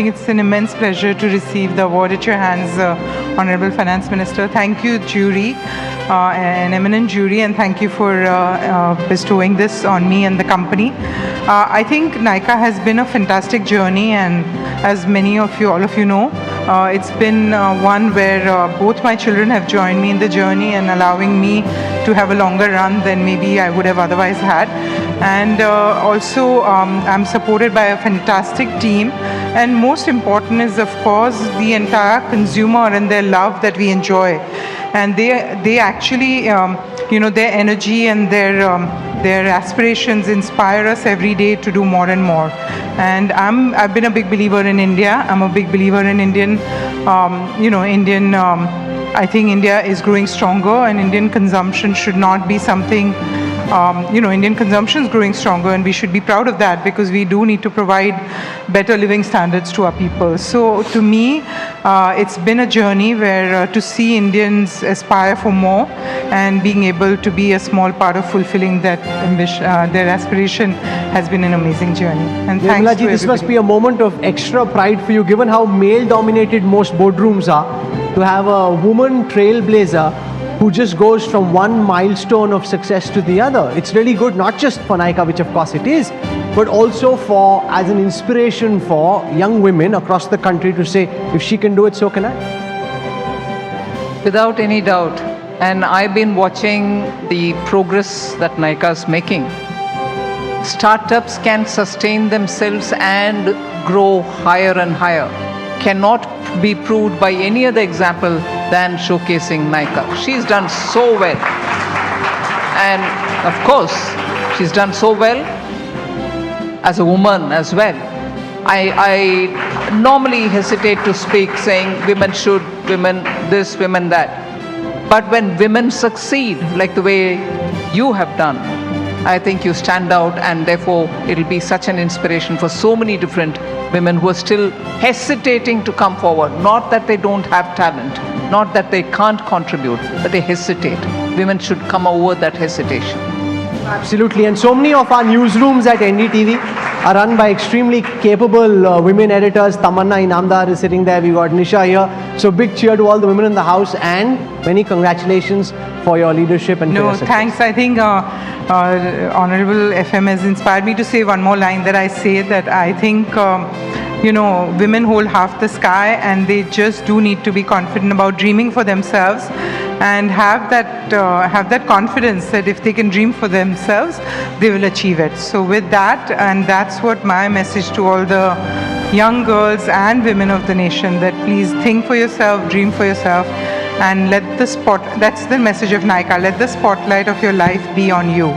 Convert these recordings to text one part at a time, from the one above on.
It's an immense pleasure to receive the award at your hands, Honorable Finance Minister. Thank you, jury, an eminent jury, and thank you for bestowing this on me and the company. I think Nykaa has been a fantastic journey, and as many of you, all of you know, it's been one where both my children have joined me in the journey and allowing me to have a longer run than maybe I would have otherwise had. And also I'm supported by a fantastic team, and most important is, of course, the entire consumer and their love that we enjoy. And they actually, their energy and their aspirations inspire us every day to do more and more. And I've been a big believer in India. I'm a big believer in Indian, I think India is growing stronger, and Indian consumption should not be something, Indian consumption is growing stronger, and we should be proud of that, because we do need to provide better living standards to our people. So to me, it's been a journey where to see Indians aspire for more and being able to be a small part of fulfilling that ambition, their aspiration, has been an amazing journey. And thanks to everybody. This must be a moment of extra pride for you, given how male-dominated most boardrooms are, to have a woman trailblazer who just goes from one milestone of success to the other. It's really good, not just for Nykaa, which of course it is, but also as an inspiration for young women across the country to say, if she can do it, so can I. Without any doubt. And I've been watching the progress that Nykaa is making. Startups can sustain themselves and grow higher and higher. Cannot be proved by any other example than showcasing Nykaa. She's done so well. And of course, she's done so well as a woman as well. I normally hesitate to speak saying women should, women this, women that. But when women succeed, like the way you have done, I think you stand out, and therefore it'll be such an inspiration for so many different women who are still hesitating to come forward. Not that they don't have talent, not that they can't contribute, but they hesitate. Women should come over that hesitation. Absolutely, and so many of our newsrooms at NDTV are run by extremely capable women editors. Tamanna Inamdar is sitting there, we got Nisha here. So big cheer to all the women in the house, and many congratulations for your leadership and for your success. Thanks. I think Honorable FM has inspired me to say one more line that I say, that I think women hold half the sky, and they just do need to be confident about dreaming for themselves, and have that confidence that if they can dream for themselves, they will achieve it. So with that, and that's what my message to all the young girls and women of the nation, that please think for yourself, dream for yourself, and that's the message of Nykaa, let the spotlight of your life be on you.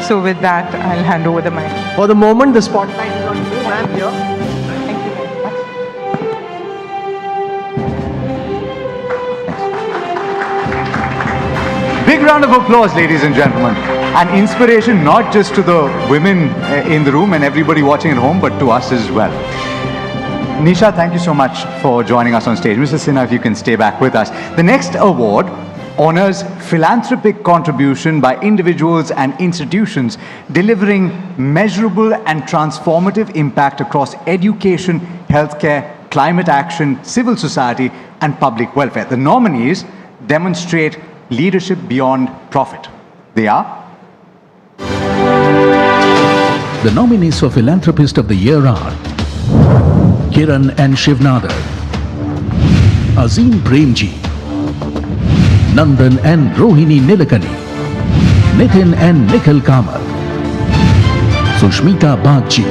So with that, I'll hand over the mic. For the moment, the spotlight is on you, ma'am, here. Thank you very much. Big round of applause, ladies and gentlemen. An inspiration not just to the women in the room and everybody watching at home, but to us as well. Nisha, thank you so much for joining us on stage. Mr. Sinha, if you can stay back with us. The next award honors philanthropic contribution by individuals and institutions delivering measurable and transformative impact across education, healthcare, climate action, civil society, and public welfare. The nominees demonstrate leadership beyond profit. They are? The nominees for Philanthropist of the Year are Kiran and Shivnadar, Azim Premji, Nandan and Rohini Nilakani, Nitin and Nikhil Kamath, Sushmita Bagchi.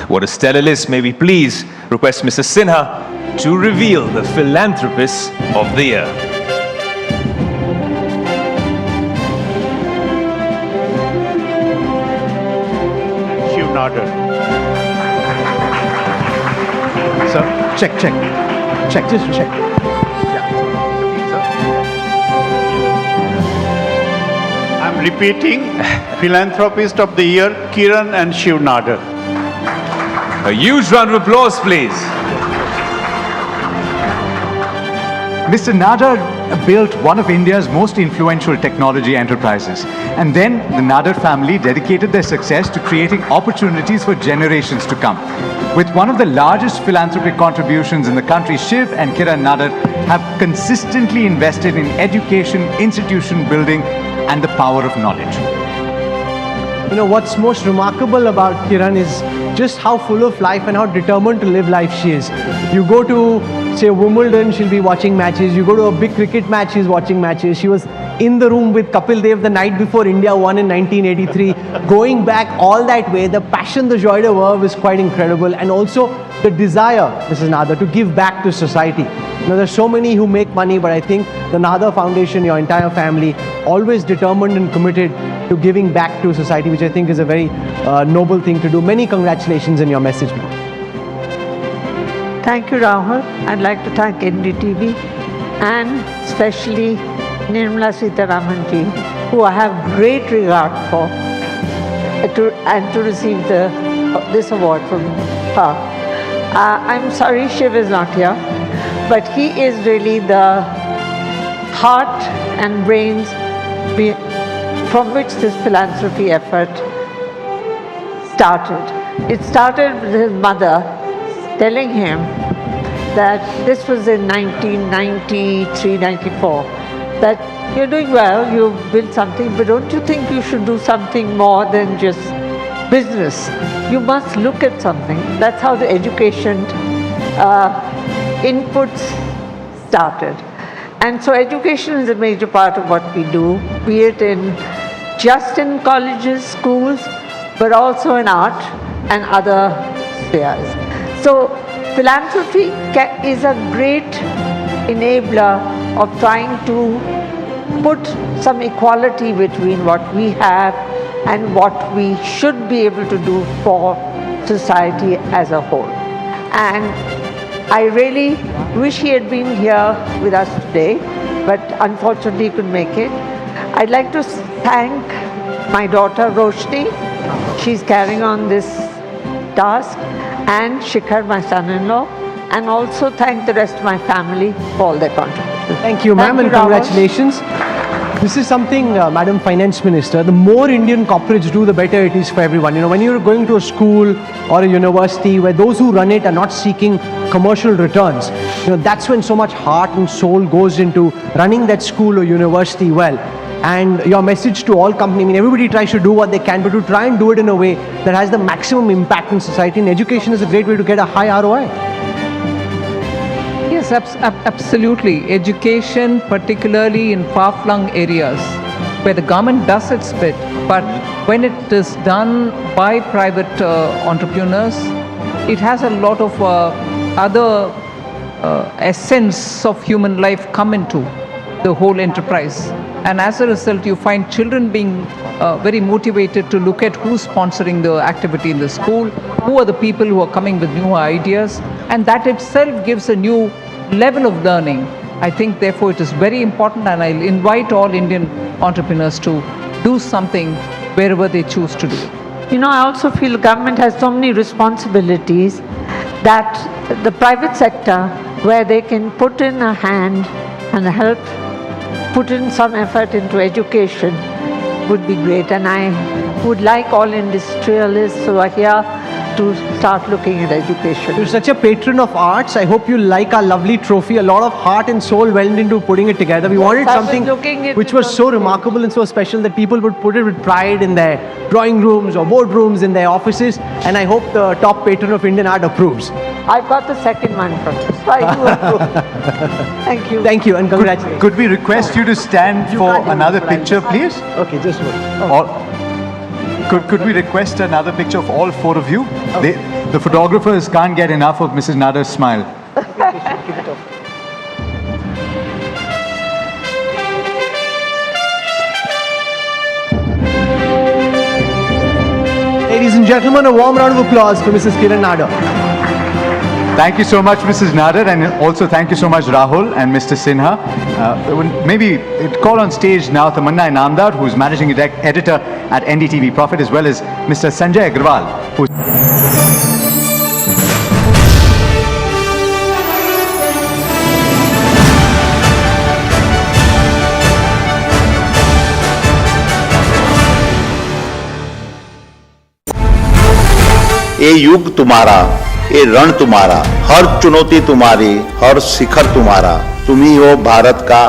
What a stellar list. May we please request Mr. Sinha to reveal the Philanthropist of the Year. Shivnadar. Sir, check, just check. I'm repeating, Philanthropist of the Year, Kiran and Shivnadar. A huge round of applause, please. Mr. Nadar, built one of India's most influential technology enterprises. And then the Nadar family dedicated their success to creating opportunities for generations to come. With one of the largest philanthropic contributions in the country, Shiv and Kiran Nadar have consistently invested in education, institution building, and the power of knowledge. You know, what's most remarkable about Kiran is just how full of life and how determined to live life she is. You go to, say, Wimbledon, she'll be watching matches. You go to a big cricket match, she's watching matches. She was in the room with Kapil Dev the night before India won in 1983. Going back all that way, the passion, the joie de vivre is quite incredible. And also the desire, Mrs. Nadar, to give back to society. You know, there's so many who make money, but I think the Nadar Foundation, your entire family, always determined and committed to giving back to society, which I think is a very noble thing to do. Many congratulations in your message, ma'am. Thank you, Rahul. I'd like to thank NDTV and especially Nirmala Sitharaman ji, who I have great regard for, and to receive this award from her. I'm sorry Shiv is not here, but he is really the heart and brains from which this philanthropy effort started. It started with his mother telling him that this was in 1993-94, that you're doing well, you've built something, but don't you think you should do something more than just business? You must look at something. That's how the education inputs started. And so education is a major part of what we do, be it just in colleges, schools, but also in art and other spheres. So philanthropy is a great enabler of trying to put some equality between what we have and what we should be able to do for society as a whole. And I really wish he had been here with us today, but unfortunately he couldn't make it. I'd like to thank my daughter Roshni. She's carrying on this task, and Shikhar, my son-in-law, and also thank the rest of my family for all their contributions. Thank you, ma'am, and congratulations. This is something, Madam Finance Minister, the more Indian corporates do, the better it is for everyone. You know, when you're going to a school or a university where those who run it are not seeking commercial returns, you know, that's when so much heart and soul goes into running that school or university well. And your message to all companies, I mean, everybody tries to do what they can, but to try and do it in a way that has the maximum impact in society. And education is a great way to get a high ROI. Yes, absolutely. Education, particularly in far-flung areas where the government does its bit, but when it is done by private entrepreneurs, it has a lot of other essence of human life come into the whole enterprise. And as a result, you find children being very motivated to look at who's sponsoring the activity in the school, who are the people who are coming with new ideas, and that itself gives a new level of learning. I think therefore it is very important, and I'll invite all Indian entrepreneurs to do something wherever they choose to do. You know, I also feel government has so many responsibilities that the private sector, where they can put in a hand and help put in some effort into education, would be great. And I would like all industrialists who are here to start looking at education. You're such a patron of arts. I hope you like our lovely trophy. A lot of heart and soul went into putting it together. We wanted something which was so remarkable and so special that people would put it with pride in their drawing rooms or boardrooms in their offices. And I hope the top patron of Indian art approves. I've got the second one from you, so I do approve. Thank you. Thank you and congratulations. Could we request you to stand for another picture, please? Okay, just wait. Could we request another picture of all four of you? The photographers can't get enough of Mrs. Nadar's smile. Ladies and gentlemen, a warm round of applause for Mrs. Kiran Nadar. Thank you so much, Mrs. Nadar, and also thank you so much, Rahul and Mr. Sinha. Maybe call on stage now Tamanna Inamdar, who's managing editor at NDTV Profit, as well as Mr. Sanjay Agrawal, who's ये युग तुम्हारा, ये रण तुम्हारा, हर चुनौती तुम्हारी, हर शिखर तुम्हारा, तुम ही हो भारत का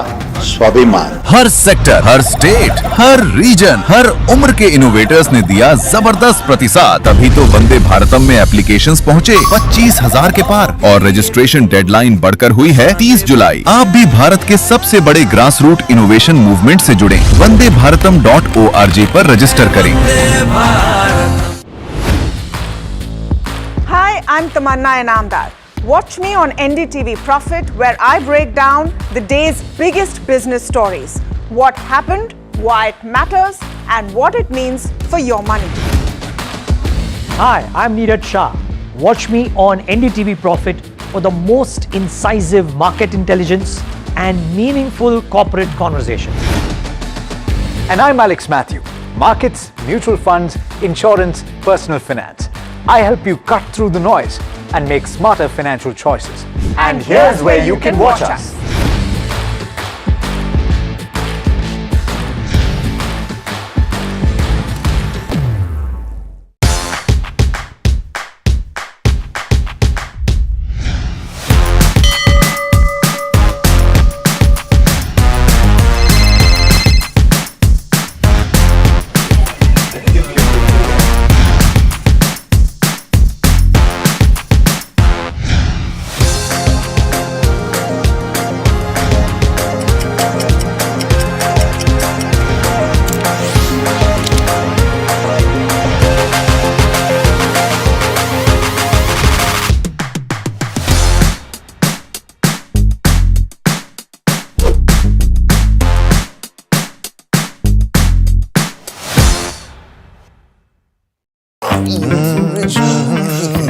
स्वाभिमान। हर सेक्टर, हर स्टेट, हर रीजन, हर उम्र के इनोवेटर्स ने दिया जबरदस्त प्रतिसाद। तभी तो वंदे भारतम में एप्लीकेशंस पहुंचे 25,000 के पार और रजिस्ट्रेशन डेडलाइन बढ़कर हुई है 30 जुलाई। आप भी भारत के सबसे बड़े ग्रास रूट इनोवेशन मूवमेंट से जुड़े। vandeBharatam.org पर रजिस्टर करें। Hi, I'm Tamanna Inamdar. Watch me on NDTV Profit, where I break down the day's biggest business stories. What happened, why it matters, and what it means for your money. Hi, I'm Neeraj Shah. Watch me on NDTV Profit for the most incisive market intelligence and meaningful corporate conversations. And I'm Alex Matthew. Markets, mutual funds, insurance, personal finance. I help you cut through the noise and make smarter financial choices. And here's where you can watch us.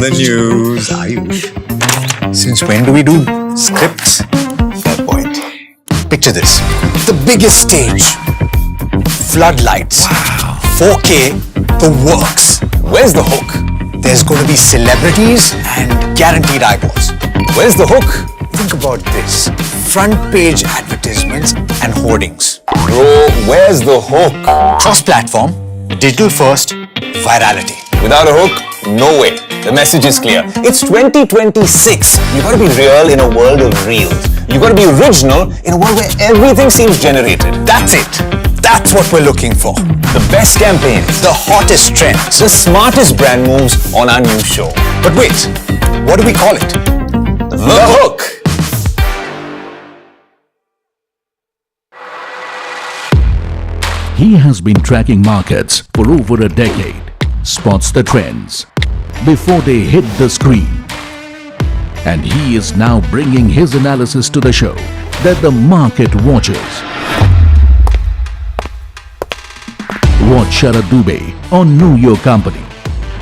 The news, Ayush. Since when do we do scripts? Fair point. Picture this. The biggest stage. Floodlights. Wow. 4K. The works. Where's the hook? There's going to be celebrities and guaranteed eyeballs. Where's the hook? Think about this. Front page advertisements and hoardings. Bro, where's the hook? Cross-platform, digital first, virality. Without a hook, no way. The message is clear. It's 2026. You gotta be real in a world of reels. You gotta be original in a world where everything seems generated. That's it. That's what we're looking for. The best campaigns, the hottest trends, the smartest brand moves on our new show. But wait, what do we call it? The Hook. He has been tracking markets for over a decade, spots the trends before they hit the screen. And he is now bringing his analysis to the show that the market watches. Watch Sharad Dubey on Know Your Company,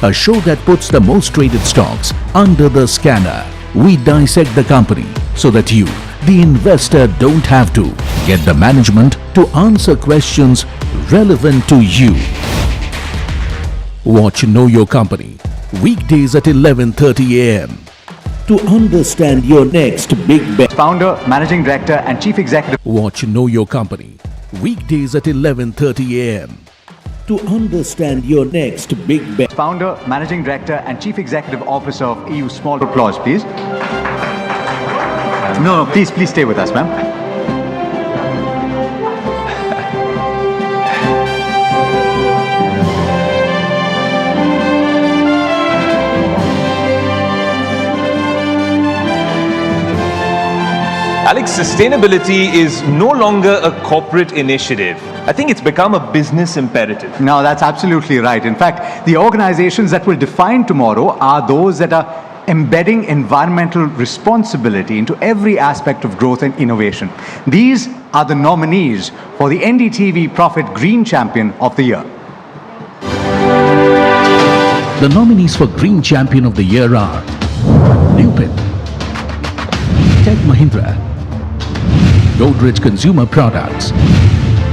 a show that puts the most traded stocks under the scanner. We dissect the company so that you, the investor, don't have to. Get the management to answer questions relevant to you. Watch Know Your Company, weekdays at 11:30 a.m. to understand your next big bet. Founder, Managing Director and Chief Executive. Watch Know Your Company, weekdays at 11:30 a.m. to understand your next big bet. Founder, Managing Director and Chief Executive Officer of EU Small. Applause, please. No, please stay with us, ma'am. Alex, sustainability is no longer a corporate initiative. I think it's become a business imperative. No, that's absolutely right. In fact, the organizations that will define tomorrow are those that are embedding environmental responsibility into every aspect of growth and innovation. These are the nominees for the NDTV Profit Green Champion of the Year. The nominees for Green Champion of the Year are Lupin, Tech Mahindra, Godrej Consumer Products,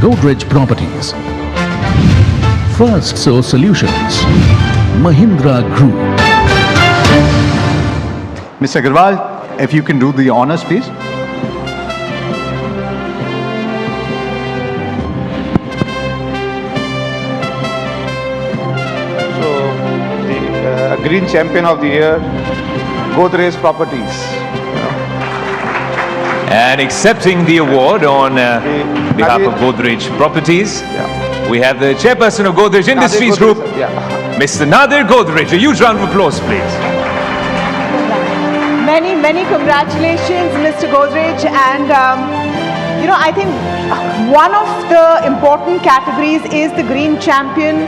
Godrej Properties, First Source Solutions, Mahindra Group. Mr. Agarwal, if you can do the honors, please. So, the Green Champion of the Year, Godrej Properties. And accepting the award on behalf of Godrej Properties, we have the chairperson of Godrej Industries Group, Mr. Nadir Godrej. A huge round of applause, please. Many, many congratulations, Mr. Godrej. And, I think one of the important categories is the Green Champion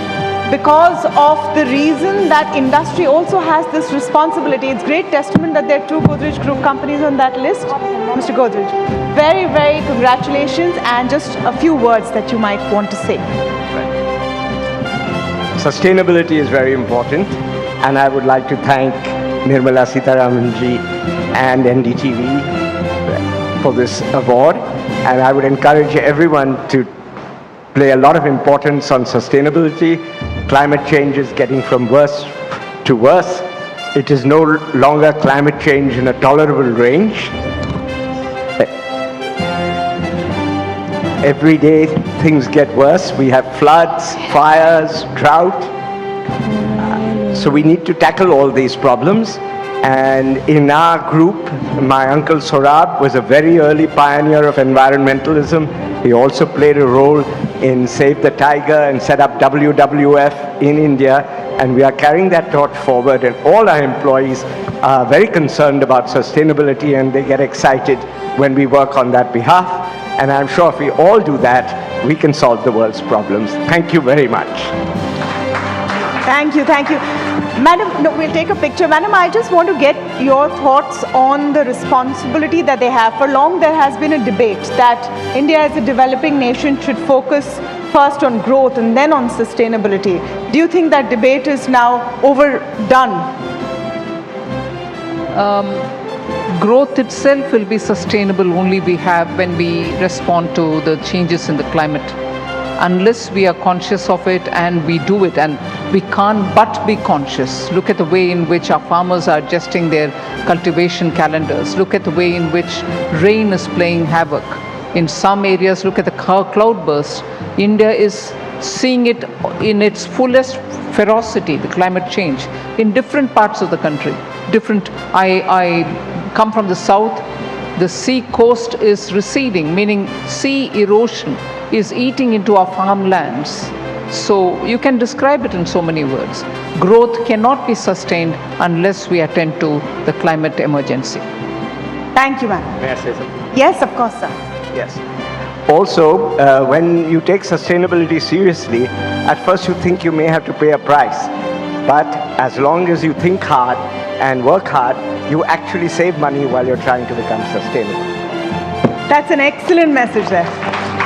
because of the reason that industry also has this responsibility. It's great testament that there are 2 Godrej Group companies on that list. Mr. Godrej, very, very congratulations, and just a few words that you might want to say. Sustainability is very important, and I would like to thank Nirmala Sitharamanji and NDTV for this award, and I would encourage everyone to play a lot of importance on sustainability. Climate change is getting from worse to worse. It is no longer climate change in a tolerable range. Every day things get worse. We have floods, fires, drought. So we need to tackle all these problems. And in our group, my uncle Sorab was a very early pioneer of environmentalism. He also played a role in Save the Tiger and set up WWF in India. And we are carrying that torch forward. And all our employees are very concerned about sustainability, and they get excited when we work on that behalf. And I'm sure if we all do that, we can solve the world's problems. Thank you very much. Thank you, thank you. Madam, no, we'll take a picture. Madam, I just want to get your thoughts on the responsibility that they have. For long, there has been a debate that India as a developing nation should focus first on growth and then on sustainability. Do you think that debate is now overdone? Growth itself will be sustainable only when we respond to the changes in the climate. Unless we are conscious of it and we do it, and we can't but be conscious. Look at the way in which our farmers are adjusting their cultivation calendars. Look at the way in which rain is playing havoc. In some areas, look at the cloud burst. India is seeing it in its fullest ferocity, the climate change, in different parts of the country. I come from the south. The sea coast is receding, meaning sea erosion is eating into our farmlands. So you can describe it in so many words. Growth cannot be sustained unless we attend to the climate emergency. Thank you, ma'am. May I say something? Yes, of course, sir. Yes. Also, when you take sustainability seriously, at first you think you may have to pay a price. But as long as you think hard and work hard, you actually save money while you're trying to become sustainable. That's an excellent message there.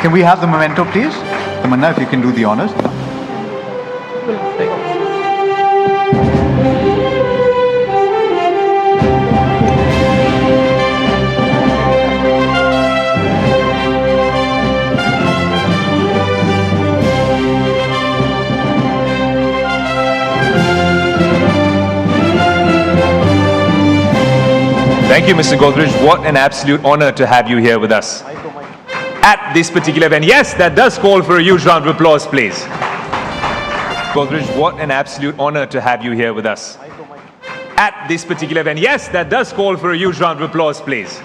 Can we have the memento, please? Tamanna, if you can do the honors. Thank you, Mr. Godrej. What an absolute honor to have you here with us at this particular event. Yes, that does call for a huge round of applause, please. Godrej, what an absolute honor to have you here with us at this particular event. Yes, that does call for a huge round of applause, please.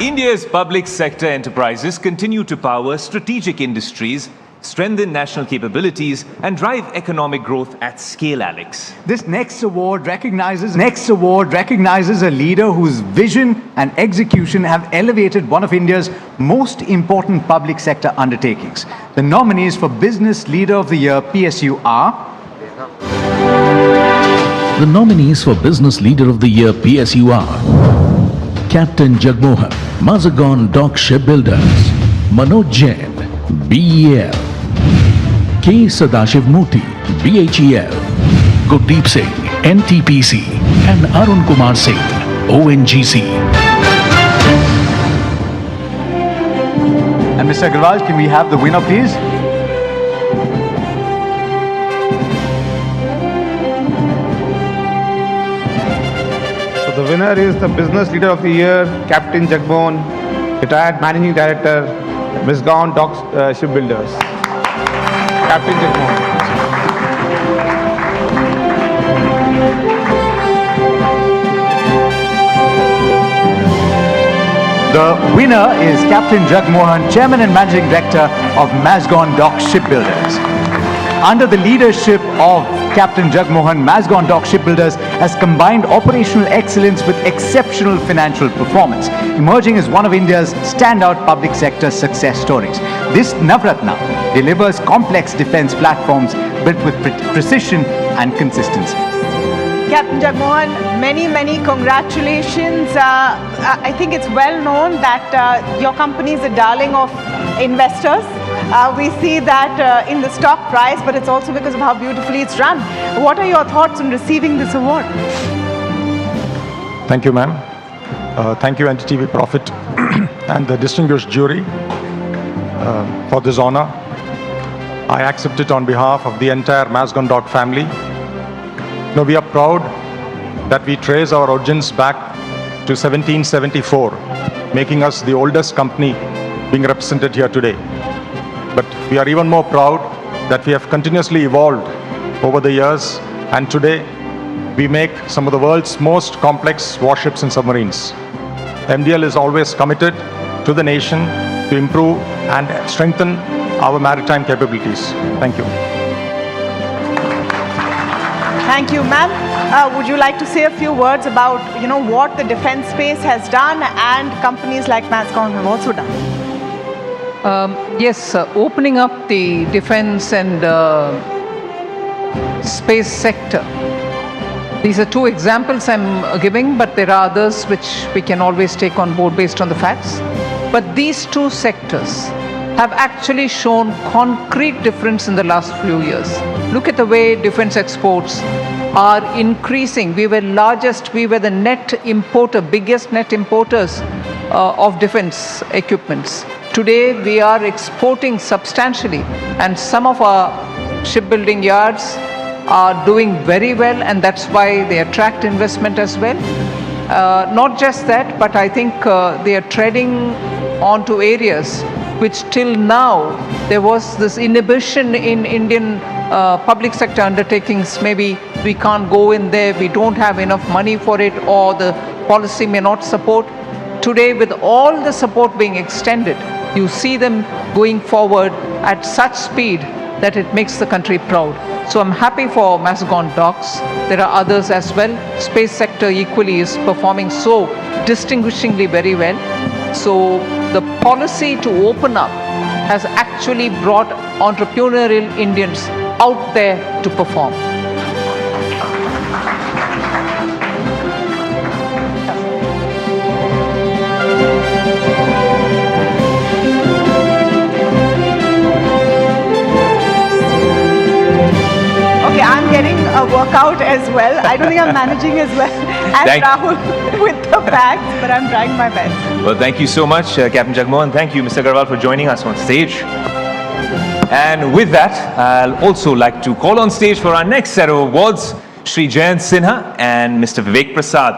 India's public sector enterprises continue to power strategic industries, strengthen national capabilities, and drive economic growth at scale, Alex. This next award recognizes a leader whose vision and execution have elevated one of India's most important public sector undertakings. The nominees for Business Leader of the Year PSU are... The nominees for Business Leader of the Year PSU are Captain Jagmohan, Mazagon Dock Shipbuilders, Manoj Jain, BEL, K. Sadashiv Murthy, BHEL, Gurdeep Singh, NTPC, and Arun Kumar Singh, ONGC. And Mr. Agarwal, can we have the winner, please? So the winner is the Business Leader of the Year, Captain Jagmohan, retired Managing Director, Mazagon Dock Shipbuilders. Captain Jagmohan. The winner is Captain Jagmohan, Chairman and Managing Director of Mazgon Dock Shipbuilders. Under the leadership of Captain Jagmohan, Mazgon Dock Shipbuilders has combined operational excellence with exceptional financial performance, emerging as one of India's standout public sector success stories. This Navratna delivers complex defense platforms built with precision and consistency. Captain Jagmohan, many congratulations. I think it's well known that your company is a darling of investors. We see that in the stock price, but it's also because of how beautifully it's run. What are your thoughts on receiving this award? Thank you, ma'am. Thank you, NDTV Profit and the distinguished jury for this honor. I accept it on behalf of the entire Mazgon Dock family. Now, we are proud that we trace our origins back to 1774, making us the oldest company being represented here today. But we are even more proud that we have continuously evolved over the years, and today we make some of the world's most complex warships and submarines. MDL is always committed to the nation to improve and strengthen our maritime capabilities. Thank you. Thank you, ma'am. Would you like to say a few words about, what the defense space has done and companies like Mazgon have also done? Yes, opening up the defense and space sector. These are two examples I'm giving, but there are others which we can always take on board based on the facts. But these two sectors have actually shown concrete difference in the last few years. Look at the way defense exports are increasing. We were the net importer, biggest net importers of defense equipments. Today we are exporting substantially, and some of our shipbuilding yards are doing very well, and that's why they attract investment as well. Not just that, but I think they are treading onto areas which till now there was this inhibition in Indian public sector undertakings. Maybe we can't go in there, we don't have enough money for it, or the policy may not support. Today, with all the support being extended, you see them going forward at such speed that it makes the country proud. So I'm happy for Mazgon Docks. There are others as well. Space sector equally is performing so distinguishingly very well. So the policy to open up has actually brought entrepreneurial Indians out there to perform. Okay, I'm getting a workout as well. I don't think I'm managing as well as Rahul with the facts, but I'm trying my best. Well, thank you so much, Captain Jagmohan. Thank you, Mr. Agarwal, for joining us on stage. And with that, I'll also like to call on stage for our next set of awards, Shri Jayant Sinha and Mr. Vivek Prasad.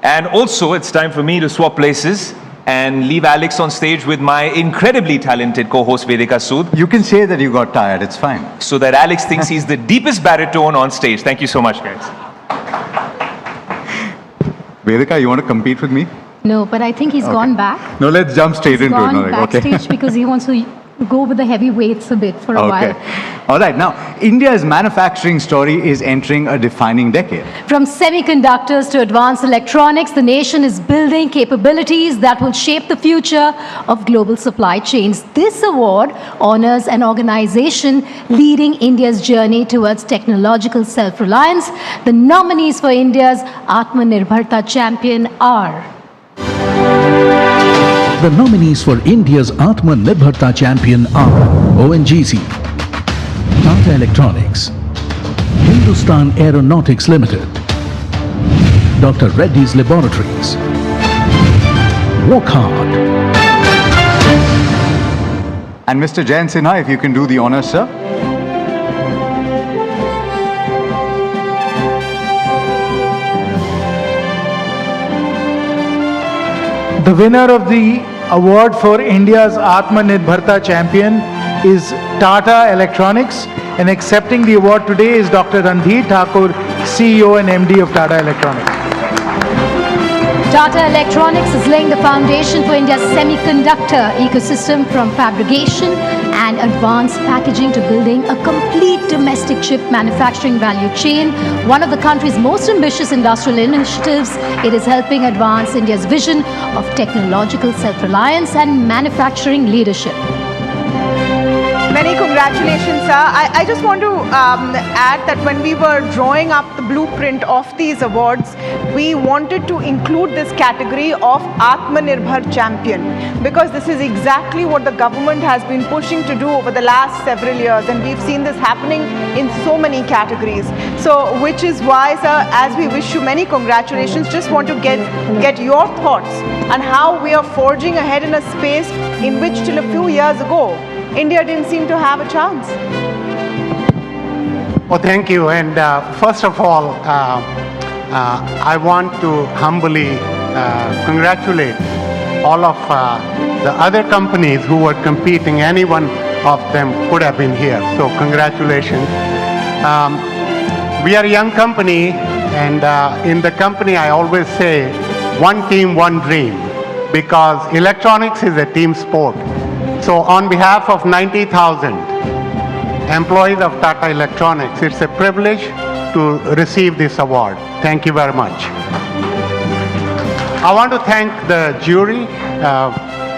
And also, it's time for me to swap places and leave Alex on stage with my incredibly talented co-host Vedika Sood. You can say that you got tired, it's fine. So that Alex thinks he's the deepest baritone on stage. Thank you so much, guys. Vedika, you want to compete with me? No, but I think he's gone back. No, let's jump straight into it. He's gone backstage because he wants to go with the heavy weights a bit for a while. All right, now, India's manufacturing story is entering a defining decade. From semiconductors to advanced electronics, the nation is building capabilities that will shape the future of global supply chains. This award honors an organization leading India's journey towards technological self-reliance. The nominees for India's Atmanirbharta champion are... The nominees for India's Atmanirbharta champion are ONGC, Tata Electronics, Hindustan Aeronautics Limited, Dr. Reddy's Laboratories. Work hard. And Mr. Jayant Sinha, if you can do the honors, sir. The winner of the award for India's Atmanirbharta champion is Tata Electronics, and accepting the award today is Dr. Randhir Thakur, CEO and MD of Tata Electronics. Tata Electronics is laying the foundation for India's semiconductor ecosystem, from fabrication and advanced packaging to building a complete domestic chip manufacturing value chain. One of the country's most ambitious industrial initiatives, it is helping advance India's vision of technological self-reliance and manufacturing leadership. Many congratulations, sir. I just want to add that when we were drawing up the blueprint of these awards, we wanted to include this category of Atmanirbhar Champion, because this is exactly what the government has been pushing to do over the last several years, and we've seen this happening in so many categories. So, which is why, sir, as we wish you many congratulations, just want to get your thoughts on how we are forging ahead in a space in which till a few years ago, India didn't seem to have a chance. Well, thank you. And first of all, I want to humbly congratulate all of the other companies who were competing. Any one of them could have been here. So congratulations. We are a young company, and in the company I always say, one team, one dream, because electronics is a team sport. So on behalf of 90,000 employees of Tata Electronics, it's a privilege to receive this award. Thank you very much. I want to thank the jury,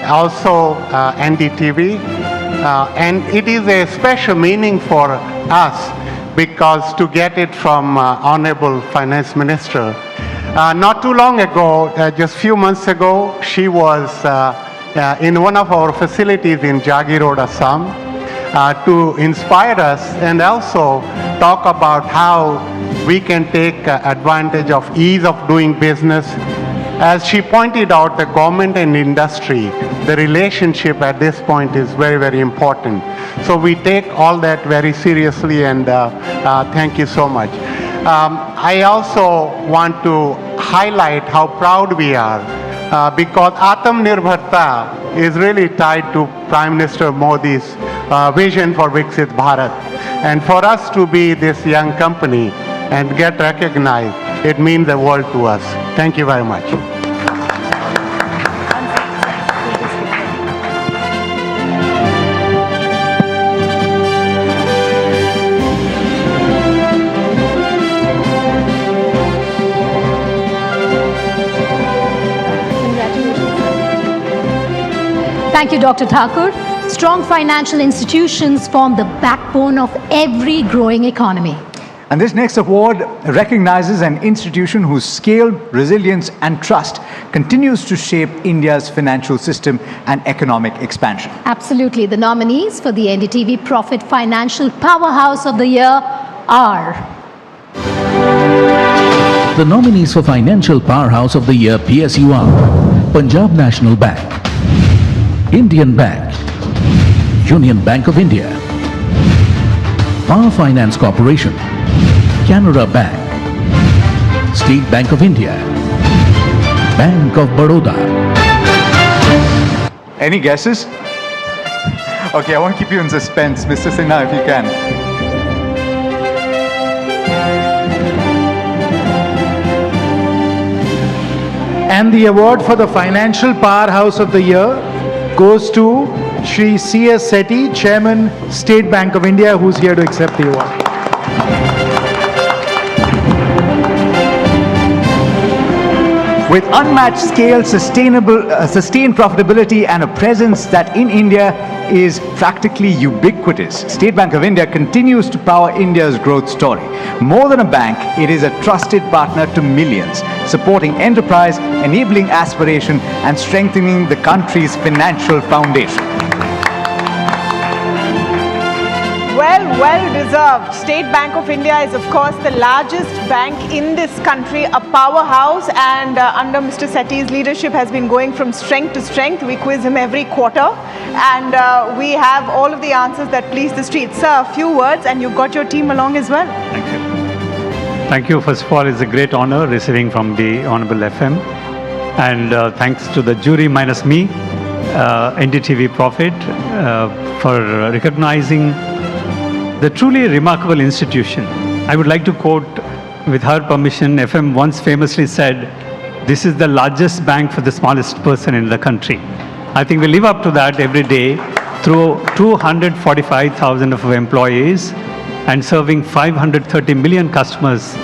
also NDTV, and it is a special meaning for us because to get it from Honorable Finance Minister. Not too long ago, just few months ago, she was in one of our facilities in Jagi Road, Assam, to inspire us and also talk about how we can take advantage of ease of doing business. As she pointed out, the government and industry, the relationship at this point is very, very important. So we take all that very seriously, and thank you so much. I also want to highlight how proud we are because Atmanirbharta is really tied to Prime Minister Modi's vision for Viksit Bharat. And for us to be this young company and get recognized, it means the world to us. Thank you very much. Thank you, Dr. Thakur. Strong financial institutions form the backbone of every growing economy. And this next award recognizes an institution whose scale, resilience, and trust continues to shape India's financial system and economic expansion. Absolutely. The nominees for the NDTV Profit Financial Powerhouse of the Year are... The nominees for Financial Powerhouse of the Year PSU are Punjab National Bank, Indian Bank, Union Bank of India, Power Finance Corporation, Canara Bank, State Bank of India, Bank of Baroda. Any guesses? Okay, I won't keep you in suspense. Mr. Sinha, if you can. And the award for the Financial Powerhouse of the Year goes to Shri C.S. Sethi, Chairman, State Bank of India, who's here to accept the award. With unmatched scale, sustained profitability, and a presence that in India is practically ubiquitous, State Bank of India continues to power India's growth story. More than a bank, it is a trusted partner to millions, supporting enterprise, enabling aspiration, and strengthening the country's financial foundation. Well deserved. State Bank of India is, of course, the largest bank in this country, a powerhouse, and under Mr. Sethi's leadership has been going from strength to strength. We quiz him every quarter, and we have all of the answers that please the street. Sir, a few words, and you've got your team along as well. Thank you. Thank you. First of all, it's a great honor receiving from the Honorable FM, and thanks to the jury minus me, NDTV Profit, for recognizing the truly remarkable institution. I would like to quote, with her permission, FM once famously said, this is the largest bank for the smallest person in the country. I think we live up to that every day through 245,000 of our employees and serving 530 million customers.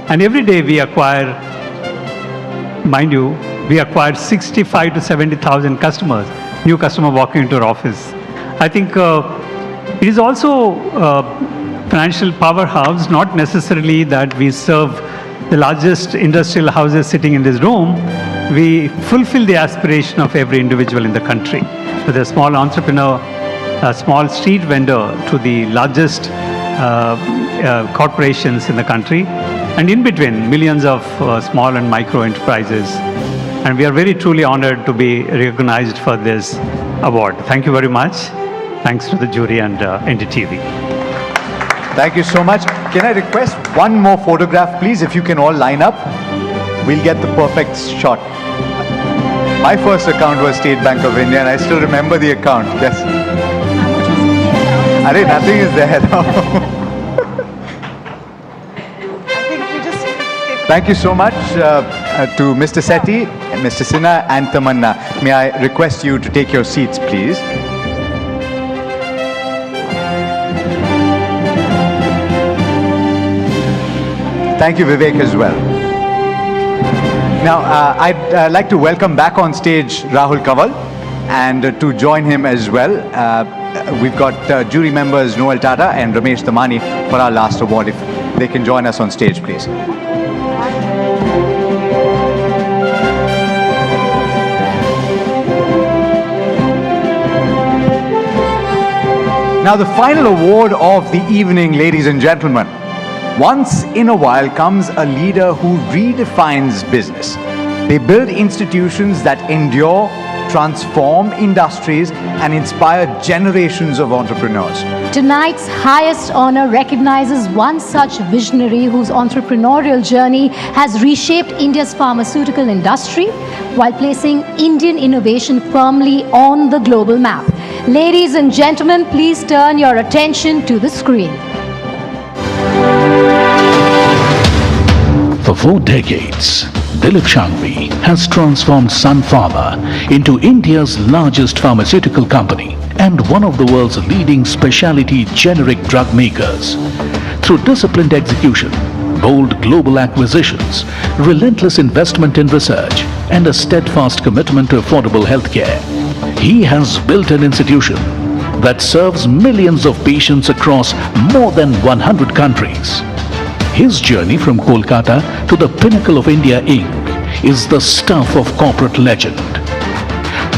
And every day we acquire, mind you, we acquire 65 to 70,000 customers, new customer walking into our office. I think it is also financial powerhouse, not necessarily that we serve the largest industrial houses sitting in this room. We fulfill the aspiration of every individual in the country. Whether a small entrepreneur, a small street vendor, to the largest corporations in the country, and in between millions of small and micro enterprises. And we are very truly honored to be recognized for this award. Thank you very much. Thanks to the jury and NDTV. Thank you so much. Can I request one more photograph, please, if you can all line up? We'll get the perfect shot. My first account was State Bank of India, and I still remember the account. Yes. Arey, nothing is there now. Thank you so much to Mr. Sethi, Mr. Sinha and Tamanna. May I request you to take your seats, please. Thank you, Vivek, as well. Now, I'd like to welcome back on stage Rahul Kaval, and to join him as well, we've got jury members Noel Tata and Ramesh Damani for our last award. If they can join us on stage, please. Now, the final award of the evening, ladies and gentlemen. Once in a while comes a leader who redefines business. They build institutions that endure, transform industries, and inspire generations of entrepreneurs. Tonight's highest honor recognizes one such visionary whose entrepreneurial journey has reshaped India's pharmaceutical industry while placing Indian innovation firmly on the global map. Ladies and gentlemen, please turn your attention to the screen. For 4 decades, Dilip Shanghvi has transformed Sun Pharma into India's largest pharmaceutical company and one of the world's leading specialty generic drug makers. Through disciplined execution, bold global acquisitions, relentless investment in research, and a steadfast commitment to affordable healthcare, he has built an institution that serves millions of patients across more than 100 countries. His journey from Kolkata to the pinnacle of India Inc. is the stuff of corporate legend.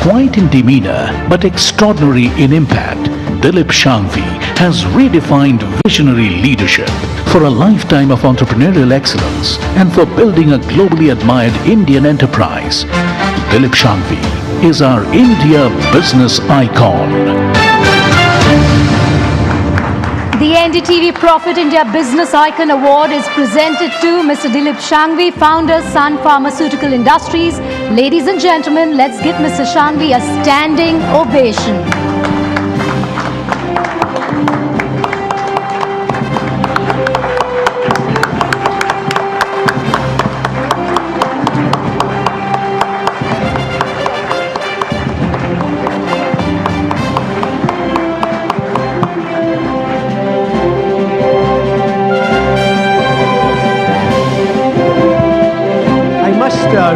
Quiet in demeanor but extraordinary in impact, Dilip Shanghvi has redefined visionary leadership for a lifetime of entrepreneurial excellence and for building a globally admired Indian enterprise. Dilip Shanghvi is our India business icon. The NDTV Profit India Business Icon Award is presented to Mr. Dilip Shanghvi, founder, Sun Pharmaceutical Industries. Ladies and gentlemen, let's give Mr. Shanghvi a standing ovation.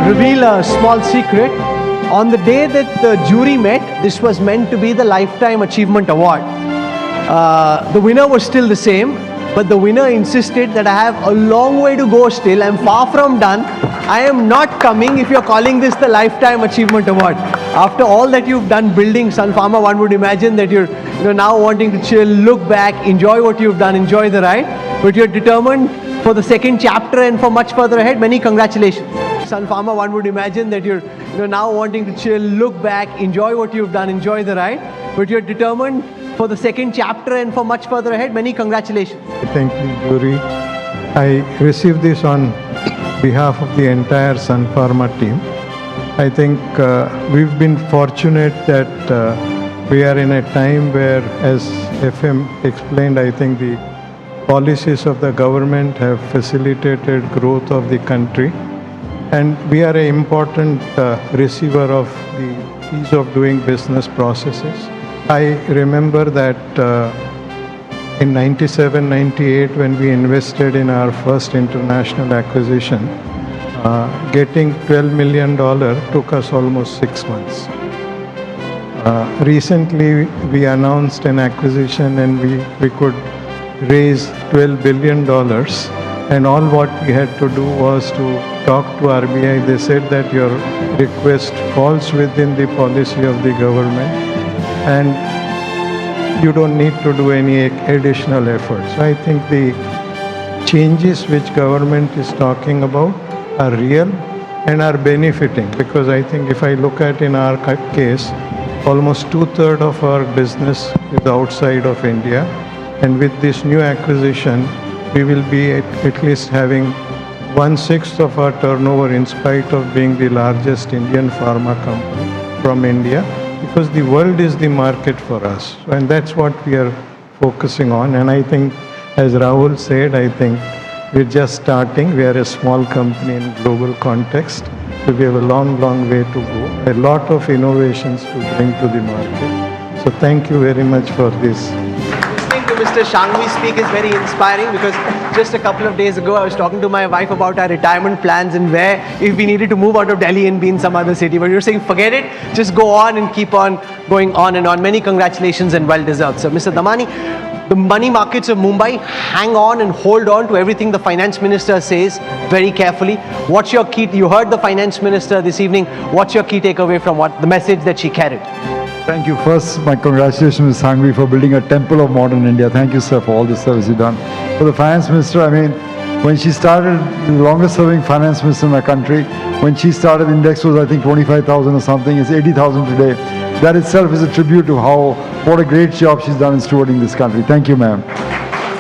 Reveal a small secret. On the day that the jury met, this was meant to be the Lifetime Achievement Award. The winner was still the same, but the winner insisted that I have a long way to go still. I'm far from done. I am not coming if you're calling this the Lifetime Achievement Award. After all that you've done building Sun Pharma, one would imagine that you're now wanting to chill, look back, enjoy what you've done, enjoy the ride. But you're determined for the second chapter and for much further ahead. Many congratulations. Sun Pharma, one would imagine that you're now wanting to chill, look back, enjoy what you've done, enjoy the ride. But you're determined for the second chapter and for much further ahead. Many congratulations. Thank you, jury. I received this on behalf of the entire Sun Pharma team. I think we've been fortunate that we are in a time where, as FM explained, I think the policies of the government have facilitated growth of the country. and we are an important receiver of the ease of doing business processes. I remember that in 97, 98, when we invested in our first international acquisition, getting $12 million took us almost 6 months. Recently, we announced an acquisition and we could raise $12 billion, and all what we had to do was to talk to RBI. They said that your request falls within the policy of the government and you don't need to do any additional effort. So I think the changes which government is talking about are real and are benefiting, because I think if I look at in our case, almost 2/3 of our business is outside of India, and with this new acquisition we will be at least having 1/6 of our turnover in spite of being the largest Indian pharma company from India, because the world is the market for us, and that's what we are focusing on. And I think, as Rahul said, I think we're just starting. We are a small company in global context, so we have a long, long way to go, a lot of innovations to bring to the market. So thank you very much for this. Listening to Mr. Shangvi speak is very inspiring, because just a couple of days ago I was talking to my wife about our retirement plans and where if we needed to move out of Delhi and be in some other city. But you're saying forget it, just go on and keep on going on and on. Many congratulations and well deserved. So Mr. Damani, the money markets of Mumbai, hang on and hold on to everything the finance minister says very carefully. What's your key? You heard the finance minister this evening. What's your key takeaway from the message that she carried? Thank you. First, my congratulations, Ms. Sangvi, for building a temple of modern India. Thank you, sir, for all the service you've done. For the finance minister, I mean, when she started, the longest serving finance minister in our country, when she started, index was, I think, 25,000 or something. It's 80,000 today. That itself is a tribute to what a great job she's done in stewarding this country. Thank you, ma'am.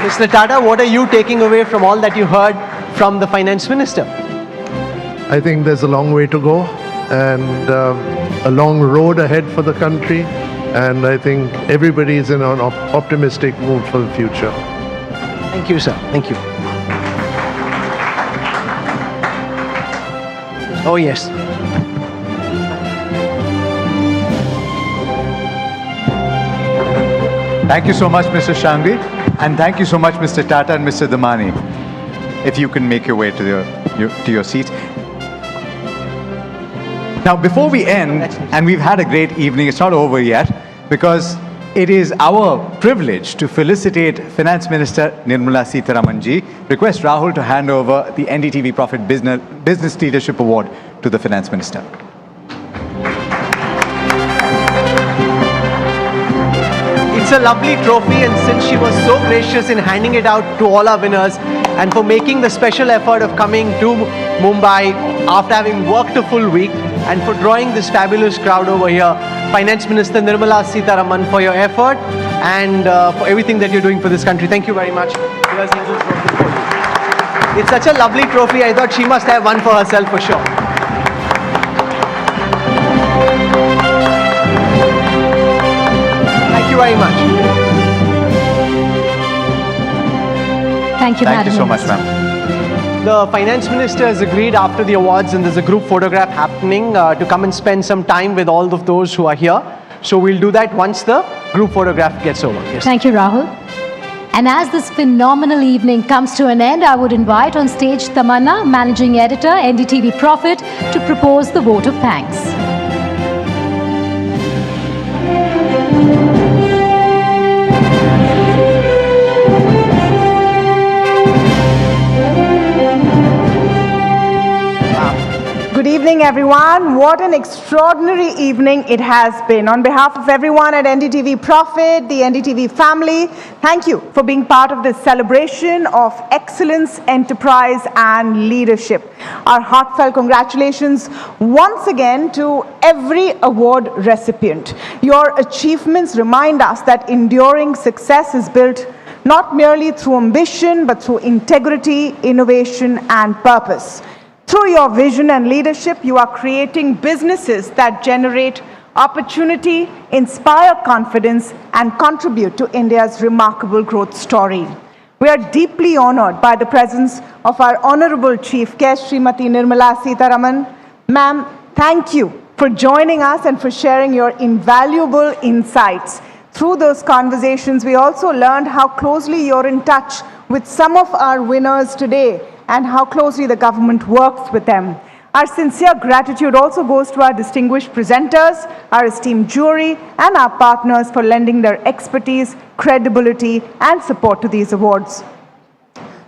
Mr. Tata, what are you taking away from all that you heard from the finance minister? I think there's a long way to go and a long road ahead for the country, and I think everybody is in an optimistic mood for the future. Thank you, sir. Thank you. Oh, yes. Thank you so much, Mr. Shangvi, and thank you so much, Mr. Tata and Mr. Damani. If you can make your way to your seats. Now, before we end, and we've had a great evening, it's not over yet, because it is our privilege to felicitate Finance Minister Nirmala Sitharamanji. Request Rahul to hand over the NDTV Profit Business Leadership Award to the Finance Minister. It's a lovely trophy, and since she was so gracious in handing it out to all our winners and for making the special effort of coming to Mumbai after having worked a full week and for drawing this fabulous crowd over here, Finance Minister Nirmala Sitharaman, for your effort and for everything that you're doing for this country. Thank you very much. Here's the trophy for you. It's such a lovely trophy, I thought she must have one for herself for sure. Thank you very much. Thank you, Thank you so much, ma'am. The finance minister has agreed after the awards, and there's a group photograph happening to come and spend some time with all of those who are here. So we'll do that once the group photograph gets over. Yes. Thank you, Rahul. And as this phenomenal evening comes to an end, I would invite on stage Tamanna, Managing Editor, NDTV Profit, to propose the vote of thanks. Good evening, everyone. What an extraordinary evening it has been. On behalf of everyone at NDTV Profit, the NDTV family, thank you for being part of this celebration of excellence, enterprise, and leadership. Our heartfelt congratulations once again to every award recipient. Your achievements remind us that enduring success is built not merely through ambition, but through integrity, innovation, and purpose. Through your vision and leadership, you are creating businesses that generate opportunity, inspire confidence, and contribute to India's remarkable growth story. We are deeply honored by the presence of our Honorable Chief Guest, Srimati Nirmala Sitharaman. Ma'am, thank you for joining us and for sharing your invaluable insights. Through those conversations, we also learned how closely you're in touch with some of our winners today and how closely the government works with them. Our sincere gratitude also goes to our distinguished presenters, our esteemed jury, and our partners for lending their expertise, credibility, and support to these awards.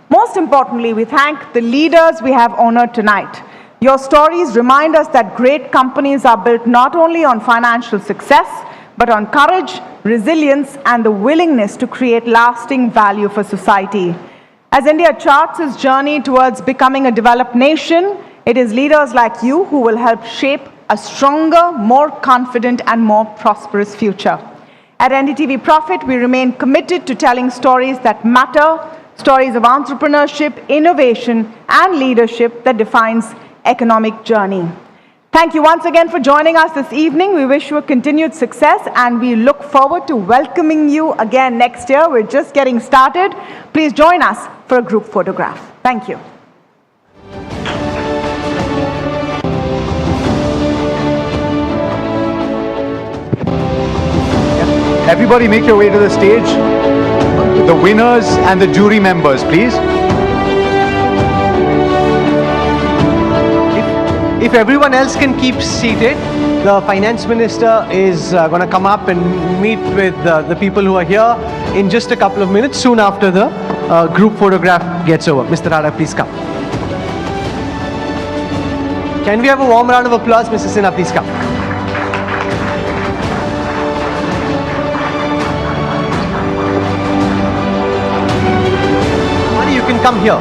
Most importantly, we thank the leaders we have honored tonight. Your stories remind us that great companies are built not only on financial success, but on courage, resilience, and the willingness to create lasting value for society. As India charts its journey towards becoming a developed nation, it is leaders like you who will help shape a stronger, more confident, and more prosperous future. At NDTV Profit, we remain committed to telling stories that matter, stories of entrepreneurship, innovation, and leadership that defines economic journey. Thank you once again for joining us this evening. We wish you a continued success, and we look forward to welcoming you again next year. We're just getting started. Please join us for a group photograph. Thank you. Everybody make your way to the stage. The winners and the jury members, please. If everyone else can keep seated, the finance minister is going to come up and meet with the people who are here in just a couple of minutes, soon after the group photograph gets over. Mr. Rada, please come. Can we have a warm round of applause? Mr. Sinha, please come. You can come here.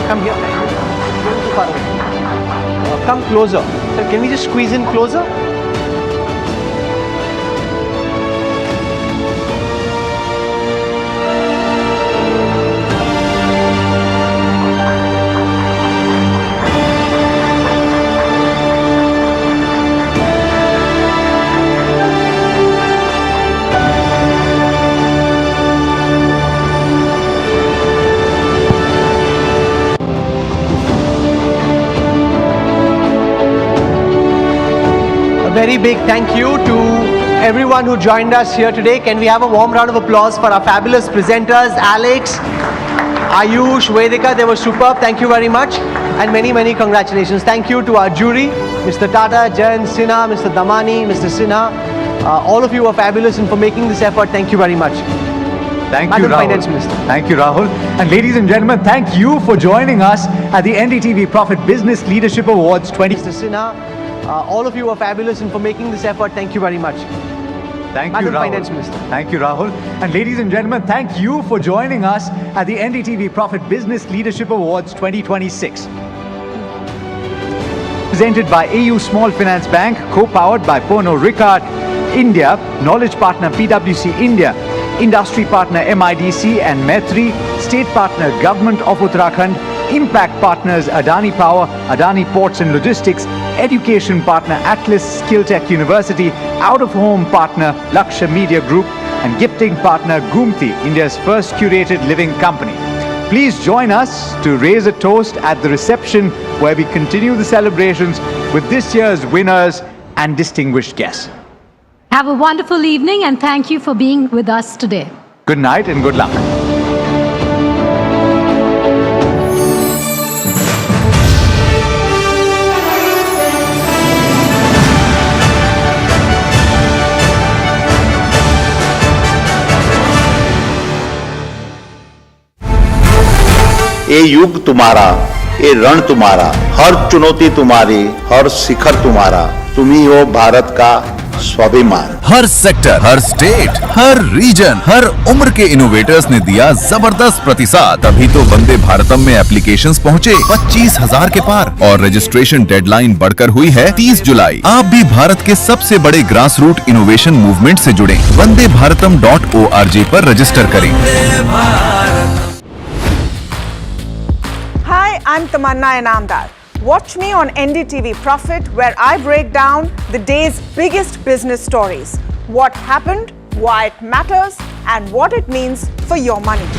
Come here. Don't go far away. Come closer. Sir, can we just squeeze in closer? Very big thank you to everyone who joined us here today. Can we have a warm round of applause for our fabulous presenters, Alex, Ayush, Vedika. They were superb. Thank you very much. And many, many congratulations. Thank you to our jury, Mr. Tata, Jayan Sinha, Mr. Damani, Mr. Sinha. All of you are fabulous and for making this effort. Thank you very much. Thank Madam you, Rahul. Finance Minister. Thank you, Rahul. And ladies and gentlemen, thank you for joining us at the NDTV Profit Business Leadership Awards 20. Mr. Sinha. All of you are fabulous and for making this effort. Thank you very much. Thank Madam you, Rahul. Finance Minister. Thank you, Rahul. And ladies and gentlemen, thank you for joining us at the NDTV Profit Business Leadership Awards 2026. Presented by AU Small Finance Bank, co-powered by Pernod Ricard India, Knowledge Partner PwC India, Industry Partner MIDC and Maitri, State Partner Government of Uttarakhand, Impact Partners Adani Power, Adani Ports and Logistics, Education Partner Atlas Skill Tech University, Out-of-Home Partner Laksha Media Group, and Gifting Partner Gumti, India's first curated living company. Please join us to raise a toast at the reception where we continue the celebrations with this year's winners and distinguished guests. Have a wonderful evening and thank you for being with us today. Good night and good luck. ये युग तुम्हारा, ये रण तुम्हारा, हर चुनौती तुम्हारी, हर शिखर तुम्हारा, तुम ही हो भारत का स्वाभिमान। हर सेक्टर, हर स्टेट, हर रीजन, हर उम्र के इनोवेटर्स ने दिया जबरदस्त प्रतिसाद। तभी तो वंदे भारतम में एप्लीकेशंस पहुंचे 25,000 के पार और रजिस्ट्रेशन डेडलाइन बढ़कर हुई है 30 जुलाई। आप भी भारत के सबसे बड़े ग्रास रूट इनोवेशन मूवमेंट से जुड़े। vandeBharatam.org पर रजिस्टर करें। Hi, I'm Tamanna Inamdar. Watch me on NDTV Profit, where I break down the day's biggest business stories. What happened, why it matters, and what it means for your money.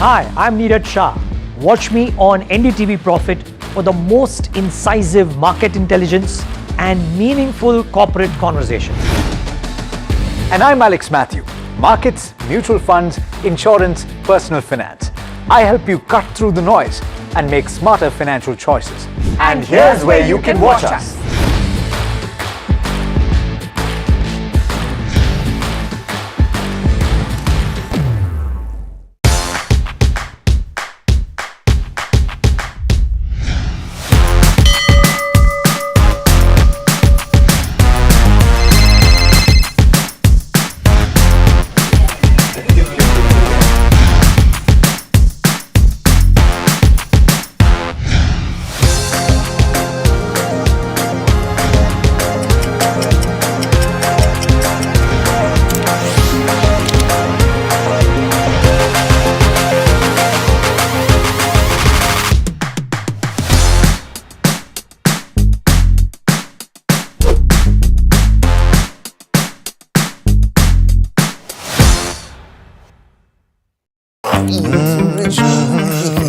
Hi, I'm Niraj Shah. Watch me on NDTV Profit for the most incisive market intelligence and meaningful corporate conversation. And I'm Alex Matthew. Markets, mutual funds, insurance, personal finance. I help you cut through the noise and make smarter financial choices. And here's where you can watch us.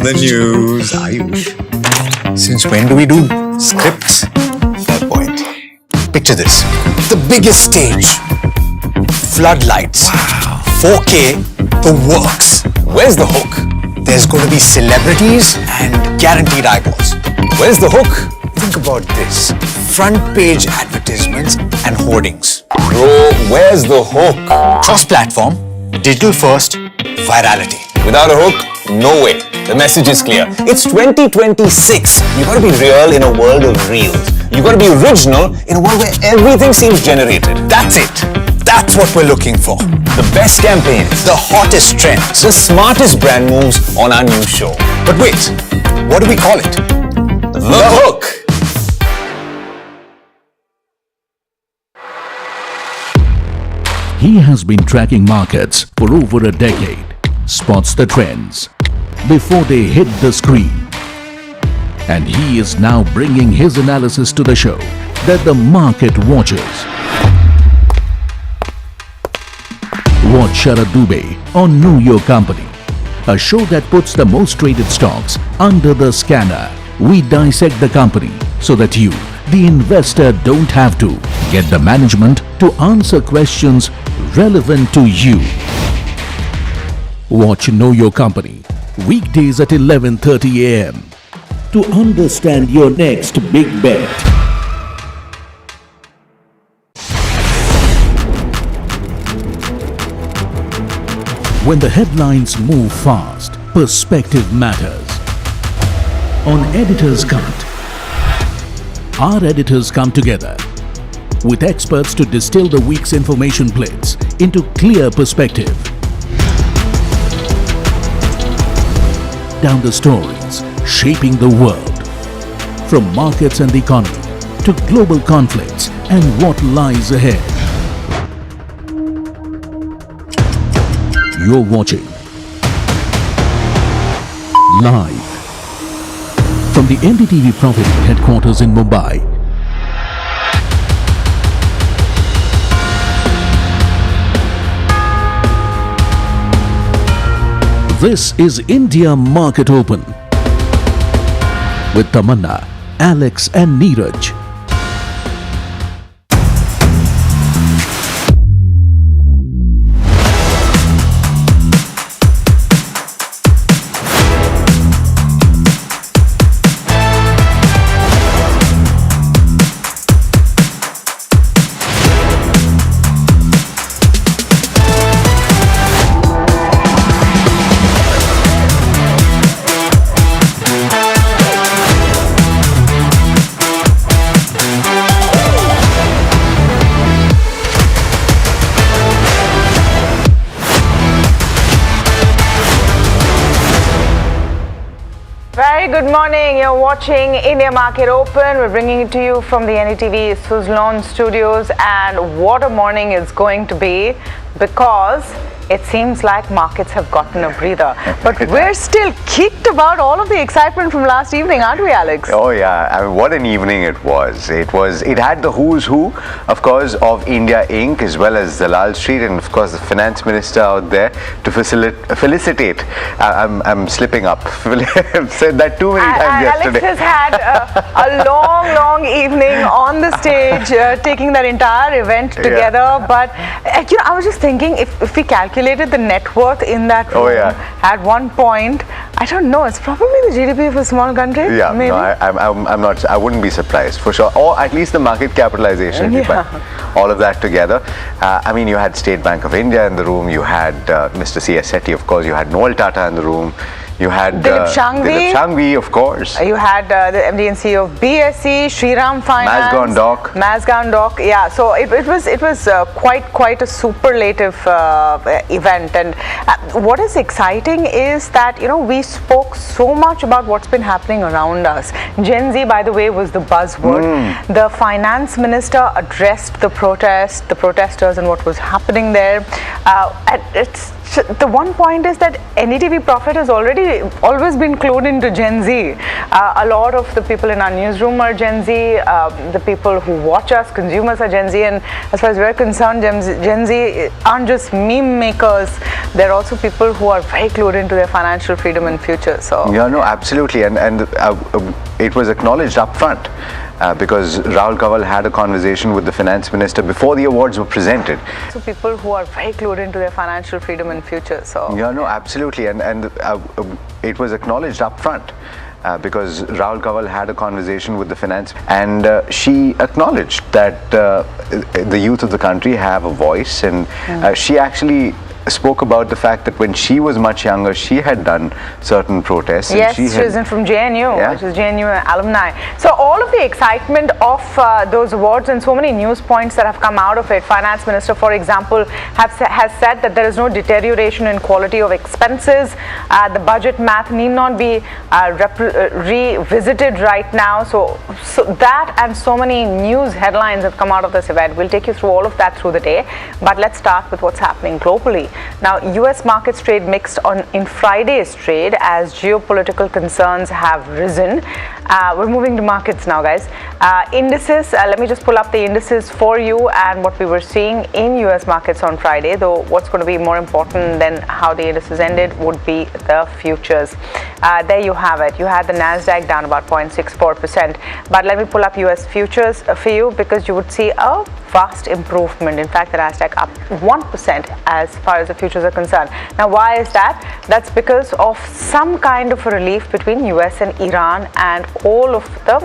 The news, Ayush. Since when do we do scripts? Fair point. Picture this. The biggest stage. Floodlights. Wow. 4K. The works. Where's the hook? There's going to be celebrities and guaranteed eyeballs. Where's the hook? Think about this. Front page advertisements and hoardings. Bro, where's the hook? Cross-platform, digital first, virality. Without a hook, no way. The message is clear. It's 2026. You gotta be real in a world of reels. You gotta be original in a world where everything seems generated. That's it. That's what we're looking for. The best campaigns, the hottest trends, the smartest brand moves on our new show. But wait, what do we call it? The Hook. He has been tracking markets for over a decade, spots the trends before they hit the screen. And he is now bringing his analysis to the show that the market watches. Watch Sharad Dubey on Know Your Company, a show that puts the most traded stocks under the scanner. We dissect the company so that you, the investor, don't have to. Get the management to answer questions relevant to you. Watch Know Your Company weekdays at 11:30 a.m. to understand your next big bet. When the headlines move fast, perspective matters. On Editor's Cut, our editors come together with experts to distill the week's information plates into clear perspective. Down the stories shaping the world, from markets and the economy to global conflicts and what lies ahead. You're watching live from the NDTV Profit headquarters in Mumbai. This is India Market Open with Tamanna, Alex and Neeraj. Very good morning. You're watching India Market Open. We're bringing it to you from the NDTV Suzlon studios, and what a morning it's going to be, because it seems like markets have gotten a breather. But we're still kicked about all of the excitement from last evening, aren't we, Alex? Oh yeah, I mean, what an evening it was. It had the who's who, of course, of India Inc. as well as Dalal Street, and of course the finance minister out there to felicitate. I'm slipping up. I've said that too many times yesterday. Alex has had a long evening on the stage, taking that entire event together. But you know, I was just thinking, if we calculated the net worth in that room at one point, I don't know, it's probably the GDP of a small country. Yeah, maybe. no, I'm not. I wouldn't be surprised for sure, or at least the market capitalization. If you find all of that together. I mean, you had State Bank of India in the room. You had Mr. C.S. Setty, of course. You had Noel Tata in the room. You had Dilip Shangvi, of course. You had the MD and CEO of BSE, Shriram Finance, Mazgan Dock. Yeah, so it was quite a superlative event. And what is exciting is that, you know, we spoke so much about what's been happening around us. Gen Z, by the way, was the buzzword. The finance minister addressed the protesters, and what was happening there. The one point is that NDTV Profit has always been clued into Gen Z. A lot of the people in our newsroom are Gen Z. The people who watch us, consumers, are Gen Z. And as far as we're concerned, Gen Z aren't just meme makers. They're also people who are very clued into their financial freedom and future. So yeah, no, absolutely, and it was acknowledged up front. Because Rahul Kanwal had a conversation with the finance minister before the awards were presented. So people who are very clued into their financial freedom and future. So yeah, no, absolutely, and it was acknowledged up front. Because Rahul Kanwal had a conversation with the finance, and she acknowledged that the youth of the country have a voice, and she actually spoke about the fact that when she was much younger, she had done certain protests. Yes, she was from JNU, which is JNU alumni. So all of the excitement of those awards and so many news points that have come out of it. Finance Minister, for example, has said that there is no deterioration in quality of expenses. The budget math need not be revisited right now. So that and so many news headlines have come out of this event. We'll take you through all of that through the day. But let's start with what's happening globally. Now, US markets trade mixed in Friday's trade as geopolitical concerns have risen. We're moving to markets now, guys. Indices, let me just pull up the indices for you and what we were seeing in US markets on Friday, though what's going to be more important than how the indices ended would be the futures. There you have it. You had the NASDAQ down about 0.64%. But let me pull up US futures for you, because you would see a vast improvement. In fact, the NASDAQ up 1% as far as the futures are concerned. Now, why is that? That's because of some kind of a relief between US and Iran and all of the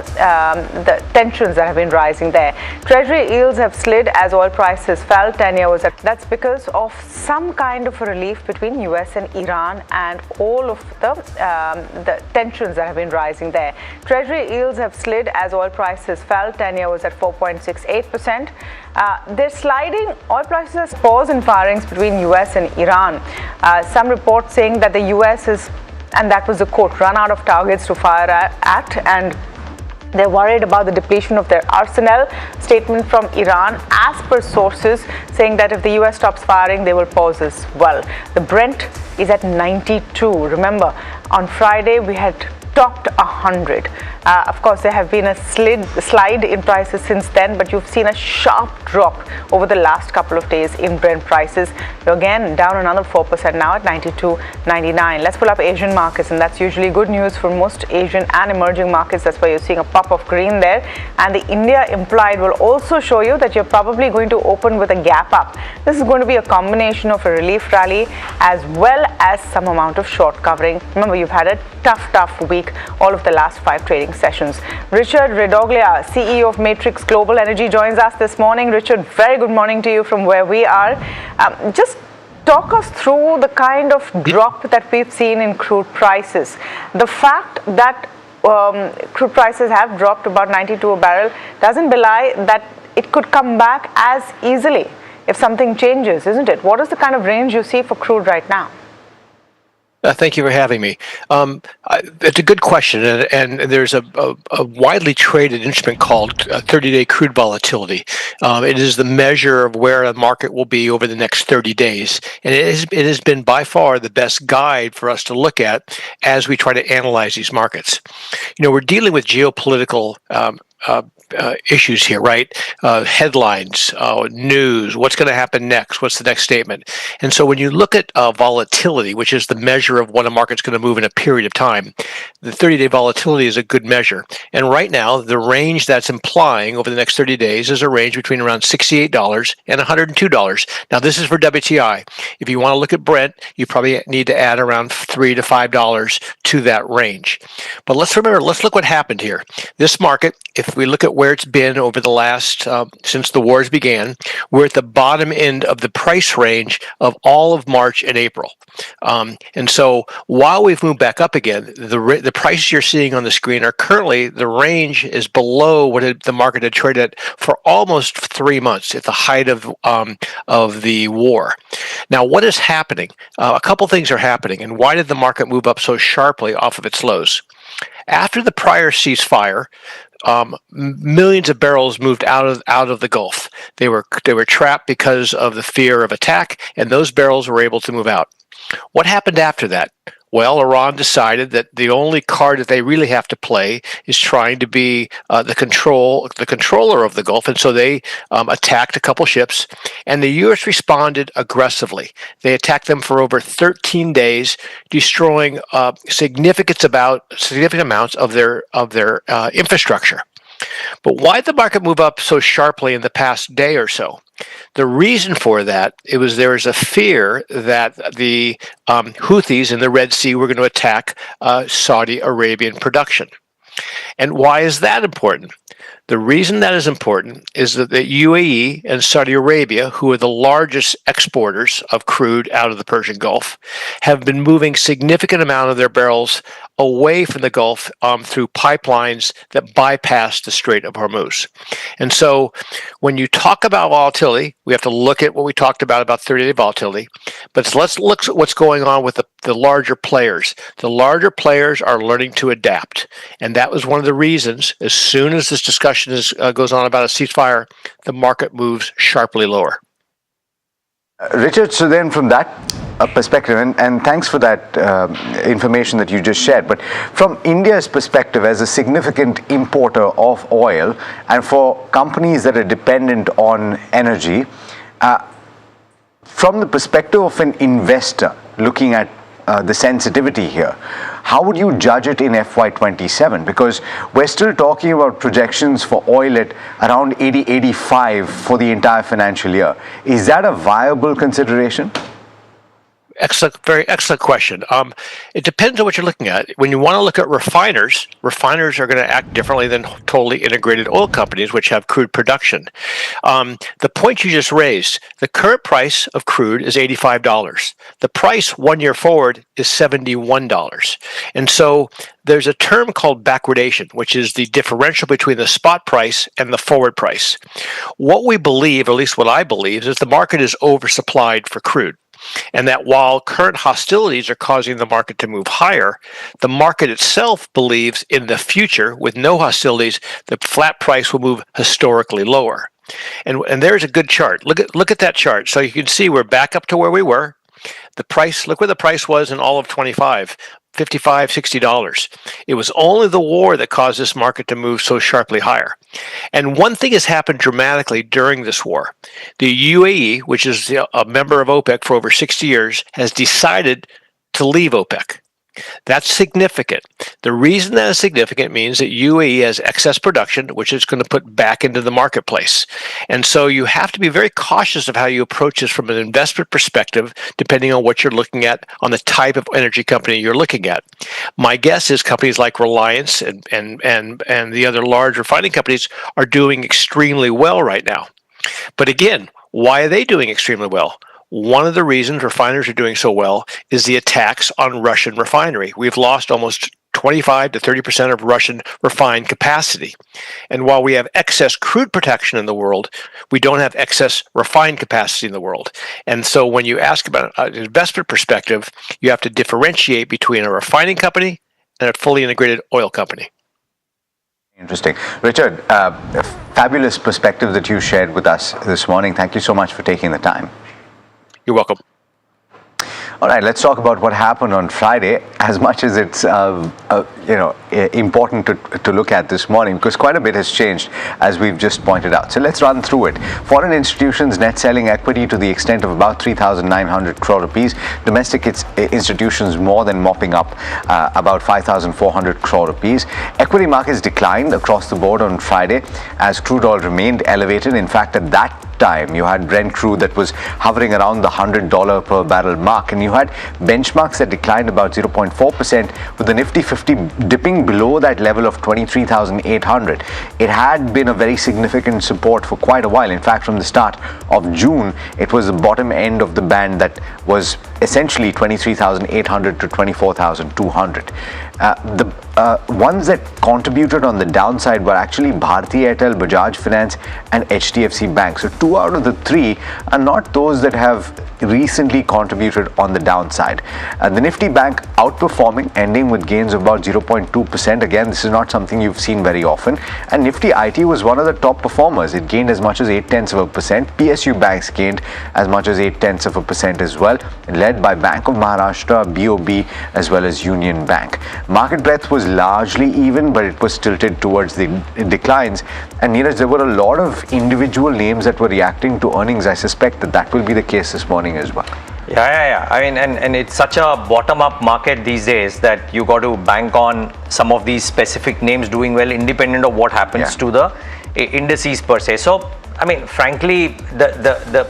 tensions that have been rising there. Treasury yields have slid as oil prices fell. 10-year was at. That's because of some kind of a relief between US and Iran and all of the tensions that have been rising there. Treasury yields have slid as oil prices fell. 10-year was at 4.68%. They're sliding. Oil prices pause in firings between US and Iran. Some reports saying that the US is, and that was the quote, run out of targets to fire at, and they're worried about the depletion of their arsenal. Statement from Iran, as per sources, saying that if the US stops firing, they will pause as well. The Brent is at 92. Remember, on Friday we had topped 100. Of course, there have been a slide in prices since then, but you've seen a sharp drop over the last couple of days in Brent prices. You're again down another 4% now at 92.99. Let's pull up Asian markets, and that's usually good news for most Asian and emerging markets. That's why you're seeing a pop of green there. And the India implied will also show you that you're probably going to open with a gap up. This is going to be a combination of a relief rally as well as some amount of short covering. Remember, you've had a tough week, all of the last 5 trading sessions. Richard Redoglia, CEO of Matrix Global Energy, joins us this morning. Richard, very good morning to you from where we are. Just talk us through the kind of drop that we've seen in crude prices. The fact that crude prices have dropped about 92 a barrel doesn't belie that it could come back as easily if something changes, isn't it? What is the kind of range you see for crude right now? Thank you for having me. It's a good question, and there's a widely traded instrument called 30-day crude volatility. It is the measure of where a market will be over the next 30 days, and it has been by far the best guide for us to look at as we try to analyze these markets. You know, we're dealing with geopolitical issues here, right? Headlines, news, what's going to happen next? What's the next statement? And so when you look at volatility, which is the measure of when a market's going to move in a period of time, the 30-day volatility is a good measure. And right now, the range that's implying over the next 30 days is a range between around $68 and $102. Now, this is for WTI. If you want to look at Brent, you probably need to add around $3 to $5 to that range. But let's look what happened here. This market, if we look at where it's been over the last, since the wars began, we're at the bottom end of the price range of all of March and April. And so while we've moved back up again, the prices you're seeing on the screen are currently, the range is below what the market had traded at for almost 3 months at the height of the war. Now, what is happening? A couple things are happening. And why did the market move up so sharply off of its lows? After the prior ceasefire, millions of barrels moved out of the Gulf. They were trapped because of the fear of attack, and those barrels were able to move out. What happened after that? Well, Iran decided that the only card that they really have to play is trying to be the controller of the Gulf, and so they attacked a couple ships, and the U.S. responded aggressively. They attacked them for over 13 days, destroying significant amounts of their infrastructure. But why did the market move up so sharply in the past day or so? The reason for that, there was a fear that the Houthis in the Red Sea were going to attack Saudi Arabian production. And why is that important? The reason that is important is that the UAE and Saudi Arabia, who are the largest exporters of crude out of the Persian Gulf, have been moving significant amount of their barrels away from the Gulf through pipelines that bypass the Strait of Hormuz. And so when you talk about volatility, we have to look at what we talked about 30-day volatility. But let's look at what's going on with the larger players. The larger players are learning to adapt. And that was one of the reasons, as soon as this discussion goes on about a ceasefire, the market moves sharply lower. Richard, so then from that perspective, and thanks for that information that you just shared, but from India's perspective as a significant importer of oil and for companies that are dependent on energy, from the perspective of an investor looking at the sensitivity here, how would you judge it in FY27? Because we're still talking about projections for oil at around 80-85 for the entire financial year. Is that a viable consideration? Excellent, very excellent question. It depends on what you're looking at. When you want to look at refiners are going to act differently than totally integrated oil companies, which have crude production. The point you just raised, the current price of crude is $85. The price 1 year forward is $71. And so there's a term called backwardation, which is the differential between the spot price and the forward price. What we believe, or at least what I believe, is the market is oversupplied for crude. And that while current hostilities are causing the market to move higher, the market itself believes in the future, with no hostilities, the flat price will move historically lower. And there's a good chart. Look at that chart. So you can see we're back up to where we were. The price, look where the price was in all of 25. $55, $60. It was only the war that caused this market to move so sharply higher. And one thing has happened dramatically during this war. The UAE, which is a member of OPEC for over 60 years, has decided to leave OPEC. That's significant. The reason that is significant means that UAE has excess production, which it's going to put back into the marketplace. And so you have to be very cautious of how you approach this from an investment perspective, depending on what you're looking at, on the type of energy company you're looking at. My guess is companies like Reliance and the other large refining companies are doing extremely well right now. But again, why are they doing extremely well? One of the reasons refiners are doing so well is the attacks on Russian refinery. We've lost almost 25 to 30% of Russian refined capacity. And while we have excess crude protection in the world, we don't have excess refined capacity in the world. And so when you ask about an investment perspective, you have to differentiate between a refining company and a fully integrated oil company. Interesting. Richard, a fabulous perspective that you shared with us this morning. Thank you so much for taking the time. You're welcome. All right, let's talk about what happened on Friday, as much as it's important to look at this morning, because quite a bit has changed, as we've just pointed out. So let's run through it. Foreign institutions net selling equity to the extent of about 3,900 crore rupees. Domestic institutions more than mopping up about 5,400 crore rupees. Equity markets declined across the board on Friday as crude oil remained elevated. In fact, at that time you had Brent crude that was hovering around the $100 per barrel mark, and you had benchmarks that declined about 0.4%, with the Nifty 50 dipping below that level of 23,800. It had been a very significant support for quite a while. In fact, from the start of June, it was the bottom end of the band that was essentially 23,800 to 24,200. The ones that contributed on the downside were actually Bharti Airtel, Bajaj Finance and HDFC Bank. So 2 out of the 3 are not those that have recently contributed on the downside. The Nifty Bank outperforming, ending with gains of about 0.2%. Again, this is not something you've seen very often. And Nifty IT was one of the top performers. It gained as much as 0.8%. PSU banks gained as much as 0.8% as well, led by Bank of Maharashtra, BOB as well as Union Bank. Market breadth was largely even, but it was tilted towards the declines. And Neeraj, there were a lot of individual names that were reacting to earnings. I suspect that will be the case this morning as well. Yeah. I mean, and it's such a bottom-up market these days that you got to bank on some of these specific names doing well, independent of what happens to the indices per se. So, I mean, frankly, the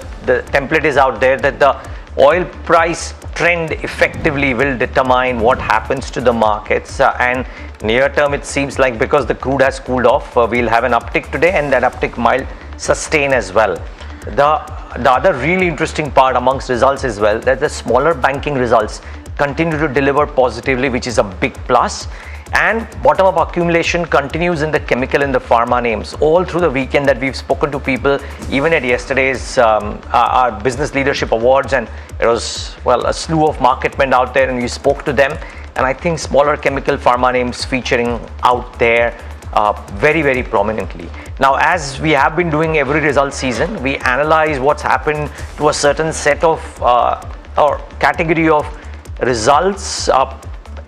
template is out there that the oil price trend effectively will determine what happens to the markets, and near term it seems like because the crude has cooled off, we'll have an uptick today, and that uptick might sustain as well. The other really interesting part amongst results as well, that the smaller banking results continue to deliver positively, which is a big plus. And bottom-up accumulation continues in the chemical and the pharma names all through the weekend that we've spoken to people, even at yesterday's our business leadership awards, and it was, well, a slew of market men out there and we spoke to them, and I think smaller chemical pharma names featuring out there very, very prominently. Now, as we have been doing every result season, we analyze what's happened to a certain set of or category of results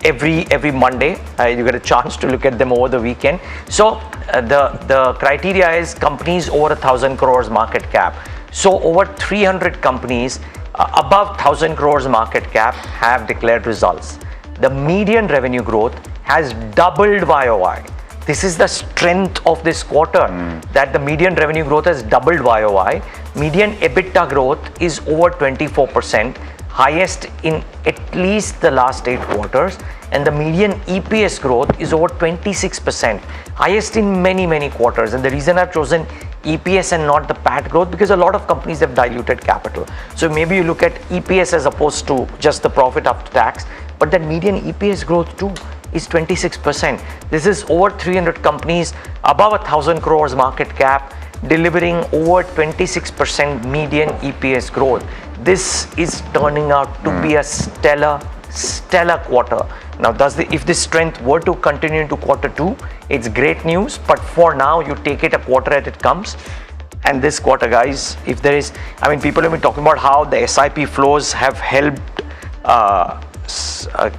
every Monday. You get a chance to look at them over the weekend. So the criteria is companies over 1,000 crores market cap. So over 300 companies above 1,000 crores market cap have declared results. The median revenue growth has doubled YOY. This is the strength of this quarter, that the median revenue growth has doubled YOY. Median EBITDA growth is over 24%. Highest in at least the last 8 quarters, and the median EPS growth is over 26%, highest in many quarters. And the reason I've chosen EPS and not the PAT growth, because a lot of companies have diluted capital. So maybe you look at EPS as opposed to just the profit after tax, but that median EPS growth too is 26%. This is over 300 companies above 1,000 crores market cap delivering over 26% median EPS growth. This is turning out to be a stellar quarter. Now, if this strength were to continue into quarter 2, it's great news. But for now, you take it a quarter as it comes. And this quarter, guys, if there is, I mean, people have been talking about how the SIP flows have helped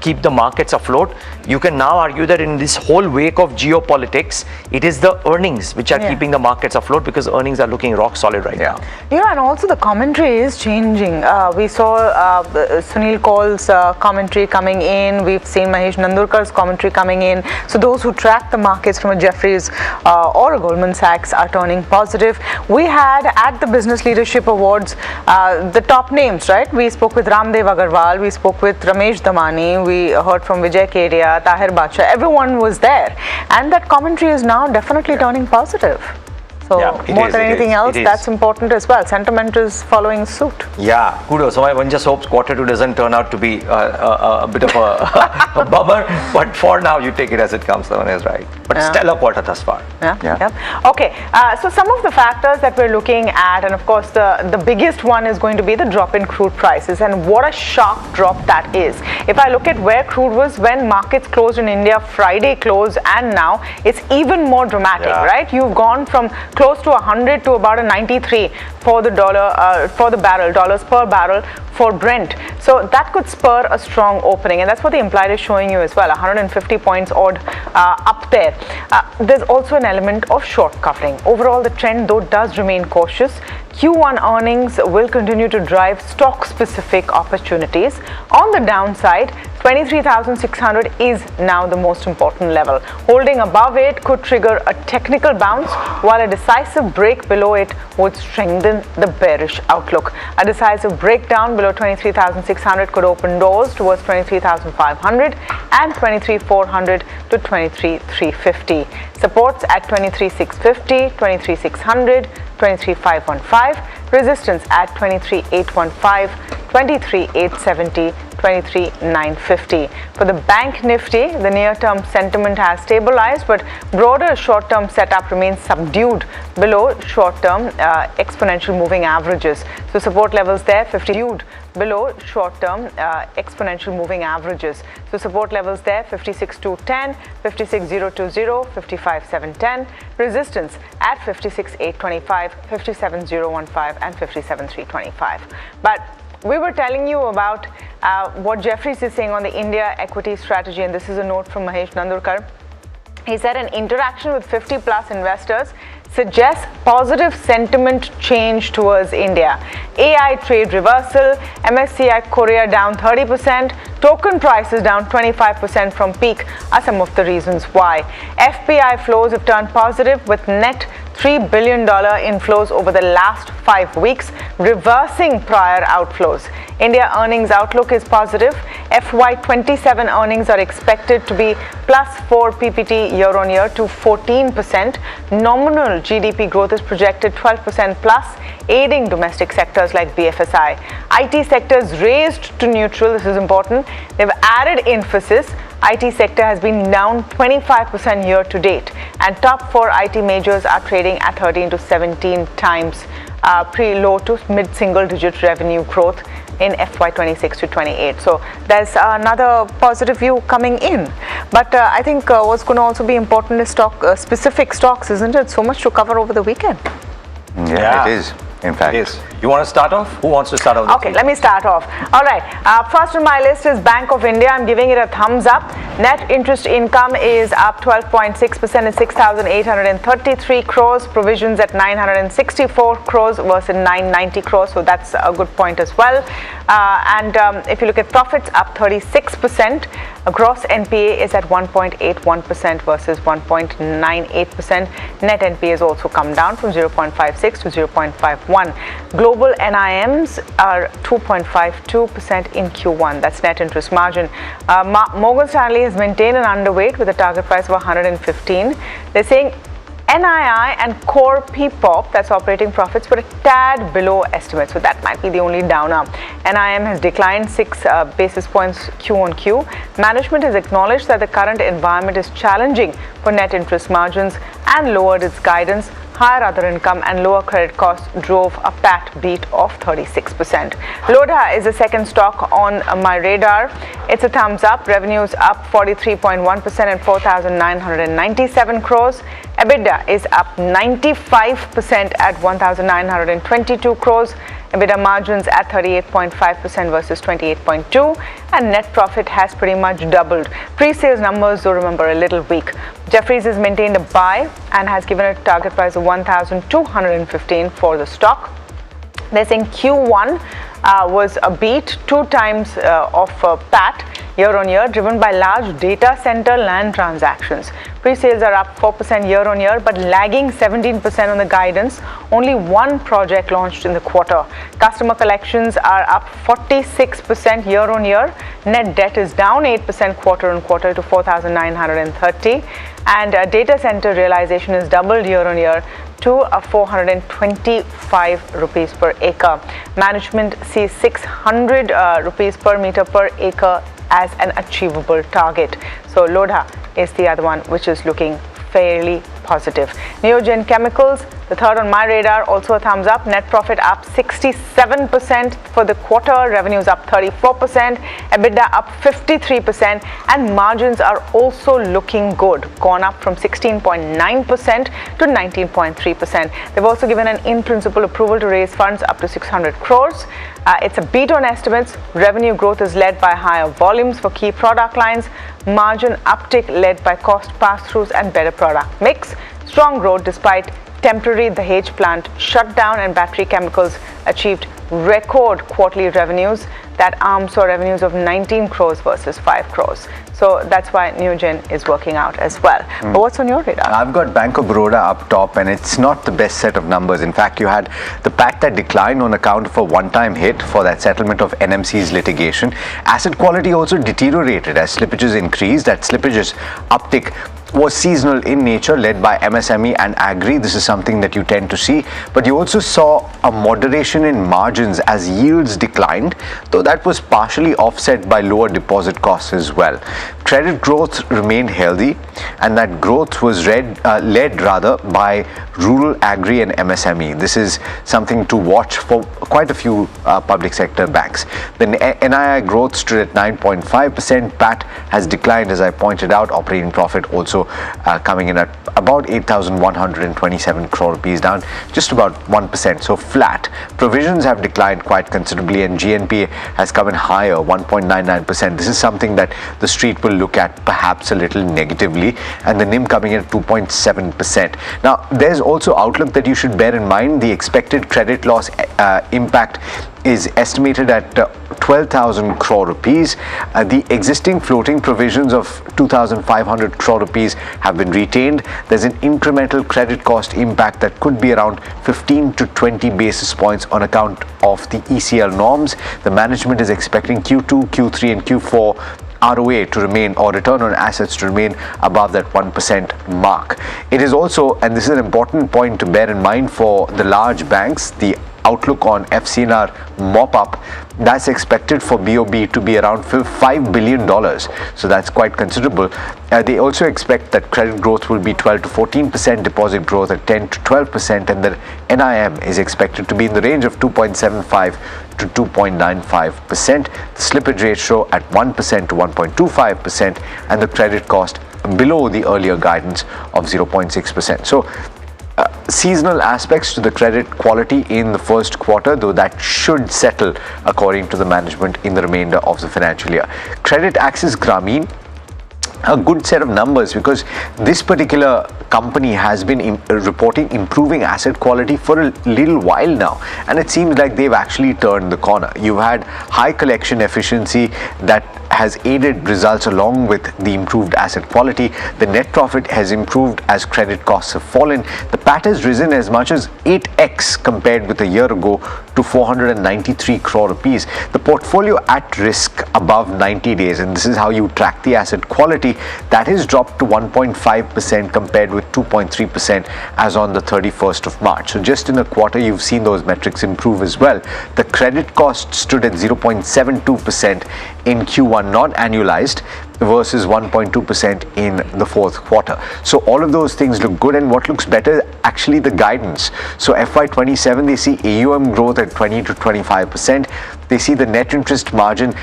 keep the markets afloat. You can now argue that in this whole wake of geopolitics, it is the earnings which are keeping the markets afloat, because earnings are looking rock solid right now. And also the commentary is changing. We saw Sunil Kaul's commentary coming in. We've seen Mahesh Nandurkar's commentary coming in. So those who track the markets from a Jefferies or a Goldman Sachs are turning positive. We had at the Business Leadership Awards the top names, right? We spoke with Ramdev Agarwal, we spoke with Ramesh Damani, we heard from Vijay Kedia, Tahir Bacha. Everyone was there, and that commentary is now definitely turning positive. So more than anything else, that's important as well. Sentiment is following suit. Yeah, kudos. So one just hopes Q2 doesn't turn out to be a bit of a bummer, but for now you take it as it comes. That one is right. But stellar quarter thus far. Okay, so some of the factors that we're looking at, and of course the biggest one is going to be the drop in crude prices, and what a sharp drop that is. If I look at where crude was when markets closed in India, Friday close, and now, it's even more dramatic, right? You've gone from close to 100 to about a 93 for the dollars per barrel for Brent. So that could spur a strong opening, and that's what the implied is showing you as well, 150 points odd up there. There's also an element of short covering. Overall, the trend though does remain cautious. Q1 earnings will continue to drive stock-specific opportunities. On the downside, 23,600 is now the most important level. Holding above it could trigger a technical bounce, while a decisive break below it would strengthen the bearish outlook. A decisive breakdown below 23,600 could open doors towards 23,500 and 23,400 to 23,350. Supports at 23,650, 23,600, 23,515. Resistance at 23,815, 23,870, 23,950. For the bank Nifty, the near-term sentiment has stabilized, but broader short-term setup remains subdued below short-term exponential moving averages. So support levels there, below short-term exponential moving averages. So support levels there, 56,210, 56,020, 55,710. Resistance at 56,825, 57,015, and 57,325. But we were telling you about what Jefferies is saying on the India equity strategy, and this is a note from Mahesh Nandurkar. He said an interaction with 50 plus investors suggests positive sentiment change towards India. AI trade reversal, MSCI Korea down 30%, token prices down 25% from peak are some of the reasons why. FPI flows have turned positive with net $3 billion inflows over the last 5 weeks, reversing prior outflows. India earnings outlook is positive. FY27 earnings are expected to be plus 4 PPT year on year to 14%. Nominal GDP growth is projected 12% plus, aiding domestic sectors like BFSI. IT sectors raised to neutral. This is important. They've added emphasis. IT sector has been down 25% year to date, and top 4 IT majors are trading at 13 to 17 times pre-low to mid-single digit revenue growth in FY26 to 28. So there's another positive view coming in. But I think what's going to also be important is specific stocks, isn't it? So much to cover over the weekend. Yeah, it is. In fact, yes. You want to start off? Who wants to start off? Okay, let me start off. All right. First on my list is Bank of India. I'm giving it a thumbs up. Net interest income is up 12.6% at 6,833 crores. Provisions at 964 crores versus 990 crores. So that's a good point as well. And if you look at profits, up 36%. Gross NPA is at 1.81% versus 1.98%. Net NPA has also come down from 0.56 to 0.51. Global NIMs are 2.52% in Q1. That's net interest margin. Morgan Stanley has maintained an underweight with a target price of 115. They're saying NII and core PPOP, that's operating profits, were a tad below estimates. So that might be the only downer. NIM has declined 6 basis points Q on Q. Management has acknowledged that the current environment is challenging for net interest margins and lowered its guidance. Higher other income and lower credit costs drove a PAT beat of 36%. Lodha is the second stock on my radar. It's a thumbs up. Revenues up 43.1% at 4,997 crores. EBITDA is up 95% at 1,922 crores. EBITDA margins at 38.5% versus 28.2%, and net profit has pretty much doubled. Pre-sales numbers, though, remember, a little weak. Jefferies has maintained a buy and has given a target price of 1,215 for the stock. They're saying Q1 was a beat 2 times of PAT year on year, driven by large data center land transactions. Pre-sales are up 4% year on year, but lagging 17% on the guidance. Only 1 project launched in the quarter. Customer collections are up 46% year on year. Net debt is down 8% quarter on quarter to 4,930. and data center realization is doubled year on year to 425 rupees per acre. Management sees 600 rupees per meter per acre as an achievable target. So Lodha is the other one which is looking fairly positive. Neogen Chemicals, the third on my radar, also a thumbs up. Net profit up 67% for the quarter, revenues up 34%, EBITDA up 53%, and margins are also looking good, gone up from 16.9% to 19.3%. They've also given an in-principle approval to raise funds up to 600 crores. It's a beat on estimates. Revenue growth is led by higher volumes for key product lines, margin uptick led by cost pass-throughs and better product mix. Strong growth despite temporary Dahej plant shutdown, and battery chemicals achieved record quarterly revenues. That arm saw revenues of 19 crores versus 5 crores. So that's why Neogen is working out as well. But what's on your radar? I've got Bank of Baroda up top, and it's not the best set of numbers. In fact, you had the PAT that declined on account of a one-time hit for that settlement of NMC's litigation. Asset quality also deteriorated as slippages increased. That slippages uptick was seasonal in nature, led by MSME and agri. This is something that you tend to see, but you also saw a moderation in margins as yields declined, though that was partially offset by lower deposit costs as well. Credit growth remained healthy, and that growth was led by rural, agri and MSME. This is something to watch for quite a few public sector banks. The NII growth stood at 9.5%. PAT has declined, as I pointed out. Operating profit also coming in at about 8,127 crore rupees, down just about 1%, so flat. Provisions have declined quite considerably, and GNPA has come in higher, 1.99%. This is something that the street will look at perhaps a little negatively, and the NIM coming in at 2.7%. Now, there's also outlook that you should bear in mind. The expected credit loss impact is estimated at 12,000 crore rupees. The existing floating provisions of 2,500 crore rupees have been retained. There's an incremental credit cost impact that could be around 15 to 20 basis points on account of the ECL norms. The management is expecting Q2, Q3 and Q4 ROA to remain, or return on assets to remain, above that 1% mark. It is also, and this is an important point to bear in mind for the large banks, the outlook on FCNR mop-up, that's expected for BOB to be around $5 billion. So that's quite considerable. They also expect that credit growth will be 12 to 14%, deposit growth at 10 to 12%, and the NIM is expected to be in the range of 2.75 to 2.95%. The slippage ratio at 1% to 1.25%, and the credit cost below the earlier guidance of 0.6%. So seasonal aspects to the credit quality in the first quarter, though that should settle according to the management in the remainder of the financial year. Credit Axis Grameen, a good set of numbers, because this particular company has been reporting improving asset quality for a little while now, and it seems like they've actually turned the corner. You've had high collection efficiency that has aided results along with the improved asset quality. The net profit has improved as credit costs have fallen. The PAT has risen as much as 8x compared with a year ago to 493 crore rupees. The portfolio at risk above 90 days, and this is how you track the asset quality, that has dropped to 1.5% compared with 2.3% as on the 31st of March. So just in a quarter, you've seen those metrics improve as well. The credit cost stood at 0.72% in Q1, not annualized, versus 1.2% in the fourth quarter. So all of those things look good, and what looks better, actually the guidance. So FY27, they see AUM growth at 20 to 25%. They see the net interest margin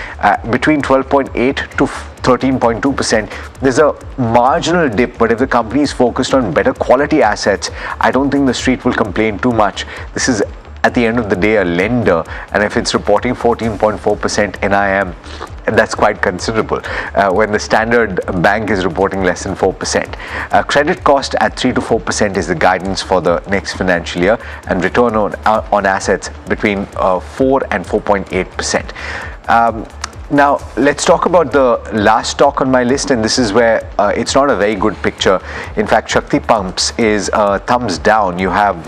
between 12.8 to 13.2%. There's a marginal dip, but if the company is focused on better quality assets, I don't think the street will complain too much. This is, at the end of the day, a lender, and if it's reporting 14.4% NIM, that's quite considerable when the standard bank is reporting less than 4%. Credit cost at 3 to 4% is the guidance for the next financial year, and return on assets between 4 and 4.8%. Now, let's talk about the last stock on my list, and this is where it's not a very good picture. In fact, Shakti Pumps is thumbs down. You have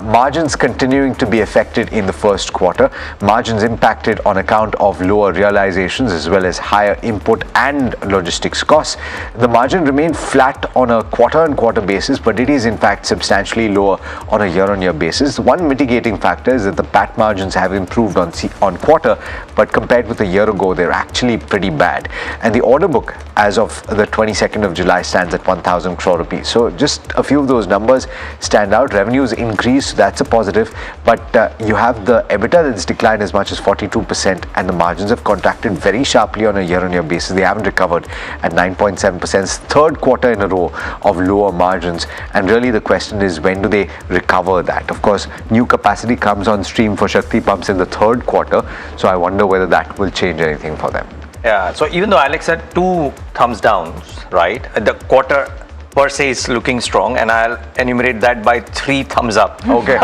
margins continuing to be affected in the first quarter. Margins impacted on account of lower realizations as well as higher input and logistics costs. The margin remained flat on a quarter-on-quarter basis, but it is in fact substantially lower on a year-on-year basis. One mitigating factor is that the PAT margins have improved on quarter, but compared with a year ago, they're actually pretty bad. And the order book as of the 22nd of July stands at 1,000 crore rupees. So just a few of those numbers stand out. Revenues increased, that's a positive, but you have the EBITDA that's declined as much as 42%, and the margins have contracted very sharply on a year-on-year basis. They haven't recovered at 9.7%, third quarter in a row of lower margins, and really the question is, when do they recover that? Of course, new capacity comes on stream for Shakti pumps in the third quarter, so I wonder whether that will change anything for them. Yeah, so even though Alex had 2 thumbs down, right, the quarter per se is looking strong, and I'll enumerate that by 3 thumbs up. Okay,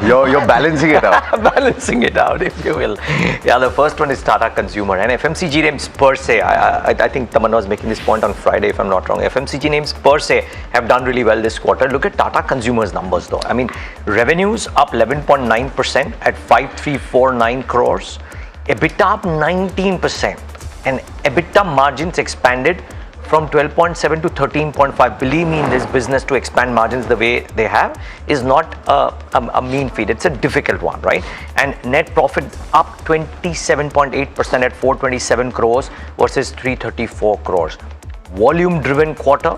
you're balancing it out. Balancing it out, if you will. Yeah, the first one is Tata Consumer, and FMCG names per se, I think Tamanna was making this point on Friday, if I'm not wrong. FMCG names per se have done really well this quarter. Look at Tata Consumer's numbers though. I mean, revenues up 11.9% at 5,349 crores, EBITDA up 19%, and EBITDA margins expanded from 12.7 to 13.5. Believe me, in this business, to expand margins the way they have is not a mean feat. It's a difficult one, right? And net profit up 27.8% at 427 crores versus 334 crores. Volume driven quarter,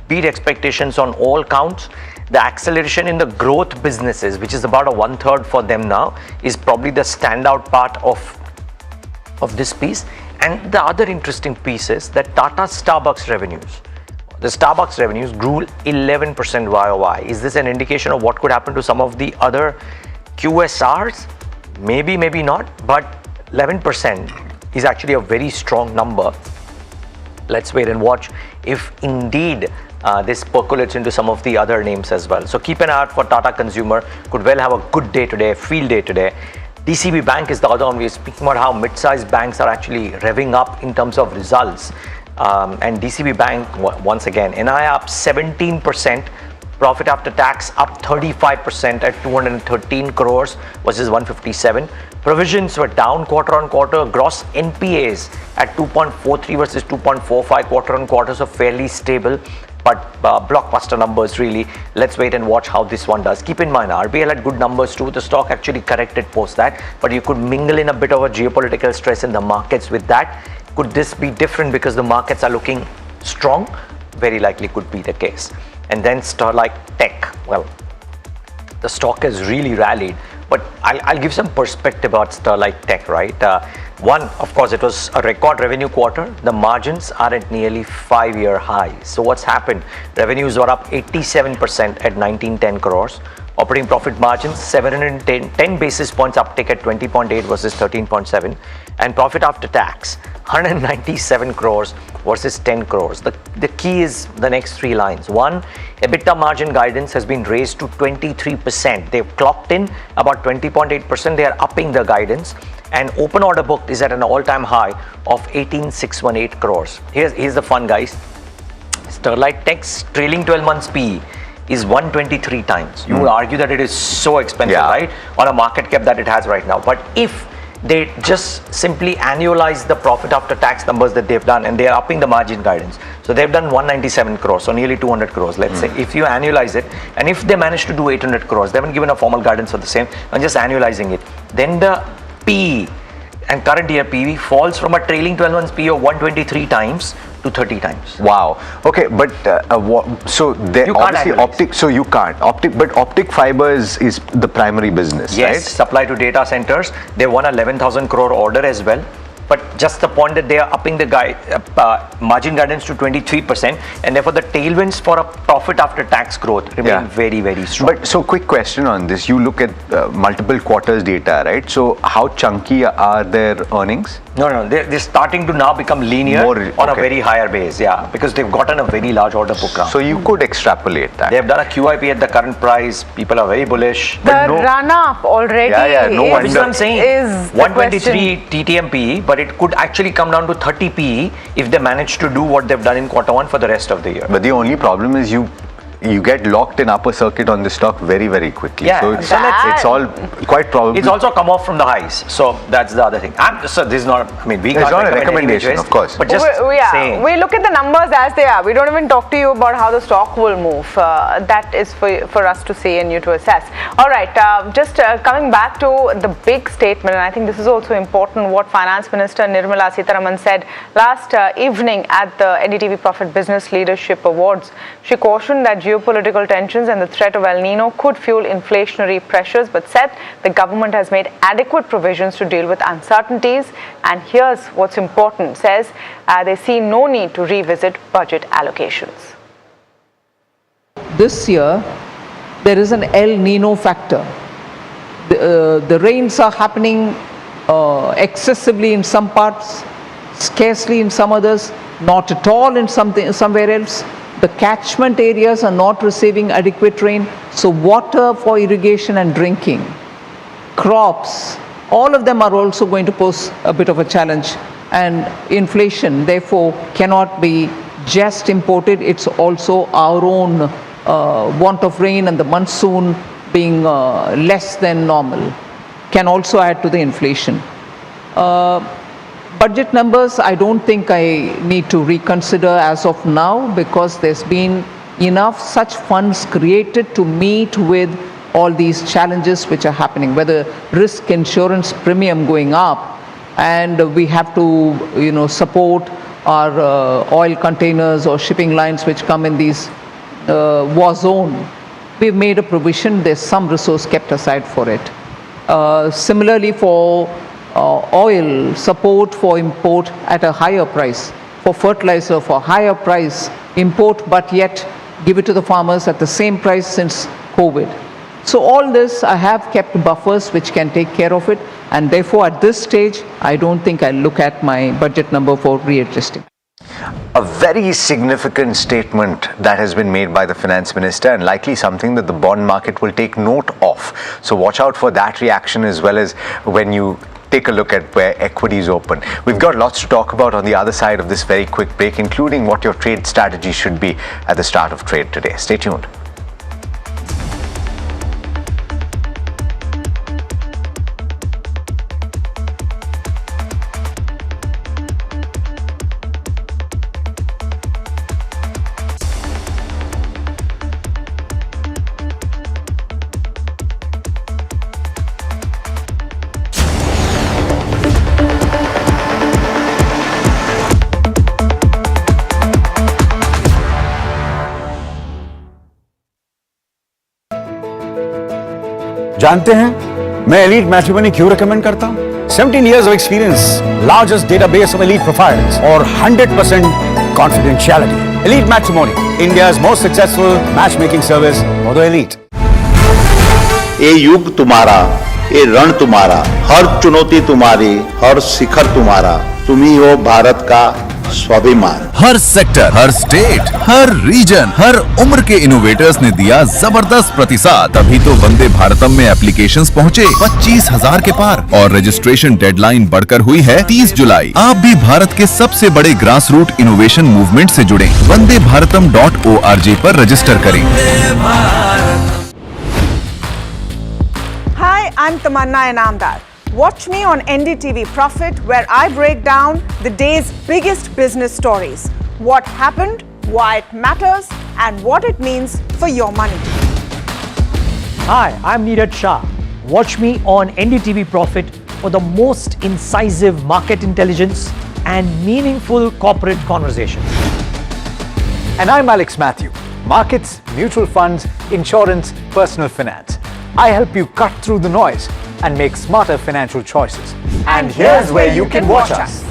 beat expectations on all counts. The acceleration in the growth businesses, which is about a 1/3 for them now, is probably the standout part of this piece. And the other interesting piece is that Tata Starbucks revenues, the Starbucks revenues grew 11% YOY. Is this an indication of what could happen to some of the other QSRs? Maybe, maybe not, but 11% is actually a very strong number. Let's wait and watch if indeed this percolates into some of the other names as well. So keep an eye out for Tata Consumer. Could well have a good day today, field day today. DCB Bank is the other one. We're speaking about how mid-sized banks are actually revving up in terms of results. And DCB Bank, once again, NI up 17%, profit after tax up 35% at 213 crores versus 157. Provisions were down quarter on quarter. Gross NPAs at 2.43 versus 2.45 quarter on quarter, so fairly stable. But blockbuster numbers really. Let's wait and watch how this one does. Keep in mind, RBL had good numbers too. The stock actually corrected post that, but you could mingle in a bit of a geopolitical stress in the markets with that. Could this be different because the markets are looking strong? Very likely could be the case. And then Sterlite Tech. Well, the stock has really rallied, but I'll give some perspective about Sterlite Tech, right? One, of course, it was a record revenue quarter. The margins are at nearly 5-year highs. So what's happened? Revenues were up 87% at 1910 crores. Operating profit margins 710 basis points uptick at 20.8 versus 13.7, and profit after tax 197 crores versus 10 crores. The key is the next 3 lines. One, EBITDA margin guidance has been raised to 23%. They've clocked in about 20.8%. They are upping the guidance, and open order book is at an all-time high of 18,618 crores. Here's the fun, guys. Sterlite Tech's trailing 12 months PE is 123 times. You would argue that it is so expensive, right? On a market cap that it has right now. But if they just simply annualize the profit after tax numbers that they've done, and they are upping the margin guidance. So they've done 197 crores, so nearly 200 crores, let's say. If you annualize it, and if they manage to do 800 crores, they haven't given a formal guidance for the same, I'm just annualizing it. Then the PE and current year PE falls from a trailing 12 months PE of 123 times to 30 times. Wow. Okay, but so they obviously optic. So you can't optic, but optic fiber is the primary business, yes, right? Supply to data centers. They won a 11,000 crore order as well. But just the point that they are upping the margin guidance to 23%, and therefore the tailwinds for a profit after tax growth remain very, very strong. But so quick question on this: you look at multiple quarters data, right? So how chunky are their earnings? No, they're starting to now become linear on a very higher base, because they've gotten a very large order book now. So you could extrapolate that. They've done a QIP at the current price. People are very bullish. The run-up already no wonder. Is what I'm saying. Is 123 TTM PE, but it could actually come down to 30 PE if they manage to do what they've done in Q1 for the rest of the year. But the only problem is you get locked in upper circuit on this stock very, very quickly. Yeah, so it's all quite probable. It's also come off from the highs, so that's the other thing. So this is not, I mean, we it's can't not a recommend recommendation, of course. But just saying. We look at the numbers as they are. We don't even talk to you about how the stock will move. That is for us to see and you to assess. All right, just coming back to the big statement, and I think this is also important, what Finance Minister Nirmala Sitharaman said last evening at the NDTV Profit Business Leadership Awards. She cautioned that geopolitical tensions and the threat of El Nino could fuel inflationary pressures, but said the government has made adequate provisions to deal with uncertainties. And here's what's important, says they see no need to revisit budget allocations. This year, there is an El Nino factor. The rains are happening excessively in some parts, scarcely in some others, not at all in somewhere else. The catchment areas are not receiving adequate rain, so water for irrigation and drinking, crops, all of them are also going to pose a bit of a challenge. And inflation, therefore, cannot be just imported. It's also our own want of rain and the monsoon being less than normal can also add to the inflation. Budget numbers, I don't think I need to reconsider as of now, because there's been enough such funds created to meet with all these challenges which are happening, whether risk insurance premium going up, and we have to support our oil containers or shipping lines which come in these war zone. We've made a provision, there's some resource kept aside for it. Similarly, for oil, support for import at a higher price, for fertilizer for higher price, import but yet give it to the farmers at the same price since COVID. So all this, I have kept buffers which can take care of it, and therefore at this stage, I don't think I'll look at my budget number for readjusting. A very significant statement that has been made by the finance minister, and likely something that the bond market will take note of. So watch out for that reaction, as well as when you take a look at where equities open. We've got lots to talk about on the other side of this very quick break, including what your trade strategy should be at the start of trade today. Stay tuned. जानते हैं मैं elite matrimony क्यों recommend करता हूं? 17 years of experience, largest database of elite profiles, और 100% confidentiality. Elite Matrimony, India's most successful matchmaking service for the elite. ये युग तुम्हारा, ये रण तुम्हारा, हर चुनौती तुम्हारी, हर शिखर तुम्हारा, तुम ही हो भारत का स्वाभिमान। हर सेक्टर, हर स्टेट, हर रीजन, हर उम्र के इनोवेटर्स ने दिया जबरदस्त प्रतिसाद, तभी तो वंदे भारतम में एप्लीकेशंस पहुंचे 25,000 के पार और रजिस्ट्रेशन डेडलाइन बढ़कर हुई है 30 जुलाई। आप भी भारत के सबसे बड़े ग्रास रूट इनोवेशन मूवमेंट से जुड़े vandeBharatam.org पर रजिस्टर करें। Hi, I'm Tamanna Inamdar. Watch me on NDTV Profit, where I break down the day's biggest business stories. What happened, why it matters, and what it means for your money. Hi, I'm Neeraj Shah. Watch me on NDTV Profit for the most incisive market intelligence and meaningful corporate conversations. And I'm Alex Matthew. Markets, mutual funds, insurance, personal finance. I help you cut through the noise and make smarter financial choices. And here's where you can watch us.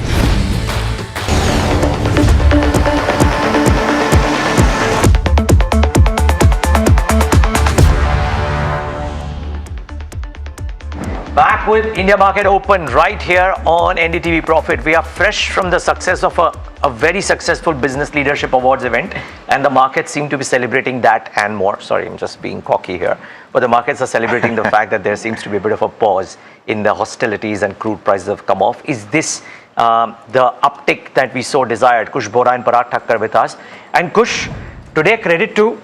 Back with India Market Open right here on NDTV Profit. We are fresh from the success of a very successful Business Leadership Awards event, and the markets seem to be celebrating that and more. Sorry, I'm just being cocky here. But the markets are celebrating the fact that there seems to be a bit of a pause in the hostilities and crude prices have come off. Is this the uptick that we so desired? Kush Bora and Parag Thakkar with us. And Kush, today credit to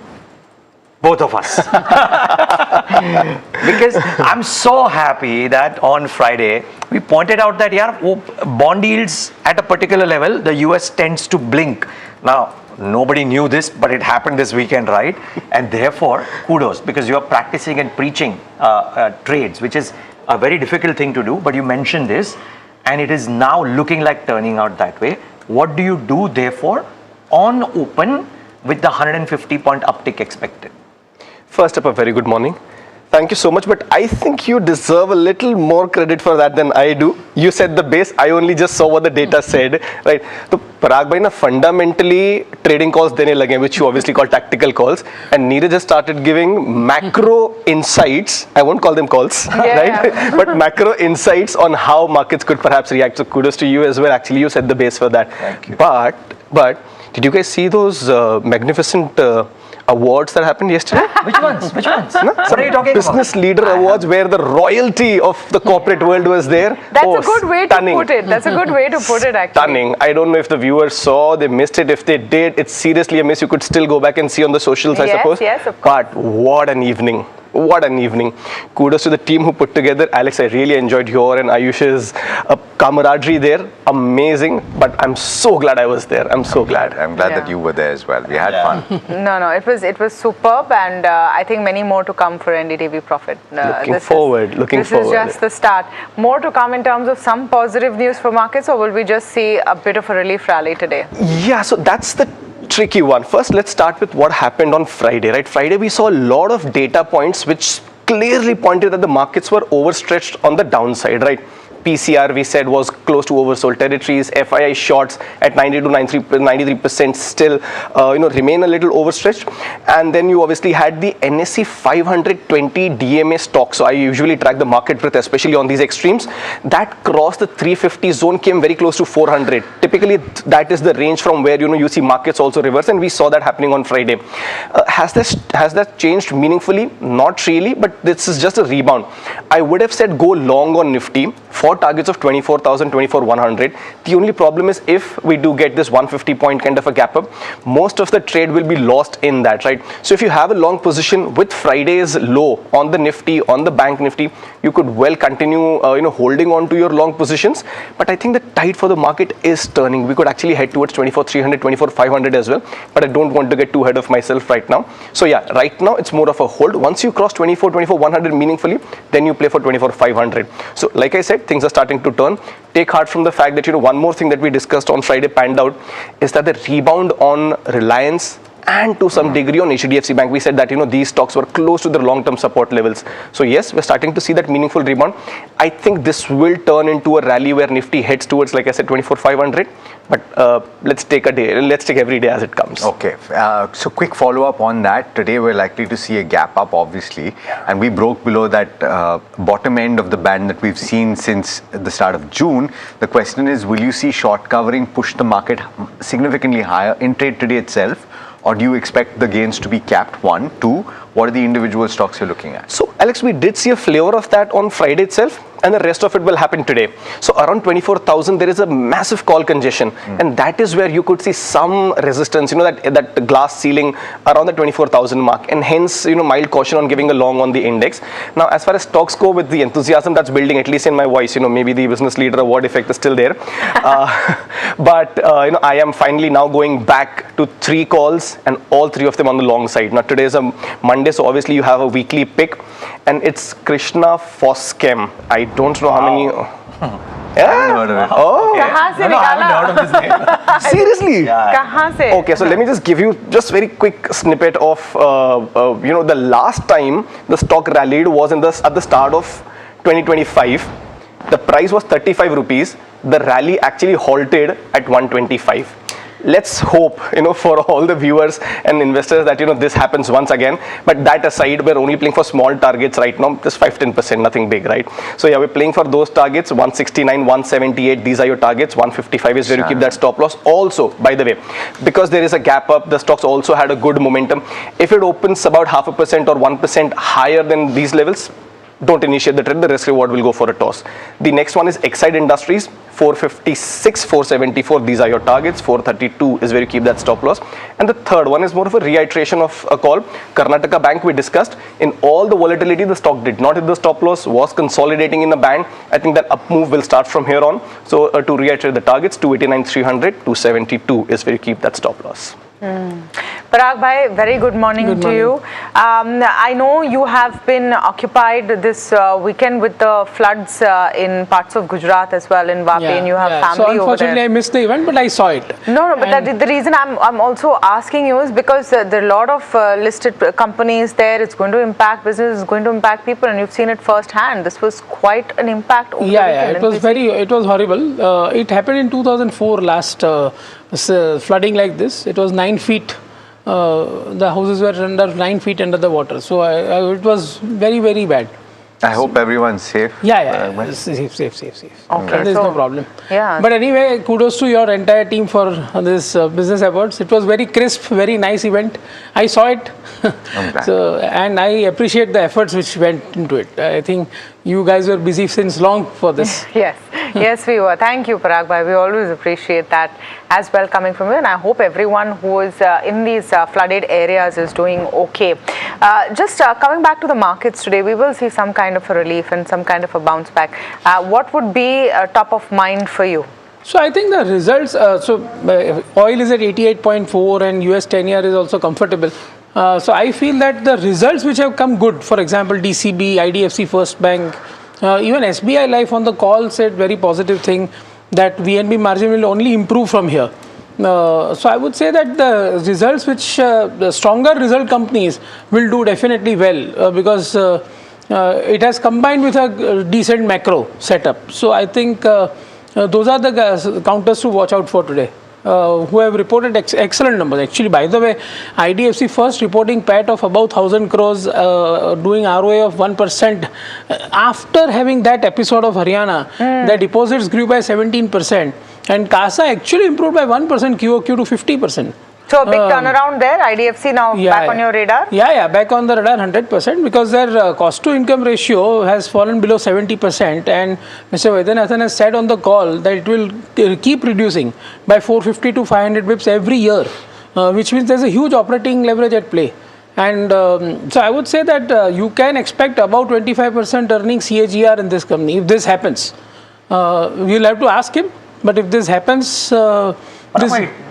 Both of us. Because I'm so happy that on Friday we pointed out that bond yields at a particular level, the US tends to blink. Now, nobody knew this, but it happened this weekend, right? And therefore, kudos, because you are practicing and preaching trades, which is a very difficult thing to do. But you mentioned this, and it is now looking like turning out that way. What do you do, therefore, on open with the 150 point uptick expected? First up, a very good morning. Thank you so much, but I think you deserve a little more credit for that than I do. You said the base, I only just saw what the data said, right? So Parag bhai na fundamentally trading calls dene lage, which you obviously call tactical calls, and Neeraj just started giving macro insights. I won't call them calls, right? But macro insights on how markets could perhaps react. So kudos to you as well. Actually, you set the base for that. Thank you. But did you guys see those magnificent awards that happened yesterday? Which ones? Which ones? What are you talking Business about? Leader Awards, where the royalty of the corporate world was there. That's a good way to put it. That's a good way to put it, actually. Stunning. I don't know if the viewers saw, they missed it. If they did, it's seriously a miss. You could still go back and see on the socials, I suppose. Yes, of course. But what an evening. What an evening. Kudos to the team who put together. Alex, I really enjoyed your and Ayush's camaraderie there. Amazing. But I'm so glad I was there. I'm so glad. I'm glad that you were there as well. We had fun. No, it was superb, and I think many more to come for NDTV Profit. Looking forward. This is just the start. More to come in terms of some positive news for markets, or will we just see a bit of a relief rally today? Yeah, so that's the tricky one. First, let's start with what happened on Friday, right? Friday, we saw a lot of data points which clearly pointed that the markets were overstretched on the downside, right? PCR, we said, was close to oversold territories. FII shorts at 90 to 93% still, remain a little overstretched. And then you obviously had the NSE 520 DMA stock. So I usually track the market breadth, especially on these extremes. That crossed the 350 zone, came very close to 400. Typically, that is the range from where you see markets also reverse, and we saw that happening on Friday. Has that changed meaningfully? Not really, but this is just a rebound. I would have said go long on Nifty for targets of 24,000, 24,100. The only problem is if we do get this 150 point kind of a gap up, most of the trade will be lost in that, right? So if you have a long position with Friday's low on the Nifty, on the bank Nifty, you could well continue, holding on to your long positions. But I think the tide for the market is turning. We could actually head towards 24,300, 24,500 as well. But I don't want to get too ahead of myself right now. So yeah, right now it's more of a hold. Once you cross 24,100 meaningfully, then you play for 24,500. So like I said, things are starting to turn. Take heart from the fact that, one more thing that we discussed on Friday panned out is that the rebound on Reliance and to some degree on HDFC Bank, we said that, these stocks were close to their long-term support levels. So yes, we're starting to see that meaningful rebound. I think this will turn into a rally where Nifty heads towards, like I said, 24,500. But let's take every day as it comes. Okay, so quick follow-up on that. Today we're likely to see a gap up, obviously, and we broke below that bottom end of the band that we've seen since the start of June. The question is, will you see short covering push the market significantly higher in trade today itself? Or do you expect the gains to be capped? 1, 2, what are the individual stocks you're looking at? So, Alex, we did see a flavor of that on Friday itself, and the rest of it will happen today. So, around 24,000, there is a massive call congestion, and that is where you could see some resistance, that glass ceiling around the 24,000 mark, and hence, mild caution on giving a long on the index. Now, as far as stocks go, with the enthusiasm that's building, at least in my voice, maybe the business leader award effect is still there. But I am finally now going back to 3 calls, and all 3 of them on the long side. Now, today is a Monday, so obviously you have a weekly pick, and it's Krishna Foskem. I don't know how many. Yeah. Oh. Kahan se nikala? Seriously? Kahan se? Okay, so let me just give you just very quick snippet of the last time the stock rallied was at the start of 2025. The price was 35 rupees. The rally actually halted at 125. Let's hope, for all the viewers and investors that, this happens once again. But that aside, we're only playing for small targets right now, just 5-10%, nothing big, right? So yeah, we're playing for those targets, 169, 178, these are your targets. 155 is where you keep that stop loss. Also, by the way, because there is a gap up, the stocks also had a good momentum. If it opens about 0.5% or 1% higher than these levels, don't initiate the trade, the risk reward will go for a toss. The next one is Exide Industries, 456, 474, these are your targets. 432 is where you keep that stop loss. And the third one is more of a reiteration of a call. Karnataka Bank, we discussed, in all the volatility, the stock did not hit the stop loss, was consolidating in a band. I think that up move will start from here on. So to reiterate the targets, 289, 300, 272 is where you keep that stop loss. Parag bhai, very good morning to you. I know you have been occupied this weekend with the floods in parts of Gujarat as well, in Vapi, and you have family over there. So unfortunately I missed the event, but I saw it. No, but the reason I'm also asking you is because there are a lot of listed companies there. It's going to impact business, it's going to impact people, and you've seen it firsthand. This was quite an impact over the weekend. It was horrible. It happened in 2004 last flooding like this. It was 9 feet. The houses were under 9 feet under the water. So it was very, very bad. I hope everyone's safe. Safe. Okay, there's no problem. Yeah. But anyway, kudos to your entire team for this business efforts. It was very crisp, very nice event. I saw it. And I appreciate the efforts which went into it. I think you guys were busy since long for this. Yes, we were. Thank you, Parag bhai. We always appreciate that as well coming from you. And I hope everyone who is in these flooded areas is doing okay. Just coming back to the markets today, we will see some kind of a relief and some kind of a bounce back. What would be top of mind for you? So I think the results, oil is at 88.4 and US 10-year is also comfortable. So I feel that the results which have come good, for example, DCB, IDFC First Bank, even SBI Life on the call said very positive thing that VNB margin will only improve from here. So I would say that the results which the stronger result companies will do definitely well because it has combined with a decent macro setup. So I think those are the counters to watch out for today. Who have reported excellent numbers. Actually, by the way, IDFC First reporting PAT of about 1,000 crores, doing ROA of 1%. After having that episode of Haryana, the deposits grew by 17%, and CASA actually improved by 1% QOQ to 50%. So a big turnaround there. IDFC now back on your radar? Back on the radar 100% because their cost to income ratio has fallen below 70%, and Mr. Vaidyanathan has said on the call that it will keep reducing by 450 to 500 bips every year, which means there's a huge operating leverage at play. And so I would say that you can expect about 25% earnings CAGR in this company if this happens. We'll have to ask him, but if this happens,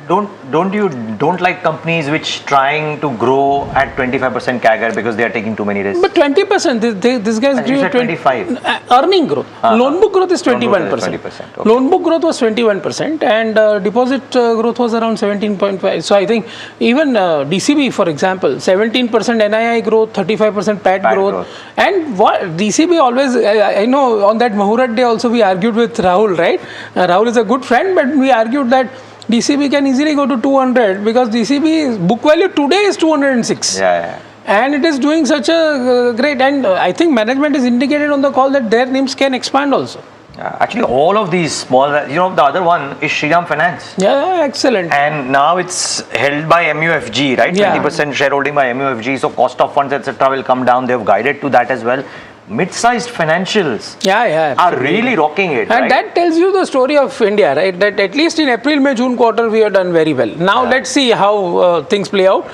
don't like companies which trying to grow at 25% CAGR because they are taking too many risks. But 20%, this guy's grew at 25. Earning growth. Loan book growth is 21%. Okay. Loan book growth was 21% and deposit growth was around 17.5. So I think even DCB, for example, 17% NII growth, 35% PAT growth. And what DCB always, I know on that Muhurat day also we argued with Rahul, right? Rahul is a good friend, but we argued that DCB can easily go to 200 because DCB book value today is 206. And it is doing such a great, and I think management is indicated on the call that their names can expand also. Actually, all of these small, the other one is Shriram Finance. Excellent. And now it's held by MUFG, right? 20% shareholding by MUFG. So cost of funds, etc. will come down. They've guided to that as well. Mid-sized financials are really rocking it. And that tells you the story of India, right? That at least in April, May, June quarter, we have done very well. Now let's see how things play out.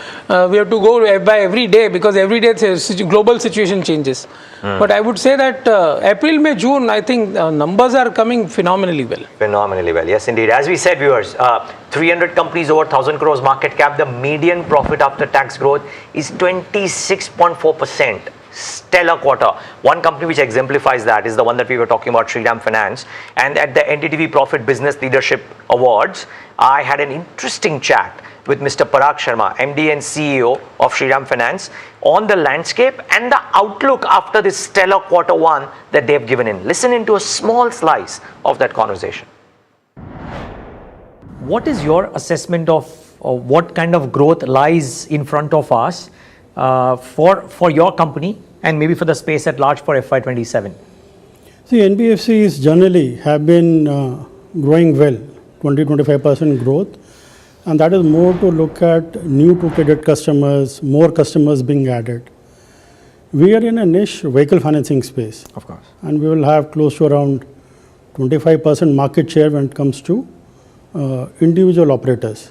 We have to go by every day because every day the global situation changes. But I would say that April, May, June, I think numbers are coming phenomenally well. Phenomenally well, yes indeed. As we said, viewers, 300 companies over 1,000 crores market cap. The median profit after tax growth is 26.4%. Stellar quarter. One company which exemplifies that is the one that we were talking about, Shriram Finance. And at the NDTV Profit Business Leadership Awards, I had an interesting chat with Mr. Parag Sharma, MD and CEO of Shriram Finance, on the landscape and the outlook after this stellar quarter one that they've given in. Listen into a small slice of that conversation. What is your assessment of what kind of growth lies in front of us for your company and maybe for the space at large for FY27? See, NBFCs generally have been growing well, 20-25% growth, and that is more to look at new to credit customers, more customers being added. We are in a niche vehicle financing space. Of course. And we will have close to around 25% market share when it comes to individual operators.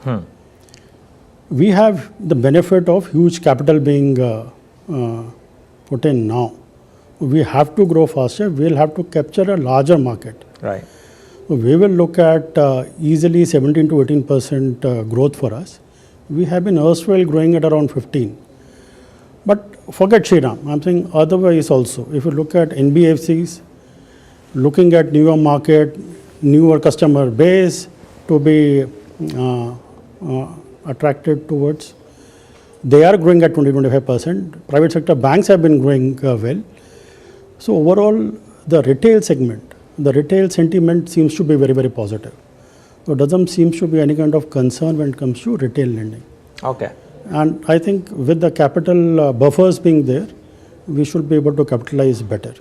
We have the benefit of huge capital being put in now. We have to grow faster. We'll have to capture a larger market. Right. We will look at easily 17 to 18% growth for us. We have been erstwhile growing at around 15. But forget Shriram, I'm saying otherwise also. If you look at NBFCs, looking at newer market, newer customer base to be attracted towards, they are growing at 20-25%. Private sector banks have been growing well. So overall, the retail segment, the retail sentiment seems to be very, very positive. So doesn't seem to be any kind of concern when it comes to retail lending. Okay. And I think with the capital buffers being there, we should be able to capitalize better.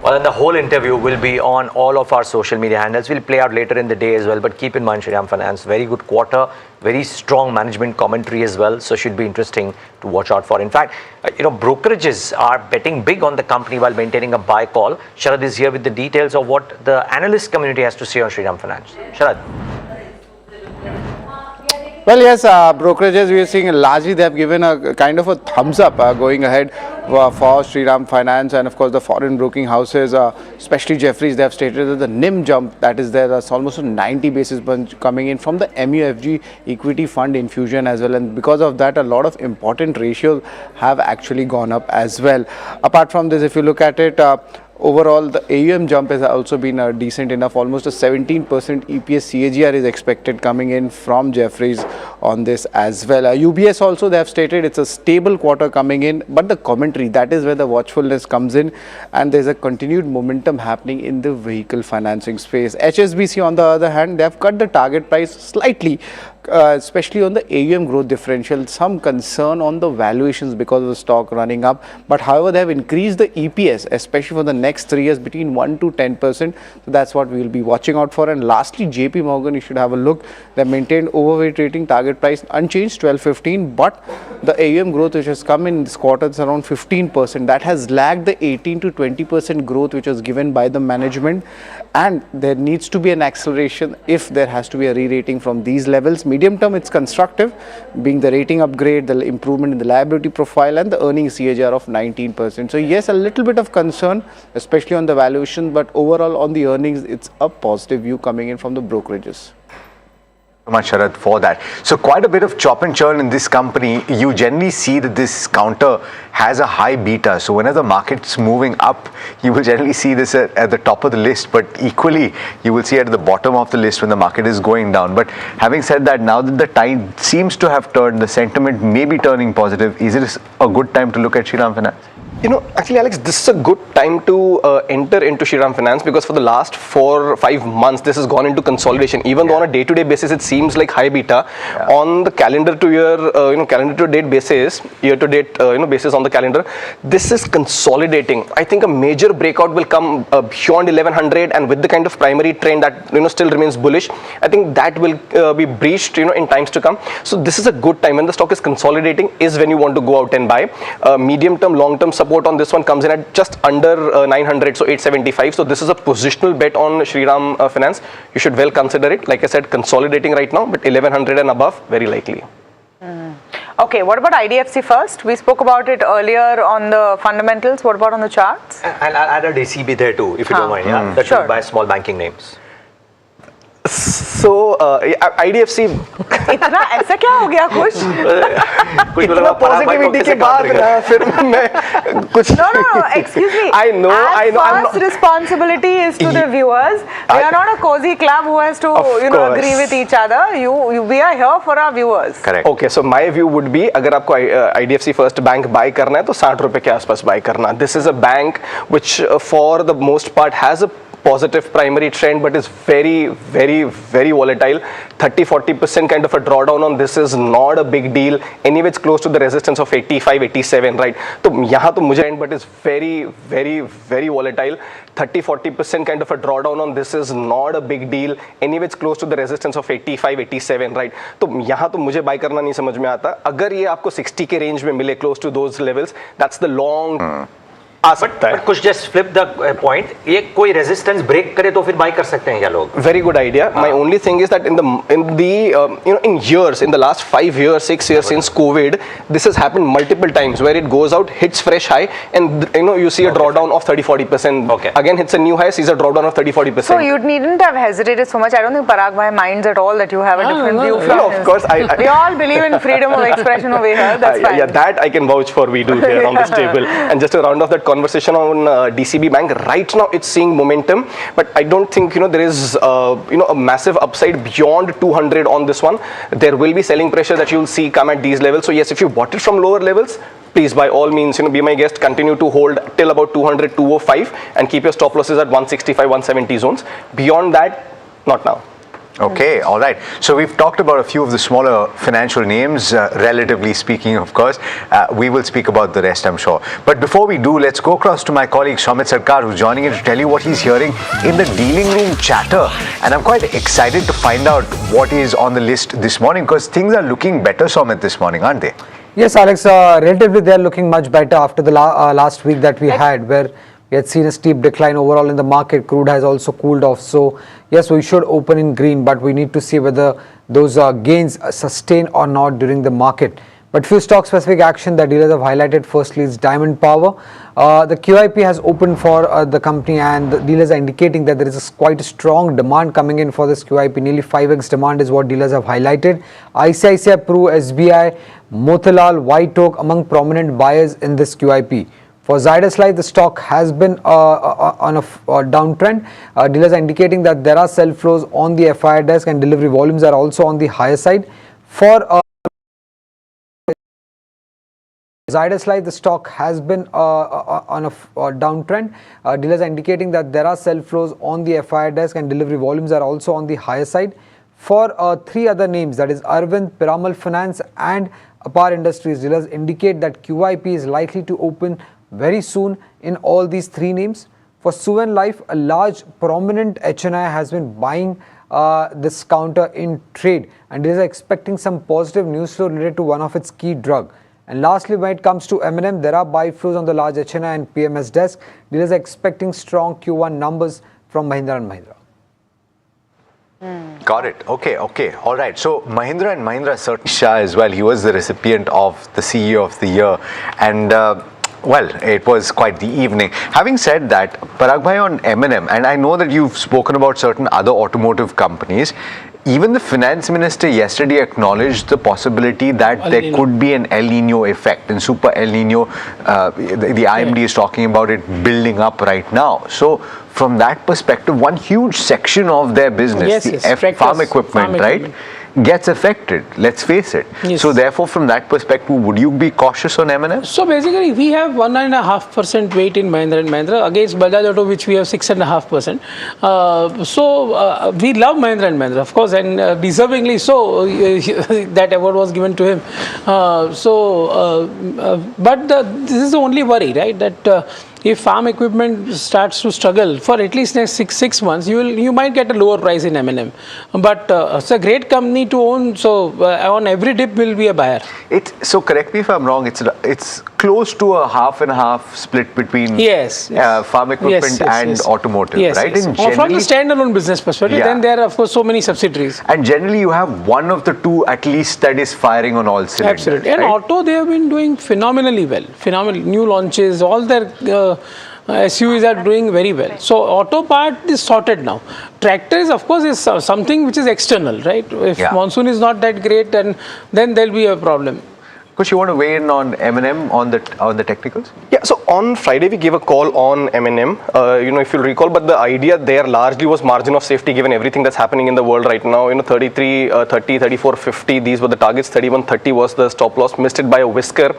Well, and the whole interview will be on all of our social media handles. We'll play out later in the day as well. But keep in mind, Shriram Finance, very good quarter, very strong management commentary as well. So should be interesting to watch out for. In fact, brokerages are betting big on the company while maintaining a buy call. Sharad is here with the details of what the analyst community has to say on Shriram Finance. Sharad. Well, yes, brokerages we are seeing largely they have given a kind of a thumbs up going ahead for Shriram Finance, and of course the foreign broking houses, especially Jefferies, they have stated that the NIM jump that is there, that's almost a 90 basis points coming in from the MUFG equity fund infusion as well, and because of that a lot of important ratios have actually gone up as well. Apart from this, if you look at it, overall, the AUM jump has also been decent enough. Almost a 17% EPS CAGR is expected coming in from Jefferies on this as well. UBS also, they have stated it's a stable quarter coming in, but the commentary, that is where the watchfulness comes in, and there's a continued momentum happening in the vehicle financing space. HSBC, on the other hand, they have cut the target price slightly, especially on the AUM growth differential. Some concern on the valuations because of the stock running up, but however they have increased the EPS, especially for the next 3 years, between 1 to 10%. So that's what we will be watching out for. And lastly, JP Morgan, you should have a look. They maintained overweight rating, target price unchanged 12.15, but the AUM growth which has come in this quarter is around 15%. That has lagged the 18 to 20% growth which was given by the management, and there needs to be an acceleration if there has to be a re-rating from these levels. Medium term, it's constructive, being the rating upgrade, the improvement in the liability profile, and the earnings CAGR of 19%. So yes, a little bit of concern, especially on the valuation, but overall on the earnings, it's a positive view coming in from the brokerages. Much, Sharad, for that. So quite a bit of chop and churn in this company. You generally see that this counter has a high beta. So whenever the market's moving up, you will generally see this at the top of the list, but equally you will see it at the bottom of the list when the market is going down. But having said that, now that the tide seems to have turned, the sentiment may be turning positive, is it a good time to look at Shriram Finance? Actually, Alex, this is a good time to enter into Shriram Finance, because for the last 4 or 5 months, this has gone into consolidation. Even though on a day-to-day basis, it seems like high beta, on the calendar to year, calendar to date basis, year-to-date, basis on the calendar, this is consolidating. I think a major breakout will come beyond 1100, and with the kind of primary trend that still remains bullish, I think that will be breached, in times to come. So this is a good time when the stock is consolidating. Is when you want to go out and buy. Medium-term, long-term support on this one comes in at just under 900, so 875. So this is a positional bet on Shriram Finance. You should well consider it. Like I said, consolidating right now, but 1100 and above, very likely. Okay, what about IDFC First? We spoke about it earlier on the fundamentals. What about on the charts? And I'll add a DCB there too, if you don't mind. Yeah, that should buy small banking names. So IDFC इतना ऐसा क्या हो गया कुछ? इतना positivity के बाद ना फिर मैं कुछ No, excuse me. I know. First responsibility is to the viewers. We are not a cozy club who has to agree with each other. We are here for our viewers. Correct. Okay, so my view would be, अगर आपको IDFC First Bank buy करना है तो 60 रुपए के आसपास buy करना. This is a bank which for the most part has a positive primary trend, but is very, very, very volatile. 30-40% kind of a drawdown on this is not a big deal. Anyway, it's close to the resistance of 85, 87, right? So यहाँ तो मुझे but is very, very, very volatile. 30-40% kind of a drawdown on this is not a big deal. Anyway, it's close to the resistance of 85, 87, right? तो यहाँ तो मुझे buy करना नहीं समझ में आता. अगर ये आपको 60 के range में मिले close to those levels, that's the long आ सकता है. But कुछ just flip the point. ये कोई resistance break करे तो फिर buy कर सकते हैं क्या लोग? Very good idea. My only thing is that in years, in the last 5 years, 6 years since COVID, this has happened multiple times where it goes out, hits fresh high, and you see a drawdown of 30-40%. Okay. Again hits a new high, sees a drawdown of 30-40%. So you needn't have hesitated so much. I don't think Parag Bhai minds at all that you have a different view from No, of course. We all believe in freedom of expression over here. That's fine. Yeah, that I can vouch for. We do here on this table. And just to round off that conversation on DCB Bank, right now it's seeing momentum, but I don't think there is a massive upside beyond 200 on this one. There will be selling pressure that you'll see come at these levels. So yes, if you bought it from lower levels, please by all means be my guest, continue to hold till about 200, 205 and keep your stop losses at 165, 170 zones. Beyond that, not now. Okay, all right. So we've talked about a few of the smaller financial names, relatively speaking, of course. We will speak about the rest, I'm sure. But before we do, let's go across to my colleague Soumit Sarkar, who's joining in to tell you what he's hearing in the dealing room chatter. And I'm quite excited to find out what is on the list this morning, because things are looking better, Soumit, this morning, aren't they? Yes, Alex, relatively they're looking much better after the last week that we had, where we had seen a steep decline overall in the market. Crude has also cooled off. So, yes, we should open in green, but we need to see whether those gains sustain or not during the market. But few stock-specific action that dealers have highlighted. Firstly, is Diamond Power. The QIP has opened for the company, and the dealers are indicating that there is quite a strong demand coming in for this QIP. Nearly 5x demand is what dealers have highlighted. ICICI Pru, SBI, Motilal, White Oak among prominent buyers in this QIP. For Zydus Life, the stock has been on a downtrend. Dealers are indicating that there are sell flows on the FII desk and delivery volumes are also on the higher side. For Zydus Life, the stock has been on a downtrend. Dealers are indicating that there are sell flows on the FII desk and delivery volumes are also on the higher side. For three other names, that is Arvind, Piramal Finance and Apar Industries, dealers indicate that QIP is likely to open very soon in all these three names. For Suven Life, a large prominent HNI has been buying this counter in trade, and they are expecting some positive news flow related to one of its key drug. And lastly, when it comes to M&M, there are buy flows on the large HNI and PMS desk. Dealers are expecting strong Q1 numbers from Mahindra & Mahindra. Got it. Okay. All right. So Mahindra & Mahindra, certainly Shah as well. He was the recipient of the CEO of the Year, and well, it was quite the evening. Having said that, Parag Bhai, on M&M, and I know that you've spoken about certain other automotive companies, even the finance minister yesterday acknowledged the possibility that there could be an El Nino effect, and Super El Nino, the IMD is talking about it building up right now. So from that perspective, one huge section of their business, farm equipment, right, gets affected, let's face it. So therefore, from that perspective, would you be cautious on M&M? So basically, we have 1.5% weight in Mahindra & Mahindra against Bajaj Auto, which we have 6.5%. So we love Mahindra & Mahindra, of course, and deservingly so. That award was given to him. But this is the only worry, right? That if farm equipment starts to struggle for at least next six months, you might get a lower price in M&M. But it's a great company to own, so on every dip will be a buyer. So correct me if I'm wrong, it's close to a half and half split between farm equipment and automotive, right? Yes. From the standalone business perspective, then there are of course so many subsidiaries. And generally you have one of the two at least that is firing on all cylinders. Absolutely. And auto, they have been doing phenomenally well. Phenomenal new launches, all their SUVs are doing very well. So auto part is sorted now. Tractors, of course, is something which is external, right? If monsoon is not that great, then there'll be a problem. Coach, you want to weigh in on M&M on the technicals? Yeah, so on Friday we gave a call on M&M, if you'll recall, but the idea there largely was margin of safety given everything that's happening in the world right now. 33, 30, 34, 50, these were the targets, 31, 30 was the stop loss, missed it by a whisker.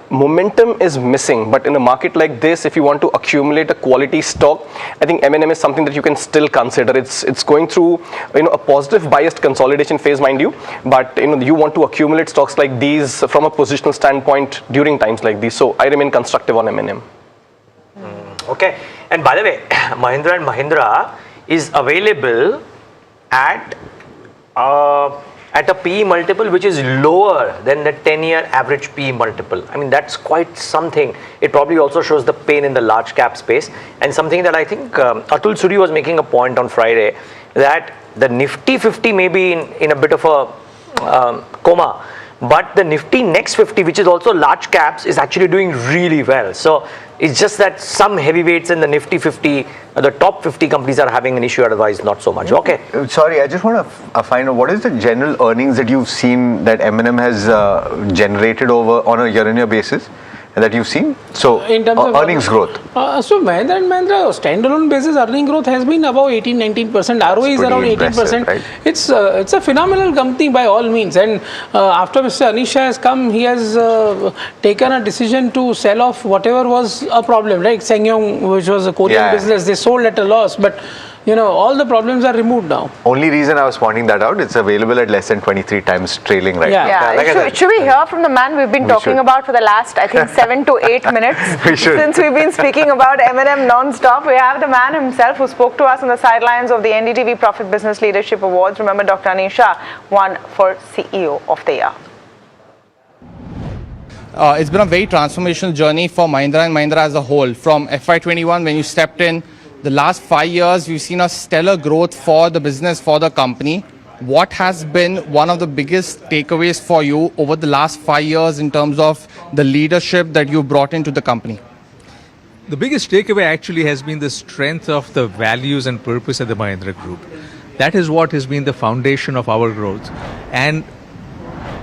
Momentum is missing, but in a market like this, if you want to accumulate a quality stock, I think M&M is something that you can still consider. It's going through, a positive biased consolidation phase, mind you, but you want to accumulate stocks like these from a positional standpoint during times like these. So I remain constructive on M&M. Okay. And by the way, Mahindra & Mahindra is available at a PE multiple which is lower than the 10-year average PE multiple. I mean, that's quite something. It probably also shows the pain in the large cap space, and something that I think Atul Suri was making a point on Friday, that the Nifty 50 may be in a bit of a coma, but the Nifty Next 50, which is also large caps, is actually doing really well. So it's just that some heavyweights in the Nifty 50, the top 50 companies are having an issue, otherwise not so much. Okay. Sorry, I just want to find out what is the general earnings that you've seen that M&M has generated on a year-on-year basis that you've seen? So in terms of earnings growth. So Mahindra & Mahindra standalone basis earning growth has been about 18-19%. ROE is around 18%. Right? It's a phenomenal company by all means. And after Mr. Anisha has come, he has taken a decision to sell off whatever was a problem, right? SsangYong, which was a Korean business, they sold at a loss, but all the problems are removed now. Only reason I was pointing that out, it's available at less than 23 times trailing right now. Yeah. Should we hear from the man we've been talking about for the last, I think, 7 to 8 minutes? Since we've been speaking about M&M non-stop, we have the man himself who spoke to us on the sidelines of the NDTV Profit Business Leadership Awards. Remember, Dr. Anisha won for CEO of the Year. It's been a very transformational journey for Mahindra & Mahindra as a whole. From FY21, when you stepped in, the last 5 years, we've seen a stellar growth for the business, for the company. What has been one of the biggest takeaways for you over the last 5 years in terms of the leadership that you brought into the company? The biggest takeaway actually has been the strength of the values and purpose of the Mahindra Group. That is what has been the foundation of our growth. And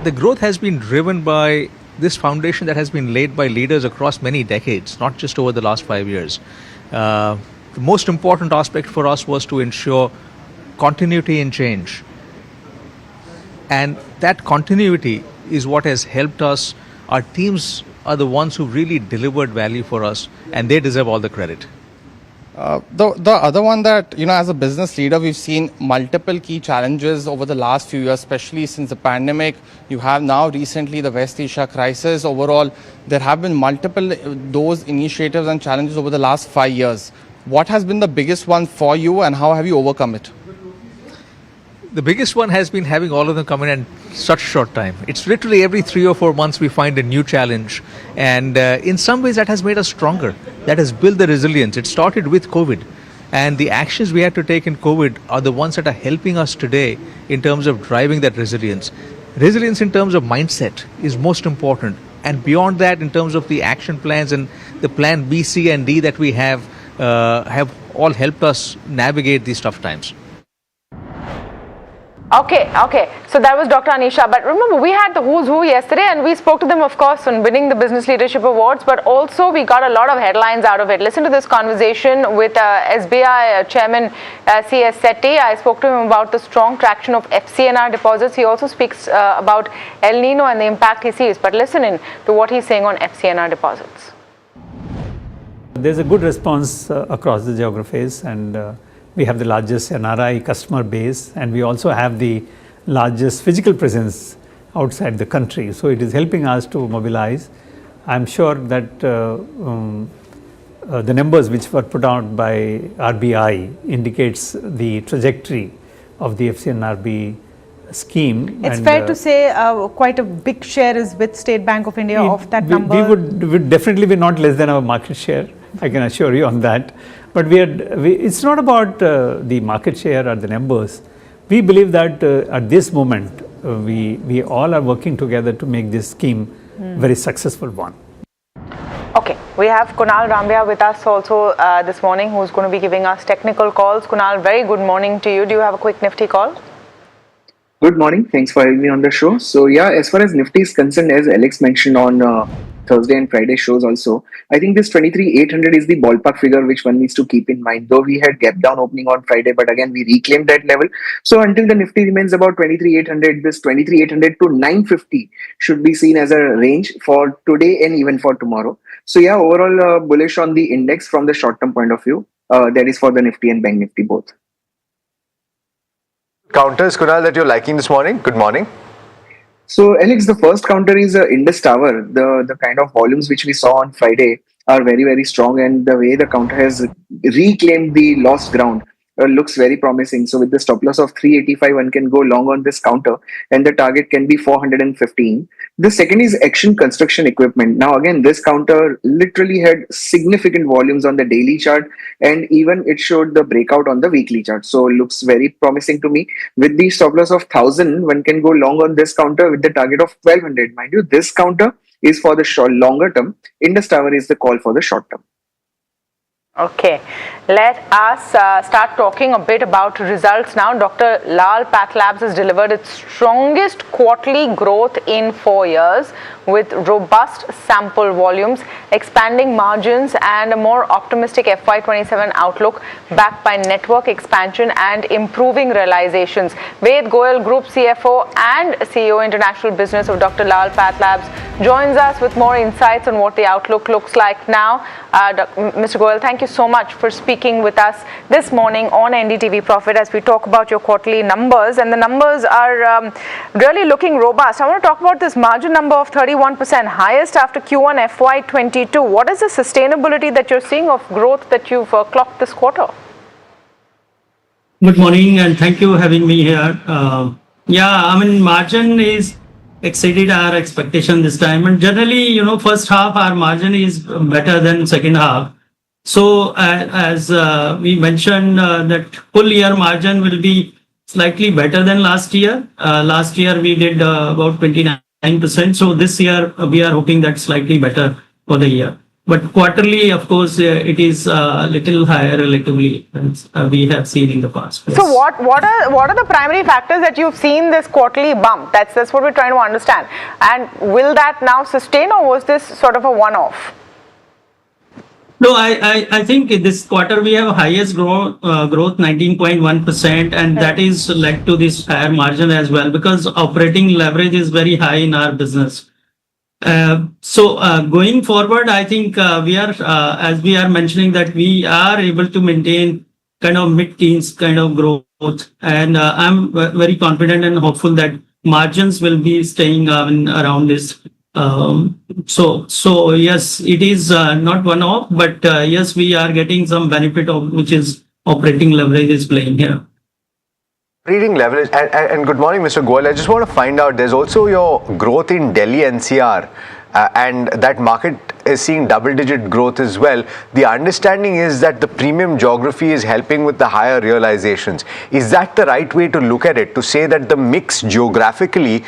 the growth has been driven by this foundation that has been laid by leaders across many decades, not just over the last 5 years. The most important aspect for us was to ensure continuity and change. And that continuity is what has helped us. Our teams are the ones who really delivered value for us, and they deserve all the credit. The other one that, as a business leader, we've seen multiple key challenges over the last few years, especially since the pandemic. You have now recently the West Asia crisis. Overall, there have been multiple those initiatives and challenges over the last 5 years. What has been the biggest one for you, and how have you overcome it? The biggest one has been having all of them come in such a short time. It's literally every 3 or 4 months we find a new challenge, and in some ways that has made us stronger. That has built the resilience. It started with COVID, and the actions we had to take in COVID are the ones that are helping us today in terms of driving that resilience. Resilience in terms of mindset is most important, and beyond that, in terms of the action plans and the plan B, C and D that we have all helped us navigate these tough times. Okay. So that was Dr. Anisha. But remember, we had the who's who yesterday, and we spoke to them, of course, on winning the Business Leadership Awards, but also we got a lot of headlines out of it. Listen to this conversation with SBI Chairman C.S. Setty. I spoke to him about the strong traction of FCNR deposits. He also speaks about El Nino and the impact he sees. But listen in to what he's saying on FCNR deposits. There's a good response across the geographies, and we have the largest NRI customer base, and we also have the largest physical presence outside the country. So it is helping us to mobilize. I'm sure that the numbers which were put out by RBI indicates the trajectory of the FCNRB scheme. It's fair to say quite a big share is with State Bank of India of that number. We would definitely be not less than our market share. I can assure you on that. But it's not about the market share or the numbers. We believe that at this moment, we all are working together to make this scheme very successful one. Okay, we have Kunal Rambia with us also this morning, who's going to be giving us technical calls. Kunal, very good morning to you. Do you have a quick Nifty call? Good morning. Thanks for having me on the show. So yeah, as far as Nifty is concerned, as Alex mentioned on Thursday and Friday shows also, I think this 23,800 is the ballpark figure which one needs to keep in mind. Though we had gap down opening on Friday, but again we reclaimed that level. So until the Nifty remains about 23,800, this 23,800 to 950 should be seen as a range for today and even for tomorrow. So yeah, overall bullish on the index from the short term point of view. That is for the Nifty and Bank Nifty both. Counters, Kunal, that you're liking this morning? Good morning. So, Alex, the first counter is Indus Tower. The kind of volumes which we saw on Friday are very, very strong, and the way the counter has reclaimed the lost ground looks very promising. So, with the stop loss of 385, one can go long on this counter, and the target can be 415. The second is Action Construction Equipment. Now, again, this counter literally had significant volumes on the daily chart, and even it showed the breakout on the weekly chart. So, looks very promising to me. With the stop loss of 1000, one can go long on this counter with the target of 1200. Mind you, this counter is for the short, longer term. Indus Tower is the call for the short term. Okay, let us start talking a bit about results now. Dr. Lal PathLabs has delivered its strongest quarterly growth in 4 years with robust sample volumes, expanding margins and a more optimistic FY27 outlook backed by network expansion and improving realizations. Ved Goyal, Group CFO and CEO International Business of Dr. Lal PathLabs, joins us with more insights on what the outlook looks like now. Mr. Goyal, thank you so much for speaking with us this morning on NDTV Profit as we talk about your quarterly numbers, and the numbers are really looking robust. I want to talk about this margin number of 31%, highest after Q1 FY22. What is the sustainability that you're seeing of growth that you've clocked this quarter? Good morning and thank you for having me here. Margin is exceeded our expectation this time, and generally, first half our margin is better than second half. So as we mentioned that full year margin will be slightly better than last year. Last year we did about 29%. So this year we are hoping that slightly better for the year. But quarterly, of course, it is a little higher relatively as we have seen in the past. Yes. So what are the primary factors that you've seen this quarterly bump? That's what we're trying to understand. And will that now sustain, or was this sort of a one-off? No, I think this quarter we have highest growth 19.1%, and that is led to this higher margin as well because operating leverage is very high in our business. Going forward, I think we are, as we are mentioning, that we are able to maintain kind of mid-teens kind of growth, and I'm very confident and hopeful that margins will be staying around this. So yes, it is not one-off, but yes, we are getting some benefit of which is operating leverage is playing here. Operating leverage, and good morning, Mr. Goyal. I just want to find out, there's also your growth in Delhi NCR, and that market is seeing double-digit growth as well. The understanding is that the premium geography is helping with the higher realizations. Is that the right way to look at it, to say that the mix geographically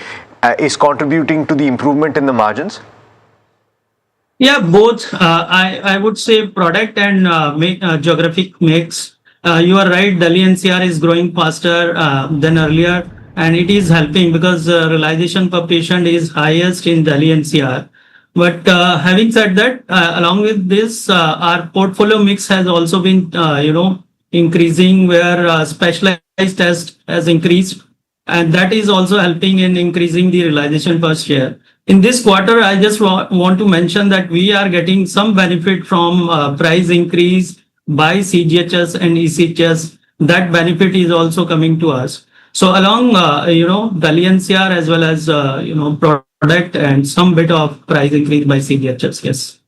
is contributing to the improvement in the margins? Yeah, both. I would say product and geographic mix. You are right, Delhi NCR is growing faster than earlier, and it is helping because realization per patient is highest in Delhi NCR. But having said that, along with this, our portfolio mix has also been, increasing, where specialized test has increased, and that is also helping in increasing the realization per share. In this quarter, I just want to mention that we are getting some benefit from price increase by CGHS and ECHS. That benefit is also coming to us. So along, Delhi NCR as well as, product and some bit of price increase by CGHS, yes.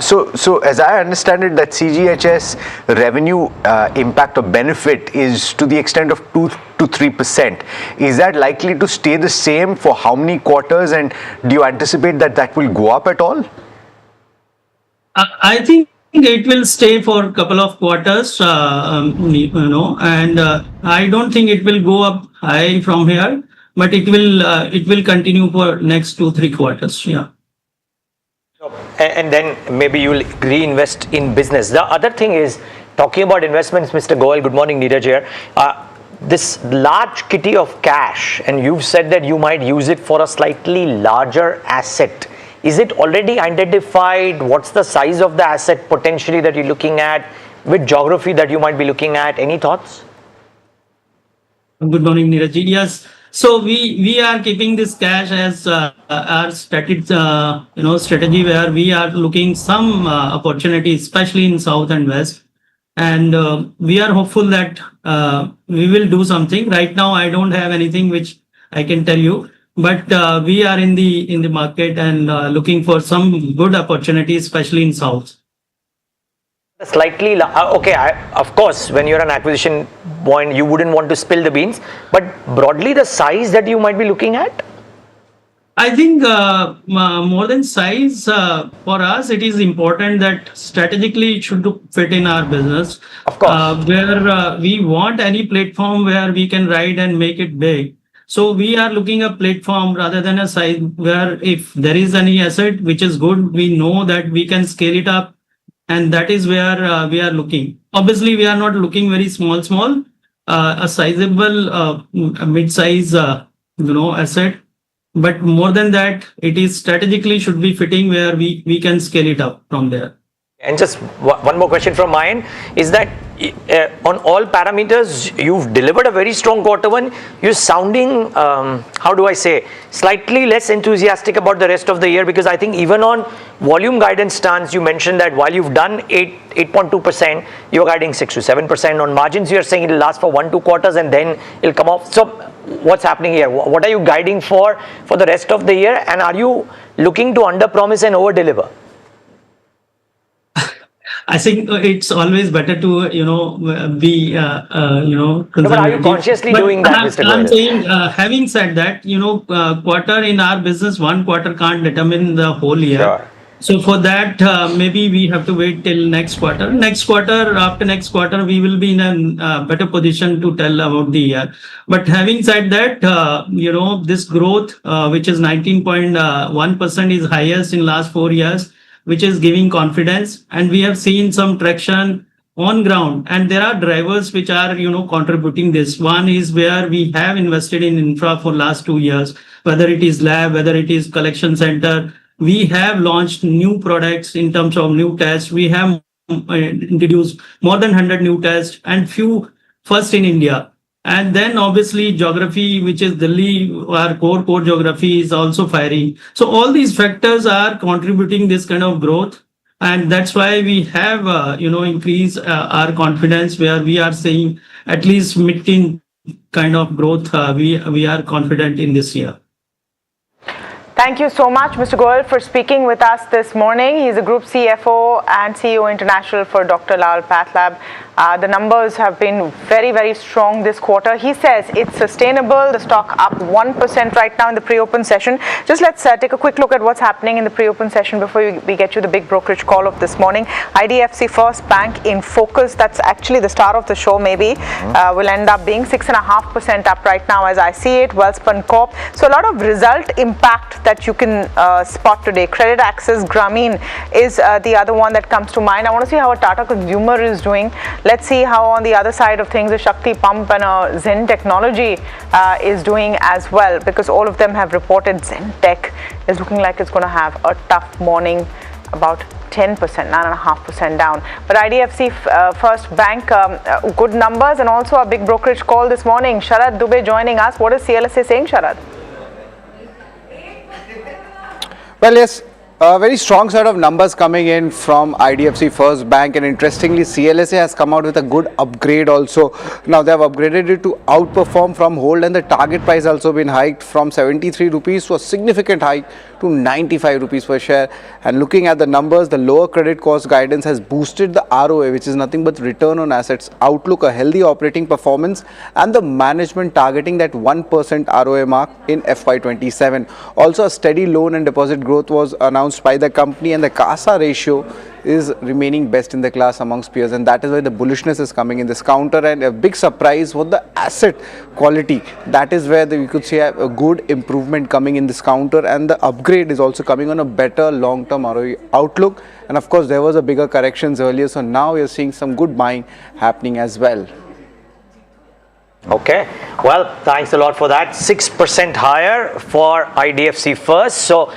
So as I understand it, that CGHS revenue impact or benefit is to the extent of 2 to 3%. Is that likely to stay the same for how many quarters, and do you anticipate that that will go up at all? I think it will stay for a couple of quarters, and I don't think it will go up high from here, but it will continue for next 2-3 quarters. Yeah. And then maybe you will reinvest in business. The other thing is, talking about investments, Mr. Goyal, good morning, Neeraj here. this large kitty of cash, and you've said that you might use it for a slightly larger asset. Is it already identified? What's the size of the asset potentially that you're looking at? Which geography that you might be looking at? Any thoughts? Good morning, Neeraj. Yes. So we are keeping this cash as our strategy where we are looking some opportunities, especially in South and West. And we are hopeful that we will do something. Right now, I don't have anything which I can tell you, but we are in the market and looking for some good opportunities, especially in South. Slightly, okay, of course, when you're an acquisition point, you wouldn't want to spill the beans, but broadly the size that you might be looking at? I think more than size, for us, it is important that strategically it should fit in our business. Of course. Where we want any platform where we can ride and make it big. So we are looking at platform rather than a size where if there is any asset which is good, we know that we can scale it up. And that is where we are looking. Obviously, we are not looking very small, a sizable mid-size, asset. But more than that, it is strategically should be fitting where we can scale it up from there. And just one more question from my end is that on all parameters, you've delivered a very strong quarter one. You're sounding, how do I say, slightly less enthusiastic about the rest of the year, because I think even on volume guidance stance, you mentioned that while you've done 8.2%, you're guiding 6 to 7%. On margins, you're saying it'll last for 1-2 quarters and then it'll come off. So what's happening here? What are you guiding for the rest of the year? And are you looking to under-promise and over-deliver? I think it's always better to, be, No, but are you consciously doing that, Mr. Goyal? I'm saying, having said that, quarter in our business, one quarter can't determine the whole year. Sure. So for that, maybe we have to wait till next quarter. After next quarter, we will be in a better position to tell about the year. But having said that, this growth, which is 19.1% is highest in last 4 years, which is giving confidence. And we have seen some traction on ground. And there are drivers which are, contributing this. One is where we have invested in infra for last 2 years, whether it is lab, whether it is collection center. We have launched new products in terms of new tests. We have introduced more than 100 new tests and few first in India. And then obviously geography, which is Delhi, our core geography is also firing. So all these factors are contributing this kind of growth. And that's why we have, increased our confidence where we are saying at least mid-teen kind of growth. We are confident in this year. Thank you so much, Mr. Goyal, for speaking with us this morning. He's a Group CFO and CEO International for Dr. Lal PathLab. The numbers have been very, very strong this quarter. He says it's sustainable. The stock up 1% right now in the pre-open session. Just let's take a quick look at what's happening in the pre-open session before we get you the big brokerage call of this morning. IDFC First Bank in focus. That's actually the star of the show, maybe. Will end up being 6.5% up right now as I see it. Wellspun Corp. So a lot of result impact that you can spot today. Credit Access Grameen is the other one that comes to mind. I want to see how a Tata Consumer is doing. Let's see how on the other side of things a Shakti Pump and Zen Technology is doing as well, because all of them have reported. Zen Tech is looking like it's going to have a tough morning, about 10%, 9.5% down. But IDFC First Bank, good numbers and also a big brokerage call this morning. Sharad Dubey joining us. What is CLSA saying, Sharad? Well, yes, a very strong set of numbers coming in from IDFC First Bank, and interestingly CLSA has come out with a good upgrade also. Now they have upgraded it to outperform from hold, and the target price also been hiked from 73 rupees to a significant hike to 95 rupees per share. And looking at the numbers, the lower credit cost guidance has boosted the ROA, which is nothing but return on assets outlook, a healthy operating performance, and the management targeting that 1% ROA mark in FY27. Also a steady loan and deposit growth was announced by the company, and the CASA ratio is remaining best in the class amongst peers, and that is why the bullishness is coming in this counter. And a big surprise was the asset quality. That is where we could see a good improvement coming in this counter, and the upgrade is also coming on a better long-term ROE outlook. And of course there was a bigger corrections earlier, so now we are seeing some good buying happening as well. Okay, well, thanks a lot for that. 6% higher for IDFC First. So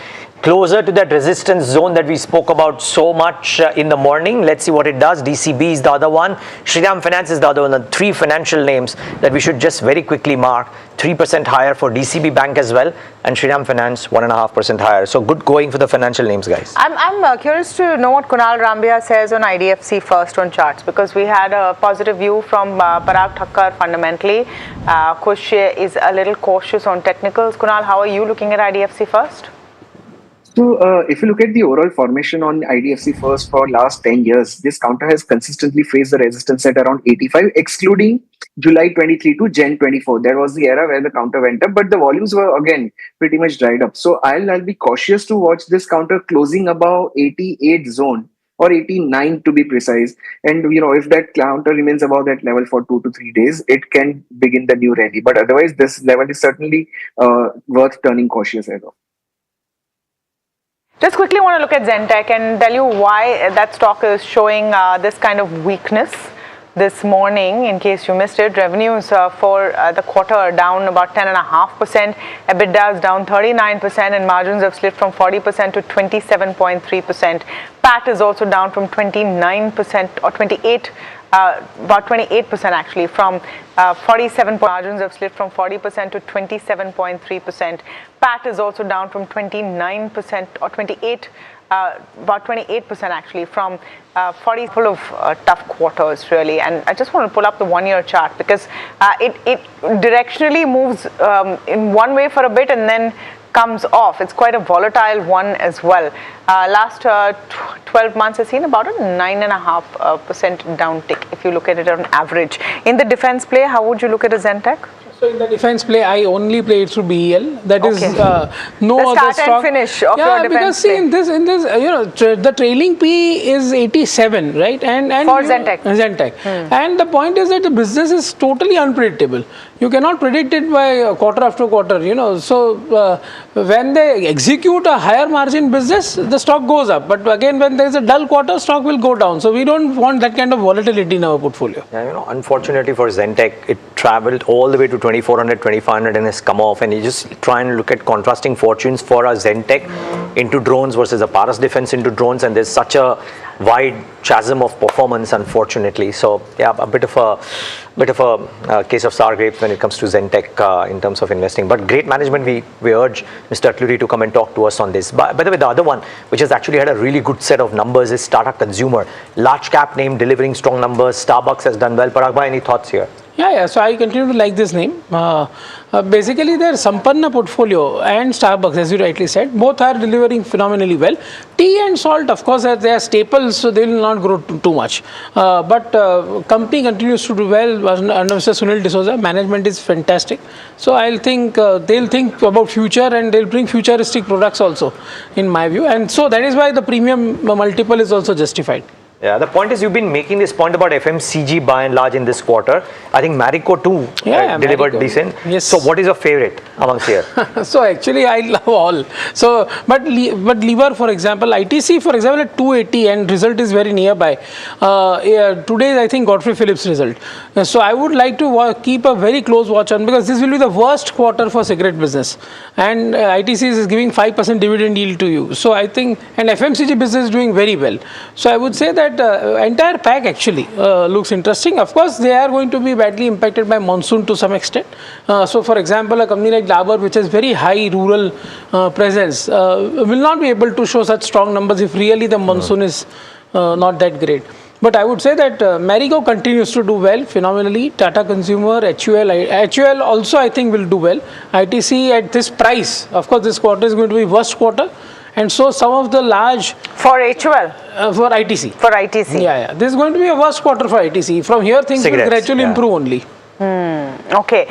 closer to that resistance zone that we spoke about so much in the morning. Let's see what it does. DCB is the other one. Shriram Finance is the other one. The three financial names that we should just very quickly mark. 3% higher for DCB Bank as well, and Shriram Finance 1.5% higher. So good going for the financial names, guys. I'm curious to know what Kunal Rambia says on IDFC First on charts, because we had a positive view from Parag Thakkar fundamentally. Kush is a little cautious on technicals. Kunal, how are you looking at IDFC First? So if you look at the overall formation on IDFC First for last 10 years, this counter has consistently faced the resistance at around 85, excluding July 23 to Jan 24. There was the era where the counter went up, but the volumes were again pretty much dried up. So I'll be cautious to watch this counter closing above 88 zone or 89 to be precise. And if that counter remains above that level for 2 to 3 days, it can begin the new rally. But otherwise, this level is certainly worth turning cautious as of. Just quickly want to look at Zentech and tell you why that stock is showing this kind of weakness this morning. In case you missed it, revenues for the quarter are down about 10.5%, EBITDA is down 39%, and margins have slipped from 40% to 27.3%. PAT is also down from 29% or 28%. About 28% actually, from 47 margins have slipped from 40% to 27.3%. PAT is also down from 29% or 28, about 28% actually, from 40. Full of tough quarters really. And I just want to pull up the 1 year chart, because it directionally moves in one way for a bit and then comes off. It's quite a volatile one as well. Last 12 months has seen about a 9.5% downtick if you look at it on average. In the defense play, how would you look at a Zentech? So in the defense play, I only play it through BEL. That is no the other start stock. And finish of your defense because see, in this, the trailing P is 87, right? And for Zentech. And the point is that the business is totally unpredictable. You cannot predict it by quarter after quarter. So when they execute a higher margin business, the stock goes up. But again, when there is a dull quarter, stock will go down. So we don't want that kind of volatility in our portfolio. Yeah, unfortunately for Zentech, it traveled all the way to 2400, 2500 and has come off. And you just try and look at contrasting fortunes for a Zentech into drones versus a Paras Defense into drones, and there's such a wide chasm of performance, unfortunately. So yeah, a bit of a case of sour grapes when it comes to Zentech in terms of investing. But great management. We urge Mr. Atluri to come and talk to us on this. By the way, the other one which has actually had a really good set of numbers is Tata Consumer. Large cap name delivering strong numbers. Starbucks has done well. Parag bhai, any thoughts here? Yeah. So I continue to like this name. Basically, their Sampanna portfolio and Starbucks, as you rightly said, both are delivering phenomenally well. Tea and salt, of course, they are staples, so they will not grow too much. But company continues to do well under Mr. Sunil D'Souza. Management is fantastic. So I'll think they'll think about future, and they'll bring futuristic products also, in my view. And so that is why the premium multiple is also justified. Yeah, the point is you've been making this point about FMCG by and large in this quarter. I think Marico too delivered Marico, decent. Yes. So what is your favorite amongst here? So actually I love all. So but Lever, for example, ITC for example at 280 and result is very nearby. Today I think Godfrey Phillips result. So I would like to keep a very close watch on, because this will be the worst quarter for cigarette business, and ITC is giving 5% dividend yield to you. So I think, and FMCG business is doing very well. So I would say that entire pack actually looks interesting. Of course, they are going to be badly impacted by monsoon to some extent. So, for example, a company like Dabur, which has very high rural presence, will not be able to show such strong numbers if really the monsoon is not that great. But I would say that Marico continues to do well phenomenally. Tata Consumer, HUL also I think will do well. ITC at this price, of course, this quarter is going to be worst quarter. And so some of the large... For HUL? For ITC. For ITC. Yeah. This is going to be a worst quarter for ITC. From here things will gradually improve only. Okay.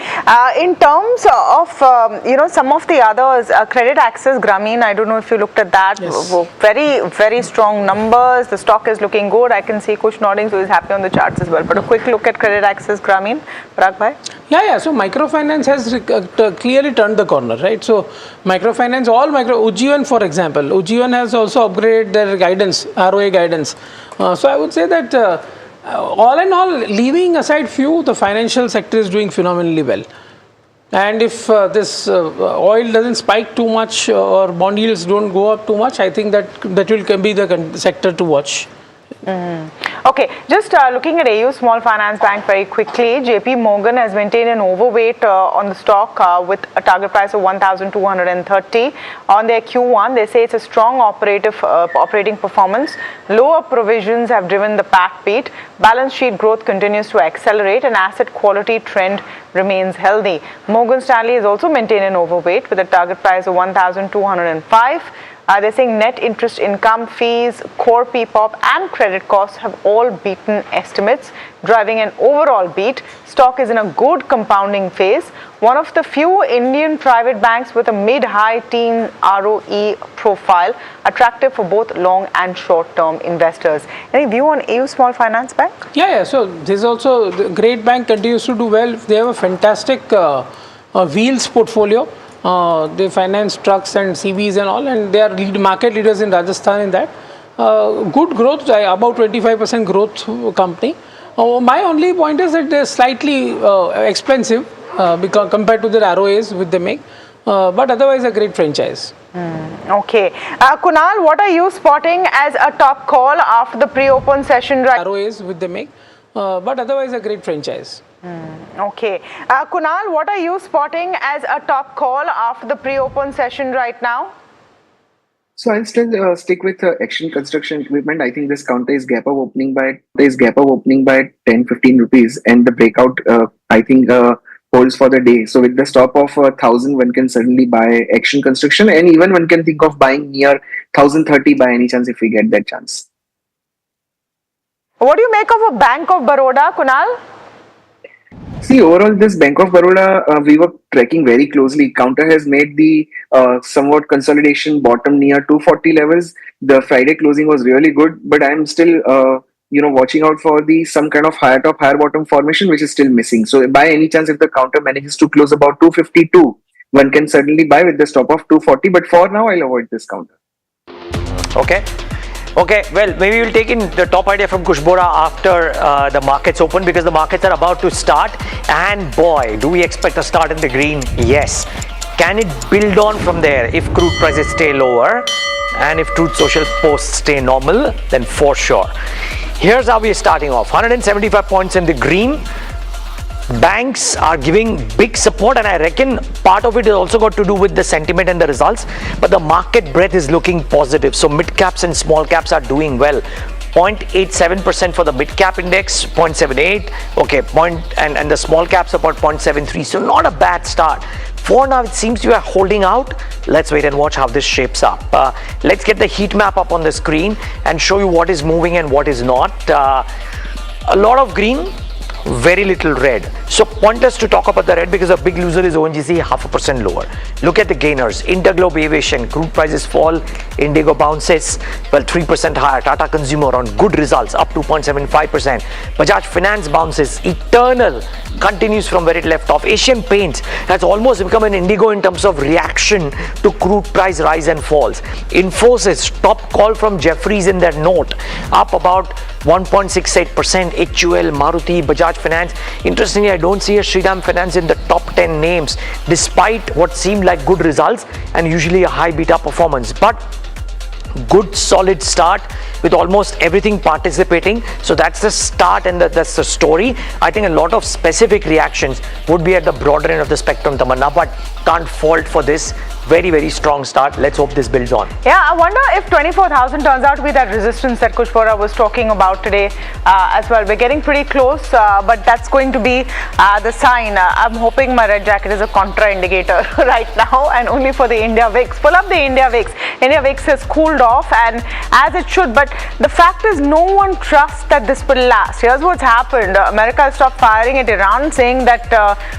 In terms of, some of the others, Credit Access, Grameen, I don't know if you looked at that. Yes. Very, very strong numbers. The stock is looking good. I can see Kush nodding, so he's happy on the charts as well. But a quick look at Credit Access, Grameen. Parag bhai? Yeah. So microfinance has clearly turned the corner, right? So microfinance, Ujjivan, for example. Ujjivan has also upgraded their guidance, ROA guidance. So I would say that all in all, leaving aside few, the financial sector is doing phenomenally well. And if this oil doesn't spike too much or bond yields don't go up too much, I think that will be the sector to watch. Okay, just looking at AU Small Finance Bank very quickly, JP Morgan has maintained an overweight on the stock with a target price of 1,230. On their Q1, they say it's a strong operating performance. Lower provisions have driven the PAT beat. Balance sheet growth continues to accelerate and asset quality trend remains healthy. Morgan Stanley has also maintained an overweight with a target price of 1,205. They're saying net interest income, fees, core PPOP and credit costs have all beaten estimates, driving an overall beat. Stock is in a good compounding phase. One of the few Indian private banks with a mid-high teen ROE profile, attractive for both long and short-term investors. Any view on AU Small Finance Bank? Yeah. So this also, the great bank continues to do well. They have a fantastic wheels portfolio. They finance trucks and CVs and all, and they are market leaders in Rajasthan in that. Good growth, about 25% growth company. My only point is that they're slightly expensive because compared to their ROAs which they make, but otherwise a great franchise. Okay. Kunal, what are you spotting as a top call after the pre-open session? ROAs which they make, but otherwise a great franchise. Okay. Kunal, what are you spotting as a top call after the pre-open session right now? So I'll still stick with Action Construction Equipment. I think this counter is gap up opening by 10-15 rupees, and the breakout I think holds for the day. So with the stop of 1,000, one can certainly buy Action Construction, and even one can think of buying near 1,030 by any chance if we get that chance. What do you make of a Bank of Baroda, Kunal? See, overall, this Bank of Baroda, we were tracking very closely. Counter has made the somewhat consolidation bottom near 240 levels. The Friday closing was really good, but I'm still, watching out for some kind of higher top, higher bottom formation, which is still missing. So, by any chance, if the counter manages to close about 252, one can certainly buy with the stop of 240. But for now, I'll avoid this counter. Okay, well, maybe we'll take in the top idea from Kushbora after the markets open, because the markets are about to start. And boy, do we expect a start in the green? Yes. Can it build on from there if crude prices stay lower and if Truth Social posts stay normal? Then for sure. Here's how we're starting off. 175 points in the green. Banks are giving big support, and I reckon part of it is also got to do with the sentiment and the results, but the market breadth is looking positive. So mid caps and small caps are doing well. 0.87% for the mid cap index, 0.78, okay, and the small caps about 0.73, so not a bad start. For now, it seems you are holding out. Let's wait and watch how this shapes up. Let's get the heat map up on the screen and show you what is moving and what is not. A lot of green, very little red. So point us to talk about the red, because a big loser is ONGC, 0.5% lower. Look at the gainers. Interglobe Aviation, crude prices fall, Indigo bounces, well, 3% higher. Tata Consumer on good results, up 2.75%. Bajaj Finance bounces. Eternal continues from where it left off. Asian Paints has almost become an Indigo in terms of reaction to crude price rise and falls. Infosys, top call from Jeffries in their note, up about 1.68%. HUL, Maruti, Bajaj Finance. Interestingly, I don't see a Shriram Finance in the top 10 names, despite what seemed like good results and usually a high beta performance. But good solid start with almost everything participating. So that's the start and that's the story. I think a lot of specific reactions would be at the broader end of the spectrum, Tamanna, but can't fault for this very, very strong start. Let's hope this builds on. Yeah, I wonder if 24,000 turns out to be that resistance that Kushbora was talking about today as well. We're getting pretty close, but that's going to be the sign. I'm hoping my red jacket is a contra-indicator right now, and only for the India VIX. Pull up the India VIX. India VIX has cooled off, and as it should, but the fact is no one trusts that this will last. Here's what's happened. America has stopped firing at Iran, saying that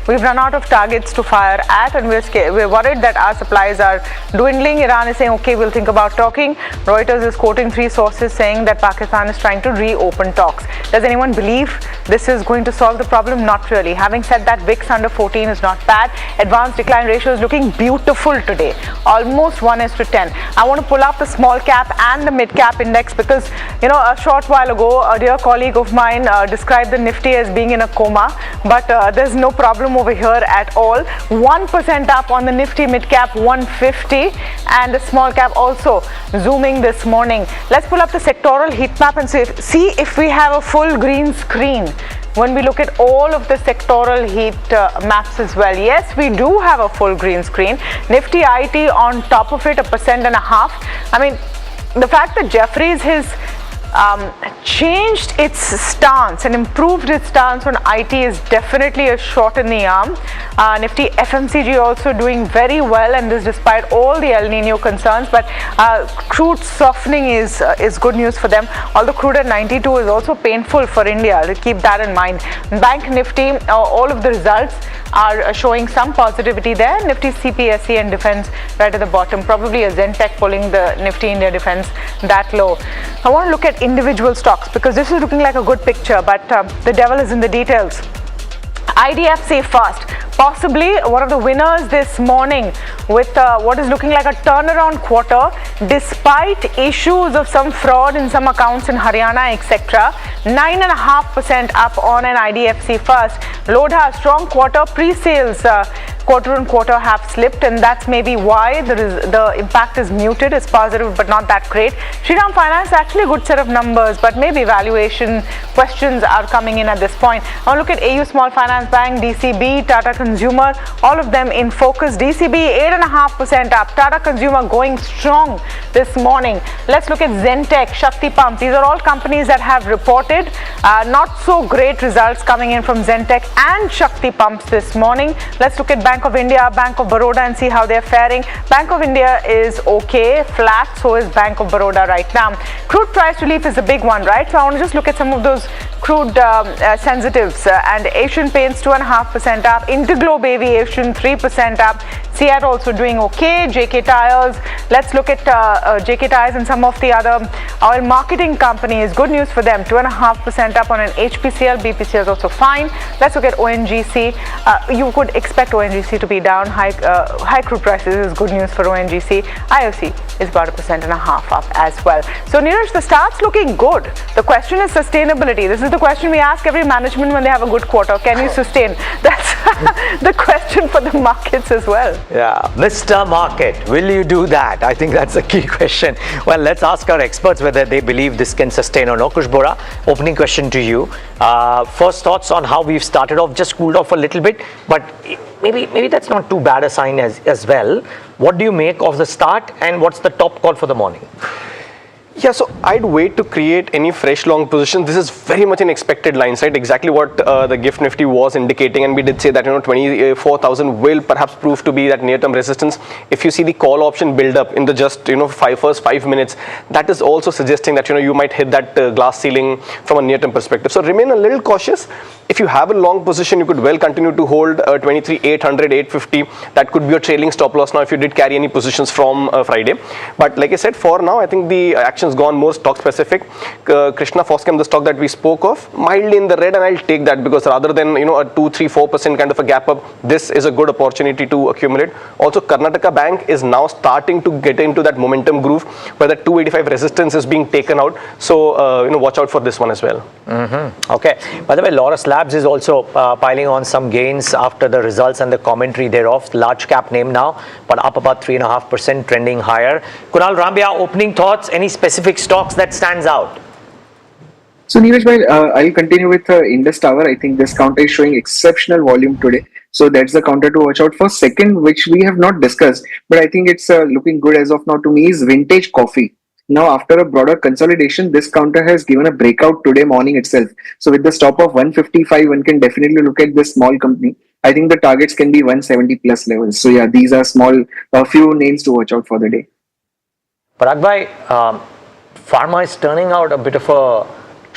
we've run out of targets to fire at, and we're worried that our supply supplies are dwindling. Iran is saying, okay, we'll think about talking. Reuters is quoting 3 sources saying that Pakistan is trying to reopen talks. Does anyone believe this is going to solve the problem? Not really. Having said that, VIX under 14 is not bad. Advanced decline ratio is looking beautiful today, almost 1:10. I want to pull up the small cap and the mid cap index because, you know, a short while ago, a dear colleague of mine described the Nifty as being in a coma, but there's no problem over here at all. 1% up on the Nifty mid cap, 150, and the small cap also zooming this morning. Let's pull up the sectoral heat map and see if we have a full green screen when we look at all of the sectoral heat maps as well. Yes, we do have a full green screen. Nifty IT on top of it, 1.5%. I mean, the fact that Jefferies has changed its stance and improved its stance on IT is definitely a shot in the arm. Nifty FMCG also doing very well, and this despite all the El Nino concerns, but crude softening is good news for them. Although crude at 92 is also painful for India, keep that in mind. Bank Nifty, all of the results are showing some positivity there. Nifty CPSE and defense right at the bottom, probably a Zentech pulling the Nifty India defense that low. I want to look at individual stocks because this is looking like a good picture, but the devil is in the details. IDFC first, possibly one of the winners this morning with what is looking like a turnaround quarter despite issues of some fraud in some accounts in Haryana, etc. 9.5% up on an IDFC first. Lodha, strong quarter, pre-sales quarter on quarter have slipped, and that's maybe why the impact is muted. It's positive but not that great. Shriram Finance, actually a good set of numbers, but maybe valuation questions are coming in at this point. Now look at AU Small Finance Bank, DCB, Tata Consumer, all of them in focus. DCB 8.5% up. Tata Consumer going strong this morning. Let's look at Zentech, Shakti Pumps. These are all companies that have reported not so great results coming in from Zentech and Shakti Pumps this morning. Let's look at Bank of India, Bank of Baroda and see how they're faring. Bank of India is okay, flat, so is Bank of Baroda right now. Crude price relief is the big one, right? So I want to just look at some of those crude sensitives. And Asian Paints 2.5% up, Interglobe Aviation 3% up, CIAT also doing okay, JK Tires. Let's look at JK Tires and some of the other oil marketing companies. Good news for them, 2.5% up on an HPCL, BPCL is also fine. Let's look at ONGC. You could expect ONGC to be down. High crude prices is good news for ONGC. IOC is about 1.5% up as well. So Neeraj, the start's looking good. The question is sustainability. This is the question we ask every management when they have a good quarter. Can you sustain? That's the question for the markets as well. Yeah, Mr. Market, will you do that? I think that's a key question. Well, let's ask our experts whether they believe this can sustain or not. Kush Bora, opening question to you. First thoughts on how we've started off, just cooled off a little bit, but maybe that's not too bad a sign as well. What do you make of the start, and what's the top call for the morning? Yeah, so I'd wait to create any fresh long position. This is very much an expected line, right? Exactly what the GIFT Nifty was indicating, and we did say that 24,000 will perhaps prove to be that near-term resistance. If you see the call option build up in the just first 5 minutes, that is also suggesting that you might hit that glass ceiling from a near-term perspective. So remain a little cautious. If you have a long position, you could well continue to hold 23,800, 850. That could be your trailing stop loss now if you did carry any positions from Friday. But like I said, for now, I think the action's gone more stock specific. Krishna Foskam, the stock that we spoke of, mildly in the red, and I'll take that because rather than a 2, 3, 4% kind of a gap up, this is a good opportunity to accumulate. Also, Karnataka Bank is now starting to get into that momentum groove where the 285 resistance is being taken out. So watch out for this one as well. Okay. By the way, Laurus Labs is also piling on some gains after the results and the commentary thereof. Large cap name now, but up about 3.5%, trending higher. Kunal Rambia, opening thoughts, any specific stocks that stands out? So Neeraj, I'll continue with Indus Tower. I think this counter is showing exceptional volume today. So that's the counter to watch out for. Second, which we have not discussed, but I think it's looking good as of now to me, is Vintage Coffee. Now, after a broader consolidation, this counter has given a breakout today morning itself. So with the stop of 155, one can definitely look at this small company. I think the targets can be 170 plus levels. So yeah, these are a few names to watch out for the day. Parag bhai, pharma is turning out a bit of a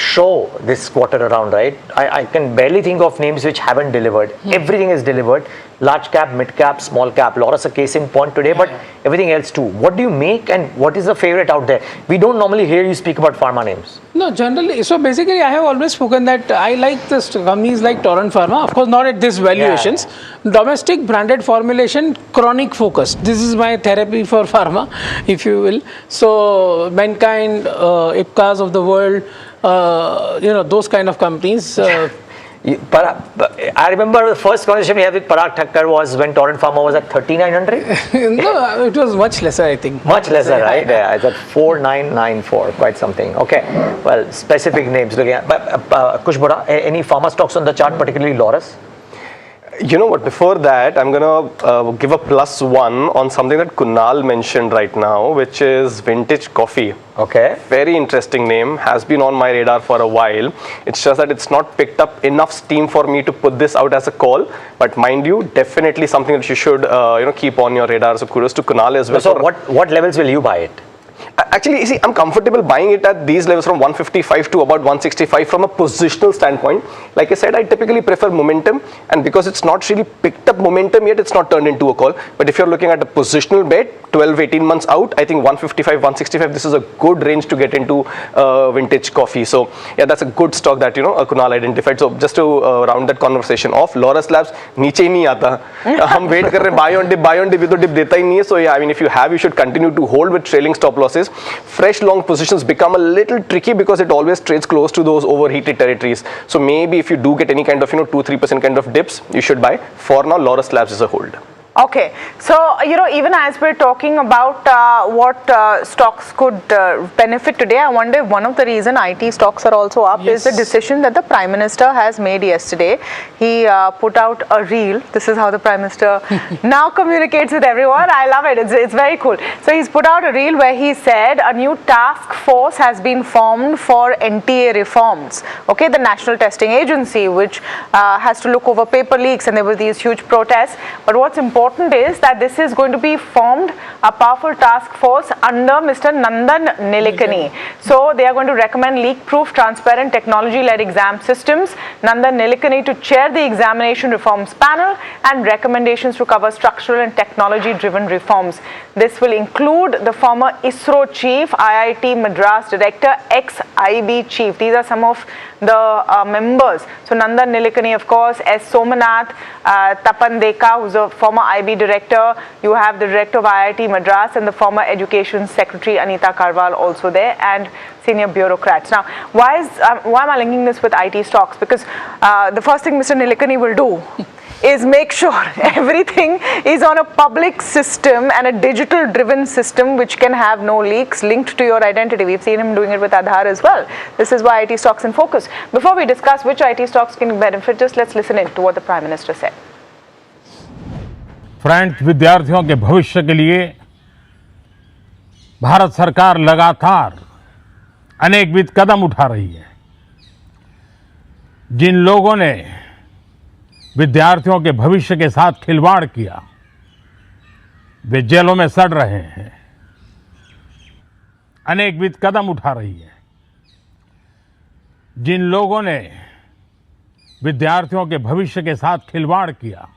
show this quarter around, right? I can barely think of names which haven't delivered. Everything is delivered. Large cap, mid cap, small cap. Loras a case in point today, but everything else too. What do you make and what is the favorite out there? We don't normally hear you speak about pharma names. No, generally, so basically I have always spoken that I like this companies like Torrent Pharma, of course not at this valuations. Domestic branded formulation, chronic focus. This is my therapy for pharma, if you will. So Mankind, Ipcas of the world, those kind of companies. I remember the first conversation we had with Parag Thakkar was when Torrent Pharma was at 3,900. No, it was much lesser, I think. Much lesser, right? Yeah, it's at 4,994, quite something. Okay, well, specific names looking at. But Kush Bora, any pharma stocks on the chart, particularly Loras? You know what, before that, I'm going to give a +1 on something that Kunal mentioned right now, which is Vintage Coffee. Okay. Very interesting name, has been on my radar for a while. It's just that it's not picked up enough steam for me to put this out as a call. But mind you, definitely something that you should keep on your radar. So kudos to Kunal as well. So what levels will you buy it? Actually, you see, I'm comfortable buying it at these levels from 155 to about 165 from a positional standpoint. Like I said, I typically prefer momentum, and because it's not really picked up momentum yet, it's not turned into a call. But if you're looking at a positional bet, 12-18 months out, I think 155, 165, this is a good range to get into Vintage Coffee. So yeah, that's a good stock that Kunal identified. So just to round that conversation off, Loras Labs नीचे ही नहीं आता. हम wait कर रहे हैं buy on dip तो dip देता ही नहीं है. So yeah, I mean if you have, you should continue to hold with trailing stop losses. Fresh long positions become a little tricky because it always trades close to those overheated territories. So maybe if you do get any kind of 2-3% kind of dips, you should buy. For now, Loras Labs is a hold. Okay, so even as we're talking about what stocks could benefit today, I wonder if one of the reason IT stocks are also up is the decision that the Prime Minister has made yesterday. He put out a reel. This is how the Prime Minister now communicates with everyone. I love it. It's very cool. So he's put out a reel where he said a new task force has been formed for NTA reforms. Okay, the National Testing Agency, which has to look over paper leaks, and there were these huge protests. But what's important is that this is going to be formed a powerful task force under Mr. Nandan Nilekani. So they are going to recommend leak-proof, transparent, technology-led exam systems. Nandan Nilekani to chair the examination reforms panel and recommendations to cover structural and technology-driven reforms. This will include the former ISRO chief, IIT Madras director, ex-IB chief. These are some of the members. So Nandan Nilekani, of course, S. Somanath, Tapan Deka, who's a former IB director. You have the director of IIT Madras and the former education secretary Anita Karwal also there, and senior bureaucrats. Now, why am I linking this with IT stocks? Because the first thing Mr. Nilekani will do is make sure everything is on a public system and a digital driven system which can have no leaks linked to your identity. We've seen him doing it with Aadhaar as well. This is why IT stocks in focus. Before we discuss which IT stocks can benefit, just let's listen in to what the Prime Minister said. Friends, विद्यार्थियों के भविष्य के लिए भारत सरकार लगातार अनेकविध कदम उठा रही है. जिन लोगों ने विद्यार्थियों के भविष्य के साथ खिलवाड़ किया, वे जेलों में सड़ रहे हैं. अनेकविध कदम उठा रही है. जिन लोगों ने विद्यार्थियों के भविष्य के साथ खिलवाड़ किया,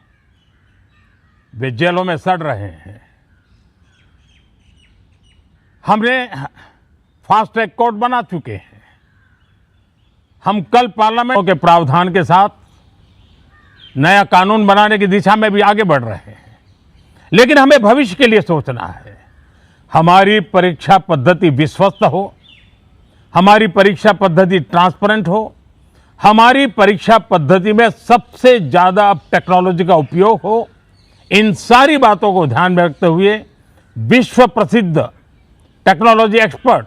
वे जेलों में सड़ रहे हैं. हमने फास्ट ट्रैक कोर्ट बना चुके हैं. हम कल पार्लियामेंट के प्रावधान के साथ नया कानून बनाने की दिशा में भी आगे बढ़ रहे हैं. लेकिन हमें भविष्य के लिए सोचना है. हमारी परीक्षा पद्धति विश्वस्त हो, हमारी परीक्षा पद्धति ट्रांसपेरेंट हो, हमारी परीक्षा पद्धति में सबसे ज्यादा टेक्नोलॉजी का उपयोग हो. इन सारी बातों को ध्यान में रखते हुए विश्व प्रसिद्ध टेक्नोलॉजी एक्सपर्ट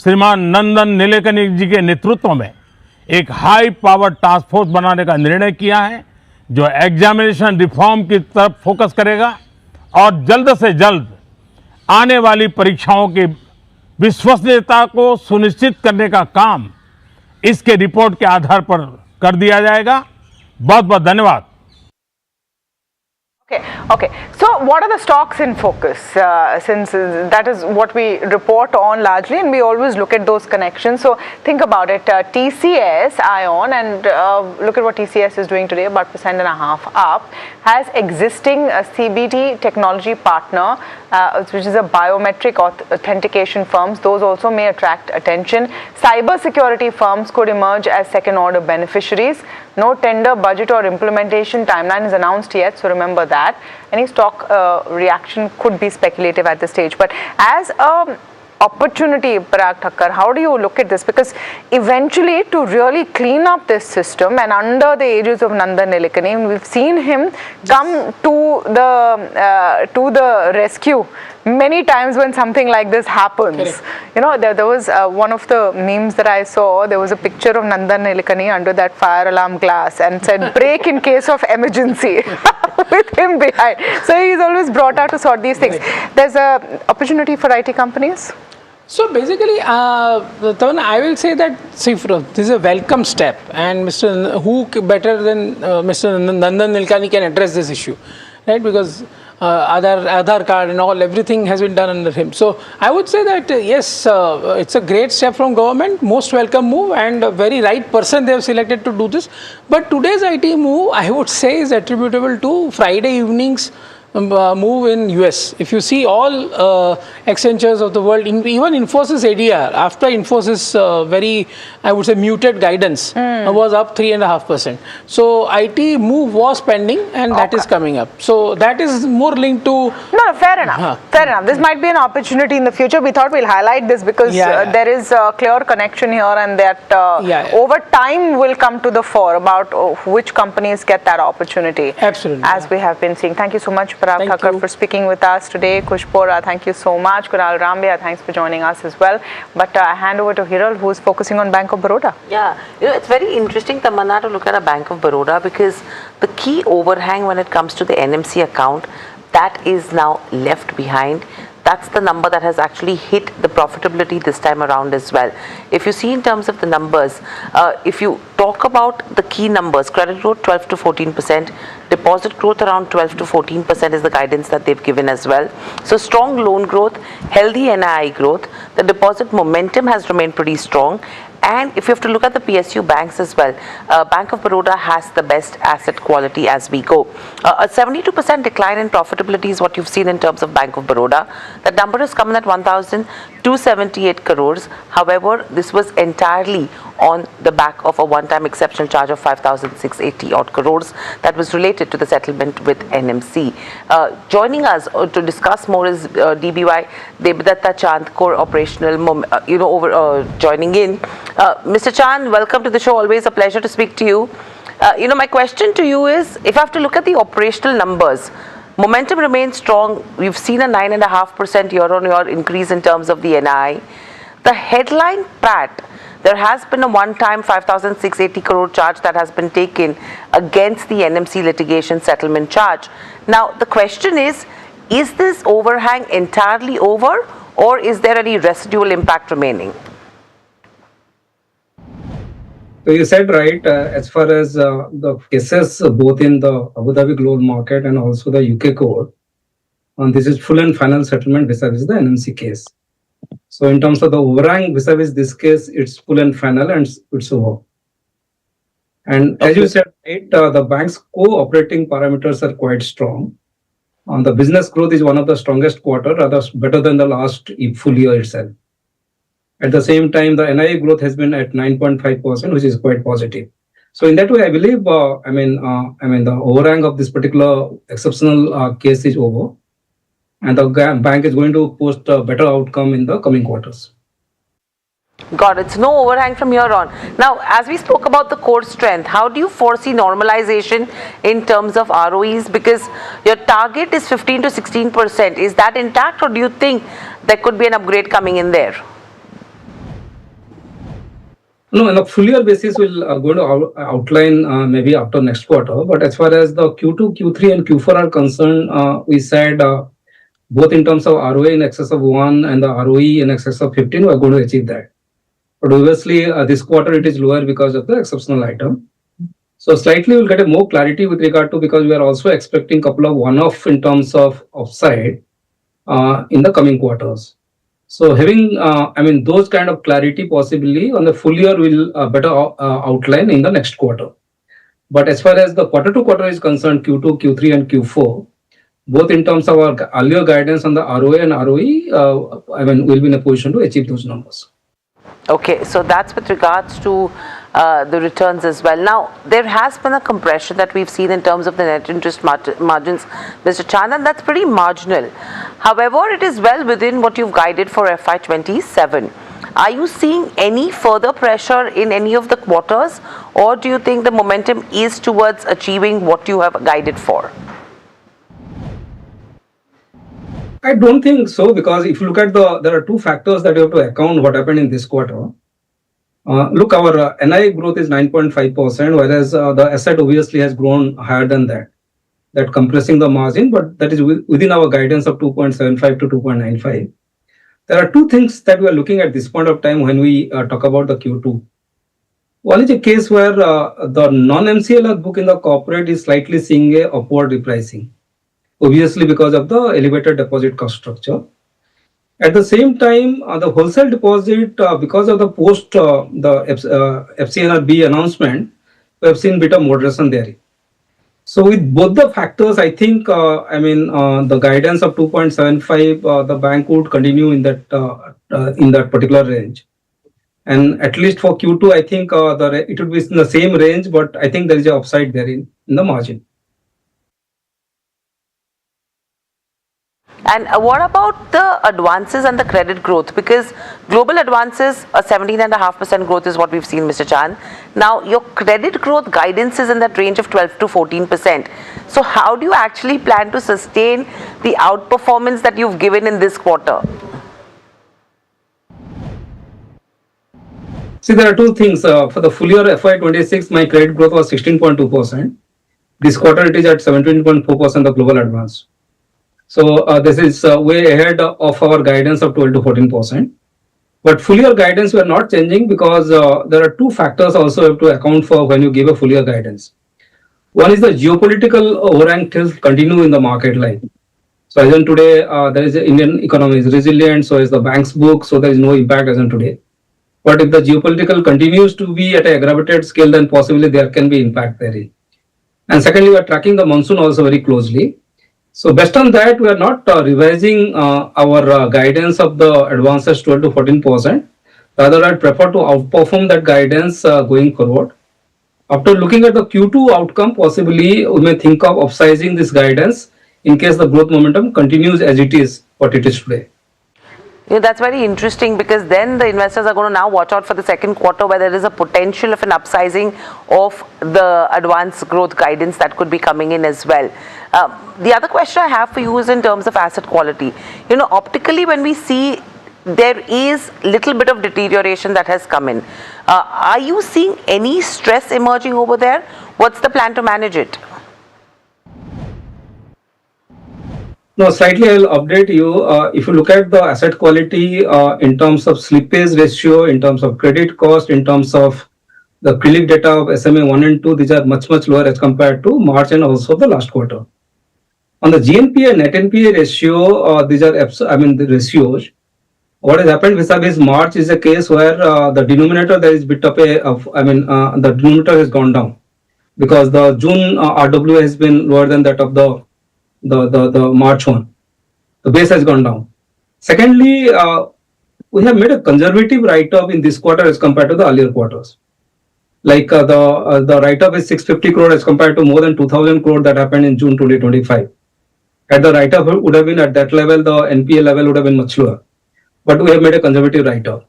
श्रीमान नंदन नीलेकनी जी के नेतृत्व में एक हाई पावर टास्क फोर्स बनाने का निर्णय किया है, जो एग्जामिनेशन रिफॉर्म की तरफ फोकस करेगा और जल्द से जल्द आने वाली परीक्षाओं की विश्वसनीयता को सुनिश्चित करने का काम इसके रिपोर्ट के आधार पर कर दिया जाएगा. बहुत बहुत धन्यवाद. Okay. So, what are the stocks in focus? Since that is what we report on largely, and we always look at those connections. So, think about it. TCS, Ion, and look at what TCS is doing today, about 1.5% up, has existing CBT technology partner, which is a biometric authentication firms. Those also may attract attention. Cyber security firms could emerge as second-order beneficiaries. No tender, budget or implementation timeline is announced yet, so remember that. Any stock reaction could be speculative at this stage. But as a opportunity, Parag Thakkar, how do you look at this? Because eventually, to really clean up this system, and under the aegis of Nandan Nilekani, we've seen him come to the rescue many times when something like this happens. Correct. You know, there was one of the memes that I saw. There was a picture of Nandan Nilekani under that fire alarm glass and said, "Break in case of emergency," with him behind. So he's always brought out to sort these things. Right. There's a opportunity for IT companies. So basically, Tavan, I will say that this is a welcome step, and who better than Mr. Nandan Nilekani can address this issue, right? Because Aadhaar card and everything has been done under him. So I would say that yes, it's a great step from government, most welcome move, and a very right person they have selected to do this. But today's IT move, I would say, is attributable to Friday evening's move in US. If you see all Accentures of the world, even Infosys ADR, after Infosys very, I would say, muted guidance, was up 3.5%. So IT move was pending, and that is coming up. So that is more linked to... No, fair enough. Fair enough. This might be an opportunity in the future. We thought we'll highlight this because there is a clear connection here, and that over time will come to the fore about which companies get that opportunity. Absolutely. As we have been seeing. Thank you so much, Parag Thakkar, for speaking with us today. Kushpora, thank you so much. Kunal Rambia, thanks for joining us as well. But I hand over to Hiral, who's focusing on Bank of Baroda. Yeah, it's very interesting, Tamanna, to look at a Bank of Baroda, because the key overhang when it comes to the NMC account, that is now left behind. That's the number that has actually hit the profitability this time around as well. If you see in terms of the numbers, if you talk about the key numbers, credit growth 12 to 14%, deposit growth around 12 to 14% is the guidance that they've given as well. So strong loan growth, healthy NII growth, the deposit momentum has remained pretty strong. And if you have to look at the PSU banks as well, Bank of Baroda has the best asset quality as we go. A 72% decline in profitability is what you've seen in terms of Bank of Baroda. That number has come in at 1,278 crores. However, this was entirely on the back of a one-time exceptional charge of 5,680 odd crores that was related to the settlement with NMC. Joining us to discuss more is DBY Debdatta Chand, core operational, joining in. Mr. Chand, welcome to the show. Always a pleasure to speak to you. My question to you is, if I have to look at the operational numbers, momentum remains strong. We've seen a 9.5% year-on-year increase in terms of the NI. The headline PAT, there has been a one-time 5,680 crore charge that has been taken against the NMC litigation settlement charge. Now, the question is this overhang entirely over, or is there any residual impact remaining? So you said right, as far as the cases both in the Abu Dhabi global market and also the UK court, this is full and final settlement vis-a-vis the NMC case. So in terms of the overhang vis-a-vis this case, it's full and final and it's over. And as you said, right, the bank's co-operating parameters are quite strong. The business growth is one of the strongest quarter, rather better than the last full year itself. At the same time, the NII growth has been at 9.5%, which is quite positive. So in that way, I believe, the overhang of this particular exceptional case is over, and the bank is going to post a better outcome in the coming quarters. Got it. It's no overhang from here on. Now, as we spoke about the core strength, how do you foresee normalization in terms of ROEs? Because your target is 15 to 16%. Is that intact, or do you think there could be an upgrade coming in there? No, on a full year basis, we'll going to outline maybe after next quarter. But as far as the Q2, Q3 and Q4 are concerned, we said both in terms of ROA in excess of 1 and the ROE in excess of 15, we are going to achieve that. But obviously, this quarter it is lower because of the exceptional item. So slightly we'll get a more clarity with regard to, because we are also expecting couple of one-off in terms of upside in the coming quarters. So having, those kind of clarity possibly on the full year will better outline in the next quarter. But as far as the quarter to quarter is concerned, Q2, Q3 and Q4, both in terms of our earlier guidance on the ROA and ROE, we'll be in a position to achieve those numbers. Okay, so that's with regards to the returns as well. Now, there has been a compression that we've seen in terms of the net interest margins, Mr. Chand, and that's pretty marginal. However, it is well within what you've guided for FY27. Are you seeing any further pressure in any of the quarters, or do you think the momentum is towards achieving what you have guided for? I don't think so, because if you look at there are two factors that you have to account what happened in this quarter. Look, our NI growth is 9.5%, whereas the asset obviously has grown higher than that. That compressing the margin, but that is within our guidance of 2.75 to 2.95. There are two things that we are looking at this point of time when we talk about the Q2. One is a case where the non-MCLR book in the corporate is slightly seeing a upward repricing, obviously because of the elevated deposit cost structure. At the same time, the wholesale deposit, because of the post the FCNRB announcement, we have seen bit of moderation there. So with both the factors, I think, the guidance of 2.75, the bank would continue in that particular range. And at least for Q2, I think it would be in the same range, but I think there is an upside there in the margin. And what about the advances and the credit growth? Because global advances, a 17.5% growth is what we've seen, Mr. Chand. Now, your credit growth guidance is in that range of 12 to 14%. So how do you actually plan to sustain the outperformance that you've given in this quarter? See, there are two things. For the full year FY26, my credit growth was 16.2%. This quarter, it is at 17.4% of global advance. So this is way ahead of our guidance of 12 to 14%. But full year guidance we are not changing, because there are two factors also you have to account for when you give a full year guidance. One is the geopolitical overhang still continue in the market life. So as on today, there is the Indian economy is resilient, so is the bank's book, so there is no impact as on today. But if the geopolitical continues to be at a aggravated scale, then possibly there can be impact there. And secondly, we are tracking the monsoon also very closely. So based on that, we are not revising our guidance of the advances 12 to 14%. Rather, I'd prefer to outperform that guidance going forward. After looking at the Q2 outcome, possibly we may think of upsizing this guidance in case the growth momentum continues as it is, what it is today. That's very interesting, because then the investors are going to now watch out for the second quarter, where there is a potential of an upsizing of the advance growth guidance that could be coming in as well. The other question I have for you is in terms of asset quality. Optically, when we see there is little bit of deterioration that has come in, are you seeing any stress emerging over there? What's the plan to manage it? No, slightly I will update you. If you look at the asset quality in terms of slippage ratio, in terms of credit cost, in terms of the credit data of SMA 1 and 2, these are much lower as compared to March and also the last quarter. On the GNPA, net NPA ratio, these are the ratios. What has happened vis-a-vis March is a case where the denominator there is bit of the denominator has gone down, because the June RW has been lower than that of the March one. The base has gone down. Secondly, we have made a conservative write-off in this quarter as compared to the earlier quarters. Like the write-off is 650 crore as compared to more than 2000 crore that happened in June 2025. Had the write-off would have been at that level, the NPA level would have been much lower. But we have made a conservative write-off.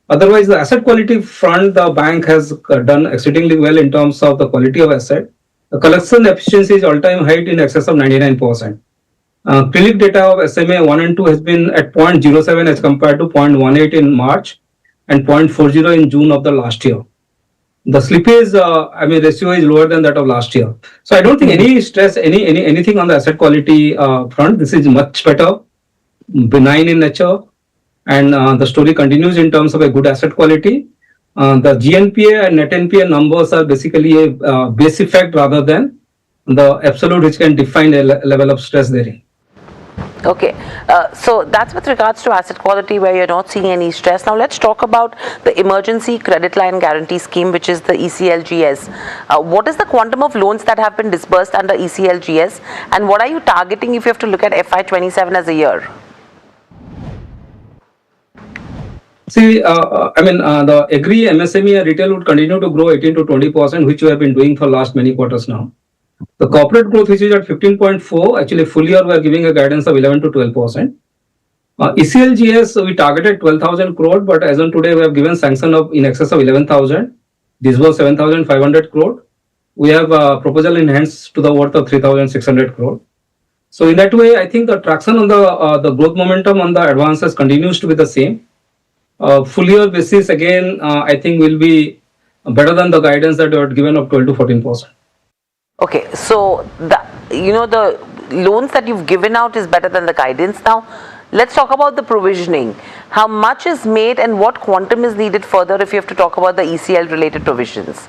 Otherwise, the asset quality front, the bank has done exceedingly well in terms of the quality of asset. The collection efficiency is all-time high in excess of 99%. Credit data of SMA 1 and 2 has been at 0.07 as compared to 0.18 in March and 0.40 in June of the last year. The slippage, ratio is lower than that of last year. So I don't think any stress, anything on the asset quality front. This is much better, benign in nature, and the story continues in terms of a good asset quality. The GNPA and net NPA numbers are basically a base effect rather than the absolute which can define a level of stress therein. Okay, so that's with regards to asset quality where you're not seeing any stress. Now let's talk about the Emergency Credit Line Guarantee Scheme, which is the ECLGS. What is the quantum of loans that have been disbursed under ECLGS, and what are you targeting if you have to look at FY27 as a year? See, the agri, MSME and retail would continue to grow 18 to 20%, which we have been doing for last many quarters now. The corporate growth, which is at 15.4, actually full year we are giving a guidance of 11 to 12%. ECLGS, we targeted 12,000 crore, but as on today, we have given sanction of in excess of 11,000. This was 7,500 crore. We have a proposal in hands to the worth of 3,600 crore. So in that way, I think the traction on the growth momentum on the advances continues to be the same. Full year basis, again, I think will be better than the guidance that you had given of 12 to 14%. Okay, so the loans that you've given out is better than the guidance. Now, let's talk about the provisioning. How much is made and what quantum is needed further if you have to talk about the ECL related provisions?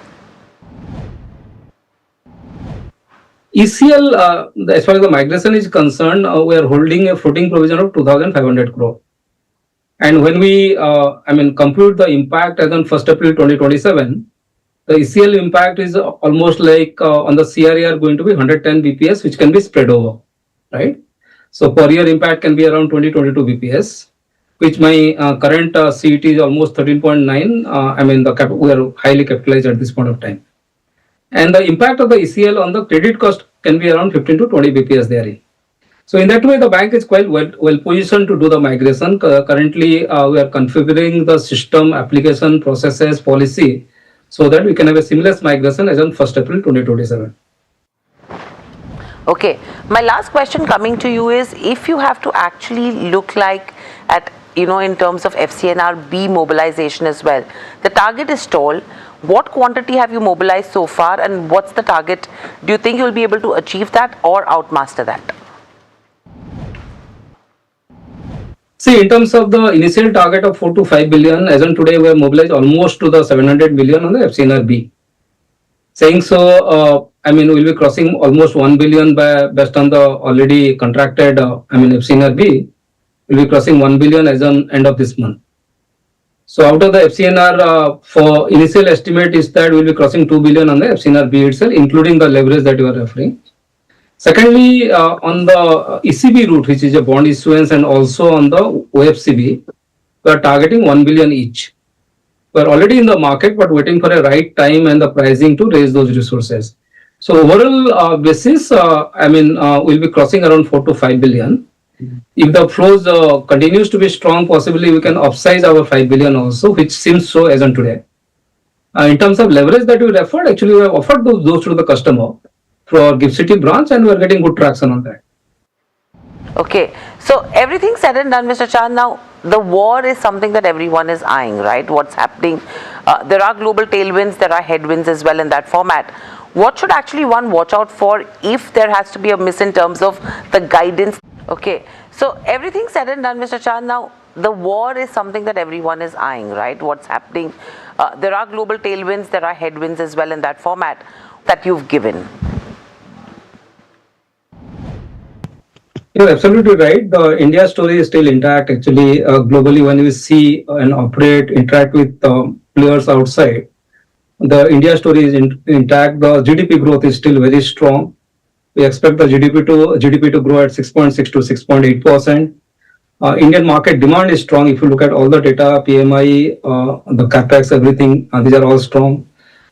ECL, as far as the migration is concerned, we are holding a floating provision of 2,500 crore. And when we, compute the impact as on 1st April 2027, the ECL impact is almost like on the CRAR going to be 110 BPS, which can be spread over, right? So per year impact can be around 20-22 BPS, which my current CET is almost 13.9. We are highly capitalized at this point of time. And the impact of the ECL on the credit cost can be around 15 to 20 BPS therein. So in that way, the bank is quite well positioned to do the migration. Currently, we are configuring the system, application, processes, policy, so that we can have a seamless migration as on 1st April 2027. Okay, my last question coming to you is, if you have to actually look like at, in terms of FCNR B mobilization as well, the target is tall. What quantity have you mobilized so far, and what's the target? Do you think you'll be able to achieve that or outmaster that? See, in terms of the initial target of 4 to 5 billion, as on today, we have mobilized almost to the 700 million on the FCNR B. Saying so, we'll be crossing almost 1 billion based on the already contracted, FCNR B. We'll be crossing 1 billion as on end of this month. So out of the FCNR, for initial estimate is that we'll be crossing 2 billion on the FCNR B itself, including the leverage that you are referring. Secondly, on the ECB route, which is a bond issuance, and also on the OFCB, we are targeting 1 billion each. We are already in the market, but waiting for a right time and the pricing to raise those resources. So overall basis, we'll be crossing around 4 to 5 billion. If the flows continues to be strong, possibly we can upsize our 5 billion also, which seems so as on today. In terms of leverage that we referred, actually we have offered those to the customer through our GIFT City branch, and we are getting good traction on that. Okay, so everything said and done, Mr. Chand, now the war is something that everyone is eyeing, right? What's happening? There are global tailwinds, there are headwinds as well in that format. What should actually one watch out for if there has to be a miss in terms of the guidance? Okay, so everything said and done, Mr. Chand, now the war is something that everyone is eyeing, right? What's happening? There are global tailwinds, there are headwinds as well in that format that you've given. You're absolutely right. The India story is still intact. Actually, globally, when we see and operate, interact with players outside, the India story is intact. The GDP growth is still very strong. We expect the GDP to grow at 6.6 to 6.8%. Indian market demand is strong. If you look at all the data, PMI, the capex, everything, these are all strong.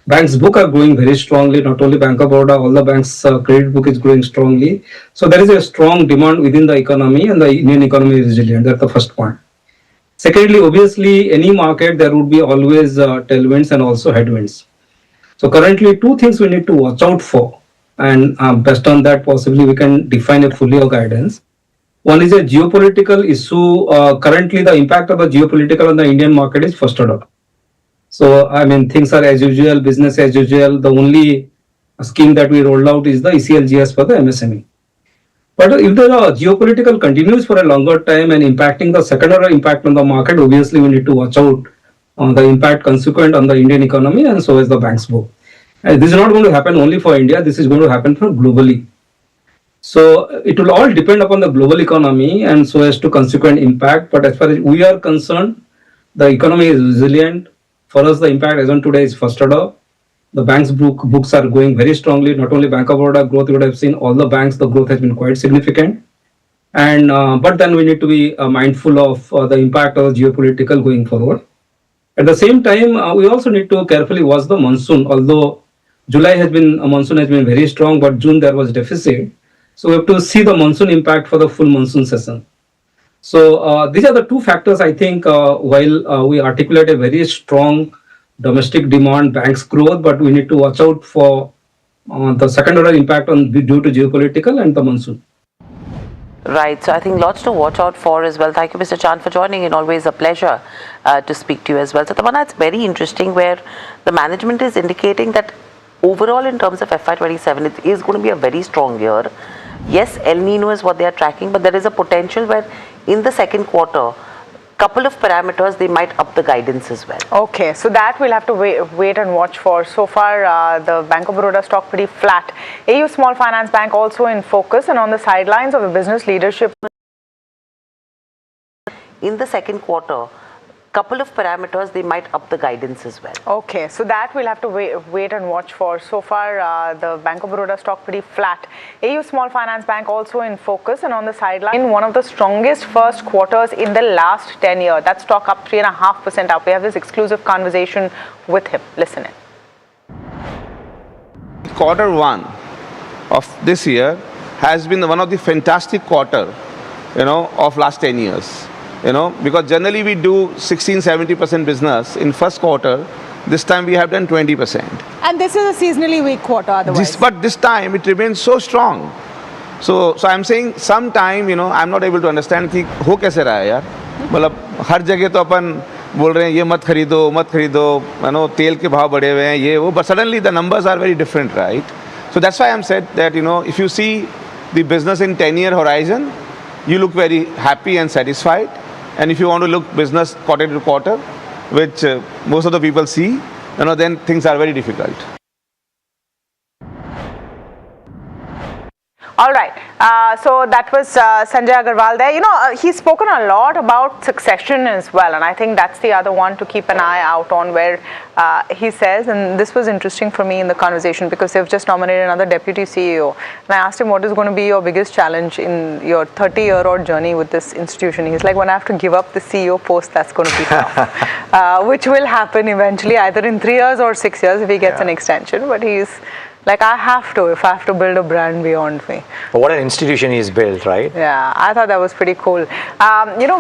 Banks' book are growing very strongly. Not only Bank of Baroda, all the banks' credit book is growing strongly. So there is a strong demand within the economy, and the Indian economy is resilient. That's the first point. Secondly, obviously, any market there would be always tailwinds and also headwinds. So currently, two things we need to watch out for, and based on that, possibly we can define a full year guidance. One is a geopolitical issue. Currently, the impact of the geopolitical on the Indian market is first order. So, things are as usual, business as usual. The only scheme that we rolled out is the ECLGS for the MSME. But if the geopolitical continues for a longer time and impacting the second order impact on the market, obviously we need to watch out the impact consequent on the Indian economy and so is the bank's book. And this is not going to happen only for India, this is going to happen for globally. So it will all depend upon the global economy and so as to consequent impact. But as far as we are concerned, the economy is resilient. For us, the impact as on today is first order. The bank's books are going very strongly. Not only Bank of Baroda growth, you would have seen all the banks, the growth has been quite significant. And but then we need to be mindful of the impact of geopolitical going forward. At the same time, we also need to carefully watch the monsoon. Although monsoon has been very strong, but June there was deficit. So we have to see the monsoon impact for the full monsoon season. So these are the two factors I think while we articulate a very strong domestic demand, banks growth, but we need to watch out for the second order impact due to geopolitical and the monsoon. Right, so I think lots to watch out for as well. Thank you, Mr. Chand, for joining in. Always a pleasure to speak to you as well. So, Tamanna, it's very interesting where the management is indicating that overall in terms of FY27, it is going to be a very strong year. Yes, El Nino is what they are tracking, but there is a potential where in the second quarter, couple of parameters, they might up the guidance as well. Okay, so that we'll have to wait and watch for. So far, the Bank of Baroda stock pretty flat. AU Small Finance Bank also in focus and on the sidelines of the business leadership. In the second quarter, couple of parameters, they might up the guidance as well. Okay, so that we'll have to wait and watch for. So far, the Bank of Baroda stock pretty flat. AU Small Finance Bank also in focus and on the sideline. In one of the strongest first quarters in the last 10 years. That stock up 3.5% up. We have this exclusive conversation with him. Listen in. Quarter 1 of this year has been one of the fantastic quarter, of last 10 years. Because generally we do 16-70% business in first quarter. This time we have done 20%. And this is a seasonally weak quarter otherwise. But this time it remains so strong. So I'm saying sometime, I'm not able to understand कि हो कैसे रहा है यार. मतलब हर जगह तो अपन बोल रहे हैं ये मत खरीदो, तेल के भाव बढ़े हुए हैं ये वो. But suddenly the numbers are very different, right? So that's why I'm said that, if you see the business in 10-year horizon, you look very happy and satisfied. And if you want to look business quarter to quarter, which most of the people see, then things are very difficult. All right. So that was Sanjay Agarwal there. He's spoken a lot about succession as well. And I think that's the other one to keep an eye out on where he says, and this was interesting for me in the conversation because they've just nominated another deputy CEO. And I asked him, what is going to be your biggest challenge in your 30-year-old journey with this institution? He's like, when I have to give up the CEO post, that's going to be tough. Which will happen eventually, either in 3 years or 6 years if he gets an extension. But he's like, I have to, if I have to build a brand beyond me. But what an institution he's built, right? Yeah, I thought that was pretty cool.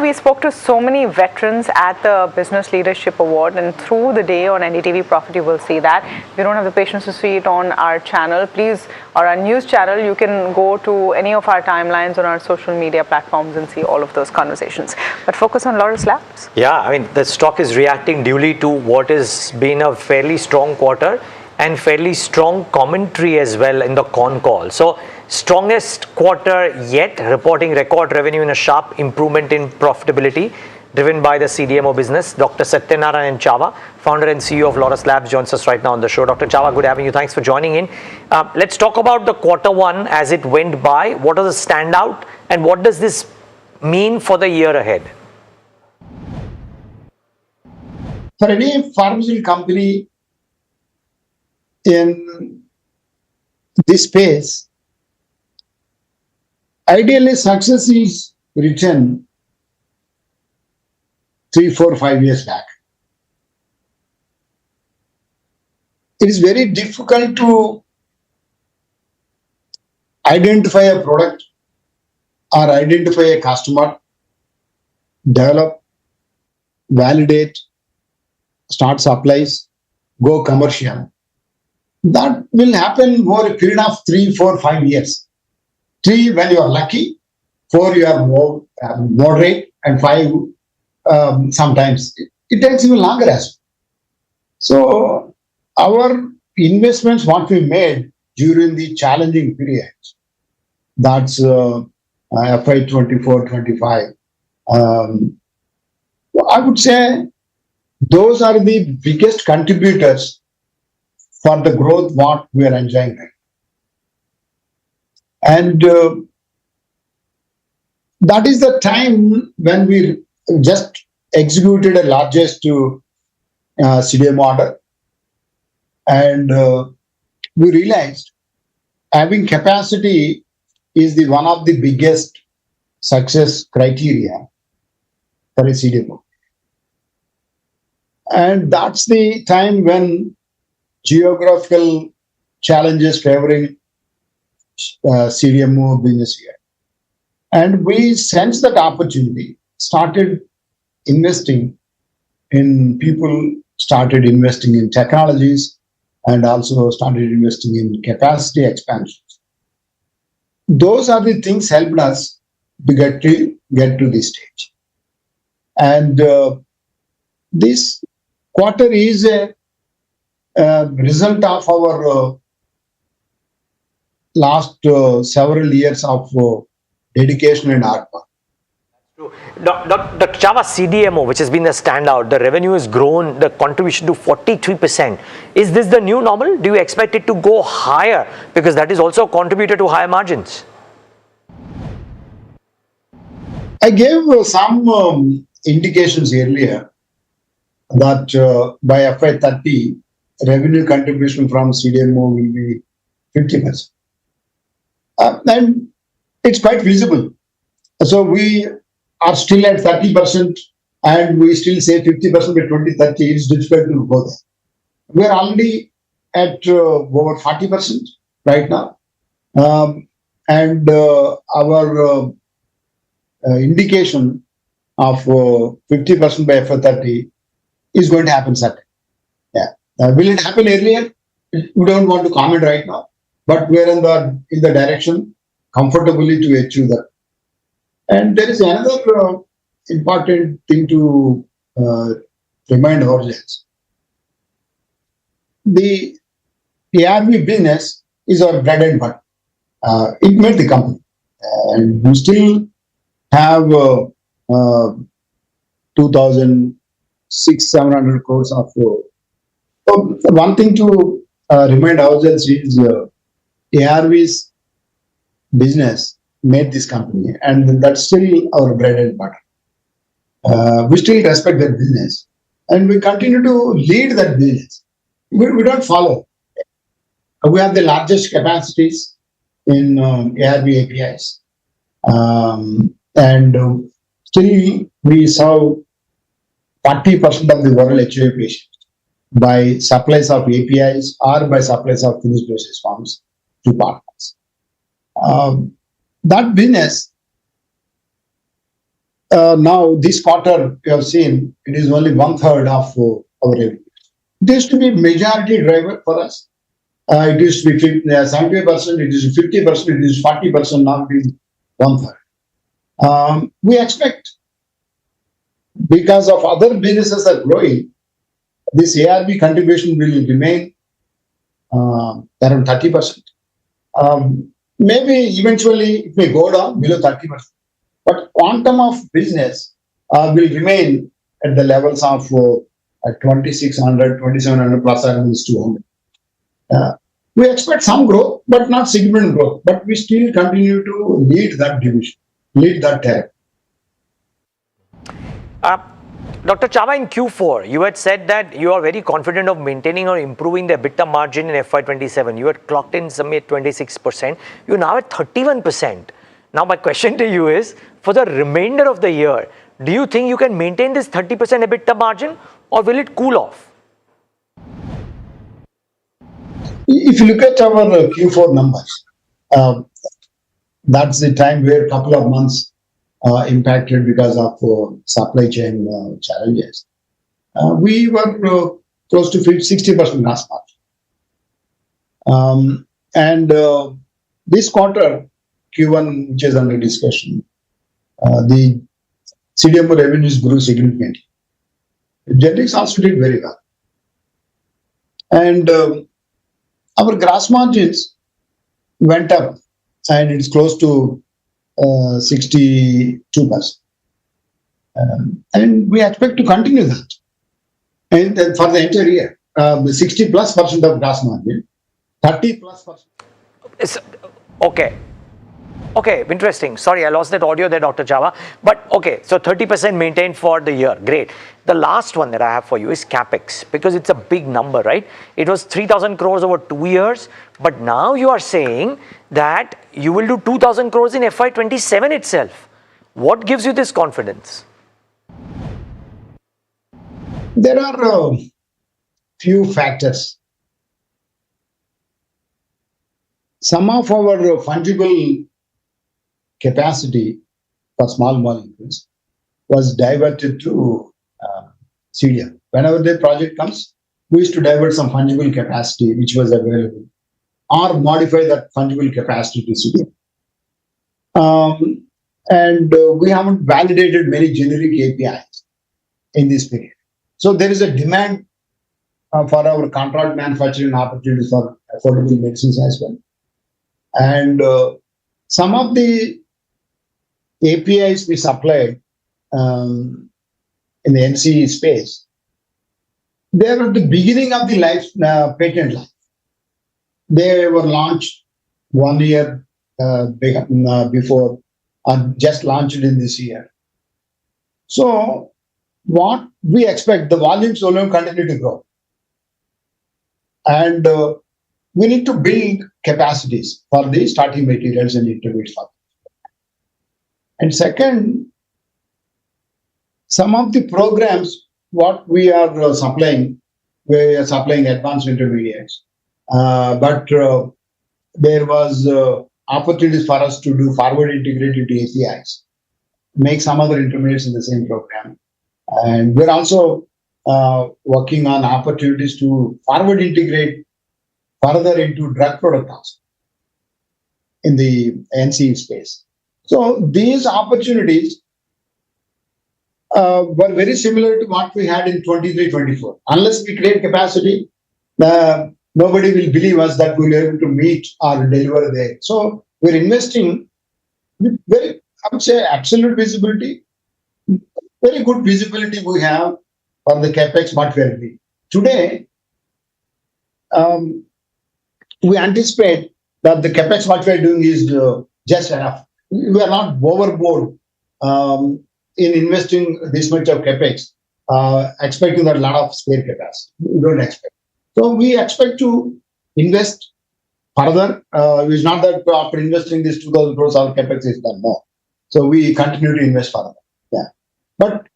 We spoke to so many veterans at the Business Leadership Award, and through the day on NDTV Profit, you will see that. If you don't have the patience to see it on our channel, please, or our news channel, you can go to any of our timelines on our social media platforms and see all of those conversations. But focus on Laurus Labs. Yeah, I mean, the stock is reacting duly to what has been a fairly strong quarter and fairly strong commentary as well in the con call. So strongest quarter yet, reporting record revenue and a sharp improvement in profitability driven by the CDMO business. Dr. Satyanarayan Chava, founder and CEO of Laurus Labs, joins us right now on the show. Dr. Chava, good having you. Thanks for joining in. Let's talk about the quarter one as it went by. What does it stand out and what does this mean for the year ahead? For any pharmaceutical company in this space, ideally success is written 3, 4, 5 years back. It is very difficult to identify a product or identify a customer, develop, validate, start supplies, go commercial. That will happen over a period of 3, 4, 5 years. 3 when you are lucky, 4 you are more moderate, and 5 sometimes. It takes even longer as well. So our investments, what we made during the challenging periods, that's FY24, 25. I would say Those are the biggest contributors for the growth what we are enjoying right. And that is the time when we just executed a largest CDMO order, and we realized having capacity is the one of the biggest success criteria for a CDMO. And that's the time when geographical challenges favoring CDMO business here. And we sensed that opportunity, started investing in people, started investing in technologies, and also started investing in capacity expansions. Those are the things helped us to get to this stage. And this quarter is a result of our last several years of dedication and hard work. Dr. Chava, CDMO, which has been the standout, the revenue has grown, the contribution to 43%. Is this the new normal? Do you expect it to go higher? Because that is also a contributor to higher margins. I gave some indications earlier that by FY30, revenue contribution from CDMO will be 50%. And it's quite visible. So we are still at 30% and we still say 50% by 2030. It's difficult to go there. We're already at over 40% right now. And our indication of 50% by FY30 is going to happen certainly. Yeah. Will it happen earlier? We don't want to comment right now, but we're in the direction comfortably to achieve that. And there is another important thing to remind ourselves. The ARV business is our bread and butter. It made the company. And we still have 2,600-700 crores of. One thing to remind ourselves is ARV's business made this company, and that's still our bread and butter. We still respect that business, and we continue to lead that business. We don't follow. We have the largest capacities in ARV APIs, and still we serve 40% of the world HIV patients by supplies of APIs or by supplies of finished dosage forms to partners. That business, now this quarter we have seen, it is only 1/3 of our revenue. It used to be majority driver for us. It used to be 70%, it is 50%, it is 40%, now it is 1/3. We expect, because of other businesses are growing, this ARV contribution will remain around 30%. Maybe eventually it may go down below 30%, but quantum of business will remain at the levels of 2,600, 2,700 plus or minus 200. We expect some growth, but not significant growth. But we still continue to lead that division, lead that tariff. Dr. Chava, in Q4, you had said that you are very confident of maintaining or improving the EBITDA margin in FY27. You had clocked in some at 26%. You're now at 31%. Now, my question to you is, for the remainder of the year, do you think you can maintain this 30% EBITDA margin, or will it cool off? If you look at our Q4 numbers, that's the time where a couple of months impacted because of supply chain challenges. We were close to 60% gross margin. And this quarter, Q1, which is under discussion, the CDMO revenues grew significantly. Generics also did very well. And our gross margins went up, and it's close to 62%. And we expect to continue that. And then for the entire year, 60+% of gross margin, 30+%. Okay. Okay, interesting. Sorry, I lost that audio there, Dr. Chava. But okay, so 30% maintained for the year. Great. The last one that I have for you is CapEx, because it's a big number, right? It was 3,000 crores over 2 years, but now you are saying that you will do 2,000 crores in FY27 itself. What gives you this confidence? There are few factors. Some of our fungible capacity for small molecules was diverted to CDM. Whenever the project comes, we used to divert some fungible capacity which was available, or modify that fungible capacity to CDM. And we haven't validated many generic APIs in this period. So there is a demand for our contract manufacturing opportunities for affordable medicines as well. And some of the APIs we supplied in the NCE space, they are at the beginning of the life, patent life. They were launched 1 year before, or just launched in this year. So what we expect, the volumes will continue to grow. And we need to build capacities for the starting materials and intermediate for. And second, some of the programs, what we are supplying advanced intermediates, but there was opportunities for us to do forward integrated APIs, make some other intermediates in the same program. And we're also working on opportunities to forward integrate further into drug product also in the NCE space. So these opportunities were very similar to what we had in 23-24. Unless we create capacity, nobody will believe us that we'll be able to meet or deliver there. So we're investing with very, I would say, absolute visibility, very good visibility we have for the capex what we are doing. Today, we anticipate that the capex what we are doing is just enough. We are not overboard in investing this much of capex, expecting that a lot of spare capacity. We don't expect. So we expect to invest further. It's not that after investing this 2,000 crores, our capex is done. No. So we continue to invest further. Yeah. But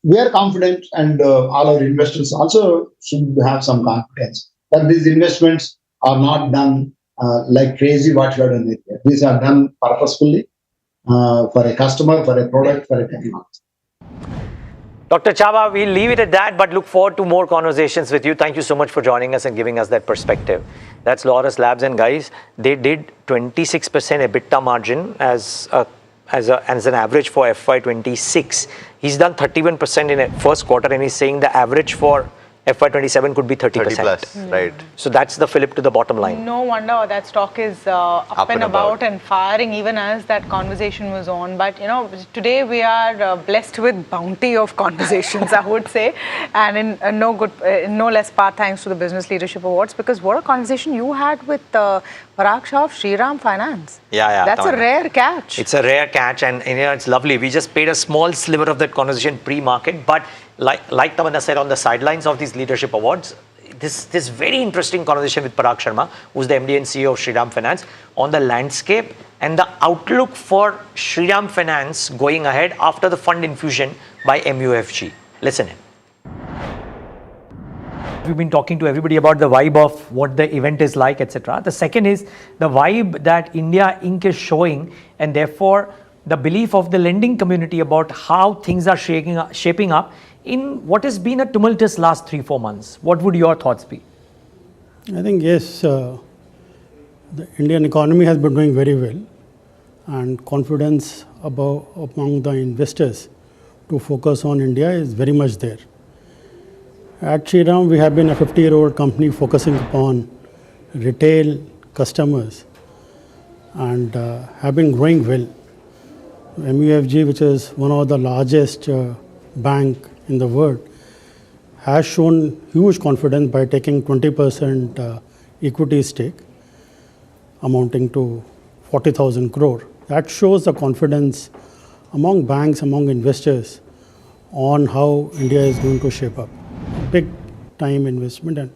we are confident, and all our investors also should have some confidence that these investments are not done like crazy what we have done here. These are done purposefully for a customer, for a product, for a technology. Dr. Chava, we'll leave it at that, but look forward to more conversations with you. Thank you so much for joining us and giving us that perspective. That's Laurus Labs, and guys, they did 26% EBITDA margin as an average for FY26. He's done 31% in first quarter, and he's saying the average for FY27 could be 30%. 30+, right. So that's the fillip to the bottom line. No wonder that stock is up and about and firing even as that conversation was on. But you know, today we are blessed with bounty of conversations, I would say, and in no less part thanks to the Business Leadership Awards, because what a conversation you had with Parag Shah of Shriram Finance. Yeah. That's a rare catch. It's a rare catch, and you know, it's lovely. We just paid a small sliver of that conversation pre-market, but like Tamanna said, on the sidelines of these leadership awards, this very interesting conversation with Parag Sharma, who's the MD and CEO of Shriram Finance, on the landscape and the outlook for Shriram Finance going ahead after the fund infusion by MUFG. Listen in. We've been talking to everybody about the vibe of what the event is like, etc. The second is the vibe that India Inc. is showing, and therefore the belief of the lending community about how things are shaping up in what has been a tumultuous last 3-4 months. What would your thoughts be? I think, yes, the Indian economy has been doing very well, and confidence among the investors to focus on India is very much there. At Shriram, we have been a 50-year-old company focusing upon retail customers and have been growing well. MUFG, which is one of the largest bank in the world, has shown huge confidence by taking 20% equity stake amounting to 40,000 crore. That shows the confidence among banks, among investors on how India is going to shape up. Big time investment and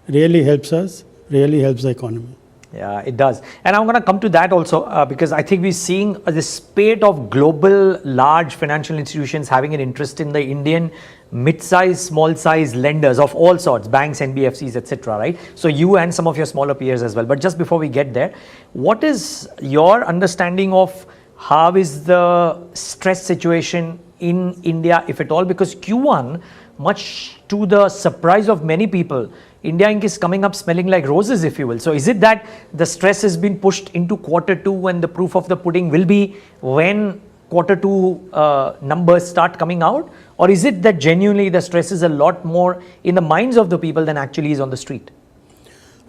really helps us, really helps the economy. Yeah, it does. And I'm going to come to that also because I think we're seeing this spate of global large financial institutions having an interest in the Indian mid-size, small-size lenders of all sorts, banks, NBFCs, etc. Right? So you and some of your smaller peers as well. But just before we get there, what is your understanding of how is the stress situation in India, if at all? Because Q1, much to the surprise of many people, India Inc. is coming up smelling like roses, if you will. So is it that the stress has been pushed into Q2 and the proof of the pudding will be when Q2 numbers start coming out? Or is it that genuinely the stress is a lot more in the minds of the people than actually is on the street?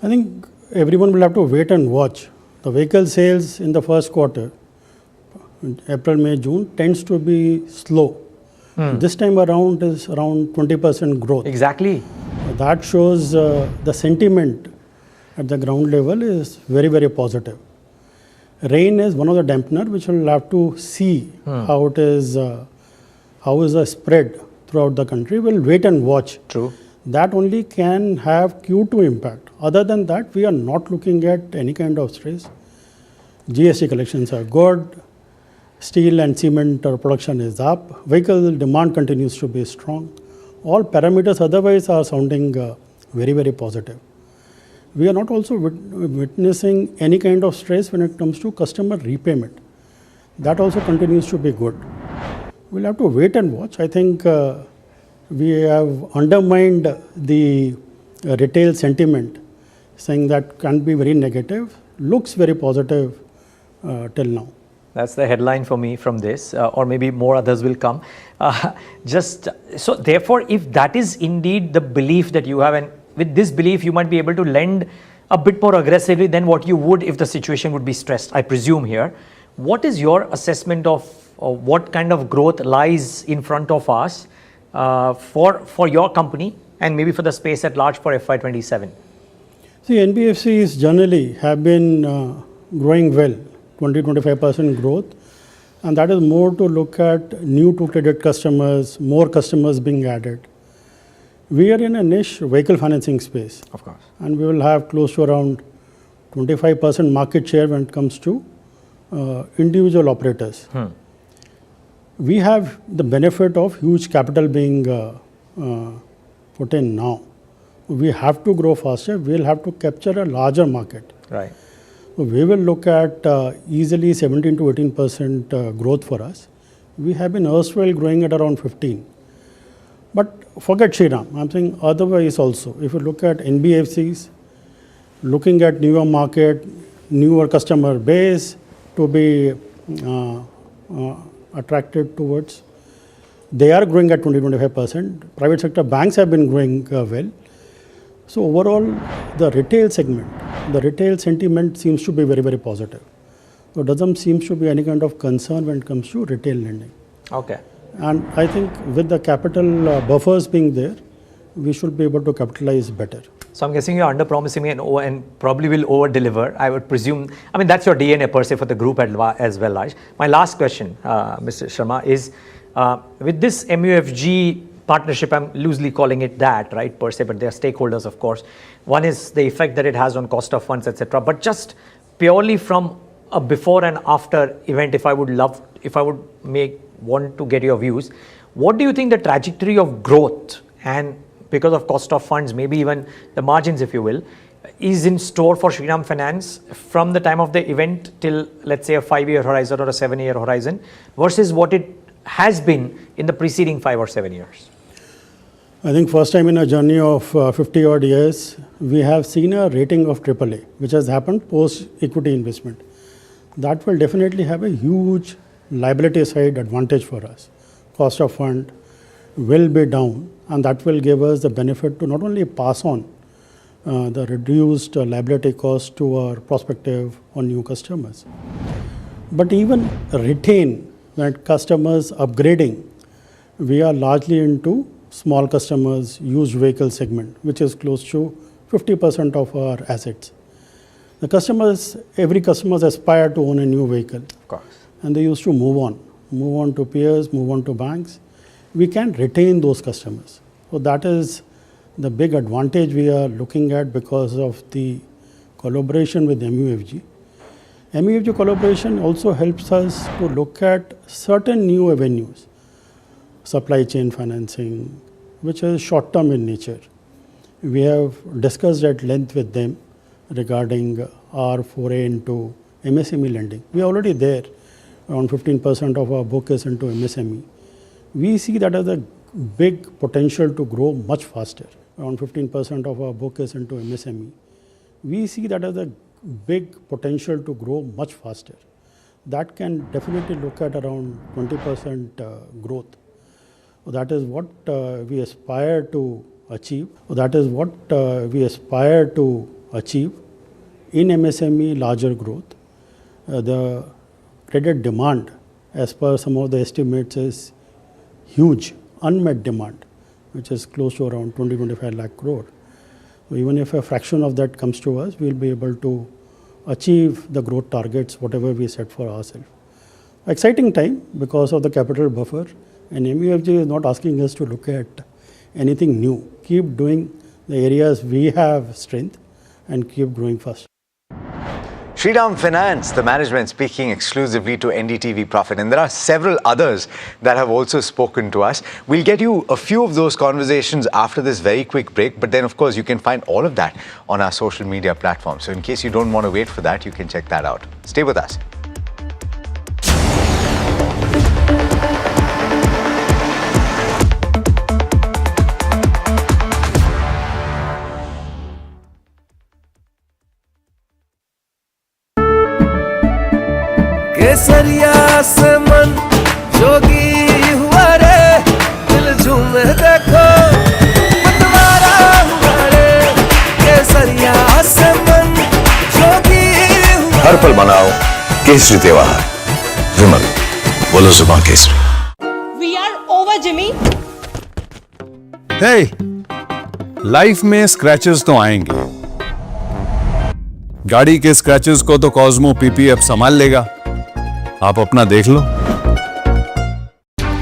I think everyone will have to wait and watch. The vehicle sales in the first quarter, April, May, June, tends to be slow. This time around is around 20% growth. Exactly. That shows the sentiment at the ground level is very, very positive. Rain is one of the dampener which we'll have to see how it is, how is the spread throughout the country. We'll wait and watch. True. That only can have Q2 impact. Other than that, we are not looking at any kind of stress. GST collections are good. Steel and cement production is up. Vehicle demand continues to be strong. All parameters otherwise are sounding very, very positive. We are not also witnessing any kind of stress when it comes to customer repayment. That also continues to be good. We'll have to wait and watch. I think we have undermined the retail sentiment, saying that can be very negative, looks very positive till now. That's the headline for me from this, or maybe more others will come. So therefore, if that is indeed the belief that you have, and with this belief, you might be able to lend a bit more aggressively than what you would if the situation would be stressed, I presume here. What is your assessment of what kind of growth lies in front of us for your company and maybe for the space at large for FY27? See, NBFCs generally have been growing well. 20-25% growth, and that is more to look at new to credit customers, more customers being added. We are in a niche vehicle financing space, of course, and we will have close to around 25% market share when it comes to individual operators. We have the benefit of huge capital being put in now. We have to grow faster. We will have to capture a larger market. Right. We will look at easily 17 to 18% growth for us. We have been erstwhile growing at around 15. But forget Shriram, I'm saying otherwise also. If you look at NBFCs, looking at newer market, newer customer base to be attracted towards, they are growing at 20-25%. Private sector banks have been growing well. So overall, the retail segment, the retail sentiment seems to be very, very positive. So it doesn't seem to be any kind of concern when it comes to retail lending. Okay. And I think with the capital buffers being there, we should be able to capitalize better. So I'm guessing you're under promising me and probably will over deliver. I would presume, I mean, that's your DNA per se for the group as well, Raj. My last question, Mr. Sharma, is with this MUFG partnership, I'm loosely calling it that, right, per se, but they are stakeholders, of course. One is the effect that it has on cost of funds, etc. But just purely from a before and after event, if I would want to get your views, what do you think the trajectory of growth and because of cost of funds, maybe even the margins, if you will, is in store for Shriram Finance from the time of the event till, let's say, a 5-year horizon or a 7-year horizon versus what it has been in the preceding 5 or 7 years? I think first time in a journey of 50 odd years, we have seen a rating of AAA, which has happened post equity investment. That will definitely have a huge liability side advantage for us. Cost of fund will be down, and that will give us the benefit to not only pass on the reduced liability cost to our prospective or new customers, but even retain when customers upgrading. We are largely into small customers, used vehicle segment, which is close to 50% of our assets. The customers, every customer aspire to own a new vehicle. Of course. And they used to move on to peers, move on to banks. We can retain those customers. So that is the big advantage we are looking at because of the collaboration with MUFG. MUFG collaboration also helps us to look at certain new avenues, supply chain financing, which is short-term in nature. We have discussed at length with them regarding our foray into MSME lending. We are already there. Around 15% of our book is into MSME. We see that as a big potential to grow much faster. Around 15% of our book is into MSME. We see that as a big potential to grow much faster. That can definitely look at around 20% growth. That is what we aspire to achieve. That is what we aspire to achieve in MSME, larger growth. The credit demand, as per some of the estimates, is huge, unmet demand, which is close to around 20-25 lakh crore. So even if a fraction of that comes to us, we'll be able to achieve the growth targets, whatever we set for ourselves. Exciting time because of the capital buffer, and MUFG is not asking us to look at anything new. Keep doing the areas we have strength and keep growing fast. Shriram Finance, the management speaking exclusively to NDTV Profit. And there are several others that have also spoken to us. We'll get you a few of those conversations after this very quick break. But then, of course, you can find all of that on our social media platforms. So in case you don't want to wait for that, you can check that out. Stay with us. केसरिया से मन जोगी हुआ रे दिल झूमे देखो मतवारा हुआ रे केसरिया से मन जोगी हुआ हर पल मनाओ केसरी त्योहार विमल बोलो जुबान केसरी We are over, Jimmy. Hey life में स्क्रैचेस तो आएंगे गाड़ी के स्क्रैचेस को तो कॉस्मो पीपीएफ संभाल लेगा आप अपना देख लो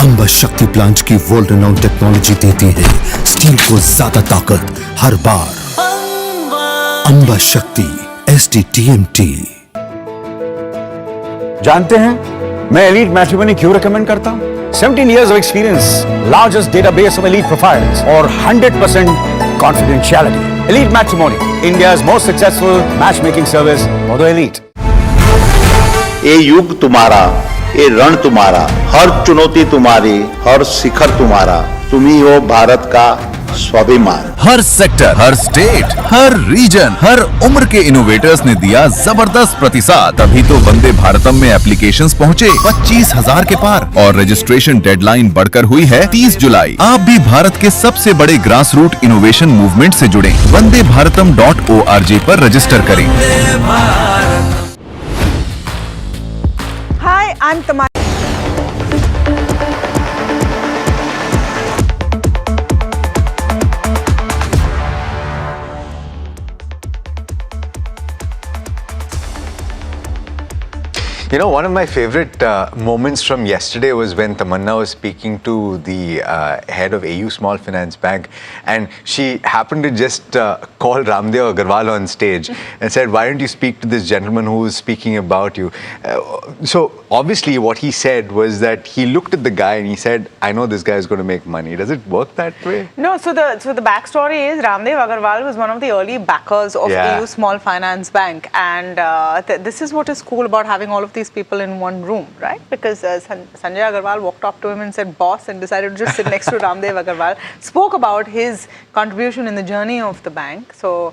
अंबा शक्ति प्लांट की वर्ल्ड रेनाउंड टेक्नोलॉजी देती है स्टील को ज्यादा ताकत हर बार अंबा शक्ति SDTMT। जानते हैं मैं एलीट मैट्रिमोनी क्यों रिकमेंड करता हूं? 17 years of experience, largest database of elite profiles और 100% confidentiality. Elite Matrimony, India's most successful matchmaking service for the elite. ये युग तुम्हारा, ये रण तुम्हारा, हर चुनौती तुम्हारी, हर शिखर तुम्हारा, तुम ही हो भारत का स्वाभिमान। हर सेक्टर, हर स्टेट, हर रीजन, हर उम्र के इनोवेटर्स ने दिया जबरदस्त प्रतिसाद। तभी तो वंदे भारतम में एप्लीकेशंस पहुंचे 25,000 के पार और रजिस्ट्रेशन डेडलाइन बढ़कर हुई है 30 जुलाई। आप भी भारत के सबसे बड़े ग्रास रूट इनोवेशन मूवमेंट से जुड़े vandeBharatam.org पर रजिस्टर करें। Hi, I'm Tamara. You know, one of my favorite moments from yesterday was when Tamanna was speaking to the head of AU Small Finance Bank, and she happened to just call Ramdev Agarwal on stage and said, why don't you speak to this gentleman who was speaking about you? So obviously what he said was that he looked at the guy and he said, I know this guy is going to make money. Does it work that way? No, so the backstory is Ramdev Agarwal was one of the early backers of AU Small Finance Bank, and this is what is cool about having all of these people in one room, right? Because Sanjay Agarwal walked up to him and said boss and decided to just sit next to Ramdev Agarwal, spoke about his contribution in the journey of the bank. So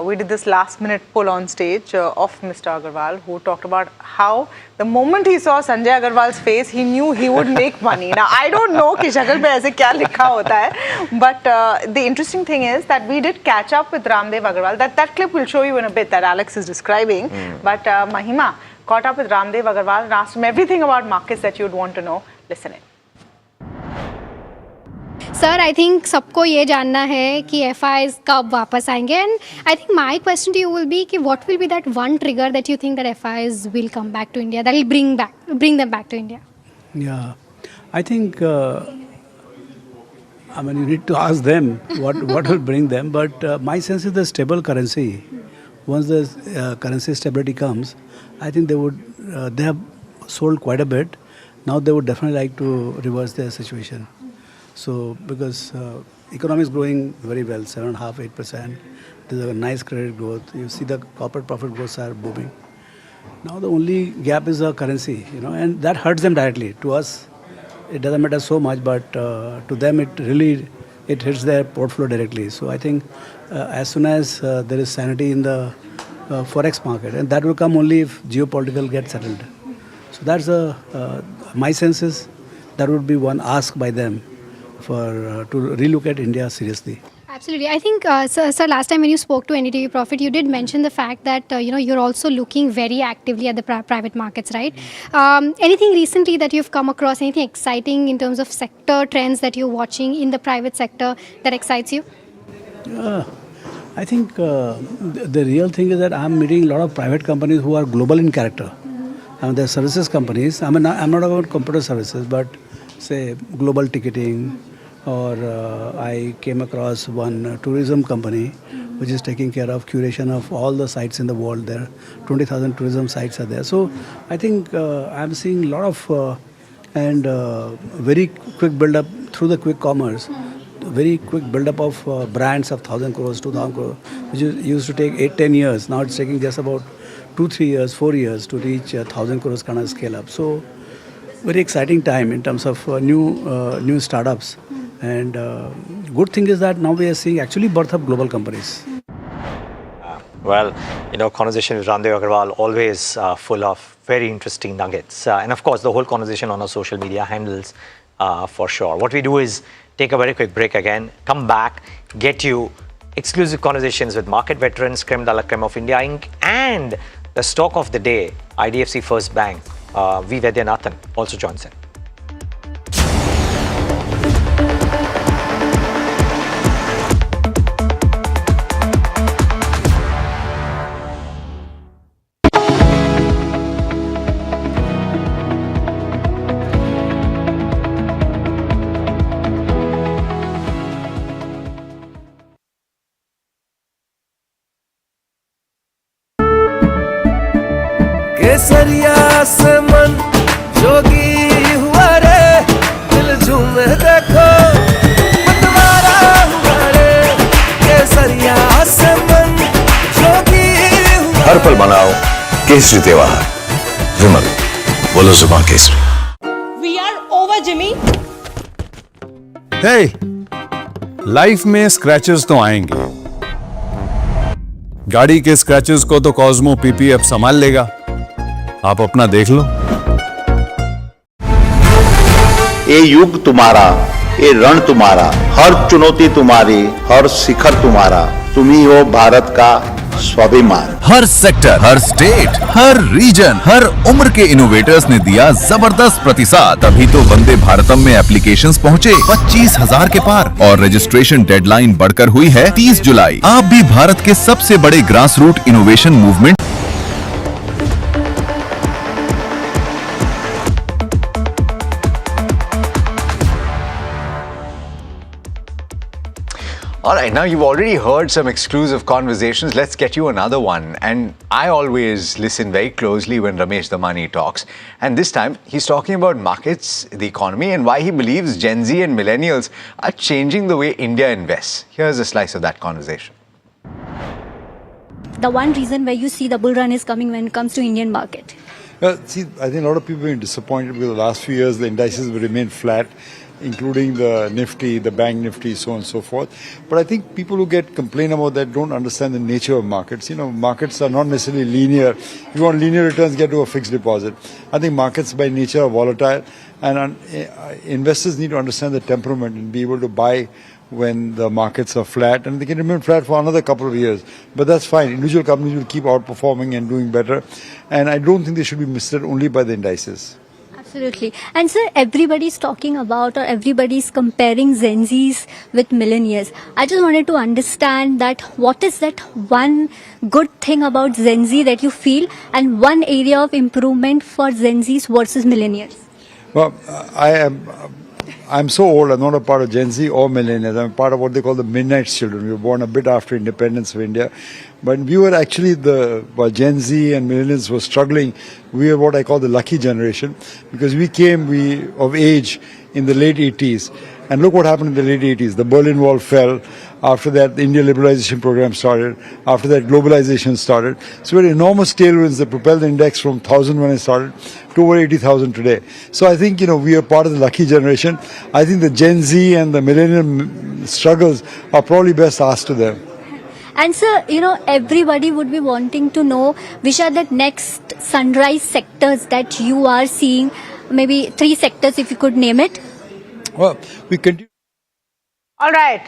we did this last minute pull on stage of Mr. Agarwal, who talked about how the moment he saw Sanjay Agarwal's face, he knew he would make money. Now, I don't know कि शक्ल पे ऐसे क्या लिखा होता है, but the interesting thing is that we did catch up with Ramdev Agarwal. That clip we'll show you in a bit that Alex is describing. But Mahima caught up with Ramdev Agarwal and asked him everything about markets that you'd want to know. Listen in. Sir I think सबको ये जानना है कि FIs कब वापस आएंगे and I think my question to you will be कि what will be that one trigger that you think that FIs will come back to India that will bring them back to India. Yeah, I think I mean you need to ask them what will bring them, but my sense is the stable currency. Once the currency stability comes, I think they have sold quite a bit. Now they would definitely like to reverse their situation. So because economy is growing very well, 7.5%, 8%. There's a nice credit growth. You see the corporate profit growths are booming. Now the only gap is the currency, and that hurts them directly. To us, it doesn't matter so much, but to them it hits their portfolio directly. So I think as soon as there is sanity in the forex market, and that will come only if geopolitical gets settled. So that's my sense is that would be one ask by them for to relook at India seriously. Absolutely. I think, sir, last time when you spoke to NDTV Profit, you did mention the fact that, you're also looking very actively at the private markets, right? Anything recently that you've come across, anything exciting in terms of sector trends that you're watching in the private sector that excites you? I think the real thing is that I'm meeting a lot of private companies who are global in character. I mean, they're services companies. I mean, I'm not about computer services, but say global ticketing, or I came across one tourism company which is taking care of curation of all the sites in the world. There 20,000 tourism sites are there. So I think I'm seeing a lot of very quick build up through the quick commerce, very quick build up of brands of 1,000 crores, 2,000 crores, which used to take 8-10 years. Now it's taking just about 2-3 years, 4 years to reach 1,000 crores kind of scale up. So very exciting time in terms of new startups. And good thing is that now we are seeing actually birth of global companies. Well, conversation with Ramdev Agarwal always full of very interesting nuggets. And of course, the whole conversation on our social media handles for sure. What we do is take a very quick break again, come back, get you exclusive conversations with market veterans, creme de la creme of India Inc. and the stock of the day, IDFC First Bank, V. Vaidyanathan also joins in. केसरिया से मन जोगी हुआ रे दिल झूमे देखो मतवारा हुआ रे केसरिया से मन जोगी हुआ हर पल मनाओ केसरी त्योहार विमल बोलो जुबान केसरी We are over, Jimmy. Hey life में स्क्रैचेस तो आएंगे, गाड़ी के स्क्रैचेस को तो कॉस्मो पीपीएफ संभाल लेगा, आप अपना देख लो। ये युग तुम्हारा, ये रण तुम्हारा, हर चुनौती तुम्हारी, हर शिखर तुम्हारा, तुम ही हो भारत का स्वाभिमान। हर सेक्टर, हर स्टेट, हर रीजन, हर उम्र के इनोवेटर्स ने दिया जबरदस्त प्रतिसाद, तभी तो वंदे भारतम में एप्लीकेशंस पहुंचे 25,000 के पार और रजिस्ट्रेशन डेडलाइन बढ़कर हुई है 30 जुलाई। आप भी भारत के सबसे बड़े grass root innovation movement All right, now you've already heard some exclusive conversations. Let's get you another one. And I always listen very closely when Ramesh Damani talks. And this time, he's talking about markets, the economy, and why he believes Gen Z and millennials are changing the way India invests. Here's a slice of that conversation. The one reason where you see the bull run is coming when it comes to Indian market. See, I think a lot of people have been disappointed because the last few years the indices have remained flat, including the Nifty, the Bank Nifty, so on and so forth. But I think people who complain about that don't understand the nature of markets. Markets are not necessarily linear. If you want linear returns, get to a fixed deposit. I think markets by nature are volatile, and investors need to understand the temperament and be able to buy when the markets are flat, and they can remain flat for another couple of years. But that's fine. Individual companies will keep outperforming and doing better. And I don't think they should be misled only by the indices. Absolutely. And sir, everybody's talking about or everybody's comparing Gen Zs with millennials. I just wanted to understand that what is that one good thing about Gen Z that you feel and one area of improvement for Gen Zs versus millennials? Well, I'm so old, I'm not a part of Gen Z or millennials. I'm part of what they call the midnight children. We were born a bit after independence of India. But we were actually while Gen Z and millennials were struggling, we were what I call the lucky generation because we of age in the late 80s. And look what happened in the late 80s. The Berlin Wall fell. After that, the India liberalization program started. After that, globalization started. So we had enormous tailwinds that propelled the index from 1,000 when it started to over 80,000 today. So I think, we are part of the lucky generation. I think the Gen Z and the millennial struggles are probably best asked to them. And sir, everybody would be wanting to know which are the next sunrise sectors that you are seeing. Maybe 3 sectors if you could name it. Well, we continue. All right.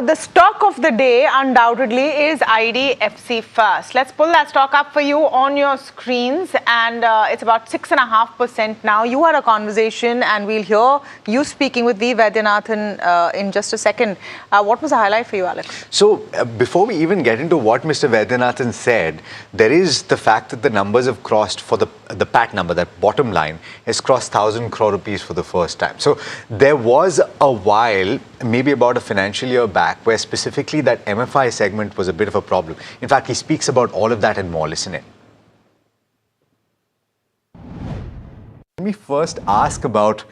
The stock of the day undoubtedly is IDFC First. Let's pull that stock up for you on your screens, and it's about 6.5% now. You had a conversation, and we'll hear you speaking with V. Vaidyanathan in just a second. What was the highlight for you, Alex? So before we even get into what Mr. Vaidyanathan said, there is the fact that the numbers have crossed for the PAT number, that bottom line, has crossed 1,000 crore rupees for the first time. So there was a while, maybe about a financial year back, where specifically that MFI segment was a bit of a problem. In fact, he speaks about all of that and more. Listen in. Let me first ask about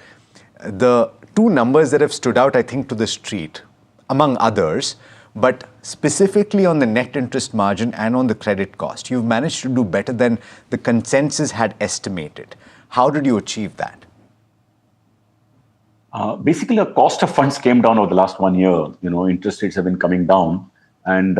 the 2 numbers that have stood out, I think, to the street, among others, but specifically on the net interest margin and on the credit cost. You've managed to do better than the consensus had estimated. How did you achieve that? Basically, the cost of funds came down over the last 1 year. Interest rates have been coming down, and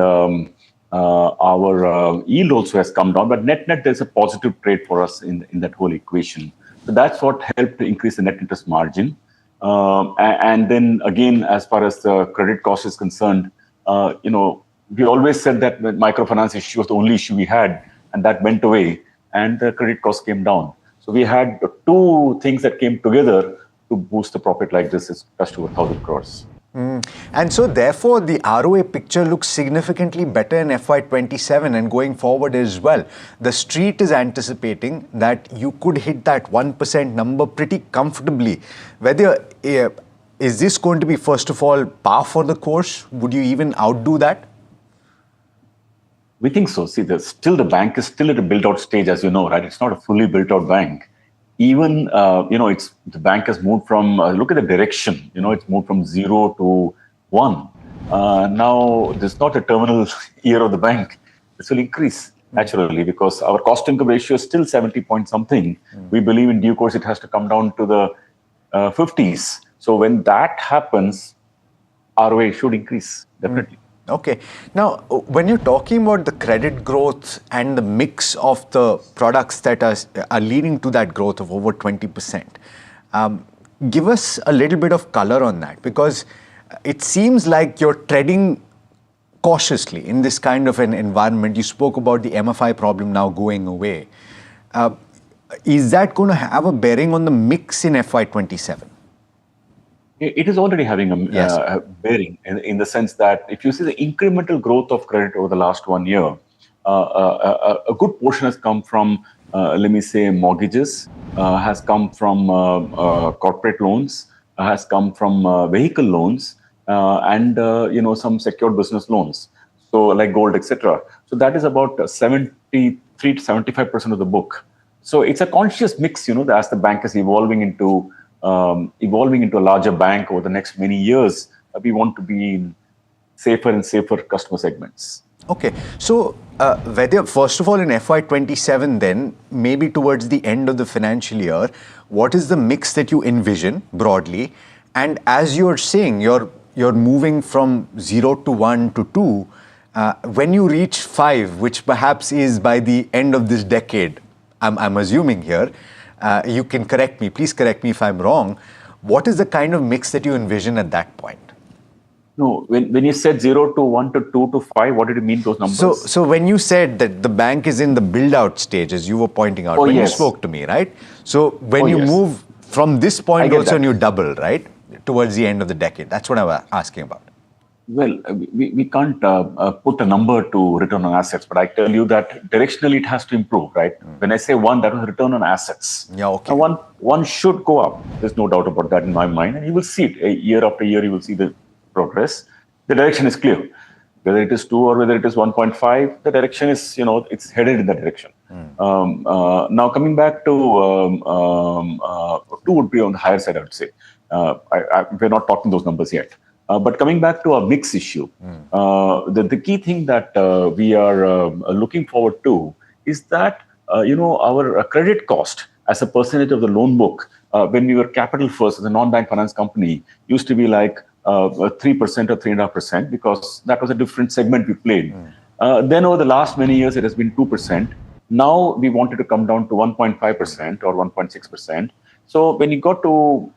our yield also has come down. But net, there's a positive trade for us in that whole equation. So that's what helped to increase the net interest margin. And then again, as far as the credit cost is concerned, we always said that the microfinance issue was the only issue we had, and that went away, and the credit cost came down. So we had 2 things that came together to boost the profit like this. Is just over 1,000 crores. And so therefore the ROA picture looks significantly better in FY27 and going forward as well. The street is anticipating that you could hit that 1% number pretty comfortably. Whether is this going to be, first of all, par for the course? Would you even outdo that? We think so. See, the bank is still at a built-out stage, as you know, right? It's not a fully built-out bank. Even, the bank has moved from, look at the direction, it's moved from 0 to 1. Now, this is not a terminal year of the bank. This will increase naturally because our cost-income ratio is still 70 point something. We believe in due course it has to come down to the 50s. So when that happens, ROA should increase, definitely. Okay. Now, when you're talking about the credit growth and the mix of the products that are leading to that growth of over 20%, give us a little bit of color on that, because it seems like you're treading cautiously in this kind of an environment. You spoke about the MFI problem now going away. Is that going to have a bearing on the mix in FY27? It is already having a bearing in the sense that if you see the incremental growth of credit over the last 1 year, a good portion has come from, let me say, mortgages, has come from corporate loans, has come from vehicle loans, and some secured business loans, so like gold, etc. So that is about 73 to 75% of the book. So it's a conscious mix, as the bank is evolving into a larger bank over the next many years. We want to be in safer and safer customer segments. Okay, so whether, first of all, in FY27 then, maybe towards the end of the financial year, what is the mix that you envision broadly? And as you're saying, you're moving from 0 to 1 to 2. When you reach 5, which perhaps is by the end of this decade, I'm assuming here, you can correct me, please correct me if I'm wrong. What is the kind of mix that you envision at that point? No, when you said 0 to 1 to 2 to 5, what did you mean those numbers? So when you said that the bank is in the build-out stage, as you were pointing out, when you spoke to me, right? So when you move from this point also and you double, right, towards the end of the decade, that's what I was asking about. Well, we can't put a number to return on assets, but I tell you that directionally it has to improve, right? When I say 1, that was return on assets. Yeah, okay. One should go up. There's no doubt about that in my mind, and you will see it year after year. You will see the progress. The direction is clear. Whether it is 2 or whether it is 1.5, the direction is, it's headed in that direction. Now coming back to 2 would be on the higher side, I would say. We're not talking those numbers yet. But coming back to our mix issue, the key thing that we are looking forward to is that, our credit cost as a percentage of the loan book, when we were capital first as a non-bank finance company, used to be like 3% or 3.5%, because that was a different segment we played. Then over the last many years, it has been 2%. Now we wanted to come down to 1.5% or 1.6%. So when you got to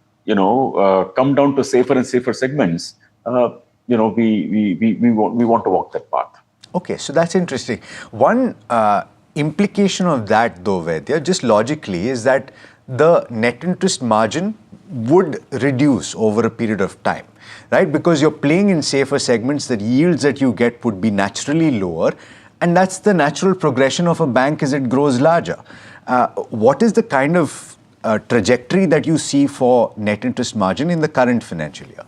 come down to safer and safer segments, we want to walk that path. Okay, so that's interesting. One implication of that, though, Vaidya, just logically, is that the net interest margin would reduce over a period of time, right? Because you're playing in safer segments, the yields that you get would be naturally lower, and that's the natural progression of a bank as it grows larger. What is the kind of trajectory that you see for net interest margin in the current financial year?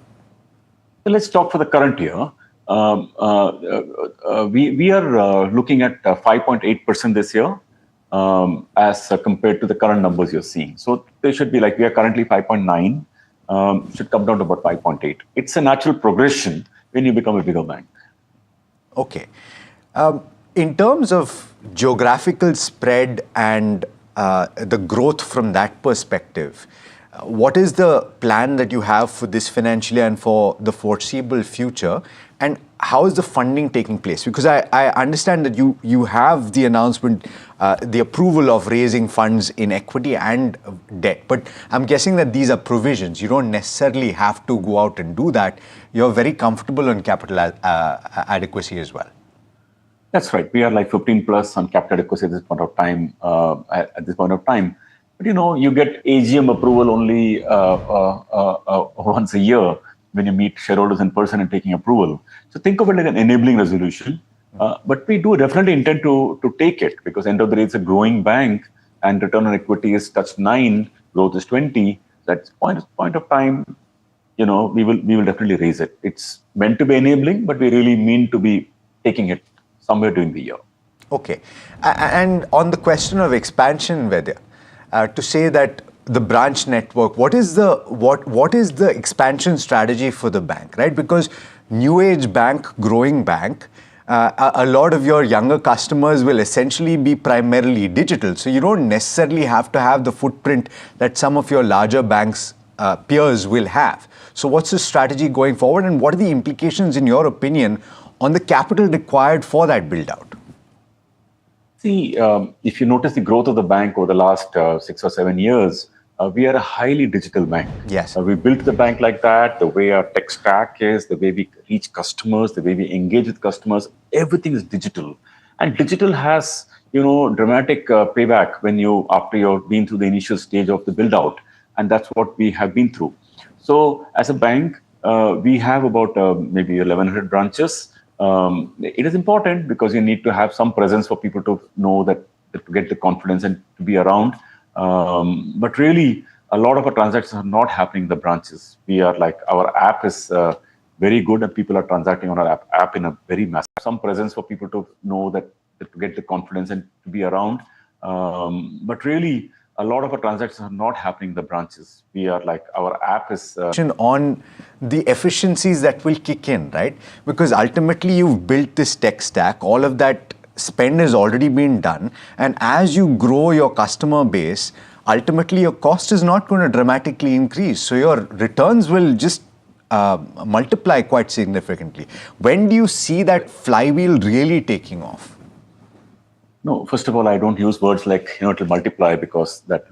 So let's talk for the current year. We are looking at 5.8% this year as compared to the current numbers you're seeing. So they should be like, we are currently 5.9, should come down to about 5.8. It's a natural progression when you become a bigger bank. Okay. In terms of geographical spread and the growth from that perspective, what is the plan that you have for this financial year and for the foreseeable future, and how is the funding taking place? Because I understand that you have the announcement, the approval of raising funds in equity and debt, but I'm guessing that these are provisions. You don't necessarily have to go out and do that. You're very comfortable on capital adequacy as well. That's right. We are like 15 plus on capital adequacy at this point of time. But you get AGM approval only once a year when you meet shareholders in person and taking approval. So think of it like an enabling resolution. But we do definitely intend to take it, because end of the day it's a growing bank and return on equity is touched 9, growth is 20. That's point of time. We will definitely raise it. It's meant to be enabling, but we really mean to be taking it somewhere during the year. Okay. And on the question of expansion, Vaidya, to say that the branch network, what is the expansion strategy for the bank, right? Because new age bank, growing bank, a lot of your younger customers will essentially be primarily digital. So you don't necessarily have to have the footprint that some of your larger banks peers will have. So what's the strategy going forward, and what are the implications, in your opinion, on the capital required for that build out? See, if you notice the growth of the bank over the last 6 or 7 years, we are a highly digital bank. Yes. We built the bank like that. The way our tech stack is, the way we reach customers, the way we engage with customers, everything is digital. And digital has, dramatic payback after you've been through the initial stage of the build out. And that's what we have been through. So as a bank, we have about maybe 1,100 branches. It is important because you need to have some presence for people to know that, to get the confidence and to be around. But really, a lot of our transactions are not happening in the branches. Our app is very good and people are transacting on our app in a very massive. Some presence for people to know that, to get the confidence and to be around. But really, a lot of our transactions are not happening in the branches. Our app is... on the efficiencies that will kick in, right? Because ultimately you've built this tech stack, all of that spend has already been done. And as you grow your customer base, ultimately your cost is not going to dramatically increase. So your returns will just multiply quite significantly. When do you see that flywheel really taking off? No, first of all, I don't use words like it will multiply, because that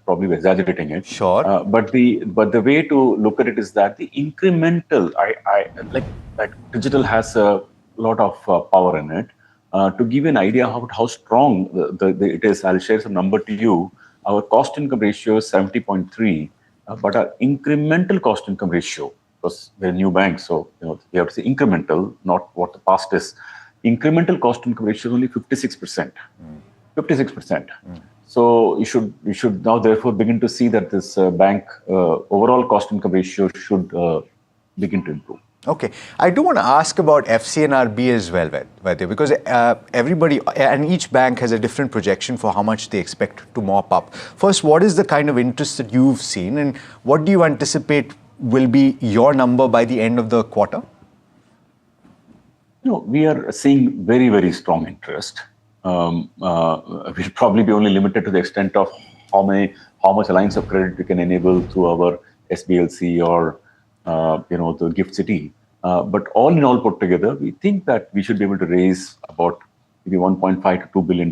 probably be exaggerating it. Sure. But the way to look at it is that the incremental, I like digital has a lot of power in it. To give you an idea how strong it is, I'll share some number to you. Our cost income ratio is 70.3, but our incremental cost income ratio, because we're a new bank, so we have to say incremental, not what the past is. Incremental cost income ratio is only 56%. 56%. So you should now therefore begin to see that this bank overall cost income ratio should begin to improve. Okay, I do want to ask about FCNRB as well, Vaidya, because everybody and each bank has a different projection for how much they expect to mop up. First, what is the kind of interest that you've seen, and what do you anticipate will be your number by the end of the quarter? We are seeing very, very strong interest. We'll probably be only limited to the extent of how much lines of credit we can enable through our SBLC or the Gift City. But all in all put together, we think that we should be able to raise about maybe $1.5 to $2 billion,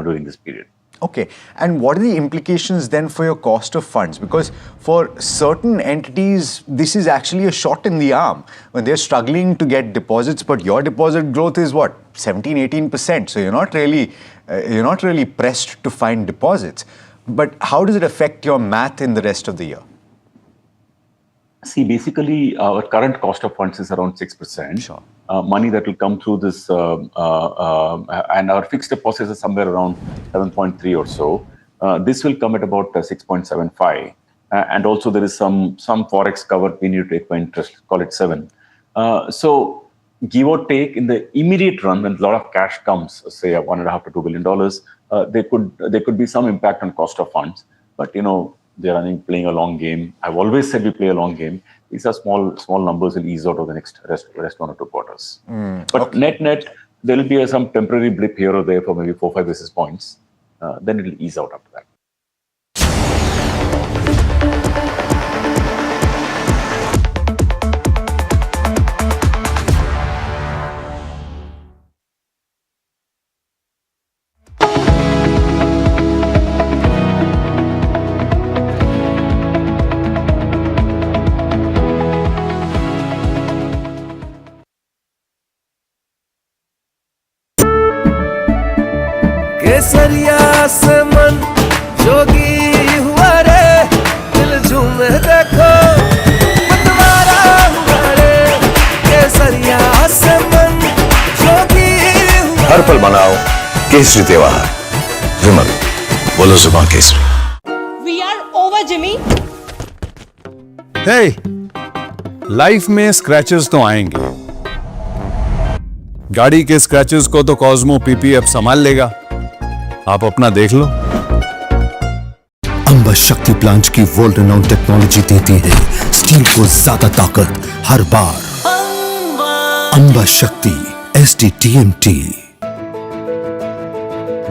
during this period. Okay, and what are the implications then for your cost of funds? Because for certain entities, this is actually a shot in the arm when they're struggling to get deposits, but your deposit growth is what, 17-18%. So you're not really pressed to find deposits. But how does it affect your math in the rest of the year? See, basically, our current cost of funds is around 6%. Sure. Money that will come through this, and our fixed deposits is somewhere around 7.3 or so. This will come at about 6.75. And also there is some forex cover we need to take by interest, call it 7. So give or take, in the immediate run, when a lot of cash comes, say $1.5 to $2 billion, there could be some impact on cost of funds. But they're playing a long game. I've always said we play a long game. These are small numbers will ease out over the next rest 1 or 2 quarters. But okay. Net, there will be some temporary blip here or there for maybe 4-5 basis points. Then it will ease out after that. केसरिया से मन जोगी हुआ रे, दिल झूमे देखो मतवारा हुआ रे, केसरिया से मन जोगी हुआ। हर पल मनाओ केसरी त्योहार। विमल, बोलो जुबान केसरी। We are over, Jimmy. Hey, life में स्क्रैचेस तो आएंगे। गाड़ी के स्क्रैचेस को तो कॉस्मो पीपीएफ संभाल लेगा। आप अपना देख लो। अंबा शक्ति प्लांट की वर्ल्ड रेनाउंड टेक्नोलॉजी देती है स्टील को ज्यादा ताकत हर बार। अंबा शक्ति SDTMT।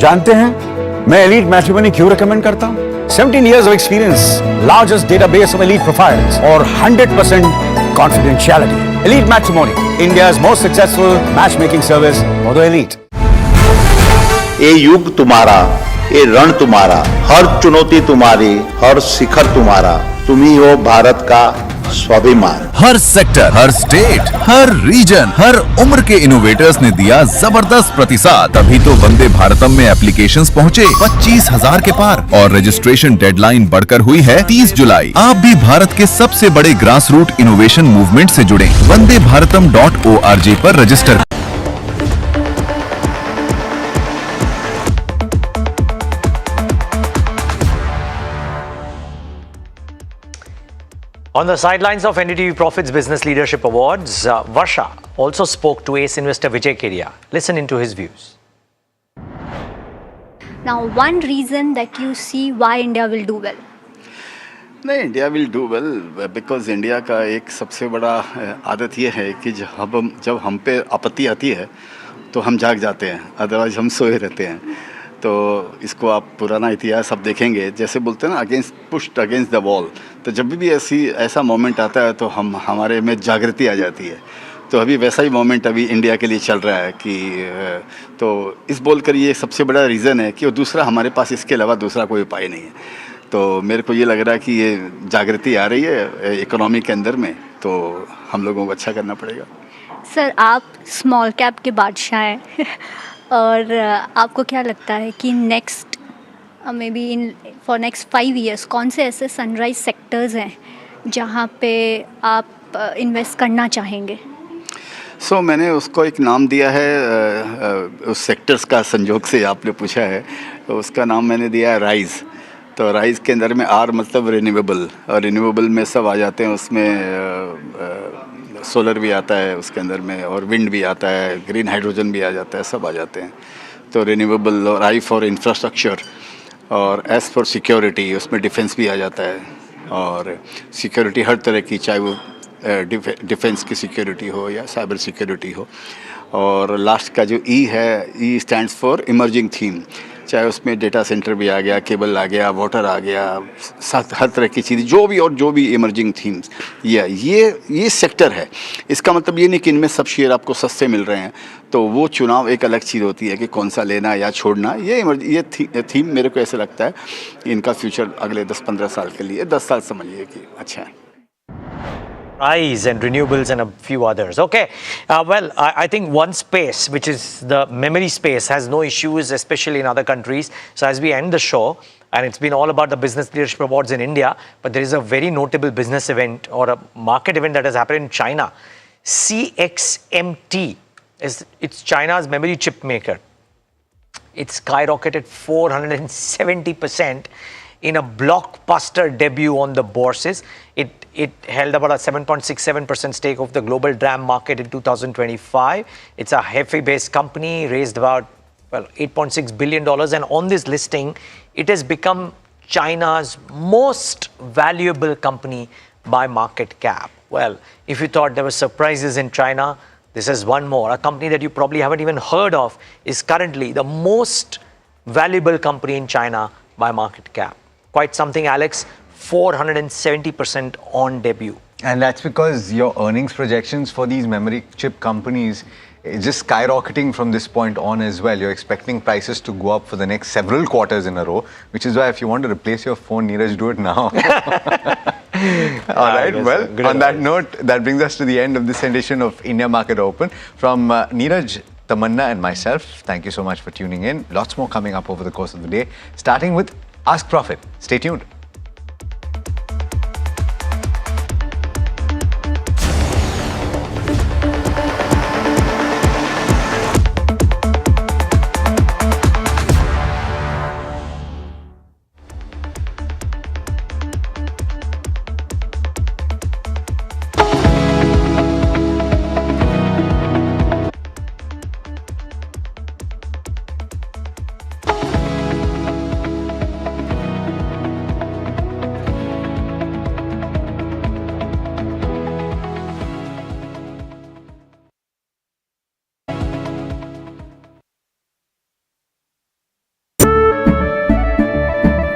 जानते हैं मैं एलीट मैट्रिमोनी क्यों रिकमेंड करता हूं? 17 years of experience, largest database of elite profiles, और 100% confidentiality. Elite Matrimony, India's most successful matchmaking service for the elite. ये युग तुम्हारा, ये रण तुम्हारा, हर चुनौती तुम्हारी, हर शिखर तुम्हारा, तुम ही हो भारत का स्वाभिमान। हर सेक्टर, हर स्टेट, हर रीजन, हर उम्र के इनोवेटर्स ने दिया जबरदस्त प्रतिसाद, तभी तो वंदे भारतम में एप्लीकेशंस पहुंचे 25,000 के पार और रजिस्ट्रेशन डेडलाइन बढ़कर हुई है 30 जुलाई। आप भी भारत के सबसे बड़े ग्रास रूट इनोवेशन मूवमेंट से जुड़े। वंदेभारतम.org पर register. On the sidelines of NDTV Profit's Business Leadership Awards, Varsha also spoke to ace investor Vijay Kedia. Listen into his views. Now, one reason that you see why India will do well. नहीं, India will do well because India का एक सबसे बड़ा आदत ये है कि जब हम पे आपत्ति आती है तो हम जाग जाते हैं, अदरवाइज हम सोए रहते हैं। तो इसको आप पुराना इतिहास आप देखेंगे, जैसे बोलते हैं ना पुश्ड अगेंस्ट द वॉल, तो जब भी ऐसा मोमेंट आता है तो हमारे में जागृति आ जाती है। तो अभी वैसा ही मोमेंट अभी इंडिया के लिए चल रहा है कि तो इस बोलकर ये सबसे बड़ा रीज़न है कि वो दूसरा हमारे पास इसके अलावा दूसरा कोई उपाय नहीं है। तो मेरे को ये लग रहा है कि ये जागृति आ रही है इकोनॉमी के अंदर में, तो हम लोगों को अच्छा करना पड़ेगा। सर, आप स्मॉल कैप के बादशाह हैं और आपको क्या लगता है कि next may be in for next 5 years कौन से ऐसे सनराइज सेक्टर्स हैं जहाँ पे आप इन्वेस्ट करना चाहेंगे? सो मैंने उसको एक नाम दिया है, उस सेक्टर्स का संजोग से आपने पूछा है, तो उसका नाम मैंने दिया है राइज़। तो राइज़ के अंदर में आर मतलब रिन्यूएबल, और रिन्यूएबल में सब आ जाते हैं, उसमें सोलर भी आता है उसके अंदर में, और विंड भी आता है, ग्रीन हाइड्रोजन भी आ जाता है, सब आ जाते हैं। तो रिन्यूएबल, और आई फॉर इंफ्रास्ट्रक्चर, और एस फॉर सिक्योरिटी, उसमें डिफेंस भी आ जाता है, और सिक्योरिटी हर तरह की, चाहे वो डिफेंस की सिक्योरिटी हो या साइबर सिक्योरिटी हो। और लास्ट का जो ई है, ई स्टैंड्स फॉर इमर्जिंग थीम, चाहे उसमें डेटा सेंटर भी आ गया, केबल आ गया, वाटर आ गया, हर तरह की चीज़ जो भी इमर्जिंग थीम्स, ये सेक्टर है। इसका मतलब ये नहीं कि इनमें सब शेयर आपको सस्ते मिल रहे हैं, तो वो चुनाव एक अलग चीज़ होती है कि कौन सा लेना या छोड़ना। ये थीम मेरे को ऐसे लगता है इनका फ्यूचर अगले 10-15 साल के लिए, 10 साल समझिए कि अच्छा है। Rise and renewables and a few others. Okay, well, I think one space, which is the memory space, has no issues, especially in other countries. So as we end the show, and it's been all about the Business Leadership Awards in India, but there is a very notable business event or a market event that has happened in China. CXMT it's China's memory chip maker. It skyrocketed 470% in a blockbuster debut on the bourses. It held about a 7.67% stake of the global DRAM market in 2025. It's a Hefei-based company, raised about $8.6 billion, and on this listing, it has become China's most valuable company by market cap. Well, if you thought there were surprises in China, this is one more. A company that you probably haven't even heard of is currently the most valuable company in China by market cap. Quite something, Alex. 470% on debut. And that's because your earnings projections for these memory chip companies is just skyrocketing from this point on as well. You're expecting prices to go up for the next several quarters in a row, which is why if you want to replace your phone, Neeraj, do it now. All right, well, on that note, that brings us to the end of this edition of India Market Open. From Neeraj, Tamanna and myself, thank you so much for tuning in. Lots more coming up over the course of the day, starting with Ask Profit. Stay tuned.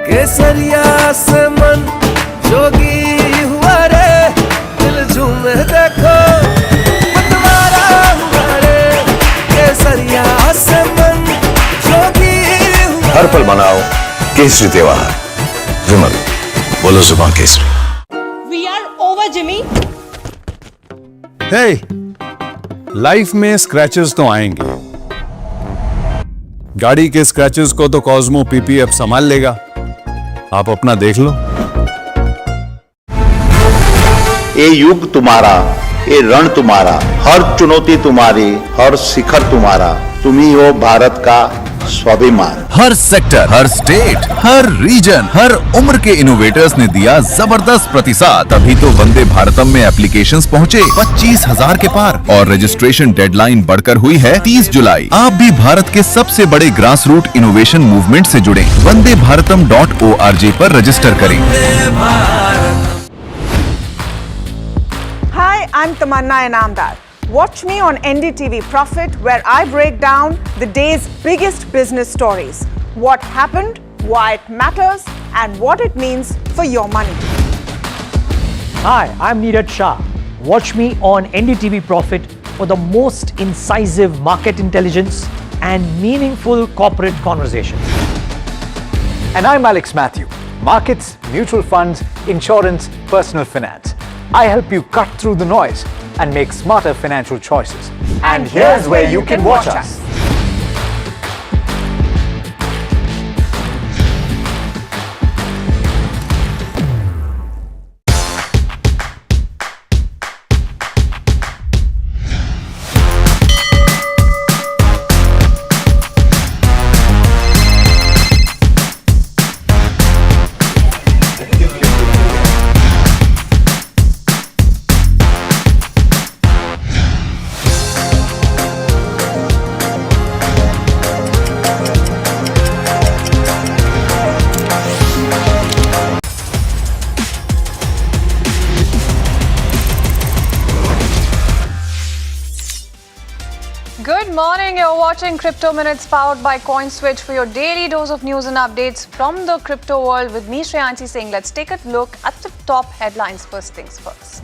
केसरिया से मन जोगी हुआ रे, दिल झूमे देखो मतवारा हुआ रे। केसरिया से मन जोगी हुआ। हर पल मनाओ केसरी त्योहार। विमल, बोलो जुबान केसरी। We are over, Jimmy. Hey, life में स्क्रैचेस तो आएंगे। गाड़ी के स्क्रैचेस को तो कॉस्मो पीपीएफ संभाल लेगा। आप अपना देख लो। ये युग तुम्हारा, ये रण तुम्हारा, हर चुनौती तुम्हारी, हर शिखर तुम्हारा, तुम ही हो भारत का स्वाभिमान। हर सेक्टर, हर स्टेट, हर रीजन, हर उम्र के इनोवेटर्स ने दिया जबरदस्त प्रतिसाद। तभी तो वंदे भारतम में एप्लीकेशंस पहुंचे 25,000 के पार और रजिस्ट्रेशन डेडलाइन बढ़कर हुई है 30 जुलाई। आप भी भारत के सबसे बड़े ग्रास रूट इनोवेशन मूवमेंट से जुड़े। vandebharatam.org पर रजिस्टर करें। Hi, I'm Tamanna Inamdar. Watch me on NDTV Profit, where I break down the day's biggest business stories. What happened, why it matters, and what it means for your money. Hi, I'm Neeraj Shah. Watch me on NDTV Profit, for the most incisive market intelligence and meaningful corporate conversation. And I'm Alex Matthew. Markets, mutual funds, insurance, personal finance. I help you cut through the noise and make smarter financial choices. And here's where you can watch us. Good morning, you're watching Crypto Minutes powered by CoinSwitch for your daily dose of news and updates from the crypto world with me, Shreyanshi Singh. Let's take a look at the top headlines first things first.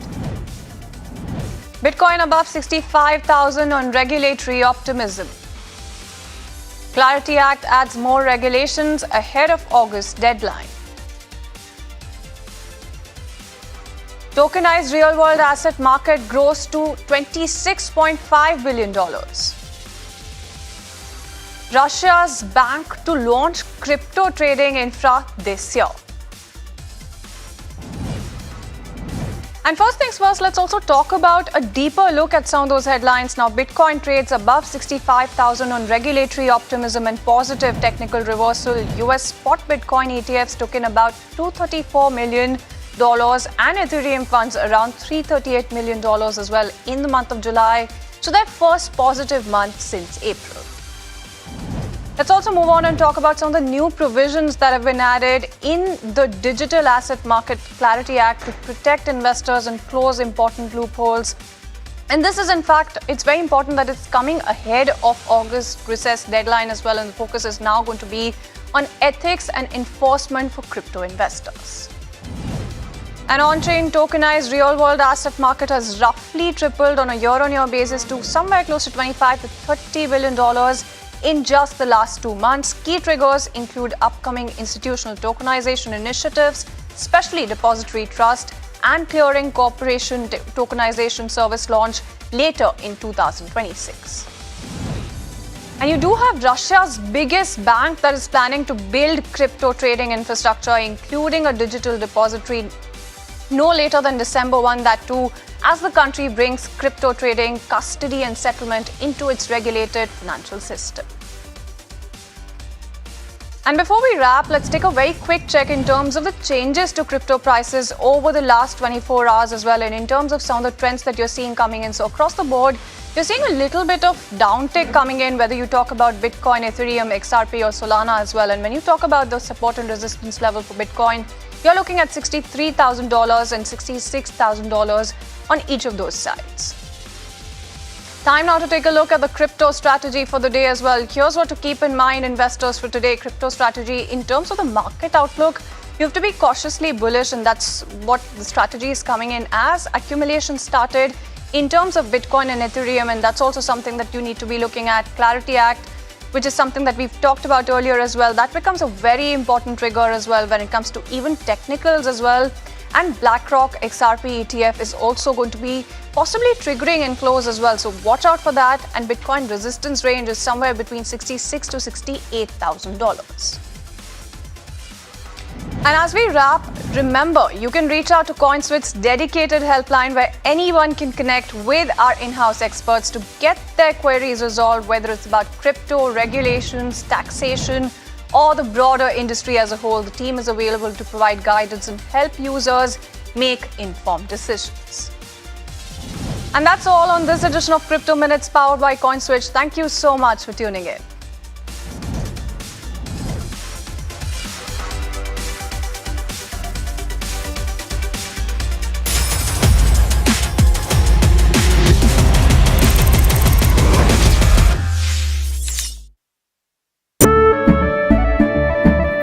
Bitcoin above 65,000 on regulatory optimism. Clarity Act adds more regulations ahead of August deadline. Tokenized real-world asset market grows to $26.5 billion. Russia's bank to launch crypto trading infra this year. And first things first, let's also talk about a deeper look at some of those headlines. Now, Bitcoin trades above 65,000 on regulatory optimism and positive technical reversal. US spot Bitcoin ETFs took in about $234 million and Ethereum funds around $338 million as well in the month of July. So their first positive month since April. Let's also move on and talk about some of the new provisions that have been added in the Digital Asset Market Clarity Act to protect investors and close important loopholes. And this is, in fact, it's very important that it's coming ahead of August recess deadline as well. And the focus is now going to be on ethics and enforcement for crypto investors. An on-chain tokenized real-world asset market has roughly tripled on a year-on-year basis to somewhere close to $25 to $30 billion in just the last 2 months. Key triggers include upcoming institutional tokenization initiatives, especially depository trust and clearing corporation tokenization service launch later in 2026. And you do have Russia's biggest bank that is planning to build crypto trading infrastructure, including a digital depository, no later than December 1, that too, as the country brings crypto trading, custody and settlement into its regulated financial system. And before we wrap, let's take a very quick check in terms of the changes to crypto prices over the last 24 hours as well, and in terms of some of the trends that you're seeing coming in. So across the board, you're seeing a little bit of downtick coming in, whether you talk about Bitcoin, Ethereum, XRP or Solana as well. And when you talk about the support and resistance level for Bitcoin, you're looking at $63,000 and $66,000 on each of those sides. Time now to take a look at the crypto strategy for the day as well. Here's what to keep in mind, investors, for today. Crypto strategy, in terms of the market outlook, you have to be cautiously bullish, and that's what the strategy is coming in as. Accumulation started in terms of Bitcoin and Ethereum, and that's also something that you need to be looking at. Clarity Act, which is something that we've talked about earlier as well, that becomes a very important trigger as well when it comes to even technicals as well. And BlackRock XRP ETF is also going to be possibly triggering in close as well. So watch out for that. And Bitcoin resistance range is somewhere between $66,000 to $68,000. And as we wrap, remember, you can reach out to CoinSwitch's dedicated helpline where anyone can connect with our in-house experts to get their queries resolved, whether it's about crypto, regulations, taxation, or the broader industry as a whole. The team is available to provide guidance and help users make informed decisions. And that's all on this edition of Crypto Minutes powered by CoinSwitch. Thank you so much for tuning in.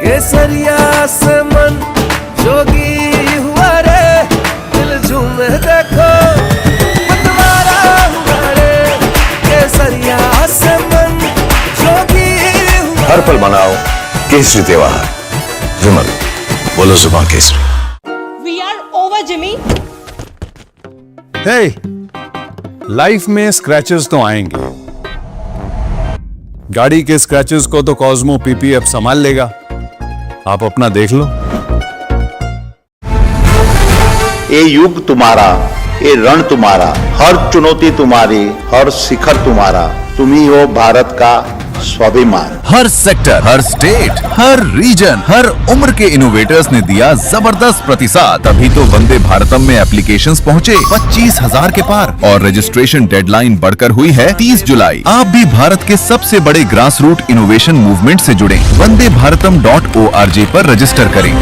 केसरिया से मन जोगी हुआ रे दिल झूमे देखो मतवारा हुआ रे हर पल मनाओ केसरी त्योहार। विमल, बोलो जुबान केसरी। We are over, Jimmy. Hey, life में स्क्रैचेस तो आएंगे। गाड़ी के स्क्रैचेस को तो कॉस्मो पीपी अब संभाल लेगा। आप अपना देख लो। ये युग तुम्हारा, ये रण तुम्हारा, हर चुनौती तुम्हारी, हर शिखर तुम्हारा, तुम ही हो भारत का स्वाभिमान। हर सेक्टर, हर स्टेट, हर रीजन, हर उम्र के इनोवेटर्स ने दिया जबरदस्त प्रतिसाद। तभी तो वंदे भारतम में एप्लीकेशंस पहुंचे 25,000 के पार और रजिस्ट्रेशन डेडलाइन बढ़कर हुई है 30 जुलाई। आप भी भारत के सबसे बड़े ग्रास रूट इनोवेशन मूवमेंट से जुड़े। वंदेभारतम.org पर रजिस्टर करें।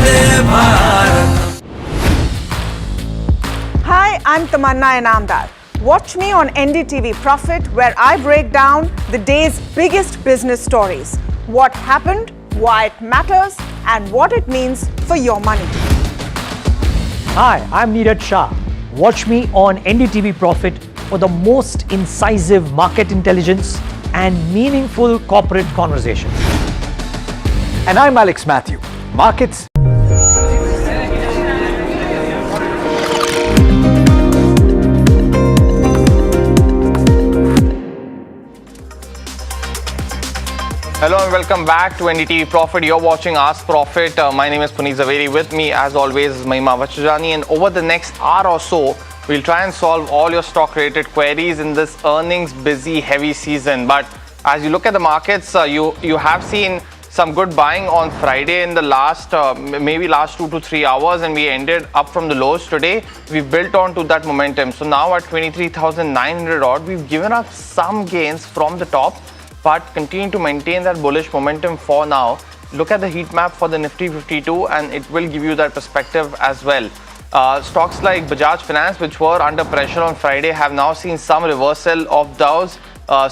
Hi, I'm Tamanna Inamdar. Watch me on NDTV Profit, where I break down the day's biggest business stories. What happened, why it matters, and what it means for your money. Hi, I'm Neeraj Shah. Watch me on NDTV Profit for the most incisive market intelligence and meaningful corporate conversation. And I'm Alex Matthew. Markets. Hello and welcome back to NDTV Profit. You're watching Ask Profit. My name is Puneet Zaveri. With me, as always, is Mahima Vachajani. And over the next hour or so, we'll try and solve all your stock-related queries in this earnings busy, heavy season. But as you look at the markets, you have seen some good buying on Friday in the last, maybe last 2 to 3 hours, and we ended up from the lows today. We've built on to that momentum. So now at 23,900 odd, we've given up some gains from the top, but continue to maintain that bullish momentum for now. Look at the heat map for the Nifty 52 and it will give you that perspective as well. Stocks like Bajaj Finance, which were under pressure on Friday, have now seen some reversal of those.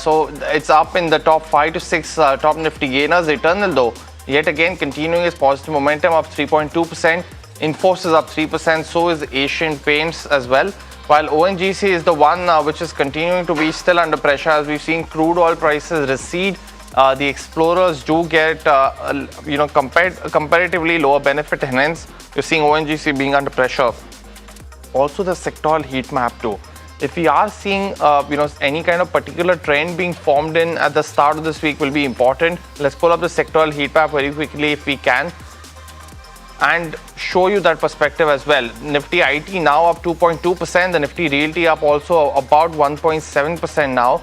So it's up in the top 5 to 6 top Nifty gainers. Eternal though, yet again continuing its positive momentum, up 3.2%. Infosys up 3%, so is Asian Paints as well. While ONGC is the one which is continuing to be still under pressure, as we've seen crude oil prices recede. The explorers do get comparatively lower benefit, and hence you're seeing ONGC being under pressure. Also the sectoral heat map too. If we are seeing any kind of particular trend being formed in at the start of this week will be important. Let's pull up the sectoral heat map very quickly if we can, and show you that perspective as well. Nifty IT now up 2.2%, the Nifty Realty up also about 1.7% now.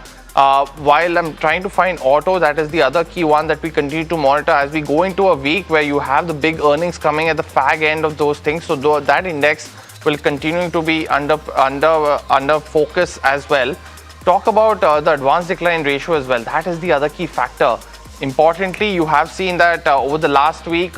While I'm trying to find auto, that is the other key one that we continue to monitor as we go into a week where you have the big earnings coming at the fag end of those things. So that index will continue to be under focus as well. Talk about the advanced decline ratio as well. That is the other key factor. Importantly, you have seen that over the last week,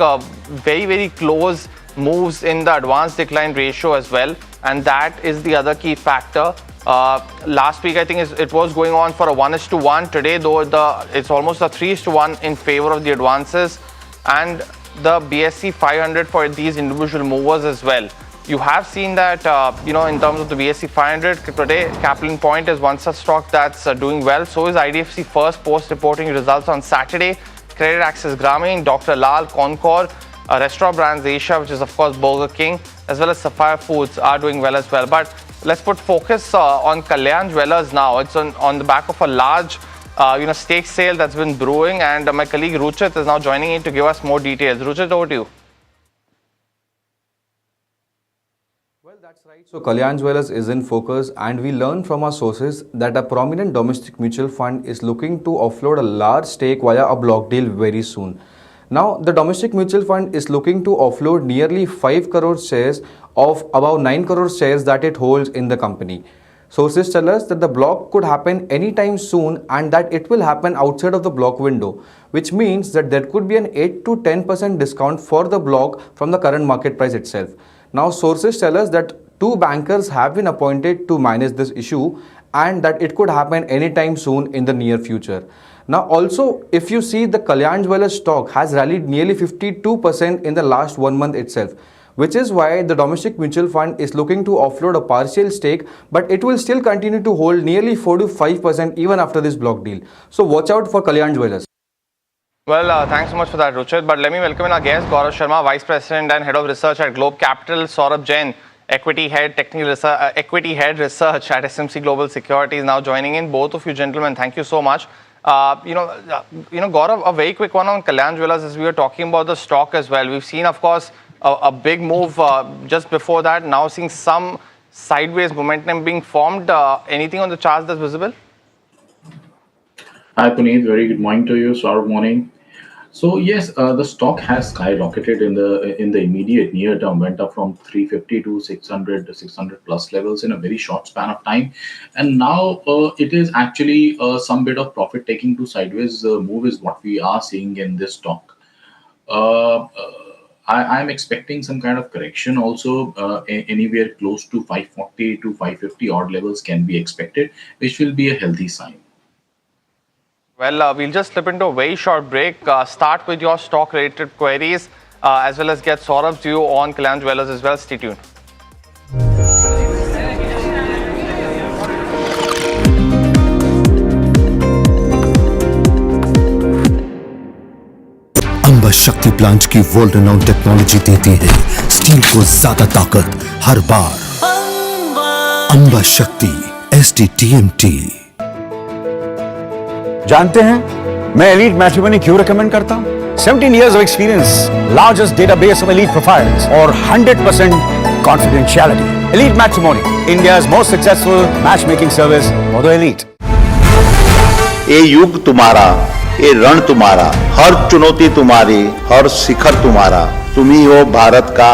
very, very close moves in the advanced decline ratio as well. And that is the other key factor. Last week, I think it was going on for a 1:1. Today, though, it's almost a 3:1 in favor of the advances. And the BSE 500 for these individual movers as well. You have seen that, in terms of the BSE 500, today Kaplan Point is one such stock that's doing well. So is IDFC First post reporting results on Saturday. Credit Access Grameen, Dr. Lal, Concord, Restaurant Brands Asia, which is of course Burger King, as well as Sapphire Foods are doing well as well. But let's put focus on Kalyan Jewellers now. It's on the back of a large stake sale that's been brewing, and my colleague Ruchit is now joining in to give us more details. Ruchit, over to you. So Kalyan Jewellers is in focus, and we learned from our sources that a prominent domestic mutual fund is looking to offload a large stake via a block deal very soon. Now, the domestic mutual fund is looking to offload nearly 5 crore shares of about 9 crore shares that it holds in the company. Sources tell us that the block could happen anytime soon and that it will happen outside of the block window, which means that there could be an 8 to 10% discount for the block from the current market price itself. Now, sources tell us that 2 bankers have been appointed to manage this issue and that it could happen anytime soon in the near future. Now, also, if you see, the Kalyan Jewellers stock has rallied nearly 52% in the last 1 month itself, which is why the domestic mutual fund is looking to offload a partial stake, but it will still continue to hold nearly 4 to 5% even after this block deal. So watch out for Kalyan Jewellers. Well, thanks so much for that, Ruchit. But let me welcome in our guest, Gaurav Sharma, Vice President and Head of Research at Globe Capital, Saurabh Jain, Equity Head Equity Head Research at SMC Global Securities, now joining in. Both of you gentlemen, thank you so much. Gaurav, a very quick one on Kalyan Jewellers, as we were talking about the stock as well. We've seen, of course, a big move just before that. Now seeing some sideways momentum being formed. Anything on the charts that's visible? Hi Puneet, very good morning to you. Saurabh morning. So yes, the stock has skyrocketed in the immediate near term, went up from 350 to 600 plus levels in a very short span of time, and now it is actually some bit of profit taking to sideways move is what we are seeing in this stock. I'm expecting some kind of correction also, anywhere close to 540 to 550 odd levels can be expected, which will be a healthy sign. Well, we'll just slip into a very short break. Start with your stock-related queries, as well as get Saurabh's view on Kalyan Jewellers as well. Stay tuned. Amba शक्ति plant की world renowned technology देती है steel को ज्यादा ताकत हर बार। अंबा शक्ति SDTMT। जानते हैं मैं एलीट मैट्रिमोनी क्यों रिकमेंड करता हूं? 17 years of experience, largest database of elite profiles और 100% confidentiality. Elite Matrimony, India's most successful matchmaking service for the elite. ये युग तुम्हारा, ये रण तुम्हारा, हर चुनौती तुम्हारी, हर शिखर तुम्हारा, तुम ही हो भारत का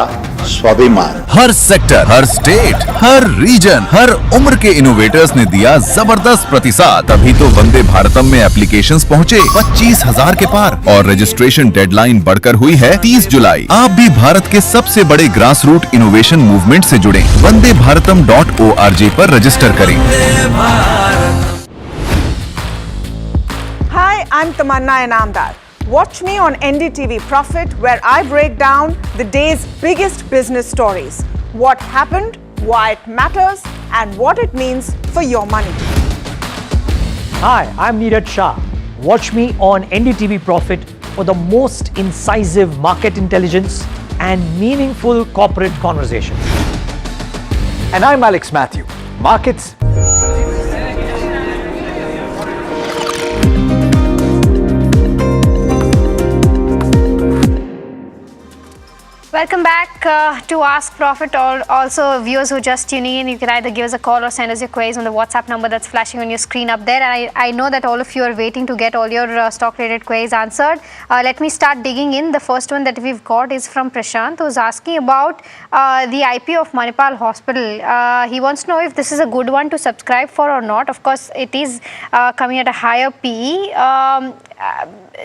स्वाभिमान। हर सेक्टर, हर स्टेट, हर रीजन, हर उम्र के इनोवेटर्स ने दिया जबरदस्त प्रतिसाद, तभी तो वंदे भारतम में एप्लीकेशंस पहुंचे 25,000 के पार और रजिस्ट्रेशन डेडलाइन बढ़कर हुई है 30 जुलाई। आप भी भारत के सबसे बड़े ग्रास रूट इनोवेशन मूवमेंट से जुड़े। vandeBharatam.org पर रजिस्टर करें। Hi, I'm Tamanna Inamdar. Watch me on NDTV Profit, where I break down the day's biggest business stories. What happened, why it matters, and what it means for your money. Hi, I'm Neeraj Shah. Watch me on NDTV Profit for the most incisive market intelligence and meaningful corporate conversation. And I'm Alex Matthew. Markets. Welcome back to Ask Profit. Also, viewers who are just tuning in, you can either give us a call or send us your queries on the WhatsApp number that's flashing on your screen up there. And I know that all of you are waiting to get all your stock-related queries answered. Let me start digging in. The first one that we've got is from Prashant, who's asking about the IPO of Manipal Hospital. He wants to know if this is a good one to subscribe for or not. Of course, it is coming at a higher PE.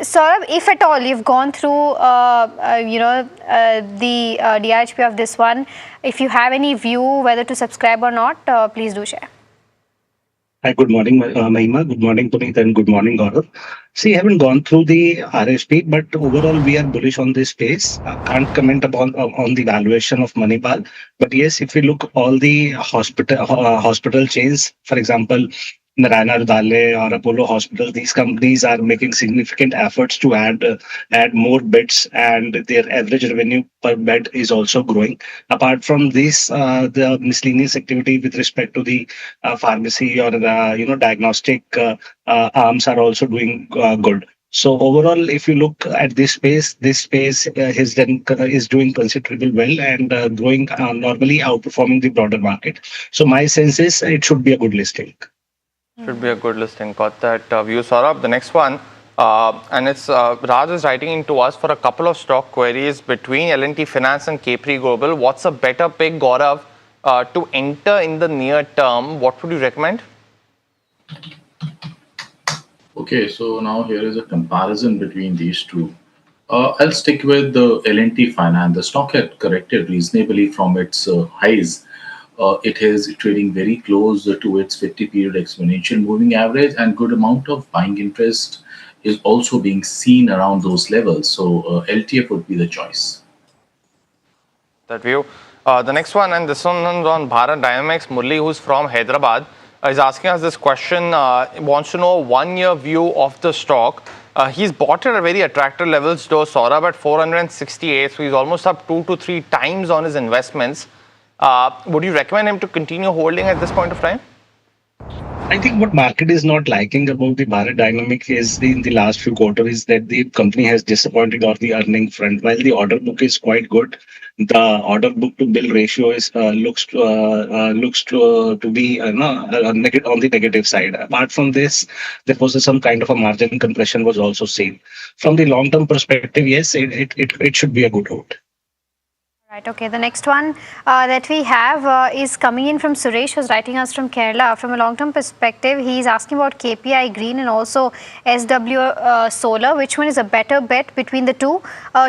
Saurabh, if at all you've gone through, the DRHP of this one, if you have any view whether to subscribe or not, please do share. Hi, good morning, Mahima. Good morning, Puneet, and good morning, Gaurav. See, I haven't gone through the RHP, but overall we are bullish on this space. I can't comment upon on the valuation of Manipal, but yes, if we look all the hospital chains, for example, Narayana Hrudayalaya or Apollo Hospital, these companies are making significant efforts to add more beds, and their average revenue per bed is also growing. Apart from this, the miscellaneous activity with respect to the pharmacy or the diagnostic arms are also doing good. So overall, if you look at this space is doing considerably well and growing, normally outperforming the broader market. So my sense is it should be a good listing. Should be a good listing. Got that view, Saurabh. The next one, and it's Raj is writing into us for a couple of stock queries between L&T Finance and Capri Global. What's a better pick, Gaurav, to enter in the near term? What would you recommend? Okay, so now here is a comparison between these two. I'll stick with the L&T Finance. The stock had corrected reasonably from its highs. It is trading very close to its 50-period exponential moving average, and good amount of buying interest is also being seen around those levels. So LTF would be the choice. That view. The next one, and this one on Bharat Dynamics. Murli, who's from Hyderabad, is asking us this question. Wants to know 1 year view of the stock. He's bought at a very attractive levels though, Saurabh, at 468, so he's almost up 2 to 3 times on his investments. Would you recommend him to continue holding at this point of time? I think what market is not liking about the Bharat dynamic is in the last few quarters is that the company has disappointed on the earning front. While the order book is quite good, the order book to bill ratio is looks to be on the negative side. Apart from this, there was some kind of a margin compression was also seen. From the long term perspective, yes, it should be a good hold. Right, okay. The next one that we have is coming in from Suresh, who's writing us from Kerala. From a long-term perspective, he's asking about KPI Green and also SW Solar. Which one is a better bet between the two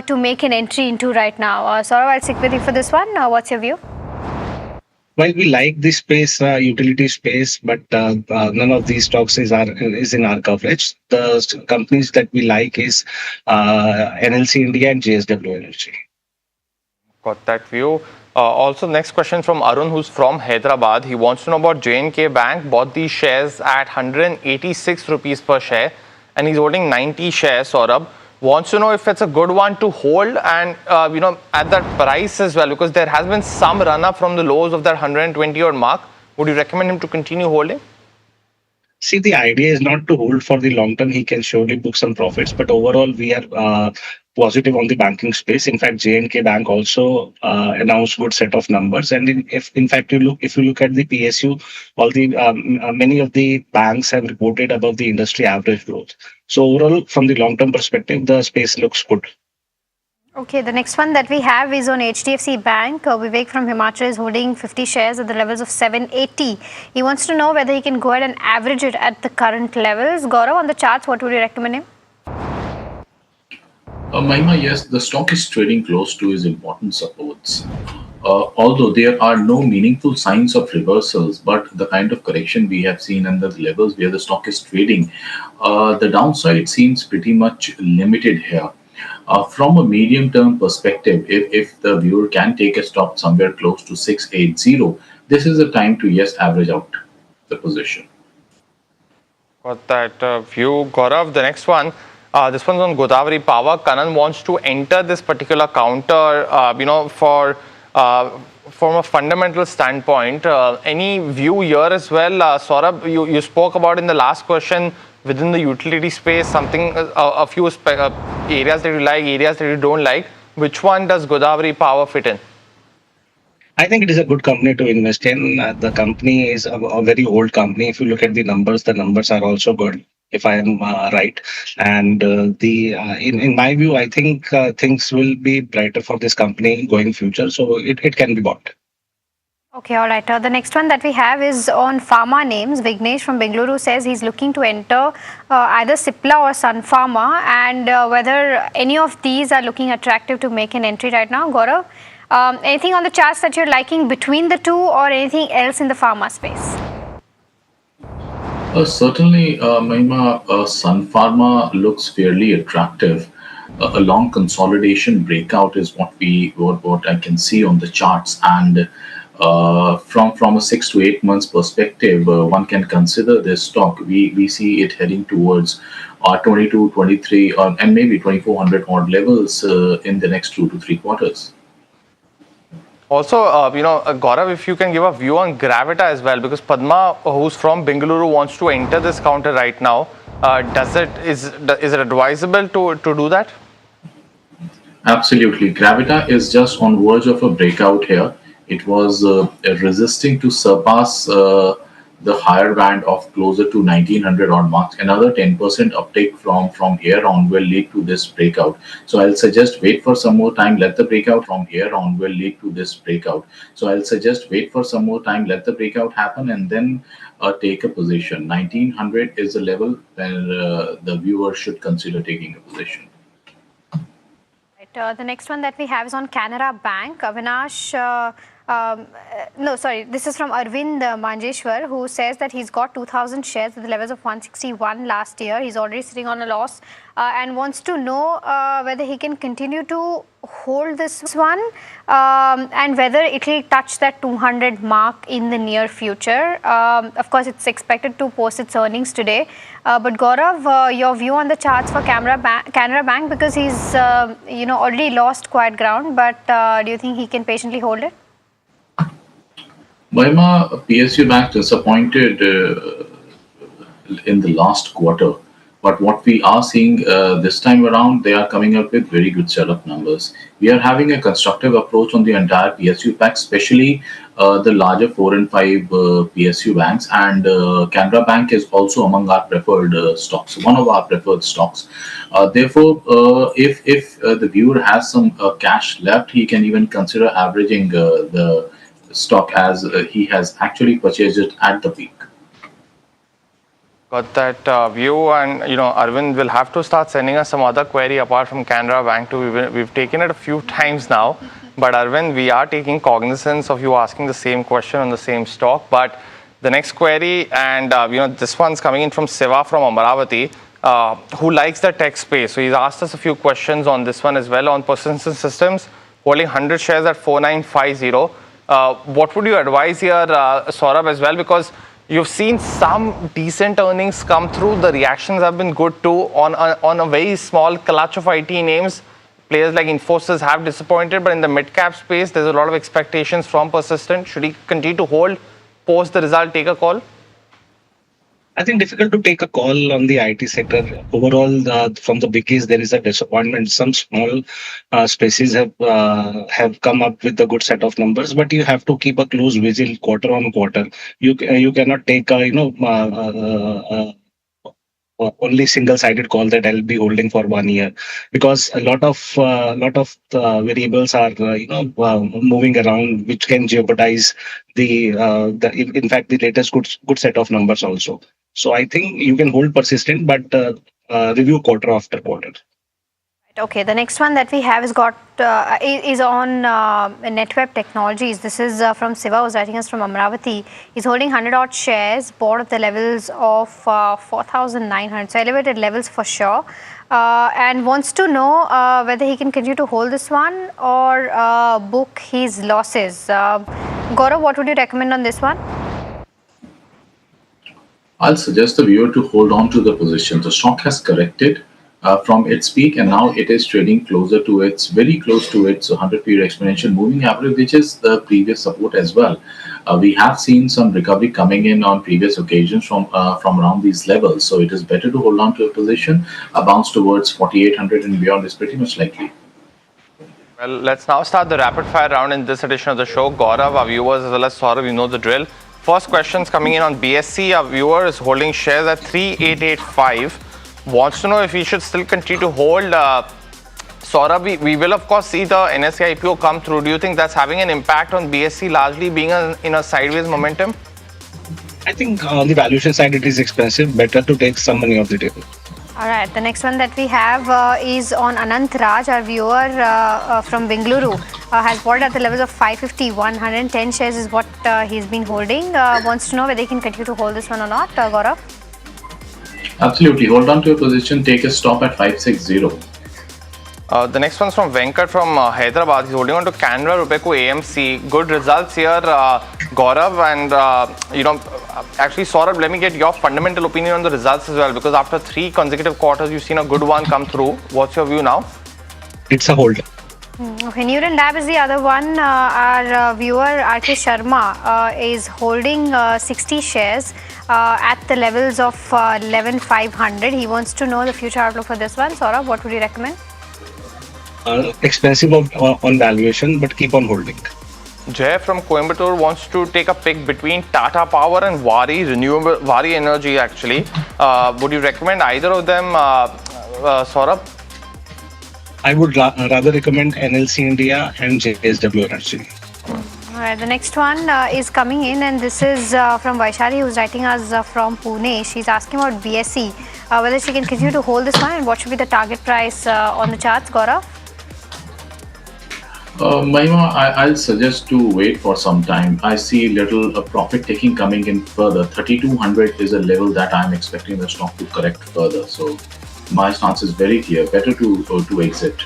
to make an entry into right now? Saurav, I'll stick with you for this one. What's your view? Well, we like this space, utility space, but none of these stocks is in our coverage. The companies that we like is NLC India and JSW Energy. Got that view. Also, next question from Arun, who's from Hyderabad. He wants to know about J&K Bank. Bought these shares at 186 rupees per share, and he's holding 90 shares. Saurabh wants to know if it's a good one to hold, and at that price as well, because there has been some run up from the lows of that 120 odd mark. Would you recommend him to continue holding? See, the idea is not to hold for the long term. He can surely book some profits, but overall, we are positive on the banking space. In fact, J&K Bank also announced good set of numbers, and if you look at the PSU, all the many of the banks have reported above the industry average growth. So overall, from the long term perspective, the space looks good. Okay, the next one that we have is on HDFC Bank. Vivek from Himachal is holding 50 shares at the levels of 780. He wants to know whether he can go ahead and average it at the current levels. Gaurav, on the charts, what would you recommend him? Mahima, yes, the stock is trading close to its important supports. Although there are no meaningful signs of reversals, but the kind of correction we have seen under the levels where the stock is trading, the downside seems pretty much limited here. From a medium-term perspective, if the viewer can take a stop somewhere close to 680, this is the time to, yes, average out the position. Got that view, Gaurav. The next one, this one's on Godavari Power. Kanan wants to enter this particular counter, from a fundamental standpoint. Any view here as well? Saurabh, you spoke about in the last question, within the utility space, a few areas that you like, areas that you don't like. Which one does Godavari Power fit in? I think it is a good company to invest in. The company is a very old company. If you look at the numbers are also good, if I am right. And in my view, I think things will be brighter for this company going future. So it can be bought. Okay, all right. The next one that we have is on pharma names. Vignesh from Bengaluru says he's looking to enter either Cipla or Sun Pharma, and whether any of these are looking attractive to make an entry right now. Gaurav, anything on the charts that you're liking between the two, or anything else in the pharma space? Certainly, Mahima, Sun Pharma looks fairly attractive. A long consolidation breakout is what I can see on the charts, and from a 6 to 8 months perspective, one can consider this stock. We see it heading towards 22, 23, and maybe 2400 odd levels in the next 2 to 3 quarters. Also, Gaurav, if you can give a view on Gravita as well, because Padma, who's from Bengaluru, wants to enter this counter right now. Is it advisable to do that? Absolutely. Gravita is just on verge of a breakout here. It was resisting to surpass the higher band of closer to 1900 odd marks. Another 10% uptake from here on will lead to this breakout. So I'll suggest wait for some more time, let the breakout from here on will lead to this breakout. So I'll suggest wait for some more time, let the breakout happen, and then take a position. 1900 is the level where the viewer should consider taking a position. The next one that we have is on Canara Bank. Avinash No, sorry, this is from Arvind Manjeshwar, who says that he's got 2,000 shares at the levels of 161 last year. He's already sitting on a loss and wants to know whether he can continue to hold this one and whether it will touch that 200 mark in the near future. Of course, it's expected to post its earnings today. But Gaurav, your view on the charts for Canara Bank, because he's already lost quite ground, but do you think he can patiently hold it? Mahima, PSU Bank disappointed in the last quarter, but what we are seeing this time around, they are coming up with very good set of numbers. We are having a constructive approach on the entire PSU pack, especially the larger 4 and 5 PSU banks, and Canara Bank is also among our preferred stocks, one of our preferred stocks. Therefore, if the viewer has some cash left, he can even consider averaging the stock as he has actually purchased it at the peak. Got that view, and Arvind will have to start sending us some other query apart from Canara Bank too. We've taken it a few times now, but Arvind, we are taking cognizance of you asking the same question on the same stock. But the next query, and this one's coming in from Siva from Amaravati, who likes the tech space. So he's asked us a few questions on this one as well, on Persistent Systems, holding 100 shares at 4950. What would you advise here, Saurabh, as well? Because you've seen some decent earnings come through. The reactions have been good too on a very small clutch of IT names. Players like Infosys have disappointed, but in the mid-cap space, there's a lot of expectations from Persistent. Should he continue to hold, post the result, take a call? I think difficult to take a call on the IT sector. Overall, from the biggies, there is a disappointment. Some small spaces have come up with a good set of numbers, but you have to keep a close vigil quarter on quarter. You cannot take only single-sided call that I'll be holding for 1 year, because a lot of variables are moving around, which can jeopardize in fact the latest good set of numbers also. So I think you can hold Persistent, but review quarter after quarter. Okay, the next one that we have is on NetWeb Technologies. This is from Siva, who's writing us from Amravati. He's holding 100 odd shares, bought at the levels of 4,900, so elevated levels for sure, and wants to know whether he can continue to hold this one or book his losses. Gaurav, what would you recommend on this one? I'll suggest the viewer to hold on to the position. The stock has corrected from its peak, and now it is trading very close to its 100-period exponential moving average, which is the previous support as well. We have seen some recovery coming in on previous occasions from around these levels, so it is better to hold on to a position. A bounce towards 4,800 and beyond is pretty much likely. Well, let's now start the rapid fire round in this edition of the show. Gaurav, our viewers, as well as Saurabh, you know the drill. First questions coming in on BSC. Our viewer is holding shares at 3,885. Wants to know if we should still continue to hold. Saurabh, we will of course see the NSE IPO come through. Do you think that's having an impact on BSC largely being in a sideways momentum? I think on the valuation side it is expensive. Better to take some money off the table. All right, the next one that we have is on Anant Raj, our viewer from Bengaluru. Has bought at the levels of 550, 110 shares is what he's been holding. Wants to know whether he can continue to hold this one or not. Gaurav? Absolutely. Hold on to your position. Take a stop at 560. The next one's from Venkat from Hyderabad. He's holding on to Canara Rupeco AMC. Good results here, Gaurav. And, actually, Saurabh, let me get your fundamental opinion on the results as well, because after 3 consecutive quarters, you've seen a good one come through. What's your view now? It's a hold. Okay, Neuron Lab is the other one. Our viewer RK Sharma is holding 60 shares at the levels of 11,500. He wants to know the future outlook for this one. Saurabh, what would you recommend? Expensive on valuation, but keep on holding. Jay from Coimbatore wants to take a pick between Tata Power and Vari Energy actually. Would you recommend either of them, Saurabh? I would rather recommend NLC India and JSW Energy. All right, the next one is coming in, and this is from Vaishali, who's writing us from Pune. She's asking about BSE, whether she can continue to hold this one and what should be the target price on the charts, Gaurav? Mahima, I'll suggest to wait for some time. I see little profit taking coming in further. 3200 is a level that I'm expecting the stock to correct further. So my stance is very clear. Better to exit.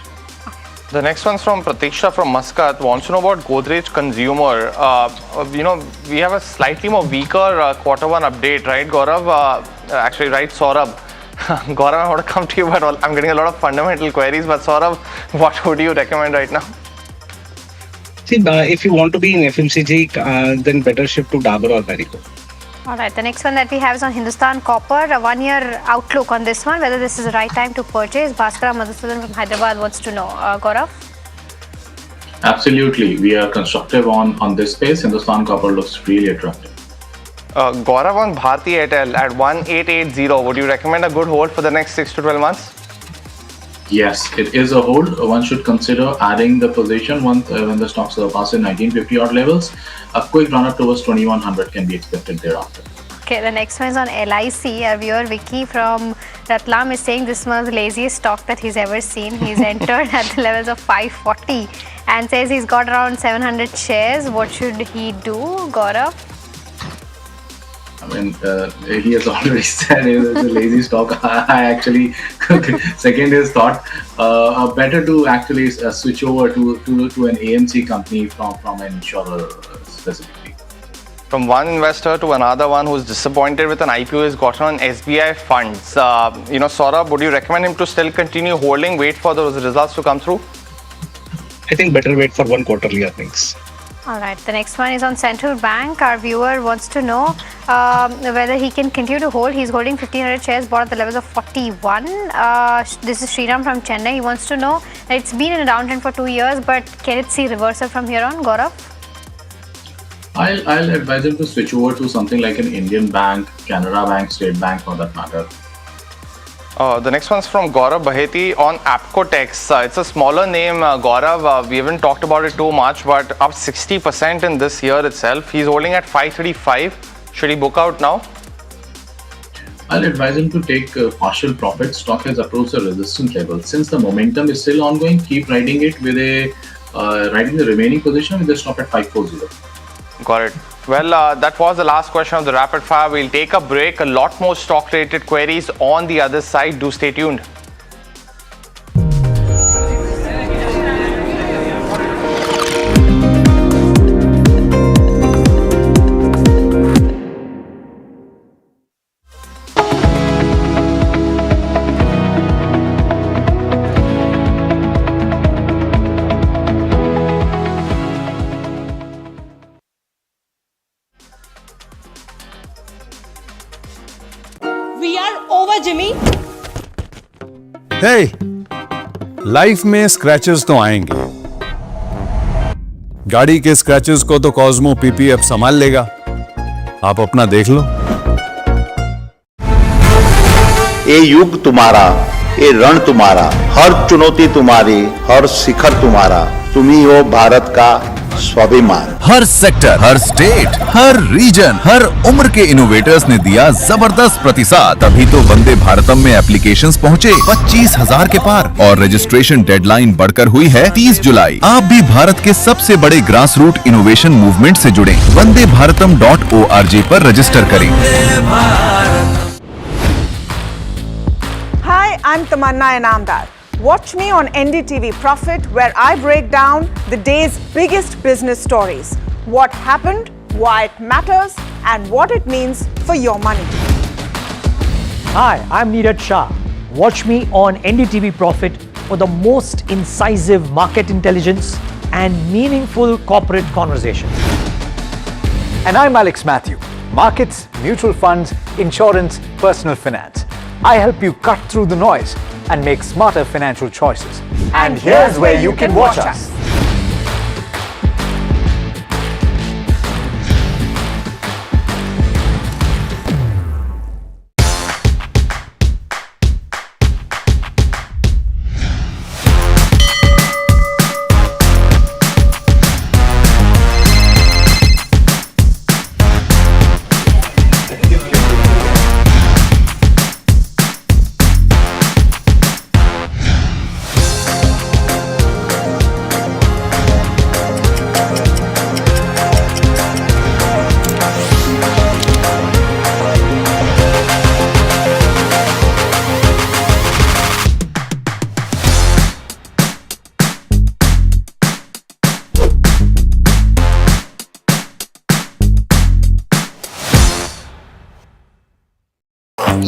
The next one's from Pratiksha from Muscat. Wants to know about Godrej Consumer. We have a slightly more weaker quarter one update, right, Gaurav? Actually, right, Saurabh. Gaurav, I want to come to you, but I'm getting a lot of fundamental queries. But Saurabh, what would you recommend right now? See, if you want to be in FMCG, then better shift to Dabur or Marico. All right, the next one that we have is on Hindustan Copper. A 1 year outlook on this one, whether this is the right time to purchase. Bhaskara Madhusudan from Hyderabad wants to know. Gaurav? Absolutely. We are constructive on this space. Hindustan Copper looks really attractive. Gaurav on Bharti Airtel at 1880. Would you recommend a good hold for the next 6 to 12 months? Yes, it is a hold. One should consider adding the position when the stocks surpass 1950 odd levels. A quick run up towards 2100 can be expected thereafter. Okay, the next one is on LIC. Our viewer Vicky from Ratlam is saying this was the laziest stock that he's ever seen. He's entered at the levels of 540 and says he's got around 700 shares. What should he do, Gaurav? I mean, he has already said it is a lazy stock. I actually second his thought. Better to actually switch over to an AMC company from an insurer specifically. From one investor to another one who's disappointed with an IPO he's gotten on SBI funds. Saurabh, would you recommend him to still continue holding, wait for those results to come through? I think better wait for one quarterly earnings. All right, the next one is on Central Bank. Our viewer wants to know whether he can continue to hold. He's holding 1500 shares bought at the levels of 41. This is Sriram from Chennai. He wants to know that it's been in a downtrend for 2 years, but can it see reversal from here on, Gaurav? I'll advise him to switch over to something like an Indian bank, Canara Bank, State Bank for that matter. The next one's from Gaurav Baheti on Apcotex. It's a smaller name, Gaurav. We haven't talked about it too much, but up 60% in this year itself. He's holding at 535. Should he book out now? I'll advise him to take partial profit. Stock has approached the resistance level. Since the momentum is still ongoing, keep riding it with riding the remaining position with a stop at 540. Got it. Well, that was the last question of the rapid fire. We'll take a break. A lot more stock related queries on the other side. Do stay tuned. We are over, Jimmy. Hey, life में scratches तो आएंगे। गाड़ी के scratches को तो Cosmo PPF संभाल लेगा। आप अपना देख लो। ये युग तुम्हारा, ये रण तुम्हारा, हर चुनौती तुम्हारी, हर शिखर तुम्हारा, तुम ही हो भारत का स्वाभिमान। हर सेक्टर, हर स्टेट, हर रीजन, हर उम्र के इनोवेटर्स ने दिया जबरदस्त प्रतिसाद। तभी तो वंदे भारतम में एप्लीकेशंस पहुंचे 25,000 के पार और रजिस्ट्रेशन डेडलाइन बढ़कर हुई है 30 जुलाई। आप भी भारत के सबसे बड़े ग्रास रूट इनोवेशन मूवमेंट से जुड़े। vandeBharatam.org पर रजिस्टर करें। Hi, I'm Tamanna Inamdar. Watch me on NDTV Profit, where I break down the day's biggest business stories. What happened, why it matters, and what it means for your money. Hi, I'm Neeraj Shah. Watch me on NDTV Profit for the most incisive market intelligence and meaningful corporate conversations. And I'm Alex Matthew. Markets, mutual funds, insurance, personal finance. I help you cut through the noise and make smarter financial choices. And here's where you can watch us. We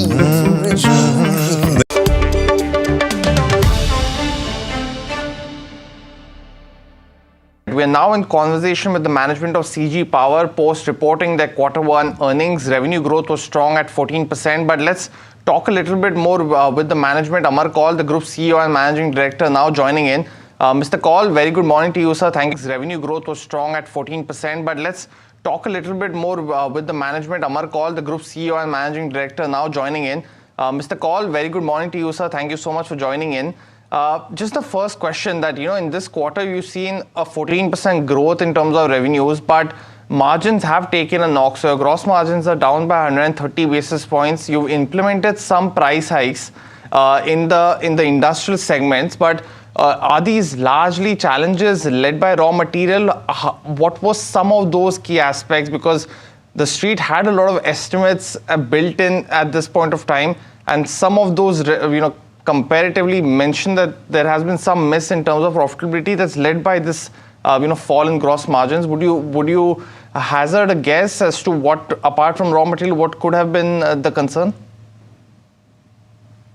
are now in conversation with the management of CG Power post reporting their quarter 1 earnings. Revenue growth was strong at 14%, but let's talk a little bit more with the management. Amar Kaul, the group CEO and managing director, now joining in. Mr. Kaul, very good morning to you, sir. Thanks. Revenue growth was strong at 14%, but let's talk a little bit more with the management. Amar Kaul, the group CEO and managing director, now joining in. Mr. Kaul, very good morning to you, sir. Thank you so much for joining in. Just the first question that, in this quarter, you've seen a 14% growth in terms of revenues, but margins have taken a knock. So your gross margins are down by 130 basis points. You've implemented some price hikes in the industrial segments, but are these largely challenges led by raw material? What was some of those key aspects? Because the street had a lot of estimates built in at this point of time, and some of those, comparatively mentioned that there has been some miss in terms of profitability that's led by this, fall in gross margins. Would you hazard a guess as to what, apart from raw material, what could have been the concern?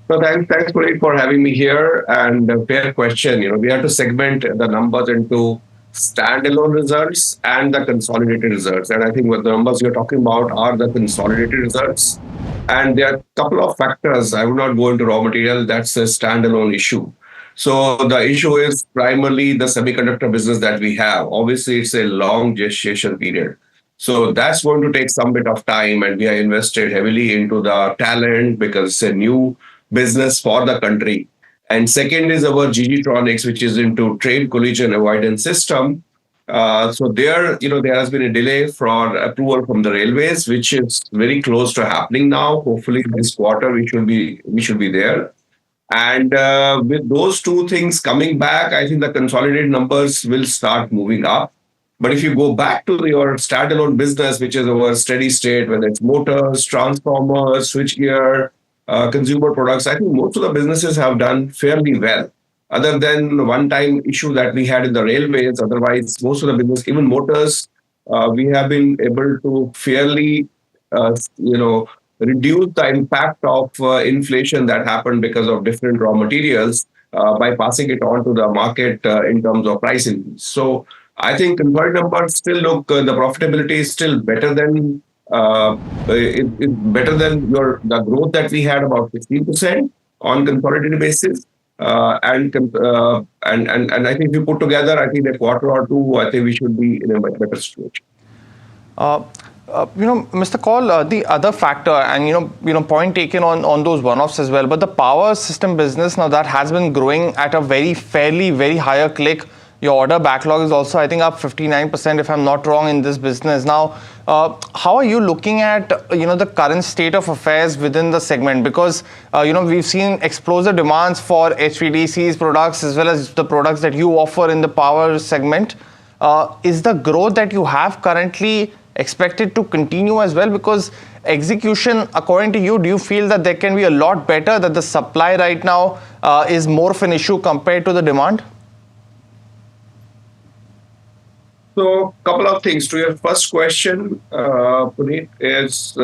So thanks, Puneet, for having me here. And a fair question. We have to segment the numbers into standalone results and the consolidated results. And I think what the numbers you're talking about are the consolidated results. And there are a couple of factors. I would not go into raw material. That's a standalone issue. So the issue is primarily the semiconductor business that we have. Obviously, it's a long gestation period. So that's going to take some bit of time. And we are invested heavily into the talent because it's a new business for the country. And second is our Gg-tronics, which is into trade collision avoidance system. So there has been a delay for approval from the railways, which is very close to happening now. Hopefully, this quarter we should be there. And with those two things coming back, I think the consolidated numbers will start moving up. But if you go back to your standalone business, which is our steady state, whether it's motors, transformers, switchgear, consumer products, I think most of the businesses have done fairly well. Other than one-time issue that we had in the railways, otherwise, most of the business, even motors, we have been able to fairly, reduce the impact of inflation that happened because of different raw materials by passing it on to the market in terms of price increase. So I think converted numbers still look, the profitability is still better than it's better than the growth that we had, about 15% on consolidated basis. And I think if you put together, I think a quarter or two, I think we should be in a much better situation. Mr. Kaul, the other factor, and point taken on those one-offs as well, but the power system business now that has been growing at a very higher click. Your order backlog is also, I think, up 59%, if I'm not wrong, in this business. Now, how are you looking at, the current state of affairs within the segment? Because, we've seen explosive demands for HVDC's products as well as the products that you offer in the power segment. Is the growth that you have currently expected to continue as well? Because execution, according to you, do you feel that there can be a lot better, that the supply right now is more of an issue compared to the demand? So, a couple of things. To your first question, Puneet, is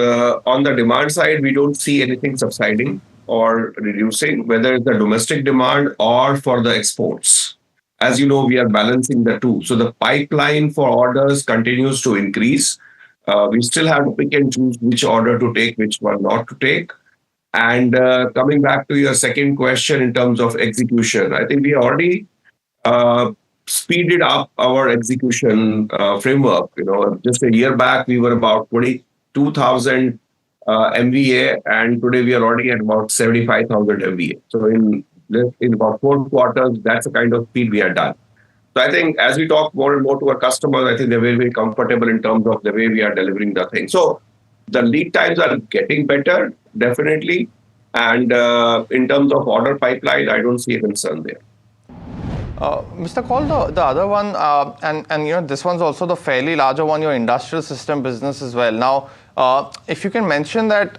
on the demand side, we don't see anything subsiding or reducing, whether it's the domestic demand or for the exports. As you know, we are balancing the two. So the pipeline for orders continues to increase. We still have to pick and choose which order to take, which one not to take. And coming back to your second question in terms of execution, I think we already speeded up our execution framework. Just a year back, we were about 22,000 MVA, and today we are already at about 75,000 MVA. So in about 4 quarters, that's the kind of speed we are done. So I think as we talk more and more to our customers, I think they're very, very comfortable in terms of the way we are delivering the thing. So the lead times are getting better, definitely. And in terms of order pipeline, I don't see a concern there. Mr. Kaul, the other one, and this one's also the fairly larger one, your industrial system business as well. Now, if you can mention that,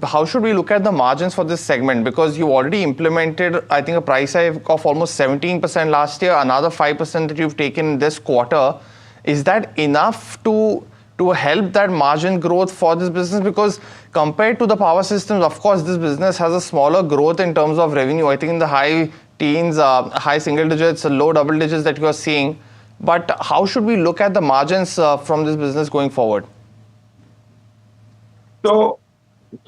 how should we look at the margins for this segment? Because you already implemented, I think, a price hike of almost 17% last year, another 5% that you've taken this quarter. Is that enough to to help that margin growth for this business? Because compared to the power systems, of course, this business has a smaller growth in terms of revenue. I think in the high teens, high single digits, low double digits that you are seeing. But how should we look at the margins from this business going forward? So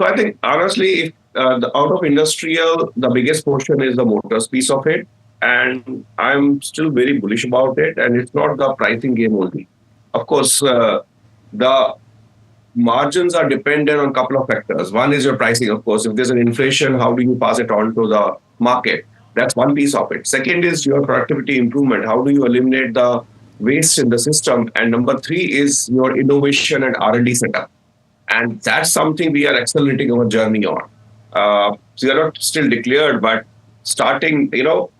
I think honestly, if out of industrial, the biggest portion is the motors piece of it, and I'm still very bullish about it. And it's not the pricing game only. Of course, the margins are dependent on a couple of factors. One is your pricing, of course. If there's an inflation, how do you pass it on to the market? That's one piece of it. Second is your productivity improvement. How do you eliminate the waste in the system? And number three is your innovation and R&D setup. And that's something we are accelerating our journey on. So we are not still declared, but starting,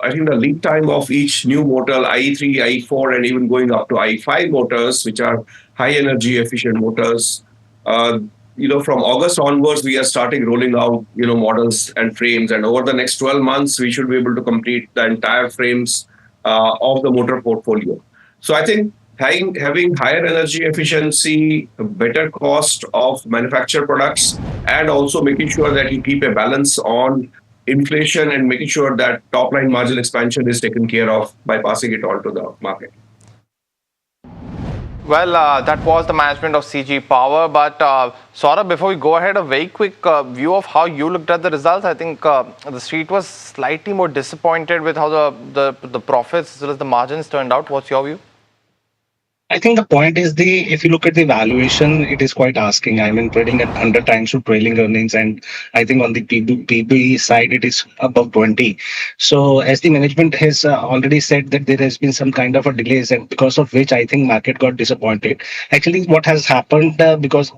I think the lead time of each new motor, IE3, IE4, and even going up to IE5 motors, which are high energy efficient motors, from August onwards, we are starting rolling out, models and frames. And over the next 12 months, we should be able to complete the entire frames of the motor portfolio. So I think having higher energy efficiency, better cost of manufactured products, and also making sure that you keep a balance on inflation and making sure that top line margin expansion is taken care of by passing it on to the market. Well, that was the management of CG Power. But Saurabh, before we go ahead, a very quick view of how you looked at the results. I think the street was slightly more disappointed with how the profits as well as the margins turned out. What's your view? I think the point is if you look at the valuation, it is quite asking. I mean, trading at 100 times to trailing earnings, and I think on the PB side, it is above 20. So as the management has already said that there has been some kind of a delays, and because of which I think market got disappointed. Actually, what has happened because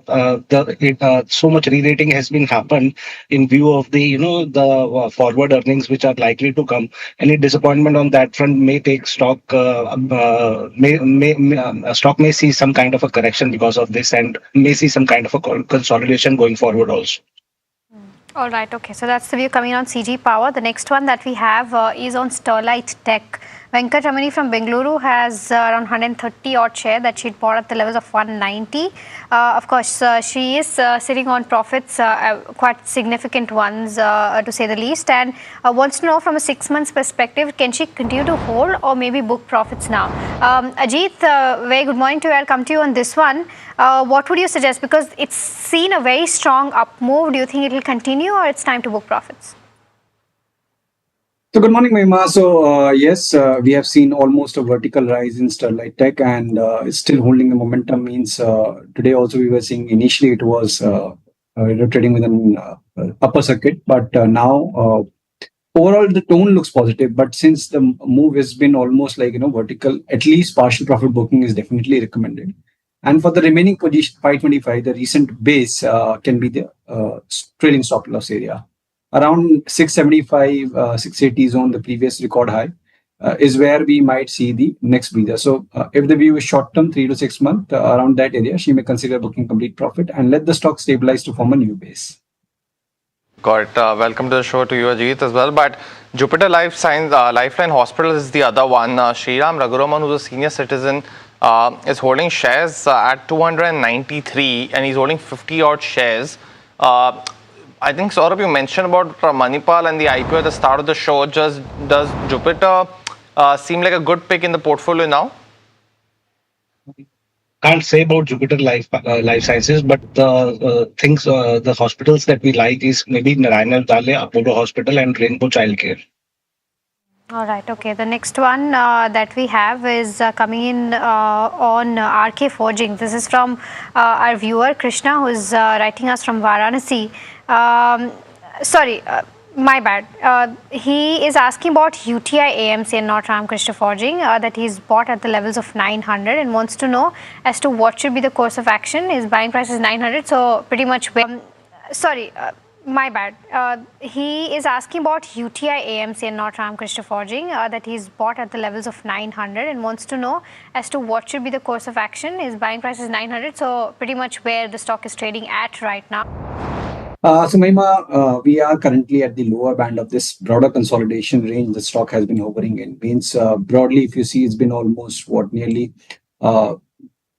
so much re-rating has been happened in view of the forward earnings which are likely to come. Any disappointment on that front may take stock stock may see some kind of a correction because of this, and may see some kind of a consolidation going forward also. All right, okay. So that's the view coming on CG Power. The next one that we have is on Sterlite Tech. Venkat Ramani from Bengaluru has around 130 odd share that she'd bought at the levels of 190. Of course, she is sitting on profits, quite significant ones to say the least, and wants to know from a 6 months perspective, can she continue to hold or maybe book profits now? Ajit, very good morning to you. I'll come to you on this one. What would you suggest? Because it's seen a very strong up move. Do you think it will continue or it's time to book profits? So good morning, Mahima. So yes, we have seen almost a vertical rise in Sterlite Tech, and it's still holding the momentum. Means today also we were seeing initially it was trading with an upper circuit, but now overall the tone looks positive. But since the move has been almost like vertical, at least partial profit booking is definitely recommended. And for the remaining position 525, the recent base can be the trailing stop loss area. Around 675, 680 zone, the previous record high, is where we might see the next breather. So if the view is short term, 3 to 6 months, around that area, she may consider booking complete profit and let the stock stabilize to form a new base. Got it. Welcome to the show to you, Ajit, as well. But Jupiter Life Science, Lifeline Hospital is the other one. Sriram Raghuraman, who's a senior citizen, is holding shares at 293, and he's holding 50 odd shares. I think, Saurabh, you mentioned about Manipal and the IPO at the start of the show. Does Jupiter seem like a good pick in the portfolio now? Can't say about Jupiter Life Sciences, but the hospitals that we like is maybe Narayana Dale, Apollo Hospital, and Rainbow Childcare. All right, okay. The next one that we have is coming in on RK Forging. This is from our viewer Krishna, who is writing us from Varanasi. My bad. He is asking about UTI AMC and not Ramkrishna Forging that he's bought at the levels of 900 and wants to know as to what should be the course of action. His buying price is 900, so pretty much. My bad. He is asking about UTI AMC and not Ramkrishna Forging that he's bought at the levels of 900 and wants to know as to what should be the course of action. His buying price is 900, so pretty much where the stock is trading at right now. So Mahima, we are currently at the lower band of this broader consolidation range the stock has been hovering in. Means broadly, if you see, it's been almost nearly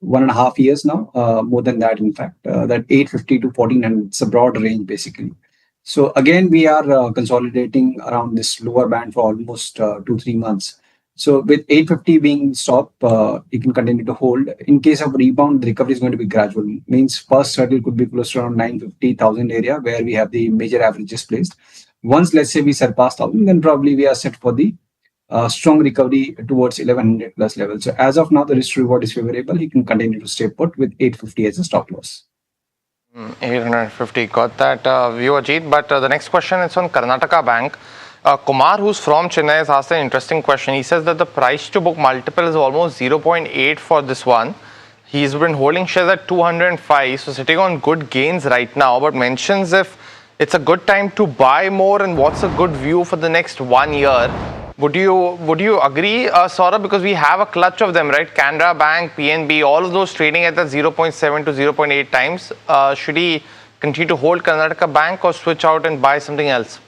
1.5 years now, more than that, in fact, that 850 to 1400, it's a broad range basically. So again, we are consolidating around this lower band for almost 2-3 months. So with 850 being stop, you can continue to hold. In case of rebound, the recovery is going to be gradual. Means first hurdle could be close to around 950,000 area where we have the major averages placed. Once, let's say, we surpass 1,000, then probably we are set for the strong recovery towards 1100 plus level. So as of now, the risk reward is favorable. You can continue to stay put with 850 as a stop loss. 850, got that view, Ajit. But the next question is on Karnataka Bank. Kumar, who's from Chennai, has asked an interesting question. He says that the price to book multiple is almost 0.8 for this one. He's been holding shares at 205, so sitting on good gains right now, but mentions if it's a good time to buy more and what's a good view for the next 1 year. Would you agree, Saurabh? Because we have a clutch of them, right? Canara Bank, PNB, all of those trading at the 0.7 to 0.8 times. Should he continue to hold Karnataka Bank or switch out and buy something else?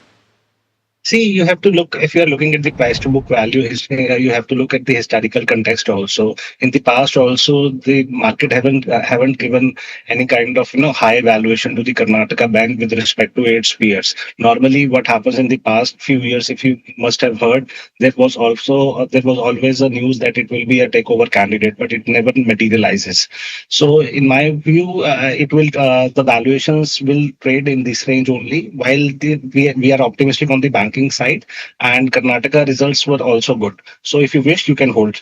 See, you have to look, if you are looking at the price to book value, you have to look at the historical context also. In the past also, the market haven't given any kind of high valuation to the Karnataka Bank with respect to its peers. Normally, what happens in the past few years, if you must have heard, there was always a news that it will be a takeover candidate, but it never materializes. So, in my view, the valuations will trade in this range only, while we are optimistic on the banking side, and Karnataka results were also good. So if you wish, you can hold.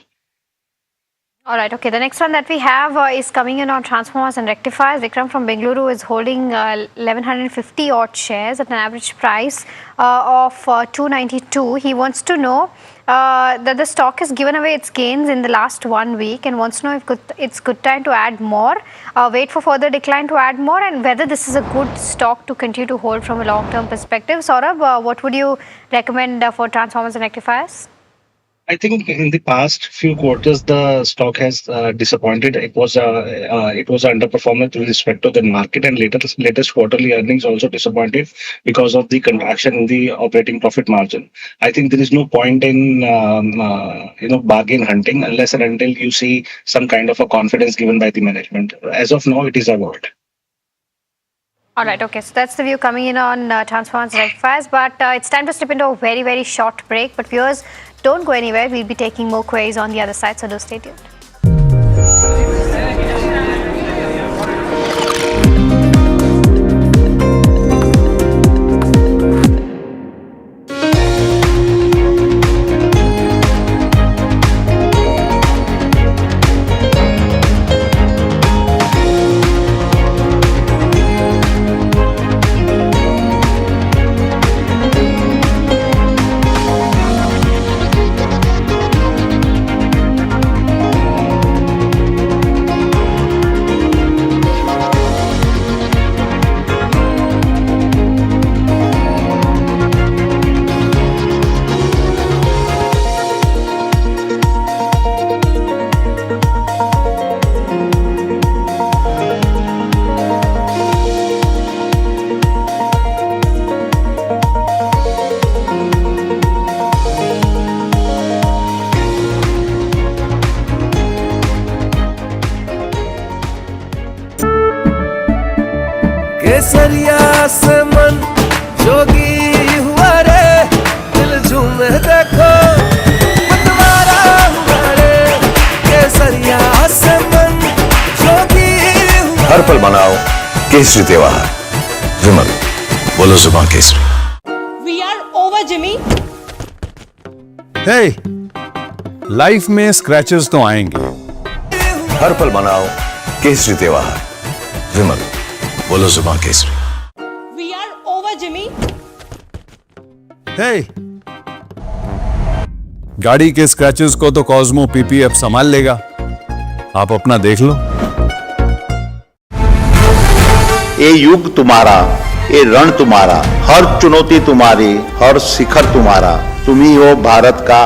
All right, okay. The next one that we have is coming in on transformers and rectifiers. Vikram from Bengaluru is holding 1150 odd shares at an average price of 292. He wants to know that the stock has given away its gains in the last 1 week and wants to know if it's good time to add more, wait for further decline to add more, and whether this is a good stock to continue to hold from a long-term perspective. Saurabh, what would you recommend for transformers and rectifiers? I think in the past few quarters, the stock has disappointed. It was underperformance with respect to the market, and latest quarterly earnings also disappointed because of the contraction in the operating profit margin. I think there is no point in bargain hunting unless and until you see some kind of a confidence given by the management. As of now, it is a void. All right, okay. So that's the view coming in on transformers and rectifiers. But it's time to slip into a very, very short break. But viewers, don't go anywhere. We'll be taking more queries on the other side, so do stay tuned. केसरिया से मन जोगी हुआ रे, दिल झूमे देखो मतवारा हुआ रे। केसरिया से मन जोगी हुआ। हर पल मनाओ केसरी त्योहार। विमल, बोलो जुबान केसरी। We are over, Jimmy. Hey, life में स्क्रैचेस तो आएंगे। हर पल मनाओ केसरी त्योहार। विमल, बोलो जुबान केसरी। We are over, Jimmy. हे, गाड़ी के स्क्रैचेस को तो कॉस्मो पीपीएफ संभाल लेगा। आप अपना देख लो। ये युग तुम्हारा, ये रण तुम्हारा, हर चुनौती तुम्हारी, हर शिखर तुम्हारा। तुम ही हो भारत का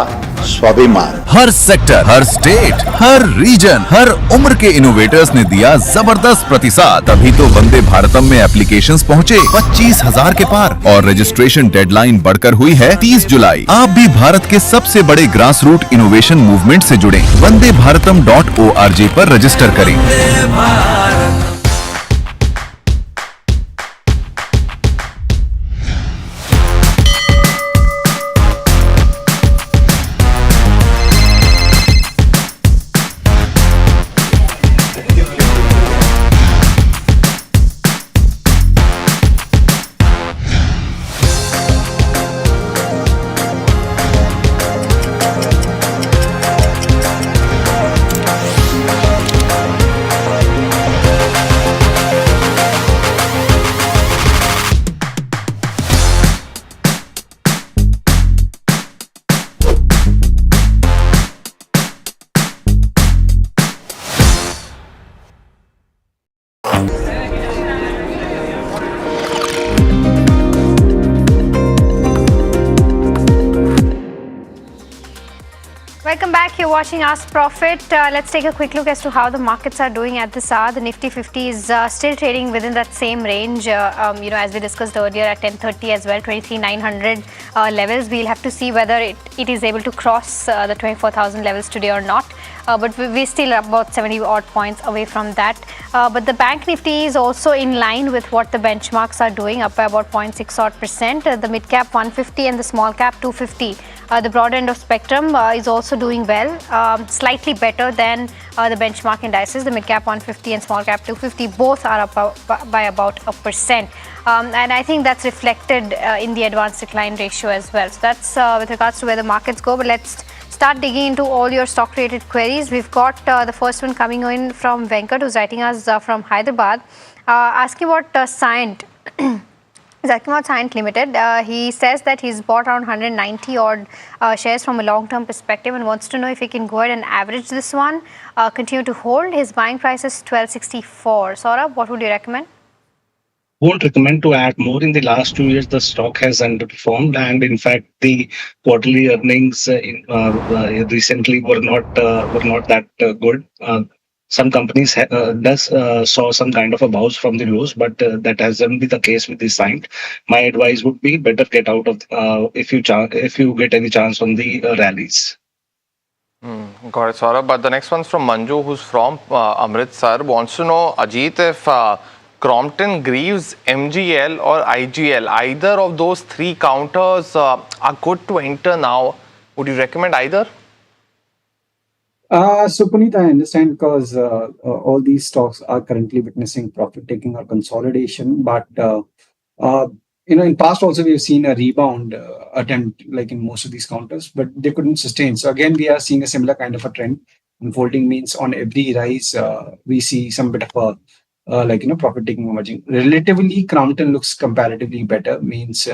स्वाभिमान। हर सेक्टर, हर स्टेट, हर रीजन, हर उम्र के इनोवेटर्स ने दिया जबरदस्त प्रतिसाद, तभी तो वंदे भारतम में एप्लीकेशंस पहुंचे 25,000 के पार और रजिस्ट्रेशन डेडलाइन बढ़कर हुई है 30 जुलाई। आप भी भारत के सबसे बड़े ग्रास रूट इनोवेशन मूवमेंट से जुड़े। वंदेभारतम.org पर रजिस्टर करें। Welcome back. You're watching Ask Profit. Let's take a quick look as to how the markets are doing at this hour. The Nifty 50 is still trading within that same range. As we discussed earlier at 10:30 as well, 23,900 levels. We'll have to see whether it is able to cross the 24,000 levels today or not. But we're still about 70 odd points away from that. But the Bank Nifty is also in line with what the benchmarks are doing, up by about 0.6 odd percent. The mid cap 150 and the small cap 250. The broad end of spectrum is also doing well, slightly better than the benchmark indices. The mid cap 150 and small cap 250 both are up by about 1%. And I think that's reflected in the advanced decline ratio as well. So that's with regards to where the markets go. But let's start digging into all your stock related queries. We've got the first one coming in from Venkat, who's writing us from Hyderabad, asking about Cyient. Cyient Limited. He says that he's bought around 190 odd shares from a long-term perspective and wants to know if he can go ahead and average this one, continue to hold. His buying price is 1264. Saurabh, what would you recommend? Won't recommend to add more. In the last 2 years, the stock has underperformed, and in fact, the quarterly earnings recently were not that good. Some companies saw some kind of a bounce from the lows, but that hasn't been the case with the Cyient. My advice would be better get out of if you get any chance on the rallies. Got it, Saurabh. But the next one's from Manju, who's from Amritsar, wants to know, Ajit, if Crompton, Greaves, MGL or IGL, either of those three counters are good to enter now. Would you recommend either? So Puneet, I understand because all these stocks are currently witnessing profit taking or consolidation, but in past also we've seen a rebound attempt like in most of these counters, but they couldn't sustain. So again, we are seeing a similar kind of a trend unfolding. Means on every rise, we see some bit of a profit taking emerging. Relatively, Crompton looks comparatively better. Means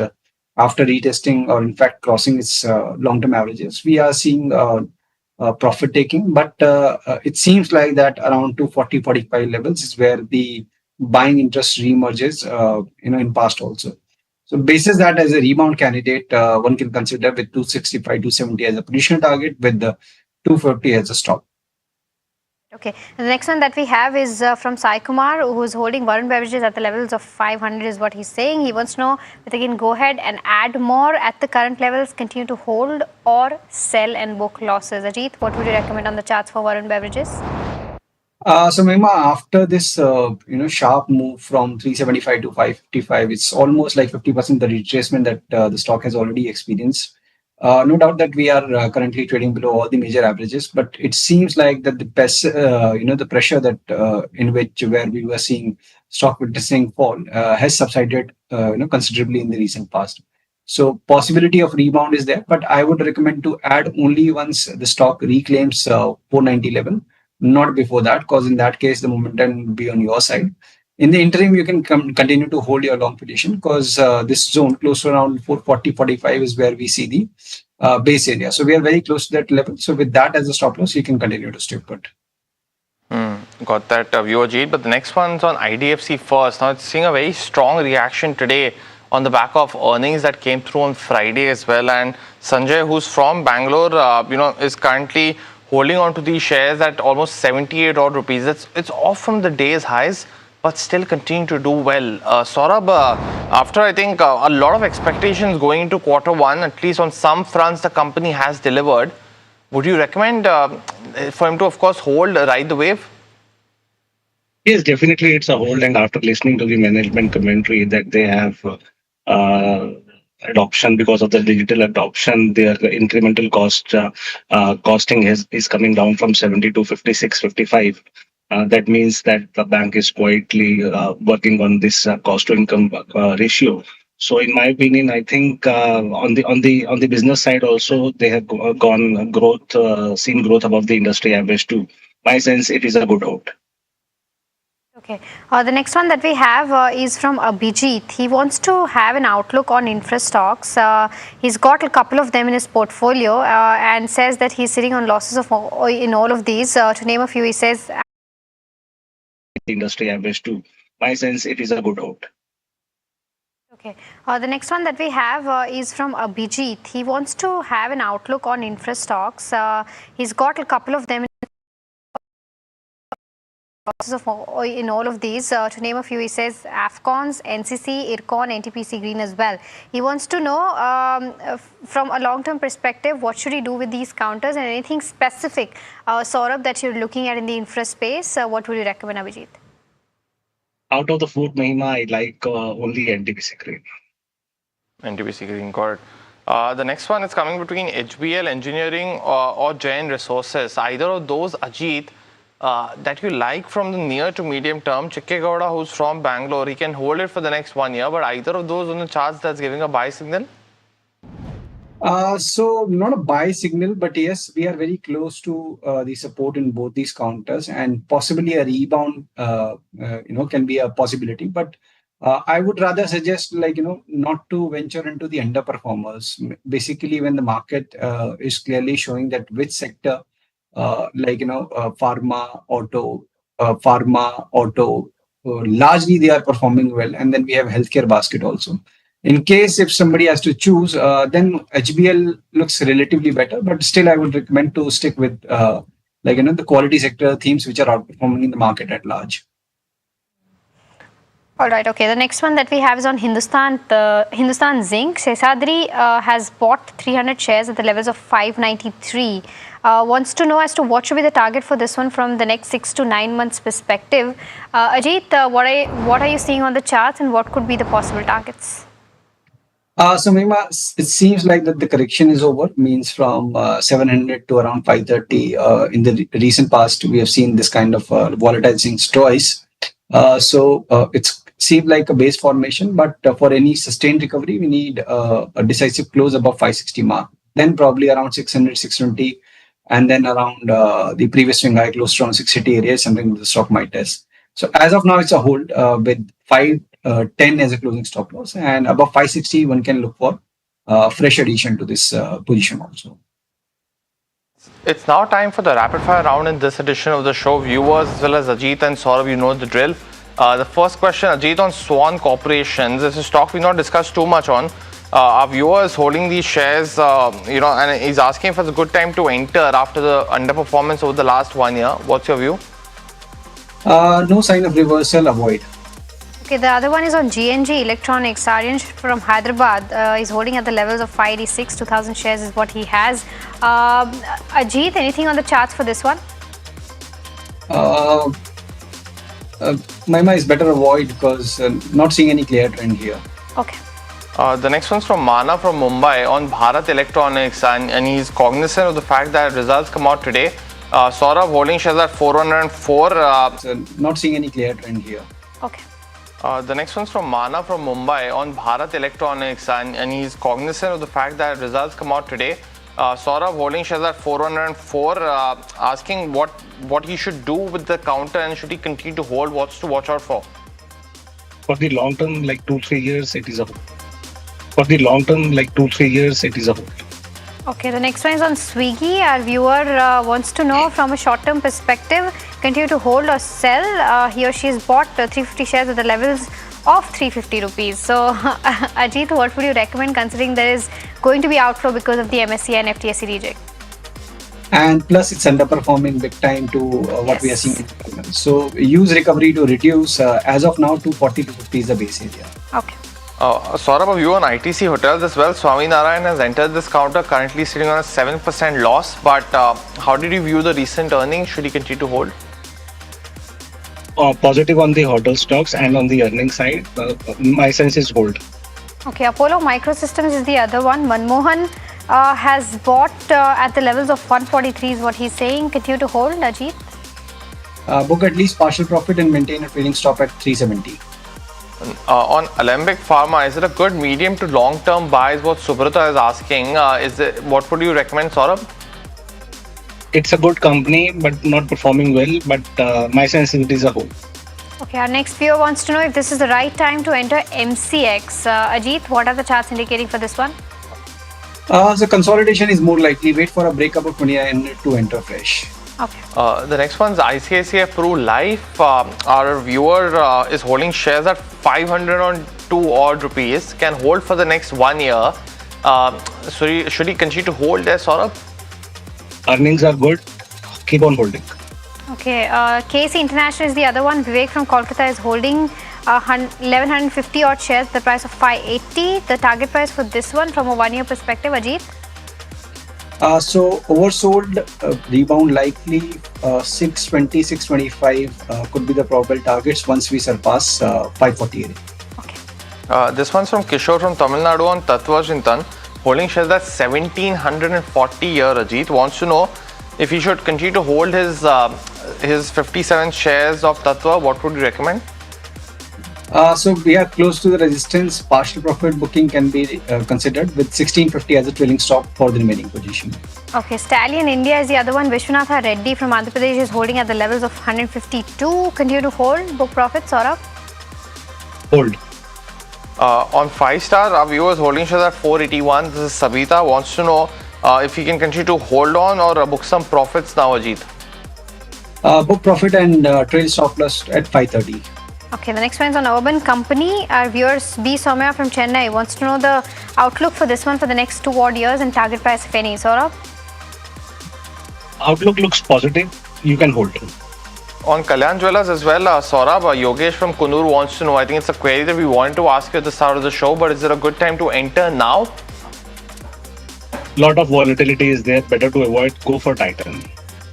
after retesting or in fact crossing its long-term averages, we are seeing profit taking, but it seems like that around 240-45 levels is where the buying interest reemerges in past also. So basis that as a rebound candidate, one can consider with 265, 270 as a position target, with the 250 as a stop. Okay, the next one that we have is from Sai Kumar, who's holding Varun Beverages at the levels of 500 is what he's saying. He wants to know if they can go ahead and add more at the current levels, continue to hold, or sell and book losses. Ajit, what would you recommend on the charts for Varun Beverages? So Mahima, after this sharp move from 375 to 555, it's almost like 50% the retracement that the stock has already experienced. No doubt that we are currently trading below all the major averages, but it seems like that the pressure that where we were seeing stock witnessing fall has subsided considerably in the recent past. So possibility of rebound is there, but I would recommend to add only once the stock reclaims 490 level, not before that, because in that case the momentum will be on your side. In the interim, you can continue to hold your long position because this zone close to around 440-45 is where we see the base area. So we are very close to that level. So with that as a stop loss, you can continue to stay put. Got that view, Ajit. But the next one's on IDFC first. Now it's seeing a very strong reaction today on the back of earnings that came through on Friday as well. And Sanjay, who's from Bangalore, is currently holding on to these shares at almost 78 odd rupees. It's off from the day's highs, but still continue to do well. Saurabh, after I think a lot of expectations going into Q1, at least on some fronts, the company has delivered. Would you recommend for him to, of course, ride the wave? Yes, definitely it's a hold. And after listening to the management commentary that they have adoption because of the digital adoption, their incremental costing is coming down from 70 to 56, 55. That means that the bank is quietly working on this cost to income ratio. So, in my opinion, I think on the business side also they have seen growth above the industry average too. My sense, it is a good hold. Okay. The next one that we have is from Abhijit. He wants to have an outlook on infra stocks. He's got a couple of them in his portfolio and says that he's sitting on losses in all of these. To name a few, he says industry average too. My sense, it is a good hold. Okay. The next one that we have is from Abhijit. He wants to have an outlook on infra stocks. He's got a couple of them in all of these. To name a few, he says Afcons, NCC, IRCON, NTPC Green as well. He wants to know from a long-term perspective, what should he do with these counters, and anything specific, Saurabh, that you're looking at in the infra space, what would you recommend, Abhijit? Out of the food, Mahima, I like only NTPC Green. NTPC Green, got it. The next one is coming between HBL Engineering or Jain Resources. Either of those, Ajit, that you like from the near to medium term. Chikkegowda, who's from Bangalore, he can hold it for the next 1 year, but either of those on the charts that's giving a buy signal? So not a buy signal, but yes, we are very close to the support in both these counters, and possibly a rebound, can be a possibility. But I would rather suggest, not to venture into the underperformers. Basically, when the market is clearly showing that which sector, pharma, auto, largely they are performing well, and then we have healthcare basket also. In case if somebody has to choose, then HBL looks relatively better, but still I would recommend to stick with the quality sector themes which are outperforming in the market at large. All right, okay. The next one that we have is on Hindustan Zinc. Seshadri has bought 300 shares at the levels of 593. Wants to know as to what should be the target for this one from the next 6 to 9 months perspective. Ajit, what are you seeing on the charts, and what could be the possible targets? So Mahima, it seems like that the correction is over, means from 700 to around 530. In the recent past, we have seen this kind of volatile things twice. So it's seemed like a base formation, but for any sustained recovery, we need a decisive close above 560 mark. Then probably around 600, 620, and then around the previous swing high close to around 680 area, something the stock might test. So as of now, it's a hold with 510 as a closing stop loss, and above 560, one can look for fresh addition to this position also. It's now time for the rapid fire round in this edition of the show. Viewers as well as Ajit and Saurabh, you know the drill. The first question, Ajit, on Swan Corporations. This is a stock we not discussed too much on. Our viewer is holding these shares, and he's asking if it's a good time to enter after the underperformance over the last 1 year. What's your view? No sign of reversal, avoid. Okay, the other one is on GNG Electronics. Aryan from Hyderabad is holding at the levels of 586. 2,000 shares is what he has. Ajit, anything on the charts for this one? Mahima is better avoid because not seeing any clear trend here. Okay. The next one's from Mana from Mumbai on Bharat Electronics, and he's cognizant of the fact that results come out today. Saurabh holding shares at 404. Not seeing any clear trend here. Okay. The next one's from Mana from Mumbai on Bharat Electronics, and he's cognizant of the fact that results come out today. Saurabh holding shares at 404, asking what he should do with the counter, and should he continue to hold, what's to watch out for? For the long term, like 2-3 years, it is a hold. For the long term, like 2-3 years, it is a hold. Okay, the next one is on Swiggy. Our viewer wants to know from a short-term perspective, continue to hold or sell. He or she has bought 350 shares at the levels of 350 rupees. So, Ajit, what would you recommend considering there is going to be outflow because of the MSCI and FTSE reject? And plus it's underperforming big time to what we are seeing. So use recovery to reduce. As of now, 240 to 50 is the base area. Okay. Saurabh, a view on ITC Hotels as well. Swaminarayan has entered this counter, currently sitting on a 7% loss. But how did you view the recent earnings? Should he continue to hold? Positive on the hotel stocks and on the earnings side. My sense is hold. Okay, Apollo Microsystems is the other one. Manmohan has bought at the levels of 143 is what he's saying. Continue to hold, Ajit? Book at least partial profit and maintain a trading stop at 370. On Alembic Pharma, is it a good medium to long-term buy is what Subrata is asking. What would you recommend, Saurabh? It's a good company, but not performing well. But my sense is it is a hold. Okay, our next viewer wants to know if this is the right time to enter MCX. Ajit, what are the charts indicating for this one? So consolidation is more likely. Wait for a breakup of 29 to enter fresh. Okay. The next one is ICICI Pru Life. Our viewer is holding shares at 502 odd rupees. Can hold for the next 1 year. So should he continue to hold there, Saurabh? Earnings are good. Keep on holding. Okay. KC International is the other one. Vivek from Kolkata is holding 1150 odd shares, the price of 580. The target price for this one from a 1 year perspective, Ajit? So oversold, rebound likely 620, 625 could be the probable targets once we surpass 540 area. This one's from Kishore from Tamil Nadu on Tatva Chintan. Holding shares at 1740 here. Ajit wants to know if he should continue to hold his 57 shares of Tatva. What would you recommend? So we are close to the resistance. Partial profit booking can be considered with 1650 as a trailing stop for the remaining position. Okay, Stallion India is the other one. Vishwanatha Reddy from Andhra Pradesh is holding at the levels of 152. Continue to hold. Book profit, Saurabh? Hold. On 5-star, our viewers holding shares at 481. This is Sabita. Wants to know if he can continue to hold on or book some profits now, Ajit. Book profit and trail stop loss at 530. Okay, the next one is on Urban Company. Our viewers B. Soumya from Chennai wants to know the outlook for this one for the next 2 odd years and target price if any. Saurabh? Outlook looks positive. You can hold. On Kalyan Jewellers as well, Saurabh, Yogesh from Kunur wants to know, I think it's a query that we wanted to ask you at the start of the show, but is it a good time to enter now? Lot of volatility is there. Better to avoid. Go for Titan.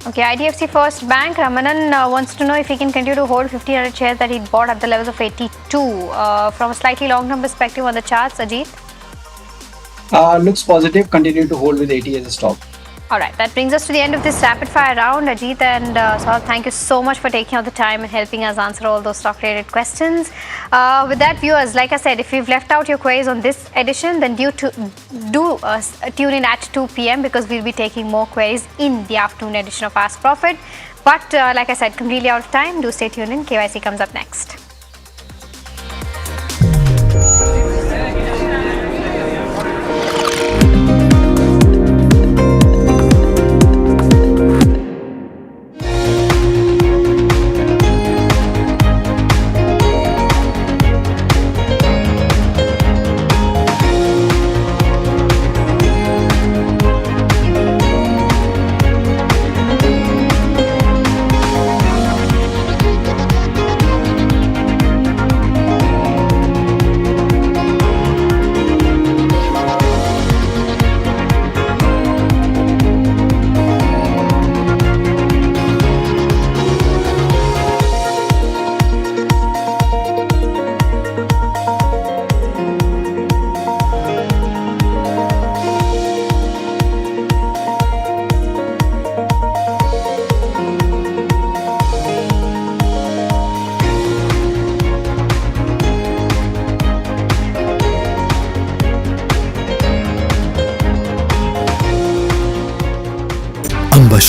Okay, IDFC First Bank, Ramanan wants to know if he can continue to hold 1,500 shares that he bought at the levels of 82. From a slightly long-term perspective on the charts, Ajit? Looks positive. Continue to hold with 80 as a stop. Alright, that brings us to the end of this rapid fire round. Ajit and Saurabh, thank you so much for taking out the time and helping us answer all those stock related questions. With that, viewers, like I said, if you've left out your queries on this edition, then do tune in at 2 p.m. because we'll be taking more queries in the afternoon edition of Ask Profit. But like I said, completely out of time. Do stay tuned in. KYC comes up next.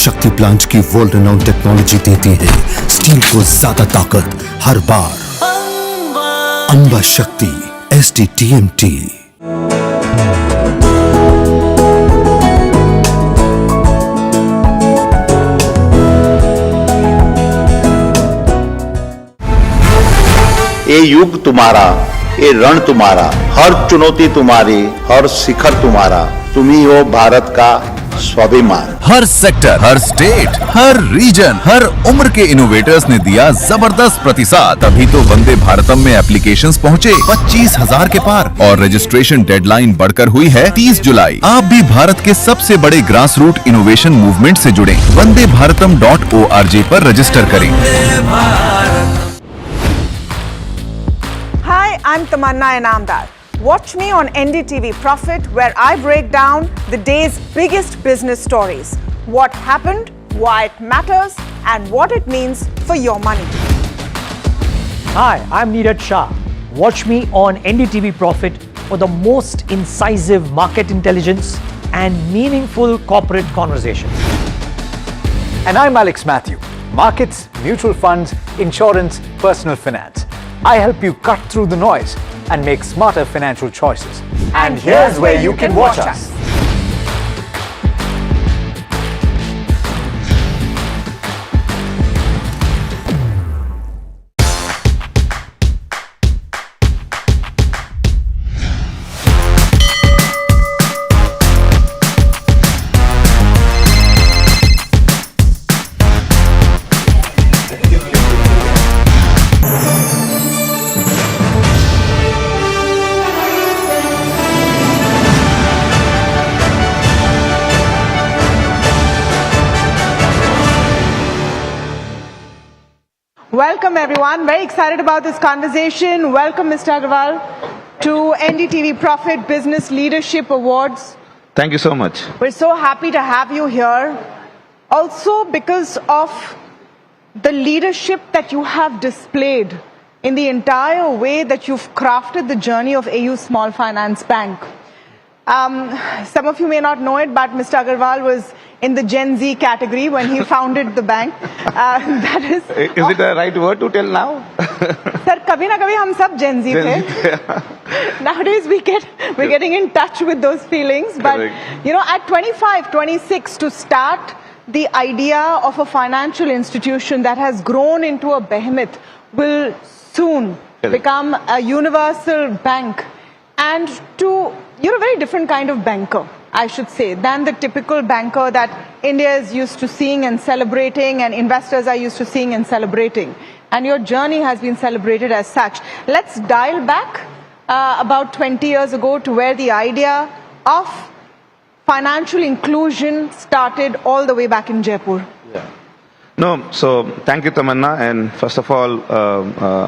शक्ति plant की world renowned technology देती है steel को ज्यादा ताकत हर बार। अंबा शक्ति SDTMT। ये युग तुम्हारा, ये रण तुम्हारा, हर चुनौती तुम्हारी, हर शिखर तुम्हारा, तुम ही हो भारत का स्वाभिमान। हर सेक्टर, हर स्टेट, हर रीजन, हर उम्र के इनोवेटर्स ने दिया जबरदस्त प्रतिसाद, तभी तो वंदे भारतम में एप्लीकेशंस पहुंचे 25,000 के पार और रजिस्ट्रेशन डेडलाइन बढ़कर हुई है 30 जुलाई। आप भी भारत के सबसे बड़े ग्रास रूट इनोवेशन मूवमेंट से जुड़े। वंदेभारतम.org पर रजिस्टर करें। Hi, I'm Tamanna Inamdar. Watch me on NDTV Profit, where I break down the day's biggest business stories. What happened, why it matters, and what it means for your money. Hi, I'm Neeraj Shah. Watch me on NDTV Profit for the most incisive market intelligence and meaningful corporate conversations. And I'm Alex Matthew. Markets, mutual funds, insurance, personal finance. I help you cut through the noise and make smarter financial choices. And here's where you can watch us. Welcome everyone. Very excited about this conversation. Welcome Mr. Agarwal to NDTV Profit Business Leadership Awards. Thank you so much. We're so happy to have you here. Also because of the leadership that you have displayed in the entire way that you've crafted the journey of AU Small Finance Bank. Some of you may not know it, but Mr. Agarwal was in the Gen Z category when he founded the bank. That is it the right word to tell now? Sir, kabhi na kabhi hum sab Gen Z the. Nowadays we're getting in touch with those feelings. But you know, at 25, 26, to start the idea of a financial institution that has grown into a behemoth will soon become a universal bank, and you're a very different kind of banker, I should say, than the typical banker that India is used to seeing and celebrating, and investors are used to seeing and celebrating. And your journey has been celebrated as such. Let's dial back about 20 years ago to where the idea of financial inclusion started all the way back in Jaipur. No, so thank you, Tamanna. And first of all,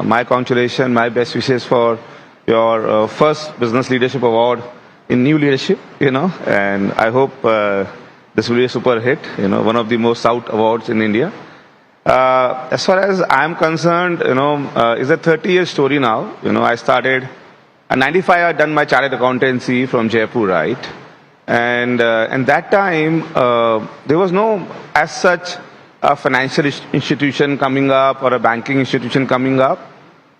my congratulations, my best wishes for your first Business Leadership Award in new leadership, you know, and I hope this will be a super hit, you know, one of the most sought awards in India. As far as I'm concerned, you know, it's a 30-year story now. You know, I started in 95, I done my chartered accountancy from Jaipur, right? And that time, there was no, as such, a financial institution coming up or a banking institution coming up.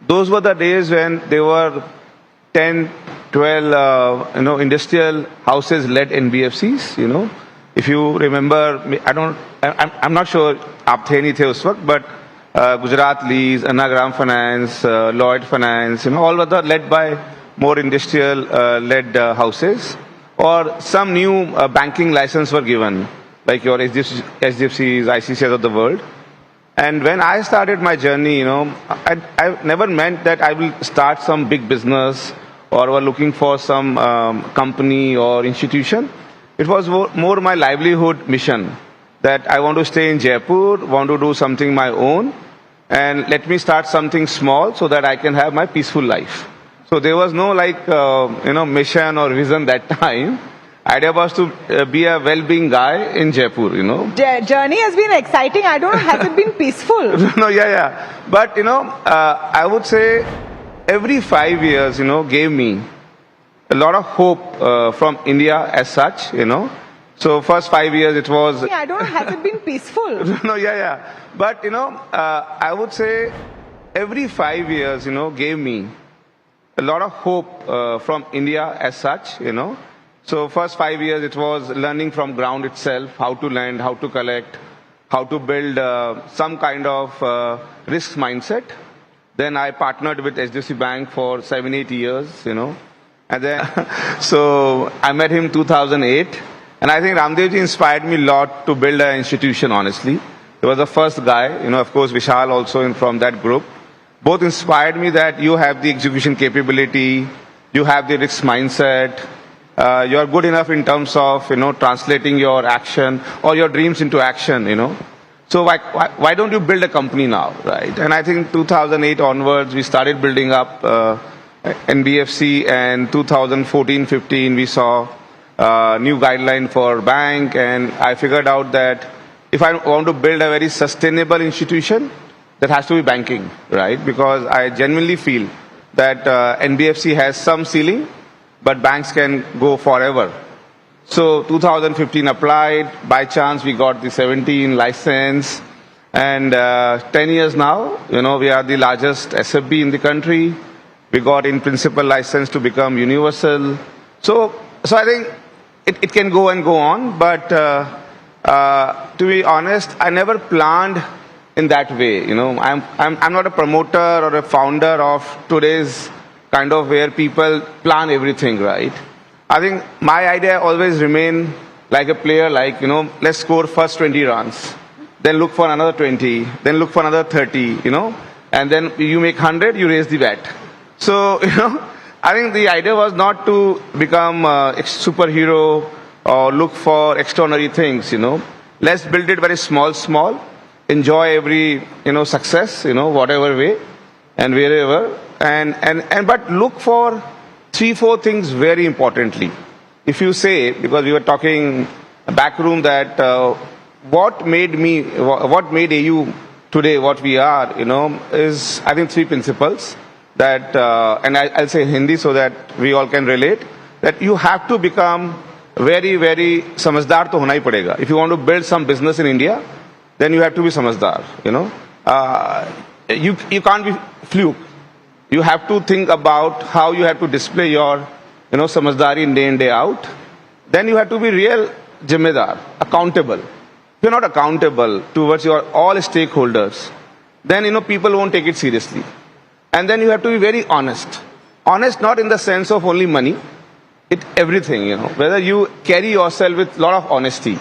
Those were the days when there were 10, 12, you know, industrial houses led NBFCs, you know. If you remember, I'm not sure आप थे नहीं थे उस वक्त, but Gujarat Lease, Anagram Finance, Lloyd Finance, you know, all were led by more industrial led houses, or some new banking license were given, like your HDFCs, ICCs of the world. And when I started my journey, you know, I never meant that I will start some big business or were looking for some company or institution. It was more my livelihood mission, that I want to stay in Jaipur, want to do something my own, and let me start something small so that I can have my peaceful life. So there was no like, you know, mission or vision that time. Idea was to be a well-being guy in Jaipur, you know. Journey has been exciting. I don't know, has it been peaceful? No, yeah. But, you know, I would say every 5 years, you know, gave me a lot of hope from India as such, you know. So first 5 years it was... I don't know, has it been peaceful? No, yeah. But, you know, I would say every 5 years, you know, gave me a lot of hope from India as such, you know. So first 5 years it was learning from ground itself, how to lend, how to collect, how to build some kind of risk mindset. Then I partnered with HDFC Bank for 7-8 years, And then, so I met him 2008. And I think Ramdevji inspired me a lot to build an institution, honestly. He was the first guy, of course, Vishal also from that group. Both inspired me that you have the execution capability, you have the risk mindset, you are good enough in terms of, translating your action or your dreams into action, So why don't you build a company now, right? And I think 2008 onwards, we started building up NBFC, and 2014-15, we saw new guideline for bank, and I figured out that if I want to build a very sustainable institution, that has to be banking, right? Because I genuinely feel that NBFC has some ceiling, but banks can go forever. So 2015 applied, by chance we got the 17 license, and 10 years now, we are the largest SFB in the country. We got in principle license to become universal. So I think it can go and go on, but to be honest, I never planned in that way. I'm not a promoter or a founder of today's kind of where people plan everything, right? I think my idea always remain like a player, like, let's score first 20 runs, then look for another 20, then look for another 30, and then you make 100, you raise the bet. So, I think the idea was not to become a superhero or look for extraordinary things, Let's build it very small, enjoy every, success, whatever way and wherever, but look for 3-4 things very importantly. If you say, because we were talking back room that what made AU today what we are, is I think 3 principles that, and I'll say Hindi so that we all can relate, that you have to become very, very samajhdar to hona hi padega. If you want to build some business in India, then you have to be samajhdar, You can't be fluke. You have to think about how you have to display your, samajhdari day in, day out. Then you have to be real jimmedar, accountable. If you're not accountable towards your all stakeholders, then, people won't take it seriously. And then you have to be very honest. Honest not in the sense of only money, everything, whether you carry yourself with a lot of honesty,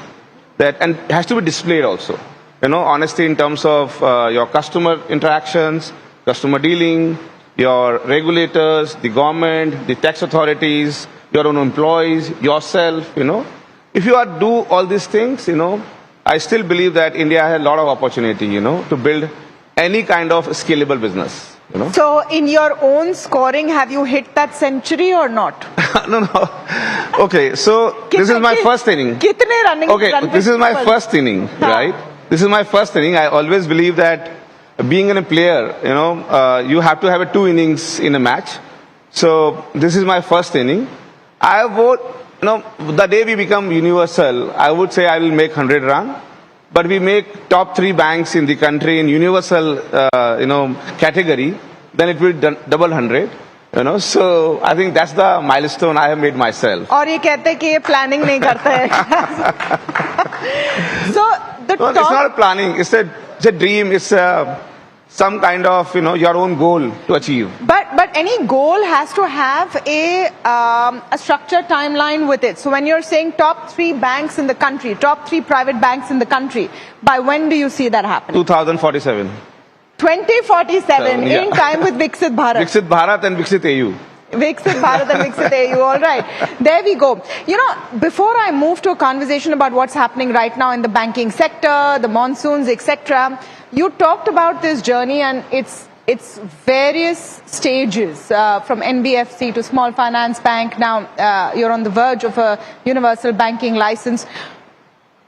and it has to be displayed also. Honesty in terms of your customer interactions, customer dealing, your regulators, the government, the tax authorities, your own employees, yourself, If you do all these things, I still believe that India has a lot of opportunity, to build any kind of scalable business. So, in your own scoring, have you hit that century or not? No. Okay, so this is my first inning. Okay, this is my first inning, right? This is my first inning. I always believe that being a player, you have to have 2 innings in a match. So this is my first inning. I would, the day we become universal, I would say I will make 100 runs. But we make top 3 banks in the country in universal, category, then it will double 100. So I think that's the milestone I have made myself. और ये कहते हैं कि ये planning नहीं करते हैं. So the no, it's not a planning. It's a dream. It's some kind of your own goal to achieve. But any goal has to have a structured timeline with it. So when you're saying top 3 banks in the country, top 3 private banks in the country, by when do you see that happening? 2047. 2047, in time with Viksit Bharat. Viksit Bharat and Viksit AU. Viksit Bharat and Viksit AU, all right. There we go. Before I move to a conversation about what's happening right now in the banking sector, the monsoons, etc., you talked about this journey and its various stages, from NBFC to small finance bank. Now you're on the verge of a universal banking license.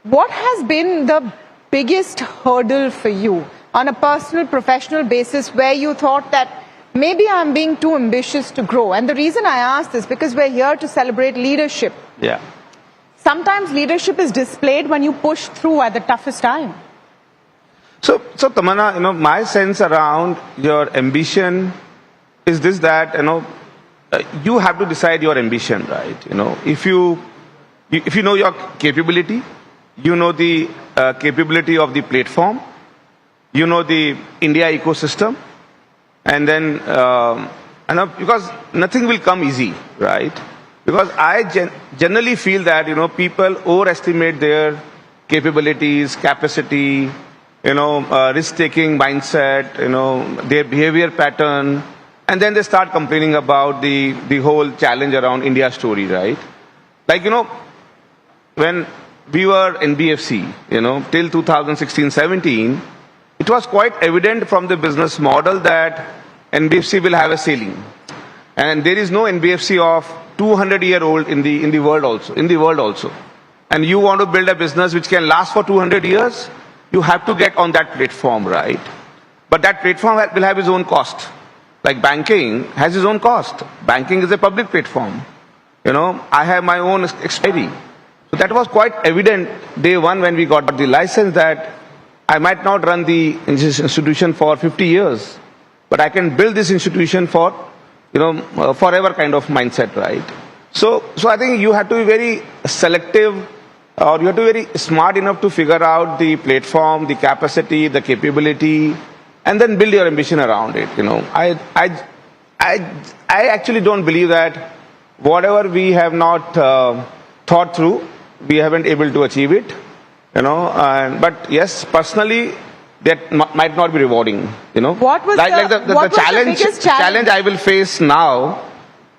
What has been the biggest hurdle for you on a personal, professional basis where you thought that maybe I'm being too ambitious to grow? And the reason I ask this, because we're here to celebrate leadership. Yeah. Sometimes leadership is displayed when you push through at the toughest time. So Tamanna, my sense around your ambition is this, that, you have to decide your ambition, right? If you know your capability, you know the capability of the platform, you know the India ecosystem, And then, because nothing will come easy, right? Because I generally feel that, people overestimate their capabilities, capacity, risk-taking mindset, their behavior pattern, and then they start complaining about the whole challenge around India story, right? Like, when we were NBFC, till 2016-17, it was quite evident from the business model that NBFC will have a ceiling. And there is no NBFC of 200-year-old in the world also. And you want to build a business which can last for 200 years, you have to get on that platform, right? But that platform will have its own cost. Like banking has its own cost. Banking is a public platform. I have my own expiry. So that was quite evident day one when we got the license that I might not run the institution for 50 years, but I can build this institution for, forever kind of mindset, right? So I think you have to be very selective, or you have to be very smart enough to figure out the platform, the capacity, the capability, and then build your ambition around it. I actually don't believe that whatever we have not thought through, we haven't able to achieve it. But yes, personally, that might not be rewarding. What was the challenge I will face now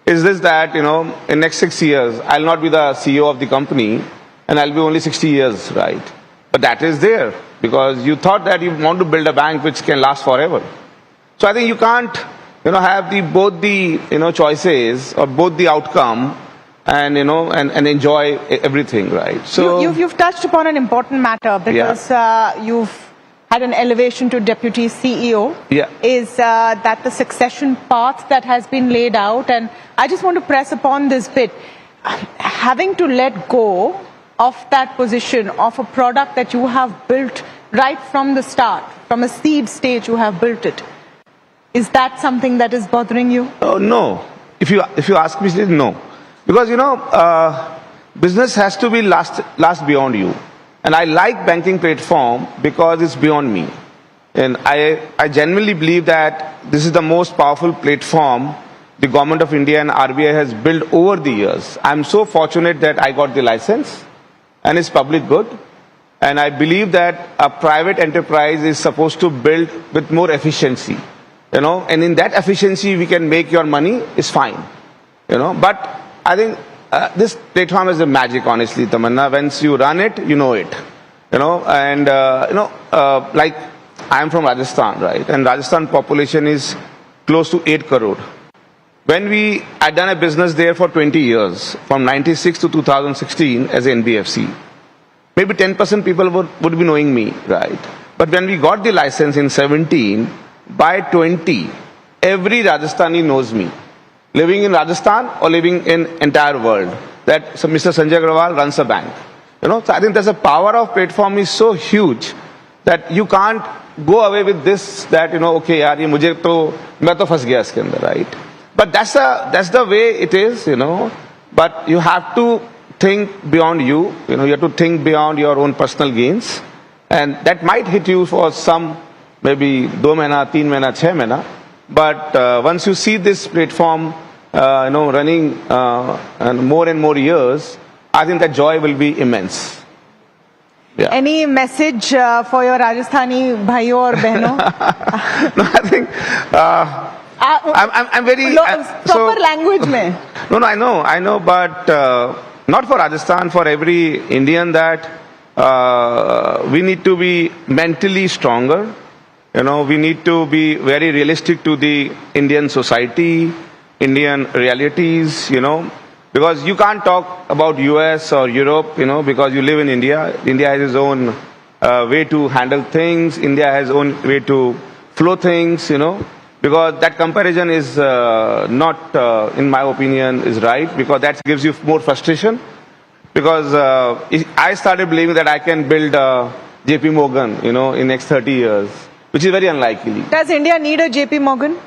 is this, that in next 6 years I'll not be the CEO of the company, and I'll be only 60 years, right? But that is there because you thought that you want to build a bank which can last forever. So I think you can't have both the choices or both the outcome and and enjoy everything, right? So you've touched upon an important matter because you've had an elevation to deputy CEO. Is that the succession path that has been laid out? And I just want to press upon this bit. Having to let go of that position of a product that you have built right from the start, from a seed stage you have built it. Is that something that is bothering you? No. If you ask me, no. Because, business has to be last beyond you. And I like banking platform because it's beyond me. And I genuinely believe that this is the most powerful platform the government of India and RBI has built over the years. I'm so fortunate that I got the license and it's public good. And I believe that a private enterprise is supposed to build with more efficiency. And in that efficiency we can make your money, is fine. But I think this platform is a magic, honestly, Tamanna. Once you run it, you know it. Like I am from Rajasthan, right? And Rajasthan population is close to 8 crore. When I'd done a business there for 20 years, from 96 to 2016 as an NBFC, maybe 10% people would be knowing me, right? But when we got the license in 17, by 20, every Rajasthani knows me. Living in Rajasthan or living in entire world. That so Mr. Sanjay Agrawal runs a bank. So I think there's a power of platform is so huge that you can't go away with this, that, okay, yaar, main to phas gaya iske andar, right? But that's the way it is, But you have to think beyond you. You have to think beyond your own personal gains. And that might hit you for some, maybe 2 mahina, 3 mahina, 6 mahina. But once you see this platform, running and more years, I think that joy will be immense. Yeah. Any message for your Rajasthani bhaiyo or behno? No, I think I'm very proper language mein. No, I know, but not for Rajasthan, for every Indian, that we need to be mentally stronger. We need to be very realistic to the Indian society, Indian realities, because you can't talk about US or Europe, because you live in India. India has its own way to handle things. India has its own way to flow things, because that comparison is not, in my opinion, is right, because that gives you more frustration. Because I started believing that I can build JP Morgan, in next 30 years. Which is very unlikely. Does India need a JP Morgan?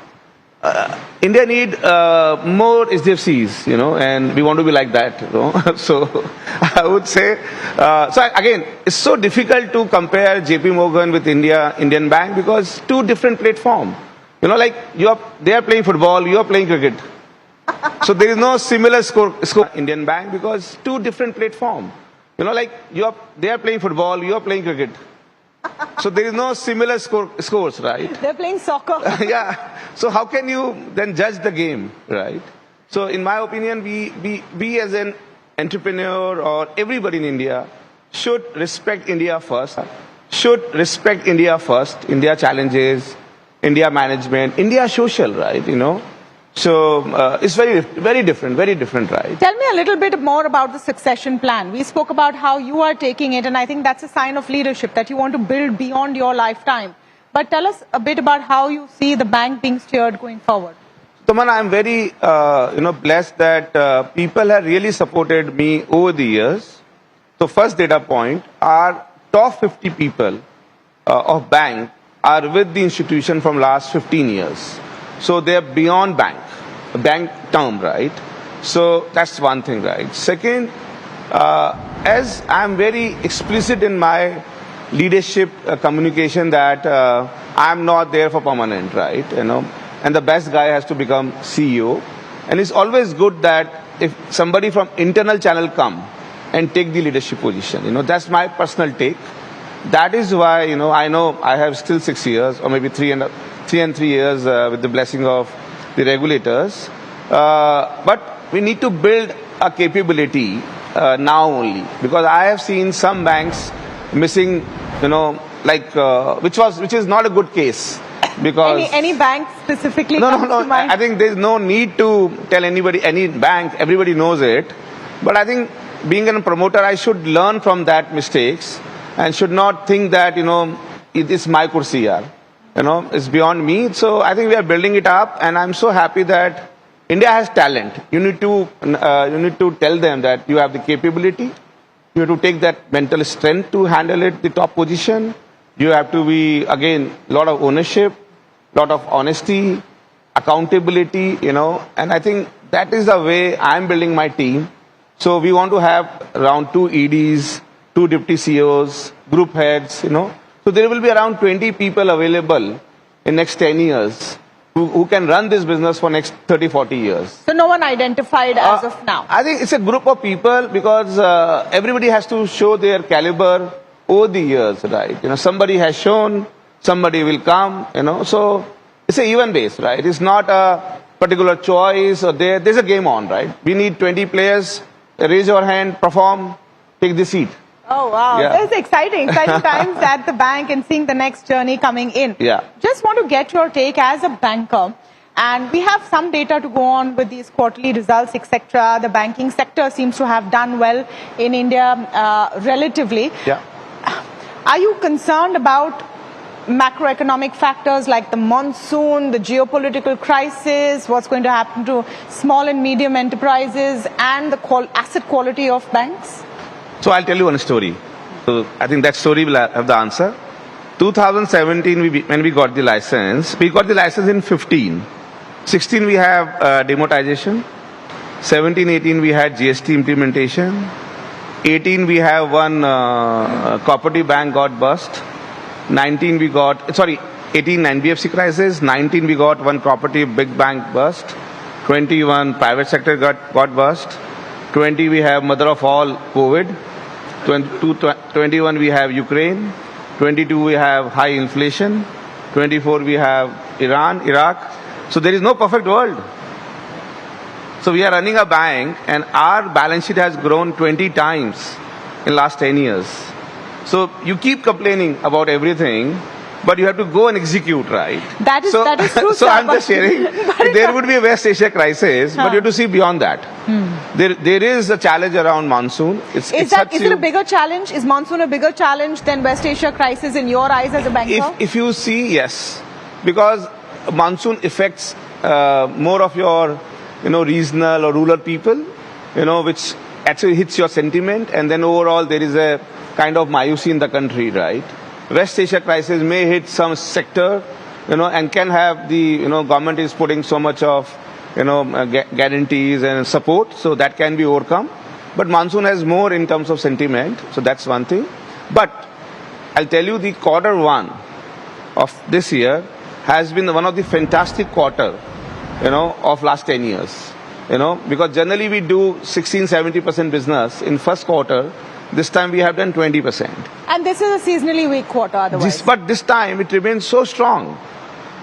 India need more HDFCs, and we want to be like that, So I would say, so again, it's so difficult to compare JP Morgan with Indian Bank because two different platforms. You know, like they are playing football, you are playing cricket. So there is no similar score Indian Bank because two different platform. You know, like they are playing football, you are playing cricket. So there is no similar scores, right? They're playing soccer. Yeah. So how can you then judge the game, right? So in my opinion, we as an entrepreneur or everybody in India should respect India first. India challenges, India management, India social, right? You know. So it's very different, right? Tell me a little bit more about the succession plan. We spoke about how you are taking it, and I think that's a sign of leadership that you want to build beyond your lifetime. But tell us a bit about how you see the bank being steered going forward. Tamanna, I'm very blessed that people have really supported me over the years. So first data point, our top 50 people of bank are with the institution from last 15 years. So they're beyond bank term, right? So that's one thing, right? Second, as I'm very explicit in my leadership communication that I'm not there for permanent, right? You know, and the best guy has to become CEO. And it's always good that if somebody from internal channel come and take the leadership position, you know, that's my personal take. That is why, you know I have still 6 years or maybe 3 and 3 years with the blessing of the regulators. But we need to build a capability now only, because I have seen some banks missing, you know, like which is not a good case. Because any bank specifically? No. I think there's no need to tell anybody, any bank. Everybody knows it. But I think being a promoter, I should learn from that mistakes and should not think that, you know, it is my kursi, yaar. You know, it's beyond me. So I think we are building it up, and I'm so happy that India has talent. You need to tell them that you have the capability. You have to take that mental strength to handle it, the top position. You have to be, again, a lot of ownership, lot of honesty, accountability, you know. And I think that is the way I'm building my team. So we want to have around 2 EDs, 2 deputy CEOs, group heads, you know. So there will be around 20 people available in next 10 years who can run this business for next 30, 40 years. So no one identified as of now? I think it's a group of people because everybody has to show their caliber over the years, right? You know, somebody has shown, somebody will come, you know. So it's an even base, right? It's not a particular choice or there's a game on, right? We need 20 players. Raise your hand, perform, take the seat. Oh, wow. Yeah. That's exciting times at the bank and seeing the next journey coming in. Yeah. Just want to get your take as a banker. And we have some data to go on with these quarterly results, etc. The banking sector seems to have done well in India relatively. Yeah. Are you concerned about macroeconomic factors like the monsoon, the geopolitical crisis, what's going to happen to small and medium enterprises and the asset quality of banks? So I'll tell you one story. So I think that story will have the answer. 2017, when we got the license in 15. 16, we have demonetization. 17, 18, we had GST implementation. 18, we have one cooperative bank got bust. 19, 18, NBFC crisis. 19, we got one cooperative big bank bust. 21, private sector got bust. 20, we have mother of all, COVID. 21, we have Ukraine. 22, we have high inflation. 24, we have Iran, Iraq. So there is no perfect world. So we are running a bank and our balance sheet has grown 20 times in last 10 years. So you keep complaining about everything, but you have to go and execute, right? That is true. So I'm just sharing. There would be a West Asia crisis, but you have to see beyond that. There is a challenge around monsoon. Is it a bigger challenge? Is monsoon a bigger challenge than West Asia crisis in your eyes as a banker? If you see, yes, because monsoon affects more of your, regional or rural people, which actually hits your sentiment, and then overall there is a kind of mayusi in the country, right? West Asia crisis may hit some sector, and can have the, government is putting so much of, guarantees and support, so that can be overcome. But monsoon has more in terms of sentiment, so that's one thing. But I'll tell you, the quarter one of this year has been one of the fantastic quarter, of last 10 years. Because generally we do 16-70% business in first quarter. This time we have done 20%. And this is a seasonally weak quarter otherwise. But this time it remains so strong.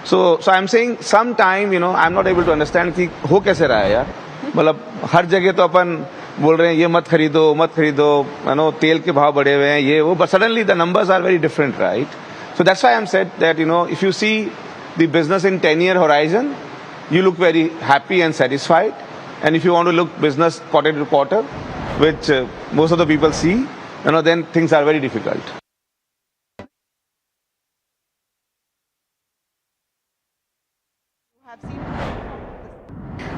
So I'm saying sometime, I'm not able to understand कि हो कैसे रहा है यार. मतलब हर जगह तो अपन बोल रहे हैं ये मत खरीदो, तेल के भाव बढ़े हुए हैं ये वो, but suddenly the numbers are very different, right? So that's why I'm said that, if you see the business in 10-year horizon, you look very happy and satisfied. And if you want to look business quarter to quarter, which most of the people see, then things are very difficult.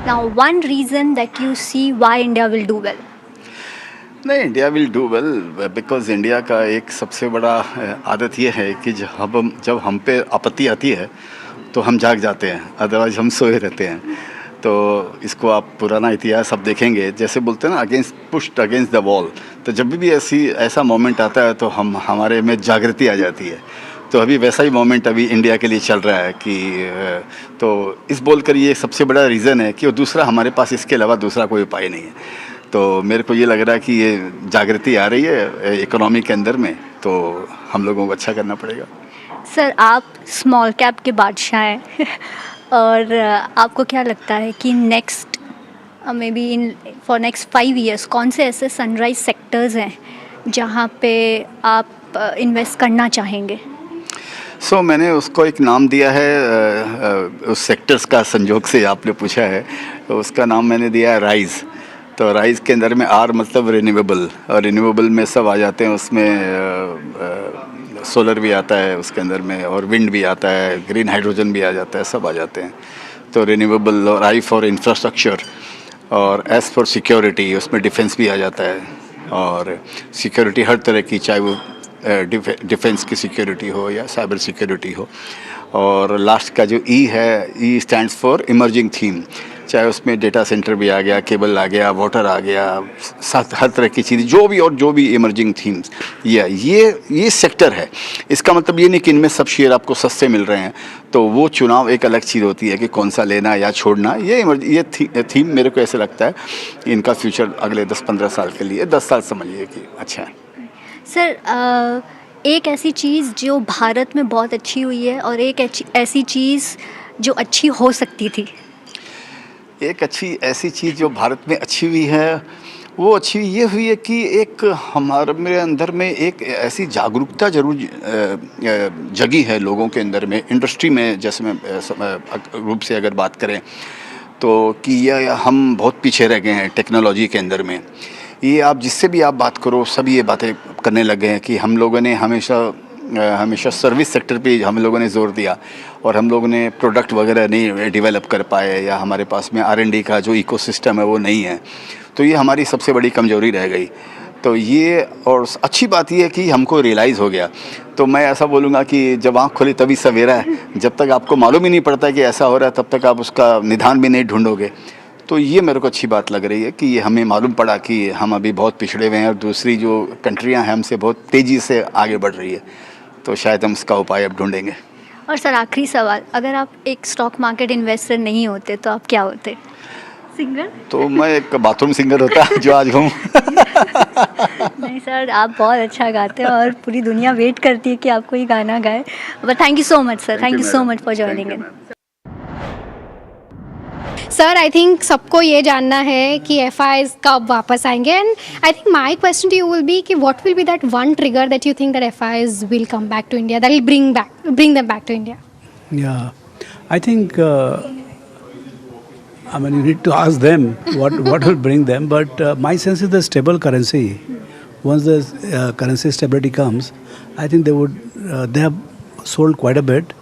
Now, one reason that you see why India will do well. नहीं, India will do well because India का एक सबसे बड़ा आदत ये है कि जब हम पे आपत्ति आती है तो हम जाग जाते हैं, अदरवाइज हम सोए रहते हैं. तो इसको आप पुराना इतिहास आप देखेंगे, जैसे बोलते हैं ना पुश्ड अगेंस्ट द वॉल. तो जब भी ऐसा मोमेंट आता है तो हमारे में जागृति आ जाती है. तो अभी वैसा ही मोमेंट अभी इंडिया के लिए चल रहा है कि तो इस बोलकर ये सबसे बड़ा रीज़न है कि दूसरा हमारे पास इसके अलावा दूसरा कोई उपाय नहीं है. तो मेरे को ये लग रहा है कि ये जागृति आ रही है इकोनॉमी के अंदर में, तो हम लोगों को अच्छा करना पड़ेगा. सर, आप स्मॉल कैप के बादशाह हैं और आपको क्या लगता है कि next may be for next 5 years कौन से ऐसे सनराइज सेक्टर्स हैं जहाँ पे आप इन्वेस्ट करना चाहेंगे? सो मैंने उसको एक नाम दिया है, उस सेक्टर्स का संजोग से आपने पूछा है, तो उसका नाम मैंने दिया है राइज़. तो राइज़ के अंदर में आर मतलब रिन्यूएबल, और रिन्यूएबल में सब आ जाते हैं. उसमें सोलर भी आता है उसके अंदर में, और विंड भी आता है, ग्रीन हाइड्रोजन भी आ जाता है, सब आ जाते हैं. तो रिन्यूएबल और आई फॉर इंफ्रास्ट्रक्चर, और एस फॉर सिक्योरिटी, उसमें डिफेंस भी आ जाता है. और सिक्योरिटी हर तरह की, चाहे वो डिफेंस की सिक्योरिटी हो या साइबर सिक्योरिटी हो. और लास्ट का जो ई है, ई स्टैंड्स फॉर इमर्जिंग थीम, चाहे उसमें डेटा सेंटर भी आ गया, केबल आ गया, वाटर आ गया, हर तरह की चीज़ जो भी इमर्जिंग थीम्स, ये सेक्टर है. इसका मतलब ये नहीं कि इनमें सब शेयर आपको सस्ते मिल रहे हैं. तो वो चुनाव एक अलग चीज़ होती है कि कौन सा लेना या छोड़ना. ये थीम मेरे को ऐसे लगता है इनका फ्यूचर अगले 10-15 साल के लिए, 10 साल समझिए कि अच्छा है. सर, एक ऐसी चीज़ जो भारत में बहुत अच्छी हुई है और एक ऐसी चीज़ जो अच्छी हो सकती थी. एक ऐसी चीज़ जो भारत में अच्छी हुई है, वो अच्छी ये हुई है कि एक मेरे अंदर में एक ऐसी जागरूकता जरूर जगी है लोगों के अंदर में. इंडस्ट्री में जैसे मैं रूप से अगर बात करें तो कि यह हम बहुत पीछे रह गए हैं टेक्नोलॉजी के अंदर में. ये आप जिससे भी आप बात करो, सभी ये बातें करने लग गए हैं कि हम लोगों ने हमेशा सर्विस सेक्टर पे हम लोगों ने जोर दिया, और हम लोगों ने प्रोडक्ट वगैरह नहीं डेवलप कर पाए, या हमारे पास में R&D का जो इकोसिस्टम है वो नहीं है. तो ये हमारी सबसे बड़ी कमजोरी रह गई. तो ये, और अच्छी बात ये है कि हमको रियलाइज़ हो गया. तो मैं ऐसा बोलूँगा कि जब आँख खोली तभी सवेरा है. जब तक आपको मालूम ही नहीं पड़ता कि ऐसा हो रहा है, तब तक आप उसका निदान भी नहीं ढूंढोगे. तो ये मेरे को अच्छी बात लग रही है कि हमें मालूम पड़ा कि हम अभी बहुत पिछड़े हुए हैं, और दूसरी जो कंट्रियाँ हैं हमसे बहुत तेज़ी से आगे बढ़ रही है. तो शायद हम इसका उपाय अब ढूंढेंगे. और सर, आखिरी सवाल, अगर आप एक स्टॉक मार्केट इन्वेस्टर नहीं होते तो आप क्या होते? सिंगर? तो मैं एक बाथरूम सिंगर होता जो आज हूँ. नहीं सर, आप बहुत अच्छा गाते हैं और पूरी दुनिया वेट करती है कि आपको ये गाना गाए. But thank you so much sir, thank you so much for joining in. Sir, I think सबको ये जानना है कि FIs कब वापस आएंगे, and I think my question to you will be कि what will be that one trigger that you think that FIs will come back to India, that will bring them back to India. Yeah, I think I mean you need to ask them what will bring them, but my sense is the stable currency. Once the currency stability comes, I think they have sold quite a bit.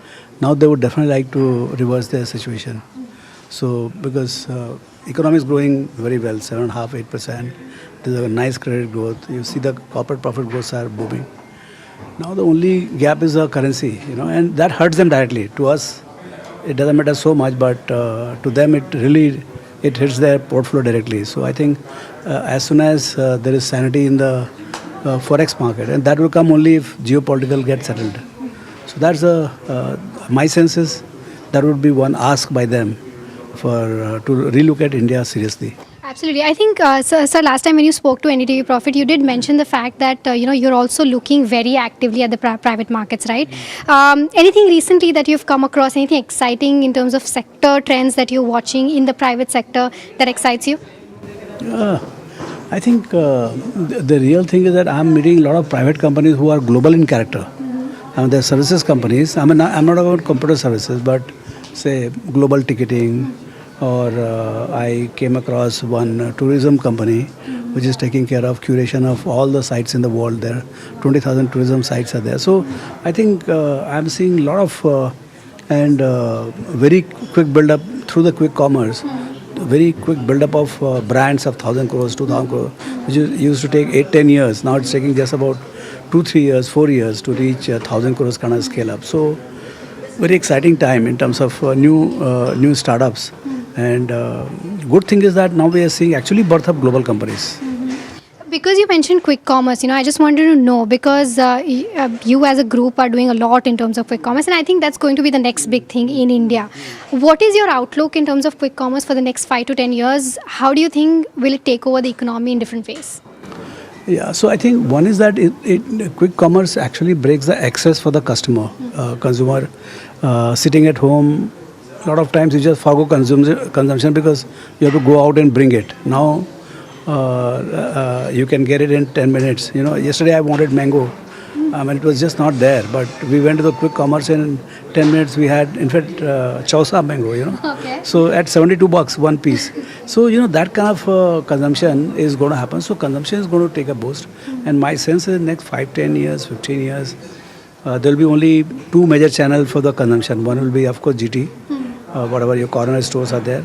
Now they would definitely like to reverse their situation. So because economy is growing very well, 7.5-8%. There's a nice credit growth. You see the corporate profit growths are booming. Now the only gap is the currency, and that hurts them directly. To us, it doesn't matter so much, but to them it hits their portfolio directly. So I think as soon as there is sanity in the forex market, and that will come only if geopolitical gets settled. So that's my sense is that would be one ask by them for to relook at India seriously. Absolutely. I think, sir, last time when you spoke to NDTV Profit, you did mention the fact that, you're also looking very actively at the private markets, right? Anything recently that you've come across, anything exciting in terms of sector trends that you're watching in the private sector that excites you? I think the real thing is that I'm meeting a lot of private companies who are global in character. They're services companies. I'm not about computer services, but say global ticketing, or I came across one tourism company which is taking care of curation of all the sites in the world. There 20,000 tourism sites are there. So I think I'm seeing a lot of very quick build up through the quick commerce, very quick build up of brands of 1,000 crores, 2,000 crores, which used to take 8-10 years. Now it's taking just about 2-3 years, 4 years to reach 1,000 crores kind of scale up. So very exciting time in terms of new startups. And good thing is that now we are seeing actually birth of global companies. Because you mentioned quick commerce, I just wanted to know, because you as a group are doing a lot in terms of quick commerce, and I think that's going to be the next big thing in India. What is your outlook in terms of quick commerce for the next 5 to 10 years? How do you think will it take over the economy in different ways? Yeah, so I think one is that quick commerce actually breaks the access for the customer, consumer sitting at home. A lot of times you just forgo consumption because you have to go out and bring it. Now you can get it in 10 minutes. Yesterday I wanted mango. It was just not there. But we went to the quick commerce and in 10 minutes we had, in fact, chausa mango, Okay. So at $72 one piece. So, that kind of consumption is going to happen. So consumption is going to take a boost. And my sense is next 5, 10 years, 15 years, there will be only 2 major channels for the consumption. One will be, of course, GT. Whatever your corner stores are there.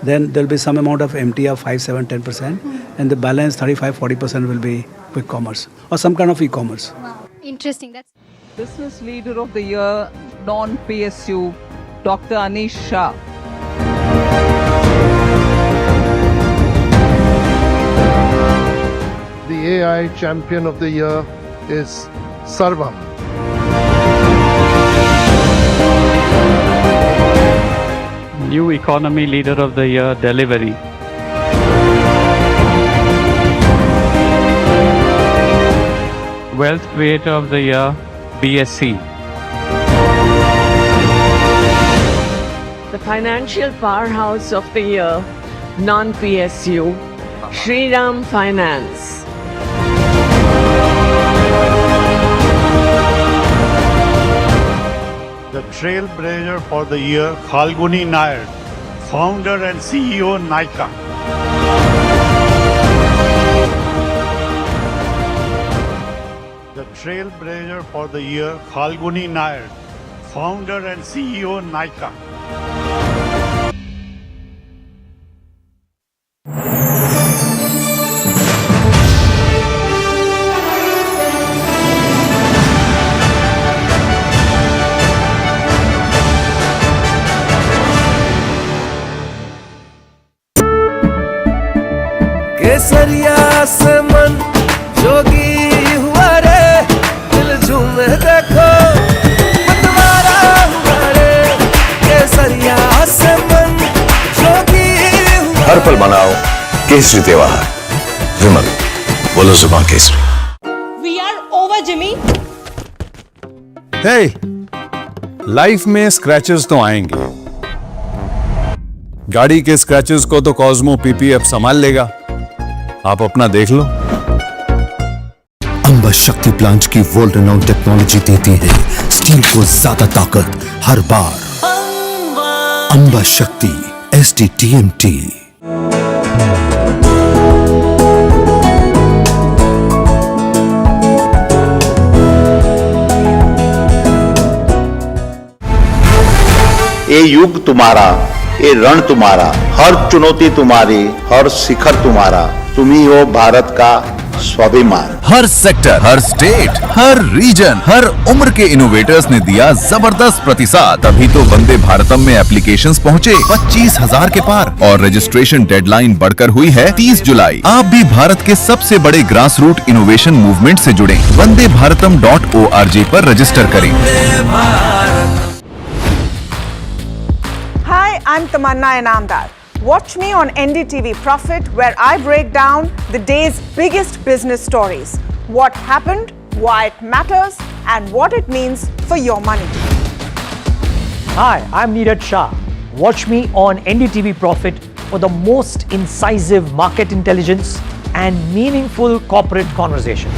Then there will be some amount of MT of 5, 7, 10%. And the balance 35, 40% will be quick commerce or some kind of e-commerce. Wow. Interesting. That's Business Leader of the Year, non-PSU, Dr. Anish Shah. The AI Champion of the Year is Sarvam. New Economy Leader of the Year, Delivery. Wealth Creator of the Year, BSC. The Financial Powerhouse of the Year, non-PSU, Shriram Finance. The Trailblazer for the Year, Falguni Nair, Founder and CEO, Nykaa. The Trailblazer for the Year, Falguni Nair, Founder and CEO, Nykaa. केसरिया से मन जोगी हुआ रे, दिल झूमे देखो मतवारा हुआ रे। केसरिया से मन जोगी हुआ। हर पल मनाओ केसरी त्योहार। विमल, बोलो जुबान केसरी। We are over, Jimmy. Hey, life में स्क्रैचेस तो आएंगे। गाड़ी के स्क्रैचेस को तो कॉस्मो पीपीएफ संभाल लेगा। आप अपना देख लो। अंबा शक्ति प्लांट की वर्ल्ड रेनाउंड टेक्नोलॉजी देती है स्टील को ज्यादा ताकत हर बार। अंबा शक्ति SDTMT। ये युग तुम्हारा, ये रण तुम्हारा, हर चुनौती तुम्हारी, हर शिखर तुम्हारा, तुम ही हो भारत का स्वाभिमान। हर सेक्टर, हर स्टेट, हर रीजन, हर उम्र के इनोवेटर्स ने दिया जबरदस्त प्रतिसाद। तभी तो वंदे भारतम में एप्लीकेशंस पहुंचे 25,000 के पार और रजिस्ट्रेशन डेडलाइन बढ़कर हुई है 30 जुलाई। आप भी भारत के सबसे बड़े ग्रास रूट इनोवेशन मूवमेंट से जुड़े। वंदेभारतम.org पर रजिस्टर करें। I'm Tamanna Inamdar. Watch me on NDTV Profit, where I break down the day's biggest business stories. What happened, why it matters, and what it means for your money. Hi, I'm Neeraj Shah. Watch me on NDTV Profit for the most incisive market intelligence and meaningful corporate conversation.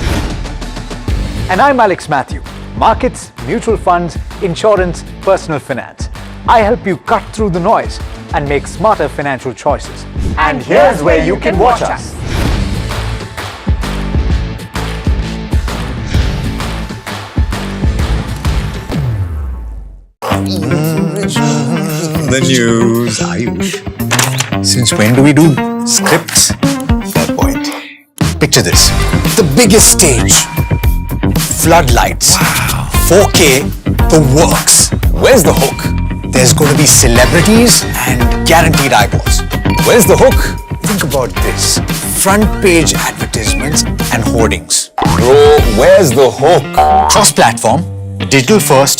And I'm Alex Matthew. Markets, mutual funds, insurance, personal finance. I help you cut through the noise and make smarter financial choices. And here's where you can watch us. The news, Ayush. Since when do we do scripts? Fair point. Picture this. The biggest stage. Floodlights. Wow. 4K. The works. Where's the hook? There's going to be celebrities and guaranteed eyeballs. Where's the hook? Think about this. Front page advertisements and hoardings. Bro, where's the hook? Cross-platform, digital first,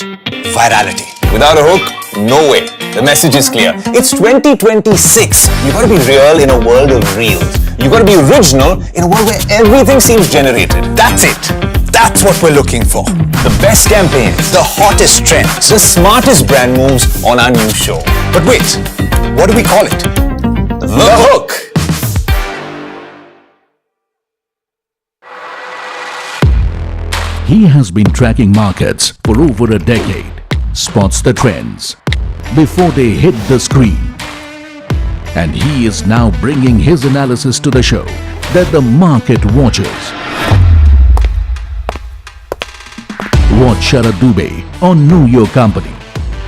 virality. Without a hook, no way. The message is clear. It's 2026. You gotta be real in a world of reels. You gotta be original in a world where everything seems generated. That's it. That's what we're looking for. The best campaigns, the hottest trends, the smartest brand moves on our new show. But wait, what do we call it? The Hook. He has been tracking markets for over a decade, spots the trends before they hit the screen. And he is now bringing his analysis to the show that the market watches. Watch Sharad Dubey on Know Your Company,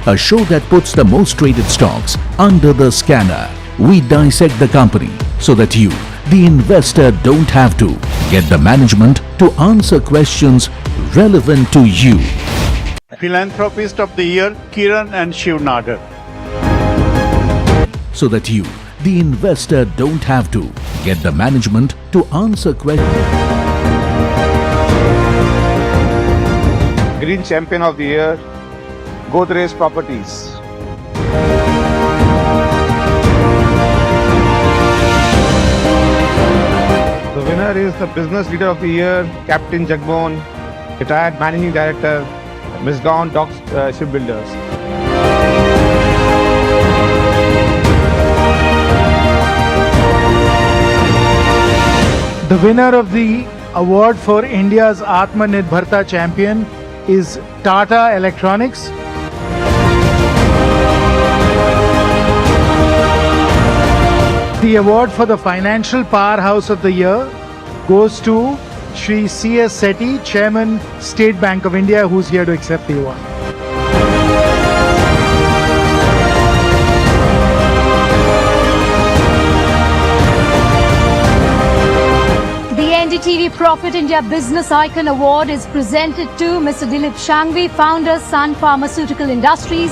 a show that puts the most traded stocks under the scanner. We dissect the company so that you, the investor, don't have to. Get the management to answer questions relevant to you. Philanthropist of the Year, Kiran and Shiv Nadar. So that you, the investor, don't have to. Get the management to answer questions. Green Champion of the Year, Godrej Properties. The winner is the Business Leader of the Year, Captain Jagmohan, retired Managing Director, Misgaon Docks Shipbuilders. The winner of the award for India's Atmanirbharta Champion is Tata Electronics. The award for the Financial Powerhouse of the Year goes to Shri C.S. Sethi, Chairman, State Bank of India, who's here to accept the award. The NDTV Profit India Business Icon Award is presented to Mr. Dilip Shangvi, founder, Sun Pharmaceutical Industries.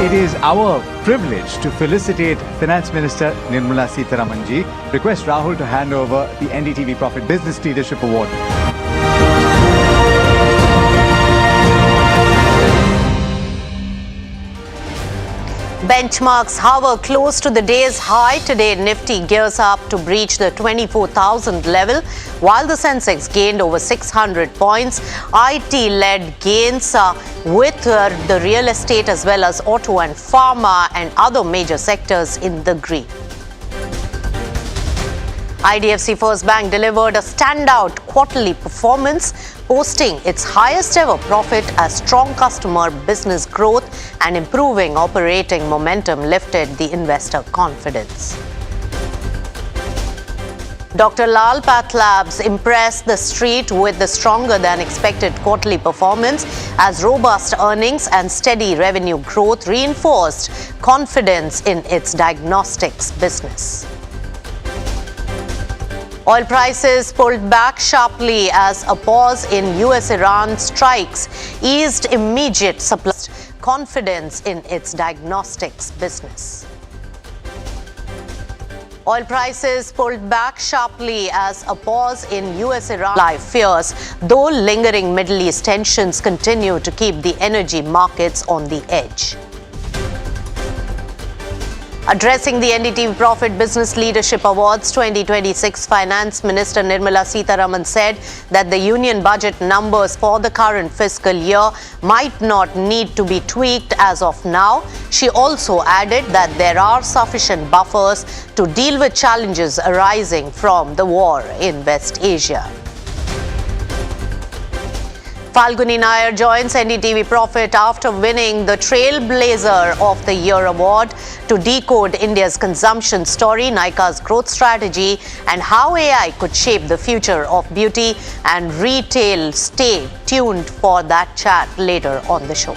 It is our privilege to felicitate Finance Minister Nirmala Sitharaman ji. Request Rahul to hand over the NDTV Profit Business Leadership Award. Benchmarks hover close to the day's high. Today, Nifty gears up to breach the 24,000 level, while the Sensex gained over 600 points. IT-led gains with the real estate as well as auto and pharma and other major sectors in the green. IDFC First Bank delivered a standout quarterly performance, posting its highest ever profit as strong customer business growth and improving operating momentum lifted the investor confidence. Dr. Lal PathLabs impressed the street with the stronger than expected quarterly performance as robust earnings and steady revenue growth reinforced confidence in its diagnostics business. Oil prices pulled back sharply as a pause in US-Iran strikes eased immediate supply confidence in its diagnostics business. Oil prices pulled back sharply as a pause in US-Iran live fears, though lingering Middle East tensions continue to keep the energy markets on the edge. Addressing the NDTV Profit Business Leadership Awards 2026, Finance Minister Nirmala Sitharaman said that the union budget numbers for the current fiscal year might not need to be tweaked as of now. She also added that there are sufficient buffers to deal with challenges arising from the war in West Asia. Falguni Nair joins NDTV Profit after winning the Trailblazer of the Year award to decode India's consumption story, Nykaa's growth strategy, and how AI could shape the future of beauty and retail. Stay tuned for that chat later on the show.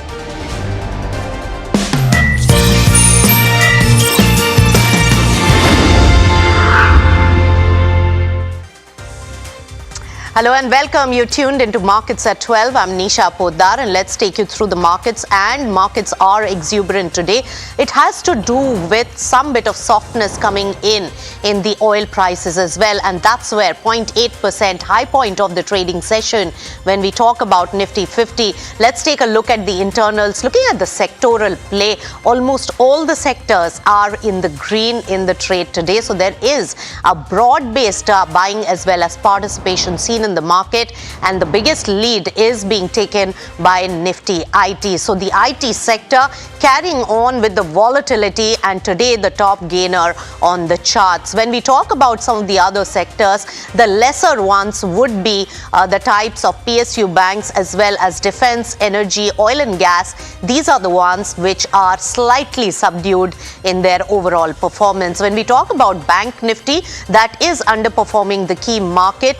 Hello and welcome. You tuned into Markets at 12. I'm Nisha Poddar and let's take you through the markets. And markets are exuberant today. It has to do with some bit of softness coming in the oil prices as well. And that's where 0.8% high point of the trading session. When we talk about Nifty 50, let's take a look at the internals. Looking at the sectoral play, almost all the sectors are in the green in the trade today. So there is a broad-based buying as well as participation seen in the market, and the biggest lead is being taken by Nifty IT. So the IT sector carrying on with the volatility, and today the top gainer on the charts. When we talk about some of the other sectors, the lesser ones would be the types of PSU banks as well as defense, energy, oil and gas. These are the ones which are slightly subdued in their overall performance. When we talk about Bank Nifty, that is underperforming the key market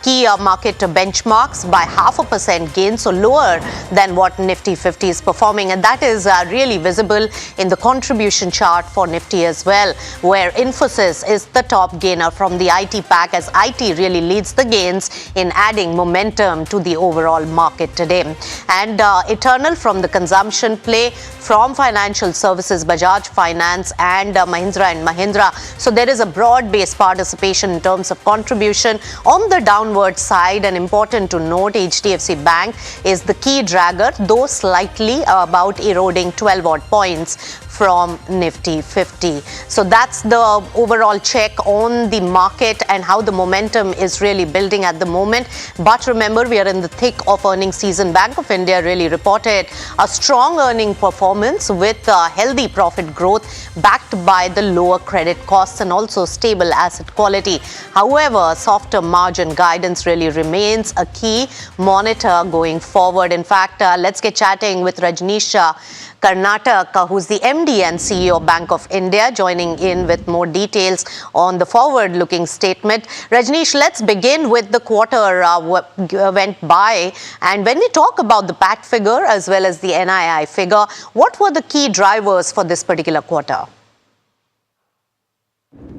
benchmarks by 0.5% gain, so lower than what Nifty 50 is performing, and that is really visible in the contribution chart for Nifty as well, where Infosys is the top gainer from the IT pack, as IT really leads the gains in adding momentum to the overall market today. And Eternal from the consumption play, from financial services, Bajaj Finance and Mahindra and Mahindra. So there is a broad-based participation in terms of contribution. On the downward side, and important to note, HDFC Bank is the key dragger, though slightly about eroding 12 odd points from Nifty 50. So that's the overall check on the market and how the momentum is really building at the moment. But remember, we are in the thick of earnings season. Bank of India really reported a strong earning performance with healthy profit growth backed by the lower credit costs and also stable asset quality. However, softer margin guidance really remains a key monitor going forward. In fact, let's get chatting with Rajneesh Karnataka, who's the MD and CEO of Bank of India, joining in with more details on the forward-looking statement. Rajneesh, let's begin with the quarter went by. And when we talk about the PAT figure as well as the NII figure, what were the key drivers for this particular quarter?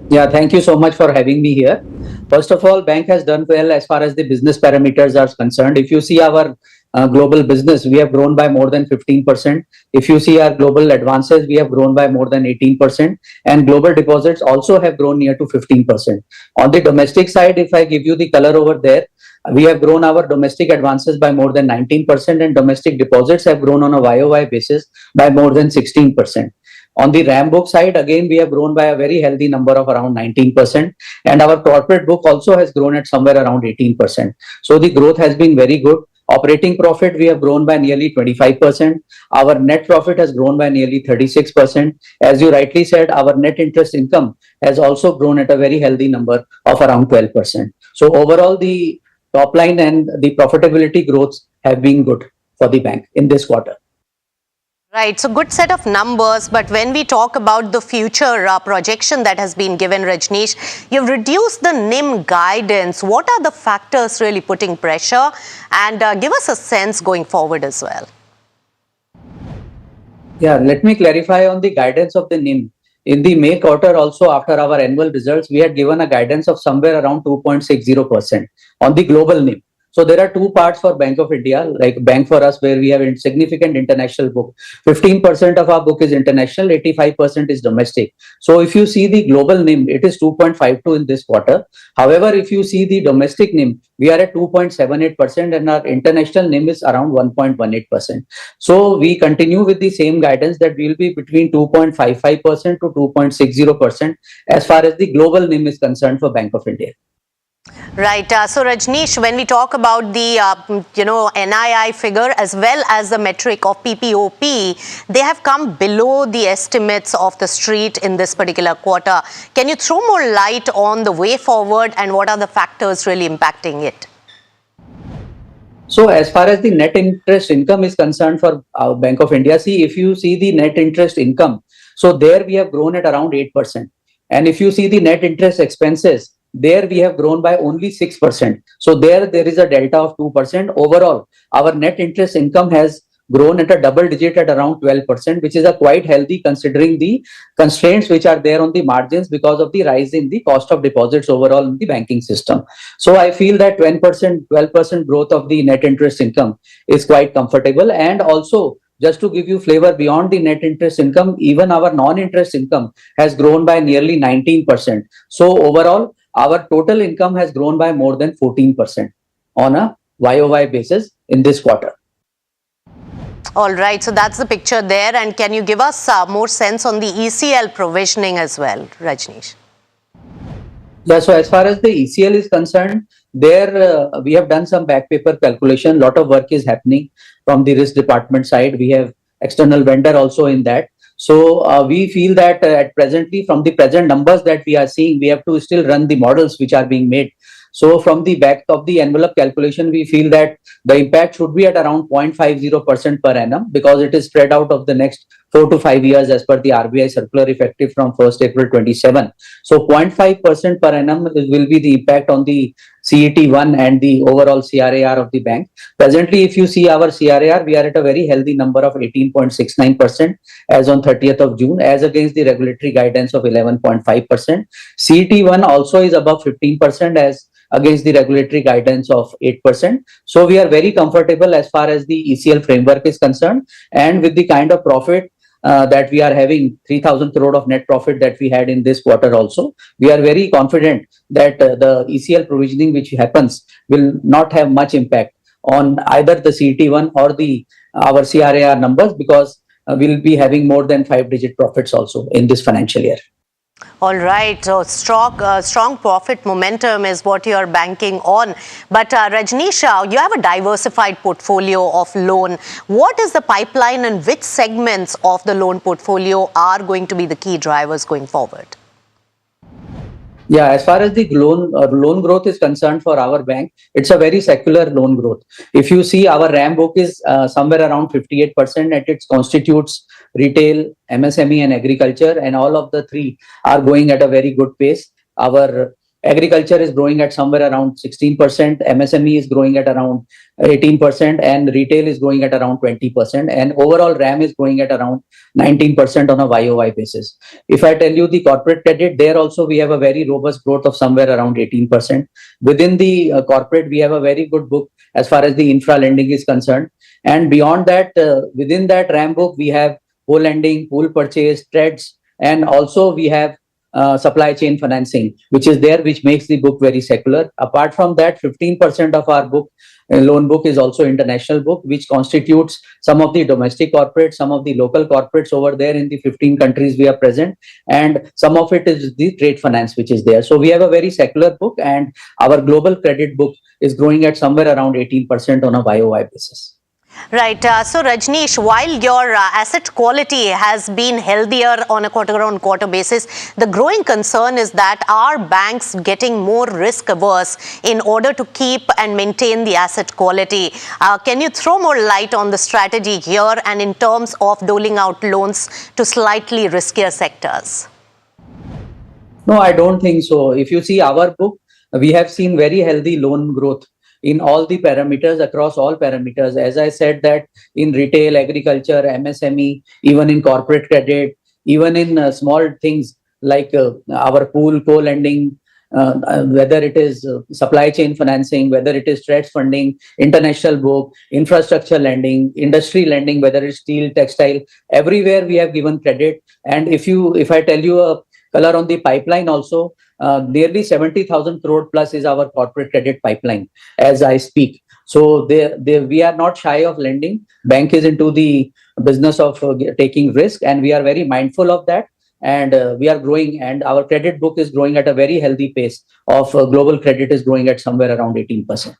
Yeah, thank you so much for having me here. First of all, bank has done well as far as the business parameters are concerned. If you see our global business, we have grown by more than 15%. If you see our global advances, we have grown by more than 18%, and global deposits also have grown near to 15%. On the domestic side, if I give you the color over there, we have grown our domestic advances by more than 19%, and domestic deposits have grown on a YOY basis by more than 16%. On the RAM book side, again, we have grown by a very healthy number of around 19%, and our corporate book also has grown at somewhere around 18%. So the growth has been very good. Operating profit, we have grown by nearly 25%. Our net profit has grown by nearly 36%. As you rightly said, our net interest income has also grown at a very healthy number of around 12%. So overall, the top line and the profitability growths have been good for the bank in this quarter. Right, so good set of numbers, but when we talk about the future projection that has been given, Rajneesh, you've reduced the NIM guidance. What are the factors really putting pressure? And give us a sense going forward as well. Yeah, let me clarify on the guidance of the NIM. In the May quarter also, after our annual results, we had given a guidance of somewhere around 2.60% on the global NIM. So there are two parts for Bank of India, like bank for us, where we have a significant international book. 15% of our book is international, 85% is domestic. So if you see the global NIM, it is 2.52 in this quarter. However, if you see the domestic NIM, we are at 2.78% and our international NIM is around 1.18%. So we continue with the same guidance that we will be between 2.55% to 2.60% as far as the global NIM is concerned for Bank of India. Right. So Rajneesh, when we talk about the NII figure as well as the metric of PPOP, they have come below the estimates of the street in this particular quarter. Can you throw more light on the way forward and what are the factors really impacting it? So as far as the net interest income is concerned for our Bank of India, see, if you see the net interest income, so there we have grown at around 8%. And if you see the net interest expenses, there we have grown by only 6%. So there is a delta of 2%. Overall, our net interest income has grown at a double digit at around 12%, which is a quite healthy considering the constraints which are there on the margins because of the rise in the cost of deposits overall in the banking system. So I feel that 12% growth of the net interest income is quite comfortable. And also, just to give you flavor beyond the net interest income, even our non-interest income has grown by nearly 19%. So overall, our total income has grown by more than 14% on a YOY basis in this quarter. All right, so that's the picture there. And can you give us more sense on the ECL provisioning as well, Rajneesh? Yeah, so as far as the ECL is concerned, there we have done some back paper calculation. Lot of work is happening from the risk department side. We have external vendor also in that. So we feel that presently, from the present numbers that we are seeing, we have to still run the models which are being made. So from the back of the envelope calculation, we feel that the impact should be at around 0.50% per annum because it is spread out of the next 4 to 5 years as per the RBI circular effective from 1st April 27. So 0.5% per annum will be the impact on the CET1 and the overall CRAR of the bank. Presently, if you see our CRAR, we are at a very healthy number of 18.69% as on 30th of June, as against the regulatory guidance of 11.5%. CET1 also is above 15% as against the regulatory guidance of 8%. So we are very comfortable as far as the ECL framework is concerned. And with the kind of profit that we are having, 3,000 crore of net profit that we had in this quarter also, we are very confident that the ECL provisioning which happens will not have much impact on either the CET1 or our CRAR numbers because we'll be having more than 5-digit profits also in this financial year. All right, so strong profit momentum is what you're banking on. But Rajneesh, you have a diversified portfolio of loan. What is the pipeline and which segments of the loan portfolio are going to be the key drivers going forward? Yeah, as far as the loan growth is concerned for our bank, it's a very secular loan growth. If you see, our RAM book is somewhere around 58% and it constitutes retail, MSME and agriculture, and all of the three are going at a very good pace. Our agriculture is growing at somewhere around 16%, MSME is growing at around 18%, and retail is growing at around 20%, and overall RAM is growing at around 19% on a YOY basis. If I tell you the corporate credit, there also we have a very robust growth of somewhere around 18%. Within the corporate, we have a very good book as far as the infra lending is concerned. And beyond that, within that RAM book, we have co-lending, pool purchase, trades, and also we have supply chain financing, which is there, which makes the book very secular. Apart from that, 15% of our book, loan book, is also international book, which constitutes some of the domestic corporates, some of the local corporates over there in the 15 countries we are present, and some of it is the trade finance which is there. So we have a very secular book, and our global credit book is growing at somewhere around 18% on a YOY basis. Right. So Rajneesh, while your asset quality has been healthier on a quarter-on-quarter basis, the growing concern is that are banks getting more risk averse in order to keep and maintain the asset quality? Can you throw more light on the strategy here and in terms of doling out loans to slightly riskier sectors? No, I don't think so. If you see our book, we have seen very healthy loan growth in all the parameters, across all parameters. As I said, that in retail, agriculture, MSME, even in corporate credit, even in small things like our pool, co-lending, whether it is supply chain financing, whether it is trades funding, international book, infrastructure lending, industry lending, whether it's steel, textile, everywhere we have given credit. And if I tell you a color on the pipeline also, nearly 70,000 crore plus is our corporate credit pipeline as I speak. So we are not shy of lending. Bank is into the business of taking risk, and we are very mindful of that. And we are growing, and our credit book is growing at a very healthy pace. Of global credit is growing at somewhere around 18%.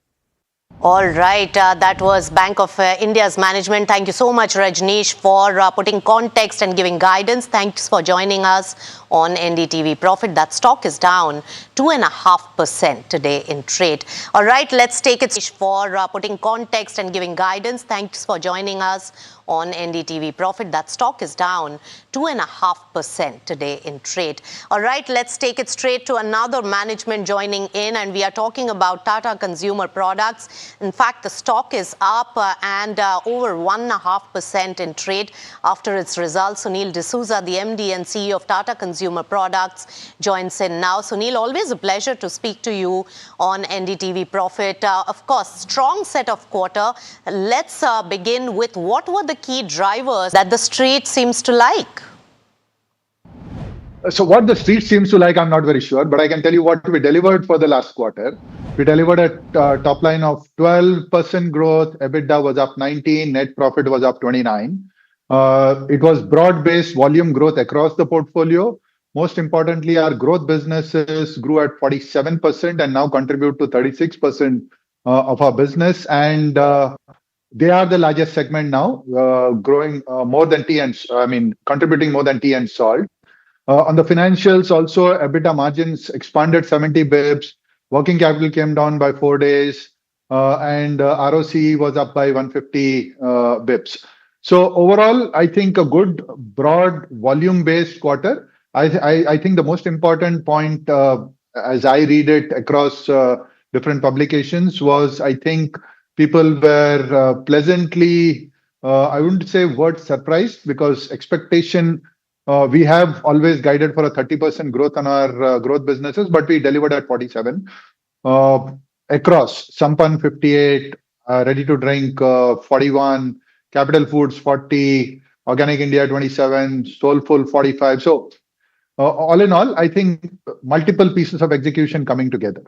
All right, that was Bank of India's management. Thank you so much, Rajneesh, for putting context and giving guidance. Thanks for joining us on NDTV Profit. That stock is down 2.5% today in trade. All right, let's take it for putting context and giving guidance. Thanks for joining us on NDTV Profit. That stock is down 2.5% today in trade. All right, let's take it straight to another management joining in, and we are talking about Tata Consumer Products. In fact, the stock is up and over 1.5% in trade after its results. Sunil D'Souza, the MD and CEO of Tata Consumer Products, joins in now. Sunil, always a pleasure to speak to you on NDTV Profit. Of course, strong set of quarter. Let's begin with what were the key drivers that the street seems to like? So what the street seems to like, I'm not very sure, but I can tell you what we delivered for the last quarter. We delivered a top line of 12% growth. EBITDA was up 19, net profit was up 29. It was broad-based volume growth across the portfolio. Most importantly, our growth businesses grew at 47% and now contribute to 36% of our business. And they are the largest segment now, growing more than tea and, contributing more than tea and salt. On the financials also, EBITDA margins expanded 70 bips. Working capital came down by 4 days. And ROC was up by 150 bips. So overall, I think a good, broad, volume-based quarter. I think the most important point, as I read it across different publications, was I think people were pleasantly, I wouldn't say word surprised, because expectation, we have always guided for a 30% growth on our growth businesses, but we delivered at 47. Across Sampann 58, Ready to Drink 41, Capital Foods 40, Organic India 27, Soulful 45. So all in all, I think multiple pieces of execution coming together.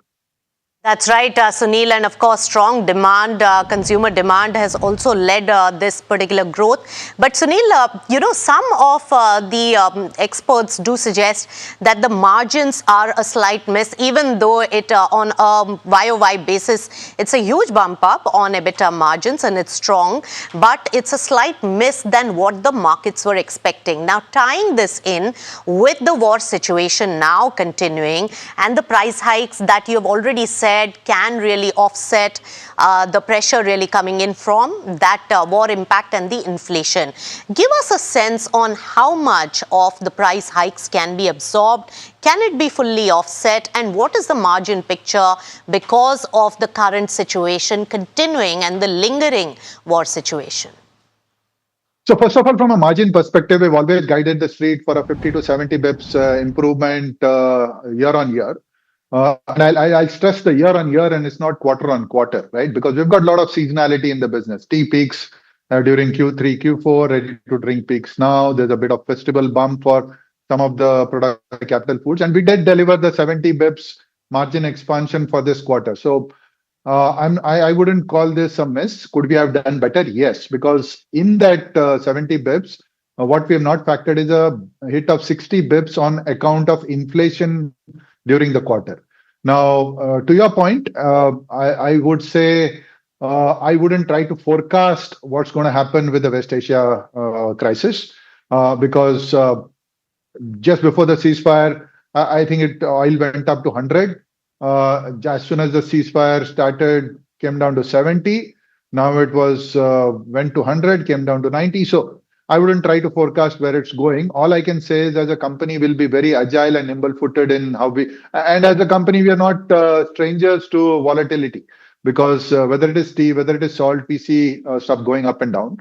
That's right, Sunil, and of course, strong demand, consumer demand has also led this particular growth. But Sunil, some of the experts do suggest that the margins are a slight miss, even though it on a YOY basis, it's a huge bump up on EBITDA margins and it's strong, but it's a slight miss than what the markets were expecting. Now, tying this in with the war situation now continuing and the price hikes that you have already said can really offset the pressure really coming in from that war impact and the inflation. Give us a sense on how much of the price hikes can be absorbed. Can it be fully offset? And what is the margin picture because of the current situation continuing and the lingering war situation? So first of all, from a margin perspective, we've always guided the street for a 50 to 70 bips improvement year on year. And I'll stress the year on year, and it's not quarter on quarter, right? Because we've got a lot of seasonality in the business. Tea peaks during Q3, Q4, Ready to Drink peaks now. There's a bit of festival bump for some of the product Capital Foods. And we did deliver the 70 bips margin expansion for this quarter. So I wouldn't call this a miss. Could we have done better? Yes, because in that 70 bips, what we have not factored is a hit of 60 bips on account of inflation during the quarter. Now, to your point, I would say I wouldn't try to forecast what's going to happen with the West Asia crisis because just before the ceasefire, I think oil went up to 100. As soon as the ceasefire started, came down to 70. Now it went to 100, came down to 90. So I wouldn't try to forecast where it's going. All I can say is as a company, we'll be very agile and nimble-footed in how and as a company, we are not strangers to volatility because whether it is tea, whether it is salt, we see stuff going up and down.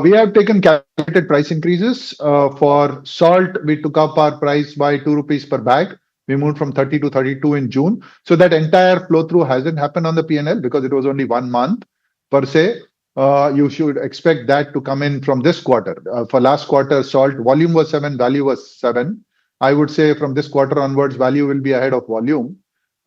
We have taken calculated price increases. For salt, we took up our price by 2 rupees per bag We moved from 30 to 32 in June. So that entire flow through hasn't happened on the P&L because it was only 1 month per se. You should expect that to come in from this quarter. For last quarter, salt volume was 7, value was 7. I would say from this quarter onwards, value will be ahead of volume.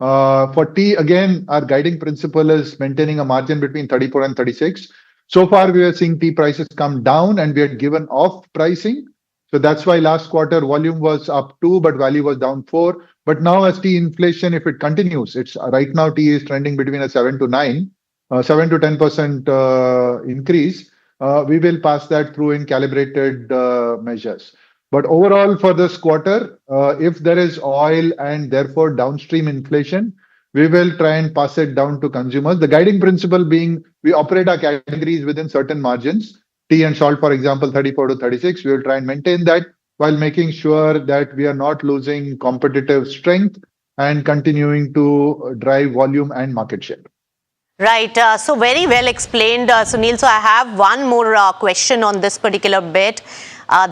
For tea, again, our guiding principle is maintaining a margin between 34 and 36. So far, we are seeing tea prices come down and we had given off pricing. So that's why last quarter volume was up 2, but value was down 4. But now as tea inflation, if it continues, it's right now tea is trending between a 7 to 10% increase. We will pass that through in calibrated measures. But overall for this quarter, if there is oil and therefore downstream inflation, we will try and pass it down to consumers. The guiding principle being we operate our categories within certain margins. Tea and salt, for example, 34 to 36. We will try and maintain that while making sure that we are not losing competitive strength and continuing to drive volume and market share. Right. So very well explained, Sunil. So I have one more question on this particular bit.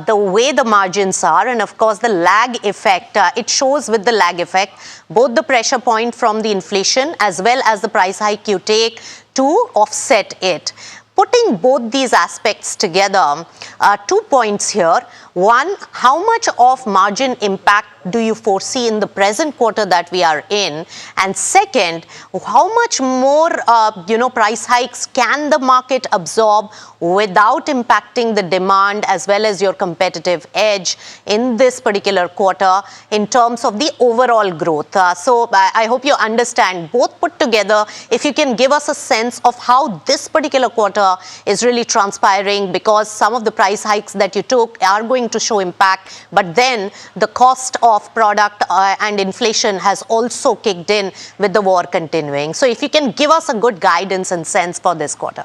The way the margins are, and of course the lag effect, it shows with the lag effect, both the pressure point from the inflation as well as the price hike you take to offset it. Putting both these aspects together, 2 points here. One, how much of margin impact do you foresee in the present quarter that we are in? And second, how much more, price hikes can the market absorb without impacting the demand as well as your competitive edge in this particular quarter in terms of the overall growth? So I hope you understand both put together. If you can give us a sense of how this particular quarter is really transpiring, because some of the price hikes that you took are going to show impact, but then the cost of product and inflation has also kicked in with the war continuing. So if you can give us a good guidance and sense for this quarter.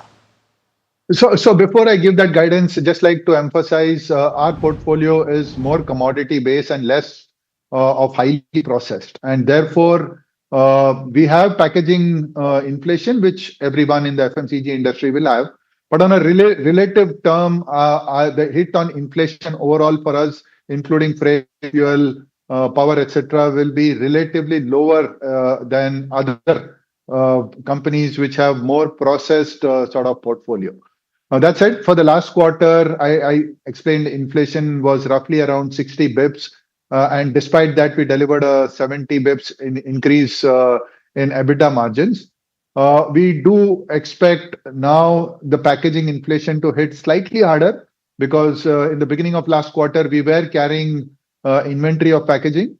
So before I give that guidance, just like to emphasize our portfolio is more commodity based and less of highly processed, and therefore we have packaging inflation, which everyone in the FMCG industry will have. But on a relative term, the hit on inflation overall for us, including freight, fuel, power, etc., will be relatively lower than other companies which have more processed sort of portfolio. That said, for the last quarter, I explained inflation was roughly around 60 bips. And despite that, we delivered a 70 bips increase in EBITDA margins. We do expect now the packaging inflation to hit slightly harder because in the beginning of last quarter, we were carrying inventory of packaging.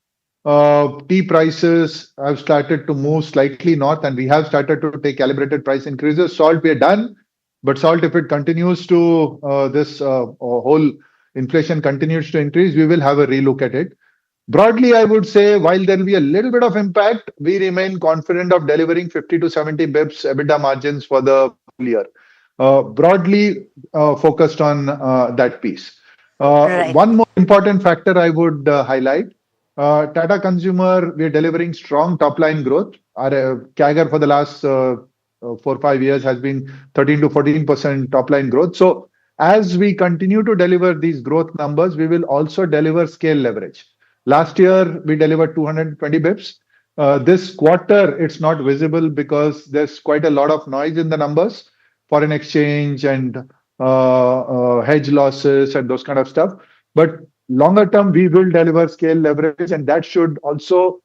Tea prices have started to move slightly north, and we have started to take calibrated price increases. Salt, we are done. But salt, if it continues to, this whole inflation continues to increase, we will have a relook at it. Broadly, I would say, while there will be a little bit of impact, we remain confident of delivering 50 to 70 bips EBITDA margins for the full year. Broadly focused on that piece. Right. One more important factor I would highlight. Tata Consumer, we are delivering strong top-line growth. Our CAGR for the last 4-5 years has been 13 to 14% top-line growth. So as we continue to deliver these growth numbers, we will also deliver scale leverage. Last year, we delivered 220 bips. This quarter, it's not visible because there's quite a lot of noise in the numbers, foreign exchange and hedge losses and those kind of stuff. But longer term, we will deliver scale leverage, and that should also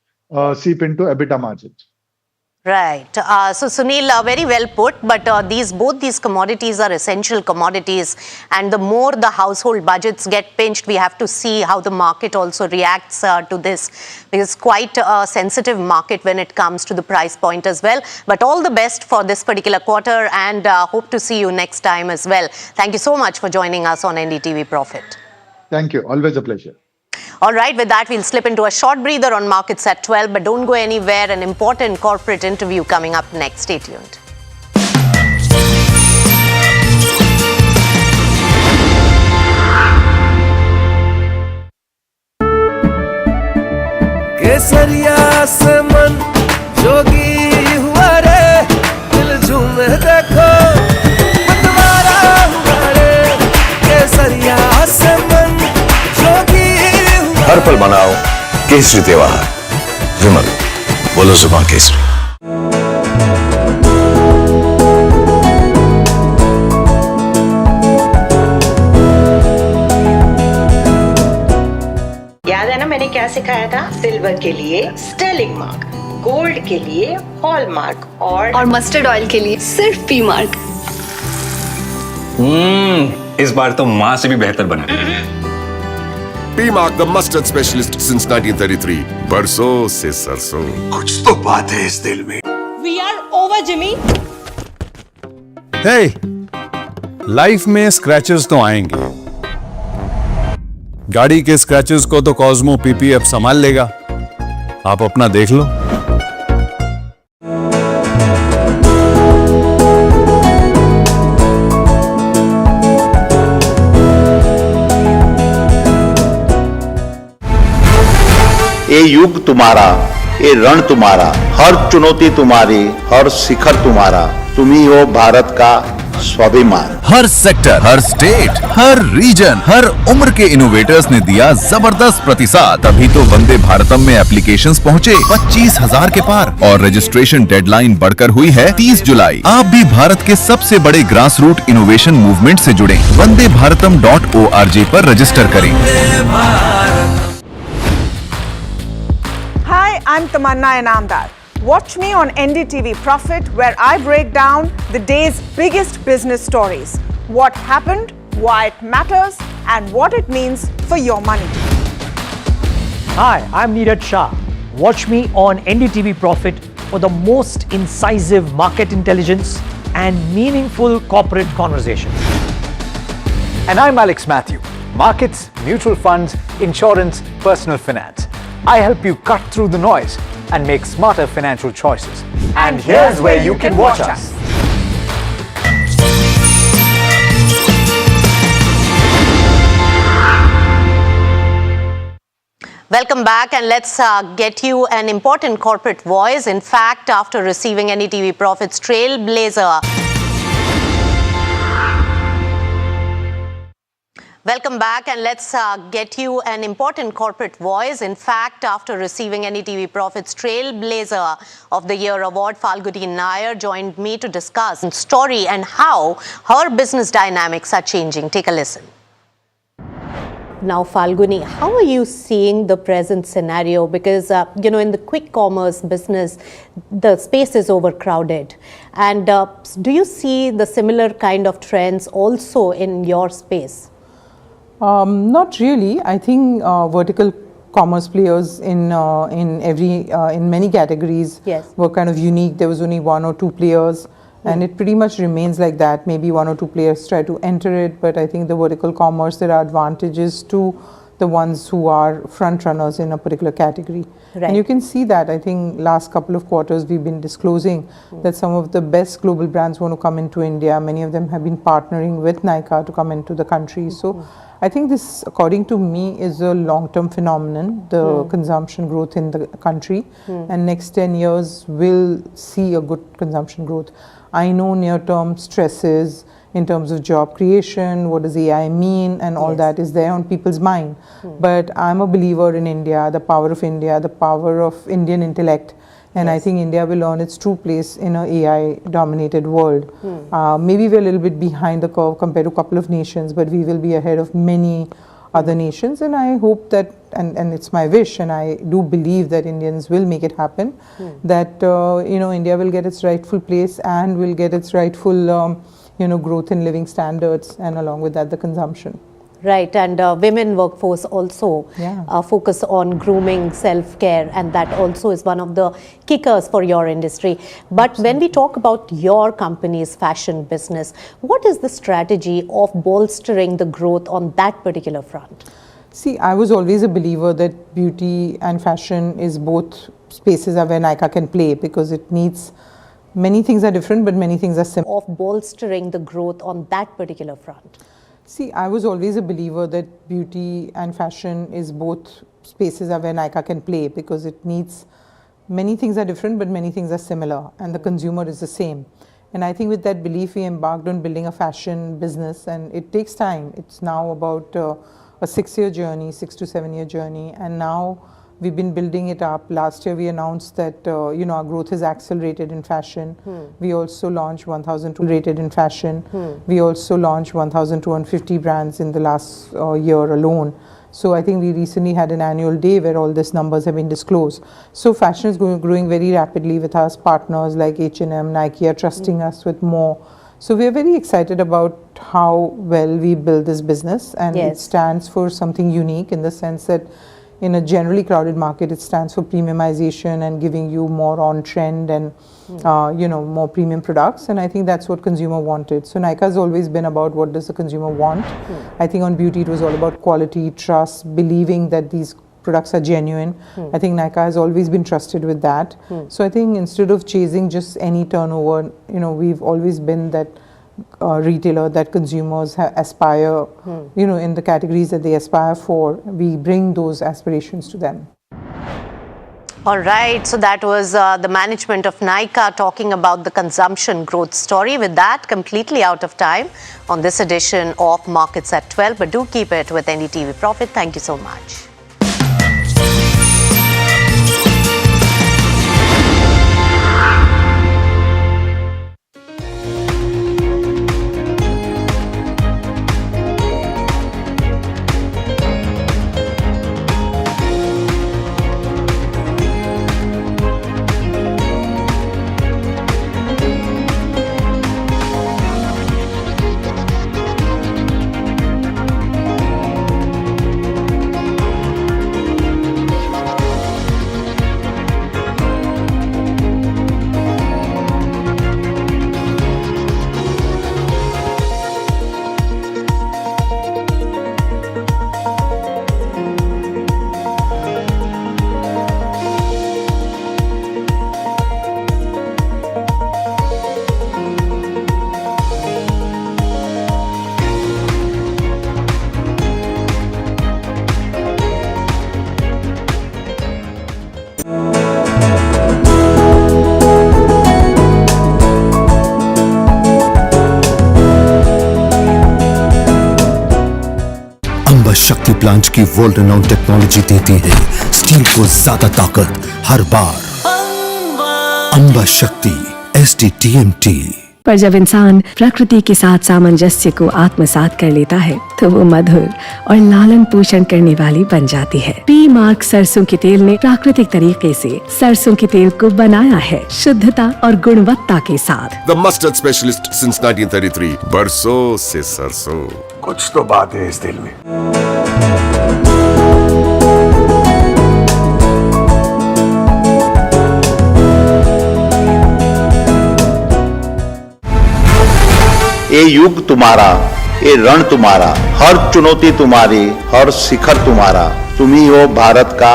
seep into EBITDA margins. Right. So Sunil, very well put, but both these commodities are essential commodities, and the more the household budgets get pinched, we have to see how the market also reacts to this. It's quite a sensitive market when it comes to the price point as well. But all the best for this particular quarter, and hope to see you next time as well. Thank you so much for joining us on NDTV Profit. Thank you. Always a pleasure. All right, with that, we'll slip into a short breather on markets at 12, but don't go anywhere. An important corporate interview coming up next. Stay tuned. केसरिया से मन जोगी हुआ रे दिल झूमे देखो मतवारा हुआ रे केसरिया से मन जोगी हर पल मनाओ केसरी त्योहार। विमल, बोलो जुबान केसरी। याद है ना मैंने क्या सिखाया था? सिल्वर के लिए स्टर्लिंग मार्क, गोल्ड के लिए हॉलमार्क और मस्टर्ड ऑयल के लिए सिर्फ पी मार्क। इस बार तो माँ से भी बेहतर बना। P Mark, the mustard specialist since 1933. बरसों से सरसों। कुछ तो बात है इस दिल में। We are over, Jimmy. Hey, life में स्क्रैचेस तो आएंगे। गाड़ी के स्क्रैचेस को तो कॉस्मो पीपीएफ संभाल लेगा। आप अपना देख लो। ये युग तुम्हारा, ये रण तुम्हारा, हर चुनौती तुम्हारी, हर शिखर तुम्हारा, तुम ही हो भारत का स्वाभिमान। हर सेक्टर, हर स्टेट, हर रीजन, हर उम्र के इनोवेटर्स ने दिया जबरदस्त प्रतिसाद। तभी तो वंदे भारतम में एप्लीकेशंस पहुंचे 25,000 के पार और रजिस्ट्रेशन डेडलाइन बढ़कर हुई है 30 जुलाई। आप भी भारत के सबसे बड़े ग्रास रूट इनोवेशन मूवमेंट से जुड़े। वंदेभारतम.org पर रजिस्टर करें। Hi, I'm Tamanna Inamdar. Watch me on NDTV Profit, where I break down the day's biggest business stories. What happened, why it matters, and what it means for your money. Hi, I'm Neeraj Shah. Watch me on NDTV Profit for the most incisive market intelligence and meaningful corporate conversations. And I'm Alex Matthew. Markets, mutual funds, insurance, personal finance. I help you cut through the noise and make smarter financial choices. And here's where you can watch us. Welcome back, and let's get you an important corporate voice. In fact, after receiving NDTV Profit's Trailblazer. Welcome back, and let's get you an important corporate voice. In fact, after receiving NDTV Profit's Trailblazer of the Year award, Falguni Nair joined me to discuss the story and how her business dynamics are changing. Take a listen. Now, Falguni, how are you seeing the present scenario? Because, in the quick commerce business, the space is overcrowded. And do you see the similar kind of trends also in your space? Not really. I think vertical commerce players in many categories were kind of unique. There was only one or two players, and it pretty much remains like that. Maybe one or two players try to enter it, but I think the vertical commerce, there are advantages to the ones who are front runners in a particular category. Right. And you can see that. I think last couple of quarters we've been disclosing that some of the best global brands want to come into India. Many of them have been partnering with Nykaa to come into the country. So I think this, according to me, is a long-term phenomenon, the consumption growth in the country. And next 10 years will see a good consumption growth. I know near-term stresses in terms of job creation, what does AI mean, and all that is there on people's mind. But I'm a believer in India, the power of India, the power of Indian intellect. And I think India will earn its true place in an AI-dominated world. Maybe we're a little bit behind the curve compared to a couple of nations, but we will be ahead of many other nations. And I hope that, and it's my wish, and I do believe that Indians will make it happen, that, India will get its rightful place and will get its rightful, growth in living standards, and along with that, the consumption. Right, and women workforce also focus on grooming, self-care, and that also is one of the kickers for your industry. But when we talk about your company's fashion business, what is the strategy of bolstering the growth on that particular front? See, I was always a believer that beauty and fashion is both spaces where Nykaa can play, because it needs, many things are different, but many things are similar. Of bolstering the growth on that particular front. See, I was always a believer that beauty and fashion is both spaces where Nykaa can play, because it needs, many things are different, but many things are similar, and the consumer is the same. And I think with that belief, we embarked on building a fashion business, and it takes time. It's now about a 6-year journey, 6 to 7 year journey, and now We've been building it up. Last year we announced that our growth has accelerated in fashion. We also launched 1,250 brands in the last year alone. So I think we recently had an annual day where all these numbers have been disclosed. So fashion is growing very rapidly with us. Partners like H&M, Nike are trusting us with more. So we are very excited about how well we build this business, and it stands for something unique in the sense that in a generally crowded market, it stands for premiumization and giving you more on trend and more premium products. And I think that's what consumer wanted. So Nykaa has always been about what does the consumer want. I think on beauty it was all about quality, trust, believing that these products are genuine. I think Nykaa has always been trusted with that. So I think instead of chasing just any turnover, we've always been that retailer that consumers aspire, in the categories that they aspire for. We bring those aspirations to them. All right, so that was the management of Nykaa talking about the consumption growth story. With that, completely out of time on this edition of Markets at 12, but do keep it with NDTV Profit. Thank you so much. शक्ति plant की world renowned technology देती है steel को ज्यादा ताकत हर बार। अंबा शक्ति SDTMT। पर जब इंसान प्रकृति के साथ सामंजस्य को आत्मसात कर लेता है तो वो मधुर और लालन पोषण करने वाली बन जाती है। पी मार्क सरसों के तेल ने प्राकृतिक तरीके से सरसों के तेल को बनाया है शुद्धता और गुणवत्ता के साथ। The mustard specialist since 1933, बरसों से सरसों। कुछ तो बात है इस दिल में। ये युग तुम्हारा, ये रण तुम्हारा, हर चुनौती तुम्हारी, हर शिखर तुम्हारा, तुम ही हो भारत का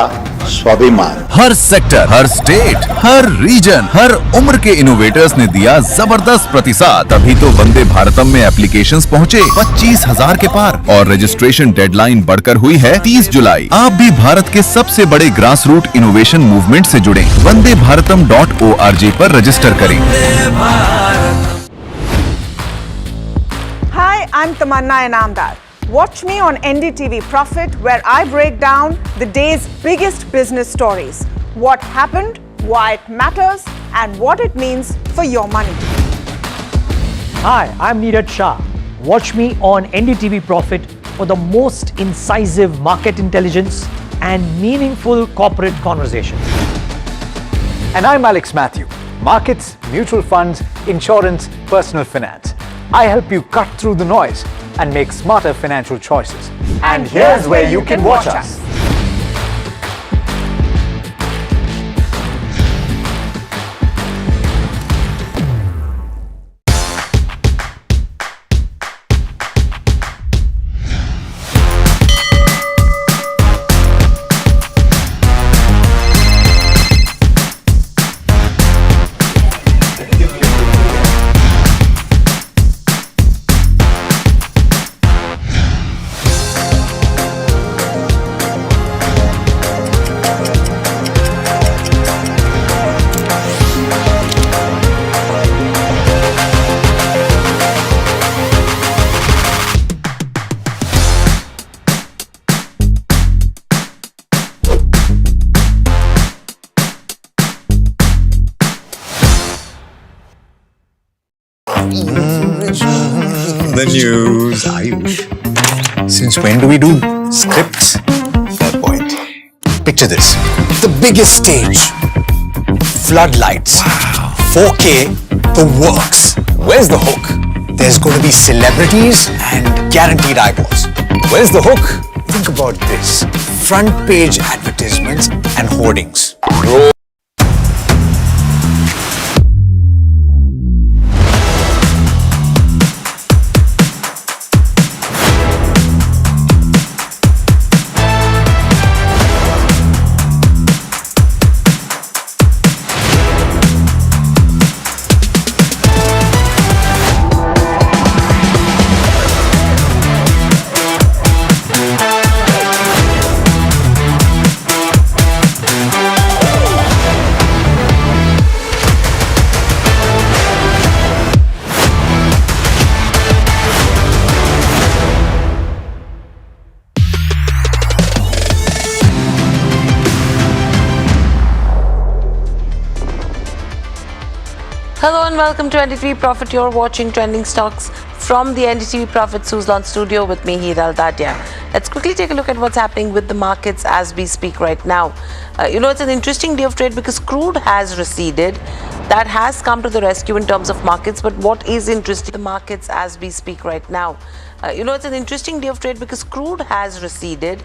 स्वाभिमान। हर सेक्टर, हर स्टेट, हर रीजन, हर उम्र के इनोवेटर्स ने दिया जबरदस्त प्रतिसाद। तभी तो वंदे भारतम में एप्लीकेशंस पहुंचे 25,000 के पार और रजिस्ट्रेशन डेडलाइन बढ़कर हुई है 30 जुलाई। आप भी भारत के सबसे बड़े ग्रास रूट इनोवेशन मूवमेंट से जुड़े। vandeBharatam.org पर रजिस्टर करें। Hi, I'm Tamanna Inamdar. Watch me on NDTV Profit, where I break down the day's biggest business stories. What happened, why it matters, and what it means for your money. Hi, I'm Neeraj Shah. Watch me on NDTV Profit for the most incisive market intelligence and meaningful corporate conversations. And I'm Alex Matthew. Markets, mutual funds, insurance, personal finance. I help you cut through the noise and make smarter financial choices. And here's where you can watch us. The news, Ayush. Since when do we do scripts? Fair point. Picture this. The biggest stage. Floodlights. 4K. The works. Where's the hook? There's going to be celebrities and guaranteed eyeballs. Where's the hook? Think about this. Front page advertisements and hoardings. Hello and welcome to NDTV Profit. You're watching Trending Stocks from the NDTV Profit Suzlon studio with me, Hiral Dadia. Let's quickly take a look at what's happening with the markets as we speak right now. It's an interesting day of trade because crude has receded. That has come to the rescue in terms of markets. But what is interesting, the markets as we speak right now. It's an interesting day of trade because crude has receded.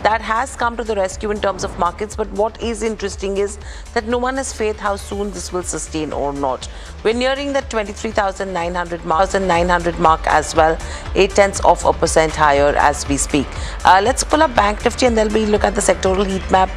That has come to the rescue in terms of markets. But what is interesting is that no one has faith how soon this will sustain or not. We're nearing that 23,900 mark as well, 0.8% higher as we speak. Let's pull up Bank Nifty and then we'll look at the sectoral heat map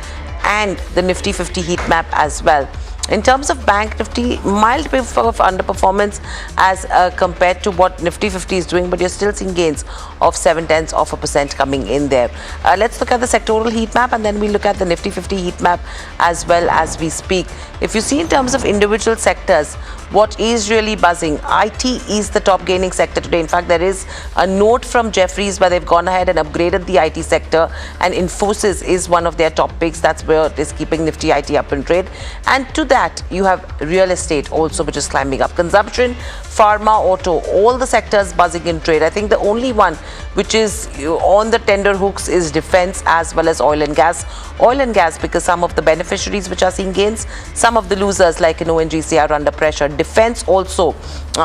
and the Nifty 50 heat map as well. In terms of Bank Nifty, mild bit of underperformance as compared to what Nifty 50 is doing, but you're still seeing gains of 0.7% coming in there. Let's look at the sectoral heat map and then we look at the Nifty 50 heat map as well as we speak. If you see in terms of individual sectors, what is really buzzing? IT is the top gaining sector today. In fact, there is a note from Jefferies where they've gone ahead and upgraded the IT sector, and Infosys is one of their top picks. That's where it is keeping Nifty IT up in trade. And to that, you have real estate also, which is climbing up. Consumption, pharma, auto, all the sectors buzzing in trade. I think the only one which is on the tender hooks is defense as well as oil and gas. Oil and gas because some of the beneficiaries which are seeing gains, some of the losers like ONGC are under pressure. Defense also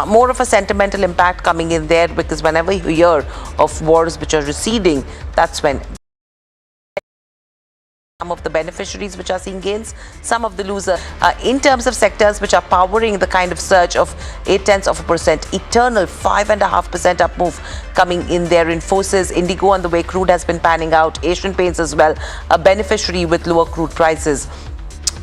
more of a sentimental impact coming in there because whenever you hear of wars which are receding, that's when some of the beneficiaries which are seeing gains, some of the losers. In terms of sectors which are powering the kind of surge of 0.8%, Eternal 5.5% up move coming in there. Infosys, Indigo on the way crude has been panning out. Asian Paints as well, a beneficiary with lower crude prices.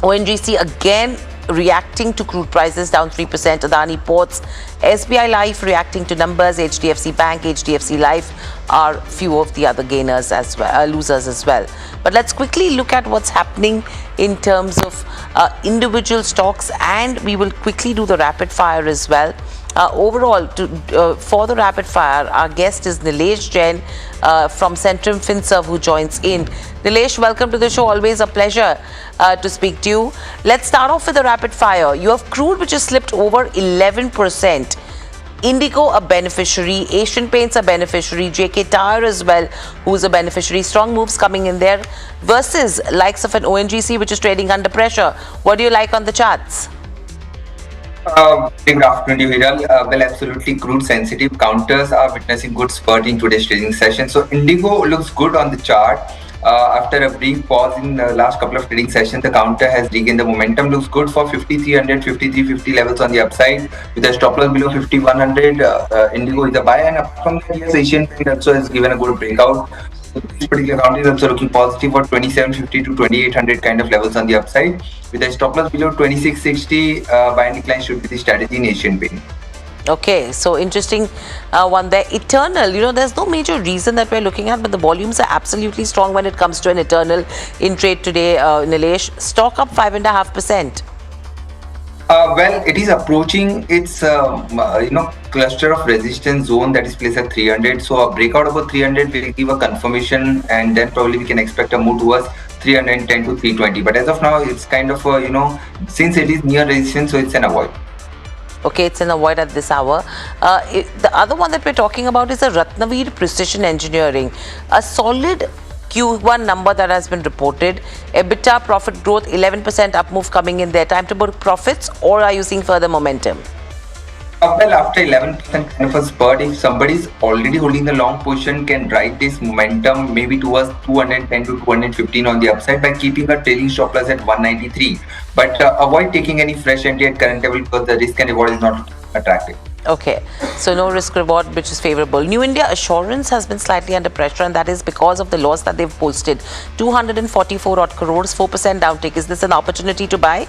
ONGC again reacting to crude prices down 3%. Adani Ports, SBI Life reacting to numbers. HDFC Bank, HDFC Life are few of the other gainers as well, losers as well. But let's quickly look at what's happening in terms of individual stocks, and we will quickly do the rapid fire as well. Overall, for the rapid fire, our guest is Nilesh Jain from Centrum FinServ who joins in. Nilesh, welcome to the show. Always a pleasure to speak to you. Let's start off with the rapid fire. You have crude which has slipped over 11%. Indigo a beneficiary, Asian Paints a beneficiary, JK Tyre as well, who's a beneficiary. Strong moves coming in there versus likes of an ONGC which is trading under pressure. What do you like on the charts? Good afternoon, Hiral. Well, absolutely crude sensitive counters are witnessing good spurt in today's trading session. So Indigo looks good on the chart. After a brief pause in the last couple of trading sessions, the counter has regained the momentum. Looks good for 5300, 5350 levels on the upside with a stop loss below 5100. Indigo is a buy, and apart from that, yes, Asian Paint also has given a good breakout. So this particular counter is also looking positive for 2750 to 2800 kind of levels on the upside with a stop loss below 2660. Buy and decline should be the strategy in Asian Paint. Okay, so interesting one there. Eternal, there's no major reason that we're looking at, but the volumes are absolutely strong when it comes to an Eternal in trade today, Nilesh. Stock up 5.5%. Well, it is approaching its cluster of resistance zone that is placed at 300. So a breakout above 300 will give a confirmation, and then probably we can expect a move towards 310 to 320. But as of now, it's kind of since it is near resistance, so it's an avoid. Okay, it's an avoid at this hour. The other one that we're talking about is a Ratnavir Precision Engineering, a solid Q1 number that has been reported. EBITDA profit growth 11% up move coming in there. Time to book profits, or are you seeing further momentum? Well, after 11% kind of a spurt, if somebody's already holding the long position, can ride this momentum maybe towards 210 to 215 on the upside by keeping a trailing stop loss at 193. But avoid taking any fresh entry at current level because the risk and reward is not attractive. Okay, so no risk reward, which is favorable. New India Assurance has been slightly under pressure, and that is because of the loss that they've posted. 244 odd crores, 4% downtick. Is this an opportunity to buy?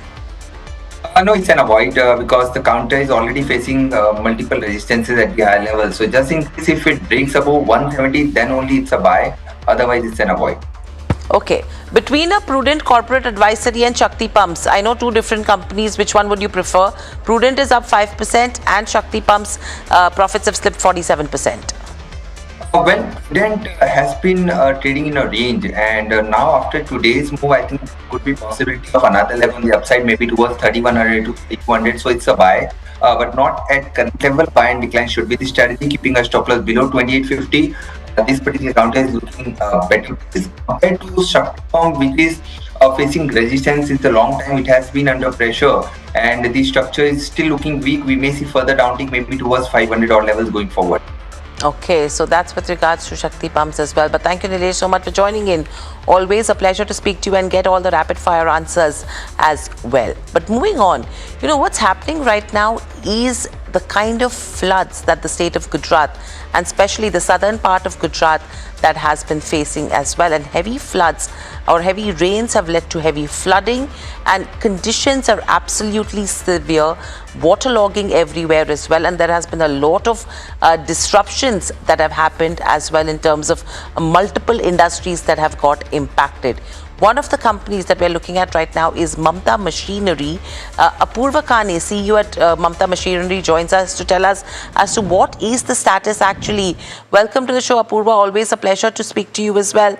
No, it's an avoid because the counter is already facing multiple resistances at the high level. So just in case if it breaks above 170, then only it's a buy. Otherwise, it's an avoid. Okay. Between a Prudent Corporate Advisory and Shakti Pumps, I know two different companies. Which one would you prefer? Prudent is up 5% and Shakti Pumps profits have slipped 47%. Well, Prudent has been trading in a range, and now after today's move, I think could be possibility of another level on the upside, maybe towards 3100 to 3200. So it's a buy, but not at current level. Buy and decline should be the strategy, keeping a stop loss below 2850. This particular counter is looking better compared to Shakti Pump, which is facing resistance since a long time. It has been under pressure, and the structure is still looking weak. We may see further downtick, maybe towards 500 odd levels going forward. Okay, so that's with regards to Shakti Pumps as well. But thank you, Nilesh, so much for joining in. Always a pleasure to speak to you and get all the rapid fire answers as well. But moving on, you know, what's happening right now is the kind of floods that the state of Gujarat, and especially the southern part of Gujarat, that has been facing as well. And heavy floods or heavy rains have led to heavy flooding, and conditions are absolutely severe, waterlogging everywhere as well. And there has been a lot of disruptions that have happened as well in terms of multiple industries that have got impacted. One of the companies that we're looking at right now is Mamta Machinery. Apurva Kane, CEO at Mamta Machinery, joins us to tell us as to what is the status actually. Welcome to the show, Apurva. Always a pleasure to speak to you as well.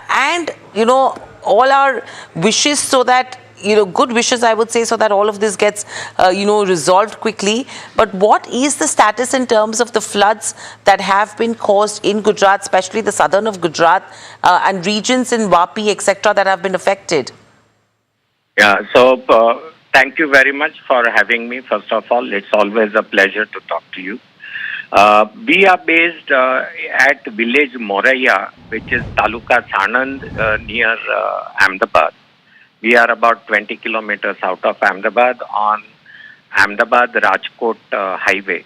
And, you know, all our wishes so that, you know, good wishes, I would say, so that all of this gets, you know, resolved quickly. But what is the status in terms of the floods that have been caused in Gujarat, especially the southern of Gujarat and regions in Vapi, etc., that have been affected? Yeah, so thank you very much for having me. First of all, it's always a pleasure to talk to you. We are based at village Moraiya, which is Taluka Sanand near Ahmedabad. We are about 20 kilometers out of Ahmedabad on Ahmedabad-Rajkot highway.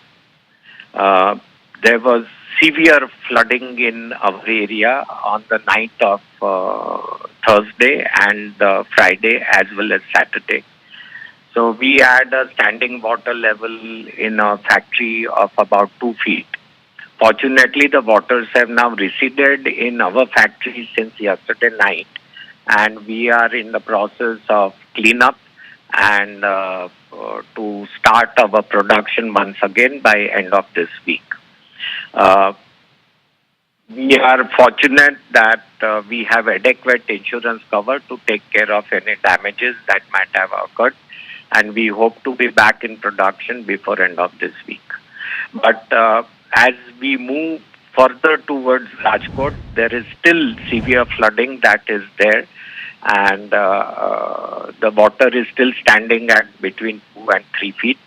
There was severe flooding in our area on the night of Thursday and Friday as well as Saturday. So we had a standing water level in a factory of about 2 feet. Fortunately, the waters have now receded in our factory since yesterday night, and we are in the process of cleanup and to start our production once again by end of this week. We are fortunate that we have adequate insurance cover to take care of any damages that might have occurred, and we hope to be back in production before end of this week. But as we move further towards Rajkot, there is still severe flooding that is there, and the water is still standing at between 2 and 3 feet.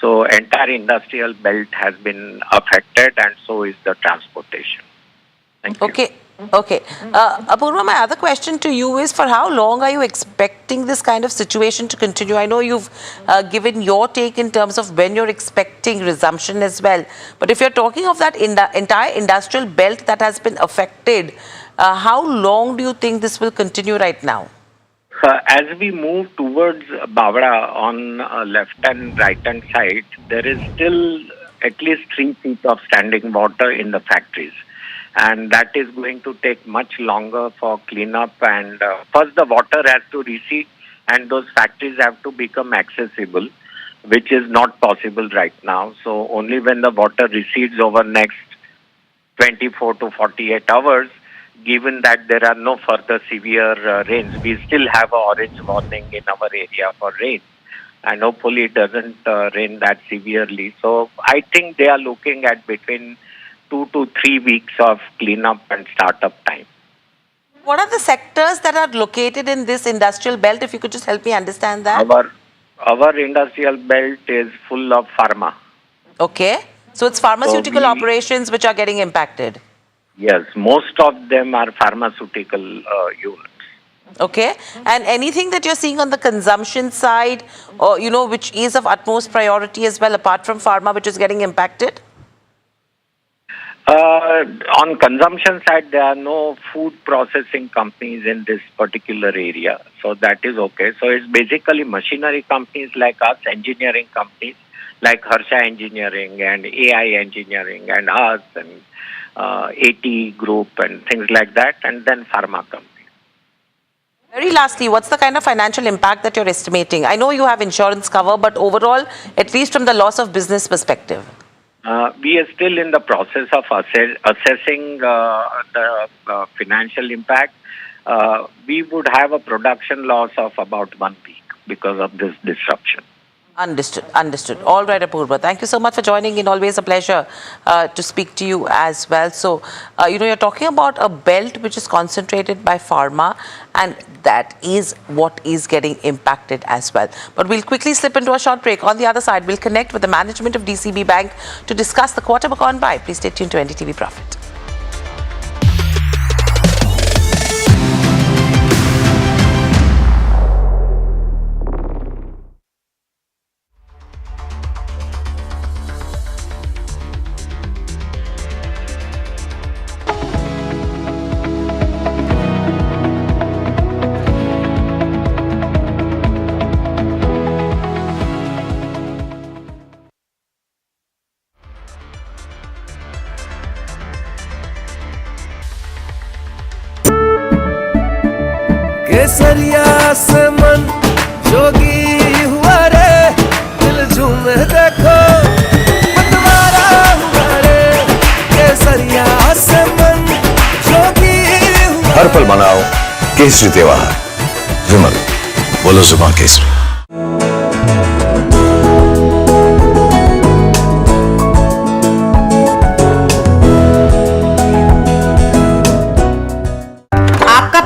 So entire industrial belt has been affected, and so is the transportation. Thank you. Okay. Okay. Apurva, my other question to you is, for how long are you expecting this kind of situation to continue? I know you've given your take in terms of when you're expecting resumption as well. But if you're talking of that entire industrial belt that has been affected, how long do you think this will continue right now? As we move towards Bavra on left and right hand side, there is still at least 3 feet of standing water in the factories. And that is going to take much longer for cleanup. And first the water has to recede and those factories have to become accessible, which is not possible right now. So only when the water recedes over next 24 to 48 hours, given that there are no further severe rains, we still have an orange warning in our area for rain. and hopefully it doesn't rain that severely. So I think they are looking at between 2 to 3 weeks of cleanup and startup time. What are the sectors that are located in this industrial belt? If you could just help me understand that. Our industrial belt is full of pharma. Okay. So it's pharmaceutical operations which are getting impacted. Yes, most of them are pharmaceutical units. Okay. And anything that you're seeing on the consumption side, or which is of utmost priority as well, apart from pharma, which is getting impacted? On consumption side, there are no food processing companies in this particular area. So that is okay. So it's basically machinery companies like us, engineering companies like Harsha Engineering and AI Engineering and us and AT Group and things like that, and then pharma companies. Very lastly, what's the kind of financial impact that you're estimating? I know you have insurance cover, but overall, at least from the loss of business perspective. We are still in the process of assessing the financial impact. We would have a production loss of about 1 week because of this disruption. Understood. All right, Apurva. Thank you so much for joining in. Always a pleasure to speak to you as well. So, you're talking about a belt which is concentrated by pharma, and that is what is getting impacted as well. But we'll quickly slip into a short break. On the other side, we'll connect with the management of DCB Bank to discuss the quarter gone by. Please stay tuned to NDTV Profit. केसरिया से मन जोगी हुआ रे दिल झूमे देखो मतवारा हुआ रे केसरिया से मन जोगी हुआ हर पल मनाओ केसरी त्योहार। विमल, बोलो जुबान केसरी।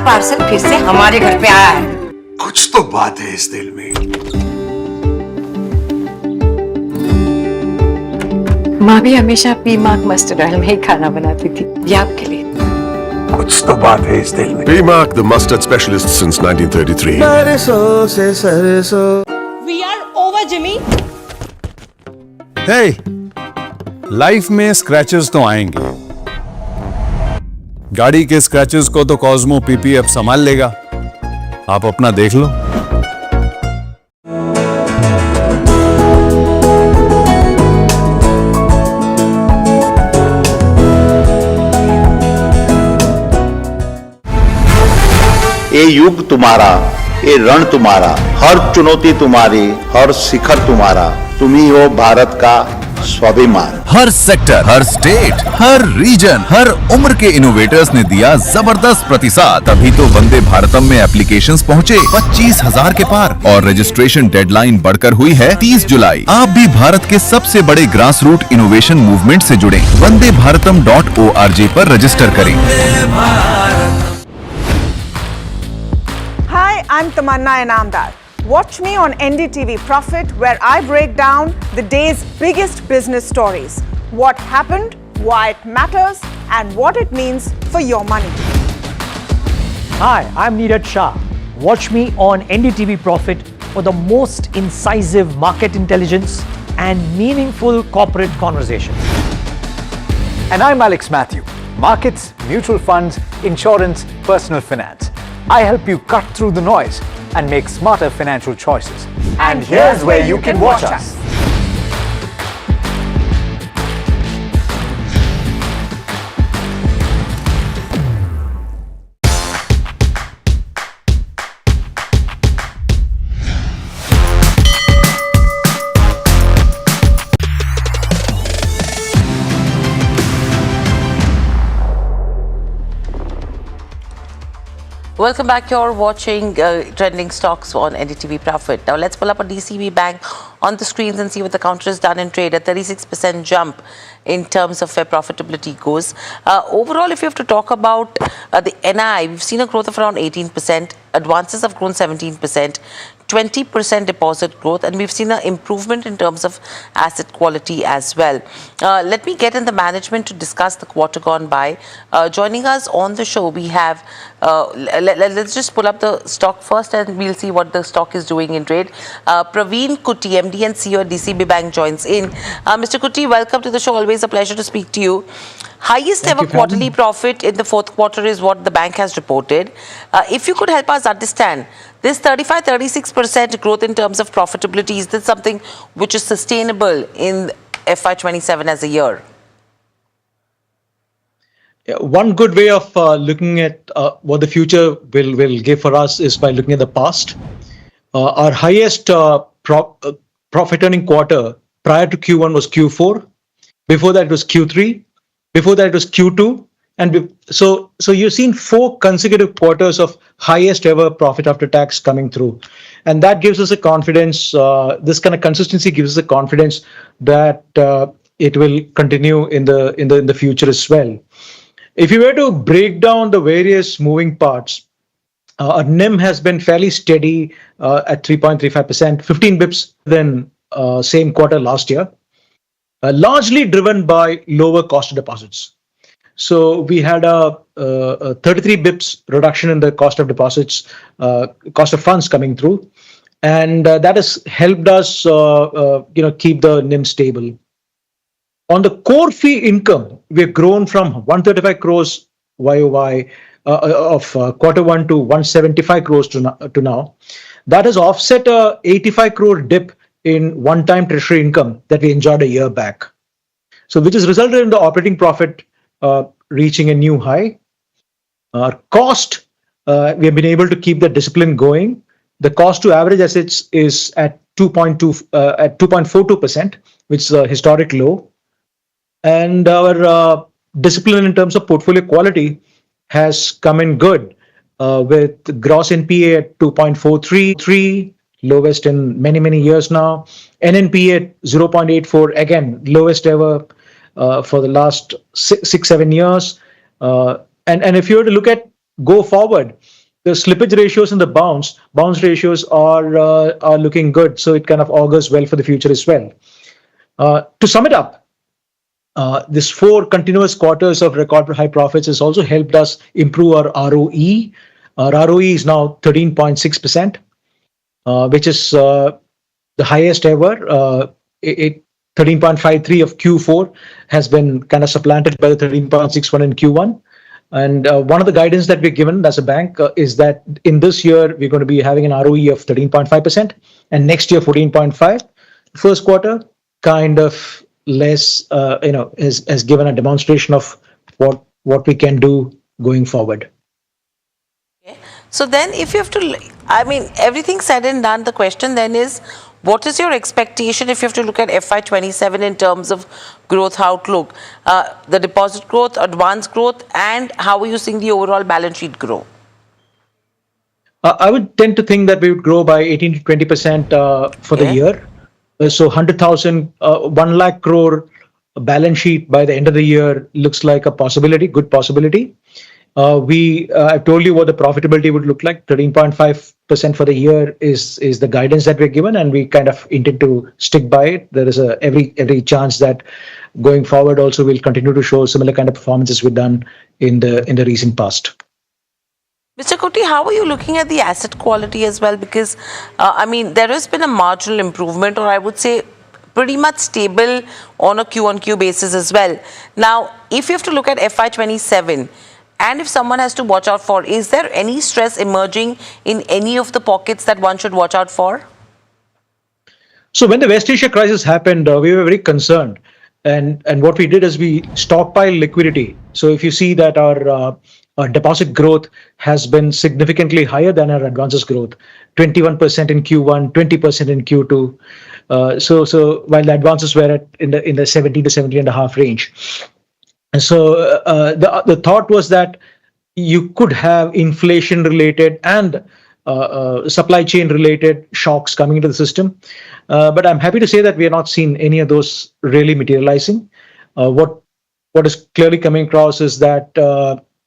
पार्सल फिर से हमारे घर पे आया है। कुछ तो बात है इस दिल में। माँ भी हमेशा पी मार्क मस्टर्ड ऑयल में ही खाना बनाती थी। ये आपके लिए। कुछ तो बात है इस दिल में। P-Mark, the mustard specialist since 1933. सरसों से सरसों। We are over, Jimmy. Hey, life में स्क्रैचेस तो आएंगे। गाड़ी के स्क्रैचेस को तो कॉस्मो पीपीएफ संभाल लेगा। आप अपना देख लो। ये युग तुम्हारा, ये रण तुम्हारा, हर चुनौती तुम्हारी, हर शिखर तुम्हारा, तुम ही हो भारत का स्वाभिमान। हर सेक्टर, हर स्टेट, हर रीजन, हर उम्र के इनोवेटर्स ने दिया जबरदस्त प्रतिसाद। तभी तो वंदे भारतम में एप्लीकेशंस पहुंचे 25,000 के पार और रजिस्ट्रेशन डेडलाइन बढ़कर हुई है 30 जुलाई। आप भी भारत के सबसे बड़े ग्रास रूट इनोवेशन मूवमेंट से जुड़े। vandeBharatam.org पर रजिस्टर करें। Hi, I'm Tamanna Inamdar. Watch me on NDTV Profit, where I break down the day's biggest business stories. What happened, why it matters, and what it means for your money. Hi, I'm Neeraj Shah. Watch me on NDTV Profit for the most incisive market intelligence and meaningful corporate conversations. And I'm Alex Matthew. Markets, mutual funds, insurance, personal finance. I help you cut through the noise and make smarter financial choices. And here's where you can watch us. Welcome back. You're watching Trending Stocks on NDTV Profit. Now let's pull up a DCB Bank on the screens and see what the counter has done in trade. A 36% jump in terms of where profitability goes. Overall, if you have to talk about the NI, we've seen a growth of around 18%. Advances have grown 17%. 20% deposit growth, and we've seen an improvement in terms of asset quality as well. Let me get in the management to discuss the quarter gone by. Joining us on the show, we have, let's just pull up the stock first and we'll see what the stock is doing in trade. Praveen Kuti, MD and CEO at DCB Bank, joins in. Mr. Kuti, welcome to the show. Always a pleasure to speak to you. Highest ever quarterly profit in the fourth quarter is what the bank has reported. If you could help us understand, this 35-36% growth in terms of profitability, is this something which is sustainable in FY27 as a year? Yeah, one good way of looking at what the future will give for us is by looking at the past. Our highest profit earning quarter prior to Q1 was Q4. Before that it was Q3. Before that it was Q2. And so you've seen 4 consecutive quarters of highest ever profit after tax coming through, and that gives us a confidence. This kind of consistency gives us a confidence that it will continue in the future as well. If you were to break down the various moving parts, our NIM has been fairly steady at 3.35%, 15 bips than same quarter last year, largely driven by lower cost of deposits. So we had a 33 bips reduction in the cost of deposits, cost of funds coming through, and that has helped us, keep the NIM stable. On the core fee income, we've grown from 135 crores YOY of quarter one to 175 crores to now. That has offset a 85 crore dip in one-time treasury income that we enjoyed a year back. So which has resulted in the operating profit reaching a new high. Cost, we have been able to keep the discipline going. The cost to average assets is at 2.42%, which is a historic low. And our discipline in terms of portfolio quality has come in good, with gross NPA at 2.43, lowest in many years now. NNPA at 0.84, again lowest ever for the last 6-7 years. And if you were to look at go forward, the slippage ratios and the bounce ratios are looking good. So it kind of augurs well for the future as well. To sum it up, this 4 continuous quarters of record high profits has also helped us improve our ROE. Our ROE is now 13.6%, which is the highest ever. 13.53 of Q4 has been kind of supplanted by the 13.61 in Q1. And one of the guidance that we're given as a bank is that in this year, we're going to be having an ROE of 13.5% and next year 14.5. First quarter kind of less, has given a demonstration of what we can do going forward. Okay. So then if you have to, everything said and done, the question then is, what is your expectation if you have to look at FY27 in terms of growth outlook, the deposit growth, advance growth, and how are you seeing the overall balance sheet grow? I would tend to think that we would grow by 18 to 20% for the year. So 100,000, 1 lakh crore balance sheet by the end of the year looks like a possibility, good possibility. I've told you what the profitability would look like. 13.5% for the year is the guidance that we're given, and we kind of intend to stick by it. There is every chance that going forward also we'll continue to show similar kind of performances we've done in the recent past. Mr. Kuti, how are you looking at the asset quality as well? Because, there has been a marginal improvement, or I would say pretty much stable on a Q-on-Q basis as well. Now, if you have to look at FY27, and if someone has to watch out for, is there any stress emerging in any of the pockets that one should watch out for? So when the West Asia crisis happened, we were very concerned. And what we did is we stockpiled liquidity. So if you see that our deposit growth has been significantly higher than our advances growth, 21% in Q1, 20% in Q2. So while the advances were in the 70 to 70.5 range. And so the thought was that you could have inflation related and supply chain related shocks coming into the system. But I'm happy to say that we are not seeing any of those really materializing. What is clearly coming across is that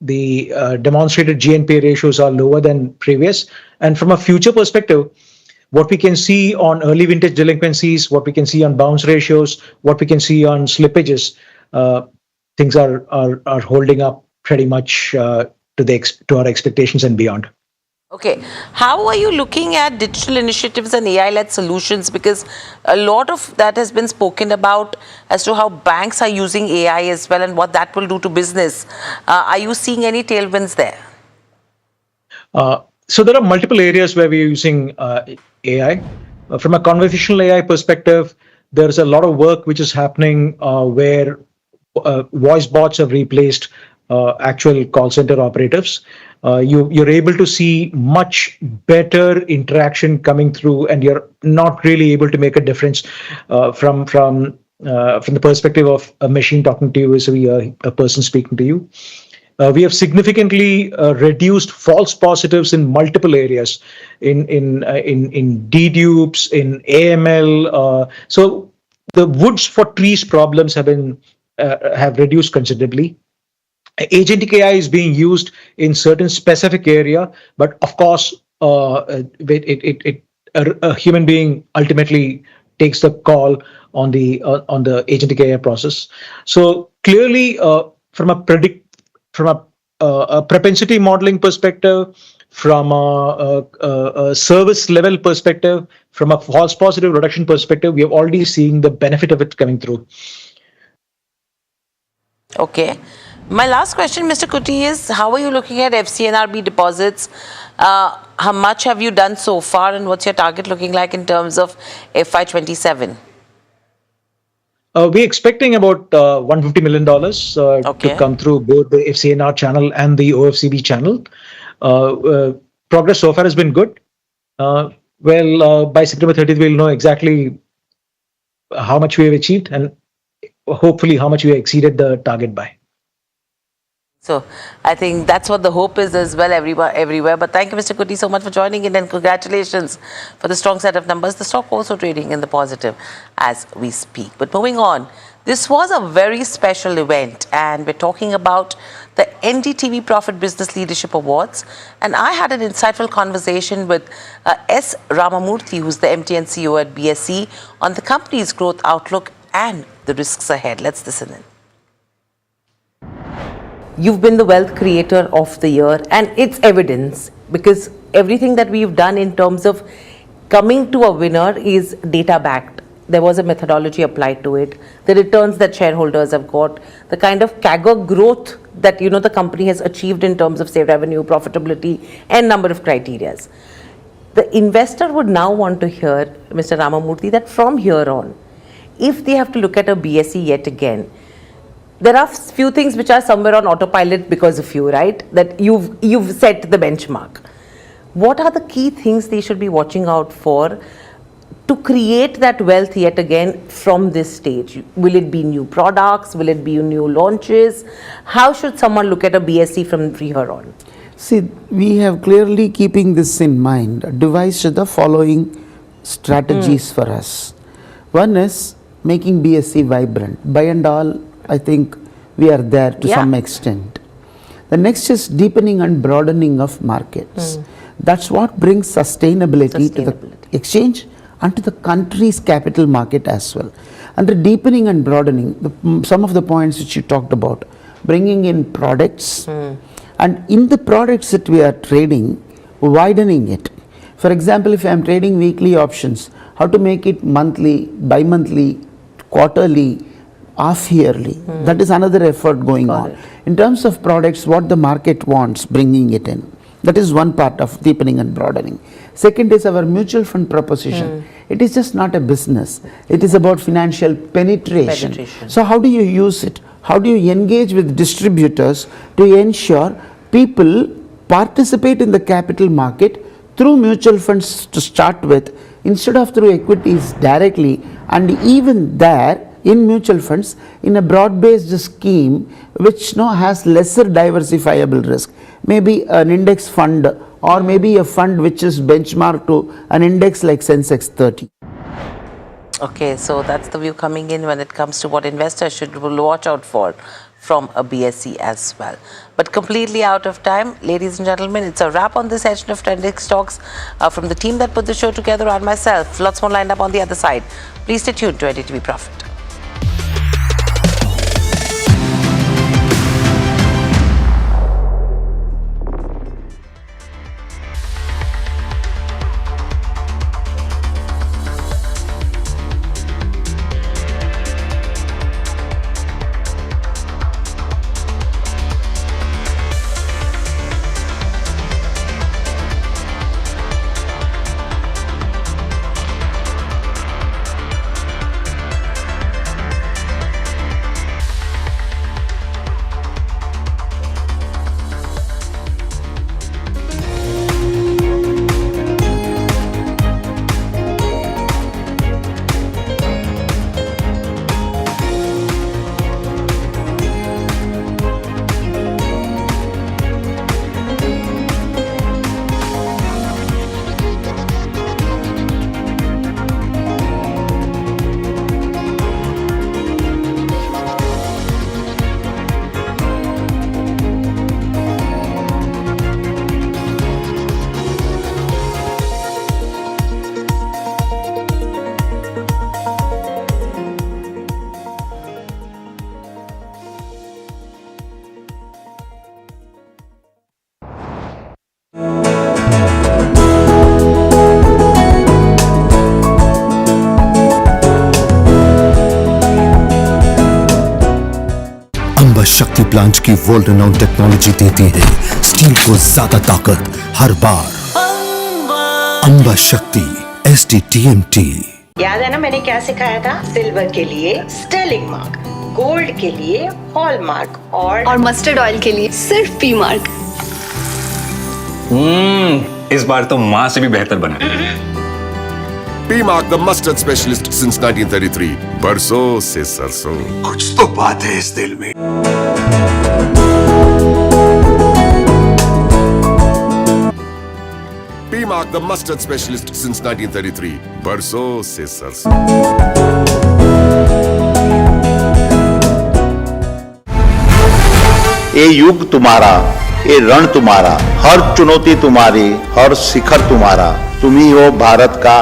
the demonstrated GNPA ratios are lower than previous. And from a future perspective, what we can see on early vintage delinquencies, what we can see on bounce ratios, what we can see on slippages, things are holding up pretty much to our expectations and beyond. Okay, how are you looking at digital initiatives and AI-led solutions? Because a lot of that has been spoken about as to how banks are using AI as well and what that will do to business. Are you seeing any tailwinds there? So there are multiple areas where we are using AI. From a conversational AI perspective, there's a lot of work which is happening where voice bots have replaced actual call center operatives. You're able to see much better interaction coming through, and you're not really able to make a difference from the perspective of a machine talking to you versus a person speaking to you. We have significantly reduced false positives in multiple areas, in dedupes, in AML. So the woods for trees problems have reduced considerably. Agentic AI is being used in certain specific area, but of course, a human being ultimately takes the call on the agentic AI process. So clearly, from a propensity modeling perspective, from a service level perspective, from a false positive reduction perspective, we have already seen the benefit of it coming through. Okay. My last question, Mr. Kuti, is how are you looking at FCNRB deposits? How much have you done so far, and what's your target looking like in terms of FY27? We're expecting about $150 million to come through both the FCNR channel and the OFCB channel. Progress so far has been good. By September 30th, we'll know exactly how much we have achieved and hopefully how much we exceeded the target by. So I think that's what the hope is as well everywhere. But thank you, Mr. Kuti, so much for joining in, and congratulations for the strong set of numbers. The stock also trading in the positive as we speak. But moving on, this was a very special event, and we're talking about the NDTV Profit Business Leadership Awards. And I had an insightful conversation with S. Ramamurthy, who's the MD and CEO at BSE, on the company's growth outlook and the risks ahead. Let's listen in. You've been the wealth creator of the year, and it's evidence because everything that we've done in terms of coming to a winner is data backed. There was a methodology applied to it, the returns that shareholders have got, the kind of CAGR growth that the company has achieved in terms of, say, revenue, profitability, and number of criterias. The investor would now want to hear, Mr. Ramamurthy, that from here on, if they have to look at a BSE yet again, there are few things which are somewhere on autopilot because of you, right? That you've set the benchmark. What are the key things they should be watching out for to create that wealth yet again from this stage? Will it be new products? Will it be new launches? How should someone look at a BSE from here on? See, we have clearly, keeping this in mind, devised the following strategies for us. One is making BSE vibrant. By and all, I think we are there to some extent. The next is deepening and broadening of markets. That's what brings sustainability to the exchange and to the country's capital market as well. Under deepening and broadening, some of the points which you talked about, bringing in products, and in the products that we are trading, widening it. For example, if I am trading weekly options, how to make it monthly, bi-monthly, quarterly, half-yearly. That is another effort going on. In terms of products, what the market wants, bringing it in. That is one part of deepening and broadening. Second is our mutual fund proposition. It is just not a business. It is about financial penetration. So how do you use it? How do you engage with distributors to ensure people participate in the capital market through mutual funds to start with, instead of through equities directly, and even there, in mutual funds in a broad-based scheme which has lesser diversifiable risk, maybe an index fund or maybe a fund which is benchmarked to an index like Sensex 30. Okay, so that's the view coming in when it comes to what investors should watch out for from a BSE as well. But completely out of time, ladies and gentlemen, it's a wrap on this session of Trending Stocks from the team that put the show together and myself. Lots more lined up on the other side. Please stay tuned to NDTV Profit. शक्ति plant की world renowned technology देती है steel को ज्यादा ताकत हर बार। अंबा शक्ति SDTMT। याद है ना मैंने क्या सिखाया था? सिल्वर के लिए स्टर्लिंग मार्क, गोल्ड के लिए हॉलमार्क और मस्टर्ड ऑयल के लिए सिर्फ पी मार्क। इस बार तो माँ से भी बेहतर बना। P Mark, the mustard specialist since 1933. बरसों से सरसों। कुछ तो बात है इस दिल में। P Mark, the mustard specialist since 1933. बरसों से सरसों। ये युग तुम्हारा, ये रण तुम्हारा, हर चुनौती तुम्हारी, हर शिखर तुम्हारा, तुम ही हो भारत का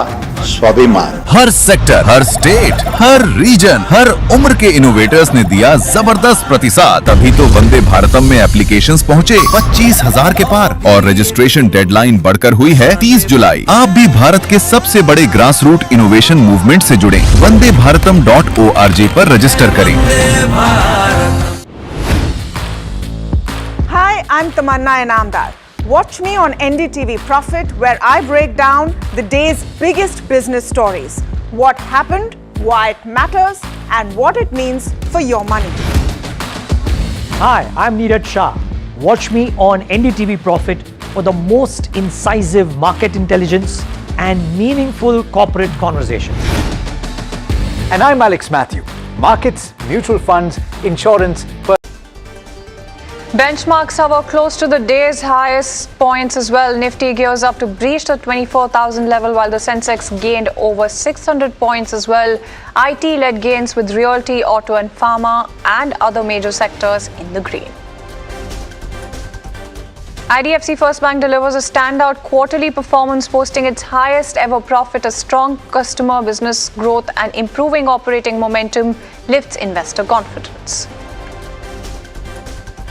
स्वाभिमान। हर सेक्टर, हर स्टेट, हर रीजन, हर उम्र के इनोवेटर्स ने दिया जबरदस्त प्रतिसाद। तभी तो वंदे भारतम में एप्लीकेशंस पहुंचे 25,000 के पार और रजिस्ट्रेशन डेडलाइन बढ़कर हुई है 30 जुलाई। आप भी भारत के सबसे बड़े ग्रास रूट इनोवेशन मूवमेंट से जुड़े। vandeBharatam.org पर रजिस्टर करें। Hi, I'm Tamanna Inamdar. Watch me on NDTV Profit, where I break down the day's biggest business stories. What happened, why it matters, and what it means for your money. Hi, I'm Neeraj Shah. Watch me on NDTV Profit for the most incisive market intelligence and meaningful corporate conversations. And I'm Alex Matthew. Markets, mutual funds, insurance, Benchmarks hover close to the day's highest points as well. Nifty gears up to breach the 24,000 level while the Sensex gained over 600 points as well. IT led gains with realty, auto and pharma and other major sectors in the green. IDFC First Bank delivers a standout quarterly performance, posting its highest ever profit. A strong customer business growth and improving operating momentum lifts investor confidence.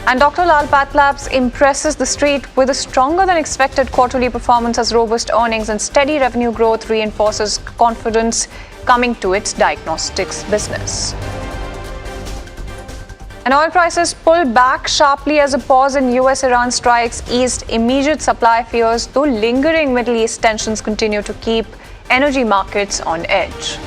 And Dr. Lal PathLabs impresses the street with a stronger than expected quarterly performance as robust earnings and steady revenue growth reinforces confidence coming to its diagnostics business. And oil prices pulled back sharply as a pause in US-Iran strikes eased immediate supply fears, though lingering Middle East tensions continue to keep energy markets on edge.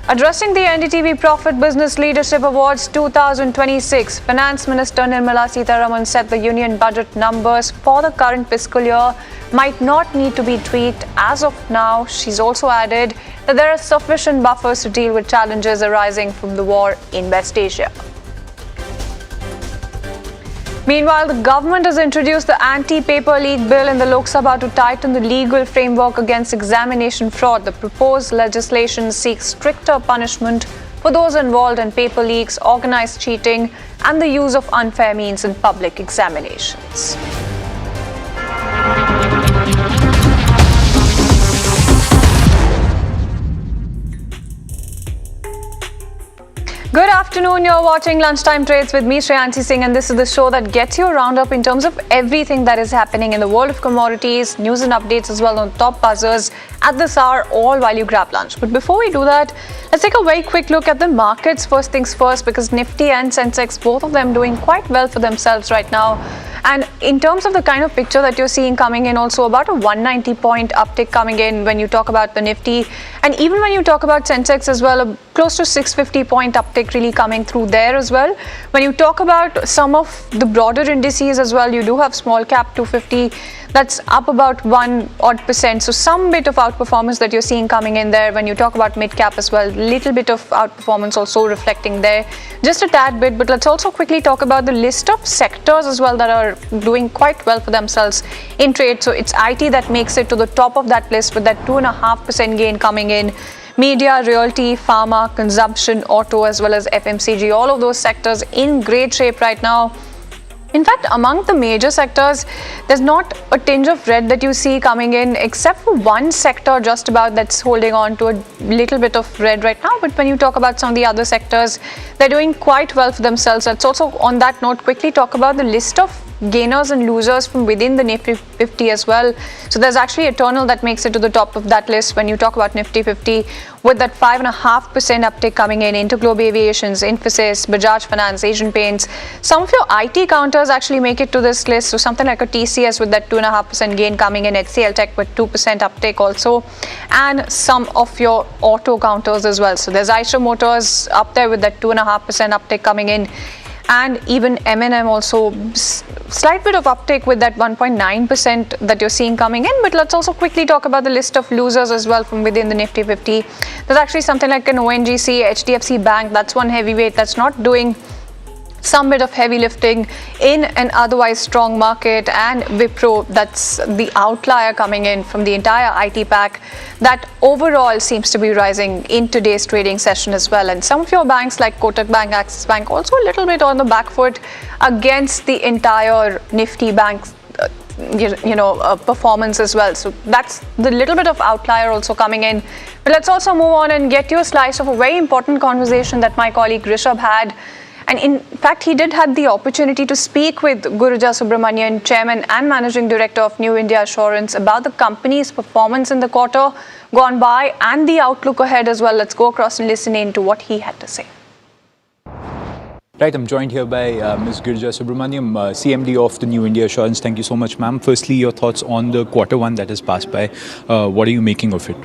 Addressing the NDTV Profit Business Leadership Awards 2026, Finance Minister Nirmala Sitharaman said the union budget numbers for the current fiscal year might not need to be tweaked as of now. She's also added that there are sufficient buffers to deal with challenges arising from the war in West Asia. Meanwhile, the government has introduced the anti-paper leak bill in the Lok Sabha to tighten the legal framework against examination fraud. The proposed legislation seeks stricter punishment for those involved in paper leaks, organized cheating, and the use of unfair means in public examinations. Good afternoon, you're watching Lunchtime Trades with me, Shreyanshi Singh, and this is the show that gets you a roundup in terms of everything that is happening in the world of commodities, news and updates as well on top buzzers at this hour, all while you grab lunch. But before we do that, let's take a very quick look at the markets first things first, because Nifty and Sensex, both of them doing quite well for themselves right now. And in terms of the kind of picture that you're seeing coming in, also about a 190-point uptick coming in when you talk about the Nifty. And even when you talk about Sensex as well, a close to 650-point uptick really coming through there as well. When you talk about some of the broader indices as well, you do have small cap 250. That's up about 1% odd. So some bit of outperformance that you're seeing coming in there. When you talk about mid cap as well, little bit of outperformance also reflecting there. Just a tad bit, but let's also quickly talk about the list of sectors as well that are doing quite well for themselves in trade. So it's IT that makes it to the top of that list with that 2.5% gain coming in. Media, realty, pharma, consumption, auto, as well as FMCG, all of those sectors in great shape right now. In fact, among the major sectors, there's not a tinge of red that you see coming in, except for one sector just about that's holding on to a little bit of red right now. But when you talk about some of the other sectors, they're doing quite well for themselves. Let's also, on that note, quickly talk about the list of gainers and losers from within the Nifty 50 as well. So there's actually Eternal that makes it to the top of that list when you talk about Nifty 50, with that 5.5% uptick coming in. Interglobe Aviations, Infosys, Bajaj Finance, Asian Paints. Some of your IT counters actually make it to this list. So something like a TCS with that 2.5% gain coming in, HCL Tech with 2% uptick also, and some of your auto counters as well. So there's Eicher Motors up there with that 2.5% uptick coming in. And even M&M also, slight bit of uptake with that 1.9% that you're seeing coming in. But let's also quickly talk about the list of losers as well from within the Nifty 50. There's actually something like an ONGC, HDFC Bank, that's one heavyweight that's not doing some bit of heavy lifting in an otherwise strong market, and Wipro, that's the outlier coming in from the entire IT pack that overall seems to be rising in today's trading session as well. And some of your banks like Kotak Bank, Axis Bank also a little bit on the back foot against the entire Nifty Bank performance as well. So that's the little bit of outlier also coming in. But let's also move on and get you a slice of a very important conversation that my colleague Rishabh had. And in fact, he did have the opportunity to speak with Guruja Subramanian, Chairman and Managing Director of New India Assurance, about the company's performance in the quarter gone by and the outlook ahead as well. Let's go across and listen in to what he had to say. Right, I'm joined here by Ms. Guruja Subramaniam, CMD of the New India Assurance. Thank you so much, ma'am. Firstly, your thoughts on the quarter one that has passed by. What are you making of it?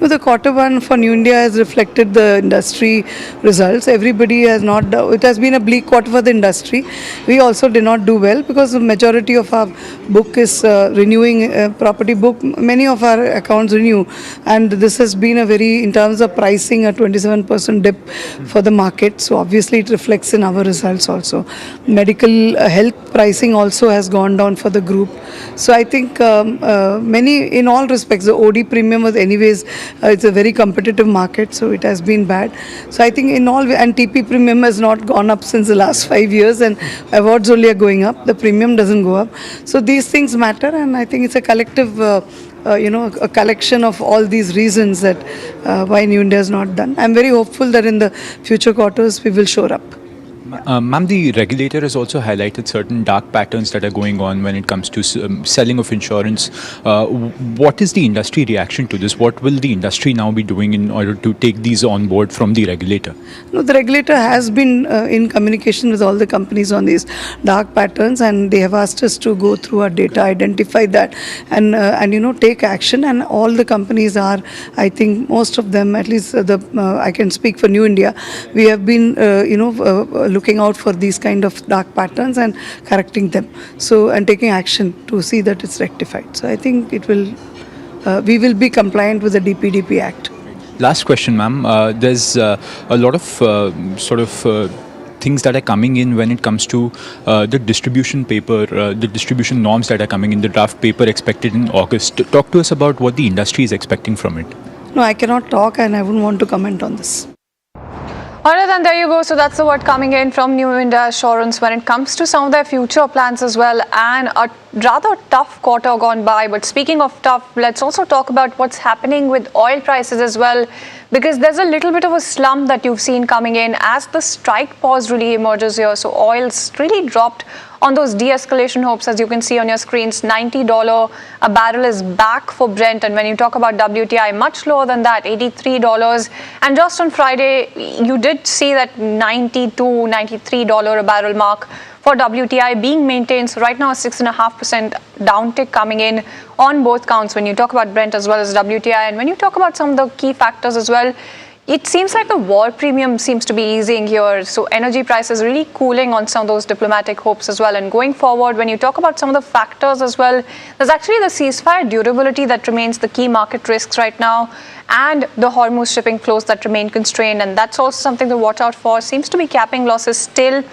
Well, the quarter one for New India has reflected the industry results. Everybody has not, it has been a bleak quarter for the industry. We also did not do well because the majority of our book is renewing property book. Many of our accounts renew, and this has been a very, in terms of pricing, a 27% dip for the market. So obviously it reflects in our results also. Medical health pricing also has gone down for the group. So I think many, in all respects, the OD premium was anyways, it's a very competitive market, so it has been bad. So I think in all, and TP premium has not gone up since the last 5 years, and awards only are going up. The premium doesn't go up. So these things matter, and I think it's a collective a collection of all these reasons that why New India is not done. I'm very hopeful that in the future quarters we will shore up. Ma'am, the regulator has also highlighted certain dark patterns that are going on when it comes to selling of insurance. What is the industry reaction to this? What will the industry now be doing in order to take these on board from the regulator? No, the regulator has been in communication with all the companies on these dark patterns, and they have asked us to go through our data, identify that, and take action. And all the companies are, I think, most of them, at least I can speak for New India, we have been, looking out for these kind of dark patterns and correcting them. So, and taking action to see that it's rectified. So I think it will, we will be compliant with the DPDP Act. Last question, ma'am. There's a lot of things that are coming in when it comes to the distribution paper, the distribution norms that are coming in, the draft paper expected in August. Talk to us about what the industry is expecting from it. No, I cannot talk and I wouldn't want to comment on this. Alright, then there you go. So that's the word coming in from New India Assurance when it comes to some of their future plans as well, and a rather tough quarter gone by. But speaking of tough, let's also talk about what's happening with oil prices as well, because there's a little bit of a slump that you've seen coming in as the strike pause really emerges here. So oil's really dropped on those de-escalation hopes, as you can see on your screens. $90 a barrel is back for Brent, and when you talk about WTI, much lower than that, $83. And just on Friday, you did see that $92, $93 a barrel mark for WTI being maintained. So right now, a 6.5% downtick coming in on both counts when you talk about Brent as well as WTI. And when you talk about some of the key factors as well, it seems like the war premium seems to be easing here. So energy prices really cooling on some of those diplomatic hopes as well. And going forward, when you talk about some of the factors as well, there's actually the ceasefire durability that remains the key market risks right now, and the Hormuz shipping flows that remain constrained. And that's also something to watch out for. Seems to be capping losses still.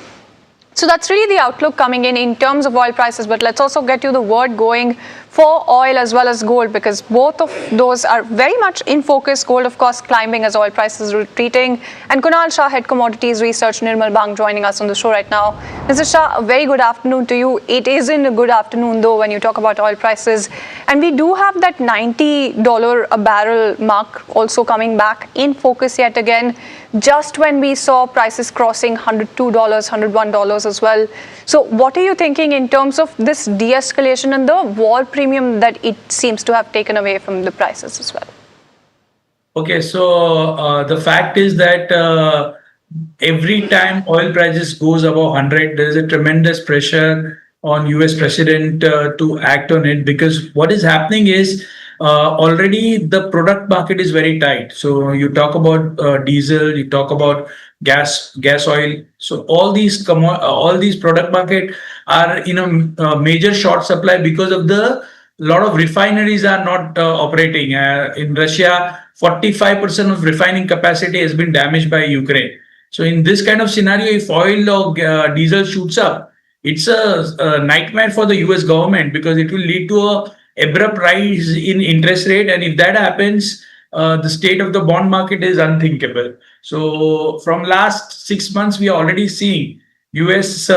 So that's really the outlook coming in terms of oil prices. But let's also get you the word going for oil as well as gold, because both of those are very much in focus. Gold, of course, climbing as oil prices retreating. And Kunal Shah, Head Commodities Research, Nirmal Bang, joining us on the show right now. Mr. Shah, a very good afternoon to you. It isn't a good afternoon, though, when you talk about oil prices. And we do have that $90 a barrel mark also coming back in focus yet again, just when we saw prices crossing $102, $101 as well. So what are you thinking in terms of this de-escalation and the war premium that it seems to have taken away from the prices as well? Okay, so the fact is that every time oil prices goes above 100, there is a tremendous pressure on US president to act on it, because what is happening is already the product market is very tight. So you talk about diesel, you talk about gas oil. So all these product market are in a major short supply because of the lot of refineries are not operating. In Russia, 45% of refining capacity has been damaged by Ukraine. So in this kind of scenario, if oil or diesel shoots up, it's a nightmare for the US government, because it will lead to a abrupt rise in interest rate. And if that happens, the state of the bond market is unthinkable. So from last 6 months, we are already seeing US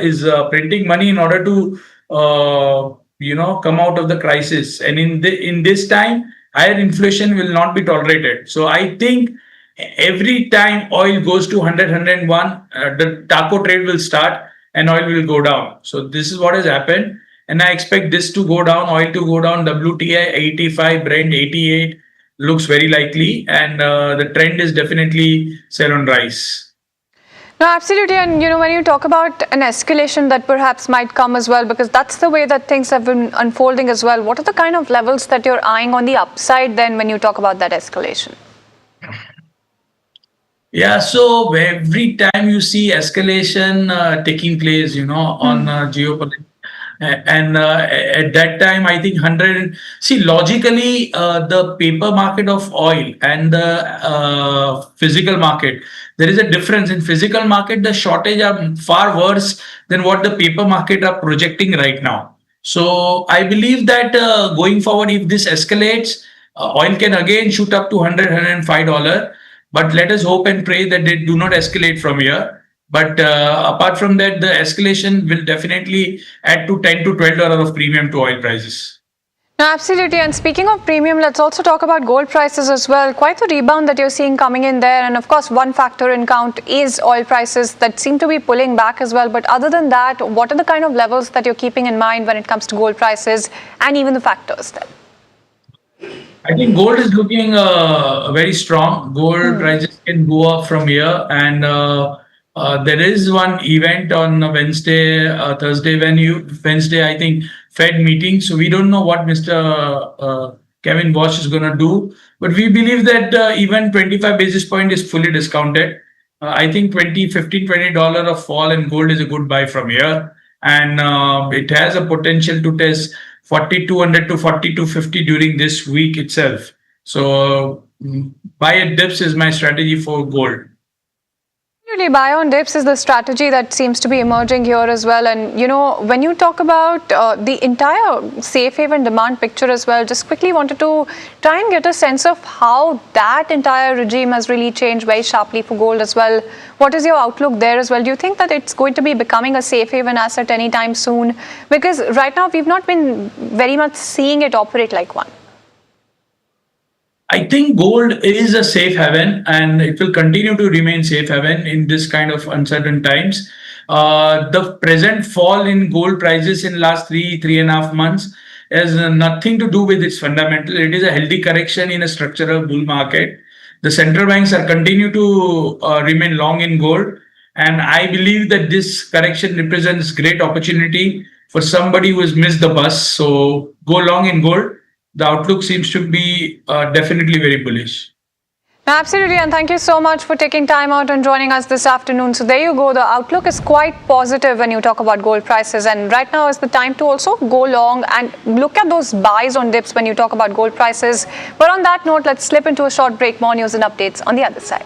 is printing money in order to come out of the crisis. And in this time, higher inflation will not be tolerated. So I think every time oil goes to 100, 101, the taco trade will start and oil will go down. So this is what has happened. And I expect this to go down, oil to go down, WTI 85, Brent 88 looks very likely. And the trend is definitely sell on rise. No, absolutely. And, when you talk about an escalation that perhaps might come as well, because that's the way that things have been unfolding as well. What are the kind of levels that you're eyeing on the upside then when you talk about that escalation? Yeah, so every time you see escalation taking place, on geopolitics, and at that time, I think logically, the paper market of oil and the physical market, there is a difference. In physical market, the shortage are far worse than what the paper market are projecting right now. So I believe that going forward, if this escalates, oil can again shoot up to $100, $105. But let us hope and pray that they do not escalate from here. But apart from that, the escalation will definitely add to $10 to $12 of premium to oil prices. No, absolutely. And speaking of premium, let's also talk about gold prices as well. Quite the rebound that you're seeing coming in there. And of course, one factor in count is oil prices that seem to be pulling back as well. But other than that, what are the kind of levels that you're keeping in mind when it comes to gold prices and even the factors then? I think gold is looking very strong. Gold prices can go up from here. And there is one event on Wednesday, Thursday, Wednesday, I think, Fed meeting. So we don't know what Mr. Kevin Walsh is going to do. But we believe that even 25 basis point is fully discounted. I think $15, $20 of fall in gold is a good buy from here. And it has a potential to test 4,200 to 4,250 during this week itself. So buy at dips is my strategy for gold. Usually buy on dips is the strategy that seems to be emerging here as well. And, when you talk about the entire safe haven demand picture as well, just quickly wanted to try and get a sense of how that entire regime has really changed very sharply for gold as well. What is your outlook there as well? Do you think that it's going to be becoming a safe haven asset anytime soon? Because right now we've not been very much seeing it operate like one. I think gold is a safe haven and it will continue to remain safe haven in this kind of uncertain times. The present fall in gold prices in last 3.5 months has nothing to do with its fundamental. It is a healthy correction in a structural bull market. The central banks are continue to remain long in gold. And I believe that this correction represents great opportunity for somebody who has missed the bus. So go long in gold. The outlook seems to be definitely very bullish. Absolutely, and thank you so much for taking time out and joining us this afternoon. So there you go, the outlook is quite positive when you talk about gold prices, and right now is the time to also go long and look at those buys on dips when you talk about gold prices. But on that note, let's slip into a short break. More news and updates on the other side.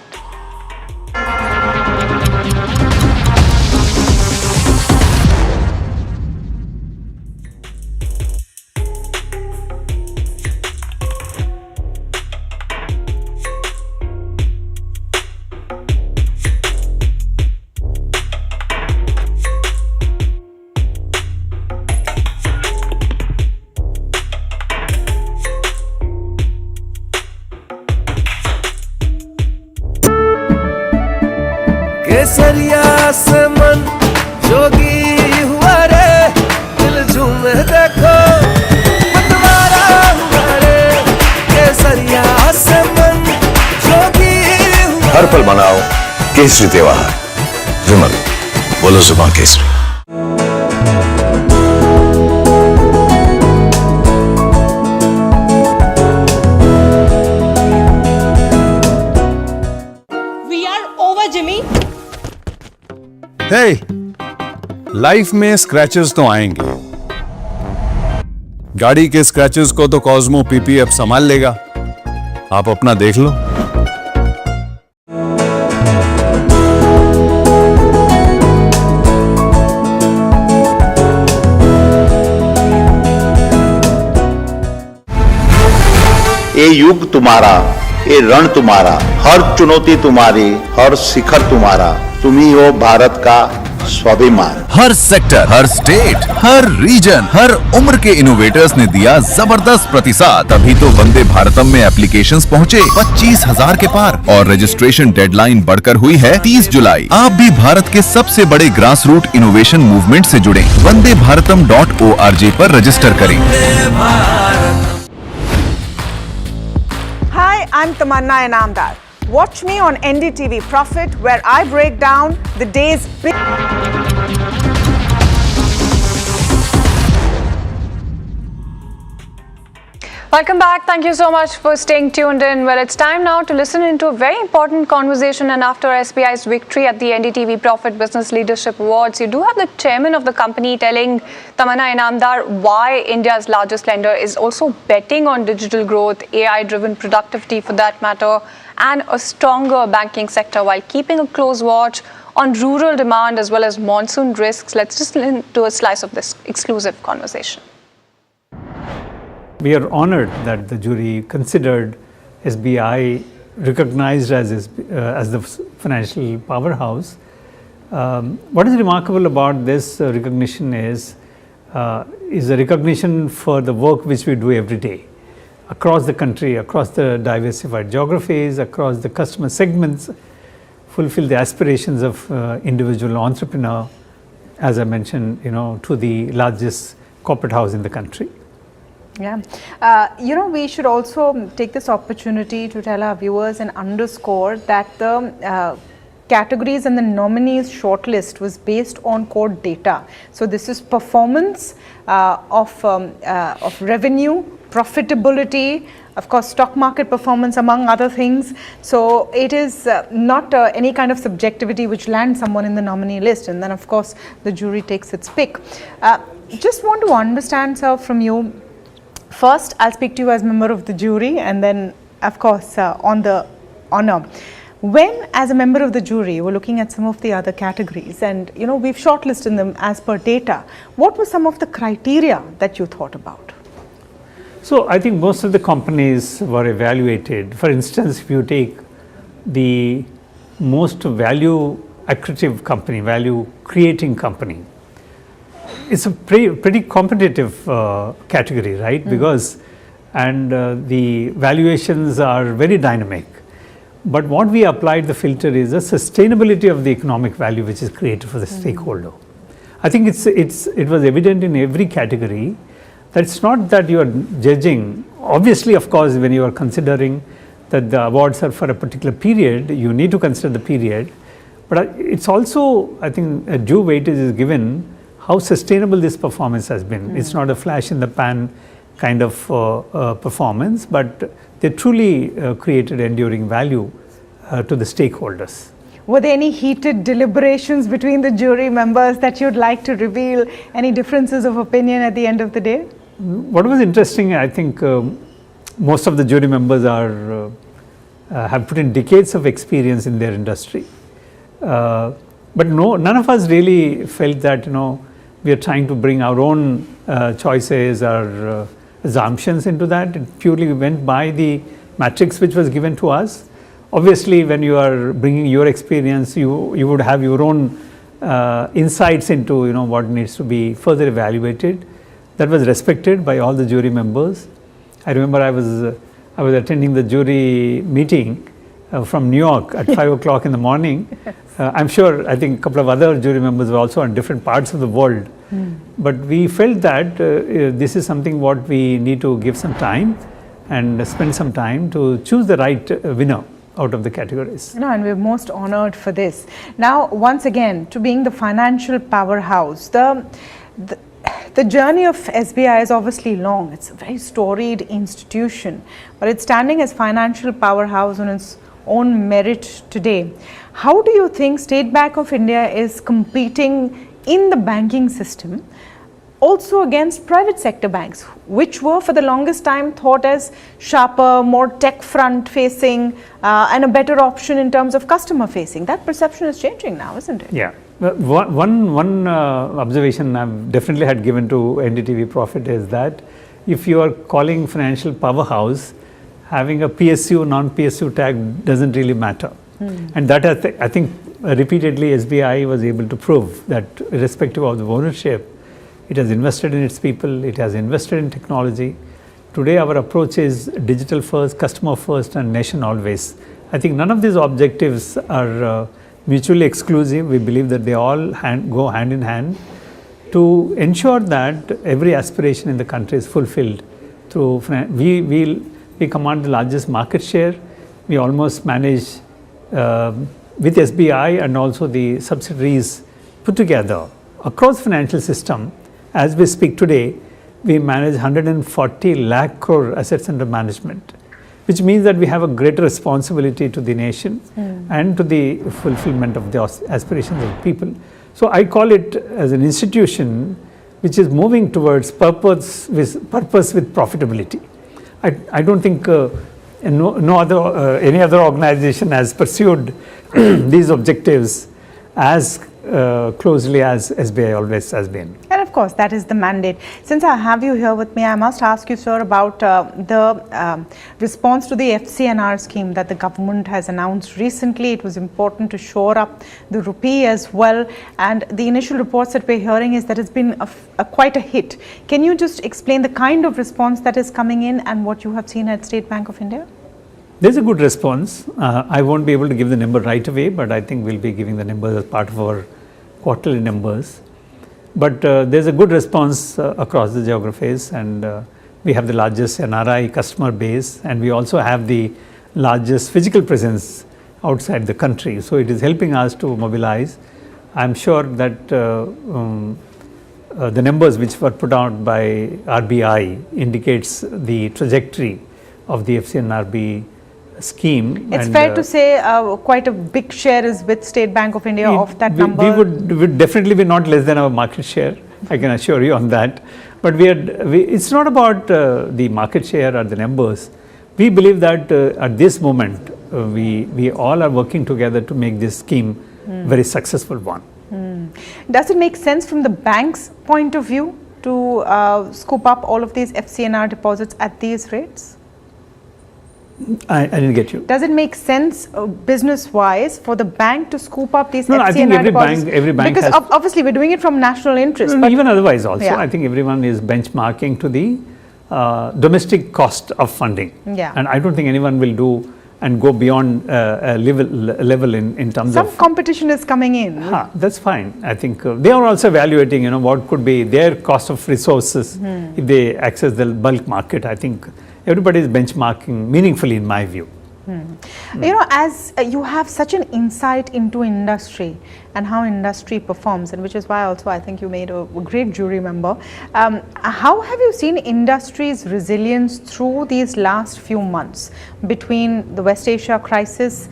केसरिया से मन जोगी हुआ रे दिल झूमे देखो मतवारा हुआ रे केसरिया से मन जोगी हुआ हर पल मनाओ केसरी त्योहार। विमल, बोलो जुबान केसरी। We are over, Jimmy. Hey, life में स्क्रैचेस तो आएंगे। गाड़ी के स्क्रैचेस को तो कॉस्मो पीपी अब संभाल लेगा। आप अपना देख लो। ये युग तुम्हारा, ये रण तुम्हारा, हर चुनौती तुम्हारी, हर शिखर तुम्हारा, तुम ही हो भारत का स्वाभिमान। हर सेक्टर, हर स्टेट, हर रीजन, हर उम्र के इनोवेटर्स ने दिया जबरदस्त प्रतिसाद। तभी तो वंदे भारतम में एप्लीकेशंस पहुंचे 25,000 के पार और रजिस्ट्रेशन डेडलाइन बढ़कर हुई है 30 जुलाई। आप भी भारत के सबसे बड़े ग्रास रूट इनोवेशन मूवमेंट से जुड़े। वंदेभारतम.org पर रजिस्टर करें। Hi, I'm Tamanna Inamdar. Watch me on NDTV Profit, where I break down the day's big... Welcome back. Thank you so much for staying tuned in. Well, it's time now to listen into a very important conversation. And after SBI's victory at the NDTV Profit Business Leadership Awards, you do have the chairman of the company telling Tamanna Inamdar why India's largest lender is also betting on digital growth, AI-driven productivity for that matter, and a stronger banking sector while keeping a close watch on rural demand as well as monsoon risks. Let's just listen to a slice of this exclusive conversation. We are honored that the jury considered SBI recognized as the financial powerhouse. What is remarkable about this recognition is a recognition for the work which we do every day across the country, across the diversified geographies, across the customer segments, fulfill the aspirations of individual entrepreneur, as I mentioned, to the largest corporate house in the country. Yeah. We should also take this opportunity to tell our viewers and underscore that the categories and the nominees shortlist was based on core data. So this is performance of revenue, profitability, of course stock market performance, among other things. So it is not any kind of subjectivity which lands someone in the nominee list, and then of course the jury takes its pick. Just want to understand, sir, from you. First, I'll speak to you as member of the jury, and then of course, on the honor. When, as a member of the jury, you were looking at some of the other categories and, you know, we've shortlisted them as per data, what were some of the criteria that you thought about? So I think most of the companies were evaluated. For instance, if you take the most value accretive company, value creating company, it's a pretty competitive category, right? Because the valuations are very dynamic. But what we applied the filter is the sustainability of the economic value which is created for the stakeholder. I think it was evident in every category that it's not that you are judging. Obviously, of course, when you are considering that the awards are for a particular period, you need to consider the period. But it's also, I think, a due weightage is given how sustainable this performance has been. It's not a flash in the pan kind of performance, but they truly created enduring value to the stakeholders. Were there any heated deliberations between the jury members that you'd like to reveal? Any differences of opinion at the end of the day? What was interesting, I think most of the jury members have put in decades of experience in their industry. But none of us really felt that, you know, we are trying to bring our own choices or assumptions into that. It purely went by the matrix which was given to us. Obviously, when you are bringing your experience, you would have your own insights into, you know, what needs to be further evaluated. That was respected by all the jury members. I remember I was attending the jury meeting from New York at 5 o'clock in the morning. I'm sure, I think a couple of other jury members were also in different parts of the world. But we felt that this is something what we need to give some time and spend some time to choose the right winner out of the categories. No, and we're most honored for this. Now, once again, to being the financial powerhouse, the journey of SBI is obviously long. It's a very storied institution, but it's standing as financial powerhouse on its own merit today. How do you think State Bank of India is competing in the banking system also against private sector banks, which were for the longest time thought as sharper, more tech front facing and a better option in terms of customer facing? That perception is changing now, isn't it? Yeah. One observation I've definitely had given to NDTV Profit is that if you are calling financial powerhouse, having a PSU, non-PSU tag doesn't really matter. And that I think repeatedly SBI was able to prove that irrespective of the ownership, it has invested in its people, it has invested in technology. Today our approach is digital first, customer first and nation always. I think none of these objectives are mutually exclusive. We believe that they all go hand in hand to ensure that every aspiration in the country is fulfilled. We command the largest market share. We almost manage with SBI and also the subsidiaries put together across financial system. As we speak today, we manage 140 lakh crore assets under management, which means that we have a greater responsibility to the nation and to the fulfillment of the aspirations of people. So I call it as an institution which is moving towards purpose with profitability. I don't think any other organization has pursued these objectives as closely as SBI always has been. And of course, that is the mandate. Since I have you here with me, I must ask you, sir, about the response to the FCNR scheme that the government has announced recently. It was important to shore up the rupee as well. And the initial reports that we're hearing is that it's been quite a hit. Can you just explain the kind of response that is coming in and what you have seen at State Bank of India? There's a good response. I won't be able to give the number right away, but I think we'll be giving the numbers as part of our quarterly numbers. But there's a good response across the geographies, and we have the largest NRI customer base, and we also have the largest physical presence outside the country. So it is helping us to mobilize. I'm sure that the numbers which were put out by RBI indicates the trajectory of the FCNRB scheme. It's fair to say quite a big share is with State Bank of India of that number. We would definitely be not less than our market share. I can assure you on that. But it's not about the market share or the numbers, we believe that at this moment, we all are working together to make this scheme very successful one. Does it make sense from the bank's point of view to scoop up all of these FCNR deposits at these rates? I didn't get you. Does it make sense business-wise for the bank to scoop up these No, FCNR I think deposits? every bank because has, obviously we're doing it from national interest. but even otherwise also, Yeah. I think everyone is benchmarking to the domestic cost of funding. Yeah. And I don't think anyone will do and go beyond a level in terms Some of... competition is coming in. That's fine. I think they are also evaluating, what could be their cost of resources if they access the bulk market. I think everybody is benchmarking meaningfully, in my view. As you have such an insight into industry and how industry performs, and which is why also I think you made a great jury member. How have you seen industry's resilience through these last few months between the West Asia crisis,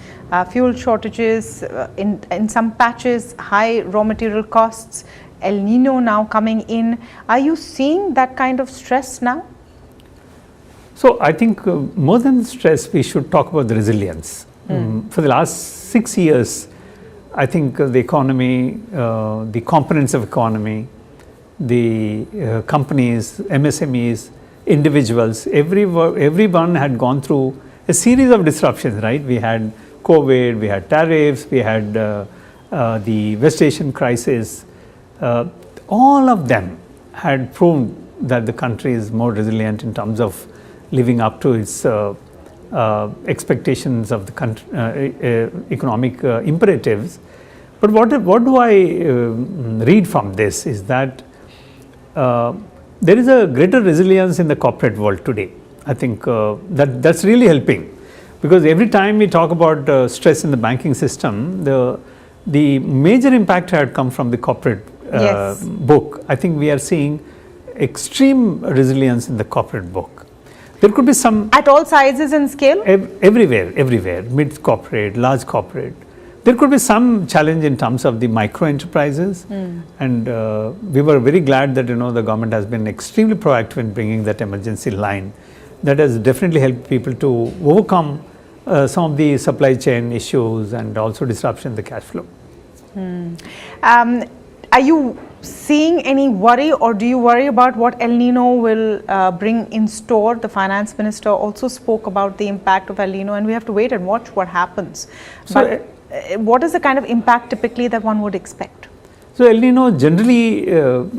fuel shortages, in some patches, high raw material costs, El Nino now coming in? Are you seeing that kind of stress now? So I think more than stress, we should talk about the resilience. For the last 6 years, I think the economy, the components of economy, the companies, MSMEs, individuals, everyone had gone through a series of disruptions, right? We had COVID, we had tariffs, we had the West Asian crisis. All of them had proven that the country is more resilient in terms of living up to its expectations of the country, economic imperatives. But what do I read from this is that there is a greater resilience in the corporate world today. I think that's really helping, because every time we talk about stress in the banking system, the major impact had come from the corporate book. I think we are seeing extreme resilience in the corporate book. There could be some... At all sizes and scale? Everywhere, mid-corporate, large corporate. There could be some challenge in terms of the micro enterprises, and we were very glad that the government has been extremely proactive in bringing that emergency line. That has definitely helped people to overcome some of the supply chain issues and also disruption in the cash flow. Are you seeing any worry, or do you worry about what El Nino will bring in store? The finance minister also spoke about the impact of El Nino, and we have to wait and watch what happens. But what is the kind of impact typically that one would expect? So El Nino generally,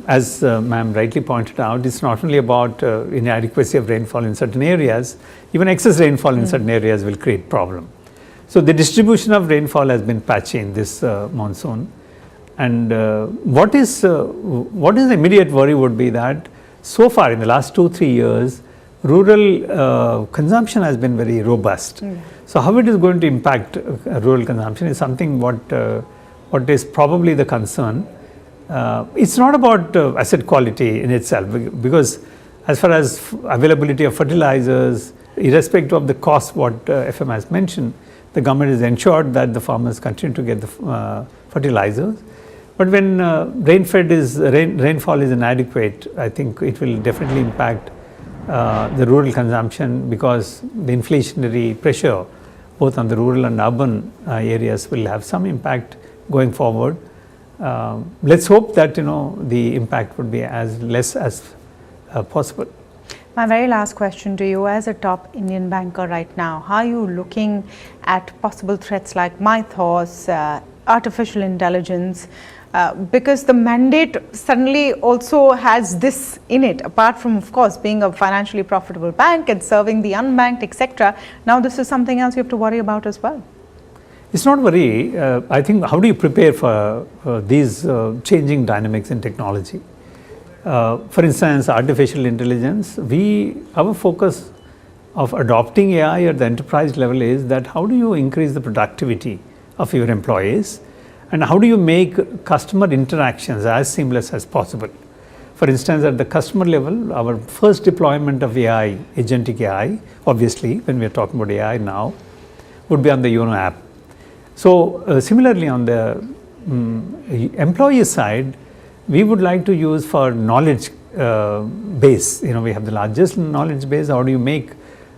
as ma'am rightly pointed out, it's not only about inadequacy of rainfall in certain areas, even excess rainfall in certain areas will create problem. So the distribution of rainfall has been patchy in this monsoon. And what is the immediate worry would be that so far in the last 2-3 years, rural consumption has been very robust. So how it is going to impact rural consumption is something what is probably the concern. It's not about asset quality in itself, because as far as availability of fertilizers, irrespective of the cost, what FM has mentioned, the government has ensured that the farmers continue to get the fertilizers. But when rainfall is inadequate, I think it will definitely impact the rural consumption, because the inflationary pressure both on the rural and urban areas will have some impact going forward. Let's hope that the impact would be as less as possible. My very last question to you, as a top Indian banker right now, how are you looking at possible threats like mythos, artificial intelligence? Because the mandate suddenly also has this in it, apart from, of course, being a financially profitable bank and serving the unbanked, etc. Now this is something else you have to worry about as well. It's not worry. I think, how do you prepare for these changing dynamics in technology? For instance, artificial intelligence, our focus of adopting AI at the enterprise level is that how do you increase the productivity of your employees? And how do you make customer interactions as seamless as possible? For instance, at the customer level, our first deployment of AI, agentic AI, obviously, when we are talking about AI now, would be on the YONO app. So similarly, on the employee side, we would like to use for knowledge base. We have the largest knowledge base. How do you make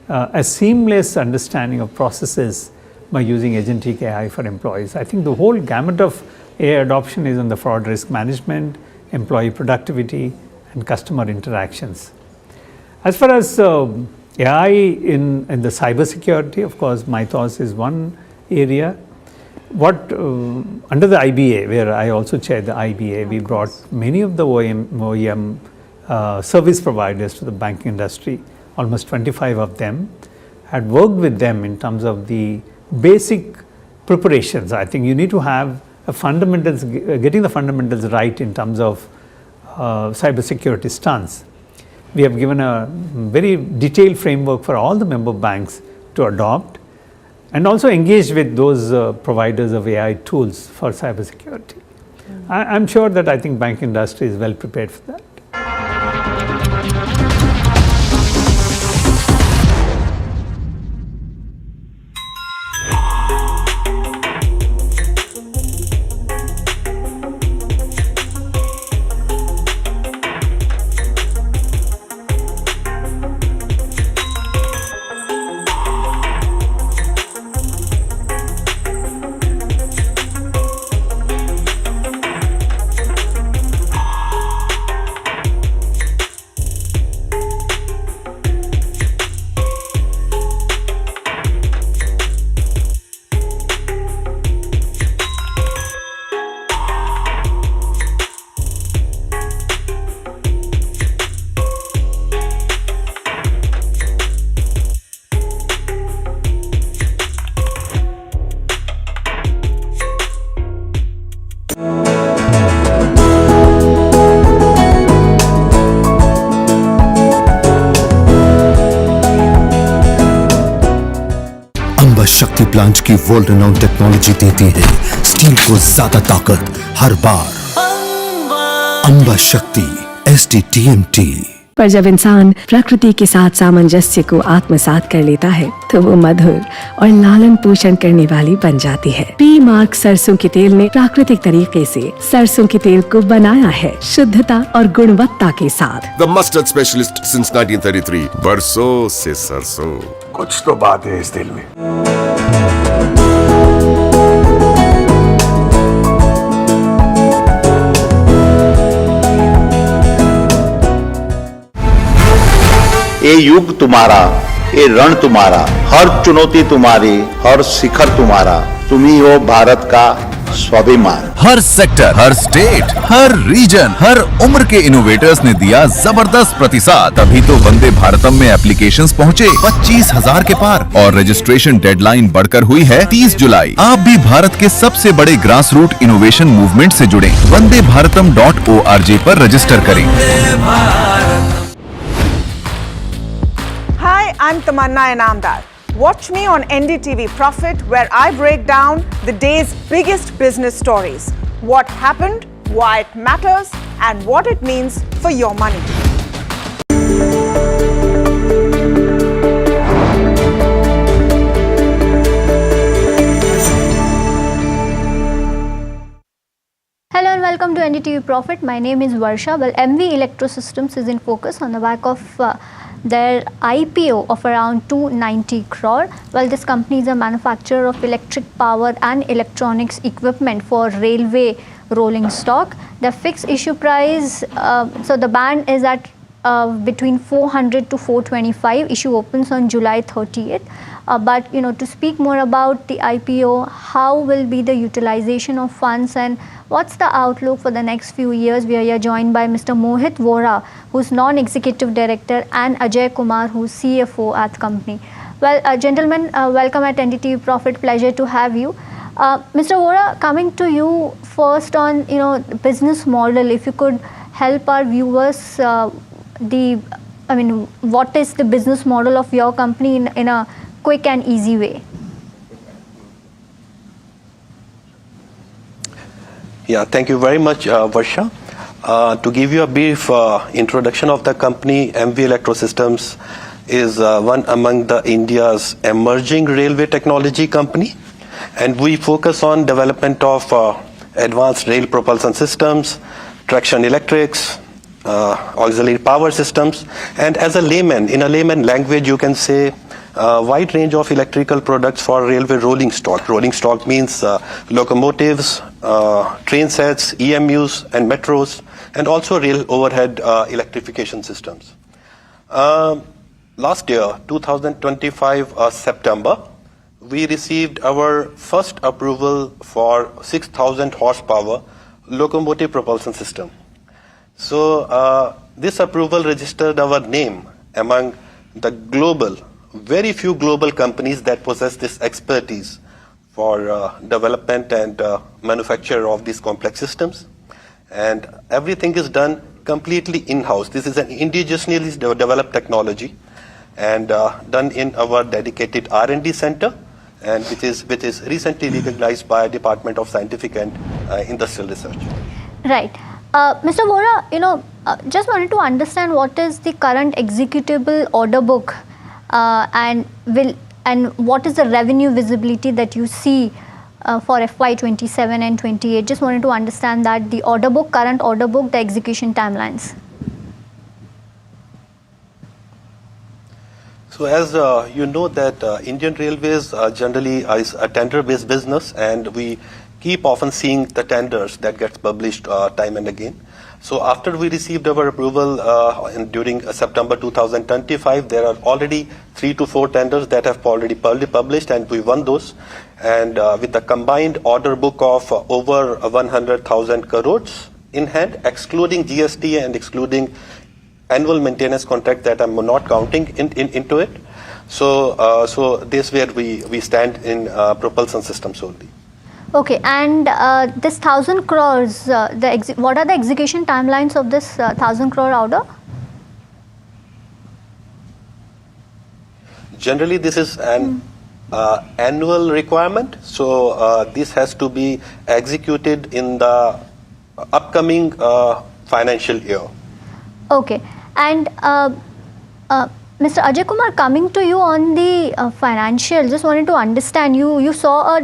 a seamless understanding of processes by using agentic AI for employees. I think the whole gamut of AI adoption is on the fraud risk management, employee productivity, and customer interactions. As far as AI in the cybersecurity, of course, Mythos is one area. Under the IBA, where I also chair the IBA, we brought many of the OEM service providers to the banking industry, almost 25 of them, had worked with them in terms of the basic preparations. I think you need to have getting the fundamentals right in terms of cybersecurity stance. We have given a very detailed framework for all the member banks to adopt, and also engage with those providers of AI tools for cybersecurity. I'm sure that I think bank industry is well prepared for that. शक्ति plant की world renowned technology देती है steel को ज्यादा ताकत हर बार। अंबा शक्ति SDTMT। पर जब इंसान प्रकृति के साथ सामंजस्य को आत्मसात कर लेता है तो वो मधुर और लालन पोषण करने वाली बन जाती है। पी मार्क सरसों के तेल ने प्राकृतिक तरीके से सरसों के तेल को बनाया है शुद्धता और गुणवत्ता के साथ। The mustard specialist since 1933. बरसों से सरसों। कुछ तो बात है इस दिल में। ये युग तुम्हारा, ये रण तुम्हारा, हर चुनौती तुम्हारी, हर शिखर तुम्हारा, तुम ही हो भारत का स्वाभिमान। हर सेक्टर, हर स्टेट, हर रीजन, हर उम्र के इनोवेटर्स ने दिया जबरदस्त प्रतिसाद। तभी तो वंदे भारतम में एप्लीकेशंस पहुंचे 25,000 के पार और रजिस्ट्रेशन डेडलाइन बढ़कर हुई है 30 जुलाई। आप भी भारत के सबसे बड़े ग्रास रूट इनोवेशन मूवमेंट से जुड़े vandebharatam.org पर रजिस्टर करें। Hi, I'm Tamanna Inamdar. Watch me on NDTV Profit, where I break down the day's biggest business stories. What happened, why it matters, and what it means for your money. Hello and welcome to NDTV Profit. My name is Varsha. Well, MV Electrosystems is in focus on the back of their IPO of around 290 crore. Well, this company is a manufacturer of electric power and electronics equipment for railway rolling stock. The fixed issue price, so the band is at between 400 to 425. Issue opens on July 30th. But to speak more about the IPO, how will be the utilization of funds and what's the outlook for the next few years, we are here joined by Mr. Mohit Vora, who's non-executive director, and Ajay Kumar, who's CFO at the company. Well, gentlemen, welcome at NDTV Profit. Pleasure to have you. Mr. Vora, coming to you first on business model, if you could help our viewers, what is the business model of your company in a quick and easy way? Yeah, thank you very much, Varsha. To give you a brief introduction of the company, MV Electrosystems is one among the India's emerging railway technology company, and we focus on development of advanced rail propulsion systems, traction electrics, auxiliary power systems, and as a layman, in a layman language, you can say a wide range of electrical products for railway rolling stock. Rolling stock means locomotives, train sets, EMUs and metros, and also rail overhead electrification systems. Last year, 2025 September, we received our first approval for 6,000 horsepower locomotive propulsion system. So this approval registered our name among the global, very few global companies that possess this expertise for development and manufacture of these complex systems. And everything is done completely in-house. This is an indigenously developed technology and done in our dedicated R&D center, and which is recently recognized by Department of Scientific and Industrial Research. Right. Mr. Vora, just wanted to understand what is the current executable order book and what is the revenue visibility that you see for FY27 and 28. Just wanted to understand that the order book, current order book, the execution timelines. So as you know that Indian Railways generally is a tender-based business, and we keep often seeing the tenders that gets published time and again. So after we received our approval during September 2025, there are already 3 to 4 tenders that have already published, and we won those. And with a combined order book of over 100,000 crores in hand, excluding GST and excluding annual maintenance contract that I'm not counting into it. So this where we stand in propulsion systems only. Okay, and this 1,000 crores, what are the execution timelines of this 1,000 crore order? Generally, this is an annual requirement, so this has to be executed in the upcoming financial year. Okay, and Mr. Ajay Kumar, coming to you on the financial, just wanted to understand, you saw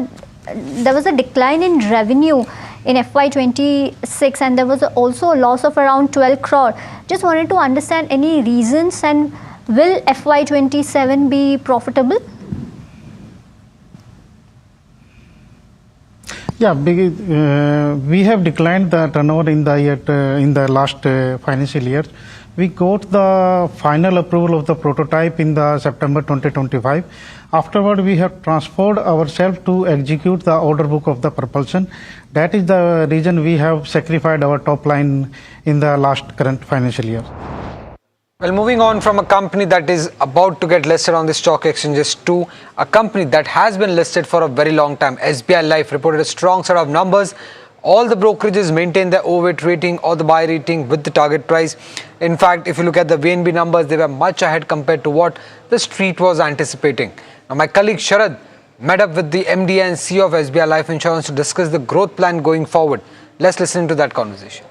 there was a decline in revenue in FY26, and there was also a loss of around 12 crore. Just wanted to understand any reasons, and will FY27 be profitable? Yeah, we have declined the turnover in the last financial year. We got the final approval of the prototype in the September 2025. Afterward, we have transferred ourselves to execute the order book of the propulsion. That is the reason we have sacrificed our top line in the last current financial year. Well, moving on from a company that is about to get listed on the stock exchanges to a company that has been listed for a very long time. SBI Life reported a strong set of numbers. All the brokerages maintain their overweight rating or the buy rating with the target price. In fact, if you look at the VNB numbers, they were much ahead compared to what the street was anticipating. Now, my colleague Sharad met up with the MD and CEO of SBI Life Insurance to discuss the growth plan going forward. Let's listen to that conversation.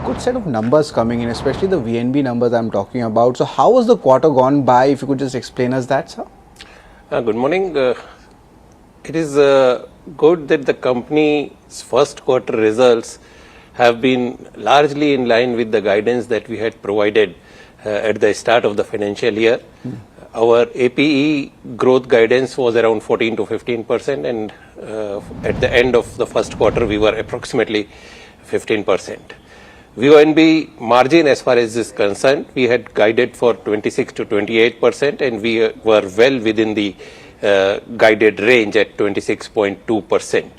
Good set of numbers coming in, especially the VNB numbers I'm talking about. So how was the quarter gone by? If you could just explain us that, sir. Good morning. It is good that the company's first quarter results have been largely in line with the guidance that we had provided at the start of the financial year. Our APE growth guidance was around 14 to 15%, and at the end of the first quarter we were approximately 15%. VONB margin, as far as is concerned, we had guided for 26 to 28%, and we were well within the guided range at 26.2%.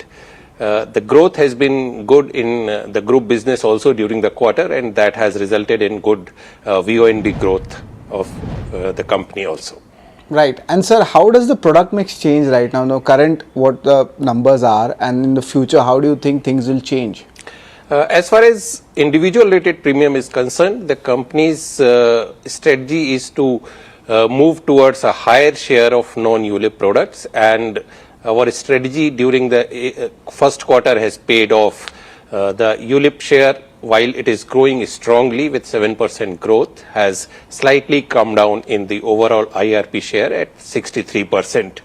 The growth has been good in the group business also during the quarter, and that has resulted in good VONB growth of the company also. Right. And sir, how does the product mix change right now? Now, current what the numbers are, and in the future, how do you think things will change? As far as individual rated premium is concerned, the company's strategy is to move towards a higher share of non-ULIP products, and our strategy during the first quarter has paid off. The ULIP share, while it is growing strongly with 7% growth, has slightly come down in the overall IRP share at 63%.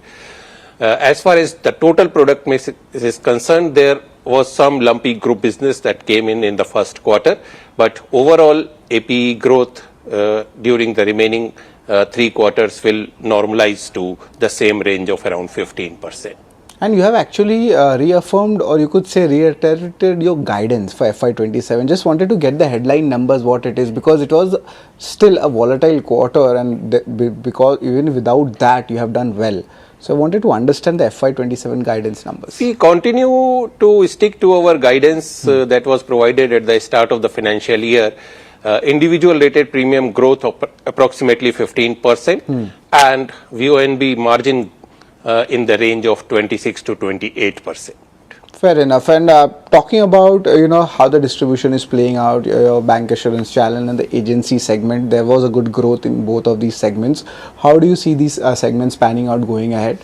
As far as the total product mix is concerned, there was some lumpy group business that came in the first quarter, but overall APE growth during the remaining 3 quarters will normalize to the same range of around 15%. And you have actually reaffirmed, or you could say reiterated your guidance for FY27. Just wanted to get the headline numbers, what it is, because it was still a volatile quarter, and because even without that you have done well. So I wanted to understand the FY27 guidance numbers. We continue to stick to our guidance that was provided at the start of the financial year. Individual rated premium growth of approximately 15% and VONB margin in the range of 26 to 28%. Fair enough. And talking about how the distribution is playing out, your bank assurance channel and the agency segment, there was a good growth in both of these segments. How do you see these segments panning out going ahead?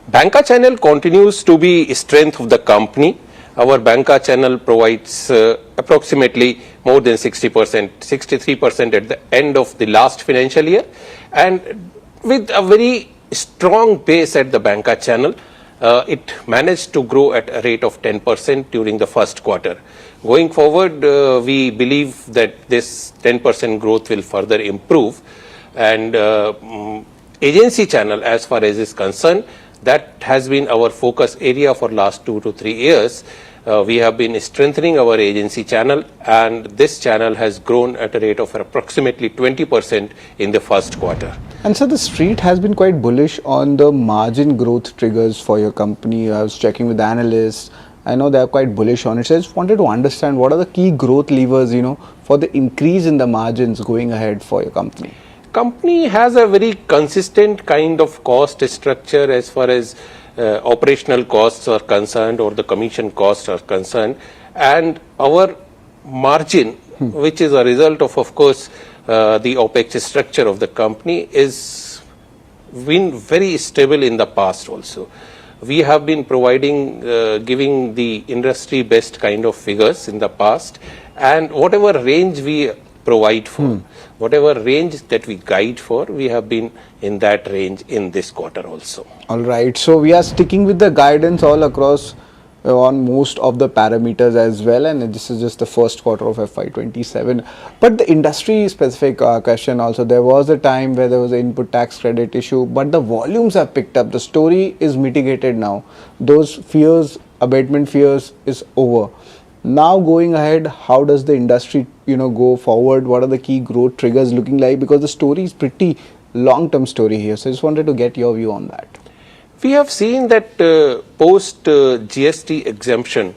Banca channel continues to be strength of the company. Our Banca channel provides approximately more than 60%, 63% at the end of the last financial year, and with a very strong base at the Banca channel, it managed to grow at a rate of 10% during the first quarter. Going forward, we believe that this 10% growth will further improve, and agency channel, as far as is concerned, that has been our focus area for last 2 to 3 years. We have been strengthening our agency channel, and this channel has grown at a rate of approximately 20% in the first quarter. And so the street has been quite bullish on the margin growth triggers for your company. I was checking with analysts. I know they are quite bullish on it. So I just wanted to understand what are the key growth levers, for the increase in the margins going ahead for your company. Company has a very consistent kind of cost structure as far as operational costs are concerned, or the commission costs are concerned, and our margin, which is a result of course, the OPEX structure of the company, is been very stable in the past also. We have been providing, giving the industry best kind of figures in the past, and whatever range we provide for, whatever range that we guide for, we have been in that range in this quarter also. All right. So we are sticking with the guidance all across on most of the parameters as well, and this is just the first quarter of FY27. But the industry specific question also, there was a time where there was an input tax credit issue, but the volumes have picked up. The story is mitigated now. Those fears, abatement fears, is over. Now going ahead, how does the industry go forward? What are the key growth triggers looking like? Because the story is pretty long-term story here. So I just wanted to get your view on that. We have seen that post GST exemption,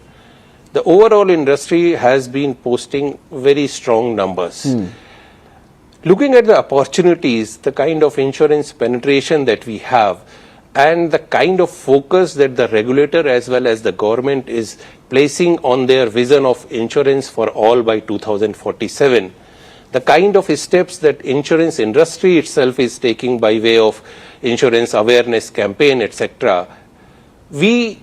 the overall industry has been posting very strong numbers. Looking at the opportunities, the kind of insurance penetration that we have, and the kind of focus that the regulator as well as the government is placing on their vision of insurance for all by 2047, the kind of steps that insurance industry itself is taking by way of insurance awareness campaign, etc., we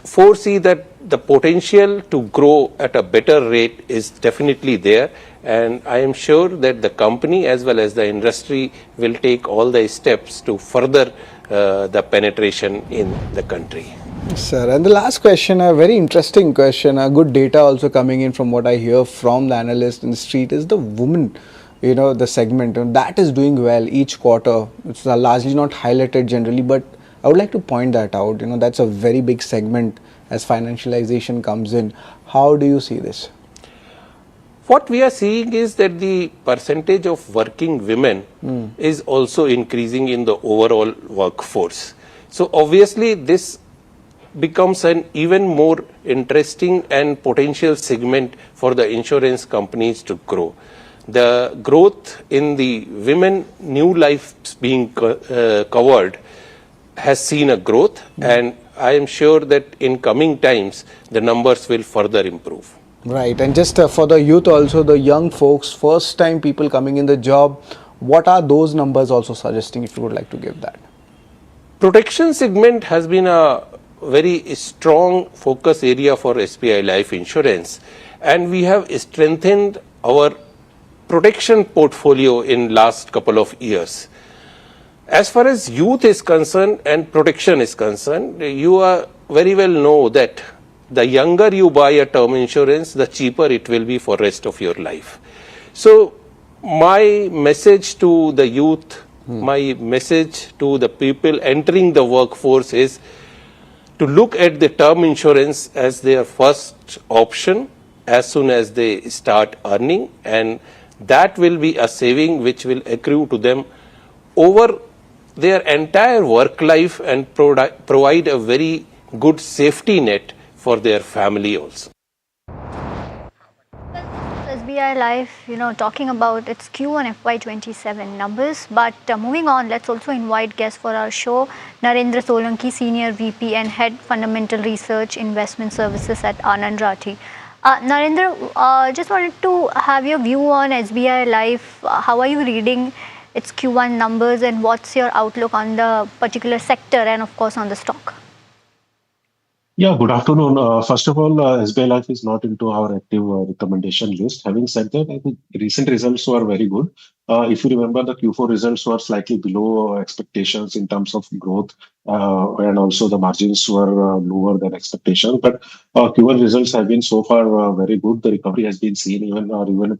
foresee that the potential to grow at a better rate is definitely there, and I am sure that the company as well as the industry will take all the steps to further the penetration in the country. Sir, and the last question, a very interesting question, a good data also coming in from what I hear from the analysts in the street, is the women, the segment, and that is doing well each quarter. It's largely not highlighted generally, but I would like to point that out. That's a very big segment as financialization comes in. How do you see this? What we are seeing is that the percentage of working women is also increasing in the overall workforce. So obviously this becomes an even more interesting and potential segment for the insurance companies to grow. The growth in the women new lives being covered has seen a growth, and I am sure that in coming times the numbers will further improve. Right, and just for the youth also, the young folks, first time people coming in the job, what are those numbers also suggesting, if you would like to give that? Protection segment has been a very strong focus area for SBI Life Insurance, and we have strengthened our protection portfolio in last couple of years. As far as youth is concerned and protection is concerned, you are very well know that the younger you buy a term insurance, the cheaper it will be for rest of your life. So my message to the youth, my message to the people entering the workforce is to look at the term insurance as their first option as soon as they start earning, and that will be a saving which will accrue to them over their entire work life and provide a very good safety net for their family also. SBI Life, talking about its Q1 FY27 numbers. But moving on, let's also invite guests for our show, Narendra Solanki, Senior VP and Head Fundamental Research Investment Services at Anand Rathi. Narendra, just wanted to have your view on SBI Life. How are you reading its Q1 numbers, and what's your outlook on the particular sector and of course on the stock? Yeah, good afternoon. First of all, SBI Life is not into our active recommendation list. Having said that, I think recent results were very good. If you remember, the Q4 results were slightly below expectations in terms of growth, and also the margins were lower than expectations. But Q1 results have been so far very good. The recovery has been seen, even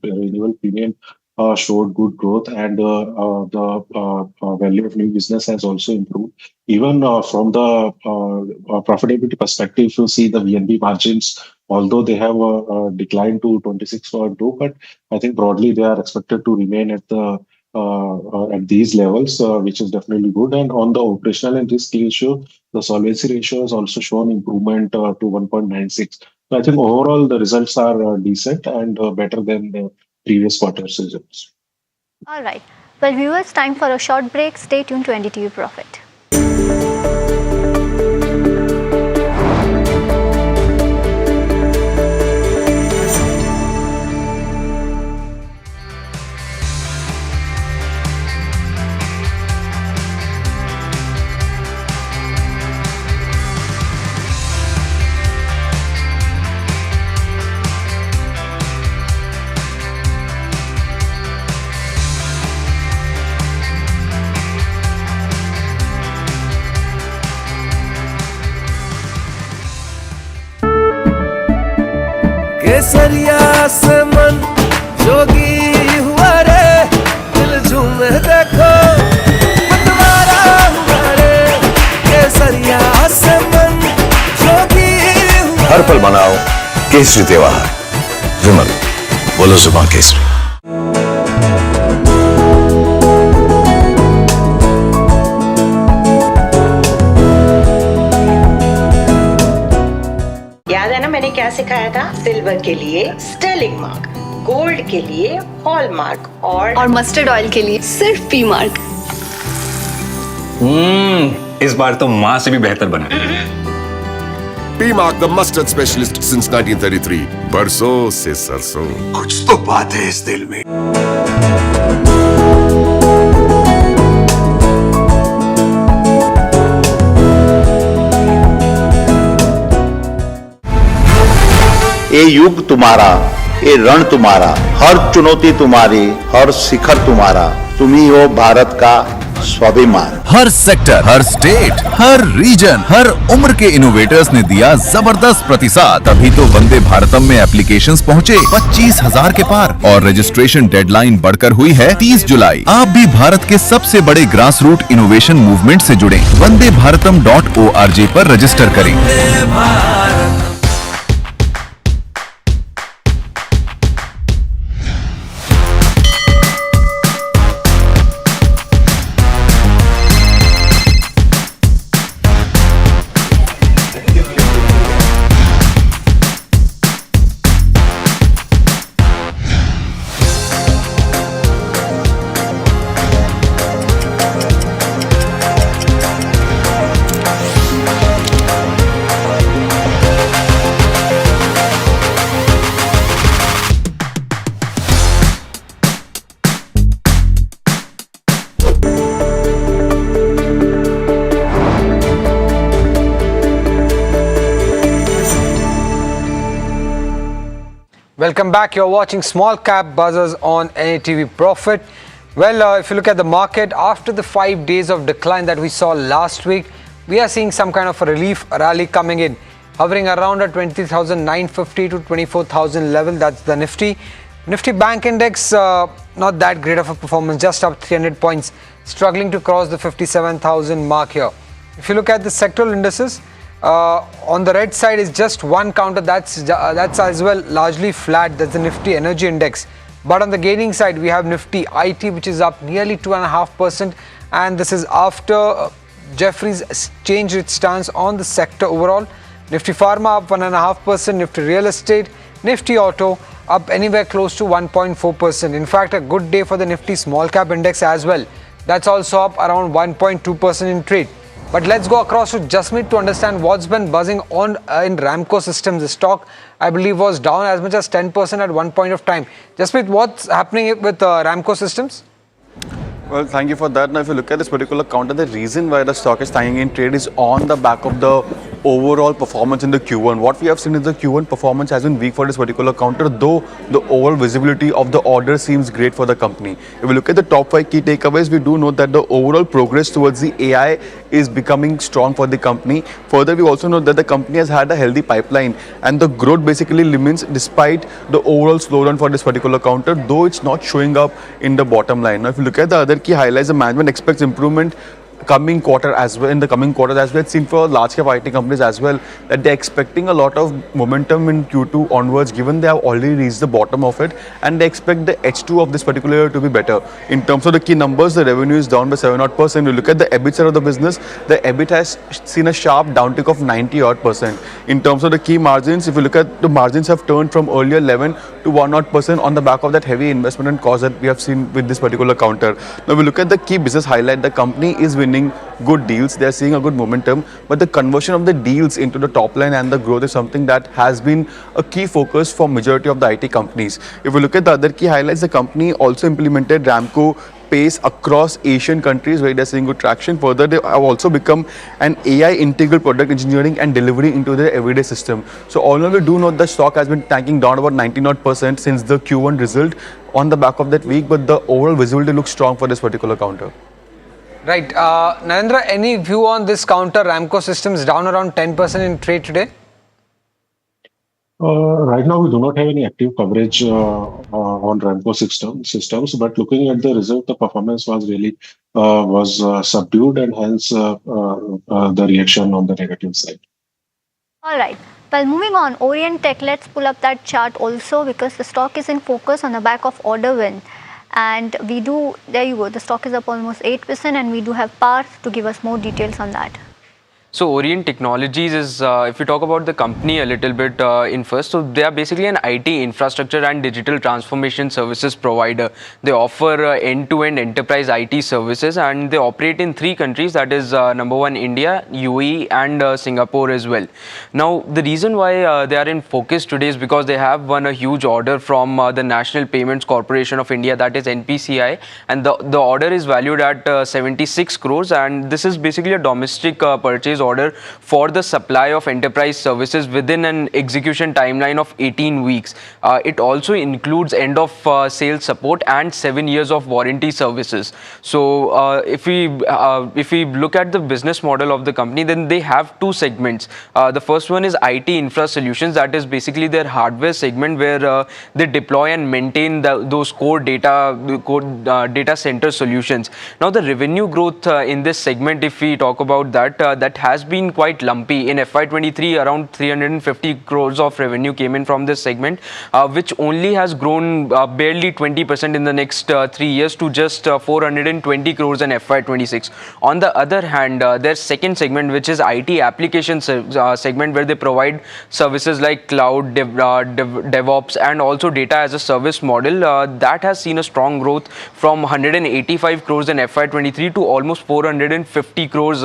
renewal premium showed good growth, and the value of new business has also improved. Even from the profitability perspective, if you see the VNB margins, although they have declined to 26.2, but I think broadly they are expected to remain at these levels, which is definitely good. And on the operational and risk ratio, the solvency ratio has also shown improvement to 1.96. So I think overall the results are decent and better than the previous quarter's results. All right. Well, viewers, time for a short break. Stay tuned to NDTV Profit. केसरिया से मन जोगी हुआ रे, दिल झूमे देखो मतवारा हुआ रे। केसरिया से मन जोगी हुआ। हर पल मनाओ केसरी त्योहार। विमल, बोलो जुबान केसरी। याद है ना मैंने क्या सिखाया था? सिल्वर के लिए स्टर्लिंग मार्क, गोल्ड के लिए हॉलमार्क और मस्टर्ड ऑयल के लिए सिर्फ पी मार्क। इस बार तो माँ से भी बेहतर बना। P Mark, the mustard specialist since 1933. बरसों से सरसों। कुछ तो बात है इस दिल में। ये युग तुम्हारा, ये रण तुम्हारा, हर चुनौती तुम्हारी, हर शिखर तुम्हारा, तुम ही हो भारत का स्वाभिमान। हर सेक्टर, हर स्टेट, हर रीजन, हर उम्र के इनोवेटर्स ने दिया जबरदस्त प्रतिसाद, तभी तो वंदे भारतम में एप्लीकेशंस पहुंचे 25,000 के पार और रजिस्ट्रेशन डेडलाइन बढ़कर हुई है 30 जुलाई। आप भी भारत के सबसे बड़े ग्रास रूट इनोवेशन मूवमेंट से जुड़े। vandeBharatam.org पर रजिस्टर करें। Welcome back. You're watching Small Cap Buzzers on NDTV Profit. Well, if you look at the market, after the 5 days of decline that we saw last week, we are seeing some kind of a relief rally coming in, hovering around at 20,950 to 24,000 level. That's the Nifty. Nifty Bank Index, not that great of a performance, just up 300 points, struggling to cross the 57,000 mark here. If you look at the sectoral indices, on the red side is just one counter that's as well largely flat. That's the Nifty Energy Index. But on the gaining side, we have Nifty IT, which is up nearly 2.5%, and this is after Jefferies changed its stance on the sector overall. Nifty Pharma up 1.5%, Nifty Real Estate, Nifty Auto up anywhere close to 1.4%. In fact, a good day for the Nifty Small Cap Index as well. That's also up around 1.2% in trade. But let's go across to Jasmeet to understand what's been buzzing on in Ramco Systems. The stock, I believe, was down as much as 10% at one point of time. Jasmeet, what's happening with Ramco Systems? Well, thank you for that. Now, if you look at this particular counter, the reason why the stock is staying in trade is on the back of the overall performance in the Q1. What we have seen is the Q1 performance has been weak for this particular counter, though the overall visibility of the order seems great for the company. If we look at the top 5 key takeaways, we do know that the overall progress towards the AI is becoming strong for the company. Further, we also know that the company has had a healthy pipeline and the growth basically remains despite the overall slowdown for this particular counter, though it's not showing up in the bottom line. Now, if you look at the other key highlights, the management expects improvement coming quarter as well, in the coming quarters, as we had seen for large cap IT companies as well, that they're expecting a lot of momentum in Q2 onwards, given they have already reached the bottom of it, and they expect the H2 of this particular year to be better. In terms of the key numbers, the revenue is down by 7%. You look at the EBIT side of the business, the EBIT has seen a sharp downtick of 90%. In terms of the key margins, if you look at the margins have turned from earlier 11 to 1% on the back of that heavy investment and cost that we have seen with this particular counter. Now we look at the key business highlight, the company is winning good deals, they are seeing a good momentum, but the conversion of the deals into the top line and the growth is something that has been a key focus for majority of the IT companies. If we look at the other key highlights, the company also implemented Ramco Pace across Asian countries where they're seeing good traction. Further, they have also become an AI integral product engineering and delivery into their everyday system. So all in all, we do know the stock has been tanking down about 90% since the Q1 result on the back of that week, but the overall visibility looks strong for this particular counter. Right. Narendra, any view on this counter? Ramco Systems down around 10% in trade today? Right now, we do not have any active coverage on Ramco systems, but looking at the result, the performance was really subdued, and hence the reaction on the negative side. All right. Well, moving on, Orient Tech, let's pull up that chart also because the stock is in focus on the back of order win. And we do, there you go, the stock is up almost 8%, and we do have Parth to give us more details on that. So Orient Technologies is, if we talk about the company a little bit in first, so they are basically an IT infrastructure and digital transformation services provider. They offer end-to-end enterprise IT services, and they operate in 3 countries, that is number 1 India, UAE and Singapore as well. Now the reason why they are in focus today is because they have won a huge order from the National Payments Corporation of India, that is NPCI, and the order is valued at 76 crores, and this is basically a domestic purchase order for the supply of enterprise services within an execution timeline of 18 weeks. It also includes end of sales support and 7 years of warranty services. So if we look at the business model of the company, then they have 2 segments. The first one is IT Infra Solutions, that is basically their hardware segment where they deploy and maintain those core data center solutions. Now the revenue growth in this segment, if we talk about that has been quite lumpy. In FY23, around 350 crores of revenue came in from this segment, which only has grown barely 20% in the next 3 years to just 420 crores in FY26. On the other hand, their second segment, which is IT application segment, where they provide services like cloud, DevOps and also data as a service model, that has seen a strong growth from 185 crores in FY23 to almost 450 crores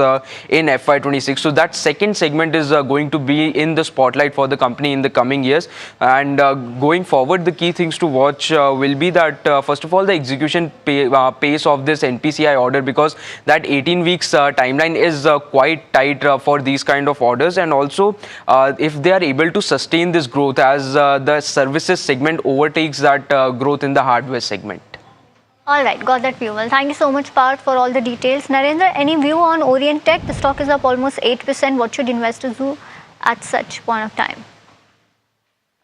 in FY26. So that second segment is going to be in the spotlight for the company in the coming years. And going forward, the key things to watch will be that first of all, the execution pace of this NPCI order, because that 18 weeks timeline is quite tight for these kind of orders, and also if they are able to sustain this growth as the services segment overtakes that growth in the hardware segment. All right, got that view. Well, thank you so much, Parth, for all the details. Narendra, any view on Orient Tech? The stock is up almost 8%. What should investors do at such point of time?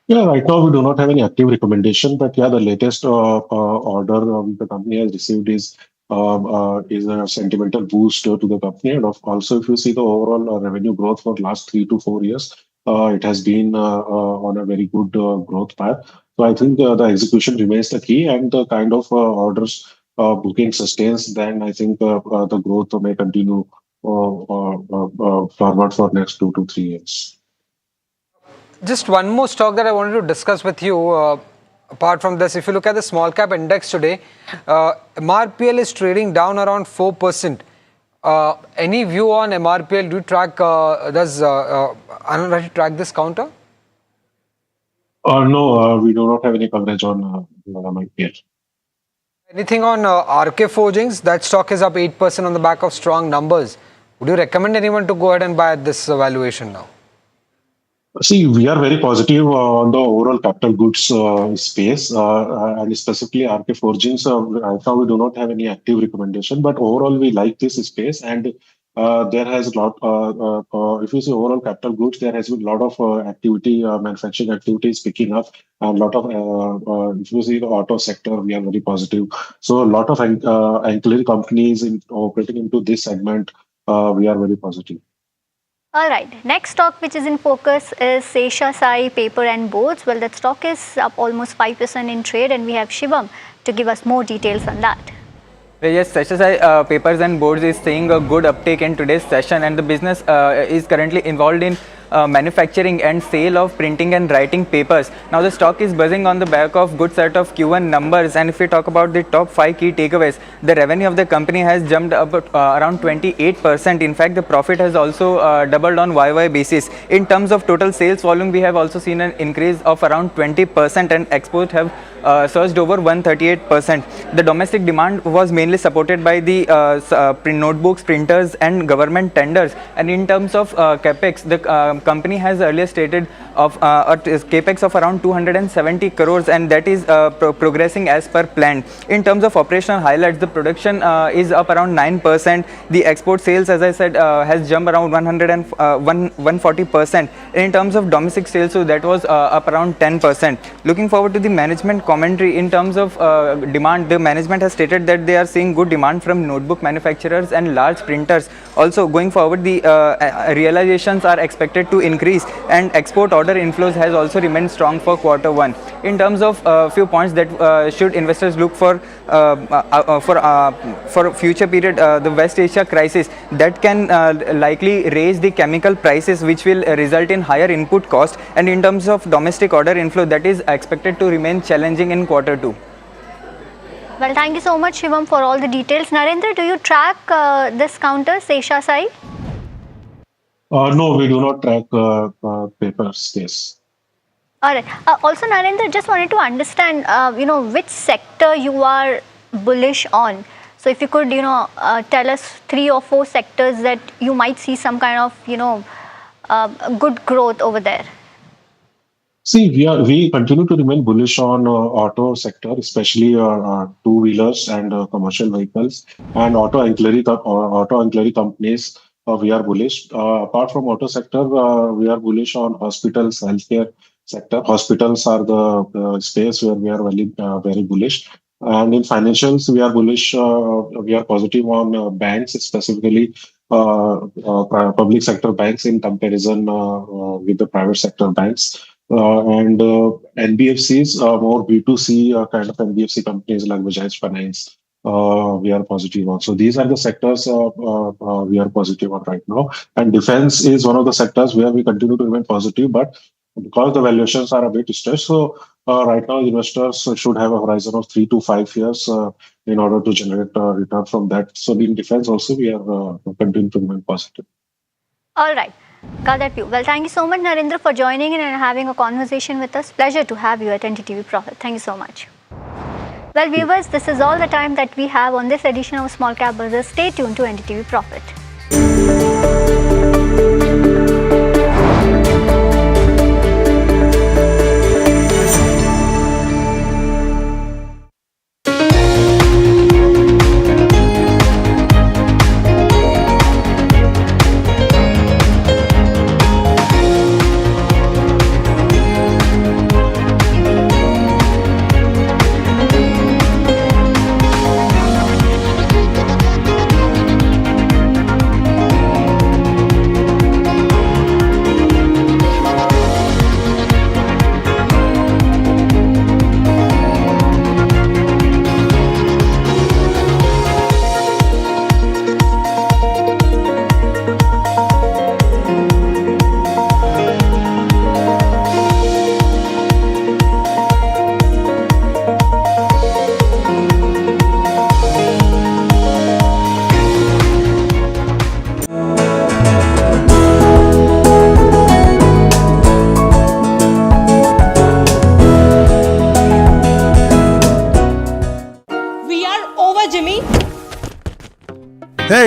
Yeah, right now we do not have any active recommendation, but yeah, the latest order the company has received is a sentimental boost to the company, and also if you see the overall revenue growth for last 3 to 4 years, it has been on a very good growth path. So I think the execution remains the key, and the kind of orders booking sustains, then I think the growth may continue forward for next 2 to 3 years. Just one more stock that I wanted to discuss with you. Apart from this, if you look at the small cap index today, MRPL is trading down around 4%. Any view on MRPL? Do you track, does Anand track this counter? No, we do not have any coverage on MRPL. Anything on RK Forgings? That stock is up 8% on the back of strong numbers. Would you recommend anyone to go ahead and buy at this valuation now? See, we are very positive on the overall capital goods space, and specifically RK Forgings. Right now, we do not have any active recommendation, but overall, we like this space. And there has a lot. If you see overall capital goods, there has been a lot of activity, manufacturing activities picking up, and a lot of. If you see the auto sector, we are very positive. So, a lot of ancillary companies operating into this segment, we are very positive. All right, next stock which is in focus is Sesha Sai Paper and Boards. Well, that stock is up almost 5% in trade, and we have Shivam to give us more details on that. Yes, Sesha Sai Papers and Boards is seeing a good uptake in today's session, and the business is currently involved in manufacturing and sale of printing and writing papers. Now the stock is buzzing on the back of good set of Q1 numbers, and if we talk about the top 5 key takeaways, the revenue of the company has jumped up around 28%. In fact, the profit has also doubled on YY basis. In terms of total sales volume, we have also seen an increase of around 20%, and exports have surged over 138%. The domestic demand was mainly supported by the notebooks, printers and government tenders. And in terms of capex, the company has earlier stated of a capex of around 270 crores, and that is progressing as per plan. In terms of operational highlights, the production is up around 9%. The export sales, as I said, has jumped around 140%. In terms of domestic sales, so that was up around 10%. Looking forward to the management commentary in terms of demand, the management has stated that they are seeing good demand from notebook manufacturers and large printers. Also, going forward, the realizations are expected to increase, and export order inflows has also remained strong for Q1. In terms of few points that should investors look for future period, the West Asia crisis that can likely raise the chemical prices, which will result in higher input cost. And in terms of domestic order inflow, that is expected to remain challenging in Q2. Well, thank you so much, Shivam, for all the details. Narendra, do you track this counter, Sesha Sai? No, we do not track paper space. All right. Also, Narendra, just wanted to understand, which sector you are bullish on. So, if you could, tell us 3 or 4 sectors that you might see some kind of, good growth over there. See, we continue to remain bullish on auto sector, especially two-wheelers and commercial vehicles, and auto ancillary companies. We are bullish. Apart from auto sector, we are bullish on hospitals, healthcare sector. Hospitals are the space where we are very bullish. And in financials, we are bullish. We are positive on banks, specifically public sector banks in comparison with the private sector banks. And NBFCs, more B2C kind of NBFC companies like Bajaj Finance. We are positive on. So these are the sectors we are positive on right now. And defense is one of the sectors where we continue to remain positive, but because the valuations are a bit stretched, so right now investors should have a horizon of 3 to 5 years in order to generate return from that. So in defense also, we are continuing to remain positive. All right. Got that view. Well, thank you so much, Narendra, for joining in and having a conversation with us. Pleasure to have you at NDTV Profit. Thank you so much. Well, viewers, this is all the time that we have on this edition of Small Cap Buzzers. Stay tuned to NDTV Profit.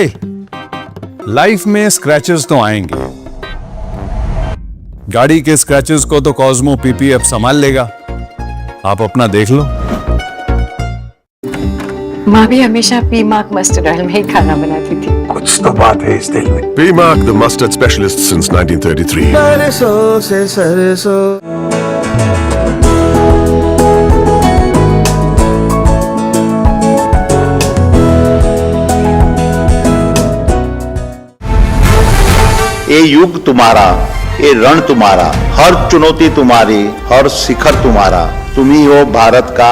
भाई, life में scratches तो आएंगे। गाड़ी के scratches को तो Cosmo PPF संभाल लेगा, आप अपना देख लो। माँ भी हमेशा पी मार्क मस्टर्ड ऑयल में ही खाना बनाती थी। कुछ तो बात है इस दिल में। P-Mark, the mustard specialist since 1933. सरसों से सरसों। ये युग तुम्हारा, ये रण तुम्हारा, हर चुनौती तुम्हारी, हर शिखर तुम्हारा, तुम ही हो भारत का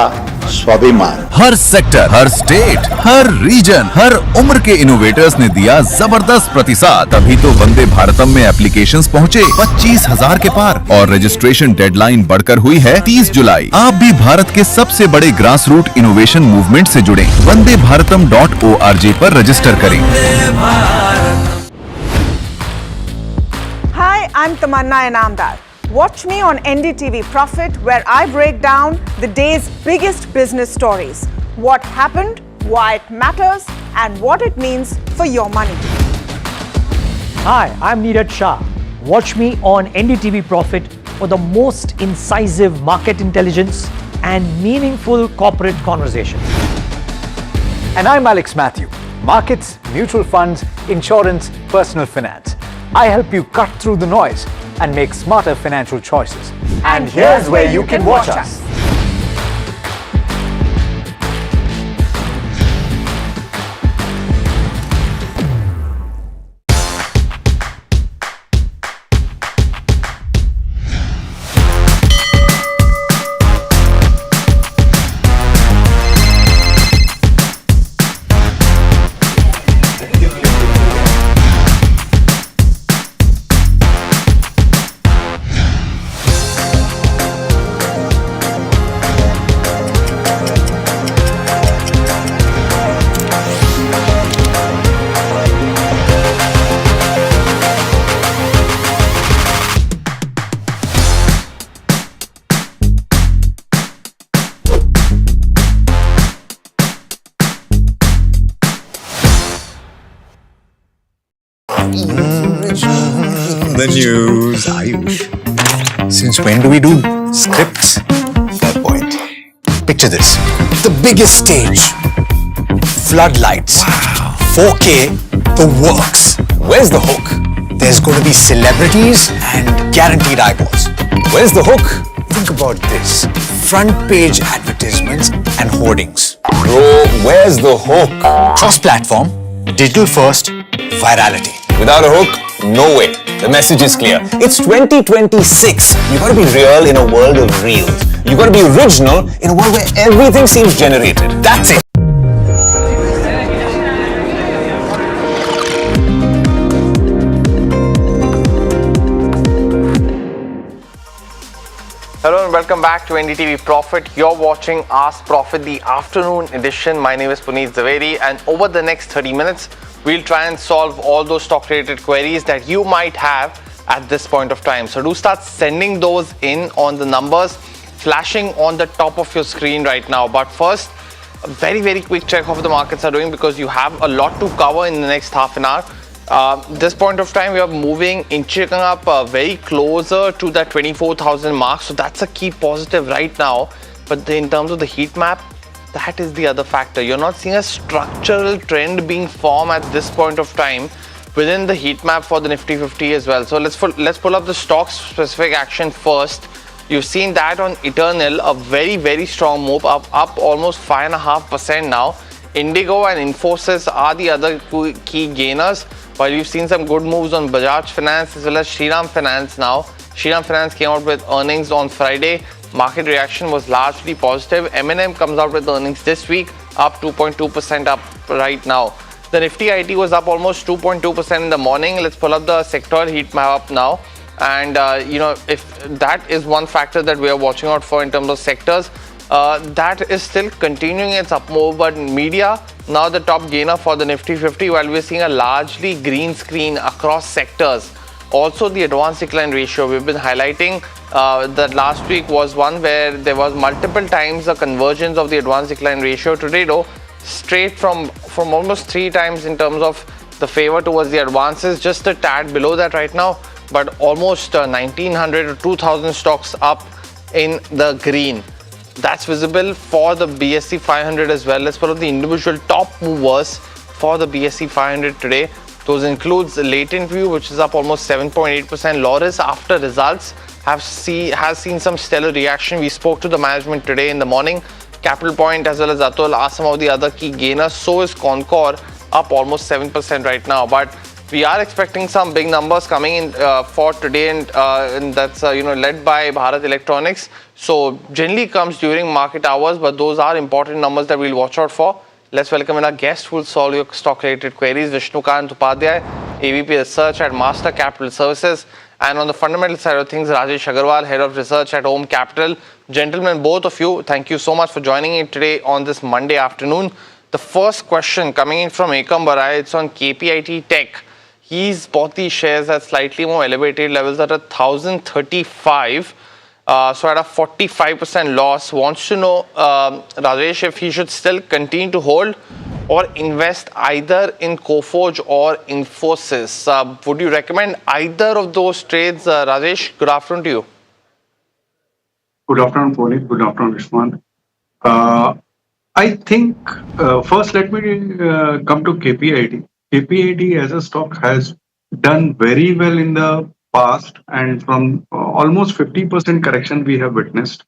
स्वाभिमान। हर सेक्टर, हर स्टेट, हर रीजन, हर उम्र के इनोवेटर्स ने दिया जबरदस्त प्रतिसाद, तभी तो वंदे भारतम में एप्लीकेशंस पहुंचे 25,000 के पार और रजिस्ट्रेशन डेडलाइन बढ़कर हुई है 30 जुलाई। आप भी भारत के सबसे बड़े ग्रास रूट इनोवेशन मूवमेंट से जुड़े। वंदेभारतम.org पर रजिस्टर करें। Hi, I'm Tamanna Inamdar. Watch me on NDTV Profit, where I break down the day's biggest business stories. What happened, why it matters, and what it means for your money. Hi, I'm Neeraj Shah. Watch me on NDTV Profit for the most incisive market intelligence and meaningful corporate conversations. And I'm Alex Matthew. Markets, mutual funds, insurance, personal finance. I help you cut through the noise and make smarter financial choices. And here's where you can watch us. The news, Ayush. Since when do we do scripts? Fair point. Picture this. The biggest stage. Floodlights. 4K. The works. Where's the hook? There's going to be celebrities and guaranteed eyeballs. Where's the hook? Think about this. Front page advertisements and hoardings. Bro, where's the hook? Cross-platform, digital first, virality. Without a hook, no way. The message is clear. It's 2026. You gotta be real in a world of reels. You gotta be original in a world where everything seems generated. That's it. Hello and welcome back to NDTV Profit. You're watching Ask Profit, the afternoon edition. My name is Puneet Zaveri, and over the next 30 minutes, we'll try and solve all those stock-related queries that you might have at this point of time. So do start sending those in on the numbers flashing on the top of your screen right now. But first, a very quick check of the markets are doing, because you have a lot to cover in the next half an hour. This point of time, we are moving, inching up very closer to that 24,000 mark. So that's a key positive right now. But in terms of the heat map, that is the other factor. You're not seeing a structural trend being formed at this point of time within the heat map for the Nifty 50 as well. So let's pull up the stocks specific action first. You've seen that on Eternal, a very strong move, up almost 5.5% now. Indigo and Infosys are the other key gainers, while you've seen some good moves on Bajaj Finance as well as Shriram Finance now. Shriram Finance came out with earnings on Friday. Market reaction was largely positive. M&M comes out with earnings this week, up 2.2% up right now. The Nifty IT was up almost 2.2% in the morning. Let's pull up the sector heat map up now. And, if that is one factor that we are watching out for in terms of sectors, that is still continuing its up move. But media, now the top gainer for the Nifty 50, while we're seeing a largely green screen across sectors. Also, the advanced decline ratio, we've been highlighting that last week was one where there was multiple times a convergence of the advanced decline ratio. Today, though, straight from almost 3 times in terms of the favor towards the advances, just a tad below that right now, but almost 1900 to 2000 stocks up in the green. That's visible for the BSE 500 as well as one of the individual top movers for the BSE 500 today. Those includes Latent View, which is up almost 7.8%. Loris, after results, has seen some stellar reaction. We spoke to the management today in the morning. Capital Point as well as Atul are some of the other key gainers. So is Concor, up almost 7% right now. But we are expecting some big numbers coming in for today, and that's led by Bharat Electronics. So generally comes during market hours, but those are important numbers that we'll watch out for. Let's welcome in our guest who will solve your stock-related queries, Vishnukant Upadhyay, AVP Research at Master Capital Services, and on the fundamental side of things, Rajesh Agarwal, Head of Research at Home Capital. Gentlemen, both of you, thank you so much for joining me today on this Monday afternoon. The first question coming in from Ekam Barai, it's on KPIT Tech. He's bought these shares at slightly more elevated levels at 1,035. So at a 45% loss. Wants to know, Rajesh, if he should still continue to hold or invest either in Coforge or Infosys. Would you recommend either of those trades? Rajesh, good afternoon to you. Good afternoon, Puneet. Good afternoon, Ishwan. I think first let me come to KPIT. KPIT as a stock has done very well in the past, and from almost 50% correction we have witnessed.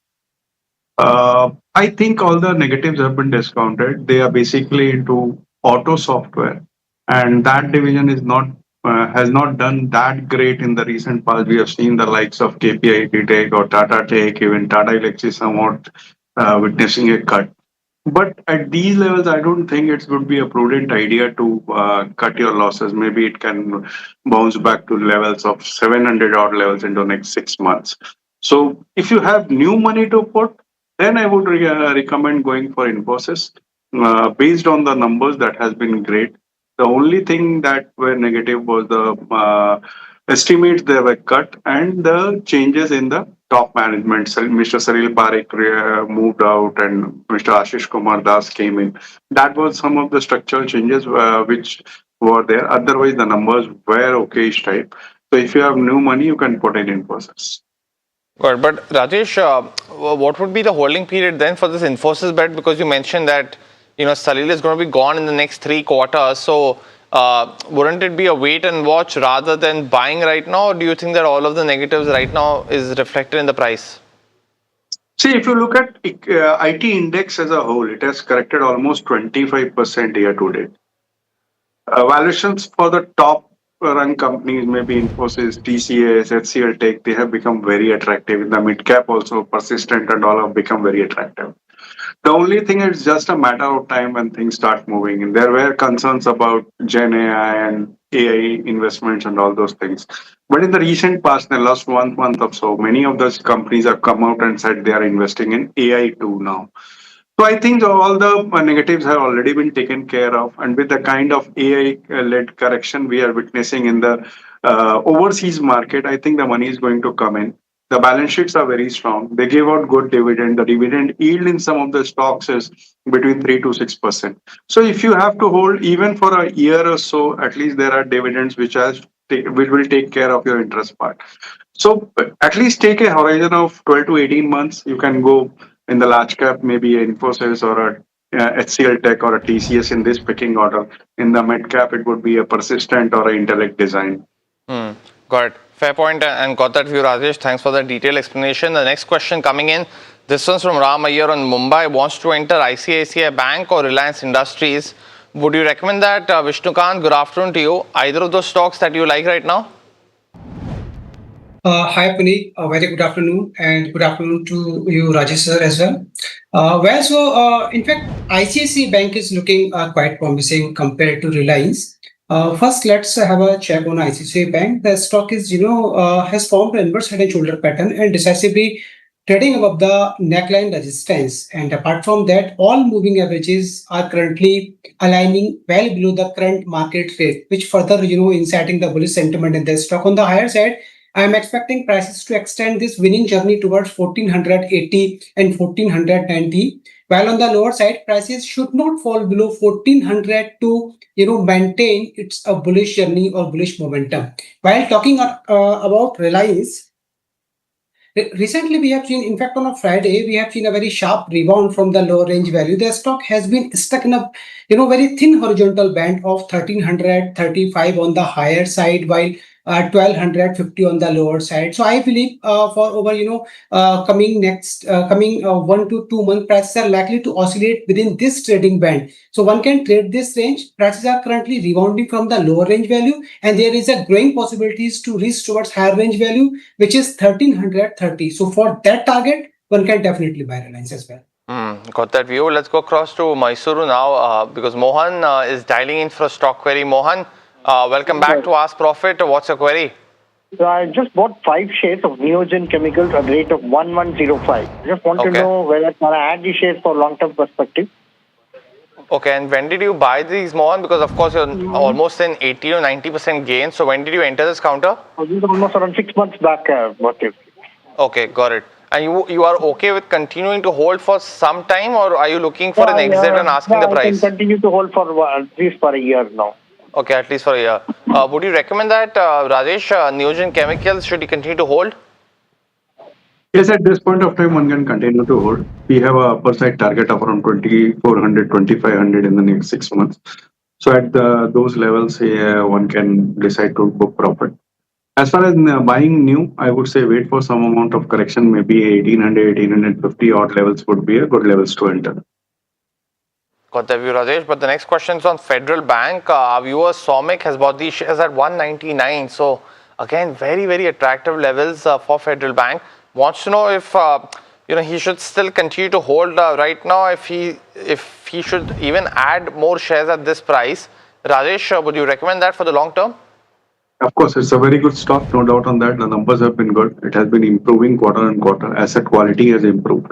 I think all the negatives have been discounted. They are basically into auto software, and that division is not has not done that great in the recent past. We have seen the likes of KPIT Tech or Tata Tech, even Tata Elxsi somewhat witnessing a cut. But at these levels, I don't think it would be a prudent idea to cut your losses. Maybe it can bounce back to levels of 700 odd levels into the next 6 months. So if you have new money to put, then I would recommend going for Infosys. Based on the numbers, that has been great. The only thing that were negative was the estimates they were cut and the changes in the top management. So Mr. Salil Parekh moved out and Mr. Ashish Kumar Das came in. That was some of the structural changes which were there. Otherwise, the numbers were okay-ish type. So if you have new money, you can put it in Infosys. Good, but Rajesh, what would be the holding period then for this Infosys bet? Because you mentioned that Salil is going to be gone in the next 3 quarters. So wouldn't it be a wait and watch rather than buying right now? Or do you think that all of the negatives right now is reflected in the price? See, if you look at IT index as a whole, it has corrected almost 25% year to date. Valuations for the top run companies, maybe Infosys, TCS, HCL Tech, they have become very attractive. In the mid cap also, Persistent and all have become very attractive. The only thing is just a matter of time when things start moving. And there were concerns about Gen AI and AI investments and all those things. But in the recent past, in the last 1 month or so, many of those companies have come out and said they are investing in AI too now. So I think all the negatives have already been taken care of. And with the kind of AI-led correction we are witnessing in the overseas market, I think the money is going to come in. The balance sheets are very strong. They give out good dividend. The dividend yield in some of the stocks is between 3 to 6%. So if you have to hold even for a year or so, at least there are dividends which will take care of your interest part. So at least take a horizon of 12 to 18 months. You can go in the large cap, maybe Infosys or a HCL Tech or a TCS in this picking order. In the mid cap, it would be a Persistent or an Intellect Design. Got it. Fair point, and got that view, Rajesh. Thanks for the detailed explanation. The next question coming in, this one's from Ram Iyer on Mumbai. Wants to enter ICICI Bank or Reliance Industries. Would you recommend that? Vishnukant, good afternoon to you. Either of those stocks that you like right now? Hi Puneet, very good afternoon, and good afternoon to you, Rajesh sir, as well. In fact, ICICI Bank is looking quite promising compared to Reliance. First, let's have a check on ICICI Bank. The stock is, has formed an inverse head and shoulder pattern and decisively trading above the neckline resistance. And apart from that, all moving averages are currently aligning well below the current market rate, which further, inciting the bullish sentiment in the stock. On the higher side, I am expecting prices to extend this winning journey towards 1480 and 1490, while on the lower side, prices should not fall below 1400 to maintain its a bullish journey or bullish momentum. While talking about Reliance, recently, we have seen, in fact, on a Friday, we have seen a very sharp rebound from the lower range value. The stock has been stuck in a very thin horizontal band of 1335 on the higher side, while 1250 on the lower side. So I believe for over coming 1 to 2 months, prices are likely to oscillate within this trading band. So one can trade this range. Prices are currently rebounding from the lower range value, and there is a growing possibilities to reach towards higher range value, which is 1330. So for that target, one can definitely buy Reliance as well. Got that view. Let's go across to Mysuru now because Mohan is dialing in for a stock query. Mohan, welcome back to Ask Profit. What's your query? So I just bought 5 shares of Neogen Chemicals at a rate of 1105. Just want to know whether can I add these shares for long-term perspective. Okay, and when did you buy these, Mohan? Because of course you're almost in 80 or 90% gain. So when did you enter this counter? This is almost around 6 months back. Okay, got it. And you are okay with continuing to hold for some time, or are you looking for an exit and asking the price? I can continue to hold for at least for a year now. Okay, at least for a year. Would you recommend that, Rajesh, Neogen Chemicals, should you continue to hold? Yes, at this point of time, one can continue to hold. We have a upper side target of around 2400, 2500 in the next 6 months. So at those levels, one can decide to book profit. As far as buying new, I would say wait for some amount of correction. Maybe 1800, 1850 odd levels would be a good levels to enter. Got the view, Rajesh. But the next question is on Federal Bank. Our viewer Somik has bought these shares at 199. So again, very, very attractive levels for Federal Bank. Wants to know if he should still continue to hold right now. If he should even add more shares at this price. Rajesh, would you recommend that for the long term? Of course, it's a very good stock, no doubt on that. The numbers have been good. It has been improving quarter on quarter. Asset quality has improved.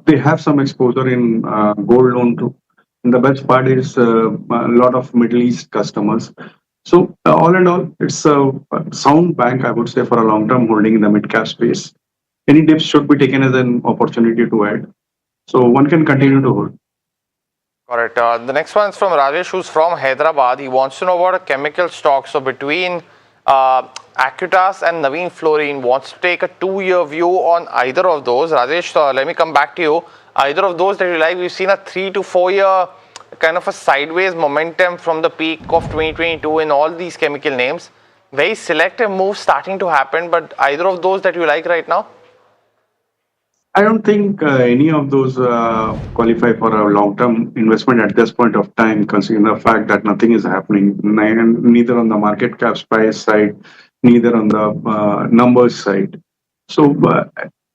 They have some exposure in gold loan too. And the best part is a lot of Middle East customers. So all in all, it's a sound bank, I would say, for a long-term holding in the mid-cap space. Any dips should be taken as an opportunity to add. So one can continue to hold. Alright, the next one is from Rajesh, who's from Hyderabad. He wants to know about a chemical stock. So between Acutaas and Navin Fluorine, wants to take a 2-year view on either of those. Rajesh, let me come back to you. Either of those that you like, we've seen a 3 to 4 year kind of a sideways momentum from the peak of 2022 in all these chemical names. Very selective moves starting to happen, but either of those that you like right now? I don't think any of those qualify for a long-term investment at this point of time, considering the fact that nothing is happening, neither on the market cap price side, neither on the numbers side. So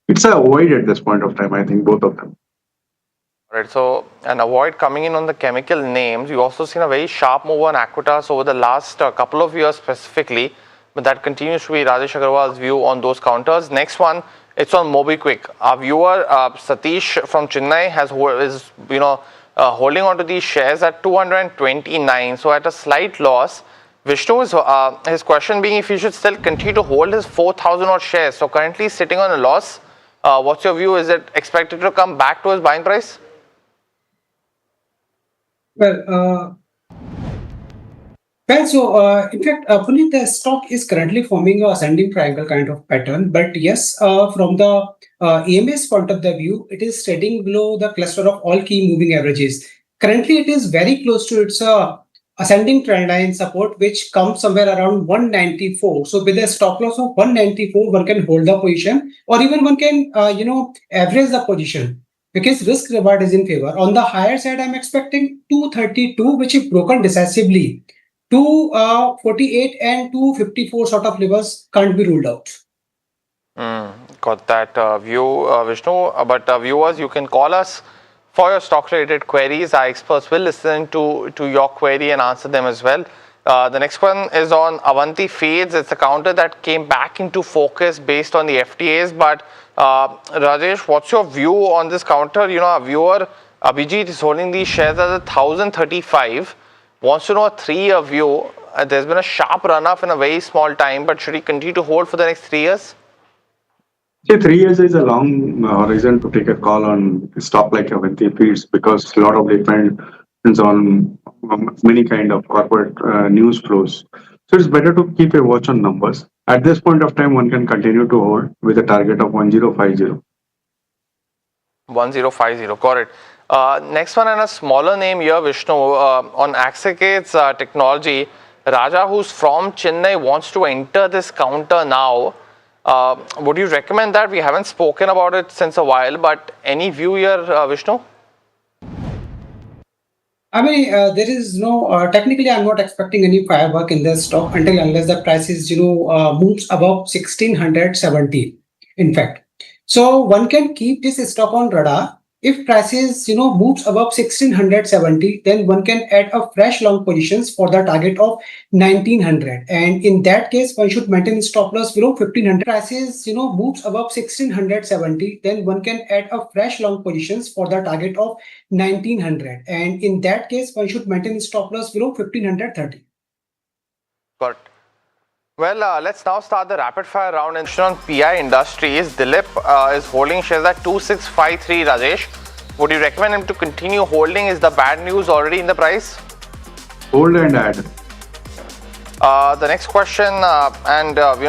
it's a avoid at this point of time, I think, both of them. Right, so and avoid coming in on the chemical names. You also seen a very sharp move on Acutaas over the last couple of years specifically, but that continues to be Rajesh Agarwal's view on those counters. Next one, it's on MobiKwik. Our viewer Satish from Chennai is holding on to these shares at 229, so at a slight loss. Vishnu is his question being if he should still continue to hold his 4,000 odd shares. So currently sitting on a loss. What's your view? Is it expected to come back to his buying price? Well, in fact, Puneet, the stock is currently forming a ascending triangle kind of pattern. But yes, from the EMS point of the view, it is trading below the cluster of all key moving averages. Currently, it is very close to its ascending trend line support, which comes somewhere around 194. So with a stop loss of 194, one can hold the position, or even one can, average the position, because risk reward is in favor. On the higher side, I'm expecting 232, which if broken decisively, 248 and 254 sort of levels can't be ruled out. Got that view, Vishnu. But viewers, you can call us for your stock related queries. Our experts will listen to your query and answer them as well. The next one is on Avanti Feeds. It's a counter that came back into focus based on the FTAs. But Rajesh, what's your view on this counter? Our viewer Abhijit is holding these shares at 1,035. Wants to know a 3-year view. There's been a sharp run up in a very small time, but should he continue to hold for the next 3 years? See, 3 years is a long horizon to take a call on a stock like Avanti Feeds because a lot of depends on many kind of corporate news flows. So it's better to keep a watch on numbers. At this point of time, one can continue to hold with a target of 1050. 1050, got it. Next one, and a smaller name here, Vishnu, on Axicades Technology. Raja, who's from Chennai, wants to enter this counter now. Would you recommend that? We haven't spoken about it since a while, but any view here, Vishnu? I mean, there is no, technically, I'm not expecting any firework in this stock until unless the price is, moves above 1670, in fact. So one can keep this stock on radar. If prices, moves above 1670, then one can add a fresh long positions for the target of 1900. And in that case, one should maintain stop loss below 1500. Prices, moves above 1670, then one can add a fresh long positions for the target of 1900. And in that case, one should maintain stop loss below 1530. Got it. Well, let's now start the rapid fire round. And on PI Industries, Dilip is holding shares at 2653. Rajesh, would you recommend him to continue holding? Is the bad news already in the price? Hold and add. The next question,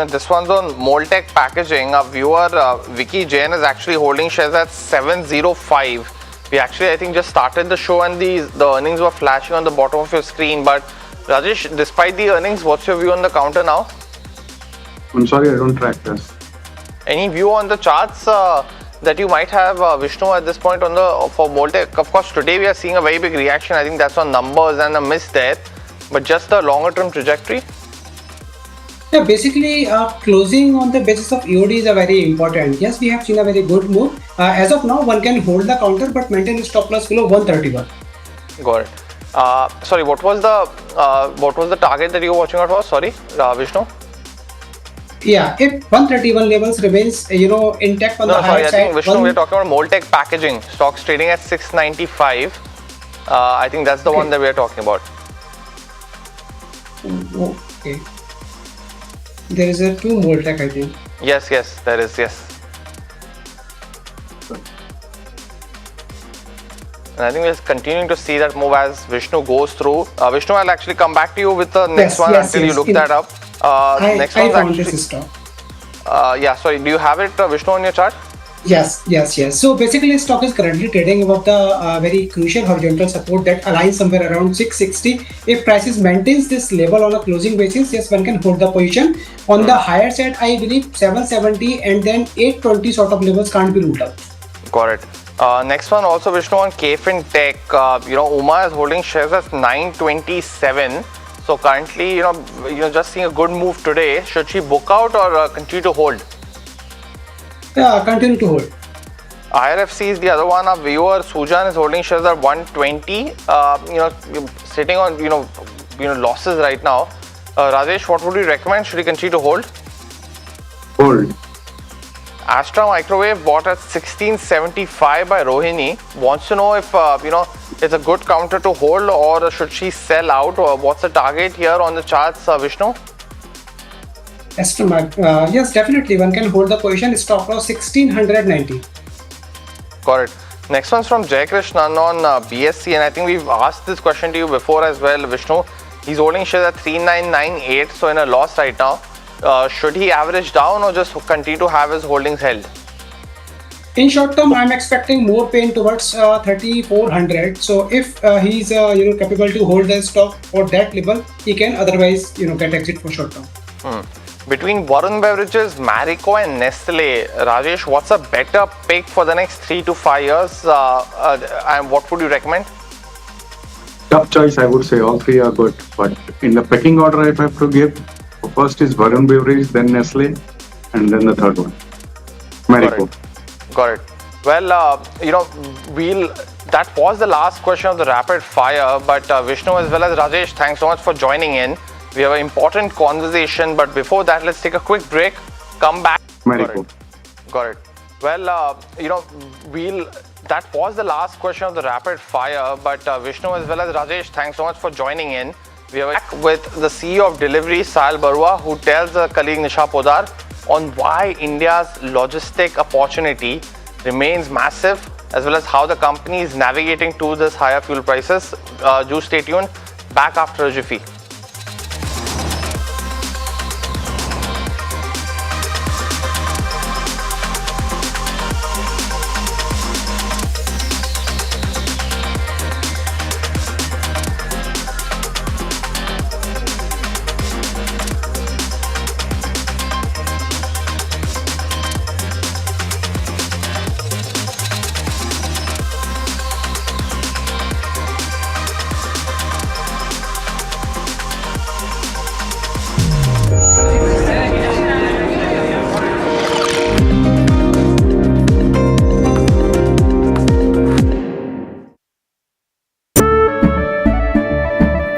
this one's on Moltech Packaging. A viewer, Vicky Jain, is actually holding shares at 705. We actually, I think, just started the show and the earnings were flashing on the bottom of your screen. But Rajesh, despite the earnings, what's your view on the counter now? I'm sorry, I don't track this. Any view on the charts that you might have, Vishnu, at this point on for Moltech? Of course, today we are seeing a very big reaction. I think that's on numbers and a miss there. But just the longer term trajectory? Yeah, basically, closing on the basis of EOD is a very important. Yes, we have seen a very good move. As of now, one can hold the counter but maintain stop loss below 131. Got it. Sorry, what was the target that you were watching out for? Sorry, Vishnu. Yeah, if 131 levels remains, intact on the higher side. I think Vishnu, we're talking about Moltech Packaging. Stocks trading at 695. I think that's the one that we're talking about. Okay. There is a 2 Moltech, I think. Yes, there is, yes. And I think we're continuing to see that move as Vishnu goes through. Vishnu, I'll actually come back to you with the next one until you look that up. Next I one's found actually, this stock. Sorry, do you have it, Vishnu, on your chart? Yes. So basically, stock is currently trading above the very crucial horizontal support that aligns somewhere around 660. If prices maintains this level on a closing basis, yes, one can hold the position. On the higher side, I believe 770 and then 820 sort of levels can't be ruled out. Got it. Next one also, Vishnu, on KFin Tech. Uma is holding shares at 927. So currently, just seeing a good move today. Should she book out or continue to hold? Yeah, continue to hold. IRFC is the other one. Our viewer Sujan is holding shares at 120. Sitting on losses right now. Rajesh, what would you recommend? Should he continue to hold? Hold. Astra Microwave bought at 1675 by Rohini. Wants to know if it's a good counter to hold or should she sell out, or what's the target here on the charts, Vishnu? Yes, definitely one can hold the position. Stop loss 1690. Got it. Next one's from Jay Krishnan on BSC, and I think we've asked this question to you before as well, Vishnu. He's holding shares at 3998, so in a loss right now. Should he average down or just continue to have his holdings held? In short term, I'm expecting more pain towards 3400. So if he's capable to hold the stock for that level, he can otherwise get exit for short term. Between Varun Beverages, Marico and Nestle, Rajesh, what's a better pick for the next 3 to 5 years? And what would you recommend? Tough choice, I would say. All three are good. But in the pecking order, if I have to give, first is Varun Beverages, then Nestle, and then the third one, Marico. Got it. Well, that was the last question of the rapid fire. But Vishnu as well as Rajesh, thanks so much for joining in. We have an important conversation, but before that, let's take a quick break. Come back. Marico. Got it. Well, that was the last question of the rapid fire. But Vishnu as well as Rajesh, thanks so much for joining in. We are back with the CEO of Delivery, Sahil Barua, who tells colleague Nisha Podar on why India's logistic opportunity remains massive, as well as how the company is navigating to this higher fuel prices. Do stay tuned. Back after a jiffy.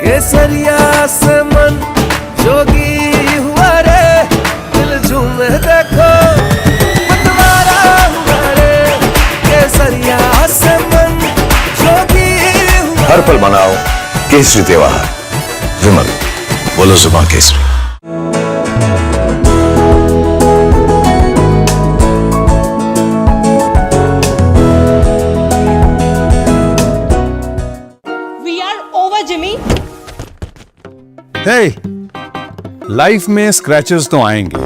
केसरिया से मन जोगी हुआ रे, दिल झूमे देखो पतवारा हुआ रे। केसरिया से मन जोगी हुआ। हर पल मनाओ केसरी त्योहार। विमल, बोलो जुबान केसरी। We are over, Jimmy. Hey, life में स्क्रैचेस तो आएंगे।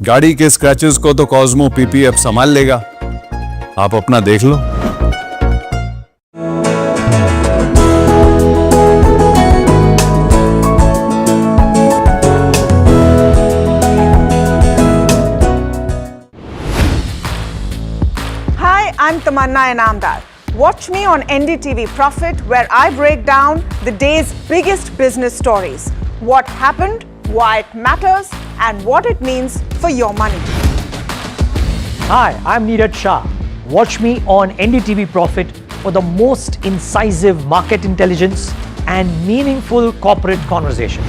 गाड़ी के स्क्रैचेस को तो कॉस्मो पीपी अब संभाल लेगा। आप अपना देख लो। Hi, I'm Tamanna Inamdar. Watch me on NDTV Profit, where I break down the day's biggest business stories. What happened, why it matters, and what it means for your money. Hi, I'm Niraj Shah. Watch me on NDTV Profit for the most incisive market intelligence and meaningful corporate conversations.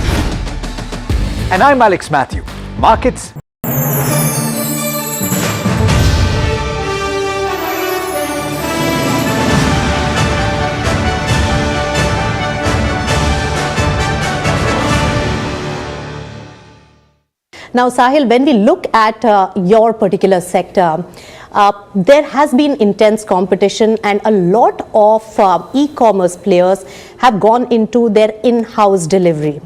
And I'm Alex Matthew. Markets. Now, Sahil, when we look at your particular sector, there has been intense competition and a lot of e-commerce players have gone into their in-house delivery.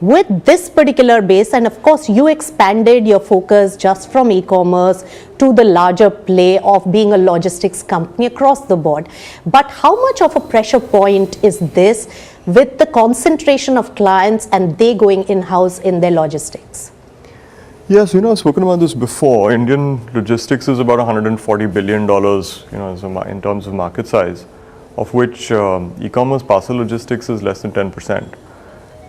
With this particular base, and of course, you expanded your focus just from e-commerce to the larger play of being a logistics company across the board. But how much of a pressure point is this with the concentration of clients and they going in-house in their logistics? Yes, I've spoken about this before. Indian logistics is about $140 billion, in terms of market size, of which e-commerce parcel logistics is less than 10%.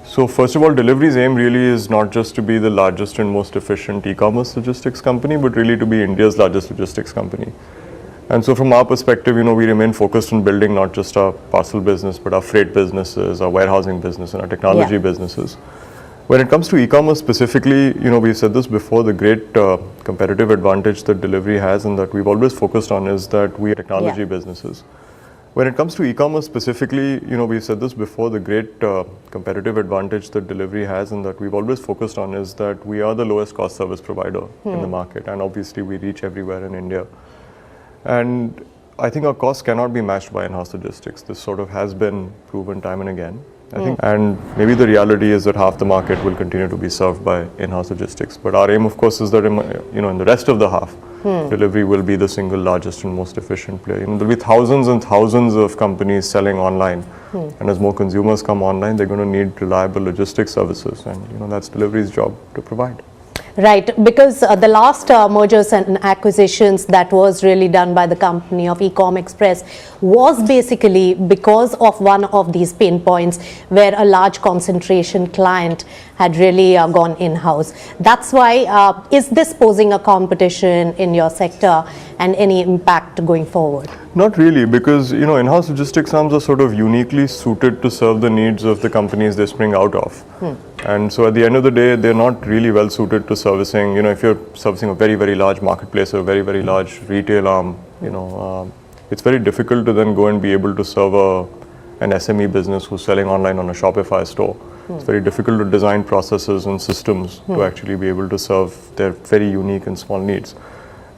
So first of all, Delivery's aim really is not just to be the largest and most efficient e-commerce logistics company, but really to be India's largest logistics company. And so from our perspective, we remain focused on building not just our parcel business, but our freight businesses, our warehousing business, and our technology businesses. When it comes to e-commerce specifically, we've said this before, the great competitive advantage that Delivery has and that we've always focused on is that we are technology businesses. When it comes to e-commerce specifically, we've said this before, the great competitive advantage that Delivery has and that we've always focused on is that we are the lowest cost service provider in the market, and obviously we reach everywhere in India. And I think our costs cannot be matched by in-house logistics. This sort of has been proven time and again. I think, and maybe the reality is that half the market will continue to be served by in-house logistics. But our aim, of course, is that in the rest of the half, Delivery will be the single largest and most efficient player. There'll be thousands and thousands of companies selling online, and as more consumers come online, they're going to need reliable logistics services, and that's Delivery's job to provide. Right, because the last mergers and acquisitions that was really done by the company of Ecom Express was basically because of one of these pain points where a large concentration client had really gone in-house. That's why, is this posing a competition in your sector and any impact going forward? Not really, because in-house logistics firms are sort of uniquely suited to serve the needs of the companies they spring out of. And so at the end of the day, they're not really well suited to servicing, if you're servicing a very, very large marketplace or a very, very large retail arm, it's very difficult to then go and be able to serve an SME business who's selling online on a Shopify store. It's very difficult to design processes and systems to actually be able to serve their very unique and small needs.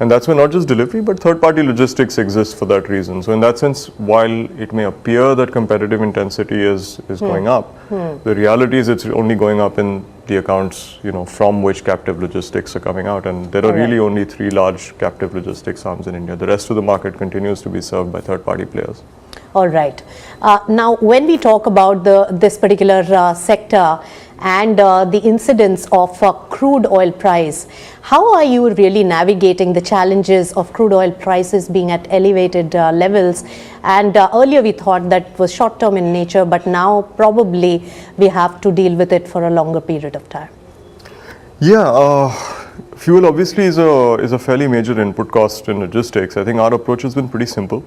And that's why not just delivery, but third-party logistics exists for that reason. So in that sense, while it may appear that competitive intensity is going up, the reality is it's only going up in the accounts, from which captive logistics are coming out. And there are really only 3 large captive logistics arms in India. The rest of the market continues to be served by third-party players. All right. Now, when we talk about this particular sector and the incidence of crude oil price, how are you really navigating the challenges of crude oil prices being at elevated levels? And earlier we thought that was short-term in nature, but now probably we have to deal with it for a longer period of time. Yeah, fuel obviously is a fairly major input cost in logistics. I think our approach has been pretty simple,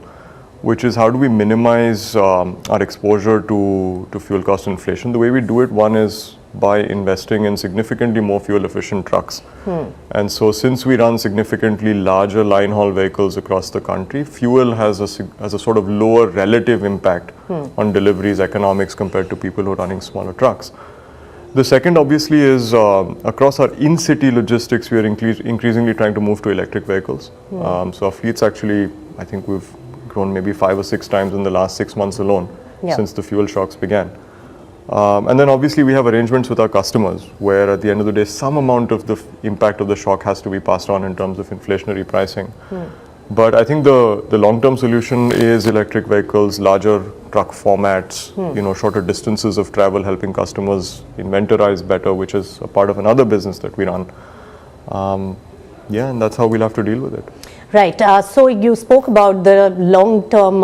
which is how do we minimize our exposure to fuel cost inflation. The way we do it, one is by investing in significantly more fuel efficient trucks. And so since we run significantly larger line haul vehicles across the country, fuel has a sort of lower relative impact on deliveries economics compared to people who are running smaller trucks. The second obviously is across our in-city logistics, we are increasingly trying to move to electric vehicles. So our fleets actually, I think we've grown maybe 5 or 6 times in the last 6 months alone since the fuel shocks began. And then obviously we have arrangements with our customers where at the end of the day some amount of the impact of the shock has to be passed on in terms of inflationary pricing. But I think the long-term solution is electric vehicles, larger truck formats, shorter distances of travel, helping customers inventorize better, which is a part of another business that we run. And that's how we'll have to deal with it. Right. So you spoke about the long-term,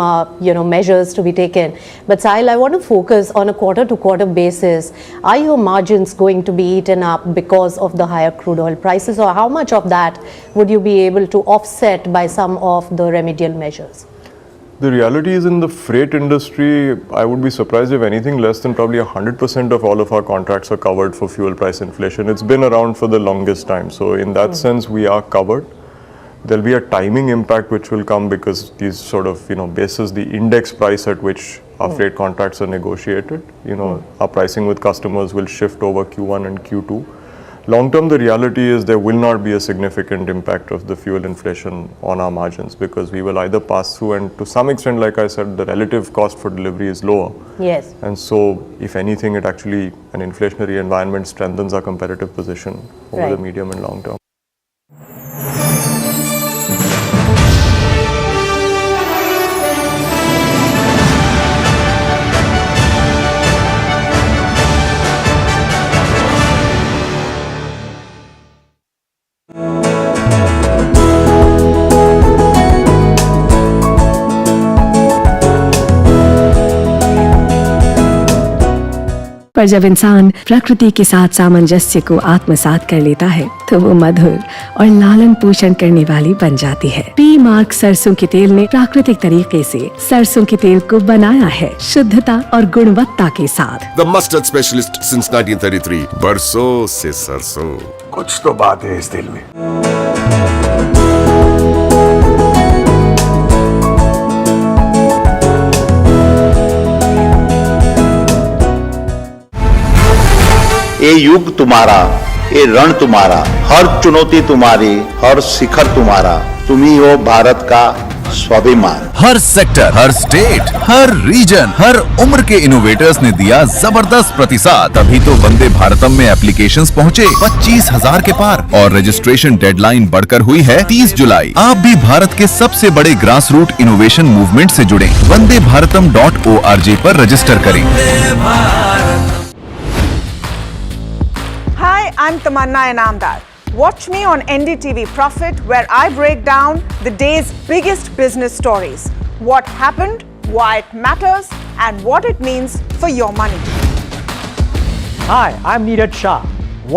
measures to be taken. But Sahil, I want to focus on a quarter-to-quarter basis. Are your margins going to be eaten up because of the higher crude oil prices, or how much of that would you be able to offset by some of the remedial measures? The reality is in the freight industry, I would be surprised if anything less than probably 100% of all of our contracts are covered for fuel price inflation. It's been around for the longest time. So in that sense, we are covered. There'll be a timing impact which will come because these sort of, basis the index price at which our freight contracts are negotiated. Our pricing with customers will shift over Q1 and Q2. Long term, the reality is there will not be a significant impact of the fuel inflation on our margins because we will either pass through, and to some extent, like I said, the relative cost for delivery is lower. Yes. And so, if anything, it actually, an inflationary environment strengthens our competitive position over the medium and long term. पर जब इंसान प्रकृति के साथ सामंजस्य को आत्मसात कर लेता है तो वो मधुर और लालन पोषण करने वाली बन जाती है। पी मार्क सरसों के तेल ने प्राकृतिक तरीके से सरसों के तेल को बनाया है शुद्धता और गुणवत्ता के साथ। The mustard specialist since 1933, बरसों से सरसों। कुछ तो बात है इस दिल में। ये युग तुम्हारा, ये रण तुम्हारा, हर चुनौती तुम्हारी, हर शिखर तुम्हारा, तुम ही हो भारत का स्वाभिमान। हर सेक्टर, हर स्टेट, हर रीजन, हर उम्र के इनोवेटर्स ने दिया जबरदस्त प्रतिसाद, तभी तो वंदे भारतम में एप्लीकेशंस पहुंचे 25,000 के पार और रजिस्ट्रेशन डेडलाइन बढ़कर हुई है 30 जुलाई। आप भी भारत के सबसे बड़े ग्रास रूट इनोवेशन मूवमेंट से जुड़े। vandeBharatam.org पर रजिस्टर करें। Hi, I'm Tamanna Inamdar. Watch me on NDTV Profit, where I break down the day's biggest business stories. What happened, why it matters, and what it means for your money. Hi, I'm Niraj Shah.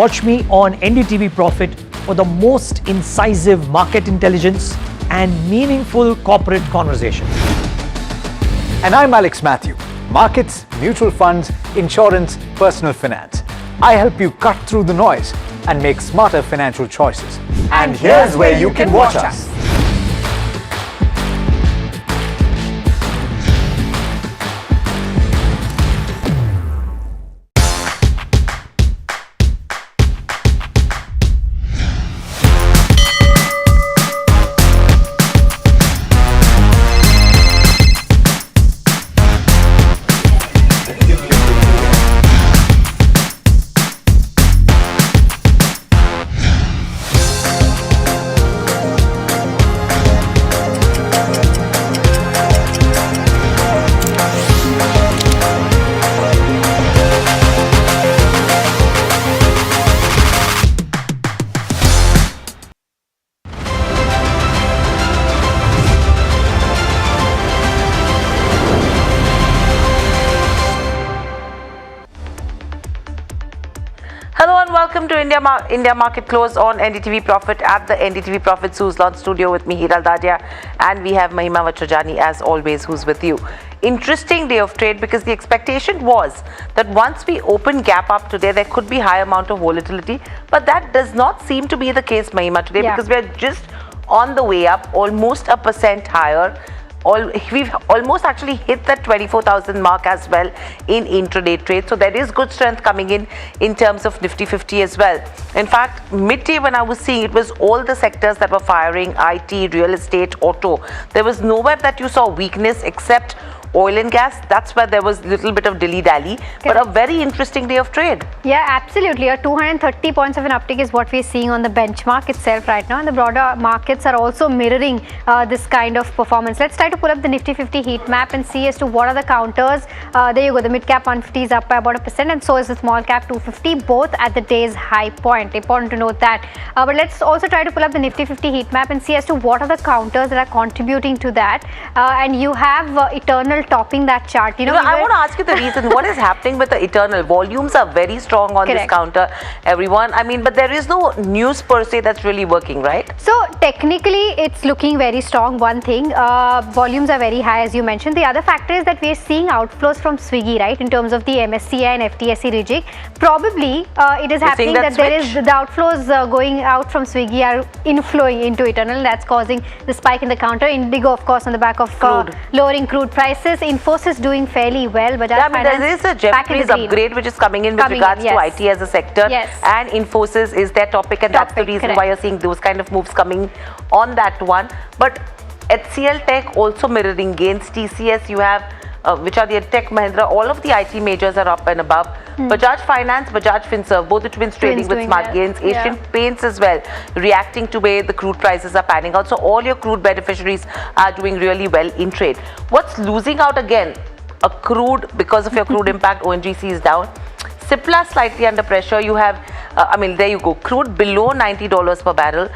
Watch me on NDTV Profit for the most incisive market intelligence and meaningful corporate conversation. And I'm Alex Matthew. Markets, mutual funds, insurance, personal finance. I help you cut through the noise and make smarter financial choices. And here's where you can watch us. Welcome to India Market Close on NDTV Profit at the NDTV Profit Suzlon studio with me, Hiral Dadia, and we have Mahima Vachajani as always, who's with you. Interesting day of trade because the expectation was that once we open gap up today, there could be high amount of volatility, but that does not seem to be the case, Mahima, today because we're just on the way up, almost 1% higher. We've almost actually hit that 24,000 mark as well in intraday trade. So there is good strength coming in terms of Nifty 50 as well. In fact, midday when I was seeing, it was all the sectors that were firing: IT, real estate, auto. There was nowhere that you saw weakness except oil and gas. That's where there was a little bit of dilly-dally, but a very interesting day of trade. Yeah, absolutely. A 230 points of an uptick is what we're seeing on the benchmark itself right now, and the broader markets are also mirroring this kind of performance. Let's try to pull up the Nifty 50 heat map and see as to what are the counters. There you go. The mid cap 150 is up by about 1%, and so is the small cap 250, both at the day's high point. Important to note that. But let's also try to pull up the Nifty 50 heat map and see as to what are the counters that are contributing to that. And you have eternal topping that chart. You know, I want to ask you the reason. What is happening with the eternal? Volumes are very strong on this counter, everyone. I mean, but there is no news per se that's really working, right? So technically, it's looking very strong. One thing, volumes are very high, as you mentioned. The other factor is that we are seeing outflows from Swiggy, right, in terms of the MSCI and FTSE rejig. Probably, it is happening that there is the outflows going out from Swiggy are inflowing into eternal. That's causing the spike in the counter. Indigo, of course, on the back of lowering crude prices. Infosys doing fairly well, but there is a Jefferies upgrade which is coming in with regards to IT as a sector, and Infosys is their topic, and that's the reason why you're seeing those kind of moves coming on that one. But HCL Tech also mirroring gains. TCS you have, which are the Tech Mahindra, all of the IT majors are up and above. Bajaj Finance, Bajaj Finserv, both the twins trading with smart gains. Asian Paints as well, reacting to where the crude prices are panning out. So all your crude beneficiaries are doing really well in trade. What's losing out again? A crude, because of your crude impact, ONGC is down. Cipla slightly under pressure. You have, there you go, crude below $90 per barrel.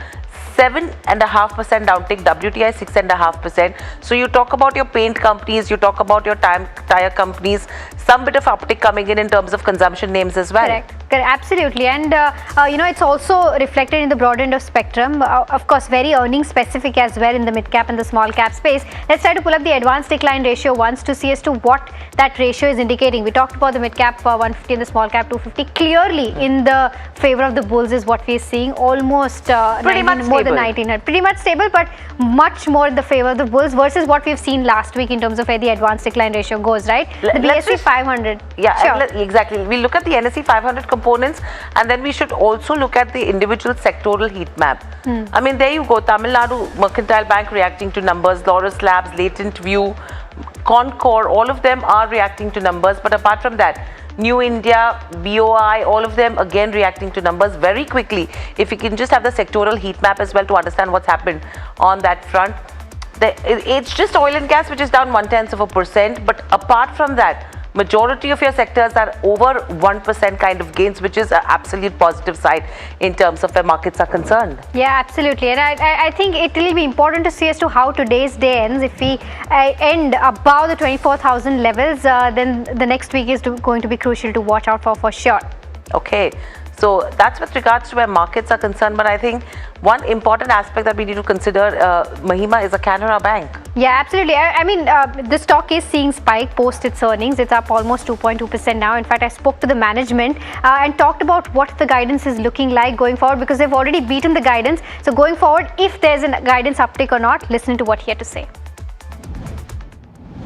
7.5% downtick, WTI 6.5%. So you talk about your paint companies, you talk about your tire companies, some bit of uptick coming in terms of consumption names as well. Correct, absolutely. And it's also reflected in the broad end of spectrum. Of course, very earnings specific as well in the mid cap and the small cap space. Let's try to pull up the advanced decline ratio once to see as to what that ratio is indicating. We talked about the mid cap 150 and the small cap 250. Clearly in the favor of the bulls is what we're seeing. Almost pretty much more than 1900. Pretty much stable, but much more in the favor of the bulls versus what we've seen last week in terms of where the advanced decline ratio goes, right? The BSE 500. Yeah, exactly. We look at the NSE 500 components, and then we should also look at the individual sectoral heat map. I mean, there you go. Tamil Nadu Mercantile Bank reacting to numbers, Laurus Labs, Latent View, Concord, all of them are reacting to numbers. But apart from that, New India, BOI, all of them again reacting to numbers very quickly. If we can just have the sectoral heat map as well to understand what's happened on that front. It's just oil and gas which is down 0.1%, but apart from that, majority of your sectors are over 1% kind of gains, which is an absolute positive side in terms of where markets are concerned. Yeah, absolutely. And I think it will be important to see as to how today's day ends. If we end above the 24,000 levels, then the next week is going to be crucial to watch out for sure. Okay. So that's with regards to where markets are concerned. But I think one important aspect that we need to consider, Mahima, is a Canara Bank. Yeah, absolutely. I mean, the stock is seeing spike post its earnings. It's up almost 2.2% now. In fact, I spoke to the management and talked about what the guidance is looking like going forward, because they've already beaten the guidance. So going forward, if there's a guidance uptick or not, listen to what he had to say.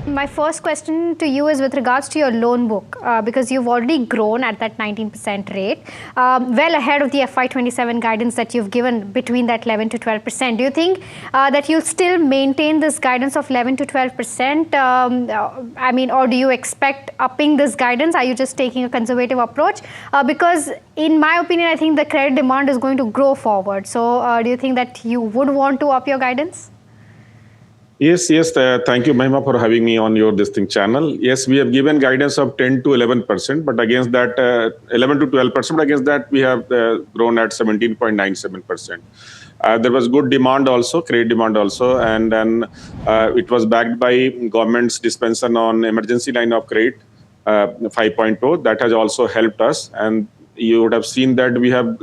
My first question to you is with regards to your loan book, because you've already grown at that 19% rate, well ahead of the FY27 guidance that you've given between that 11 to 12%. Do you think that you'll still maintain this guidance of 11 to 12%? I mean, or do you expect upping this guidance? Are you just taking a conservative approach? Because in my opinion, I think the credit demand is going to grow forward. So do you think that you would want to up your guidance? Yes. Thank you, Mahima, for having me on your channel. Yes, we have given guidance of 10 to 11%, but against that 11 to 12%, but against that we have grown at 17.97%. There was good demand also, credit demand also, and then it was backed by government's dispensation on emergency line of credit 5.0. That has also helped us, and you would have seen that we have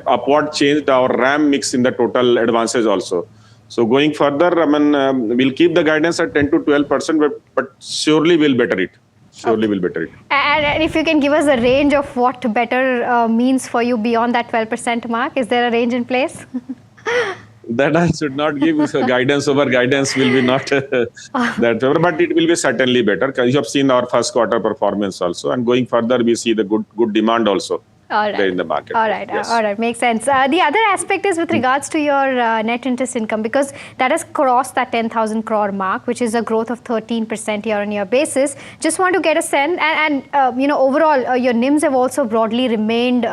upward changed our RAM mix in the total advances also. So going further, we'll keep the guidance at 10 to 12%, but surely we'll better it. Surely we'll better it. And if you can give us a range of what better means for you beyond that 12% mark, is there a range in place? That I should not give. Guidance over guidance will be not that favor, but it will be certainly better. You have seen our first quarter performance also, and going further, we see the good demand also. There in the market. All right, yes. All right, makes sense. The other aspect is with regards to your net interest income, because that has crossed that 10,000 crore mark, which is a growth of 13% year-on-year basis. Just want to get a sense, and overall, your NIMs have also broadly remained,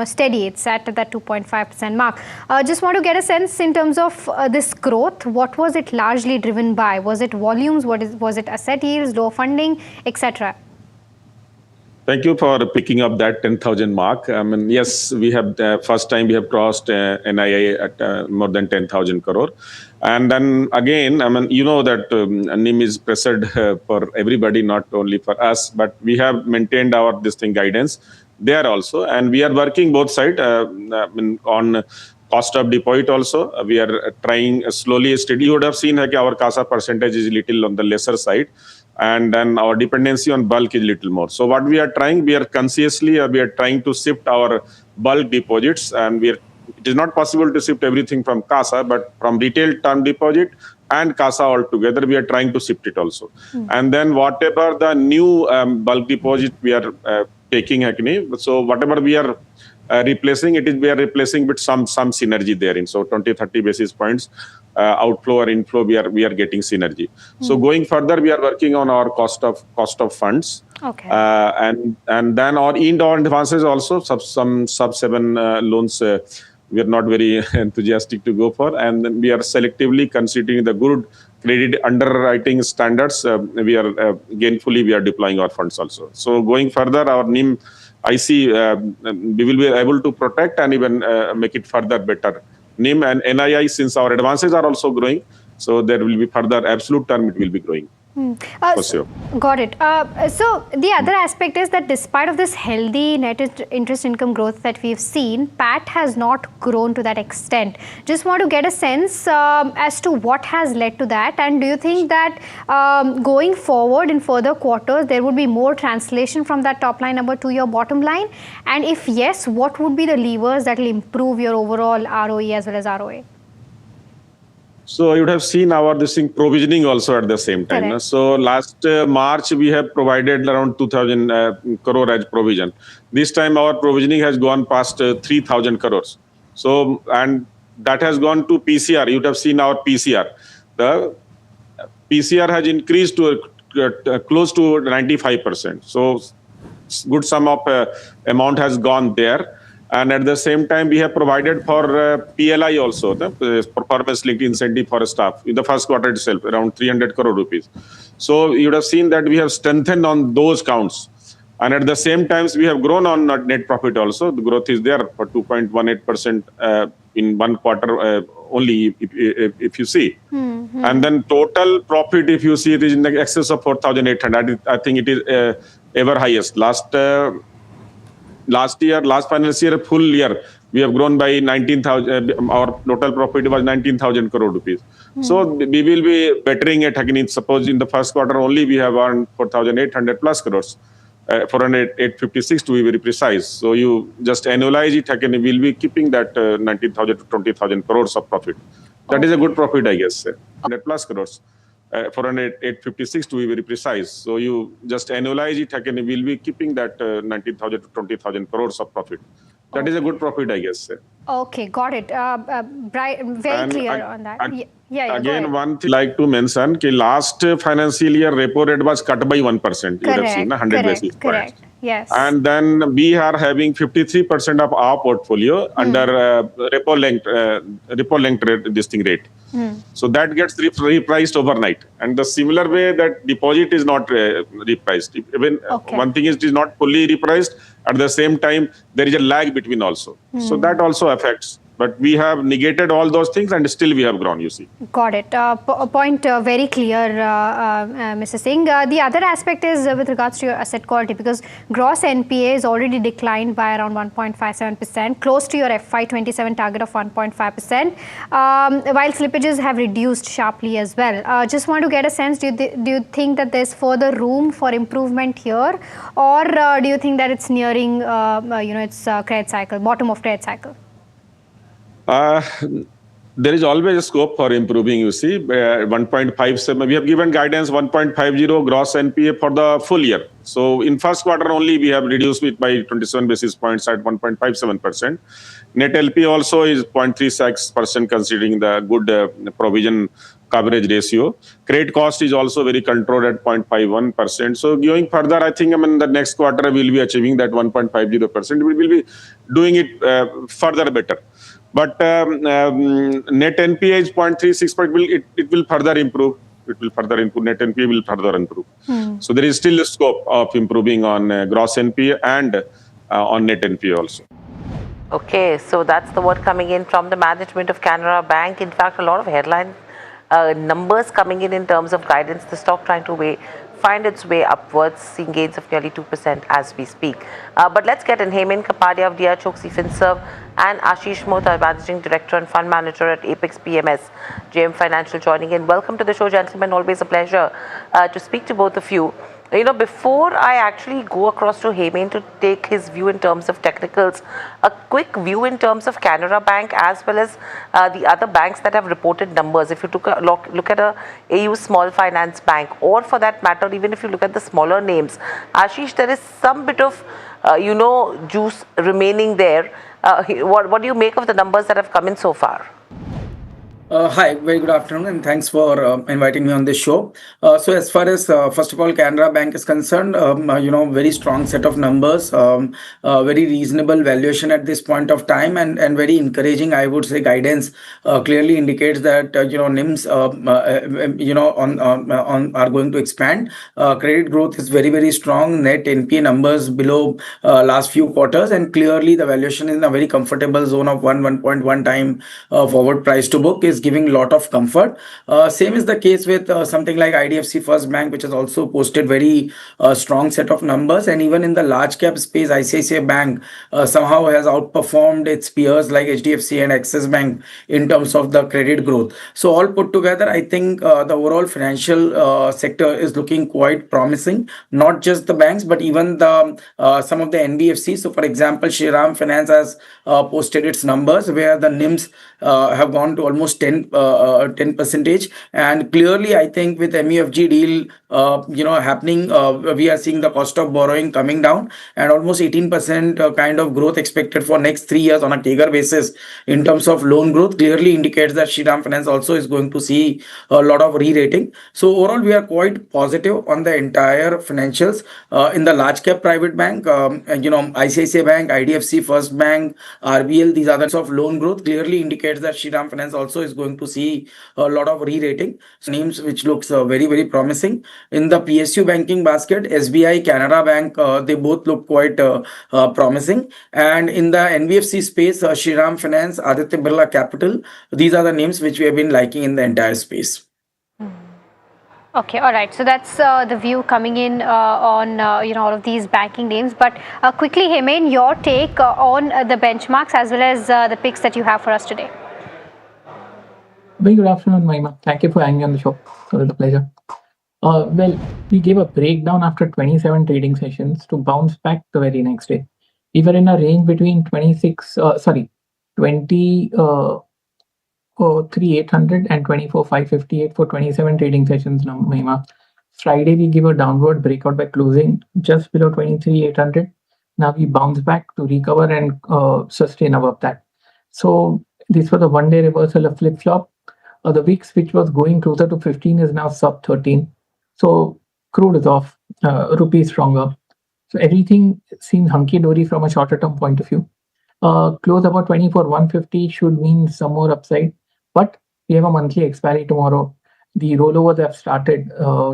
steady. It's at that 2.5% mark. Just want to get a sense in terms of this growth. What was it largely driven by? Was it volumes? Was it asset yields, low funding, etc.? Thank you for picking up that 10,000 mark. Yes, we have first time we have crossed NII at more than 10,000 crore. And then again, that NIM is pressured for everybody, not only for us, but we have maintained our guidance there also. And we are working both sides on cost of deposit also. We are trying slowly, steady. You would have seen that our CASA percentage is little on the lesser side. And then our dependency on bulk is little more. So what we are trying, we are trying to shift our bulk deposits, and it is not possible to shift everything from CASA, but from retail term deposit and CASA altogether, we are trying to shift it also. And then whatever the new bulk deposit we are taking, so whatever we are replacing, we are replacing with some synergy therein. So 20-30 basis points outflow or inflow, we are getting synergy. So going further, we are working on our cost of funds. Okay. And then our yield on advances also, some sub-7 loans we are not very enthusiastic to go for, and then we are selectively considering the good credit underwriting standards. We are gainfully we are deploying our funds also. So going further, our NIM, I see we will be able to protect and even make it further better. NIM and NII, since our advances are also growing, so there will be further absolute term, it will be growing. For sure. Got it. So the other aspect is that despite of this healthy net interest income growth that we've seen, PAT has not grown to that extent. Just want to get a sense as to what has led to that, and do you think that going forward in further quarters there would be more translation from that top line number to your bottom line? And if yes, what would be the levers that will improve your overall ROE as well as ROA? So you would have seen our provisioning also at the same time. Correct. So last March, we have provided around 2,000 crore as provision. This time our provisioning has gone past 3,000 crores. So, and that has gone to PCR. You would have seen our PCR. The PCR has increased to close to 95%. So good sum of amount has gone there. And at the same time, we have provided for PLI also, the performance linked incentive for staff in the first quarter itself, around 300 crore rupees. So you would have seen that we have strengthened on those counts. And at the same time, we have grown on net profit also. The growth is there for 2.18% in one quarter only, if you see. And then total profit, if you see, it is in the excess of 4,800. I think it is ever highest. Last financial year, full year, we have grown by 19,000. Our total profit was 19,000 crore rupees. So we will be bettering it again. Suppose in the first quarter only we have earned 4,800 plus crores, 4,856 to be very precise. So you just annualize it again. We will be keeping that 19,000 to 20,000 crores of profit. That is a good profit, I guess. 100 plus crores. 4,856 to be very precise. So you just annualize it again, we will be keeping that 19,000 to 20,000 crores of profit. That is a good profit, I guess. Okay, got it. Very clear on that. Again, one thing I like to mention, last financial year repo rate was cut by 1%. You have seen 100 basis points. Correct. Yes. And then we are having 53% of our portfolio under repo linked rate. So that gets repriced overnight. And the similar way that deposit is not repriced. Even one thing is it is not fully repriced. At the same time, there is a lag between also. So that also affects. But we have negated all those things and still we have grown, you see. Got it. Point very clear, Mr. Singh. The other aspect is with regards to your asset quality, because gross NPA is already declined by around 1.57%, close to your FY27 target of 1.5%, while slippages have reduced sharply as well. Just want to get a sense, do you think that there's further room for improvement here, or do you think that it's nearing its credit cycle, bottom of credit cycle? There is always a scope for improving, you see. 1.57, we have given guidance 1.50 gross NPA for the full year. So in first quarter only, we have reduced it by 27 basis points at 1.57%. Net LP also is 0.36% considering the good provision coverage ratio. Credit cost is also very controlled at 0.51%. So going further, I think the next quarter we will be achieving that 1.50%. We will be doing it further better. But net NPA is 0.36%. It will further improve. It will further improve. Net NPA will further improve. So there is still a scope of improving on gross NPA and on net NPA also. Okay, so that's the word coming in from the management of Canara Bank. In fact, a lot of headline numbers coming in terms of guidance. The stock trying to find its way upwards, seeing gains of nearly 2% as we speak. But let's get in Heyman Kapadia of DR Choksi FinServ and Ashish Mohta, Managing Director and Fund Manager at Apex PMS, JM Financial, joining in. Welcome to the show, gentlemen. Always a pleasure to speak to both of you. Before I actually go across to Heyman to take his view in terms of technicals, a quick view in terms of Canara Bank as well as the other banks that have reported numbers. If you look at a AU Small Finance Bank, or for that matter, even if you look at the smaller names, Ashish, there is some bit of, juice remaining there. What do you make of the numbers that have come in so far? Hi, very good afternoon, and thanks for inviting me on this show. So as far as, first of all, Canara Bank is concerned, very strong set of numbers, very reasonable valuation at this point of time, and very encouraging, I would say, guidance clearly indicates that, NIMs, are going to expand. Credit growth is very, very strong. Net NPA numbers below last few quarters, and clearly the valuation is in a very comfortable zone of 1.1 time forward price to book is giving a lot of comfort. Same is the case with something like IDFC First Bank, which has also posted very strong set of numbers, and even in the large cap space, ICICI Bank somehow has outperformed its peers like HDFC and Axis Bank in terms of the credit growth. So all put together, I think the overall financial sector is looking quite promising. Not just the banks, but even the some of the NBFCs. So for example, Shriram Finance has posted its numbers where the NIMs have gone to almost 10%, and clearly I think with MUFG deal happening, we are seeing the cost of borrowing coming down, and almost 18% kind of growth expected for next 3 years on a CAGR basis in terms of loan growth clearly indicates that Shriram Finance also is going to see a lot of re-rating. So overall we are quite positive on the entire financials in the large cap private bank, ICICI Bank, IDFC First Bank, RBL. These others of loan growth clearly indicates that Shriram Finance also is going to see a lot of re-rating. So names which looks very, very promising. In the PSU banking basket, SBI, Canara Bank, they both look quite promising. And in the NBFC space, Shriram Finance, Aditya Birla Capital, these are the names which we have been liking in the entire space. Okay, all right. So that's the view coming in on all of these banking names. But quickly, Heyman, your take on the benchmarks as well as the picks that you have for us today. Very good afternoon, Mahima. Thank you for having me on the show. It was a pleasure. Well, we gave a breakdown after 27 trading sessions to bounce back the very next day. We were in a range between 23,800 and 24,558 for 27 trading sessions now, Mahima. Friday, we give a downward breakout by closing just below 23,800. Now we bounce back to recover and sustain above that. So this was a one-day reversal of flip-flop. The VIX, which was going closer to 15, is now sub 13. So crude is off, rupee is stronger. So everything seems hunky-dory from a shorter-term point of view. Close about 24,150 should mean some more upside. But we have a monthly expiry tomorrow. The rollovers have started.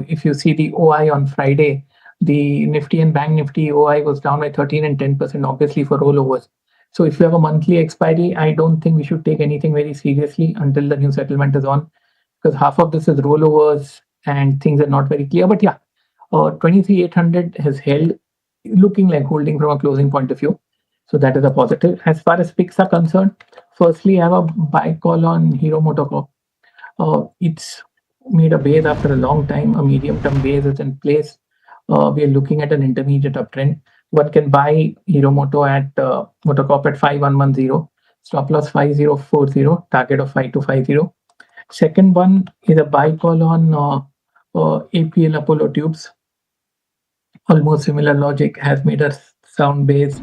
If you see the OI on Friday, the Nifty and Bank Nifty OI was down by 13 and 10%, obviously for rollovers. So if you have a monthly expiry, I don't think we should take anything very seriously until the new settlement is on, because half of this is rollovers and things are not very clear. But yeah, 23,800 has held, looking like holding from a closing point of view. So that is a positive. As far as picks are concerned, firstly, I have a buy call on Hero MotoCorp. It's made a base after a long time. A medium-term base is in place. We are looking at an intermediate uptrend. One can buy Hero MotoCorp at 5110, stop loss 5040, target of 5250. Second one is a buy call on APL Apollo Tubes. Almost similar logic, has made a sound base,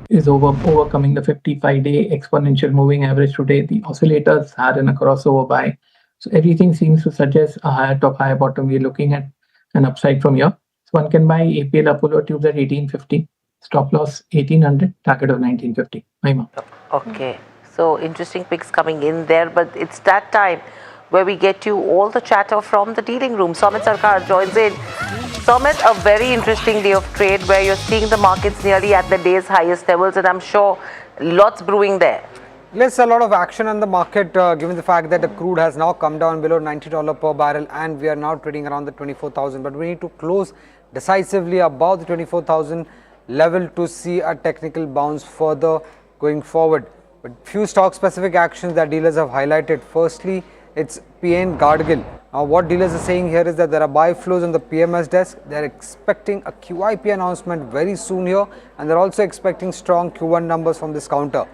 is overcoming the 55-day exponential moving average today. The oscillators are in a crossover buy. So everything seems to suggest a higher top, higher bottom. We're looking at an upside from here. So one can buy APL Apollo Tubes at 1850, stop loss 1800, target of 1950. Mahima. Okay, so interesting picks coming in there, but it's that time where we get you all the chatter from the dealing room. Somit Sarkar joins in. Somit, a very interesting day of trade where you're seeing the markets nearly at the day's highest levels, and I'm sure lots brewing there. Yes, a lot of action on the market given the fact that the crude has now come down below $90 per barrel and we are now trading around the 24,000. But we need to close decisively above the 24,000 level to see a technical bounce further going forward. But few stock specific actions that dealers have highlighted. Firstly, it's PN Gargill. Now what dealers are saying here is that there are buy flows on the PMS desk. They are expecting a QIP announcement very soon here, and they're also expecting strong Q1 numbers from this counter.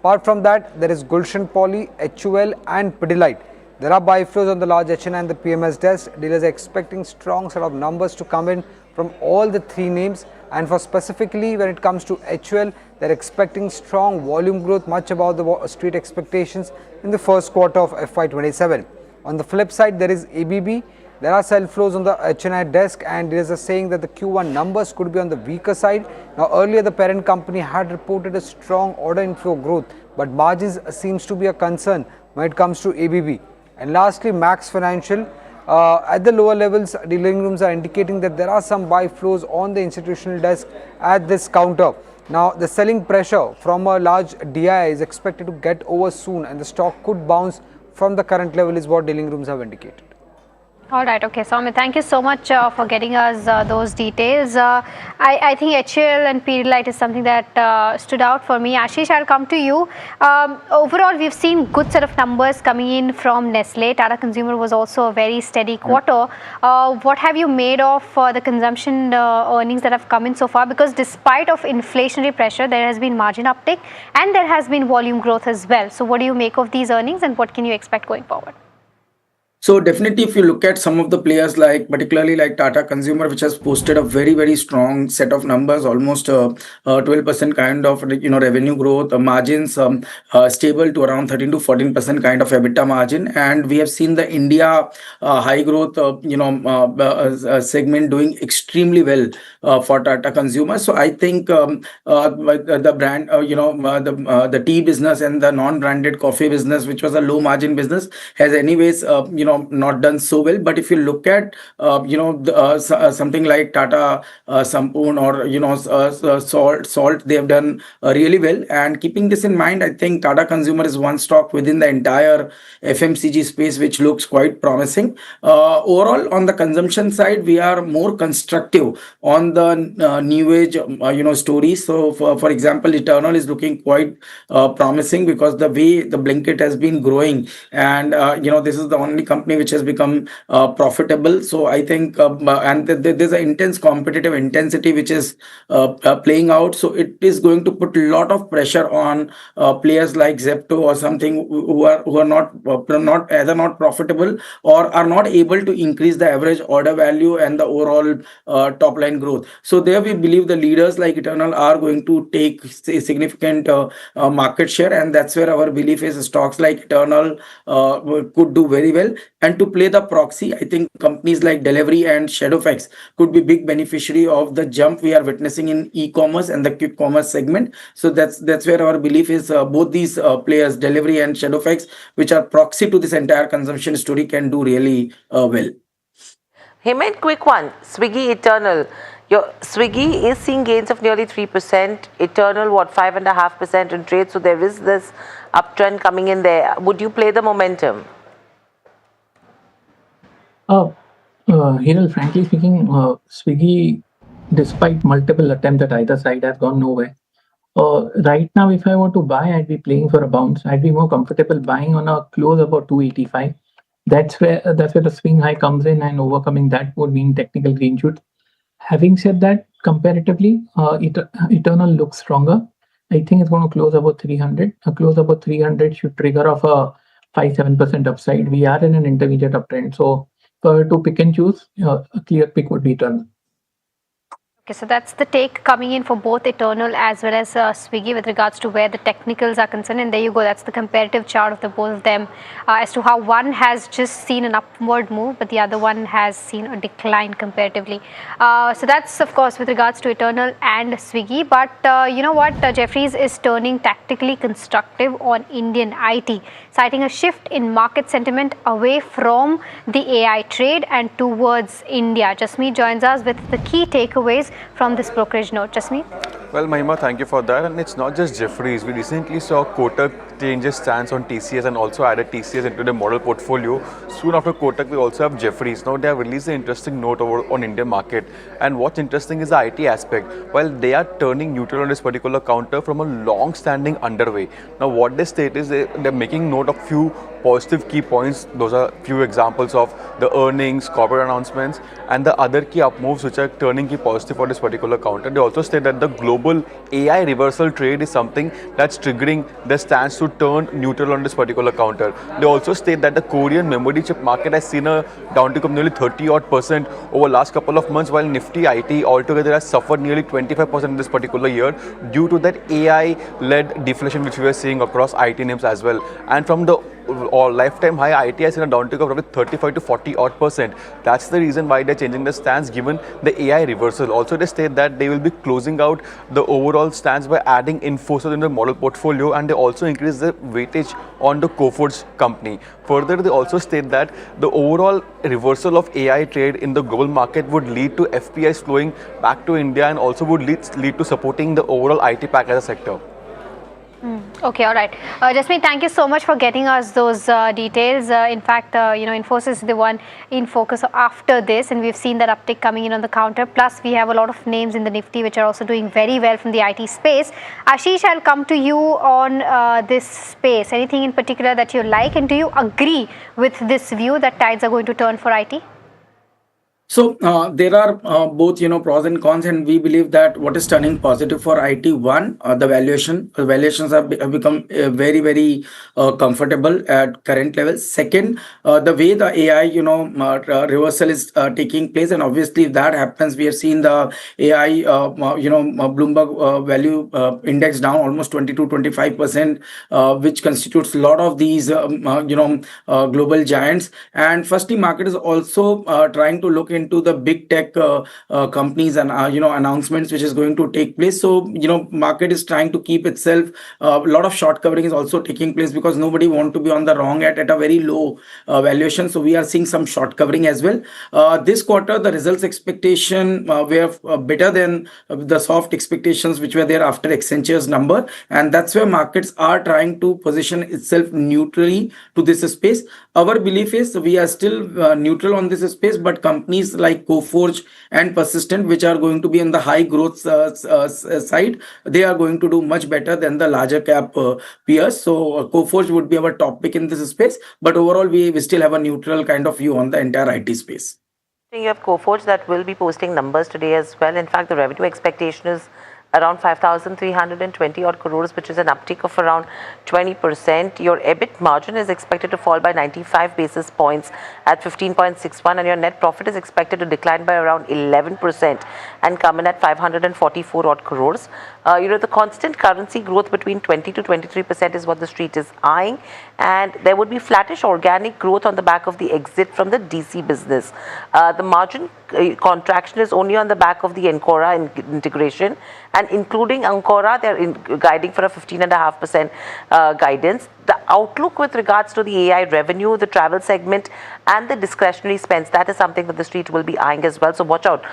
Apart from that, there is Gulshan Poly, HUL and Pidilite. There are buy flows on the large HN and the PMS desk. Dealers are expecting strong set of numbers to come in from all the three names, and for specifically when it comes to HUL, they're expecting strong volume growth, much above the street expectations in the first quarter of FY27. On the flip side, there is ABB. There are sell flows on the HNI desk, and dealers are saying that the Q1 numbers could be on the weaker side. Now earlier the parent company had reported a strong order inflow growth, but margins seems to be a concern when it comes to ABB. And lastly, Max Financial. At the lower levels, dealing rooms are indicating that there are some buy flows on the institutional desk at this counter. Now the selling pressure from a large DI is expected to get over soon, and the stock could bounce from the current level is what dealing rooms have indicated. All right, okay, Somit, thank you so much for getting us those details. I think HL and Pidilite is something that stood out for me. Ashish, I'll come to you. Overall, we've seen good set of numbers coming in from Nestle. Tata Consumer was also a very steady quarter. What have you made of the consumption earnings that have come in so far? Because despite of inflationary pressure, there has been margin uptick and there has been volume growth as well. So what do you make of these earnings and what can you expect going forward? So definitely, if you look at some of the players, like particularly like Tata Consumer, which has posted a very, very strong set of numbers, almost 12% kind of revenue growth, margins stable to around 13 to 14% kind of EBITDA margin, and we have seen the India high growth segment doing extremely well for Tata Consumer. So I think the brand, the tea business and the non-branded coffee business, which was a low margin business, has anyways not done so well. But if you look at something like Tata Sampoon or Salt, they have done really well. And keeping this in mind, I think Tata Consumer is one stock within the entire FMCG space which looks quite promising. Overall, on the consumption side, we are more constructive on the new age stories. So for example, Eternal is looking quite promising because the way the Blinkit has been growing, and this is the only company which has become profitable. So I think and there's an intense competitive intensity which is playing out. So it is going to put a lot of pressure on players like Zepto or something who are not profitable or are not able to increase the average order value and the overall top line growth. So there we believe the leaders like Eternal are going to take significant market share, and that's where our belief is stocks like Eternal could do very well. And to play the proxy, I think companies like Delivery and Shadowfax could be big beneficiary of the jump we are witnessing in e-commerce and the quick commerce segment. So that's where our belief is both these players, Delivery and Shadowfax, which are proxy to this entire consumption story, can do really well. Hemant, quick one. Swiggy Eternal. Your Swiggy is seeing gains of nearly 3%, Eternal, 5.5% in trade. So there is this uptrend coming in there. Would you play the momentum? Hiral, frankly speaking, Swiggy, despite multiple attempts at either side, has gone nowhere. Right now, if I were to buy, I'd be playing for a bounce. I'd be more comfortable buying on a close about 285. That's where the swing high comes in, and overcoming that would mean technical green shoots. Having said that, comparatively, Eternal looks stronger. I think it's going to close about 300. A close about 300 should trigger off a 5-7% upside. We are in an intermediate uptrend, so to pick and choose, a clear pick would be Eternal. Okay, so that's the take coming in for both Eternal as well as Swiggy with regards to where the technicals are concerned. And there you go, that's the comparative chart of the both of them as to how one has just seen an upward move, but the other one has seen a decline comparatively. So that's, of course, with regards to Eternal and Swiggy. But you know what, Jefferies is turning tactically constructive on Indian IT, citing a shift in market sentiment away from the AI trade and towards India. Jasmeet joins us with the key takeaways from this brokerage note. Jasmeet? Well, Mahima, thank you for that. And it's not just Jefferies. We recently saw Kotak changes stance on TCS and also added TCS into the model portfolio. Soon after Kotak, we also have Jefferies. Now, they have released an interesting note over on Indian market. And what's interesting is the IT aspect. While they are turning neutral on this particular counter from a long-standing underway. Now, what they state is they're making note of few positive key points. Those are few examples of the earnings, corporate announcements, and the other key up moves which are turning key positive for this particular counter. They also state that the global AI reversal trade is something that's triggering the stance to turn neutral on this particular counter. They also state that the Korean memory chip market has seen a downtick of nearly 30% over last couple of months, while Nifty IT altogether has suffered nearly 25% in this particular year due to that AI-led deflation which we are seeing across IT names as well. And from the lifetime high, IT has seen a downtick of roughly 35 to 40%. That's the reason why they're changing the stance given the AI reversal. Also, they state that they will be closing out the overall stance by adding Infosys in the model portfolio, and they also increase the weightage on the Coforge company. Further, they also state that the overall reversal of AI trade in the global market would lead to FPIs flowing back to India and also would lead to supporting the overall IT pack as a sector. Okay, all right. Jasmeet, thank you so much for getting us those details. In fact, you know, Infosys is the one in focus after this, and we've seen that uptick coming in on the counter. Plus, we have a lot of names in the Nifty which are also doing very well from the IT space. Ashish, I'll come to you on this space. Anything in particular that you like, and do you agree with this view that tides are going to turn for IT? So there are both, pros and cons, and we believe that what is turning positive for IT, one, the valuations have become very, very comfortable at current levels. Second, the way the AI, reversal is taking place, and obviously if that happens, we have seen the AI, Bloomberg value index down almost 22-25%, which constitutes a lot of these, global giants. And firstly, market is also trying to look into the big tech companies and announcements which is going to take place. So market is trying to keep itself. A lot of short covering is also taking place because nobody want to be on the wrong at a very low valuation. So we are seeing some short covering as well. This quarter, the results expectation were better than the soft expectations which were there after Accenture's number, and that's where markets are trying to position itself neutrally to this space. Our belief is we are still neutral on this space, but companies like Coforge and Persistent, which are going to be in the high growth side, they are going to do much better than the larger cap peers. So Coforge would be our top pick in this space, but overall we still have a neutral kind of view on the entire IT space. You have Coforge that will be posting numbers today as well. In fact, the revenue expectation is around 5,320 odd crores, which is an uptick of around 20%. Your EBIT margin is expected to fall by 95 basis points at 15.61, and your net profit is expected to decline by around 11% and come in at 544 odd crores. The constant currency growth between 20 to 23% is what the street is eyeing, and there would be flattish organic growth on the back of the exit from the DC business. The margin contraction is only on the back of the Encora integration, and including Ancora, they're guiding for a 15.5% guidance. The outlook with regards to the AI revenue, the travel segment, and the discretionary spends, that is something that the street will be eyeing as well. So watch out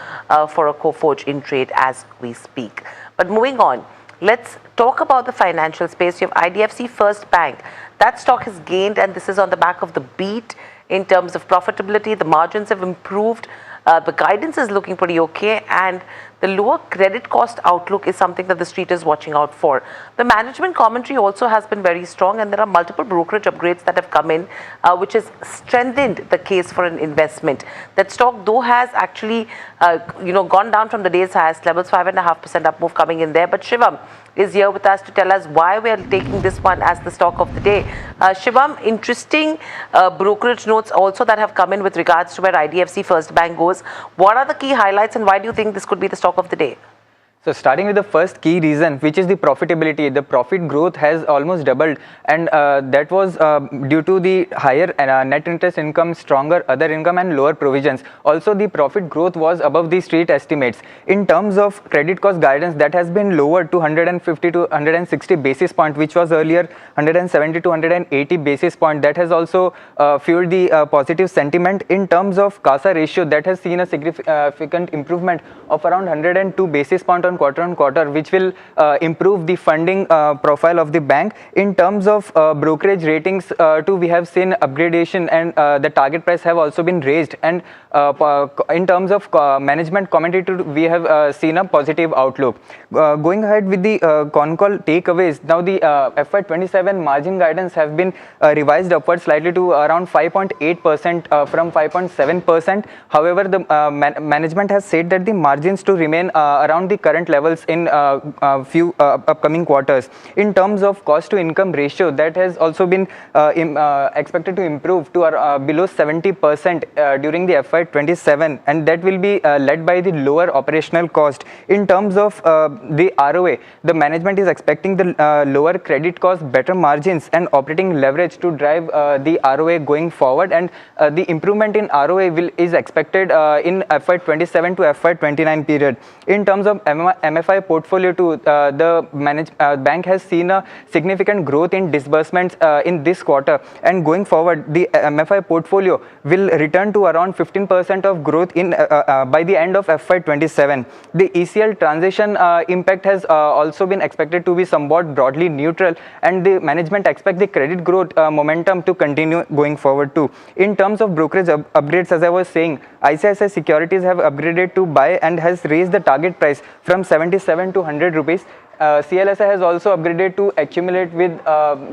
for a Coforge in trade as we speak. But moving on, let's talk about the financial space. You have IDFC First Bank. That stock has gained, and this is on the back of the beat in terms of profitability. The margins have improved. The guidance is looking pretty okay, and the lower credit cost outlook is something that the street is watching out for. The management commentary also has been very strong, and there are multiple brokerage upgrades that have come in, which has strengthened the case for an investment. That stock, though, has actually gone down from the day's highest levels, 5.5% up move coming in there. But Shivam is here with us to tell us why we are taking this one as the stock of the day. Shivam, interesting brokerage notes also that have come in with regards to where IDFC First Bank goes. What are the key highlights, and why do you think this could be the stock of the day? So starting with the first key reason, which is the profitability, the profit growth has almost doubled, and that was due to the higher net interest income, stronger other income, and lower provisions. Also, the profit growth was above the street estimates. In terms of credit cost guidance, that has been lowered to 150 to 160 basis point, which was earlier 170 to 180 basis point. That has also fueled the positive sentiment. In terms of CASA ratio, that has seen a significant improvement of around 102 basis point on quarter, which will improve the funding profile of the bank. In terms of brokerage ratings too, we have seen upgradation, and the target price have also been raised. And in terms of management commentary too, we have seen a positive outlook. Going ahead with the con call takeaways, now the FY27 margin guidance have been revised upwards slightly to around 5.8% from 5.7%. However, the management has said that the margins to remain around the current levels in few upcoming quarters. In terms of cost to income ratio, that has also been expected to improve to below 70% during the FY27, and that will be led by the lower operational cost. In terms of the ROA, the management is expecting the lower credit cost, better margins, and operating leverage to drive the ROA going forward, and the improvement in ROA is expected in FY27 to FY29 period. In terms of MFI portfolio too, the bank has seen a significant growth in disbursements in this quarter, and going forward the MFI portfolio will return to around 15% of growth in by the end of FY27. The ECL transition impact has also been expected to be somewhat broadly neutral, and the management expect the credit growth momentum to continue going forward too. In terms of brokerage upgrades, as I was saying, ICICI Securities have upgraded to buy and has raised the target price from 77 to 100 rupees. CLSI has also upgraded to accumulate with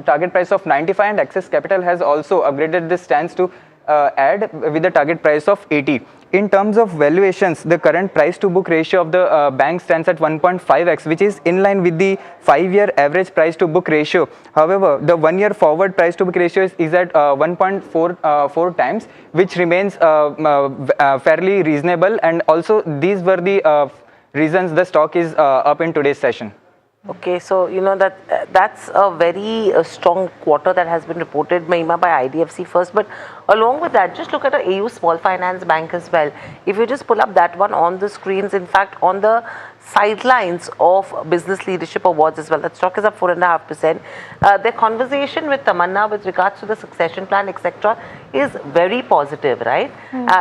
target price of 95, and Axis Capital has also upgraded the stance to add with the target price of 80. In terms of valuations, the current price to book ratio of the bank stands at 1.5x, which is in line with the 5-year average price to book ratio. However, the 1-year forward price to book ratio is at 1.4 times, which remains fairly reasonable, and also these were the reasons the stock is up in today's session. Okay, so that's a very strong quarter that has been reported, Mahima, by IDFC First. But along with that, just look at the AU Small Finance Bank as well. If you just pull up that one on the screens, in fact, on the sidelines of Business Leadership Awards as well, that stock is up 4.5%. Their conversation with Tamanna with regards to the succession plan, etc., is very positive, right?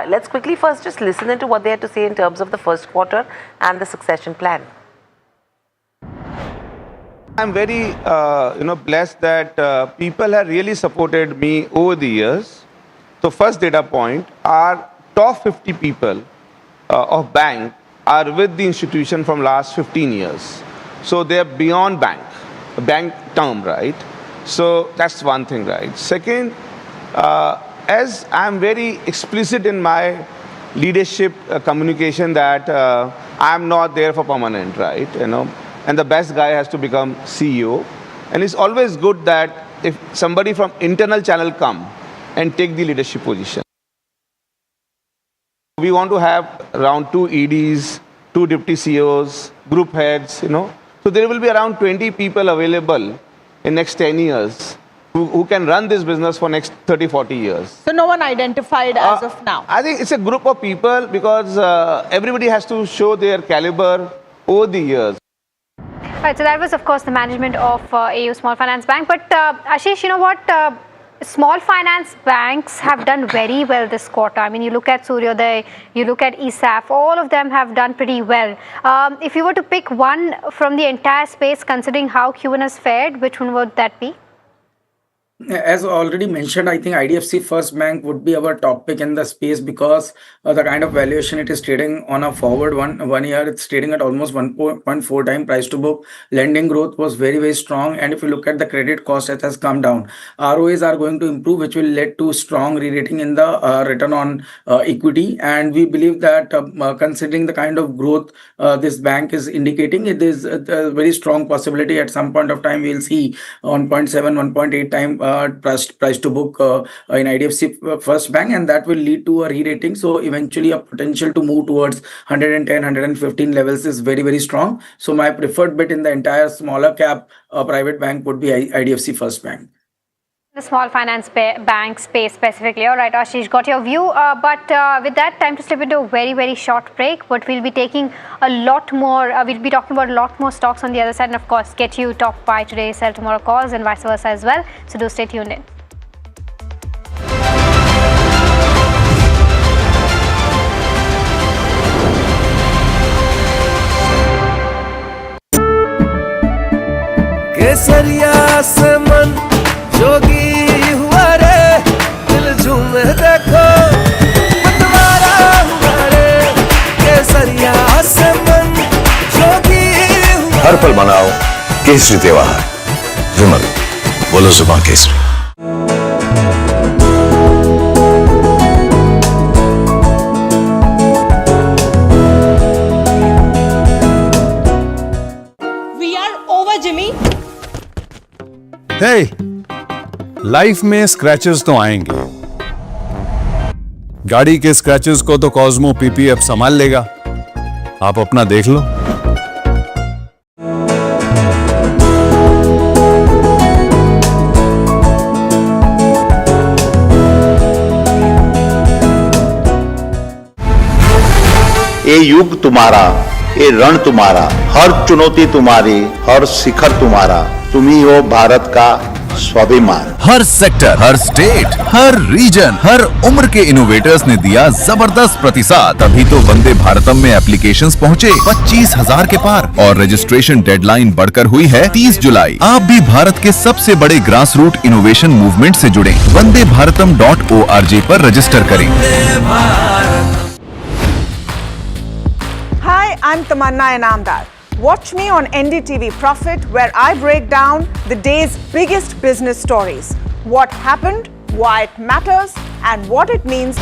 Let's quickly first just listen into what they had to say in terms of the first quarter and the succession plan. I'm very blessed that people have really supported me over the years. So first data point, our top 50 people of bank are with the institution from last 15 years. So they're beyond bank term, right? So that's one thing, right? Second, as I'm very explicit in my leadership communication that I'm not there for permanent, right? And the best guy has to become CEO. And it's always good that if somebody from internal channel come and take the leadership position. We want to have around 2 EDs, 2 deputy CEOs, group heads, So there will be around 20 people available in next 10 years who can run this business for next 30, 40 years. So no one identified as of now? I think it's a group of people because everybody has to show their caliber over the years. Right, so that was of course the management of AU Small Finance Bank. But Ashish, you know what? Small finance banks have done very well this quarter. I mean, you look at Suryoday, you look at ESAF, all of them have done pretty well. If you were to pick one from the entire space, considering how Q1 has fared, which one would that be? As already mentioned, I think IDFC First Bank would be our top pick in the space because the kind of valuation it is trading on a forward one year, it's trading at almost 1.4 time price to book. Lending growth was very strong, and if you look at the credit cost, it has come down. ROAs are going to improve, which will lead to strong re-rating in the return on equity. And we believe that considering the kind of growth this bank is indicating, it is a very strong possibility at some point of time we'll see 1.7, 1.8 time price to book in IDFC First Bank, and that will lead to a re-rating. So eventually a potential to move towards 110, 115 levels is very strong. So my preferred bet in the entire smaller cap private bank would be IDFC First Bank. The small finance bank space specifically. All right, Ashish, got your view. But with that, time to slip into a very short break. But we'll be taking a lot more, we'll be talking about a lot more stocks on the other side, and of course, get you top buy today, sell tomorrow calls, and vice versa as well. So do stay tuned in. केसरिया से मन जोगी हुआ रे, दिल झूमे देखो पतवारा हुआ रे, केसरिया से मन जोगी हुआ। हर पल मनाओ केसरी त्योहार। विमल, बोलो जुबान केसरी। We are over, Jimmy. Hey, life में स्क्रैचेस तो आएंगे। गाड़ी के स्क्रैचेस को तो कॉस्मो पीपीएफ संभाल लेगा। आप अपना देख लो। ये युग तुम्हारा, ये रण तुम्हारा, हर चुनौती तुम्हारी, हर शिखर तुम्हारा, तुम ही हो भारत का स्वाभिमान। हर सेक्टर, हर स्टेट, हर रीजन, हर उम्र के इनोवेटर्स ने दिया जबरदस्त प्रतिसाद। तभी तो वंदे भारतम में एप्लीकेशंस पहुंचे 25,000 के पार और रजिस्ट्रेशन डेडलाइन बढ़कर हुई है 30 जुलाई। आप भी भारत के सबसे बड़े ग्रास रूट इनोवेशन मूवमेंट से जुड़े। vandeBharatam.org पर रजिस्टर करें। Hi, I'm Tamanna Inamdar. Watch me on NDTV Profit, where I break down the day's biggest business stories. What happened, why it matters, and what it means.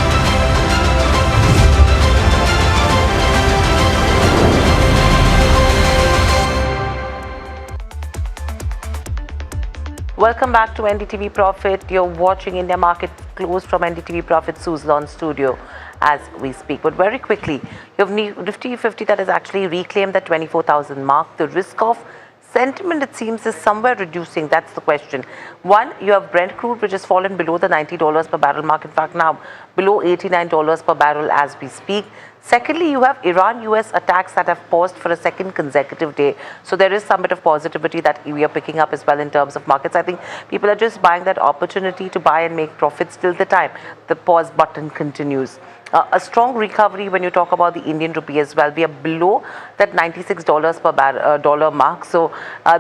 Welcome back to NDTV Profit. You're watching India Market Close from NDTV Profit Suzlon studio as we speak. But very quickly, you have Nifty 50 that has actually reclaimed the 24,000 mark. The risk of sentiment, it seems, is somewhere reducing. That's the question. One, you have Brent crude, which has fallen below the $90 per barrel mark. In fact, now below $89 per barrel as we speak. Secondly, you have Iran-US attacks that have paused for a second consecutive day. So there is some bit of positivity that we are picking up as well in terms of markets. I think people are just buying that opportunity to buy and make profits till the time the pause button continues. A strong recovery when you talk about the Indian rupee as well. We are below that $96 per dollar mark. So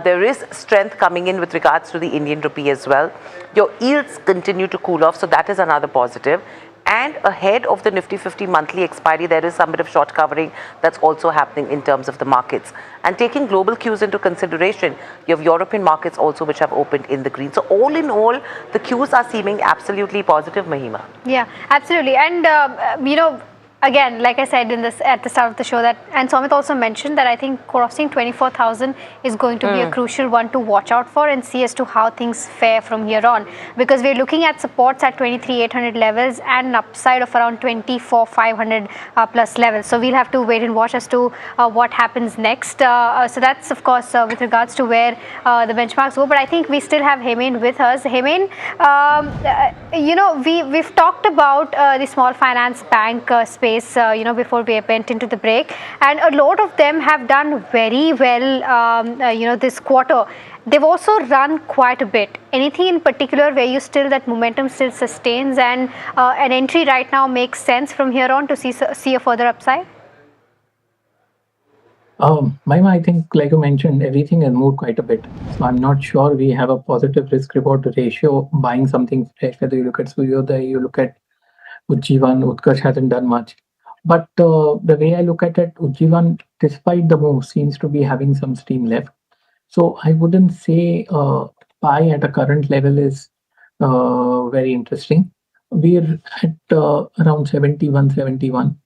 there is strength coming in with regards to the Indian rupee as well. Your yields continue to cool off. So that is another positive. And ahead of the Nifty 50 monthly expiry, there is some bit of short covering that's also happening in terms of the markets. And taking global cues into consideration, you have European markets also which have opened in the green. So all in all, the cues are seeming absolutely positive, Mahima. Yeah, absolutely. And, you know, again, like I said at the start of the show, that, and Somit also mentioned that I think crossing 24,000 is going to be a crucial one to watch out for and see as to how things fare from here on, because we're looking at supports at 23,800 levels and an upside of around 24,500 plus levels. So we'll have to wait and watch as to what happens next. So that's of course with regards to where the benchmarks go. But I think we still have Hemain with us. Hemain, we've talked about the small finance bank space, before we went into the break, and a lot of them have done very well, this quarter. They've also run quite a bit. Anything in particular where you still that momentum still sustains and an entry right now makes sense from here on to see a further upside? Mahima, I think, like you mentioned, everything has moved quite a bit. So I'm not sure we have a positive risk-reward ratio buying something fresh. Whether you look at Suryodaya, you look at Ujjivan, Utkarsh hasn't done much. But the way I look at it, Ujjivan, despite the move, seems to be having some steam left. So I wouldn't say buy at a current level is very interesting. We're at around 71, 71.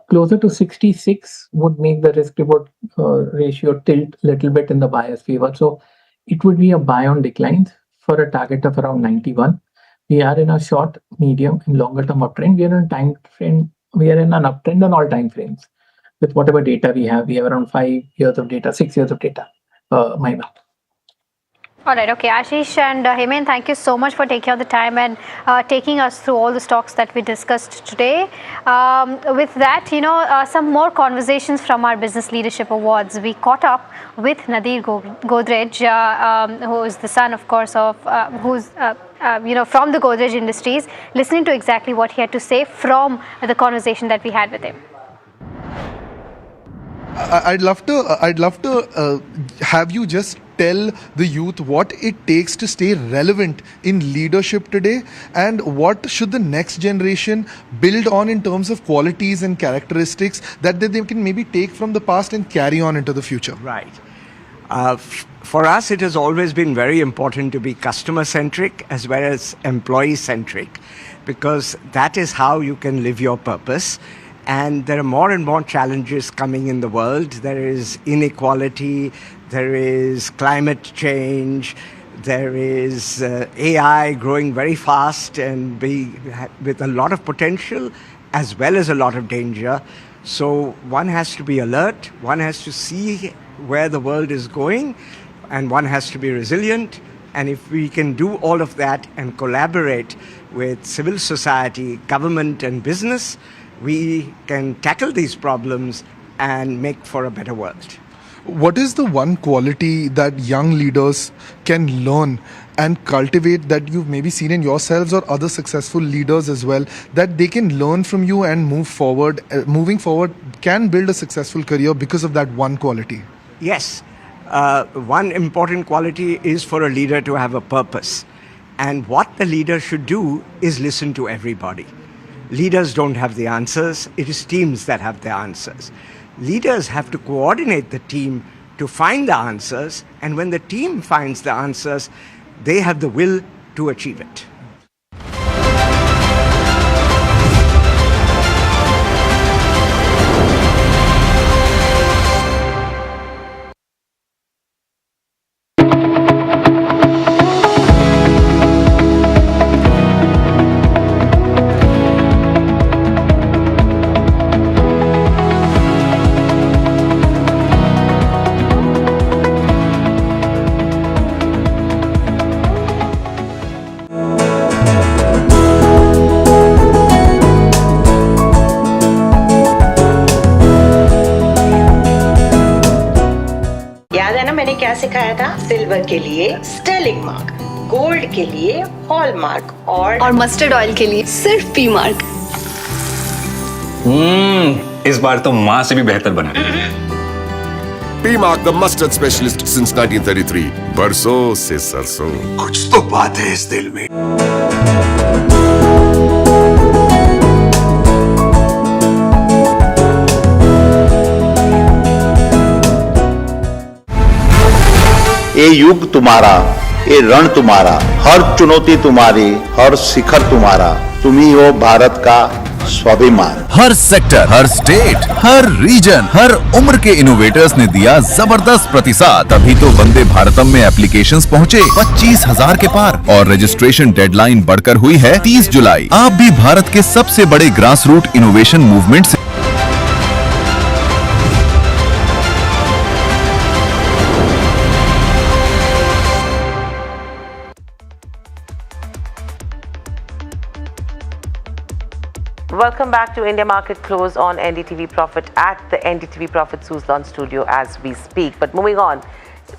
Closer to 66 would make the risk reward ratio tilt a little bit in the buyer's favor. So it would be a buy on declines for a target of around 91. We are in a short, medium, and longer term uptrend. We are in a time frame. We are in an uptrend on all time frames. With whatever data we have around 5 years of data, 6 years of data. Mahima. All right, okay. Ashish and Hemen, thank you so much for taking out the time and taking us through all the stocks that we discussed today. With that, some more conversations from our Business Leadership Awards. We caught up with Nadir Godrej, who is the son, of course, of who's from the Godrej Industries, listening to exactly what he had to say from the conversation that we had with him. I'd love to have you just tell the youth what it takes to stay relevant in leadership today, and what should the next generation build on in terms of qualities and characteristics that they can maybe take from the past and carry on into the future. Right. For us, it has always been very important to be customer-centric as well as employee-centric, because that is how you can live your purpose. And there are more and more challenges coming in the world. There is inequality, there is climate change, there is AI growing very fast and with a lot of potential as well as a lot of danger. So one has to be alert, one has to see where the world is going, and one has to be resilient. And if we can do all of that and collaborate with civil society, government and business, we can tackle these problems and make for a better world. What is the one quality that young leaders can learn and cultivate that you've maybe seen in yourselves or other successful leaders as well, that they can learn from you and move forward, moving forward, can build a successful career because of that one quality? Yes. One important quality is for a leader to have a purpose. And what the leader should do is listen to everybody. Leaders don't have the answers. It is teams that have the answers. Leaders have to coordinate the team to find the answers, and when the team finds the answers, they have the will to achieve it. क्या सिखाया था? Silver के लिए Stirling mark, gold के लिए hallmark और mustard oil के लिए सिर्फ पी मार्क। इस बार तो माँ से भी बेहतर बना। P Mark, the mustard specialist since 1933. बरसों से सरसों। कुछ तो बात है इस दिल में। ये युग तुम्हारा, ये रण तुम्हारा, हर चुनौती तुम्हारी, हर शिखर तुम्हारा, तुम ही हो भारत का स्वाभिमान। हर सेक्टर, हर स्टेट, हर रीजन, हर उम्र के इनोवेटर्स ने दिया जबरदस्त प्रतिसाद, तभी तो वंदे भारतम में एप्लीकेशंस पहुंचे 25,000 के पार और रजिस्ट्रेशन डेडलाइन बढ़कर हुई है 30 जुलाई। आप भी भारत के सबसे बड़े ग्रास रूट इनोवेशन मूवमेंट से Welcome back to India Market Close on NDTV Profit at the NDTV Profit Suzlon studio as we speak. But moving on,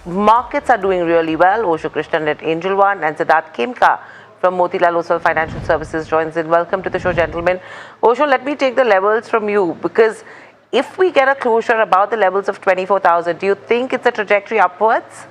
markets are doing really well. Osho Krishnan at Angel One and Siddharth Khemka from Motilal Oswal Financial Services joins in. Welcome to the show, gentlemen. Osho, let me take the levels from you, because if we get a closure about the levels of 24,000, do you think it's a trajectory upwards?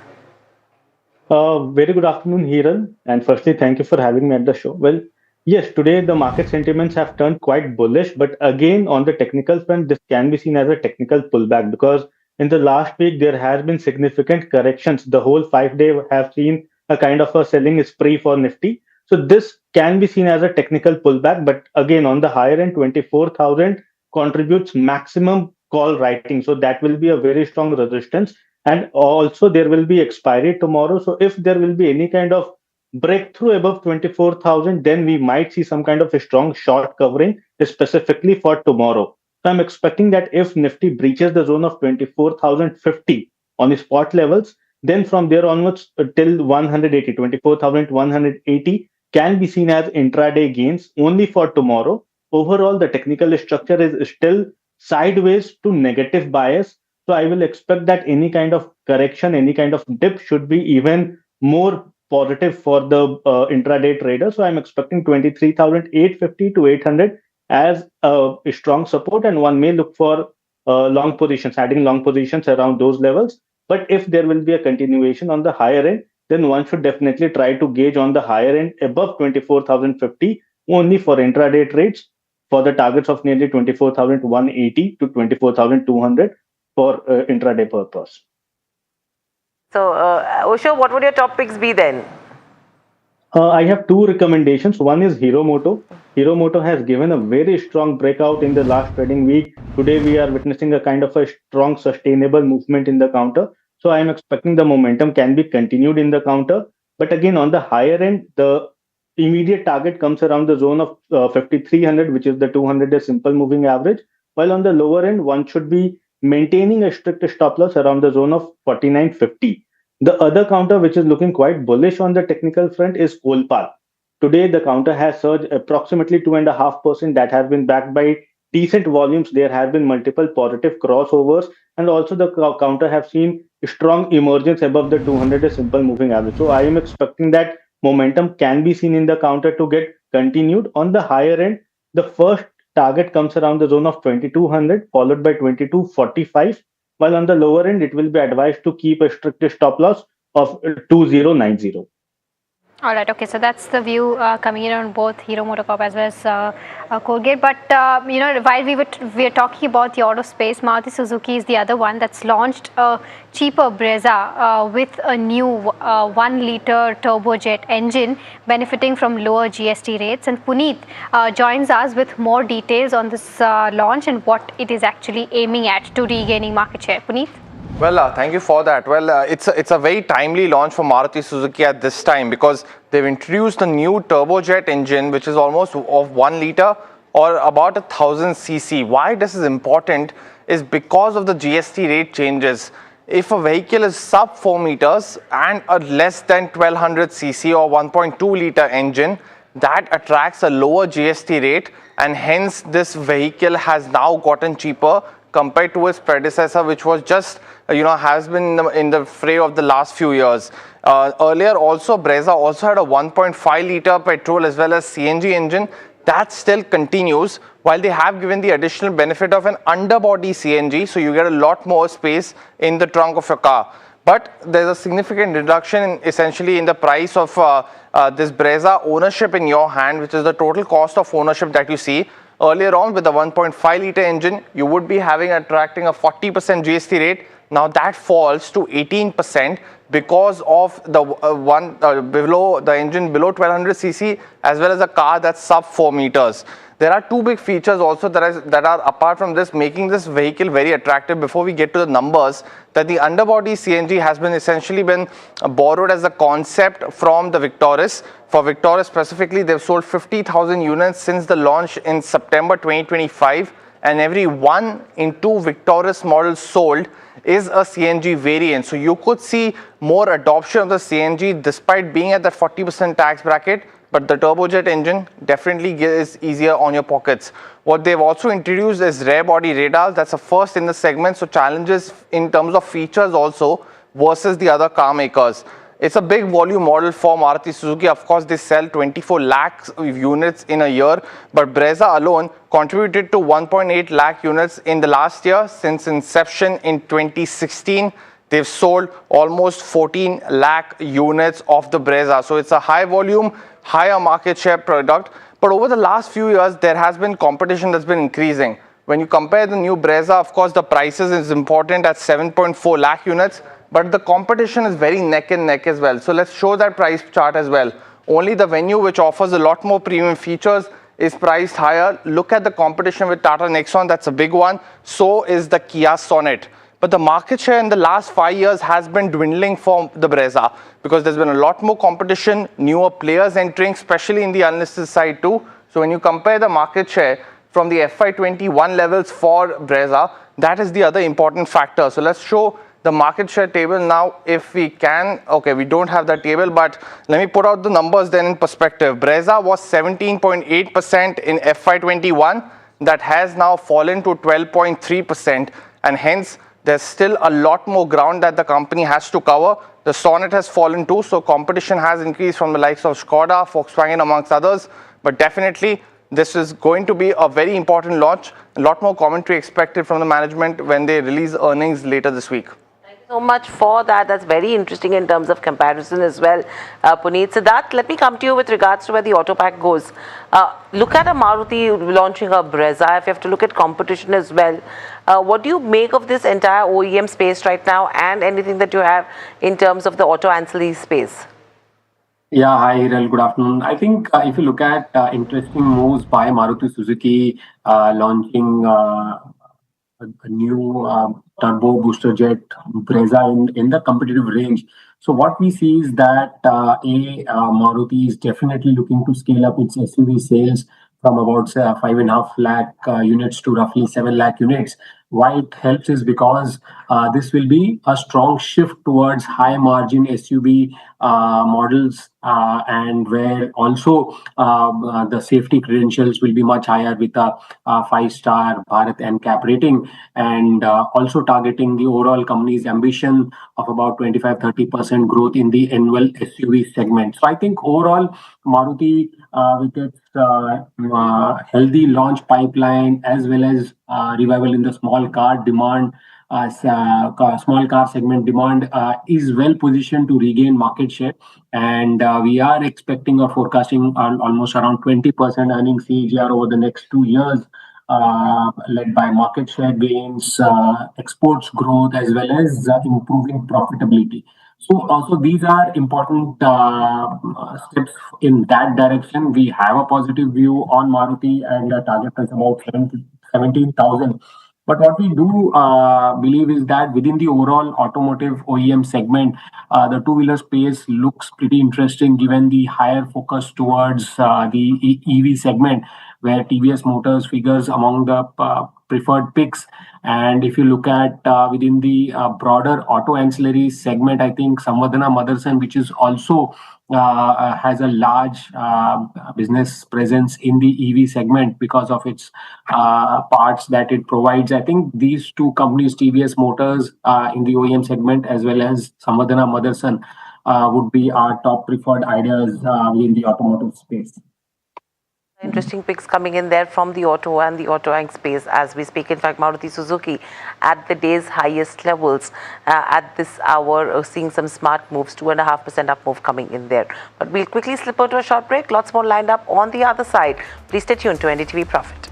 Very good afternoon, Hiran. And firstly, thank you for having me at the show. Well, yes, today the market sentiments have turned quite bullish, but again, on the technical front, this can be seen as a technical pullback because in the last week there has been significant corrections. The whole 5 day have seen a kind of a selling spree for Nifty. So this can be seen as a technical pullback, but again, on the higher end, 24,000 contributes maximum call writing. So that will be a very strong resistance. And also there will be expiry tomorrow. So if there will be any kind of breakthrough above 24,000, then we might see some kind of a strong short covering specifically for tomorrow. So I'm expecting that if Nifty breaches the zone of 24,050 on the spot levels, then from there onwards till 180, 24,180 can be seen as intraday gains only for tomorrow. Overall, the technical structure is still sideways to negative bias. So I will expect that any kind of correction, any kind of dip should be even more positive for the intraday trader. So I'm expecting 23,850 to 800 as a strong support, and one may look for long positions, adding long positions around those levels. But if there will be a continuation on the higher end, then one should definitely try to gauge on the higher end above 24,050 only for intraday trades for the targets of nearly 24,180 to 24,200 for intraday purpose. So, Osho, what would your top picks be then? I have two recommendations. One is Hero Moto. Hero Moto has given a very strong breakout in the last trading week. Today, we are witnessing a kind of a strong, sustainable movement in the counter. So I am expecting the momentum can be continued in the counter. But again, on the higher end, the immediate target comes around the zone of 5,300, which is the 200-day simple moving average. While on the lower end, one should be maintaining a strict stop loss around the zone of 49.50. The other counter, which is looking quite bullish on the technical front, is Kolpal. Today, the counter has surged approximately 2.5%. That has been backed by decent volumes. There have been multiple positive crossovers, and also the counter have seen strong emergence above the 200-day simple moving average. So I am expecting that momentum can be seen in the counter to get continued. On the higher end, the first target comes around the zone of 2200, followed by 2245. While on the lower end, it will be advised to keep a strict stop loss of 2090. All right. Okay. So that's the view coming in on both Hero MotoCorp as well as Colgate. But while we are talking about the auto space, Maruti Suzuki is the other one that's launched a cheaper Brezza with a new 1-liter turbojet engine, benefiting from lower GST rates. And Puneet joins us with more details on this launch and what it is actually aiming at to regaining market share. Puneet? Well, thank you for that. Well, it's a very timely launch for Maruti Suzuki at this time because they've introduced a new turbojet engine which is almost of 1 liter or about 1,000 cc. Why this is important is because of the GST rate changes. If a vehicle is sub 4 meters and a less than 1200 cc or 1.2 liter engine, that attracts a lower GST rate, and hence this vehicle has now gotten cheaper compared to its predecessor, which was just has been in the fray of the last few years. Earlier also, Brezza also had a 1.5 liter petrol as well as CNG engine. That still continues, while they have given the additional benefit of an underbody CNG, so you get a lot more space in the trunk of your car. But there's a significant reduction essentially in the price of this Brezza ownership in your hand, which is the total cost of ownership that you see. Earlier on, with the 1.5 liter engine, you would be attracting a 40% GST rate. Now that falls to 18% because of the below the engine below 1200 cc as well as a car that's sub 4 meters. There are two big features also that are apart from this making this vehicle very attractive. Before we get to the numbers, that the underbody CNG has been essentially borrowed as a concept from the Victoris. For Victoris specifically, they've sold 50,000 units since the launch in September 2025, and every 1 in 2 Victoris models sold is a CNG variant. So you could see more adoption of the CNG despite being at that 40% tax bracket. but the turbojet engine definitely is easier on your pockets. What they've also introduced is rear body radars. That's a first in the segment, so challenges in terms of features also versus the other car makers. It's a big volume model for Maruti Suzuki. Of course, they sell 24 lakhs units in a year, but Brezza alone contributed to 1.8 lakh units in the last year. Since inception in 2016, they've sold almost 14 lakh units of the Brezza. So it's a high volume, higher market share product. But over the last few years, there has been competition that's been increasing. When you compare the new Brezza, of course, the prices is important at 7.4 lakh units. But the competition is very neck and neck as well. So let's show that price chart as well. Only the Venue, which offers a lot more premium features, is priced higher. Look at the competition with Tata Nexon. That's a big one. So is the Kia Sonet. But the market share in the last 5 years has been dwindling for the Brezza because there's been a lot more competition, newer players entering, especially in the unlisted side too. So when you compare the market share from the FY21 levels for Brezza, that is the other important factor. So let's show the market share table now if we can. Okay, we don't have that table, but let me put out the numbers then in perspective. Brezza was 17.8% in FY21. That has now fallen to 12.3%, and hence there's still a lot more ground that the company has to cover. The Sonet has fallen too, so competition has increased from the likes of Skoda, Volkswagen amongst others. But definitely this is going to be a very important launch. A lot more commentary expected from the management when they release earnings later this week. So much for that. That's very interesting in terms of comparison as well, Puneet. Siddharth, let me come to you with regards to where the auto pack goes. Look at a Maruti launching a Brezza. If you have to look at competition as well, what do you make of this entire OEM space right now, and anything that you have in terms of the auto ancillary space? Yeah, hi Hiral, good afternoon. I think if you look at interesting moves by Maruti Suzuki launching a new turbo booster jet Brezza in the competitive range. So what we see is that Maruti is definitely looking to scale up its SUV sales from about 5.5 lakh units to roughly 7 lakh units. Why it helps is because this will be a strong shift towards high margin SUV models, and where also the safety credentials will be much higher with a 5-star Bharat NCAP rating, and also targeting the overall company's ambition of about 25-30% growth in the annual SUV segment. So I think overall Maruti with its healthy launch pipeline as well as revival in the small car demand, small car segment demand, is well positioned to regain market share, and we are expecting or forecasting almost around 20% earnings CAGR over the next 2 years, led by market share gains, exports growth, as well as improving profitability. So also these are important steps in that direction. We have a positive view on Maruti, and the target is about 17,000. But what we do believe is that within the overall automotive OEM segment, the two-wheeler space looks pretty interesting given the higher focus towards the EV segment, where TVS Motors figures among the preferred picks. And if you look at within the broader auto ancillary segment, I think Samvardhana Motherson, which is also has a large business presence in the EV segment because of its parts that it provides. I think these two companies, TVS Motors in the OEM segment as well as Samvardhana Motherson, would be our top preferred ideas within the automotive space. Interesting picks coming in there from the auto and the auto ink space as we speak. In fact, Maruti Suzuki at the day's highest levels at this hour, seeing some smart moves, 2.5% up move coming in there. But we'll quickly slip out to a short break. Lots more lined up on the other side. Please stay tuned to NDTV Profit.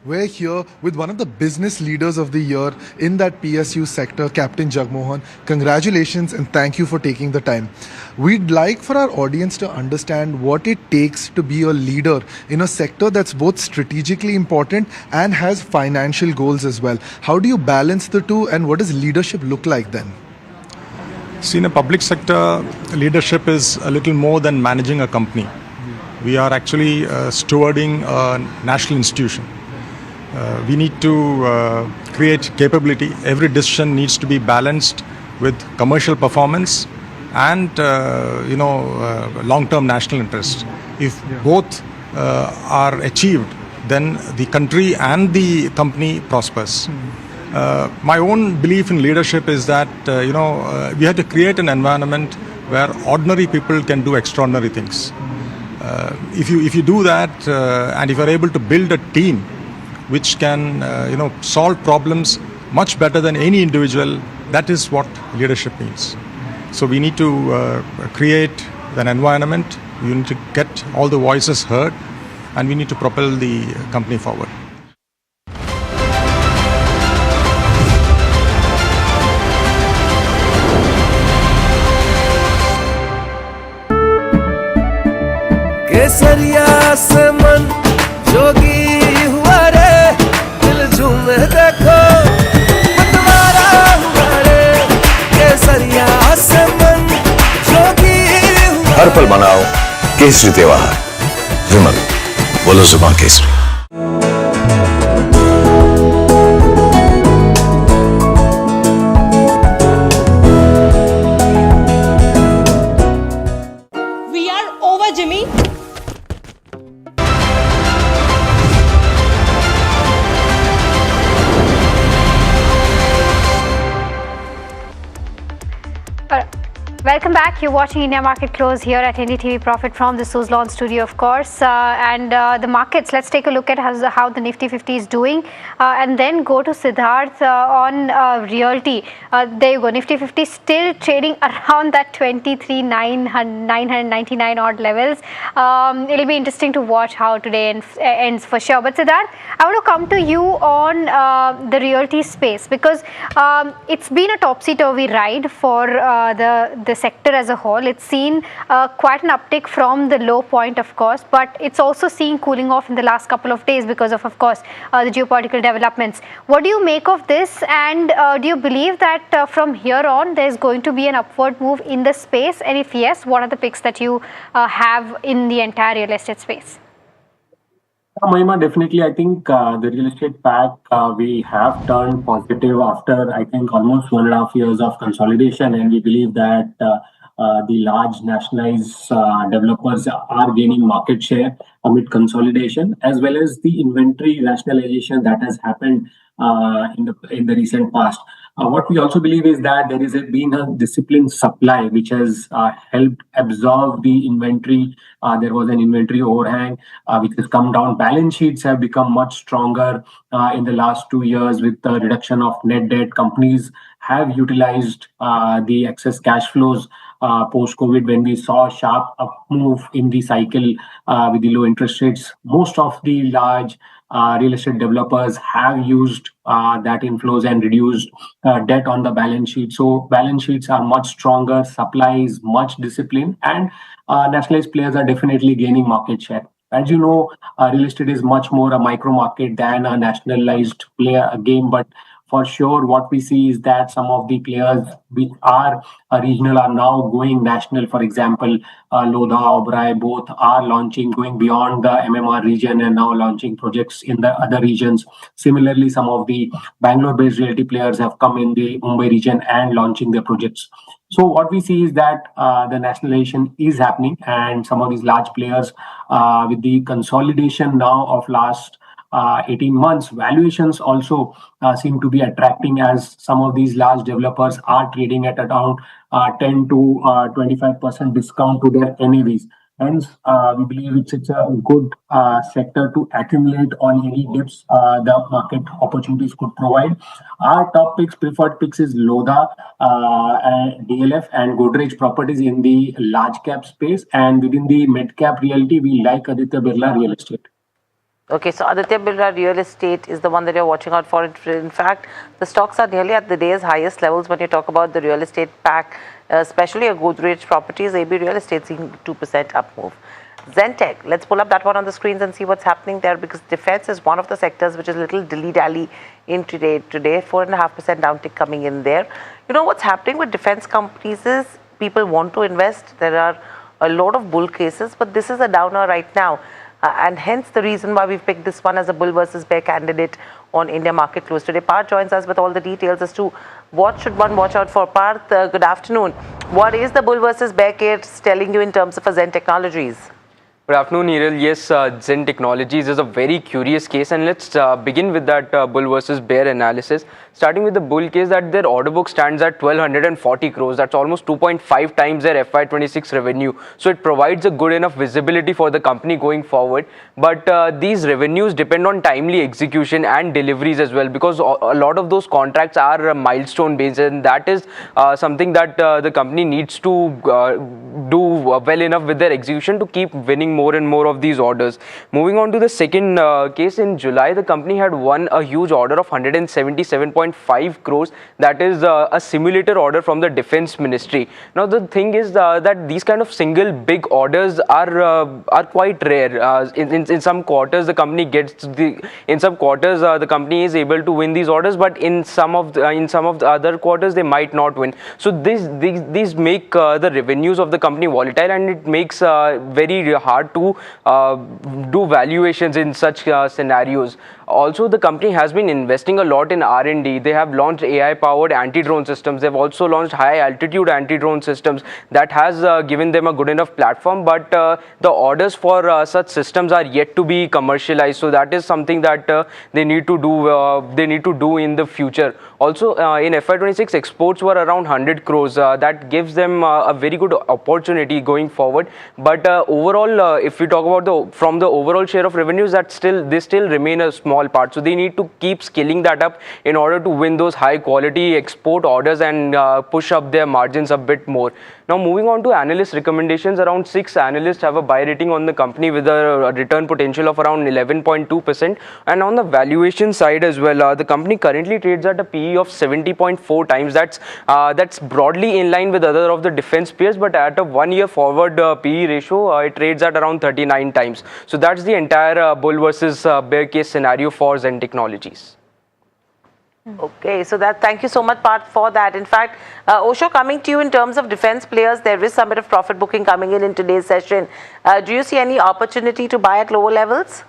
We're here with one of the business leaders of the year in that PSU sector, Captain Jagmohan. Congratulations and thank you for taking the time. We'd like for our audience to understand what it takes to be a leader in a sector that's both strategically important and has financial goals as well. How do you balance the two, and what does leadership look like then? See, in a public sector, leadership is a little more than managing a company. We are actually stewarding a national institution. We need to create capability. Every decision needs to be balanced with commercial performance and long-term national interest. If both are achieved, then the country and the company prospers. My own belief in leadership is that we have to create an environment where ordinary people can do extraordinary things. If you do that, and if you are able to build a team which can solve problems much better than any individual, that is what leadership means. So we need to create an environment. We need to get all the voices heard, and we need to propel the company forward. केसरिया से मन जोगी हुआ रे, दिल झूमे देखो मतवारा हुआ रे। केसरिया से मन जोगी हुआ। हर पल मनाओ केसरी त्योहार। विमल, बोलो जुबान केसरी। We are over, Jimmy. Welcome back. You're watching India Market Close here at NDTV Profit from the Suzlon studio, of course. And the markets, let's take a look at how the Nifty 50 is doing and then go to Siddharth on realty. There you go. Nifty 50 still trading around that 23,999 odd levels. It'll be interesting to watch how today ends for sure. But Siddharth, I want to come to you on the realty space because it's been a topsy-turvy ride for the sector as a whole. It's seen quite an uptick from the low point, of course, but it's also seen cooling off in the last couple of days because of course, the geopolitical developments. What do you make of this, and do you believe that from here on there's going to be an upward move in the space? And if yes, what are the picks that you have in the entire real estate space? Mahima, definitely, I think the real estate pack, we have turned positive after, I think, almost 1.5 years of consolidation, and we believe that the large nationalized developers are gaining market share amid consolidation, as well as the inventory rationalization that has happened in the recent past. What we also believe is that there is been a disciplined supply which has helped absorb the inventory. There was an inventory overhang which has come down. Balance sheets have become much stronger in the last 2 years with the reduction of net debt. Companies have utilized the excess cash flows post-COVID when we saw a sharp up move in the cycle with the low interest rates. Most of the large real estate developers have used that inflows and reduced debt on the balance sheet. So balance sheets are much stronger, supply is much disciplined, and nationalized players are definitely gaining market share. As you know, real estate is much more a micro market than a nationalized game, but for sure, what we see is that some of the players which are regional are now going national. For example, Lodha, Oberoi, both are going beyond the MMR region and now launching projects in the other regions. Similarly, some of the Bangalore-based realty players have come in the Mumbai region and launching their projects. So what we see is that the nationalization is happening, and some of these large players with the consolidation now of last 18 months, valuations also seem to be attracting, as some of these large developers are trading at around 10 to 25% discount to their NAVs. Hence, we believe it's a good sector to accumulate on any dips the market opportunities could provide. Our top picks, preferred picks is Lodha, DLF and Godrej Properties in the large cap space, and within the mid cap realty, we like Aditya Birla Real Estate. Okay, so Aditya Birla Real Estate is the one that you're watching out for. In fact, the stocks are nearly at the day's highest levels when you talk about the real estate pack, especially a Godrej Properties, AB Real Estate seeing 2% up move. Zentech, let's pull up that one on the screens and see what's happening there, because defense is one of the sectors which is a little dilly-dally in today. 4.5% downtick coming in there. You know what's happening with defense companies is people want to invest. There are a lot of bull cases, but this is a downer right now. and hence the reason why we've picked this one as a bull versus bear candidate on India market close today. Parth joins us with all the details as to what should one watch out for. Parth, good afternoon. What is the bull versus bear case telling you in terms of Zen Technologies? Good afternoon, Hiral. Yes, Zen Technologies is a very curious case, and let's begin with that bull versus bear analysis. Starting with the bull case, that their order book stands at 1240 crores. That's almost 2.5 times their FY26 revenue. So it provides a good enough visibility for the company going forward. But these revenues depend on timely execution and deliveries as well, because a lot of those contracts are milestone based, and that is something that the company needs to do well enough with their execution to keep winning more and more of these orders. Moving on to the second case, in July, the company had won a huge order of 177.5 crores. That is a simulator order from the Defense Ministry. Now, the thing is that these kind of single big orders are quite rare. In some quarters, the company gets the company is able to win these orders, but in some of the other quarters, they might not win. So these make the revenues of the company volatile, and it makes very hard to do valuations in such scenarios. Also, the company has been investing a lot in R&D. They have launched AI-powered anti-drone systems. They've also launched high-altitude anti-drone systems. That has given them a good enough platform, but the orders for such systems are yet to be commercialized. So that is something that they need to do in the future. Also, in FY26, exports were around 100 crores. That gives them a very good opportunity going forward. But overall, if we talk about from the overall share of revenues, they still remain a small part. So they need to keep scaling that up in order to win those high quality export orders and push up their margins a bit more. Now, moving on to analyst recommendations, around 6 analysts have a buy rating on the company with a return potential of around 11.2%. And on the valuation side as well, the company currently trades at a PE of 70.4 times. That's broadly in line with other of the defense peers, but at a 1 year forward PE ratio, it trades at around 39 times. So that's the entire bull versus bear case scenario for Zen Technologies. Okay, so thank you so much, Parth, for that. In fact, Osho, coming to you in terms of defense players, there is some bit of profit booking coming in today's session. Do you see any opportunity to buy at lower levels?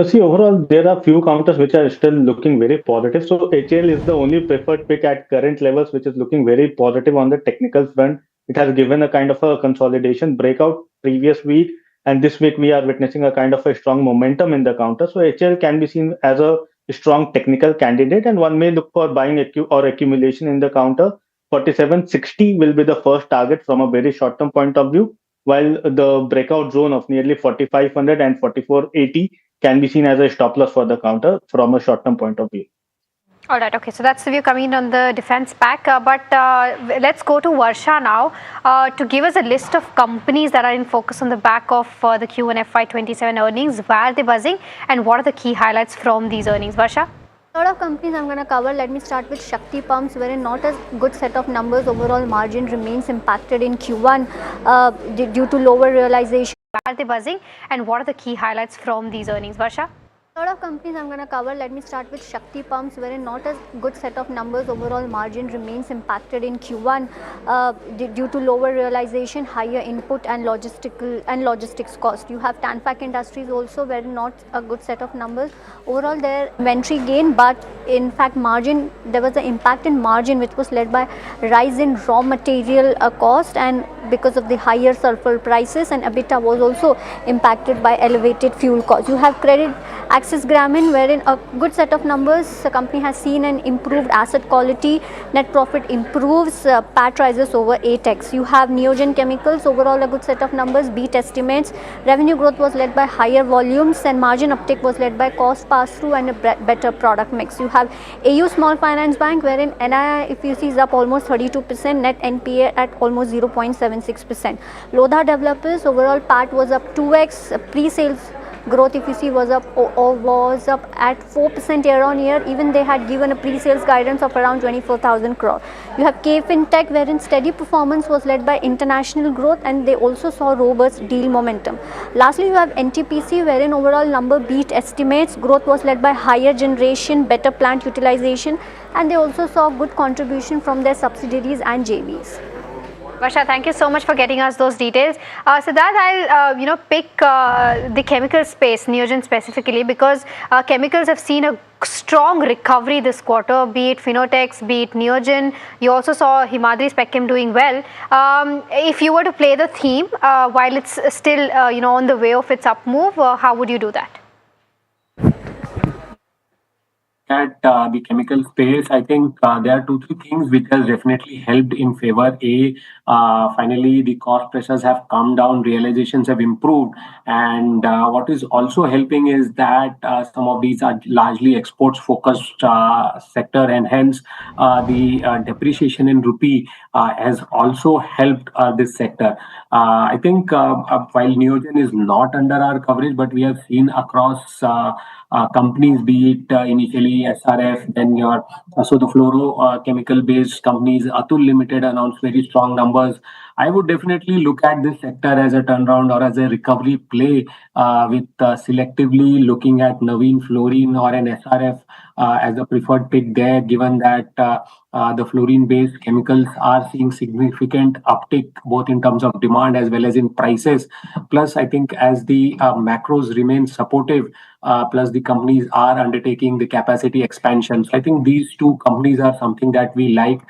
See, overall, there are few counters which are still looking very positive. So HL is the only preferred pick at current levels, which is looking very positive on the technical front. It has given a kind of a consolidation breakout previous week, and this week we are witnessing a kind of a strong momentum in the counter. So HL can be seen as a strong technical candidate, and one may look for buying or accumulation in the counter. 4760 will be the first target from a very short-term point of view, while the breakout zone of nearly 4500 and 4480 can be seen as a stop loss for the counter from a short-term point of view. All right, okay, so that's the view coming in on the defense pack. But let's go to Varsha now to give us a list of companies that are in focus on the back of the Q1 FY27 earnings. Where are they buzzing, and what are the key highlights from these earnings? Varsha? A lot of companies I'm going to cover. Let me start with Shakti Pumps, wherein not a good set of numbers. Overall margin remains impacted in Q1 due to lower realization. Where are they buzzing, and what are the key highlights from these earnings? Varsha? A lot of companies I'm going to cover. Let me start with Shakti Pumps, wherein not a good set of numbers. Overall margin remains impacted in Q1 due to lower realization, higher input and logistics cost. You have Tanpack Industries also, wherein not a good set of numbers. Overall their inventory gain, but in fact margin, there was an impact in margin which was led by rise in raw material cost, and because of the higher sulfur prices, and EBITDA was also impacted by elevated fuel costs. You have Credit Axis Grameen, wherein a good set of numbers. The company has seen an improved asset quality, net profit improves, PAT rises over 8x. You have Neogen Chemicals, overall a good set of numbers, beat estimates. Revenue growth was led by higher volumes, and margin uptake was led by cost pass-through and a better product mix. You have AU Small Finance Bank, wherein NII, if you see, is up almost 32%, net NPA at almost 0.76%. Lodha Developers, overall PAT was up 2x, pre-sales growth, if you see, was up at 4% year on year. Even they had given a pre-sales guidance of around 24,000 crore. You have K Fintech, wherein steady performance was led by international growth, and they also saw robust deal momentum. Lastly, you have NTPC, wherein overall number beat estimates. Growth was led by higher generation, better plant utilization, and they also saw good contribution from their subsidiaries and JVs. Varsha, thank you so much for getting us those details. Siddharth, I'll pick the chemical space, Neogen specifically, because chemicals have seen a strong recovery this quarter, be it Finotex, be it Neogen. You also saw Himadri Specchem doing well. If you were to play the theme while it's still on the way of its up move, how would you do that? At the chemical space, I think there are 2-3 things which has definitely helped in favor. Finally, the cost pressures have come down, realizations have improved, and what is also helping is that some of these are largely exports-focused sector, and hence the depreciation in rupee has also helped this sector. I think while Neogen is not under our coverage, but we have seen across companies, be it initially SRF, then the fluoro chemical based companies, Atul Limited announced very strong numbers. I would definitely look at this sector as a turnaround or as a recovery play, with selectively looking at Navin Fluorine or an SRF as a preferred pick there, given that the fluorine-based chemicals are seeing significant uptick both in terms of demand as well as in prices. Plus, I think as the macros remain supportive, plus the companies are undertaking the capacity expansion. So I think these two companies are something that we like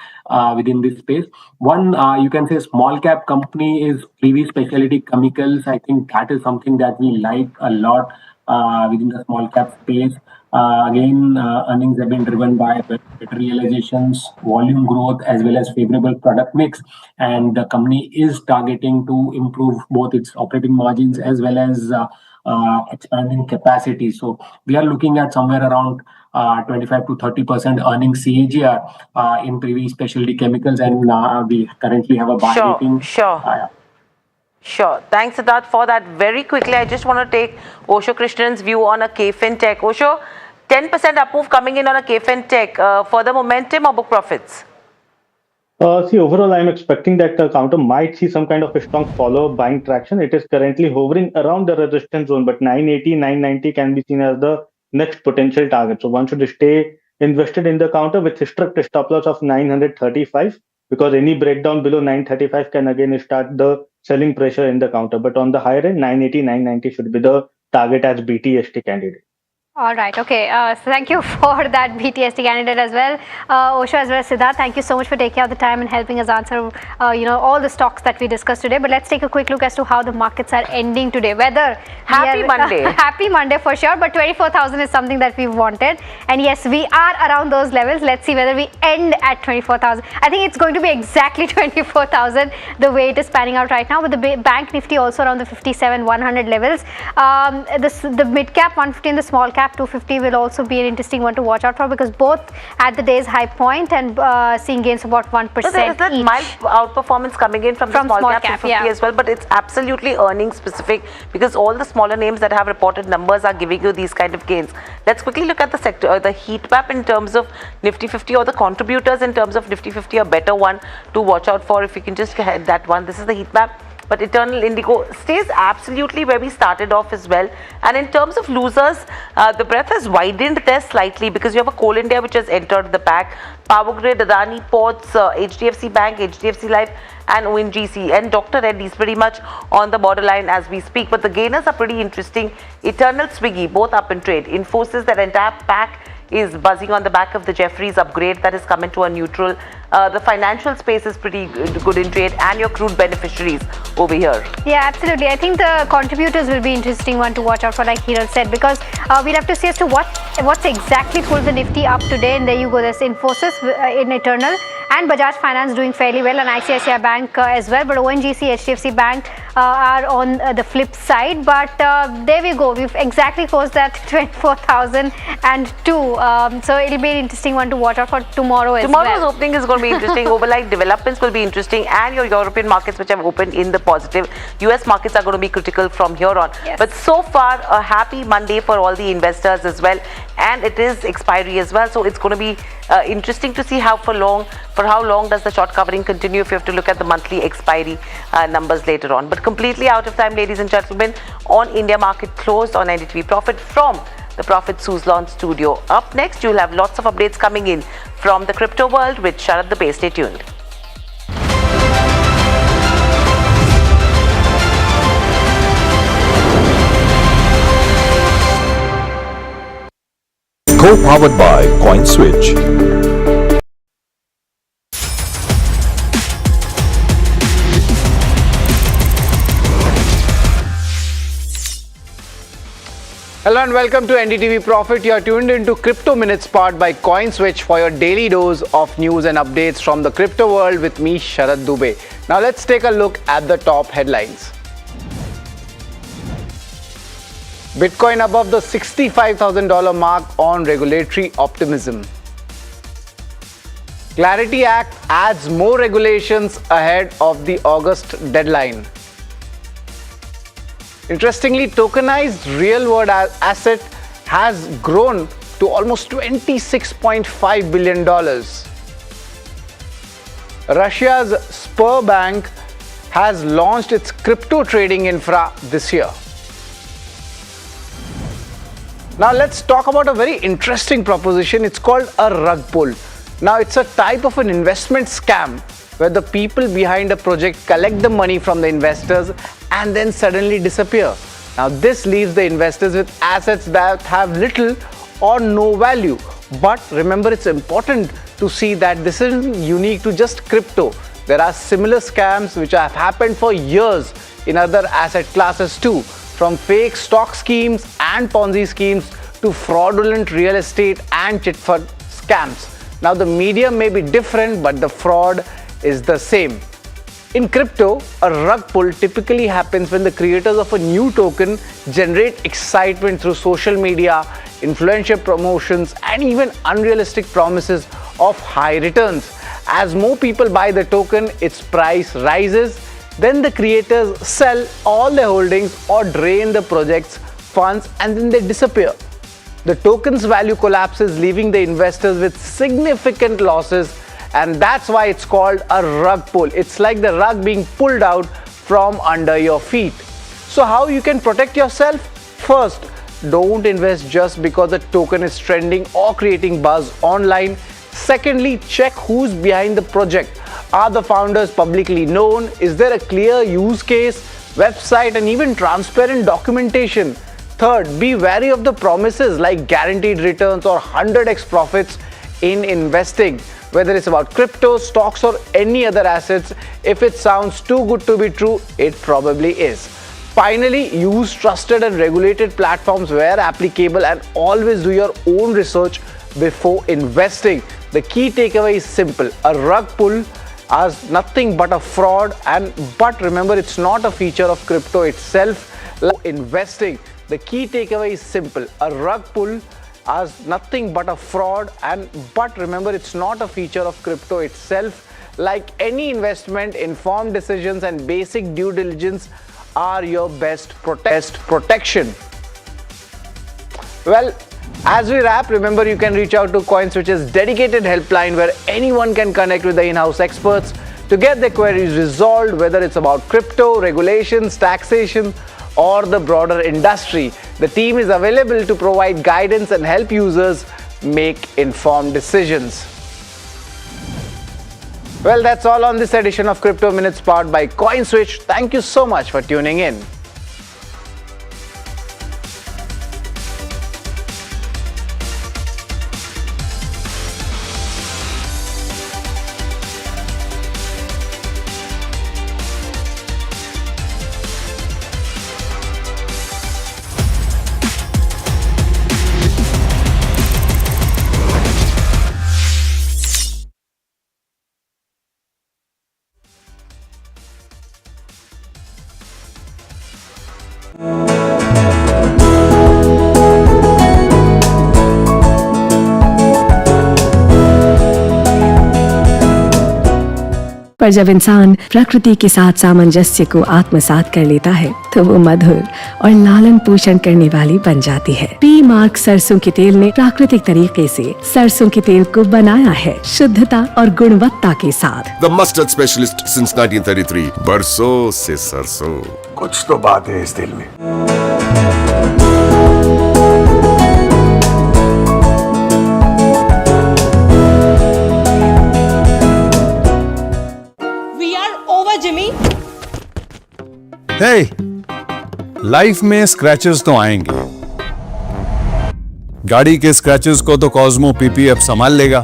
within this space. One, you can say small cap company is PV Specialty Chemicals. I think that is something that we like a lot within the small cap space. Again, earnings have been driven by better realizations, volume growth, as well as favorable product mix. And the company is targeting to improve both its operating margins as well as expanding capacity. So we are looking at somewhere around 25 to 30% earnings CAGR in PV Specialty Chemicals, and we currently have a buy rating. Sure. Thanks, Siddharth, for that. Very quickly, I just want to take Osho Krishnan's view on a KFin Tech. Osho, 10% up move coming in on a KFin Tech. Further momentum or book profits? See, overall, I'm expecting that the counter might see some kind of a strong follow-up buying traction. It is currently hovering around the resistance zone, but 980, 990 can be seen as the next potential target. So one should stay invested in the counter with strict stop loss of 935, because any breakdown below 935 can again start the selling pressure in the counter. But on the higher end, 980, 990 should be the target as BTST candidate. All right. Okay. So thank you for that BTST candidate as well. Osho as well as Siddharth, thank you so much for taking out the time and helping us answer, all the stocks that we discussed today. But let's take a quick look as to how the markets are ending today. Happy Monday. Happy Monday for sure. But 24,000 is something that we wanted. And yes, we are around those levels. Let's see whether we end at 24,000. I think it's going to be exactly 24,000 the way it is panning out right now. With the Bank Nifty also around the 57,100 levels. The mid cap 150 and the small cap 250 will also be an interesting one to watch out for, because both at the day's high point and seeing gains about 1% so there is that mild outperformance coming in from the small cap 250 as well, but it's absolutely earnings specific, because all the smaller names that have reported numbers are giving you these kind of gains. Let's quickly look at the sector, the heat map in terms of Nifty 50, or the contributors in terms of Nifty 50, a better one to watch out for. If you can just head that one. This is the heat map. But Eternal Indigo stays absolutely where we started off as well. And in terms of losers, the breadth has widened there slightly, because you have a Coal India which has entered the pack, Power Grid, Adani Ports, HDFC Bank, HDFC Life, and ONGC. And Dr. Reddy's pretty much on the borderline as we speak. But the gainers are pretty interesting. Eternal, Swiggy, both up in trade. Infosys, that entire pack is buzzing on the back of the Jeffries upgrade that has come into a neutral. The financial space is pretty good in trade, and your crude beneficiaries over here. Yeah, absolutely. I think the contributors will be interesting one to watch out for, like Hiral said, because we'll have to see as to what's exactly pulled the Nifty up today. And there you go, there's Infosys in Eternal, and Bajaj Finance doing fairly well, and ICICI Bank as well. But ONGC, HDFC Bank are on the flip side. But there we go. We've exactly closed that 24,002. So it'll be an interesting one to watch out for tomorrow as well. Tomorrow's opening is going to be interesting. Overnight developments will be interesting, and your European markets which have opened in the positive. US markets are going to be critical from here on. Yes. But so far, a happy Monday for all the investors as well, and it is expiry as well. So it's going to be interesting to see how long does the short covering continue, if you have to look at the monthly expiry numbers later on. But completely out of time, ladies and gentlemen, on India Market Closed on NDTV Profit from the Profit Suzlon studio. Up next, you'll have lots of updates coming in from the crypto world with Sharad Dubey. Stay tuned. Co-powered by CoinSwitch. Hello and welcome to NDTV Profit. You are tuned into Crypto Minutes powered by CoinSwitch for your daily dose of news and updates from the crypto world with me, Sharad Dubey. Now let's take a look at the top headlines. Bitcoin above the $65,000 mark on regulatory optimism. Clarity Act adds more regulations ahead of the August deadline. Interestingly, tokenized real-world asset has grown to almost $26.5 billion. Russia's Sberbank has launched its crypto trading infra this year. Now let's talk about a very interesting proposition. It's called a rug pull. Now it's a type of an investment scam where the people behind a project collect the money from the investors and then suddenly disappear. Now this leaves the investors with assets that have little or no value. But remember, it's important to see that this isn't unique to just crypto. There are similar scams which have happened for years in other asset classes too, from fake stock schemes and Ponzi schemes to fraudulent real estate and chit fund scams. Now the medium may be different, but the fraud is the same. In crypto, a rug pull typically happens when the creators of a new token generate excitement through social media, influential promotions, and even unrealistic promises of high returns. As more people buy the token, its price rises. Then the creators sell all their holdings or drain the project's funds, and then they disappear. The token's value collapses, leaving the investors with significant losses. And that's why it's called a rug pull. It's like the rug being pulled out from under your feet. So how you can protect yourself? First, don't invest just because the token is trending or creating buzz online. Secondly, check who's behind the project. Are the founders publicly known? Is there a clear use case, website, and even transparent documentation? Third, be wary of the promises like guaranteed returns or 100x profits in investing. Whether it's about crypto, stocks, or any other assets, if it sounds too good to be true, it probably is. Finally, use trusted and regulated platforms where applicable, and always do your own research before investing. The key takeaway is simple. A rug pull is nothing but a fraud, but remember, it's not a feature of crypto itself. Like investing, the key takeaway is simple. A rug pull as nothing but a fraud, but remember, it's not a feature of crypto itself. Like any investment, informed decisions and basic due diligence are your best protection. Well, as we wrap, remember, you can reach out to CoinSwitch's dedicated helpline where anyone can connect with the in-house experts to get their queries resolved, whether it's about crypto, regulations, taxation, or the broader industry. The team is available to provide guidance and help users make informed decisions. Well, that's all on this edition of Crypto Minutes powered by CoinSwitch. Thank you so much for tuning in. पर जब इंसान प्रकृति के साथ सामंजस्य को आत्मसात कर लेता है तो वो मधुर और लालन पोषण करने वाली बन जाती है। पी मार्क सरसों के तेल ने प्राकृतिक तरीके से सरसों के तेल को बनाया है शुद्धता और गुणवत्ता के साथ। The mustard specialist since 1933. बरसों से सरसों। कुछ तो बात है इस दिल में। Hey, लाइफ में स्क्रैचेस तो आएंगे, गाड़ी के स्क्रैचेस को तो कॉस्मो पीपी अब संभाल लेगा,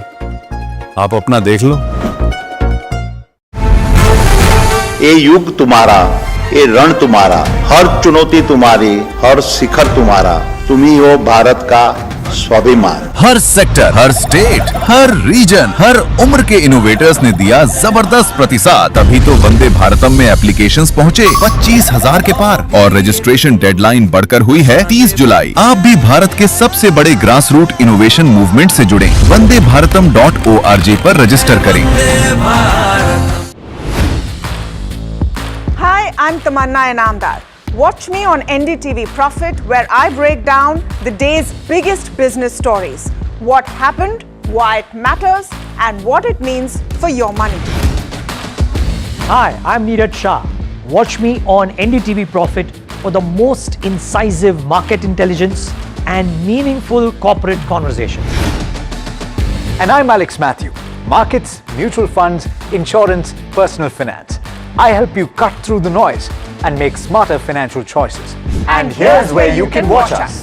आप अपना देख लो। ये युग तुम्हारा, ये रण तुम्हारा, हर चुनौती तुम्हारी, हर शिखर तुम्हारा, तुम ही हो भारत का स्वाभिमान। हर सेक्टर, हर स्टेट, हर रीजन, हर उम्र के इनोवेटर्स ने दिया जबरदस्त प्रतिसाद, तभी तो वंदे भारतम में एप्लीकेशंस पहुंचे 25,000 के पार और रजिस्ट्रेशन डेडलाइन बढ़कर हुई है 30 जुलाई। आप भी भारत के सबसे बड़े ग्रास रूट इनोवेशन मूवमेंट से जुड़े, वंदेभारतम.org पर रजिस्टर करें। Hi, I'm Tamanna Inamdar. Watch me on NDTV Profit, where I break down the day's biggest business stories. What happened, why it matters, and what it means for your money. Hi, I'm Neeraj Shah. Watch me on NDTV Profit for the most incisive market intelligence and meaningful corporate conversations. And I'm Alex Matthew. Markets, mutual funds, insurance, personal finance. I help you cut through the noise and make smarter financial choices. And here's where you can watch us.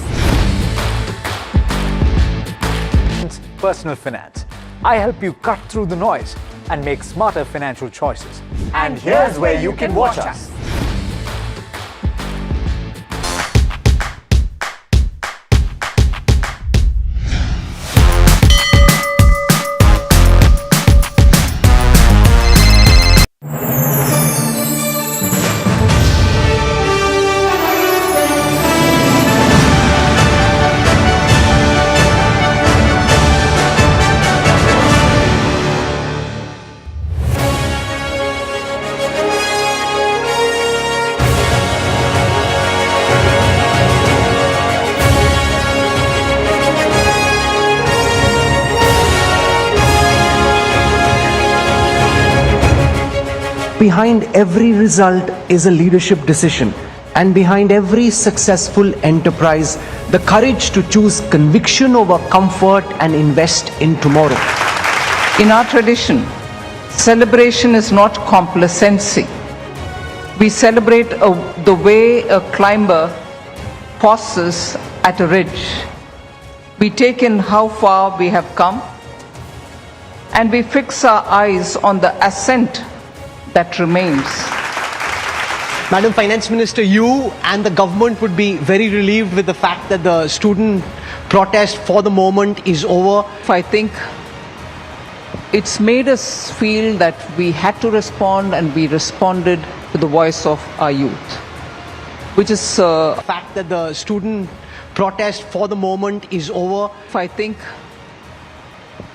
Personal finance. I help you cut through the noise and make smarter financial choices. And here's where you can watch us. Behind every result is a leadership decision, and behind every successful enterprise, the courage to choose conviction over comfort and invest in tomorrow. In our tradition, celebration is not complacency. We celebrate the way a climber pauses at a ridge. We take in how far we have come, and we fix our eyes on the ascent that remains. Madam Finance Minister, you and the government would be very relieved with the fact that the student protest for the moment is over. I think it's made us feel that we had to respond, and we responded to the voice of our youth, which is the fact that the student protest for the moment is over. I think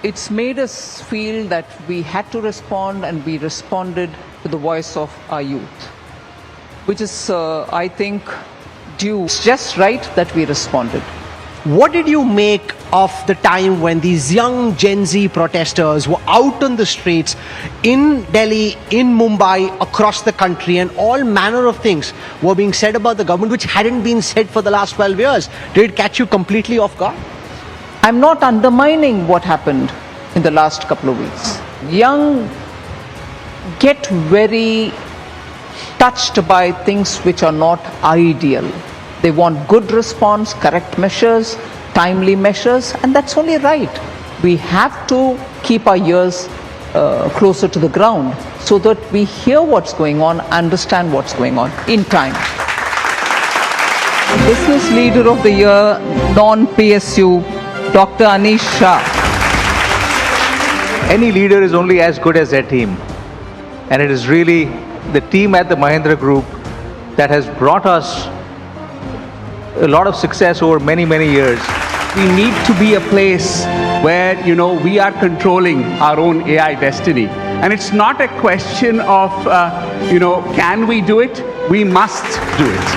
it's made us feel that we had to respond, and we responded to the voice of our youth, which is, I think, due. It's just right that we responded. What did you make of the time when these young Gen Z protesters were out on the streets in Delhi, in Mumbai, across the country, and all manner of things were being said about the government which hadn't been said for the last 12 years? Did it catch you completely off guard? I'm not undermining what happened in the last couple of weeks. Young get very touched by things which are not ideal. They want good response, correct measures, timely measures, and that's only right. We have to keep our ears closer to the ground so that we hear what's going on, understand what's going on in time. Business Leader of the Year, non-PSU, Dr. Anish Shah. Any leader is only as good as their team. And it is really the team at the Mahindra Group that has brought us a lot of success over many, many years. We need to be a place where, we are controlling our own AI destiny. And it's not a question of, can we do it? We must do it.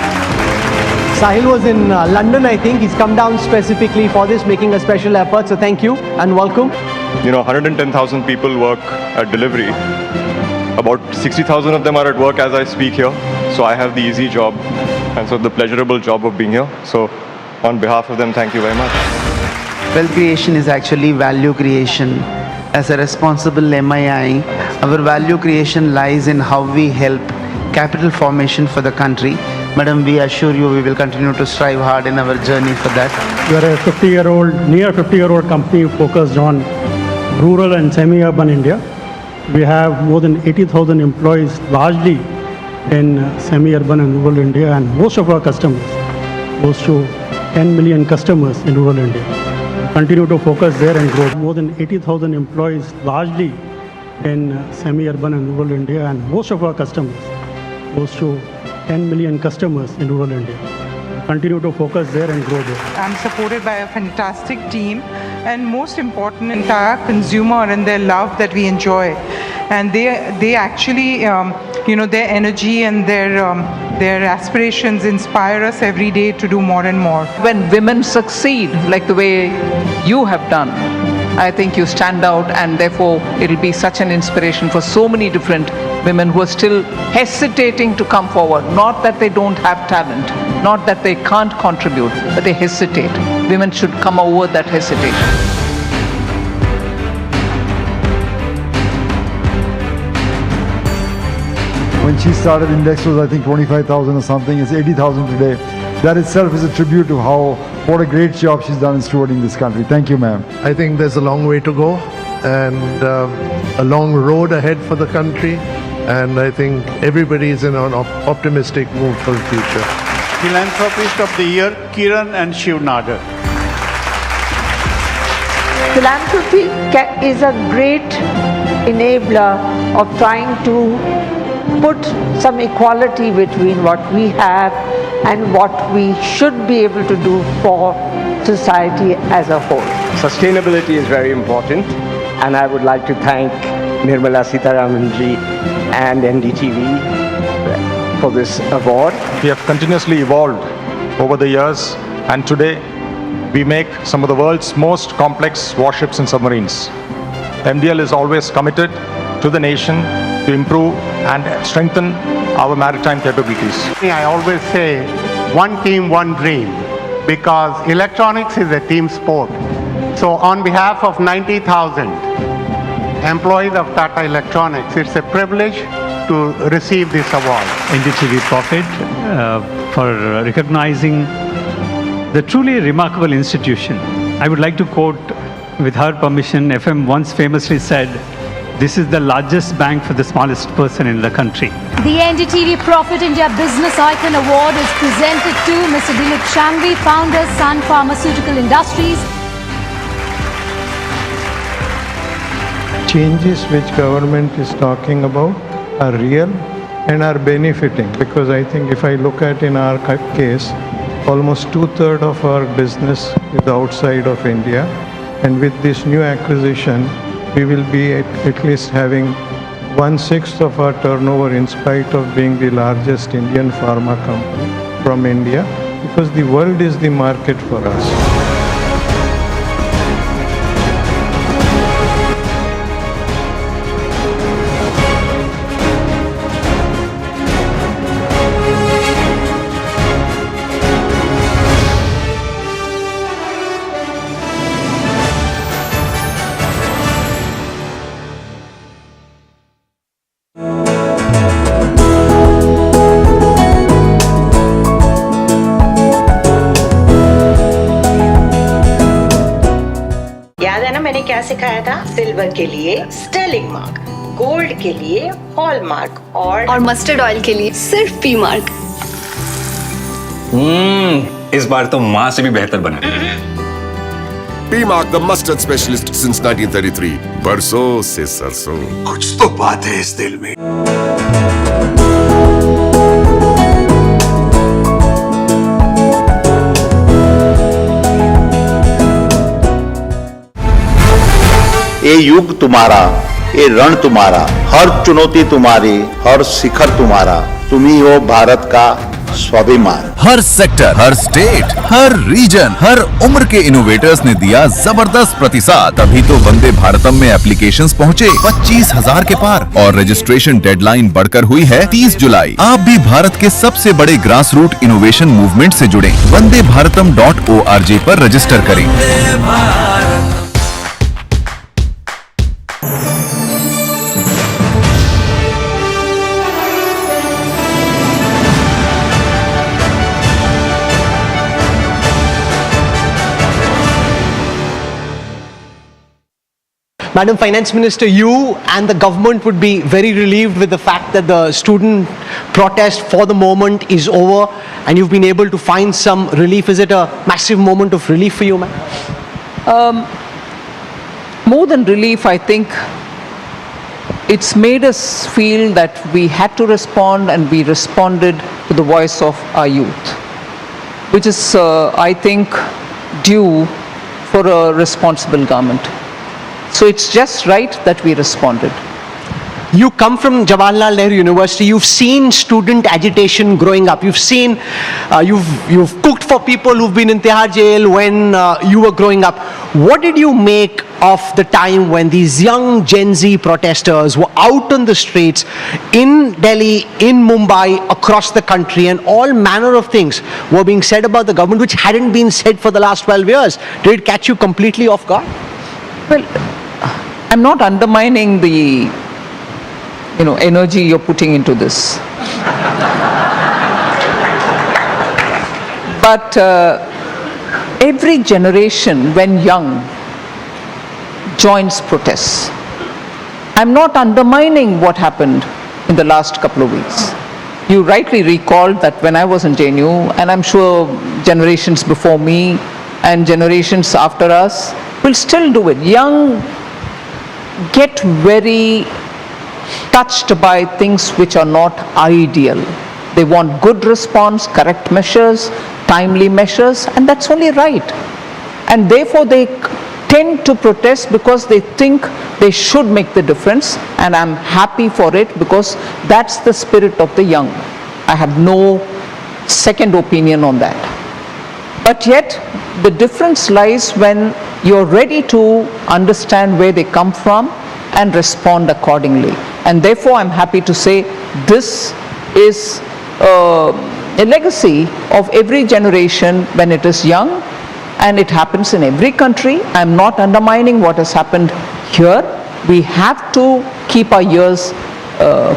Sahil was in London, I think. He's come down specifically for this, making a special effort. So thank you and welcome. 110,000 people work at delivery. About 60,000 of them are at work as I speak here. So I have the easy job and so the pleasurable job of being here. So on behalf of them, thank you very much. Wealth creation is actually value creation. As a responsible MII, our value creation lies in how we help capital formation for the country, Madam, we assure you we will continue to strive hard in our journey for that. We are a near 50-year-old company focused on rural and semi-urban India. We have more than 80,000 employees, largely in semi-urban and rural India, and most of our customers, close to 10 million customers in rural India. Continue to focus there and grow. More than 80,000 employees, largely in semi-urban and rural India, and most of our customers, close to 10 million customers in rural India. Continue to focus there and grow there. I'm supported by a fantastic team, and most important, entire consumer and their love that we enjoy. And they actually, their energy and their aspirations inspire us every day to do more and more. When women succeed, like the way you have done, I think you stand out, and therefore it'll be such an inspiration for so many different women who are still hesitating to come forward. Not that they don't have talent, not that they can't contribute, but they hesitate. Women should come over that hesitation. When she started, index was I think 25,000 or something. It's 80,000 today. That itself is a tribute to what a great job she's done in stewarding this country. Thank you, ma'am. I think there's a long way to go and a long road ahead for the country. And I think everybody is in an optimistic mood for the future. Philanthropist of the Year, Kiran and Shiv Nagar. Philanthropy is a great enabler of trying to put some equality between what we have and what we should be able to do for society as a whole. Sustainability is very important, and I would like to thank Nirmala Sitharamanji and NDTV for this award. We have continuously evolved over the years, and today we make some of the world's most complex warships and submarines. MDL is always committed to the nation to improve and strengthen our maritime capabilities. I always say, one team, one dream, because electronics is a team sport. So on behalf of 90,000 employees of Tata Electronics, it's a privilege to receive this award. NDTV Profit for recognizing the truly remarkable institution. I would like to quote, with her permission, FM once famously said, "This is the largest bank for the smallest person in the country." The NDTV Profit India Business Icon Award is presented to Mr. Dilip Shangvi, founder, Sun Pharmaceutical Industries. Changes which government is talking about are real and are benefiting, because I think if I look at in our case, almost 2/3 of our business is outside of India, and with this new acquisition, we will be at least having 1/6 of our turnover in spite of being the largest Indian pharma company from India, because the world is the market for us. क्या सिखाया था? Silver के लिए Stirling mark, gold के लिए hallmark और mustard oil के लिए सिर्फ पी मार्क। इस बार तो माँ से भी बेहतर बना। P Mark, the mustard specialist since 1933. बरसों से सरसों। कुछ तो बात है इस दिल में। ये युग तुम्हारा, ये रण तुम्हारा, हर चुनौती तुम्हारी, हर शिखर तुम्हारा, तुम ही हो भारत का स्वाभिमान। हर सेक्टर, हर स्टेट, हर रीजन, हर उम्र के इनोवेटर्स ने दिया जबरदस्त प्रतिसाद, तभी तो वंदे भारतम में एप्लीकेशंस पहुंचे 25,000 के पार और रजिस्ट्रेशन डेडलाइन बढ़कर हुई है 30 जुलाई। आप भी भारत के सबसे बड़े ग्रास रूट इनोवेशन मूवमेंट से जुड़े। वंदेभारतम.org पर रजिस्टर करें। Madam Finance Minister, you and the government would be very relieved with the fact that the student protest for the moment is over and you've been able to find some relief. Is it a massive moment of relief for you, ma'am? More than relief, I think it's made us feel that we had to respond, and we responded to the voice of our youth, which is, I think, due for a responsible government. So it's just right that we responded. You come from Jawaharlal Nehru University. You've seen student agitation growing up. You've seen, you've cooked for people who've been in Tihar jail when you were growing up. What did you make of the time when these young Gen Z protesters were out on the streets in Delhi, in Mumbai, across the country, and all manner of things were being said about the government which hadn't been said for the last 12 years? Did it catch you completely off guard? Well, I'm not undermining the energy you're putting into this. But every generation, when young, joins protests. I'm not undermining what happened in the last couple of weeks. You rightly recalled that when I was in JNU, and I'm sure generations before me and generations after us will still do it. Young get very touched by things which are not ideal. They want good response, correct measures, timely measures, and that's only right. And therefore they tend to protest because they think they should make the difference, and I'm happy for it because that's the spirit of the young. I have no second opinion on that. But yet the difference lies when you're ready to understand where they come from and respond accordingly. And therefore I'm happy to say this is a legacy of every generation when it is young, and it happens in every country. I'm not undermining what has happened here. We have to keep our ears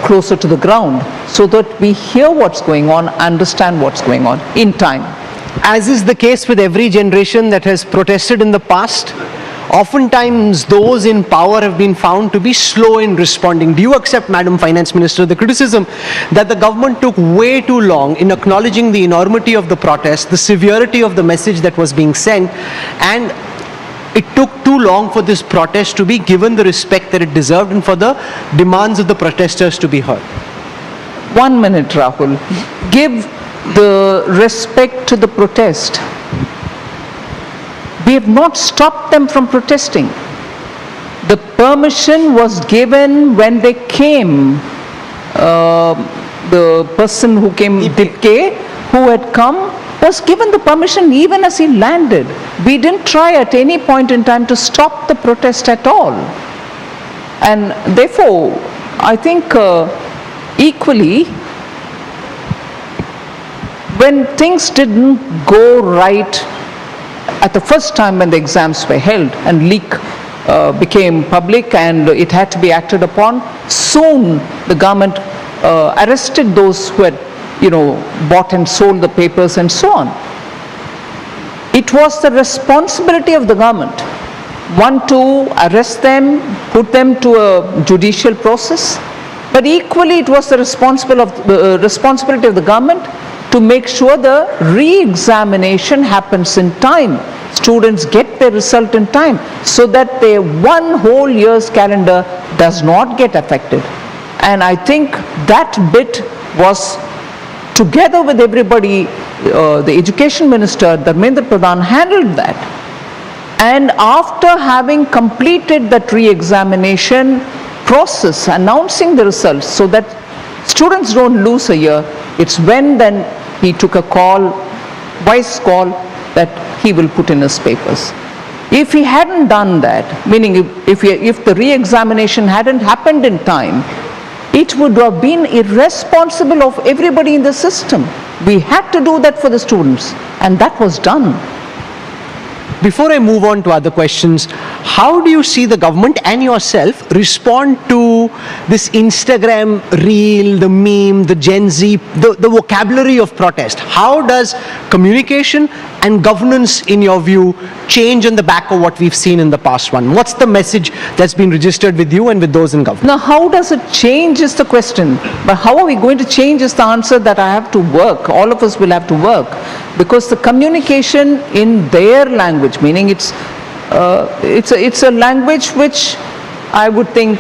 closer to the ground so that we hear what's going on, understand what's going on in time. As is the case with every generation that has protested in the past, oftentimes those in power have been found to be slow in responding. Do you accept, Madam Finance Minister, the criticism that the government took way too long in acknowledging the enormity of the protest, the severity of the message that was being sent, and it took too long for this protest to be given the respect that it deserved and for the demands of the protesters to be heard? 1 minute, Rahul. Give the respect to the protest. We have not stopped them from protesting. The permission was given when they came. The person who came, Dipke, who had come, was given the permission even as he landed. We didn't try at any point in time to stop the protest at all. And therefore, I think equally, when things didn't go right at the first time when the exams were held and leak became public and it had to be acted upon, soon the government arrested those who had, bought and sold the papers and so on. It was the responsibility of the government, one, to arrest them, put them to a judicial process, but equally it was the responsibility of the government to make sure the re-examination happens in time. Students get their result in time so that their one whole year's calendar does not get affected. And I think that bit was, together with everybody, the Education Minister, Dharmendra Pradhan, handled that. And after having completed that re-examination process, announcing the results so that students don't lose a year, it's when then he took a wise call that he will put in his papers. If he hadn't done that, meaning if the re-examination hadn't happened in time, it would have been irresponsible of everybody in the system. We had to do that for the students, and that was done. Before I move on to other questions, how do you see the government and yourself respond to this Instagram reel, the meme, the Gen Z, the vocabulary of protest? How does communication and governance, in your view, change on the back of what we've seen in the past one? What's the message that's been registered with you and with those in government? Now, how does it change is the question. But how are we going to change is the answer that I have to work. All of us will have to work. Because the communication in their language, meaning it's a language which I would think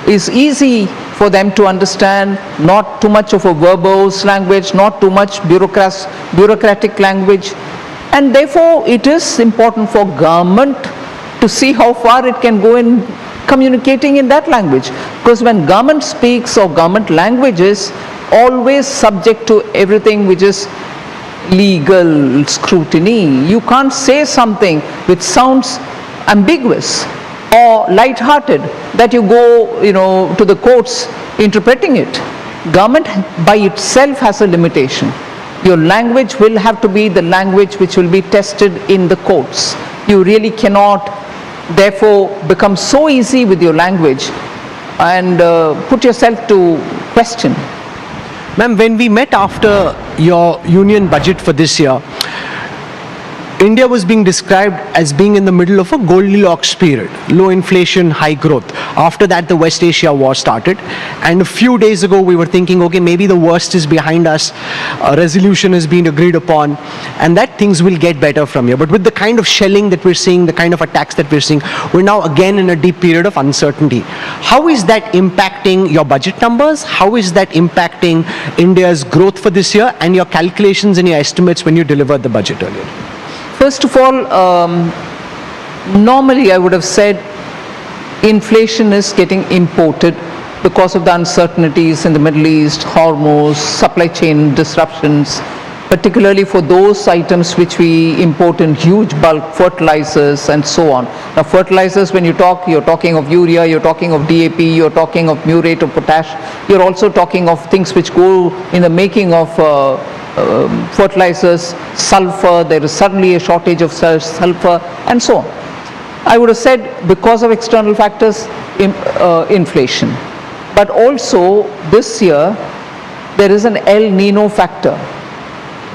is easy for them to understand, not too much of a verbose language, not too much bureaucratic language. And therefore, it is important for government to see how far it can go in communicating in that language. Because when government speaks or government language is always subject to everything which is legal scrutiny. You can't say something which sounds ambiguous or light-hearted that you go, to the courts interpreting it. Government by itself has a limitation. Your language will have to be the language which will be tested in the courts. You really cannot, therefore, become so easy with your language and put yourself to question. Ma'am, when we met after your union budget for this year, India was being described as being in the middle of a Goldilocks period, low inflation, high growth. After that, the West Asia war started. And a few days ago, we were thinking, okay, maybe the worst is behind us. A resolution has been agreed upon and that things will get better from here. But with the kind of shelling that we're seeing, the kind of attacks that we're seeing, we're now again in a deep period of uncertainty. How is that impacting your budget numbers? How is that impacting India's growth for this year and your calculations and your estimates when you delivered the budget earlier? First of all, normally I would have said inflation is getting imported because of the uncertainties in the Middle East, Hormuz, supply chain disruptions, particularly for those items which we import in huge bulk, fertilizers and so on. Now fertilizers, when you talk, you're talking of urea, you're talking of DAP, you're talking of muriate of potash, you're also talking of things which go in the making of fertilizers, sulfur, there is suddenly a shortage of sulfur and so on. I would have said because of external factors, inflation. But also this year, there is an El Nino factor.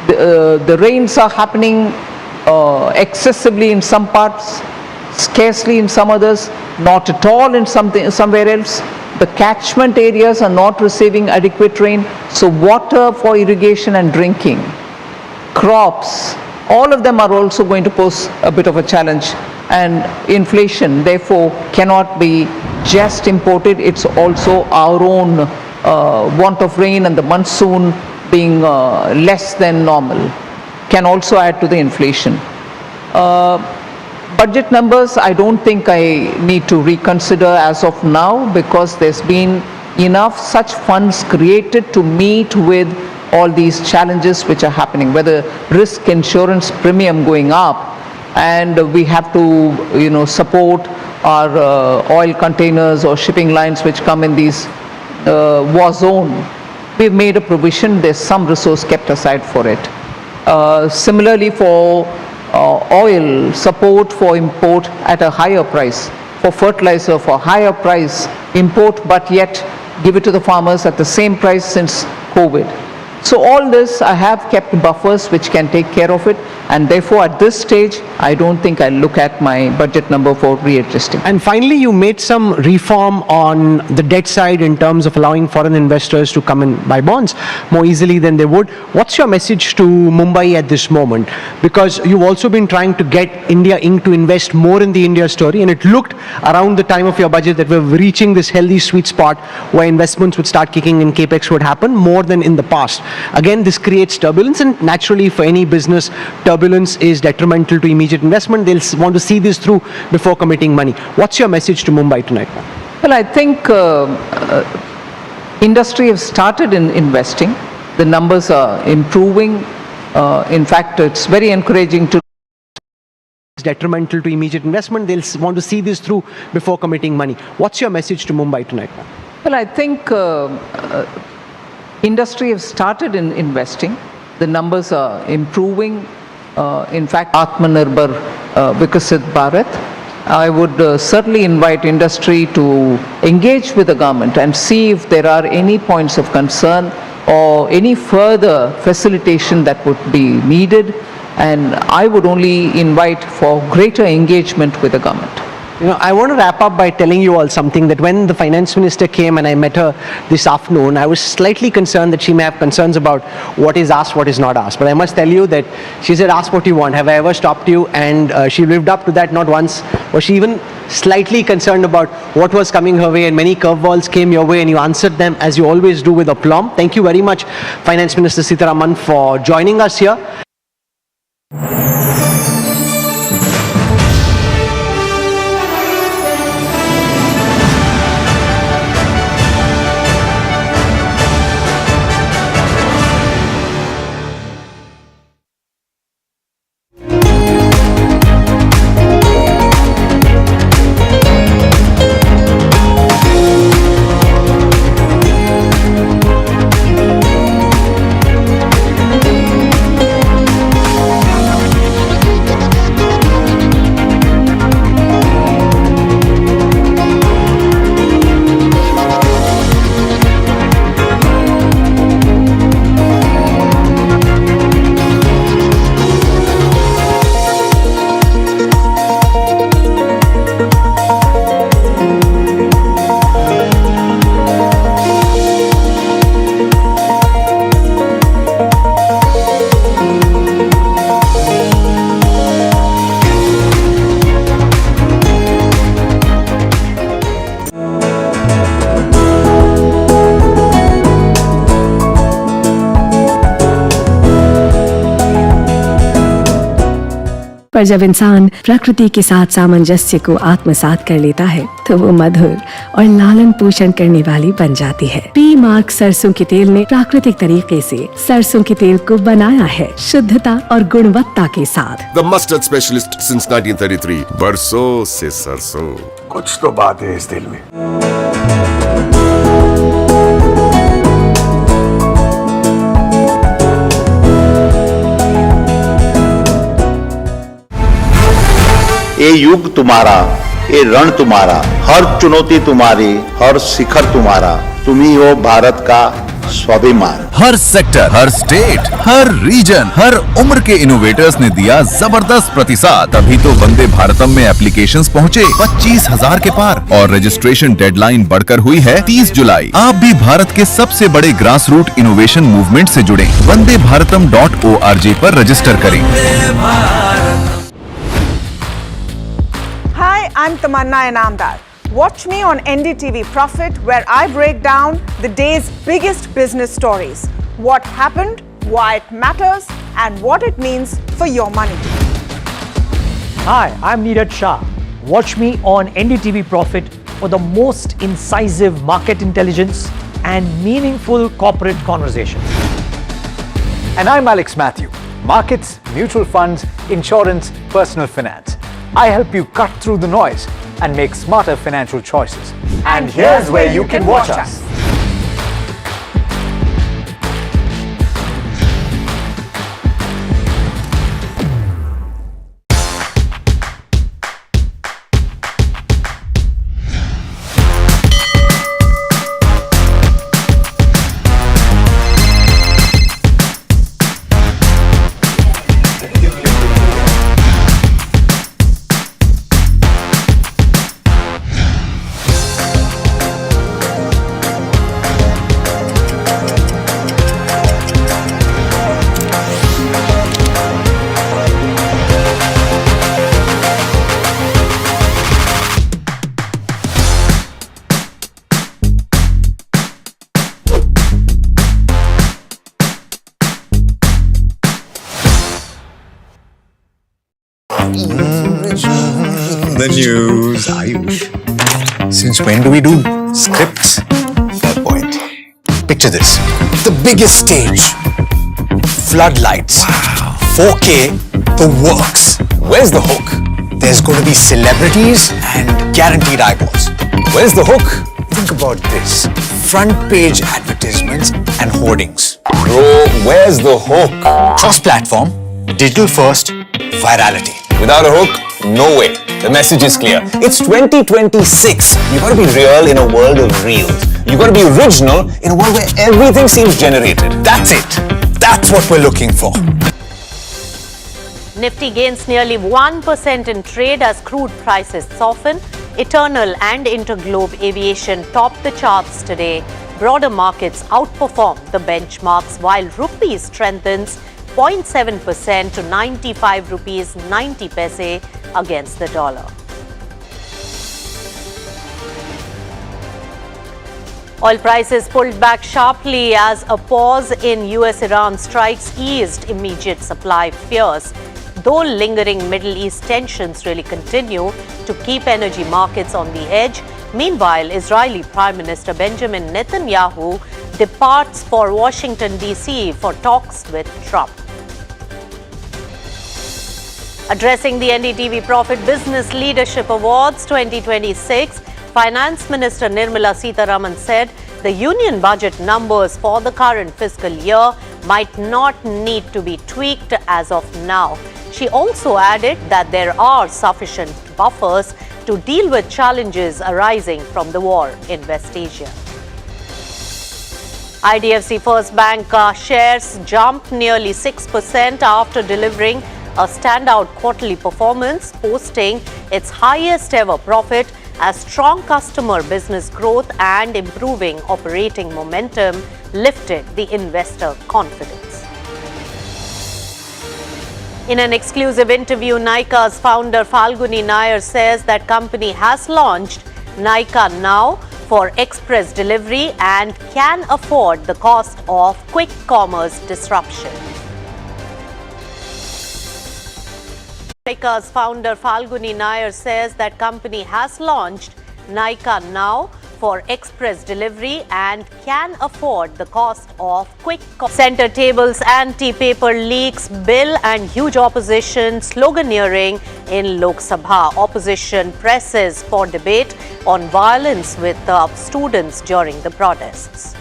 The rains are happening excessively in some parts, scarcely in some others, not at all in somewhere else. The catchment areas are not receiving adequate rain, so water for irrigation and drinking, crops, all of them are also going to pose a bit of a challenge. And inflation, therefore, cannot be just imported. It's also our own want of rain and the monsoon being less than normal can also add to the inflation. Budget numbers, I don't think I need to reconsider as of now because there's been enough such funds created to meet with all these challenges which are happening, whether risk insurance premium going up and we have to support our oil containers or shipping lines which come in these war zone. We've made a provision, there's some resource kept aside for it. Similarly for oil, support for import at a higher price, for fertilizer for higher price, import but yet give it to the farmers at the same price since COVID. So all this I have kept buffers which can take care of it, and therefore at this stage I don't think I'll look at my budget number for readjusting. And finally, you made some reform on the debt side in terms of allowing foreign investors to come and buy bonds more easily than they would. What's your message to Mumbai at this moment? Because you've also been trying to get India Inc. to invest more in the India story, and it looked around the time of your budget that we're reaching this healthy sweet spot where investments would start kicking in, capex would happen more than in the past. Again, this creates turbulence, and naturally for any business, turbulence is detrimental to immediate investment. They'll want to see this through before committing money. What's your message to Mumbai tonight? Well, I think industry has started in investing. The numbers are improving. In fact, it's very encouraging to It's detrimental to immediate investment. They'll want to see this through before committing money. What's your message to Mumbai tonight? Well, I think industry has started in investing. The numbers are improving. In fact, Atmanirbhar Vikasit Bharat. I would certainly invite industry to engage with the government and see if there are any points of concern or any further facilitation that would be needed. And I would only invite for greater engagement with the government. You know, I want to wrap up by telling you all something, that when the finance minister came and I met her this afternoon, I was slightly concerned that she may have concerns about what is asked, what is not asked. But I must tell you that she said, ask what you want. Have I ever stopped you? And she lived up to that. Not once was she even slightly concerned about what was coming her way, and many curveballs came your way and you answered them as you always do, with aplomb. Thank you very much, Finance Minister Sitharaman, for joining us here. पर जब इंसान प्रकृति के साथ सामंजस्य को आत्मसात कर लेता है तो वो मधुर और लालन पोषण करने वाली बन जाती है। पी मार्क सरसों के तेल ने प्राकृतिक तरीके से सरसों के तेल को बनाया है शुद्धता और गुणवत्ता के साथ। The mustard specialist since 1933. बरसों से सरसों। कुछ तो बात है इस दिल में। ये युग तुम्हारा, ये रण तुम्हारा, हर चुनौती तुम्हारी, हर शिखर तुम्हारा, तुम ही हो भारत का स्वाभिमान। हर सेक्टर, हर स्टेट, हर रीजन, हर उम्र के इनोवेटर्स ने दिया जबरदस्त प्रतिसाद। तभी तो वंदे भारतम में एप्लीकेशंस पहुंचे 25,000 के पार और रजिस्ट्रेशन डेडलाइन बढ़कर हुई है 30 जुलाई। आप भी भारत के सबसे बड़े ग्रास रूट इनोवेशन मूवमेंट से जुड़े। vandeBharatam.org पर रजिस्टर करें। Hi, I'm Tamanna Inamdar. Watch me on NDTV Profit, where I break down the day's biggest business stories. What happened, why it matters, and what it means for your money. Hi, I'm Neeraj Shah. Watch me on NDTV Profit for the most incisive market intelligence and meaningful corporate conversation. And I'm Alex Matthew. Markets, mutual funds, insurance, personal finance. I help you cut through the noise and make smarter financial choices. And here's where you can watch us. The news, Ayush. Since when do we do scripts? Fair point. Picture this. The biggest stage. Floodlights. Wow. 4K. The works. Where's the hook? There's going to be celebrities and guaranteed eyeballs. Where's the hook? Think about this. Front page advertisements and hoardings. Bro, where's the hook? Cross-platform, digital first, virality. Without a hook, No way. The message is clear. It's 2026. You gotta be real in a world of reels. You gotta be original in a world where everything seems generated. That's it. That's what we're looking for. Nifty gains nearly 1% in trade as crude prices soften. Eternal and Interglobe Aviation topped the charts today. Broader markets outperformed the benchmarks while rupee strengthens 0.7% to 95 rupees 90 paise against the dollar. Oil prices pulled back sharply as a pause in US-Iran strikes eased immediate supply fears. Though lingering Middle East tensions really continue to keep energy markets on the edge, meanwhile, Israeli Prime Minister Benjamin Netanyahu departs for Washington, D.C. for talks with Trump. Addressing the NDTV Profit Business Leadership Awards 2026, Finance Minister Nirmala Sitharaman said the union budget numbers for the current fiscal year might not need to be tweaked as of now. She also added that there are sufficient buffers to deal with challenges arising from the war in West Asia. IDFC First Bank shares jumped nearly 6% after delivering a standout quarterly performance, posting its highest ever profit as strong customer business growth and improving operating momentum lifted the investor confidence. In an exclusive interview, Nykaa's founder Falguni Nair says that company has launched Nykaa Now for express delivery and can afford the cost of quick commerce disruption. Nykaa's founder Falguni Nair says that company has launched Nykaa Now for express delivery and can afford the cost of quick center tables, anti-paper leaks bill and huge opposition sloganeering in Lok Sabha. Opposition presses for debate on violence with students during the protests.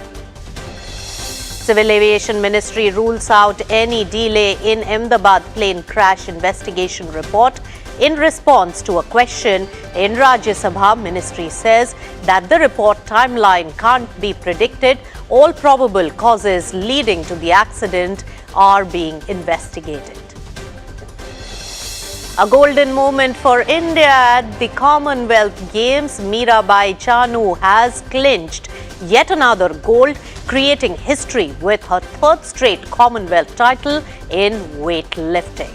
Civil Aviation Ministry rules out any delay in Ahmedabad plane crash investigation report. In response to a question in Rajya Sabha, Ministry says that the report timeline can't be predicted. All probable causes leading to the accident are being investigated. A golden moment for India at the Commonwealth Games. Mirabai Chanu has clinched yet another gold, creating history with her third straight Commonwealth title in weightlifting.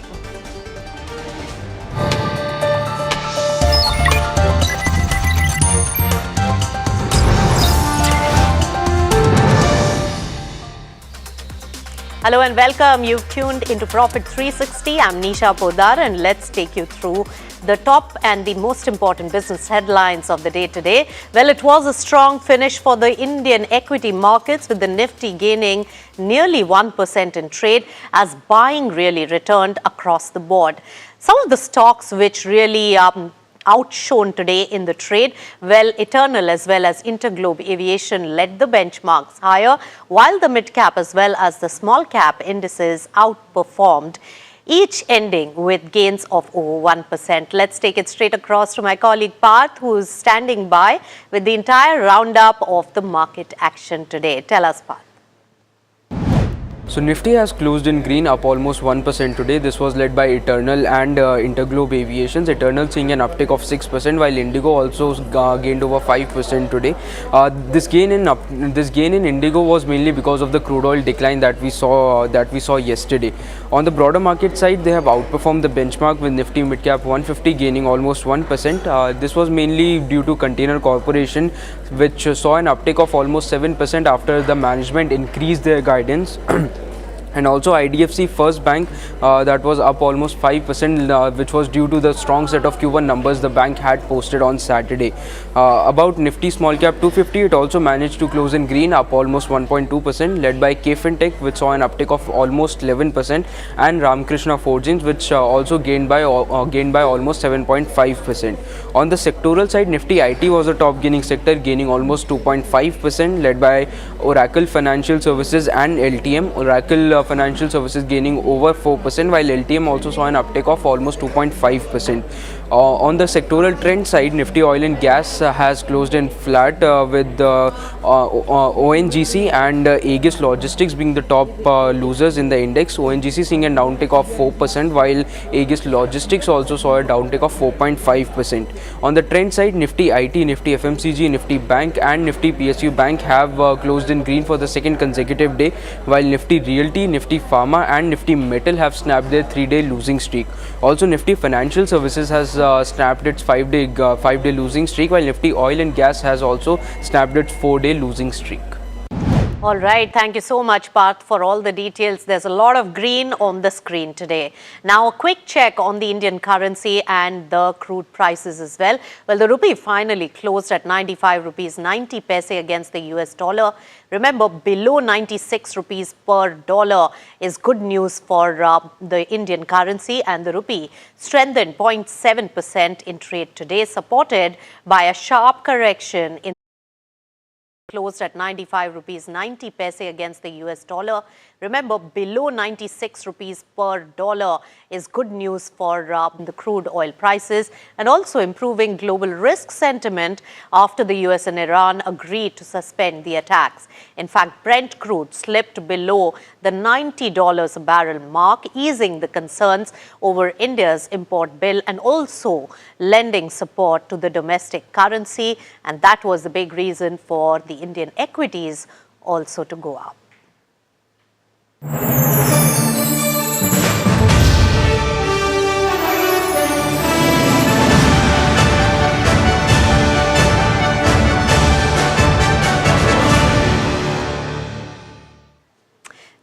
Hello and welcome. You've tuned into Profit 360. I'm Nisha Podar and let's take you through the top and the most important business headlines of the day today. Well, it was a strong finish for the Indian equity markets with the Nifty gaining nearly 1% in trade as buying really returned across the board. Some of the stocks which really outshone today in the trade, well, Eternal as well as Interglobe Aviation led the benchmarks higher, while the mid-cap as well as the small-cap indices outperformed, each ending with gains of over 1%. Let's take it straight across to my colleague Parth, who's standing by with the entire roundup of the market action today. Tell us, Parth. So Nifty has closed in green, up almost 1% today. This was led by Eternal and Interglobe Aviations. Eternal seeing an uptick of 6%, while Indigo also gained over 5% today. This gain in Indigo was mainly because of the crude oil decline that we saw yesterday. On the broader market side, they have outperformed the benchmark with Nifty Midcap 150 gaining almost 1%. This was mainly due to Container Corporation, which saw an uptick of almost 7% after the management increased their guidance. And also IDFC First Bank that was up almost 5%, which was due to the strong set of Q1 numbers the bank had posted on Saturday. About Nifty Small Cap 250, it also managed to close in green, up almost 1.2%, led by KFintech, which saw an uptick of almost 11%, and Ramkrishna Forgings, which also gained by almost 7.5%. On the sectoral side, Nifty IT was the top gaining sector, gaining almost 2.5%, led by Oracle Financial Services and LTM. Oracle financial services gaining over 4%, while LTM also saw an uptick of almost 2.5%. On the sectoral trend side, Nifty Oil and Gas has closed in flat with ONGC and Aegis Logistics being the top losers in the index. ONGC seeing a downtick of 4%, while Aegis Logistics also saw a downtick of 4.5%. On the trend side, Nifty IT, Nifty FMCG, Nifty Bank and Nifty PSU Bank have closed in green for the second consecutive day, while Nifty Realty, Nifty Pharma and Nifty Metal have snapped their 3-day losing streak. Also, Nifty Financial Services has snapped its 5-day losing streak, while Nifty Oil and Gas has also snapped its 4-day losing streak. All right, thank you so much, Parth, for all the details. There's a lot of green on the screen today. Now, a quick check on the Indian currency and the crude prices as well. Well, the rupee finally closed at 95 rupees 90 paise against the US dollar. Remember, below 96 rupees per dollar is good news for the Indian currency, and the rupee strengthened 0.7% in trade today, supported by a sharp correction in closed at 95 rupees 90 paise against the US dollar. Remember, below 96 rupees per dollar is good news for the crude oil prices, and also improving global risk sentiment after the US and Iran agreed to suspend the attacks. In fact, Brent crude slipped below the $90 a barrel mark, easing the concerns over India's import bill and also lending support to the domestic currency. And that was the big reason for the Indian equities also to go up.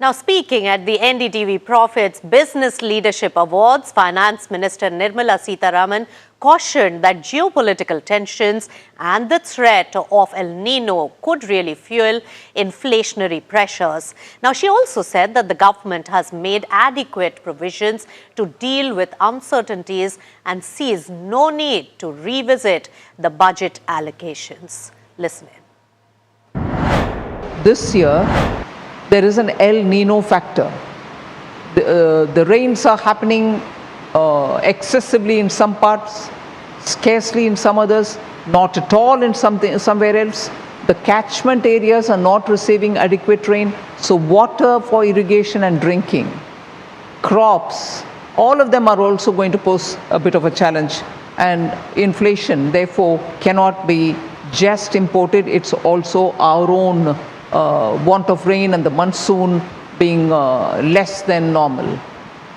Now, speaking at the NDTV Profits Business Leadership Awards, Finance Minister Nirmala Sitharaman cautioned that geopolitical tensions and the threat of El Nino could really fuel inflationary pressures. Now, she also said that the government has made adequate provisions to deal with uncertainties and sees no need to revisit the budget allocations. Listen in. This year, there is an El Nino factor. The rains are happening excessively in some parts, scarcely in some others, not at all in somewhere else. The catchment areas are not receiving adequate rain, so water for irrigation and drinking, crops, all of them are also going to pose a bit of a challenge. And inflation, therefore, cannot be just imported, it's also our own want of rain and the monsoon being less than normal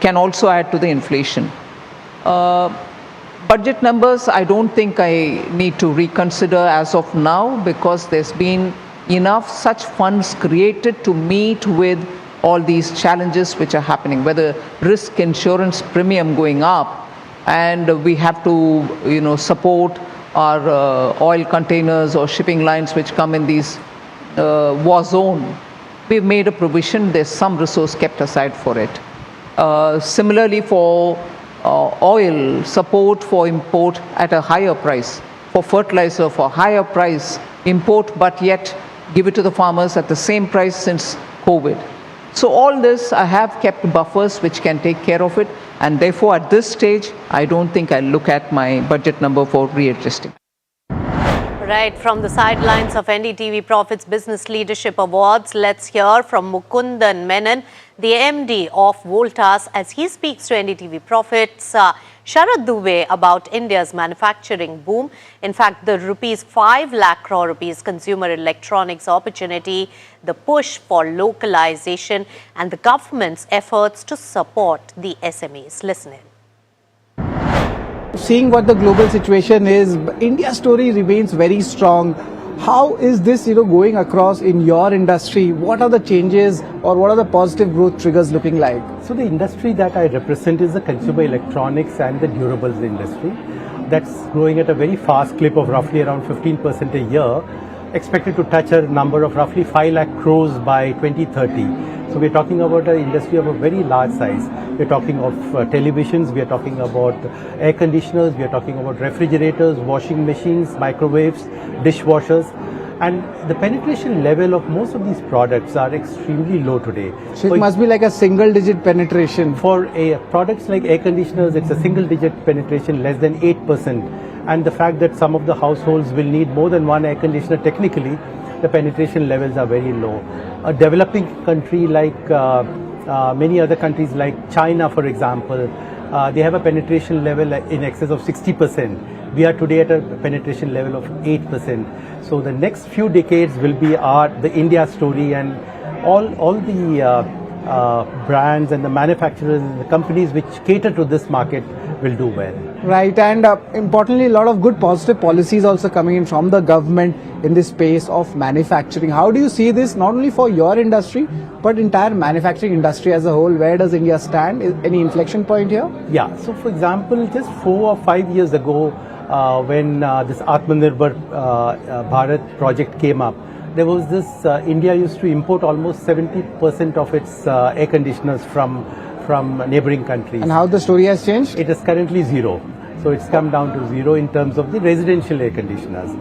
can also add to the inflation. Budget numbers, I don't think I need to reconsider as of now, because there's been enough such funds created to meet with all these challenges which are happening, whether risk insurance premium going up, and we have to support our oil containers or shipping lines which come in these war zone. We've made a provision, there's some resource kept aside for it. Similarly, for oil, support for import at a higher price, for fertilizer for higher price, import but yet give it to the farmers at the same price since COVID. So all this, I have kept buffers which can take care of it, and therefore at this stage, I don't think I'll look at my budget number for readjusting. Right, from the sidelines of NDTV Profits Business Leadership Awards, let's hear from Mukundan Menon, the MD of Voltas, as he speaks to NDTV Profits, Sharad Dubey, about India's manufacturing boom. In fact, the ₹5 lakh crore rupees consumer electronics opportunity, the push for localization and the government's efforts to support the SMEs. Listen in. Seeing what the global situation is, India's story remains very strong. How is this going across in your industry? What are the changes or what are the positive growth triggers looking like? So the industry that I represent is the consumer electronics and the durables industry. That's growing at a very fast clip of roughly around 15% a year, expected to touch a number of roughly 5 lakh crores by 2030. So we're talking about an industry of a very large size. We're talking of televisions, we are talking about air conditioners, we are talking about refrigerators, washing machines, microwaves, dishwashers. And the penetration level of most of these products are extremely low today. So it must be like a single digit penetration. For products like air conditioners, it's a single digit penetration, less than 8%. And the fact that some of the households will need more than one air conditioner, technically, the penetration levels are very low. A developing country like many other countries like China, for example, they have a penetration level in excess of 60%. We are today at a penetration level of 8%. So the next few decades will be the India story, and all the brands and the manufacturers and the companies which cater to this market will do well. Right, and importantly, a lot of good positive policies also coming in from the government in this space of manufacturing. How do you see this not only for your industry, but entire manufacturing industry as a whole? Where does India stand? Any inflection point here? Yeah, so for example, just 4 or 5 years ago, when this Atmanirbhar Bharat project came up, there was this, India used to import almost 70% of its air conditioners from neighboring countries. And how the story has changed? It is currently zero. So it's come down to zero in terms of the residential air conditioners.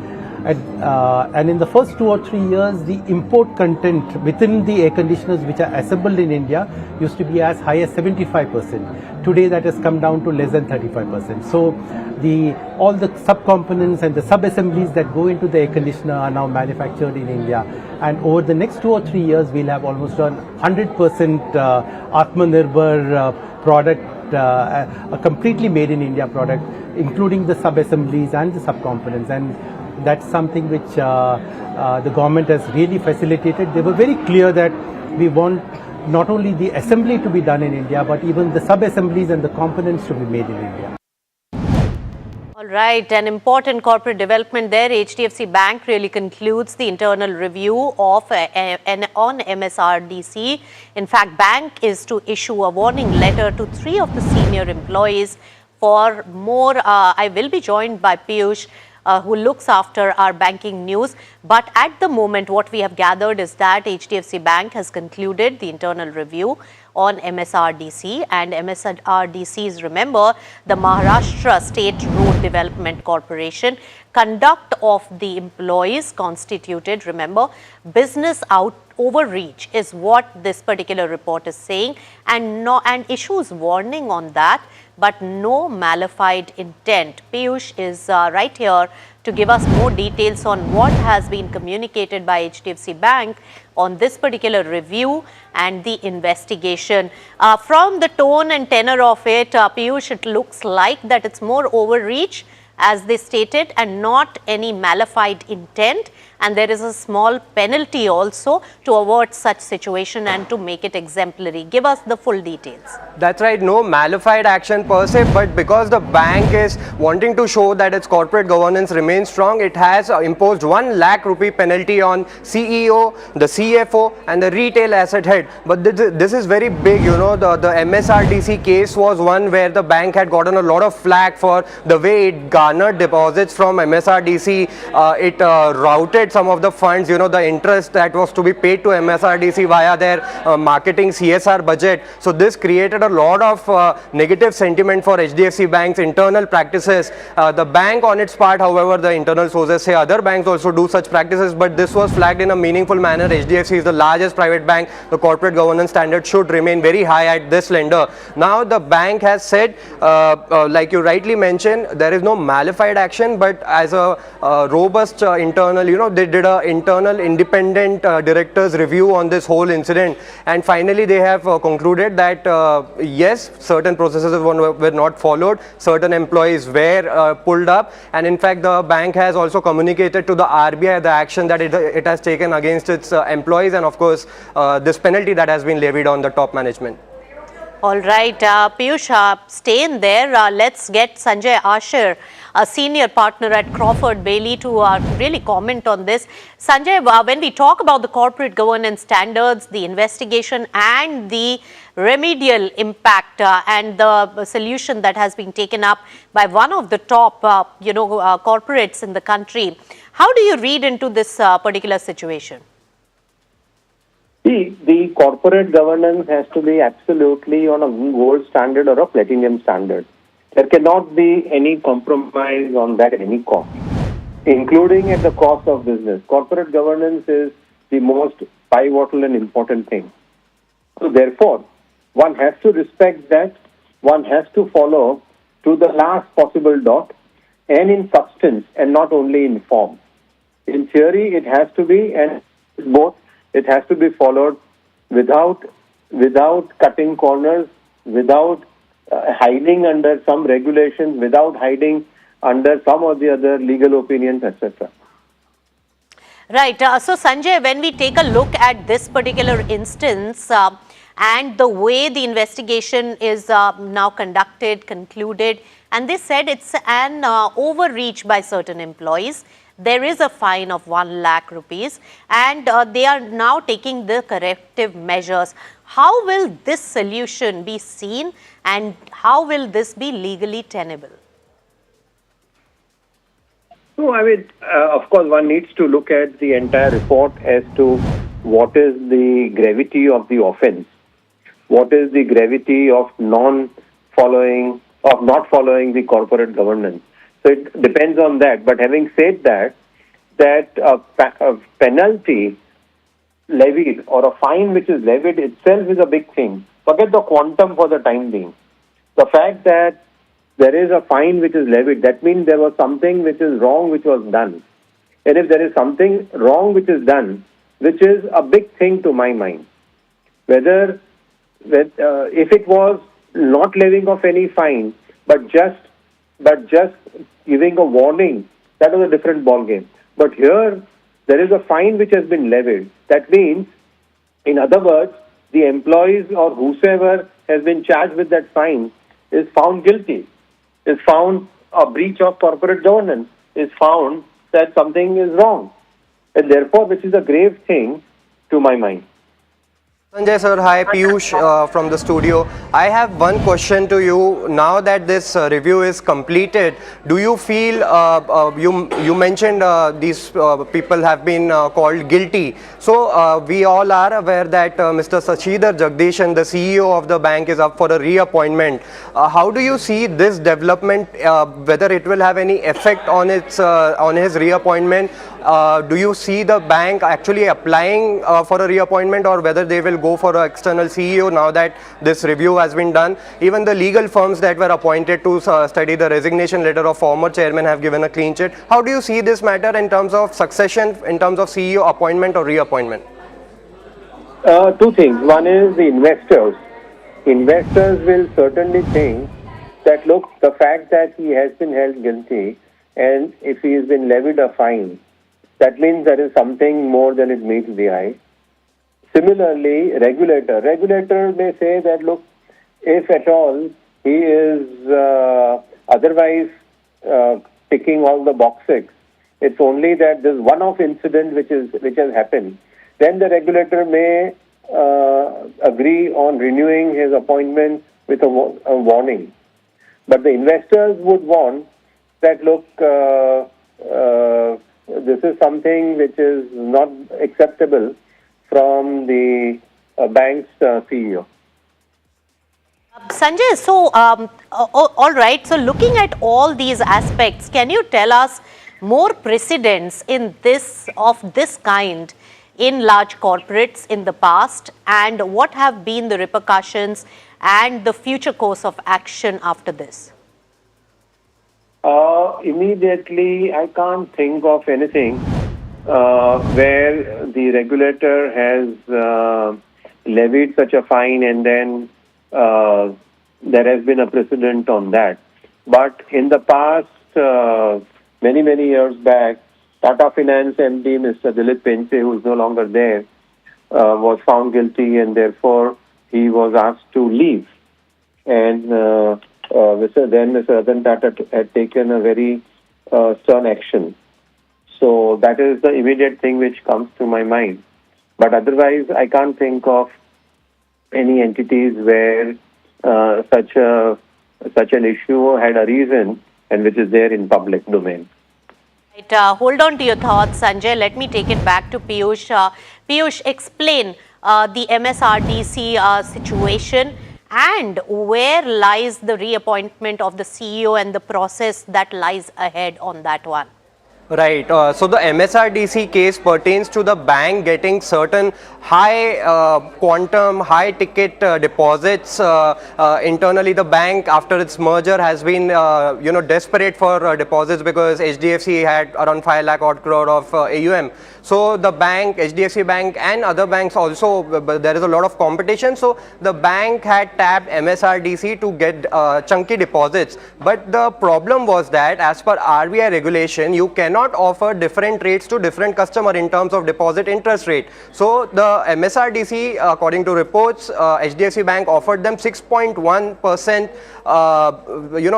And in the first 2 or 3 years, the import content within the air conditioners which are assembled in India used to be as high as 75%. Today that has come down to less than 35%. So all the subcomponents and the sub-assemblies that go into the air conditioner are now manufactured in India. And over the next 2 or 3 years, we'll have almost 100% Atmanirbhar product, a completely made in India product, including the sub-assemblies and the subcomponents. And that's something which the government has really facilitated. They were very clear that we want not only the assembly to be done in India, but even the sub-assemblies and the components to be made in India. All right, an important corporate development there. HDFC Bank really concludes the internal review of on MSRDC. In fact, bank is to issue a warning letter to 3 of the senior employees. For more, I will be joined by Piyush, who looks after our banking news. But at the moment, what we have gathered is that HDFC Bank has concluded the internal review on MSRDC, and MSRDC is, remember, the Maharashtra State Road Development Corporation. Conduct of the employees constituted, remember, business overreach is what this particular report is saying, and issues warning on that, but no malified intent. Piyush is right here to give us more details on what has been communicated by HDFC Bank on this particular review and the investigation. From the tone and tenor of it, Piyush, it looks like that it's more overreach, as they stated, and not any malified intent. And there is a small penalty also to avert such situation and to make it exemplary. Give us the full details. That's right, no malified action per se, but because the bank is wanting to show that its corporate governance remains strong, it has imposed 1 lakh rupee penalty on CEO, the CFO and the retail asset head. But this is very big, you know. The MSRDC case was one where the bank had gotten a lot of flack for the way it garnered deposits from MSRDC. It routed some of the funds, you know, the interest that was to be paid to MSRDC via their marketing CSR budget. So this created a lot of negative sentiment for HDFC Bank's internal practices. The bank on its part, however, the internal sources say other banks also do such practices, but this was flagged in a meaningful manner. HDFC is the largest private bank. The corporate governance standard should remain very high at this lender. Now the bank has said, like you rightly mentioned, there is no malified action, but as a robust internal, you know, they did a internal independent directors review on this whole incident, and finally they have concluded that yes, certain processes were not followed, certain employees were pulled up, and in fact the bank has also communicated to the RBI the action that it has taken against its employees, and of course this penalty that has been levied on the top management. All right, Piyush, stay in there. Let's get Sanjay Asher, a senior partner at Crawford Bailey, to really comment on this. Sanjay, when we talk about the corporate governance standards, the investigation and the remedial impact and the solution that has been taken up by one of the top, corporates in the country, how do you read into this particular situation? See, the corporate governance has to be absolutely on a gold standard or a platinum standard. There cannot be any compromise on that at any cost. including at the cost of business. Corporate governance is the most pivotal and important thing. So therefore, one has to respect that, one has to follow to the last possible dot, and in substance and not only in form. In theory, it has to be, and both, it has to be followed without cutting corners, without hiding under some regulations, without hiding under some or the other legal opinions, etc. Right. So, Sanjay, when we take a look at this particular instance and the way the investigation is now conducted, concluded, and they said it's an overreach by certain employees. There is a fine of 1 lakh rupees and they are now taking the corrective measures. How will this solution be seen and how will this be legally tenable? So, I mean, of course, one needs to look at the entire report as to what is the gravity of the offense, what is the gravity of not following the corporate governance. So it depends on that. But having said that, a penalty levied or a fine which is levied itself is a big thing. Forget the quantum for the time being. The fact that there is a fine which is levied, that means there was something which is wrong which was done. And if there is something wrong which is done, which is a big thing to my mind, if it was not levying of any fine, but just giving a warning, that was a different ballgame. But here, there is a fine which has been levied. That means, in other words, the employees or whosoever has been charged with that fine is found guilty, is found a breach of corporate governance, is found that something is wrong. And therefore, which is a grave thing to my mind. Sanjay sir, hi, Piyush from the studio. I have one question to you. Now that this review is completed, do you feel, you mentioned these people have been called guilty. So we all are aware that Mr. Sachidhar Jagdishan, the CEO of the bank, is up for a reappointment. How do you see this development, whether it will have any effect on his reappointment? Do you see the bank actually applying for a reappointment, or whether they will go for an external CEO now that this review has been done? Even the legal firms that were appointed to study the resignation letter of former chairman have given a clean sheet. How do you see this matter in terms of succession, in terms of CEO appointment or reappointment? Two things. One is the investors. Investors will certainly think that, look, the fact that he has been held guilty, and if he has been levied a fine, that means there is something more than it meets the eye. Similarly, regulator may say that, look, if at all he is otherwise ticking all the boxes, it's only that this one-off incident which has happened, then the regulator may agree on renewing his appointment with a warning. But the investors would want that, look, this is something which is not acceptable from the bank's CEO. Sanjay, so all right, so looking at all these aspects, can you tell us more precedents in of this kind in large corporates in the past, and what have been the repercussions and the future course of action after this? Immediately, I can't think of anything where the regulator has levied such a fine and then there has been a precedent on that. But in the past, many years back, Tata Finance MD, Mr. Dilip Pense, who is no longer there, was found guilty, and therefore he was asked to leave. And Mr. Ratan Tata had taken a very stern action. So that is the immediate thing which comes to my mind. But otherwise, I can't think of any entities where such an issue had arisen and which is there in public domain. Right, hold on to your thoughts, Sanjay. Let me take it back to Piyush. Piyush, explain the MSRDC situation and where lies the reappointment of the CEO and the process that lies ahead on that one. Right. So the MSRDC case pertains to the bank getting certain high quantum, high ticket deposits. Internally, the bank, after its merger, has been desperate for deposits because HDFC had around 5 lakh odd crore of AUM. So the bank, HDFC Bank and other banks also, there is a lot of competition. So the bank had tapped MSRDC to get chunky deposits. But the problem was that as per RBI regulation, you cannot offer different rates to different customer in terms of deposit interest rate. So the MSRDC, according to reports, HDFC Bank offered them 6.1%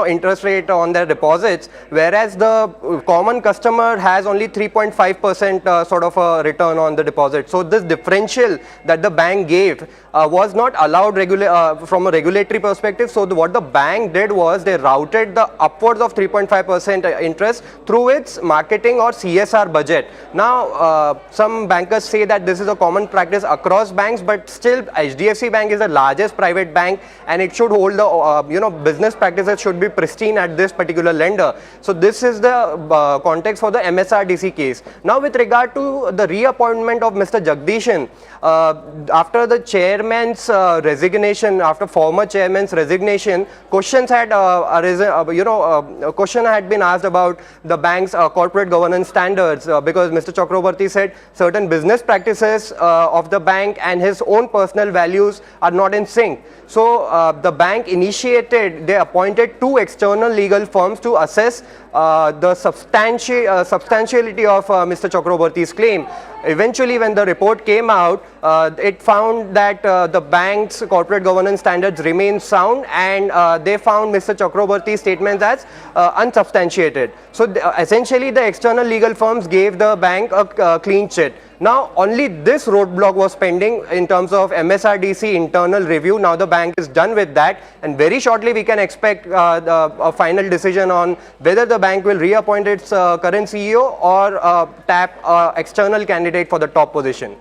interest rate on their deposits, whereas the common customer has only 3.5% sort of a return on the deposit. So this differential that the bank gave was not allowed from a regulatory perspective. So what the bank did was they routed the upwards of 3.5% interest through its marketing or CSR budget. Now some bankers say that this is a common practice across banks, but still HDFC Bank is the largest private bank and it should hold the business practices should be pristine at this particular lender. So this is the context for the MSRDC case. Now with regard to the reappointment of Mr. Jagdishan, after the chairman's resignation, after former chairman's resignation, questions had arisen, question had been asked about the bank's corporate governance standards because Mr. Chakraborty said certain business practices of the bank and his own personal values are not in sync. So the bank they appointed 2 external legal firms to assess the substantiality of Mr. Chakraborty's claim. Eventually, when the report came out, it found that the bank's corporate governance standards remain sound, and they found Mr. Chakraborty's statements as unsubstantiated. So essentially, the external legal firms gave the bank a clean chit. Now, only this roadblock was pending in terms of MSRDC internal review. Now, the bank is done with that, and very shortly we can expect a final decision on whether the bank will reappoint its current CEO or tap external candidate for the top position.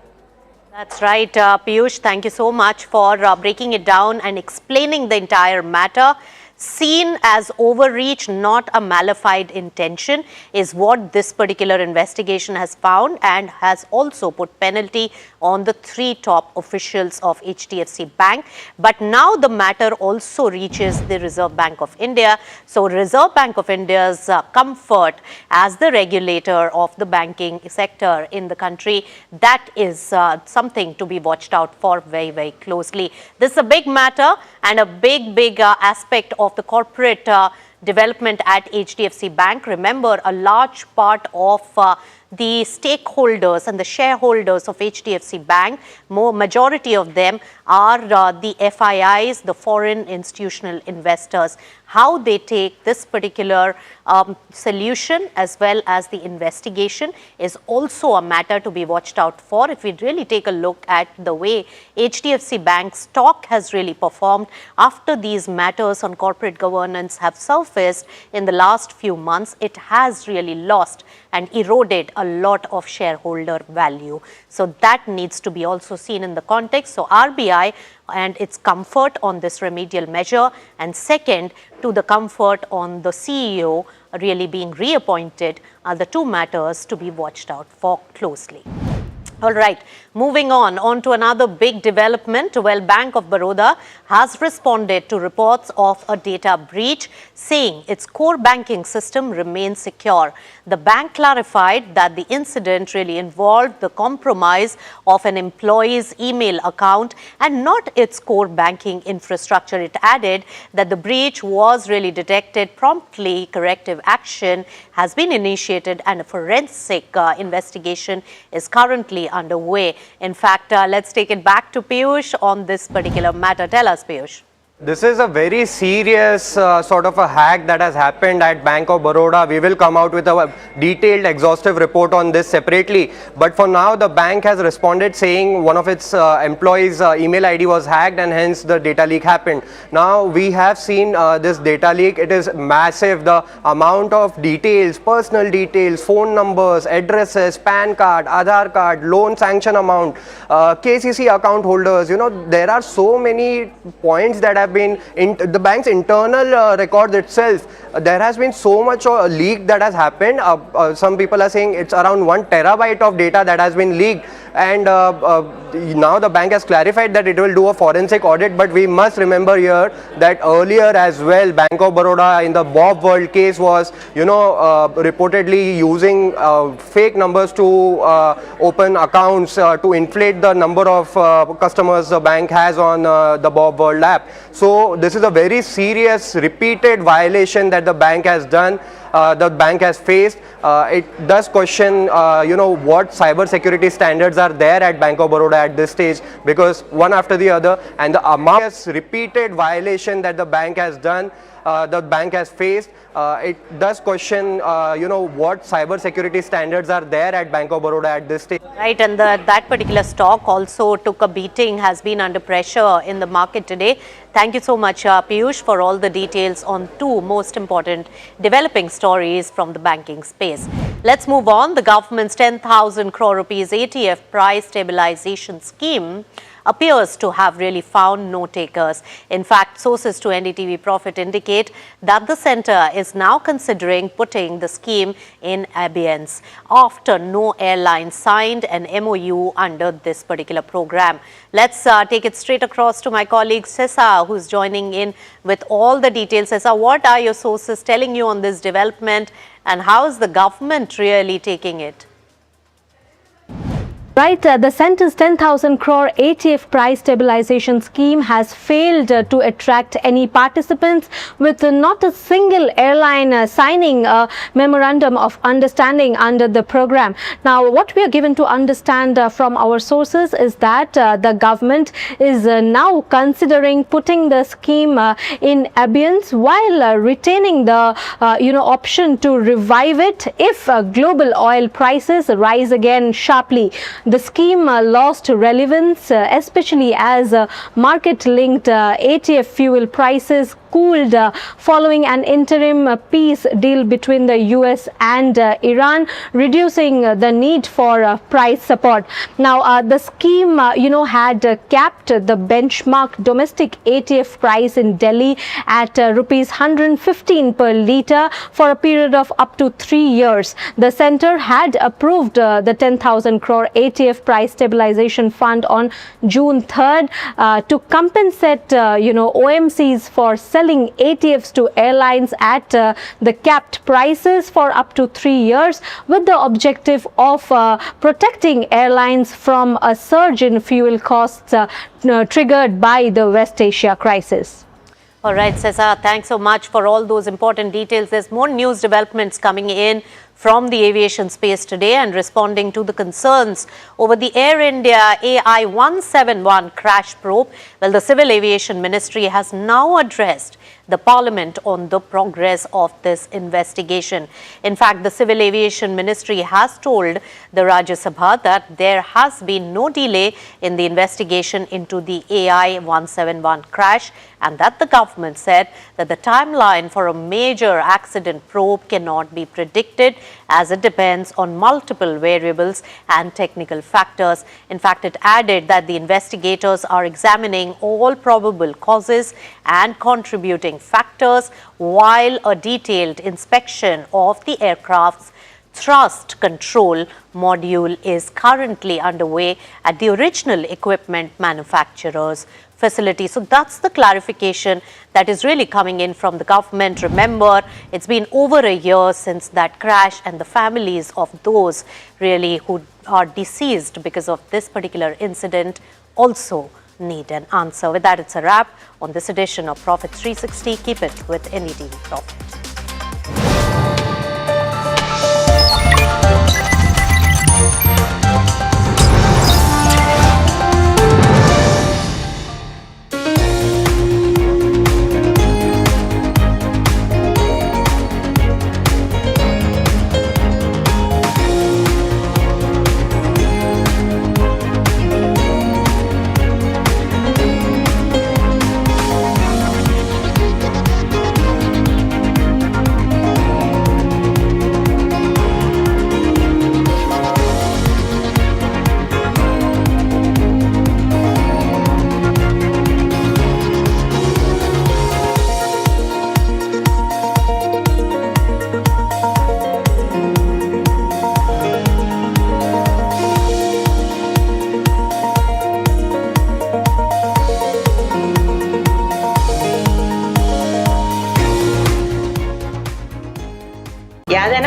That's right, Piyush. Thank you so much for breaking it down and explaining the entire matter. Seen as overreach, not a malified intention, is what this particular investigation has found, and has also put penalty on the 3 top officials of HDFC Bank. But now the matter also reaches the Reserve Bank of India. So Reserve Bank of India's comfort as the regulator of the banking sector in the country, that is something to be watched out for very, very closely. This is a big matter and a big aspect of the corporate development at HDFC Bank. Remember, a large part of the stakeholders and the shareholders of HDFC Bank, majority of them are the FIIs, the foreign institutional investors. How they take this particular solution as well as the investigation is also a matter to be watched out for. If we really take a look at the way HDFC Bank stock has really performed after these matters on corporate governance have surfaced in the last few months, it has really lost and eroded a lot of shareholder value. So that needs to be also seen in the context. So RBI and its comfort on this remedial measure, and second, to the comfort on the CEO really being reappointed, are the 2 matters to be watched out for closely. All right, moving on to another big development. Well, Bank of Baroda has responded to reports of a data breach, saying its core banking system remains secure. The bank clarified that the incident really involved the compromise of an employee's email account and not its core banking infrastructure. It added that the breach was really detected promptly, corrective action has been initiated, and a forensic investigation is currently underway. In fact, let's take it back to Piyush on this particular matter. Tell us, Piyush. This is a very serious sort of a hack that has happened at Bank of Baroda. We will come out with a detailed, exhaustive report on this separately. But for now, the bank has responded saying one of its employees' email ID was hacked and hence the data leak happened. Now, we have seen this data leak. It is massive. The amount of details, personal details, phone numbers, addresses, PAN card, Aadhaar card, loan sanction amount, KCC account holders, there are so many points that have have been in the bank's internal records itself. There has been so much leak that has happened. Some people are saying it's around 1 terabyte of data that has been leaked, and now the bank has clarified that it will do a forensic audit. But we must remember here that earlier as well, Bank of Baroda in the Bob World case was, reportedly using fake numbers to open accounts to inflate the number of customers the bank has on the Bob World app. So this is a very serious repeated violation that the bank has done. The bank has faced. It does question, what cyber security standards are there at Bank of Baroda at this stage, because one after the other, and the amount of repeated violation that the bank has done, the bank has faced. It does question, what cyber security standards are there at Bank of Baroda at this stage. Right, and that particular stock also took a beating, has been under pressure in the market today. Thank you so much, Piyush, for all the details on two most important developing stories from the banking space. Let's move on. The government's 10,000 crore rupees ATF price stabilization scheme appears to have really found no takers. In fact, sources to NDTV Profit indicate that the centre is now considering putting the scheme in abeyance after no airline signed an MOU under this particular program. Let's take it straight across to my colleague Sesa, who's joining in with all the details. Sesa, what are your sources telling you on this development, and how is the government really taking it? Right, the centre's 10,000 crore ATF price stabilization scheme has failed to attract any participants, with not a single airline signing a memorandum of understanding under the program. Now, what we are given to understand from our sources is that the government is now considering putting the scheme in abeyance while retaining the option to revive it if global oil prices rise again sharply. The scheme lost relevance, especially as market-linked ATF fuel prices cooled following an interim peace deal between the US and Iran, reducing the need for price support. Now, the scheme, had capped the benchmark domestic ATF price in Delhi at rupees 115 per litre for a period of up to 3 years. The centre had approved the 10,000 crore ATF price stabilization fund on June 3rd to compensate, OMCs for selling ATFs to airlines at the capped prices for up to 3 years, with the objective of protecting airlines from a surge in fuel costs triggered by the West Asia crisis. All right, Sesa, thanks so much for all those important details. There's more news developments coming in from the aviation space today, and responding to the concerns over the Air India AI-171 crash probe. Well, the Civil Aviation Ministry has now addressed the Parliament on the progress of this investigation. In fact, the Civil Aviation Ministry has told the Rajya Sabha that there has been no delay in the investigation into the AI-171 crash, and that the government said that the timeline for a major accident probe cannot be predicted, as it depends on multiple variables and technical factors. In fact, it added that the investigators are examining all probable causes and contributing factors, while a detailed inspection of the aircraft's thrust control module is currently underway at the original equipment manufacturer's facility. So that's the clarification that is really coming in from the government. Remember, it's been over a year since that crash, and the families of those really who are deceased because of this particular incident also need an answer. With that, it's a wrap on this edition of Profit 360. Keep it with NDTV Profit.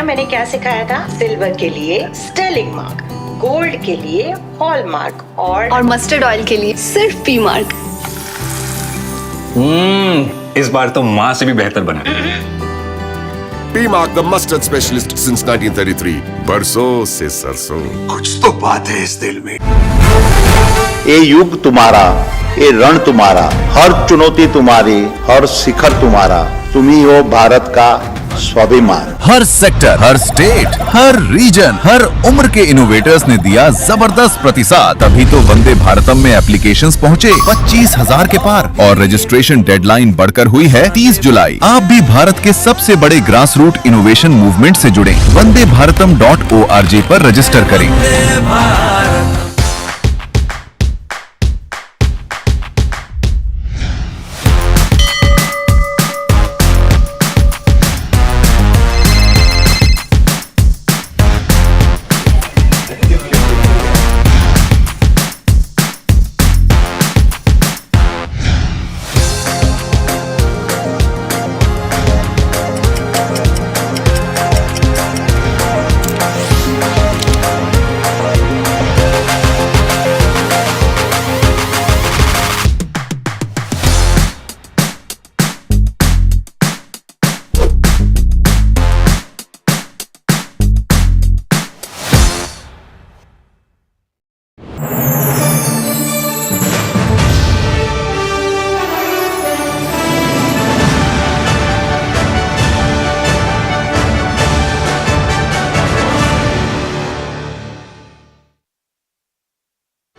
मैंने क्या सिखाया था? Silver के लिए Stirling mark, gold के लिए hallmark और mustard oil के लिए सिर्फ पी मार्क। इस बार तो माँ से भी बेहतर बना। P Mark, the mustard specialist since 1933. बरसों से सरसों। कुछ तो बात है इस दिल में। ये युग तुम्हारा, ये रण तुम्हारा, हर चुनौती तुम्हारी, हर शिखर तुम्हारा, तुम ही हो भारत का स्वाभिमान। हर सेक्टर, हर स्टेट, हर रीजन, हर उम्र के इनोवेटर्स ने दिया जबरदस्त प्रतिसाद। तभी तो वंदे भारतम में एप्लीकेशंस पहुँचे 25,000 के पार और रजिस्ट्रेशन डेडलाइन बढ़कर हुई है 30 जुलाई। आप भी भारत के सबसे बड़े ग्रास रूट इनोवेशन मूवमेंट से जुड़े। vandeBharatam.org पर रजिस्टर करें।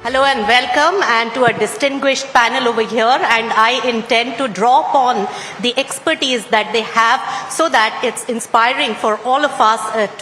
Hello and welcome and to a distinguished panel over here, and I intend to draw upon the expertise that they have so that it's inspiring for all of us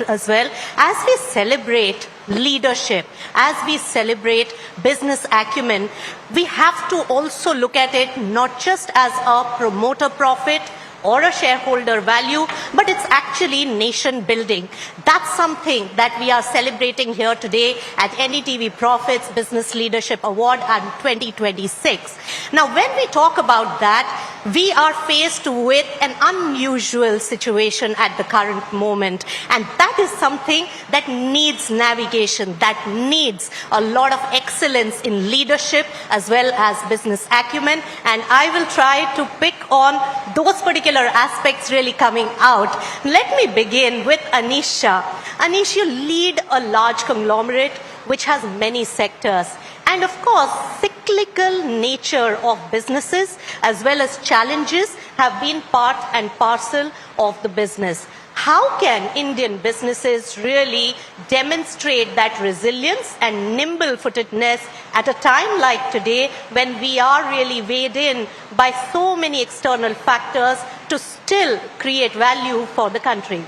as well as we celebrate leadership, as we celebrate business acumen. We have to also look at it not just as a promoter profit or a shareholder value, but it's actually nation building. That's something that we are celebrating here today at NDTV Profit's Business Leadership Award and 2026. Now, when we talk about that, we are faced with an unusual situation at the current moment, and that is something that needs navigation, that needs a lot of excellence in leadership as well as business acumen, and I will try to pick on those particular aspects really coming out. Let me begin with Anisha. Anish, you lead a large conglomerate which has many sectors. And of course, cyclical nature of businesses as well as challenges have been part and parcel of the business. How can Indian businesses really demonstrate that resilience and nimble-footedness at a time like today when we are really weighed in by so many external factors to still create value for the country?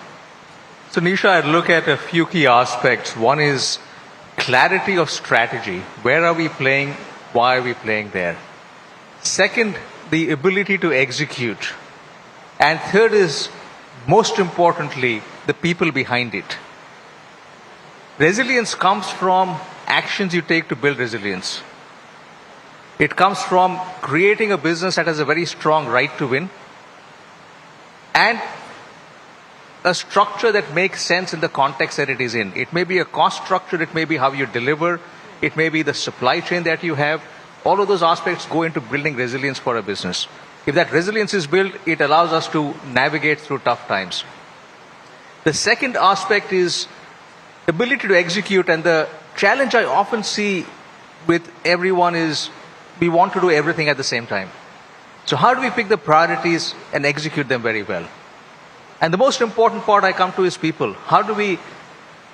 So Nisha, I look at a few key aspects. One is clarity of strategy. Where are we playing? Why are we playing there? Second, the ability to execute. And third is, most importantly, the people behind it. Resilience comes from actions you take to build resilience. It comes from creating a business that has a very strong right to win and a structure that makes sense in the context that it is in. It may be a cost structure, it may be how you deliver, it may be the supply chain that you have. All of those aspects go into building resilience for a business. If that resilience is built, it allows us to navigate through tough times. The second aspect is ability to execute, and the challenge I often see with everyone is we want to do everything at the same time. So how do we pick the priorities and execute them very well? And the most important part I come to is people. How do we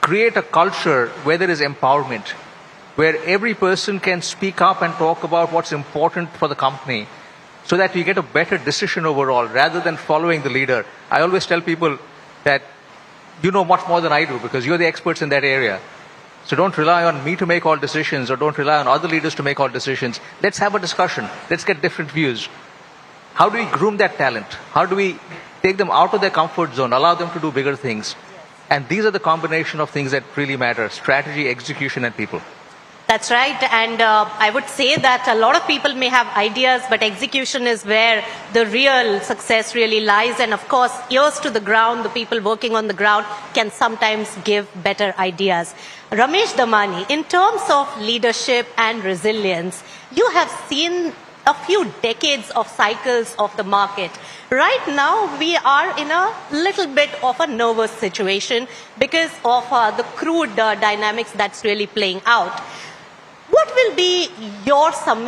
create a culture where there is empowerment, where every person can speak up and talk about what's important for the company, so that we get a better decision overall rather than following the leader? I always tell people that you know much more than I do because you're the experts in that area. So don't rely on me to make all decisions, or don't rely on other leaders to make all decisions. Let's have a discussion. Let's get different views. How do we groom that talent? How do we take them out of their comfort zone, allow them to do bigger things? And these are the combination of things that really matter: strategy, execution, and people. That's right, and I would say that a lot of people may have ideas, but execution is where the real success really lies. And of course, ears to the ground, the people working on the ground can sometimes give better ideas. Ramesh Damani, in terms of leadership and resilience, you have seen a few decades of cycles of the market. Right now, we are in a little bit of a nervous situation because of the crude dynamics that's really playing out. What will be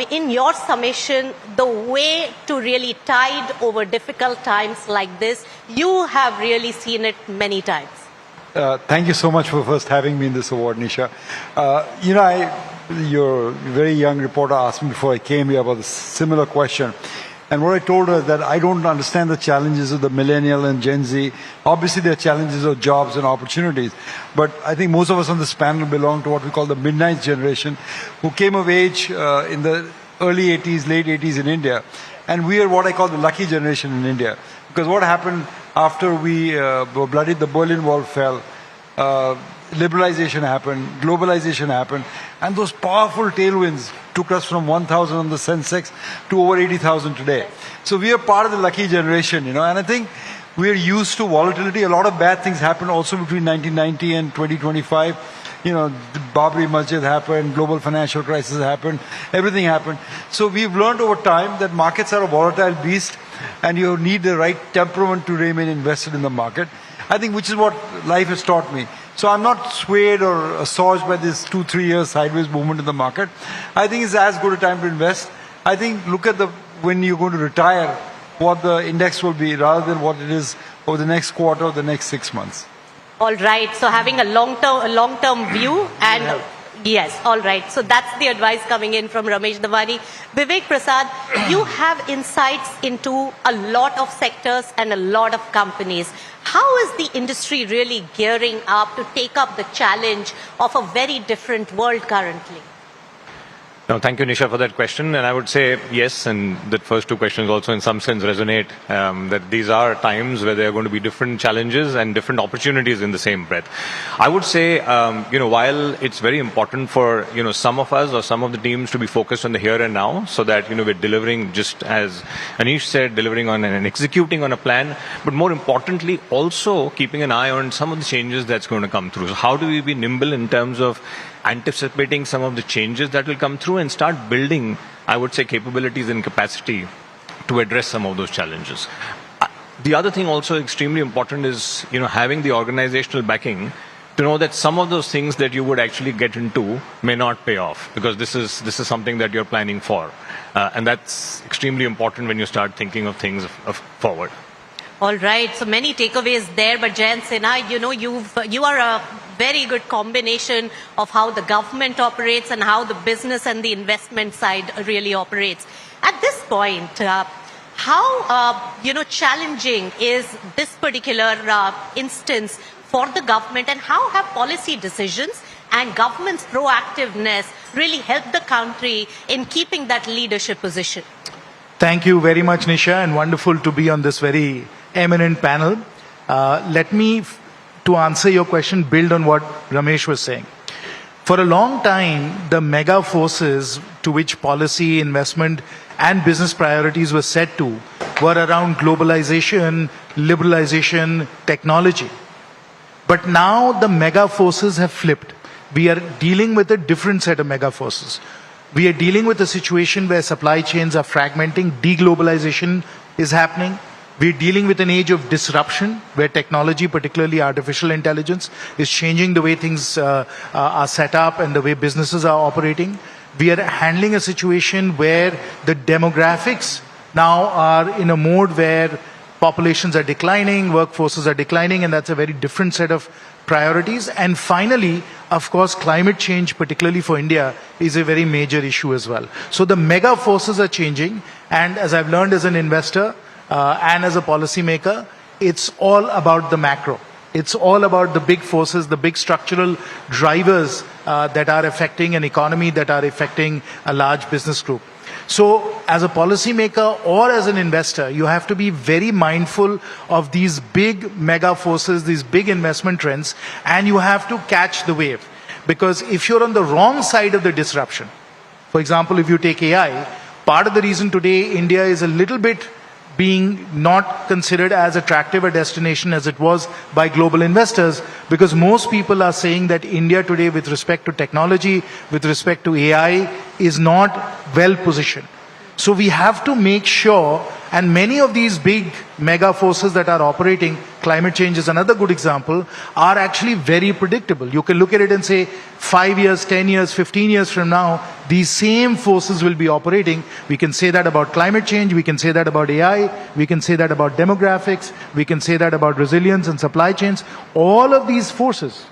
in your summation, the way to really tide over difficult times like this? You have really seen it many times. Thank you so much for first having me in this award, Nisha. Your very young reporter asked me before I came here about a similar question. And what I told her is that I don't understand the challenges of the millennial and Gen Z. Obviously, there are challenges of jobs and opportunities. But I think most of us on this panel belong to what we call the midnight generation, who came of age in the early 80s, late 80s in India. And we are what I call the lucky generation in India. Because what happened after we were bloodied, the Berlin Wall fell, liberalization happened, globalization happened, and those powerful tailwinds took us from 1,000 on the Sensex to over 80,000 today. So we are part of the lucky generation, and I think we are used to volatility. A lot of bad things happened also between 1990 and 2025. The Babri Masjid happened, global financial crisis happened, everything happened. So we've learned over time that markets are a volatile beast and you need the right temperament to remain invested in the market. I think which is what life has taught me. So I'm not swayed or assuaged by this 2-3 years sideways movement in the market. I think it's as good a time to invest. I think look at when you're going to retire, what the index will be rather than what it is over the next quarter or the next 6 months. All right. So having a long-term view and yes, all right. So that's the advice coming in from Ramesh Damani. Vivek Prasad, you have insights into a lot of sectors and a lot of companies. How is the industry really gearing up to take up the challenge of a very different world currently? No, thank you, Nisha, for that question. And I would say yes, and the first two questions also in some sense resonate, that these are times where there are going to be different challenges and different opportunities in the same breath. I would say, while it's very important for, some of us or some of the teams to be focused on the here and now so that, we're delivering, just as Anish said, delivering on and executing on a plan, but more importantly, also keeping an eye on some of the changes that's going to come through. So how do we be nimble in terms of anticipating some of the changes that will come through and start building, I would say, capabilities and capacity to address some of those challenges. The other thing also extremely important is, having the organizational backing to know that some of those things that you would actually get into may not pay off because this is something that you're planning for. And that's extremely important when you start thinking of things forward. All right. So many takeaways there, but Jayant Sinha, you are a very good combination of how the government operates and how the business and the investment side really operates. At this point, how challenging is this particular instance for the government, and how have policy decisions and government's proactiveness really helped the country in keeping that leadership position? Thank you very much, Nisha, and wonderful to be on this very eminent panel. Let me, to answer your question, build on what Ramesh was saying. For a long time, the mega forces to which policy, investment, and business priorities were set to were around globalization, liberalization, technology. But now the mega forces have flipped. We are dealing with a different set of mega forces. We are dealing with a situation where supply chains are fragmenting, deglobalization is happening. We're dealing with an age of disruption where technology, particularly artificial intelligence, is changing the way things are set up and the way businesses are operating. We are handling a situation where the demographics now are in a mode where populations are declining, workforces are declining, and that's a very different set of priorities. And finally, of course, climate change, particularly for India, is a very major issue as well. So the mega forces are changing, and as I've learned as an investor, and as a policymaker, it's all about the macro. It's all about the big forces, the big structural drivers that are affecting an economy, that are affecting a large business group. So as a policymaker or as an investor, you have to be very mindful of these big mega forces, these big investment trends, and you have to catch the wave. Because if you're on the wrong side of the disruption, for example, if you take AI, part of the reason today India is a little bit being not considered as attractive a destination as it was by global investors, because most people are saying that India today, with respect to technology, with respect to AI, is not well positioned. So we have to make sure, and many of these big mega forces that are operating, climate change is another good example, are actually very predictable. You can look at it and say 5 years, 10 years, 15 years from now, these same forces will be operating. We can say that about climate change, we can say that about AI, we can say that about demographics, we can say that about resilience and supply chains. All of these forces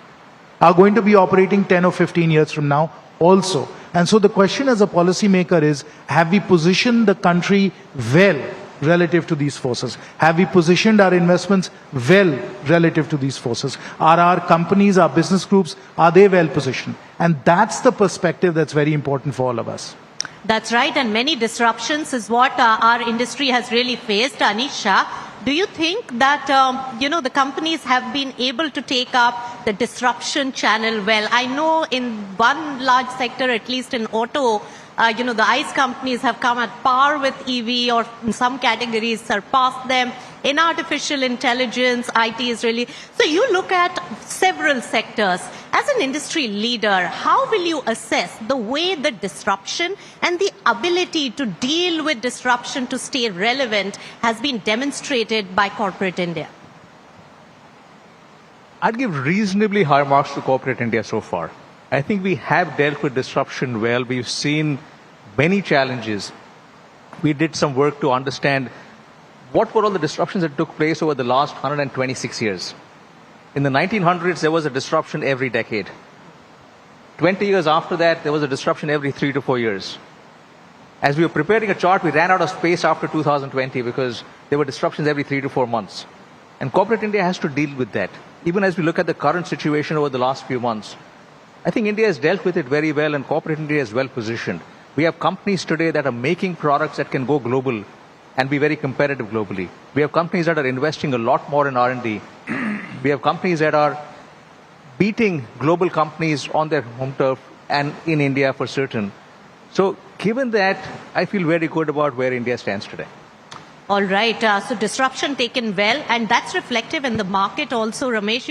are going to be operating 10 or 15 years from now also. And so the question as a policymaker is, have we positioned the country well relative to these forces? Have we positioned our investments well relative to these forces? Are our companies, our business groups, are they well positioned? And that's the perspective that's very important for all of us. That's right, and many disruptions is what our industry has really faced. Anisha, do you think that, the companies have been able to take up the disruption channel well? I know in one large sector, at least in auto, the ICE companies have come at par with EV, or in some categories surpassed them. In artificial intelligence, IT is really... So you look at several sectors. As an industry leader, how will you assess the way the disruption and the ability to deal with disruption to stay relevant has been demonstrated by corporate India? I'd give reasonably high marks to corporate India so far. I think we have dealt with disruption well. We've seen many challenges. We did some work to understand what were all the disruptions that took place over the last 126 years. In the 1900s, there was a disruption every decade. 20 years after that, there was a disruption every 3 to 4 years. As we were preparing a chart, we ran out of space after 2020 because there were disruptions every 3 to 4 months. And corporate India has to deal with that. Even as we look at the current situation over the last few months, I think India has dealt with it very well, and corporate India is well positioned. We have companies today that are making products that can go global and be very competitive globally. We have companies that are investing a lot more in R&D. We have companies that are beating global companies on their home turf and in India for certain. So given that, I feel very good about where India stands today. All right. So disruption taken well, and that's reflective in the market also. Ramesh,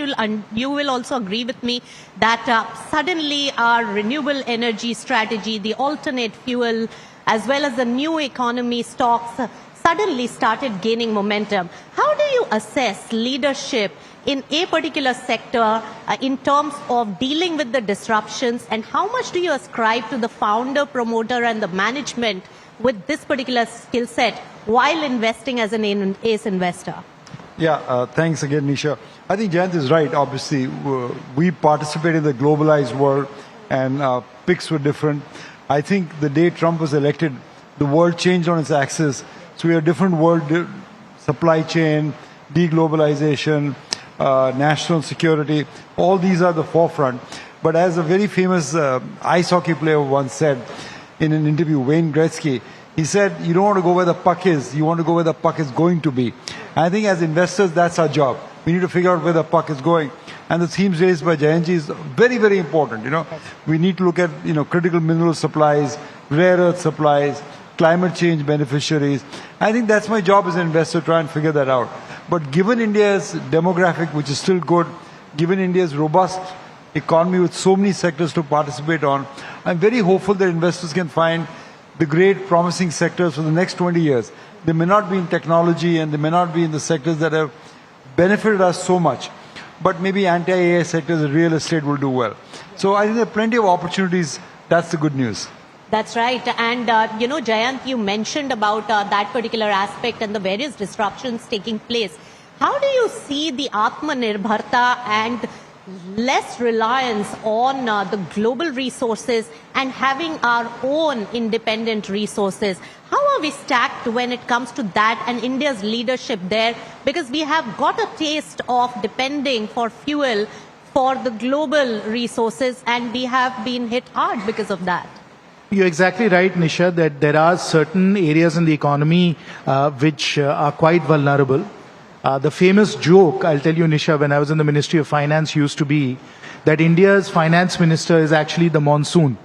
you will also agree with me that suddenly our renewable energy strategy, the alternate fuel, as well as the new economy stocks suddenly started gaining momentum. How do you assess leadership in a particular sector in terms of dealing with the disruptions, and how much do you ascribe to the founder, promoter, and the management with this particular skill set while investing as an ace investor? Yeah, thanks again, Nisha. I think Jayant is right. Obviously, we participate in the globalized world, and picks were different. I think the day Trump was elected, the world changed on its axis. So we have a different world, supply chain, deglobalization, national security. All these are the forefront. But as a very famous ice hockey player once said in an interview, Wayne Gretzky, he said, you don't want to go where the puck is, you want to go where the puck is going to be. And I think as investors, that's our job. We need to figure out where the puck is going. And the themes raised by Jayantji is very, very important. We need to look at, critical mineral supplies, rare earth supplies, climate change beneficiaries. I think that's my job as an investor, try and figure that out. But given India's demographic, which is still good, given India's robust economy with so many sectors to participate on, I'm very hopeful that investors can find the great promising sectors for the next 20 years. They may not be in technology, and they may not be in the sectors that have benefited us so much. But maybe anti-AI sectors, real estate will do well. So I think there are plenty of opportunities. That's the good news. That's right. And, Jayant, you mentioned about that particular aspect and the various disruptions taking place. How do you see the Atmanirbharta and less reliance on the global resources and having our own independent resources? How are we stacked when it comes to that and India's leadership there? Because we have got a taste of depending for fuel for the global resources, and we have been hit hard because of that. You're exactly right, Nisha, that there are certain areas in the economy which are quite vulnerable. The famous joke, I'll tell you, Nisha, when I was in the Ministry of Finance used to be that India's finance minister is actually the monsoon.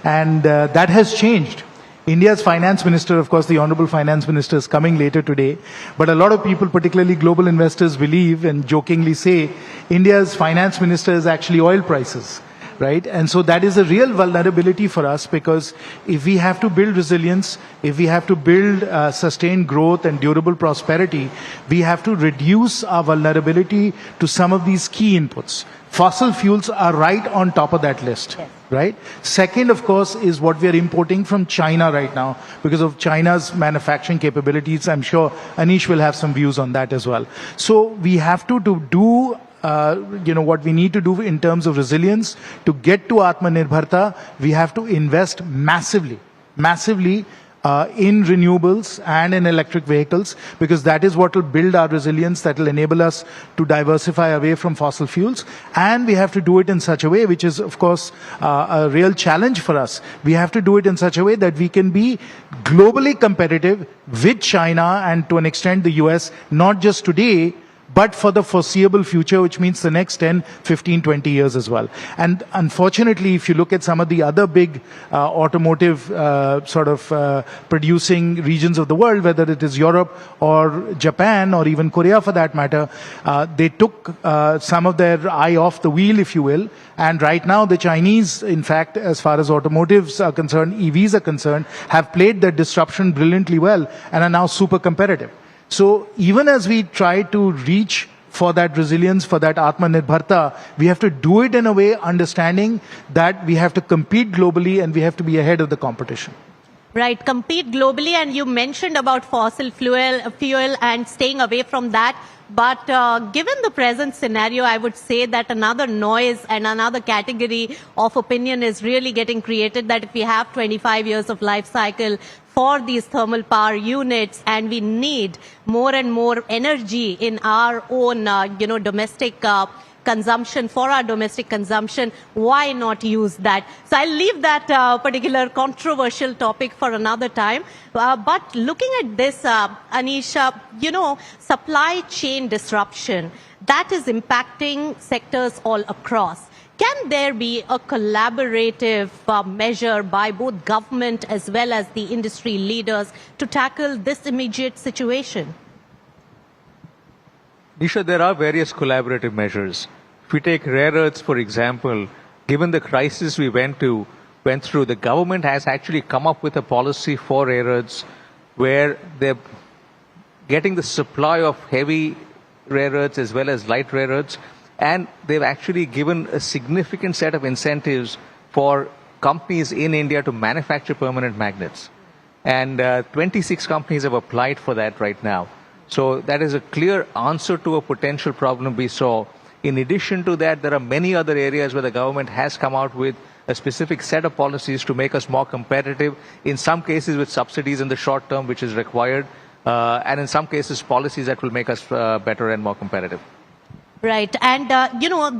And that has changed. India's finance minister, of course, the honorable finance minister is coming later today. But a lot of people, particularly global investors, believe and jokingly say India's finance minister is actually oil prices. Right? And so that is a real vulnerability for us, because if we have to build resilience, if we have to build sustained growth and durable prosperity, we have to reduce our vulnerability to some of these key inputs. Fossil fuels are right on top of that list. Yes. Right? Second, of course, is what we are importing from China right now because of China's manufacturing capabilities. I'm sure Anish will have some views on that as well. So we have to do what we need to do in terms of resilience. To get to Atmanirbharta, we have to invest massively in renewables and in electric vehicles, because that is what will build our resilience, that will enable us to diversify away from fossil fuels. And we have to do it in such a way, which is, of course, a real challenge for us. We have to do it in such a way that we can be globally competitive with China and to an extent the US, not just today, but for the foreseeable future, which means the next 10, 15, 20 years as well. And unfortunately, if you look at some of the other big automotive producing regions of the world, whether it is Europe or Japan or even Korea for that matter, they took some of their eye off the wheel, if you will. And right now, the Chinese, in fact, as far as automotives are concerned, EVs are concerned, have played their disruption brilliantly well and are now super competitive. So even as we try to reach for that resilience, for that Atmanirbharta, we have to do it in a way understanding that we have to compete globally and we have to be ahead of the competition. Right, compete globally, and you mentioned about fossil fuel and staying away from that. But given the present scenario, I would say that another noise and another category of opinion is really getting created, that if we have 25 years of life cycle for these thermal power units and we need more and more energy in our own, domestic consumption, for our domestic consumption, why not use that? So I'll leave that particular controversial topic for another time. But looking at this, Anish, supply chain disruption, that is impacting sectors all across. Can there be a collaborative measure by both government as well as the industry leaders to tackle this immediate situation? Nisha, there are various collaborative measures. If we take rare earths, for example, given the crisis we went through, the government has actually come up with a policy for rare earths where they're getting the supply of heavy rare earths as well as light rare earths. And they've actually given a significant set of incentives for companies in India to manufacture permanent magnets. And 26 companies have applied for that right now. So that is a clear answer to a potential problem we saw. In addition to that, there are many other areas where the government has come out with a specific set of policies to make us more competitive, in some cases with subsidies in the short term, which is required, and in some cases policies that will make us better and more competitive. Right. And,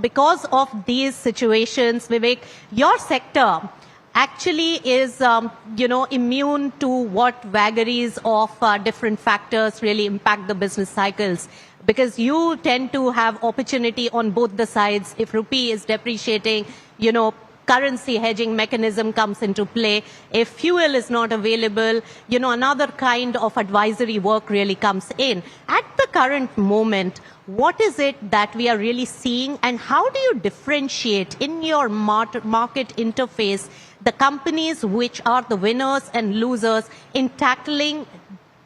because of these situations, Vivek, your sector actually is, immune to what vagaries of different factors really impact the business cycles. Because you tend to have opportunity on both the sides. If rupee is depreciating, currency hedging mechanism comes into play. If fuel is not available, another kind of advisory work really comes in. At the current moment, what is it that we are really seeing, and how do you differentiate in your market interface the companies which are the winners and losers in tackling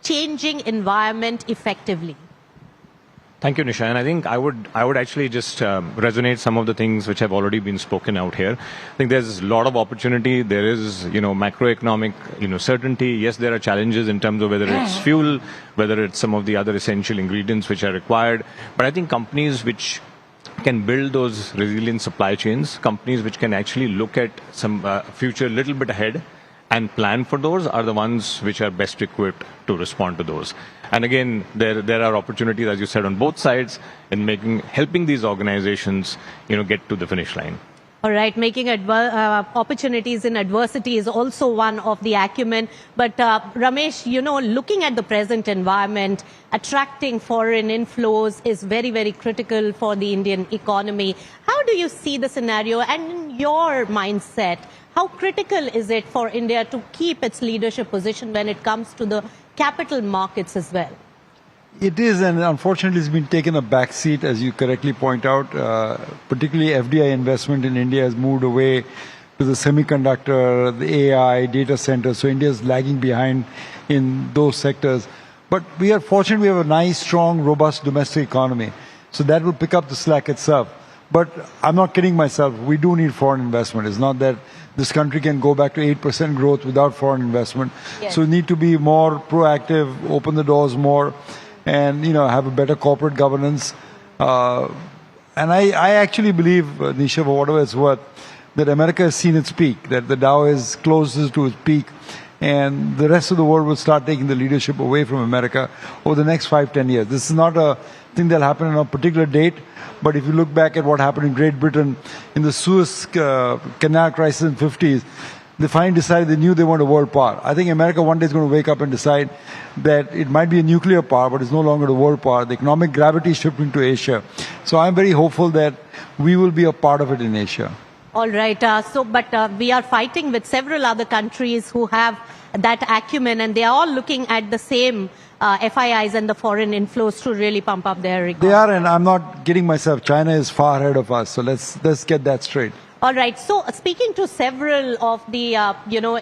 changing environment effectively? Thank you, Nisha. And I think I would actually just resonate some of the things which have already been spoken out here. I think there's a lot of opportunity. There is, macroeconomic, certainty. Yes, there are challenges in terms of whether it's fuel, whether it's some of the other essential ingredients which are required. But I think companies which can build those resilient supply chains, companies which can actually look at some future a little bit ahead and plan for those are the ones which are best equipped to respond to those. And again, there are opportunities, as you said, on both sides in helping these organizations, get to the finish line. All right, making opportunities in adversity is also one of the acumen. But Ramesh, looking at the present environment, attracting foreign inflows is very, very critical for the Indian economy. How do you see the scenario, and in your mindset, how critical is it for India to keep its leadership position when it comes to the capital markets as well? It is, and unfortunately it's been taken a back seat, as you correctly point out. Particularly FDI investment in India has moved away to the semiconductor, the AI, data centers. So India is lagging behind in those sectors. But we are fortunate we have a nice, strong, robust domestic economy. So that will pick up the slack itself. But I'm not kidding myself. We do need foreign investment. It's not that this country can go back to 8% growth without foreign investment. Yes. So we need to be more proactive, open the doors more, and have a better corporate governance. And I actually believe, Nisha, for whatever it's worth, that America has seen its peak, that the Dow is closest to its peak, and the rest of the world will start taking the leadership away from America over the next 5-10 years. This is not a thing that'll happen on a particular date, but if you look back at what happened in Great Britain in the Suez Canal crisis in the 50s, they finally decided they knew they weren't a world power. I think America one day is going to wake up and decide that it might be a nuclear power, but it's no longer a world power. The economic gravity is shifting to Asia. So I'm very hopeful that we will be a part of it in Asia. All right. But we are fighting with several other countries who have that acumen, and they are all looking at the same FIIs and the foreign inflows to really pump up their economy. They are, and I'm not kidding myself. China is far ahead of us. So let's get that straight. All right. So speaking to several of the,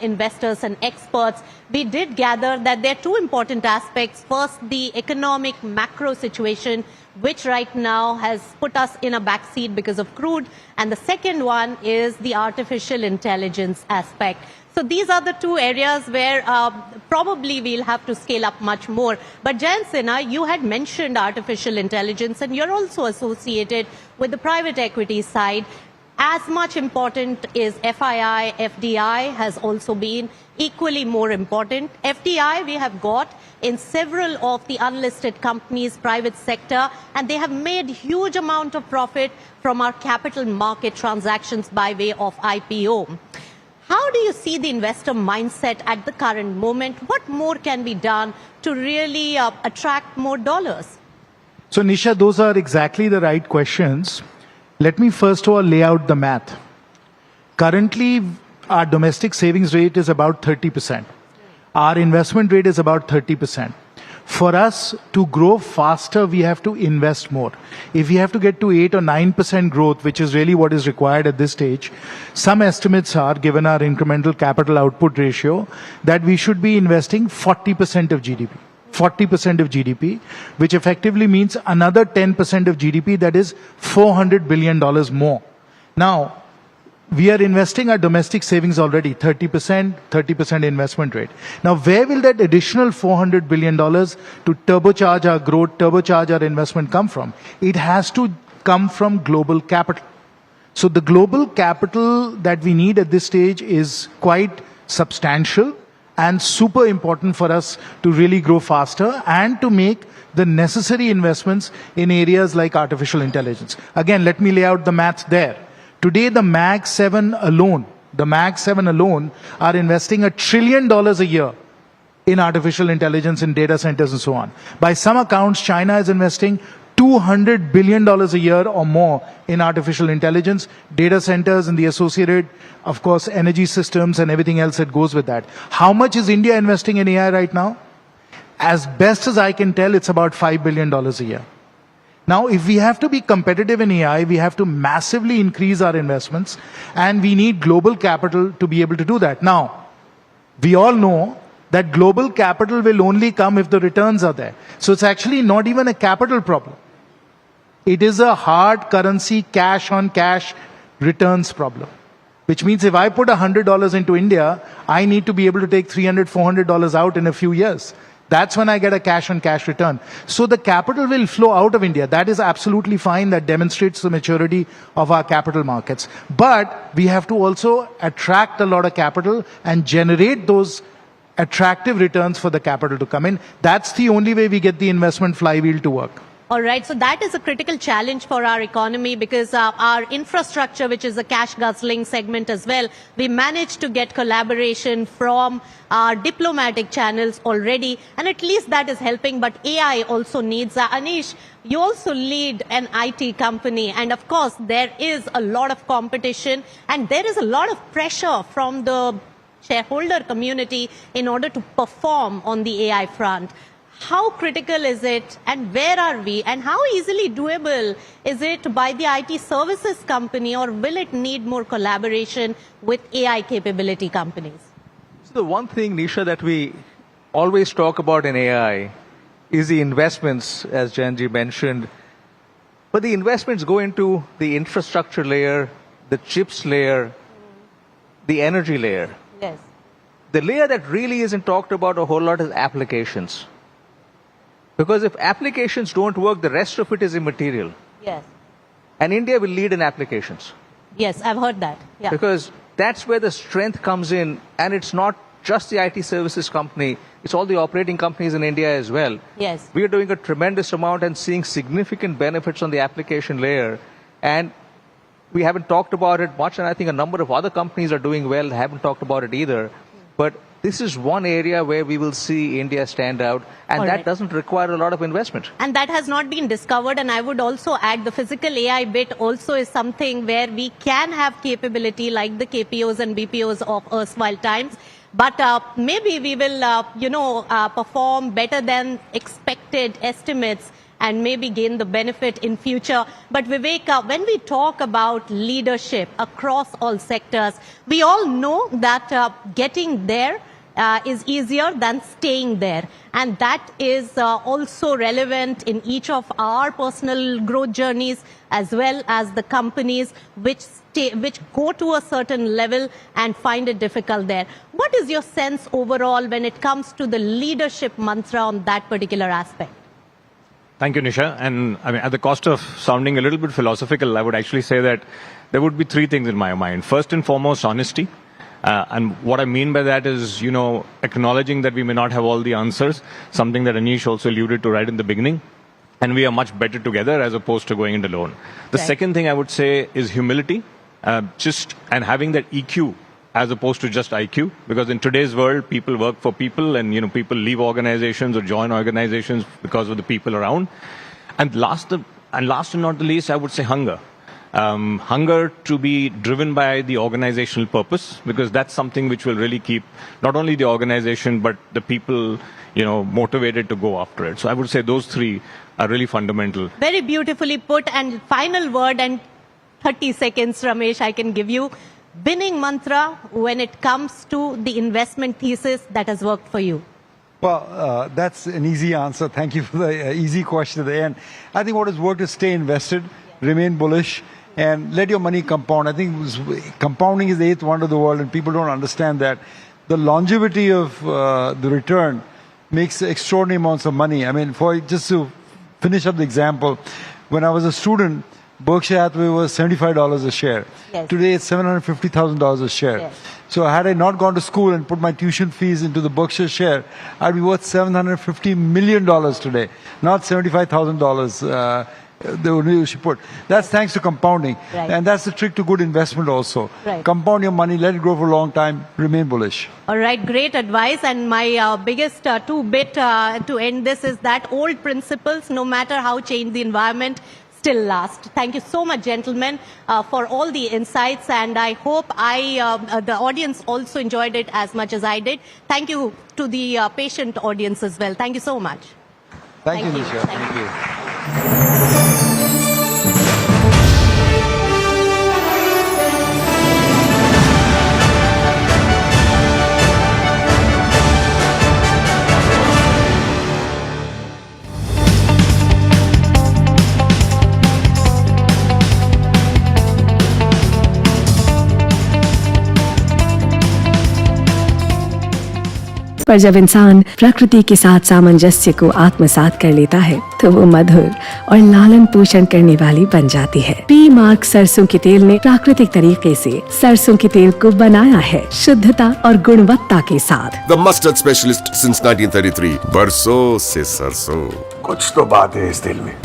investors and experts, we did gather that there are two important aspects. First, the economic macro situation, which right now has put us in a backseat because of crude. And the second one is the artificial intelligence aspect. So these are the two areas where probably we'll have to scale up much more. But Jayant Sinha, you had mentioned artificial intelligence, and you're also associated with the private equity side. As much important is FII, FDI has also been equally more important. FDI we have got in several of the unlisted companies, private sector, and they have made huge amount of profit from our capital market transactions by way of IPO. How do you see the investor mindset at the current moment? What more can be done to really attract more dollars? So Nisha, those are exactly the right questions. Let me first of all lay out the math. Currently, our domestic savings rate is about 30%. Our investment rate is about 30%. For us to grow faster, we have to invest more. If we have to get to 8 or 9% growth, which is really what is required at this stage, some estimates are, given our incremental capital output ratio, that we should be investing 40% of GDP. 40% of GDP, which effectively means another 10% of GDP, that is $400 billion more. Now, we are investing our domestic savings already, 30% investment rate. Now, where will that additional $400 billion to turbocharge our growth, turbocharge our investment come from? It has to come from global capital. So the global capital that we need at this stage is quite substantial and super important for us to really grow faster and to make the necessary investments in areas like artificial intelligence. Again, let me lay out the maths there. Today, the Mag 7 alone are investing $1 trillion a year in artificial intelligence, in data centers and so on. By some accounts, China is investing $200 billion a year or more in artificial intelligence, data centers and the associated, of course, energy systems and everything else that goes with that. How much is India investing in AI right now? As best as I can tell, it's about $5 billion a year. Now, if we have to be competitive in AI, we have to massively increase our investments, and we need global capital to be able to do that. Now, we all know that global capital will only come if the returns are there. So it's actually not even a capital problem. It is a hard currency, cash on cash returns problem. Which means if I put $100 into India, I need to be able to take $300, $400 out in a few years. That's when I get a cash on cash return. So the capital will flow out of India. That is absolutely fine. That demonstrates the maturity of our capital markets. But we have to also attract a lot of capital and generate those attractive returns for the capital to come in. That's the only way we get the investment flywheel to work. All right, so that is a critical challenge for our economy because our infrastructure, which is a cash guzzling segment as well, we managed to get collaboration from our diplomatic channels already, and at least that is helping. But AI also needs, Anish, you also lead an IT company, and of course there is a lot of competition and there is a lot of pressure from the shareholder community in order to perform on the AI front. How critical is it, and where are we, and how easily doable is it by the IT services company, or will it need more collaboration with AI capability companies? So the one thing, Nisha, that we always talk about in AI is the investments, as Janji mentioned. But the investments go into the infrastructure layer, the chips layer, the energy layer. Yes. The layer that really isn't talked about a whole lot is applications. Because if applications don't work, the rest of it is immaterial. Yes. And India will lead in applications. Yes, I've heard that. Yeah. Because that's where the strength comes in. And it's not just the IT services company, it's all the operating companies in India as well. Yes. We are doing a tremendous amount and seeing significant benefits on the application layer. And we haven't talked about it much, and I think a number of other companies are doing well, haven't talked about it either. But this is one area where we will see India stand out, and All that right. doesn't require a lot of investment. And that has not been discovered. And I would also add the physical AI bit also is something where we can have capability like the KPOs and BPOs of erstwhile times. But maybe we will, perform better than expected estimates and maybe gain the benefit in future. But Vivek, when we talk about leadership across all sectors, we all know that getting there is easier than staying there. And that is also relevant in each of our personal growth journeys, as well as the companies which go to a certain level and find it difficult there. What is your sense overall when it comes to the leadership mantra on that particular aspect? Thank you, Nisha. And I mean, at the cost of sounding a little bit philosophical, I would actually say that there would be three things in my mind. First and foremost, honesty. And what I mean by that is, acknowledging that we may not have all the answers, something that Anish also alluded to right in the beginning. And we are much better together as opposed to going it alone. The second thing I would say is humility, and having that EQ as opposed to just IQ, because in today's world, people work for people, and people leave organizations or join organizations because of the people around. And last and not the least, I would say hunger. Hunger to be driven by the organizational purpose, because that's something which will really keep not only the organization but the people, motivated to go after it. So I would say those three are really fundamental. Very beautifully put. And final word, and 30 seconds, Ramesh, I can give you. Winning mantra when it comes to the investment thesis that has worked for you. Well, that's an easy answer. Thank you for the easy question at the end. I think what has worked is stay invested, remain bullish, and let your money compound. I think compounding is the eighth wonder of the world, and people don't understand that. The longevity of the return makes extraordinary amounts of money. I mean, just to finish up the example, when I was a student, Berkshire Hathaway was $75 a share. Yes. Today it's $750,000 a share. Yes. So had I not gone to school and put my tuition fees into the Berkshire share, I'd be worth $750 million today, not $75,000 the only you should put. That's thanks to compounding. Right. And that's the trick to good investment also. Right. Compound your money, let it grow for a long time, remain bullish. All right, great advice. And my biggest two-bit to end this is that old principles, no matter how changed the environment, still last. Thank you so much, gentlemen, for all the insights. And I hope the audience also enjoyed it as much as I did. Thank you to the patient audience as well. Thank you so much. Thank you, Nisha. Thank you. पर जब इंसान प्रकृति के साथ सामंजस्य को आत्मसात कर लेता है तो वो मधुर और लालन पोषण करने वाली बन जाती है। पी मार्क सरसों के तेल ने प्राकृतिक तरीके से सरसों के तेल को बनाया है शुद्धता और गुणवत्ता के साथ। The mustard specialist since 1933. बरसों से सरसों। कुछ तो बात है इस दिल में।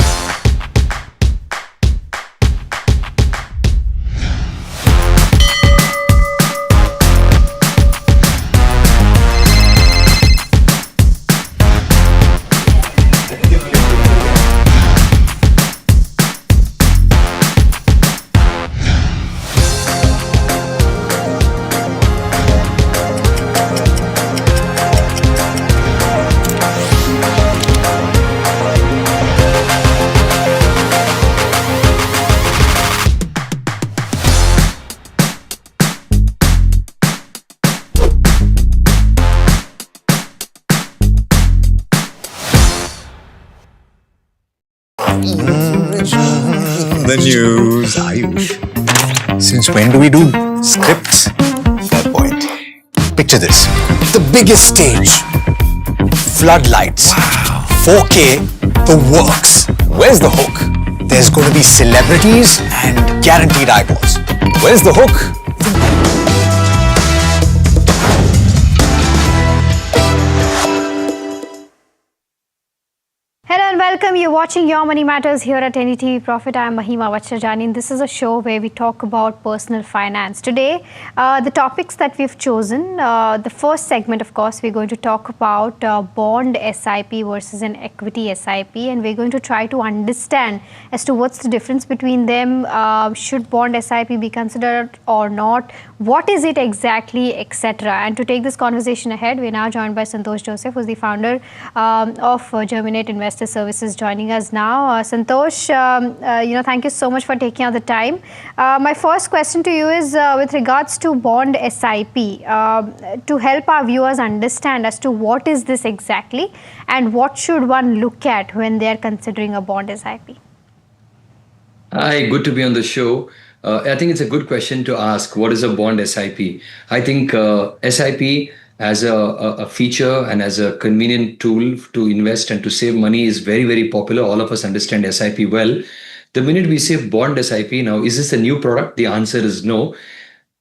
The news, Ayush. Since when do we do scripts? Fair point. Picture this. The biggest stage. Floodlights. Wow. 4K. The works. Where's the hook? There's going to be celebrities and guaranteed eyeballs. Where's the hook? Hello and welcome. You're watching Your Money Matters here at NDTV Profit. I'm Mahima Vachajani, and this is a show where we talk about personal finance. Today, the topics that we've chosen, the first segment, of course, we're going to talk about bond SIP versus an equity SIP, and we're going to try to understand as to what's the difference between them. Should bond SIP be considered or not? What is it exactly, etc. And to take this conversation ahead, we're now joined by Santosh Joseph, who's the founder of Germinate Investor Services, joining us now. Santosh, thank you so much for taking out the time. My first question to you is with regards to bond SIP, to help our viewers understand as to what is this exactly and what should one look at when they are considering a bond SIP. Hi, good to be on the show. I think it's a good question to ask. What is a bond SIP? I think SIP as a feature and as a convenient tool to invest and to save money is very, very popular. All of us understand SIP well. The minute we say bond SIP, now, is this a new product? The answer is no.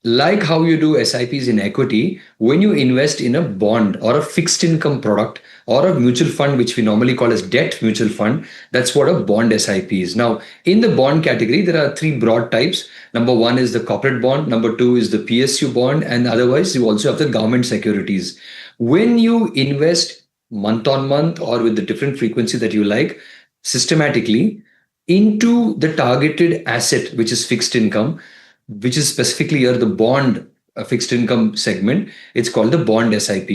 Like how you do SIPs in equity, when you invest in a bond or a fixed income product or a mutual fund, which we normally call as debt mutual fund, that's what a bond SIP is. Now, in the bond category, there are three broad types. Number one is the corporate bond. Number two is the PSU bond. And otherwise, you also have the government securities. When you invest month on month or with the different frequency that you like, systematically into the targeted asset, which is fixed income, which is specifically here the bond fixed income segment, it's called the bond SIP.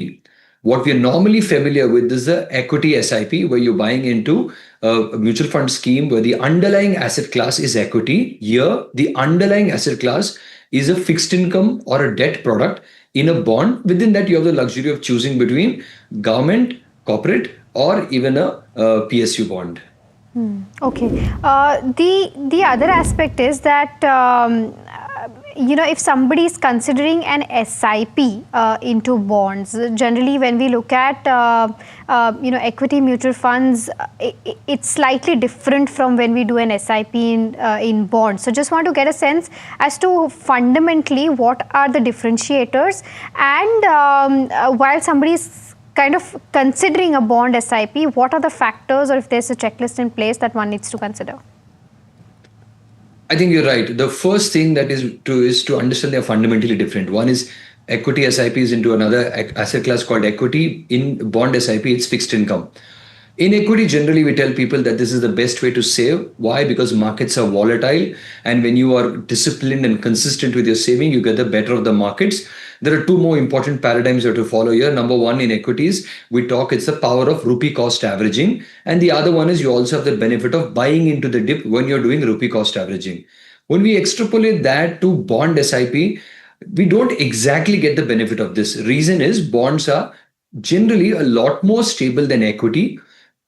What we are normally familiar with is the equity SIP, where you're buying into a mutual fund scheme where the underlying asset class is equity. Here, the underlying asset class is a fixed income or a debt product in a bond. Within that, you have the luxury of choosing between government, corporate, or even a PSU bond. Okay. The other aspect is that if somebody is considering an SIP into bonds, generally when we look at equity mutual funds, it's slightly different from when we do an SIP in bonds. So just want to get a sense as to fundamentally what are the differentiators, and while somebody is kind of considering a bond SIP, what are the factors, or if there's a checklist in place that one needs to consider? I think you're right. The first thing that is to understand they're fundamentally different. One is equity SIPs into another asset class called equity. In bond SIP, it's fixed income. In equity, generally, we tell people that this is the best way to save. Why? Because markets are volatile. And when you are disciplined and consistent with your saving, you get the better of the markets. There are two more important paradigms you have to follow here. Number one, in equities, it's the power of rupee cost averaging. And the other one is you also have the benefit of buying into the dip when you're doing rupee cost averaging. When we extrapolate that to bond SIP, we don't exactly get the benefit of this. Reason is bonds are generally a lot more stable than equity.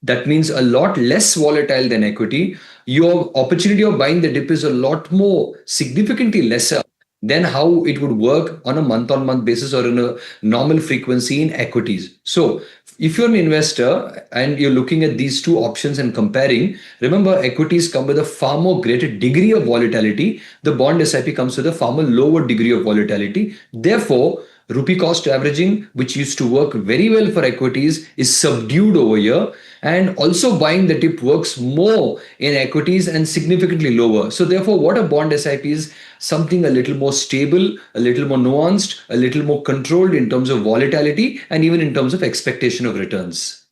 That means a lot less volatile than equity. Your opportunity of buying the dip is a lot more significantly lesser than how it would work on a month-on-month basis or in a normal frequency in equities. So if you're an investor and you're looking at these two options and comparing, remember equities come with a far more greater degree of volatility. The bond SIP comes with a far more lower degree of volatility. Therefore, rupee cost averaging, which used to work very well for equities, is subdued over here. And also buying the dip works more in equities and significantly lower. So therefore, what a bond SIP is something a little more stable, a little more nuanced, a little more controlled in terms of volatility and even in terms of expectation of returns.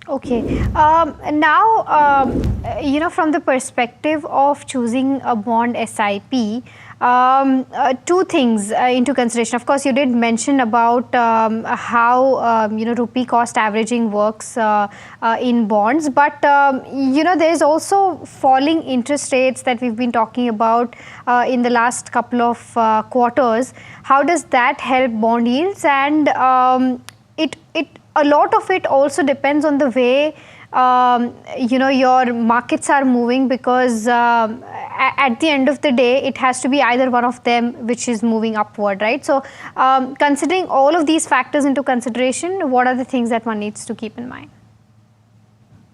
Okay. Now, from the perspective of choosing a bond SIP, two things into consideration. Of course, you did mention about how rupee cost averaging works in bonds, but there is also falling interest rates that we've been talking about in the last couple of quarters. How does that help bond yields? And a lot of it also depends on the way your markets are moving, because at the end of the day, it has to be either one of them which is moving upward, right? So considering all of these factors into consideration, what are the things that one needs to keep in mind?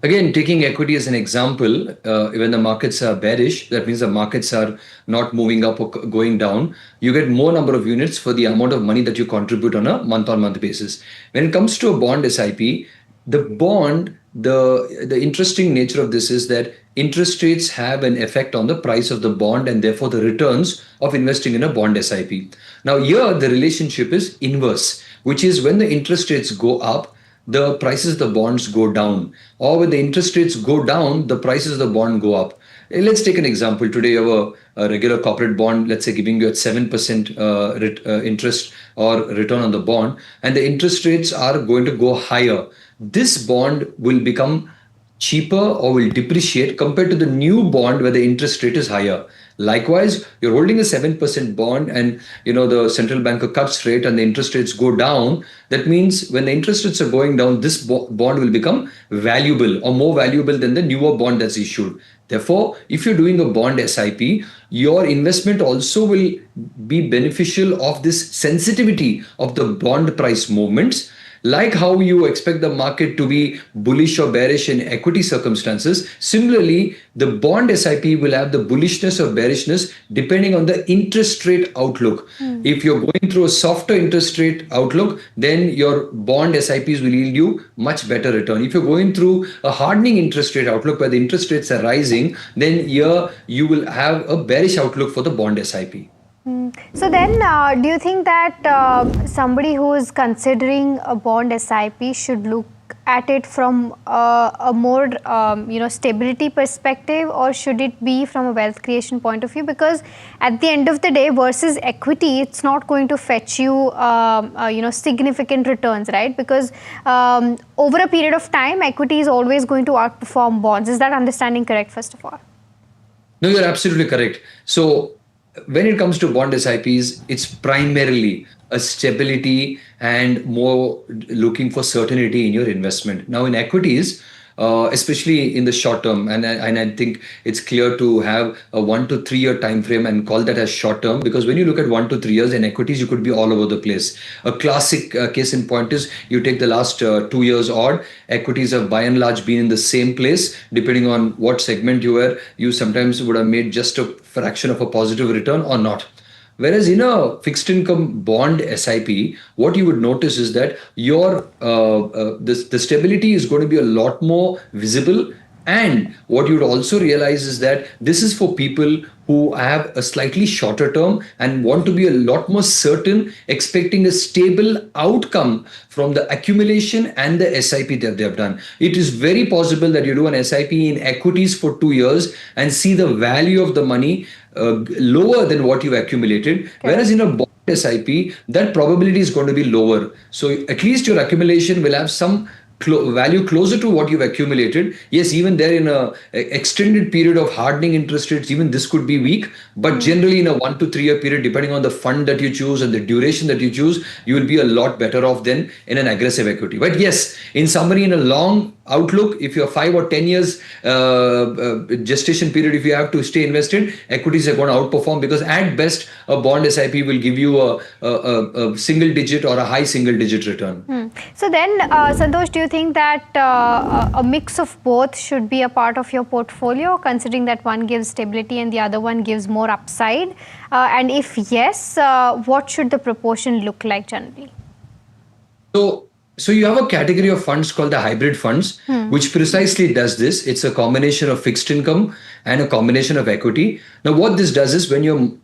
Again, taking equity as an example, when the markets are bearish, that means the markets are not moving up or going down, you get more number of units for the amount of money that you contribute on a month-on-month basis. When it comes to a bond SIP, the bond, the interesting nature of this is that interest rates have an effect on the price of the bond and therefore the returns of investing in a bond SIP. Now here, the relationship is inverse, which is when the interest rates go up, the prices of the bonds go down, or when the interest rates go down, the prices of the bond go up. Let's take an example. Today, you have a regular corporate bond, let's say giving you at 7% interest or return on the bond, and the interest rates are going to go higher. This bond will become cheaper or will depreciate compared to the new bond where the interest rate is higher. Likewise, you're holding a 7% bond and the central banker cuts rate and the interest rates go down. That means when the interest rates are going down, this bond will become valuable or more valuable than the newer bond that's issued. Therefore, if you're doing a bond SIP, your investment also will be beneficial of this sensitivity of the bond price movements. Like how you expect the market to be bullish or bearish in equity circumstances, similarly, the bond SIP will have the bullishness or bearishness depending on the interest rate outlook. If you're going through a softer interest rate outlook, then your bond SIPs will yield you much better return. If you're going through a hardening interest rate outlook where the interest rates are rising, then here you will have a bearish outlook for the bond SIP. So then, do you think that somebody who is considering a bond SIP should look at it from a more stability perspective, or should it be from a wealth creation point of view? Because at the end of the day, versus equity, it's not going to fetch you significant returns, right? Because over a period of time, equity is always going to outperform bonds. Is that understanding correct, first of all? No, you're absolutely correct. So when it comes to bond SIPs, it's primarily a stability and more looking for certainty in your investment. Now in equities, especially in the short term, and I think it's clear to have a 1 to 3 year time frame and call that as short term, because when you look at 1 to 3 years in equities, you could be all over the place. A classic case in point is you take the last 2 years odd, equities have by and large been in the same place. Depending on what segment you were, you sometimes would have made just a fraction of a positive return or not. Whereas in a fixed income bond SIP, what you would notice is that your the stability is going to be a lot more visible. And what you would also realize is that this is for people who have a slightly shorter term and want to be a lot more certain, expecting a stable outcome from the accumulation and the SIP that they have done. It is very possible that you do an SIP in equities for 2 years and see the value of the money lower than what you accumulated. Okay. Whereas in a bond SIP, that probability is going to be lower. So at least your accumulation will have some value closer to what you've accumulated. Yes, even there in a extended period of hardening interest rates, even this could be weak. But generally in a 1 to 3 year period, depending on the fund that you choose and the duration that you choose, you will be a lot better off than in an aggressive equity. But yes, in summary, in a long outlook, if you're 5 or 10 years gestation period, if you have to stay invested, equities are going to outperform, because at best a bond SIP will give you a single digit or a high single digit return. So then, Santosh, do you think that a mix of both should be a part of your portfolio, considering that one gives stability and the other one gives more upside? And if yes, what should the proportion look like generally? So you have a category of funds called the hybrid funds, which precisely does this. It's a combination of fixed income and a combination of equity. Now, what this does is when you're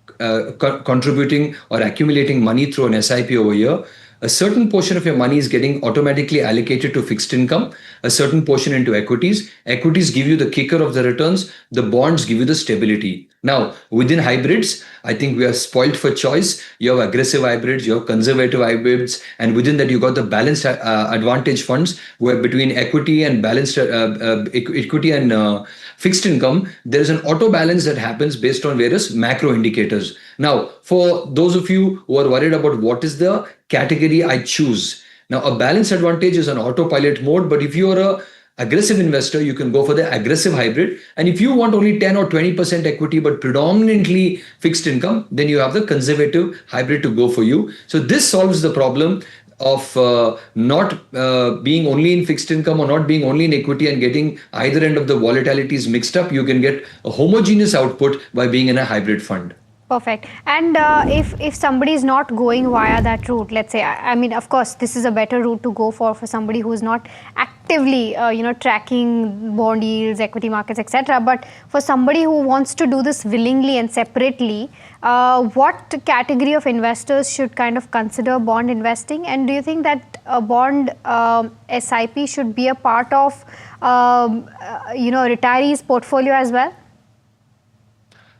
contributing or accumulating money through an SIP over here, a certain portion of your money is getting automatically allocated to fixed income, a certain portion into equities. Equities give you the kicker of the returns, the bonds give you the stability. Now, within hybrids, I think we are spoiled for choice. You have aggressive hybrids, you have conservative hybrids, and within that you got the balanced advantage funds, where between equity and balanced equity and fixed income, there is an auto balance that happens based on various macro indicators. Now, for those of you who are worried about what is the category I choose, now a balanced advantage is an autopilot mode, but if you are aggressive investor, you can go for the aggressive hybrid. And if you want only 10 or 20% equity, but predominantly fixed income, then you have the conservative hybrid to go for you. So this solves the problem of not being only in fixed income or not being only in equity and getting either end of the volatilities mixed up. You can get a homogeneous output by being in a hybrid fund. Perfect. And if somebody is not going via that route, let's say, I mean, of course, this is a better route to go for somebody who is not actively, tracking bond yields, equity markets, etc. But for somebody who wants to do this willingly and separately, what category of investors should kind of consider bond investing? And do you think that a bond SIP should be a part of, retirees' portfolio as well?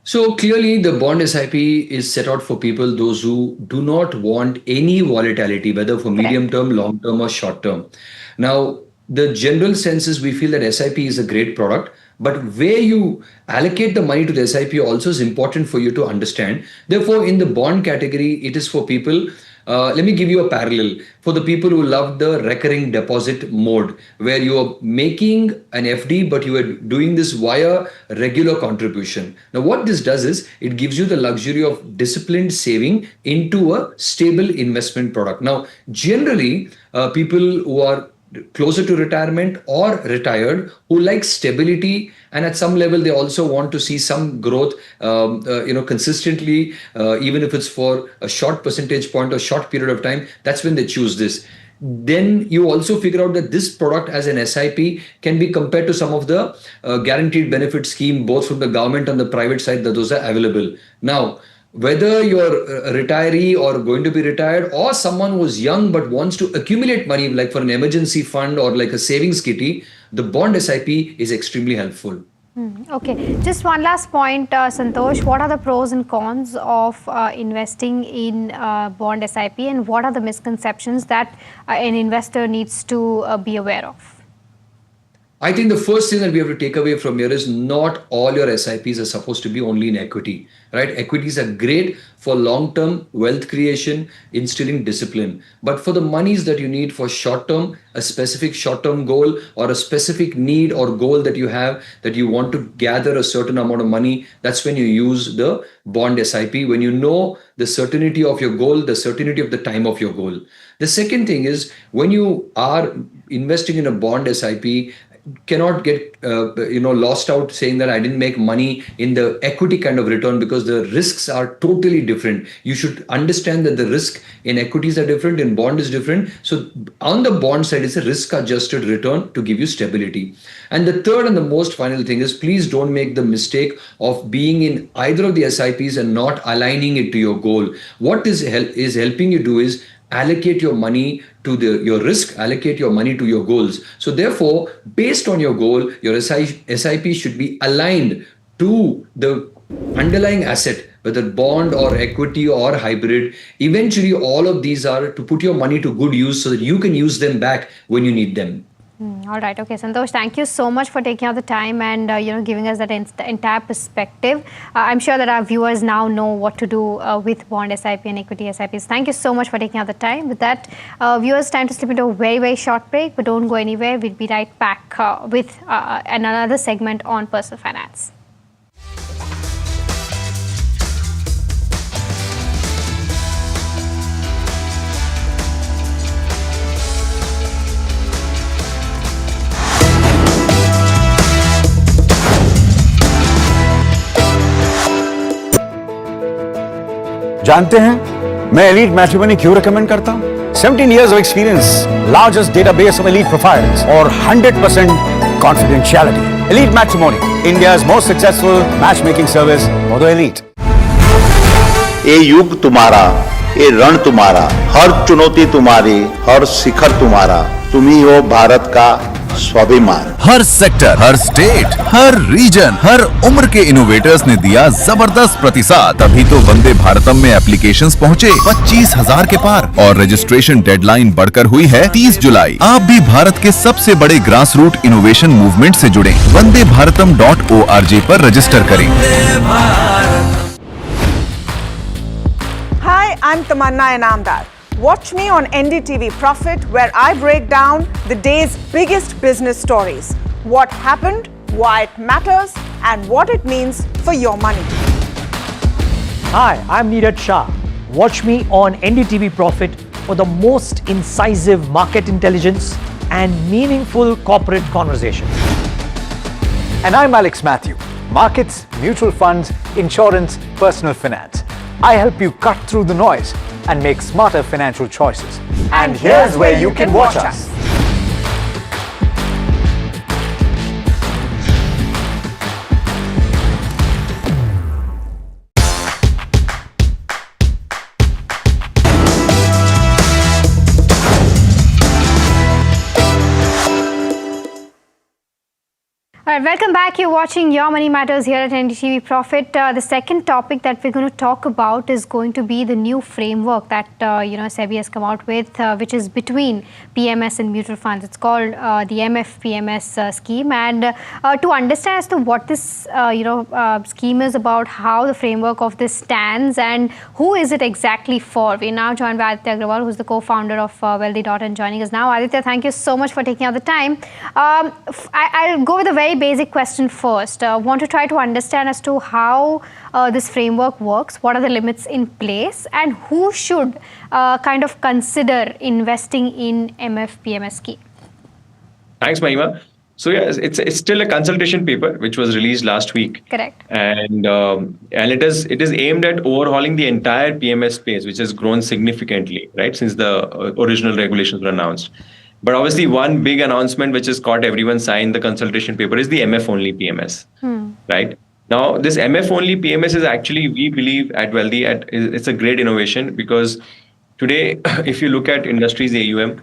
So clearly the bond SIP is set out for people, those who do not want any volatility, whether for medium term, long term or short term. Now, the general sense is we feel that SIP is a great product, but where you allocate the money to the SIP also is important for you to understand. Therefore, in the bond category, it is for people. Let me give you a parallel for the people who love the recurring deposit mode, where you are making an FD, but you are doing this via regular contribution. Now, what this does is it gives you the luxury of disciplined saving into a stable investment product. Now, generally, people who are closer to retirement or retired who like stability, and at some level they also want to see some growth consistently, even if it's for a short percentage point or short period of time, that's when they choose this. Then you also figure out that this product as an SIP can be compared to some of the guaranteed benefit scheme, both from the government and the private side, that those are available. Now, whether you're a retiree or going to be retired, or someone who's young but wants to accumulate money, like for an emergency fund or like a savings kitty, the bond SIP is extremely helpful. Okay, just one last point, Santosh. What are the pros and cons of investing in bond SIP, and what are the misconceptions that an investor needs to be aware of? I think the first thing that we have to take away from here is not all your SIPs are supposed to be only in equity, right? Equities are great for long-term wealth creation, instilling discipline. But for the monies that you need for short-term, a specific short-term goal or a specific need or goal that you have, that you want to gather a certain amount of money, that's when you use the bond SIP, when you know the certainty of your goal, the certainty of the time of your goal. The second thing is, when you are investing in a bond SIP, cannot get lost out saying that I didn't make money in the equity kind of return, because the risks are totally different. You should understand that the risk in equities are different, in bond is different. So on the bond side, it's a risk adjusted return to give you stability. And the third and the most final thing is, please don't make the mistake of being in either of the SIPs and not aligning it to your goal. What is helping you do is allocate your money to your risk, allocate your money to your goals. So therefore, based on your goal, your SIP should be aligned to the underlying asset, whether bond or equity or hybrid. Eventually, all of these are to put your money to good use so that you can use them back when you need them. All right. Okay, Santosh, thank you so much for taking out the time and giving us that entire perspective. I'm sure that our viewers now know what to do with bond SIP and equity SIPs. Thank you so much for taking out the time. With that, viewers, time to slip into a very, very short break, but don't go anywhere. We'll be right back with another segment on personal finance. जानते हैं मैं elite matrimony क्यों recommend करता हूं? 17 years of experience, largest database of elite profiles, और 100% confidentiality. Elite Matrimony, India's most successful matchmaking service for the elite. ये युग तुम्हारा, ये रण तुम्हारा, हर चुनौती तुम्हारी, हर शिखर तुम्हारा, तुम ही हो भारत का स्वाभिमान। हर सेक्टर, हर स्टेट, हर रीजन, हर उम्र के इनोवेटर्स ने दिया जबरदस्त प्रतिसाद, तभी तो वंदे भारतम में एप्लीकेशंस पहुंचे 25,000 के पार और रजिस्ट्रेशन डेडलाइन बढ़कर हुई है 30 जुलाई। आप भी भारत के सबसे बड़े ग्रास रूट इनोवेशन मूवमेंट से जुड़े। vandeBharatam.org पर रजिस्टर करें। Hi, I'm Tamanna Inamdar. Watch me on NDTV Profit, where I break down the day's biggest business stories. What happened, why it matters, and what it means for your money. Hi, I'm Neeraj Shah. Watch me on NDTV Profit for the most incisive market intelligence and meaningful corporate conversations. And I'm Alex Matthew. Markets, mutual funds, insurance, personal finance. I help you cut through the noise and make smarter financial choices. And here's where you can watch us. All right, welcome back. You're watching Your Money Matters here at NDTV Profit. The second topic that we're going to talk about is going to be the new framework that SEBI has come out with, which is between PMS and mutual funds. It's called the MFPMS scheme. And to understand as to what this scheme is about, how the framework of this stands, and who is it exactly for, we're now joined by Aditya Agrawal, who's the co-founder of Wealthy. And joining us now. Aditya, thank you so much for taking out the time. I'll go with a very basic question first. Want to try to understand as to how this framework works, what are the limits in place, and who should kind of consider investing in MFPMS scheme? Thanks, Mahima. So yeah, it's still a consultation paper which was released last week. Correct. And it is aimed at overhauling the entire PMS space, which has grown significantly, right, since the original regulations were announced. But obviously, one big announcement which has caught everyone's eye in the consultation paper is the MF-only PMS, right? Now, this MF-only PMS is actually, we believe at Wealthy, it's a great innovation because today, if you look at industry's AUM,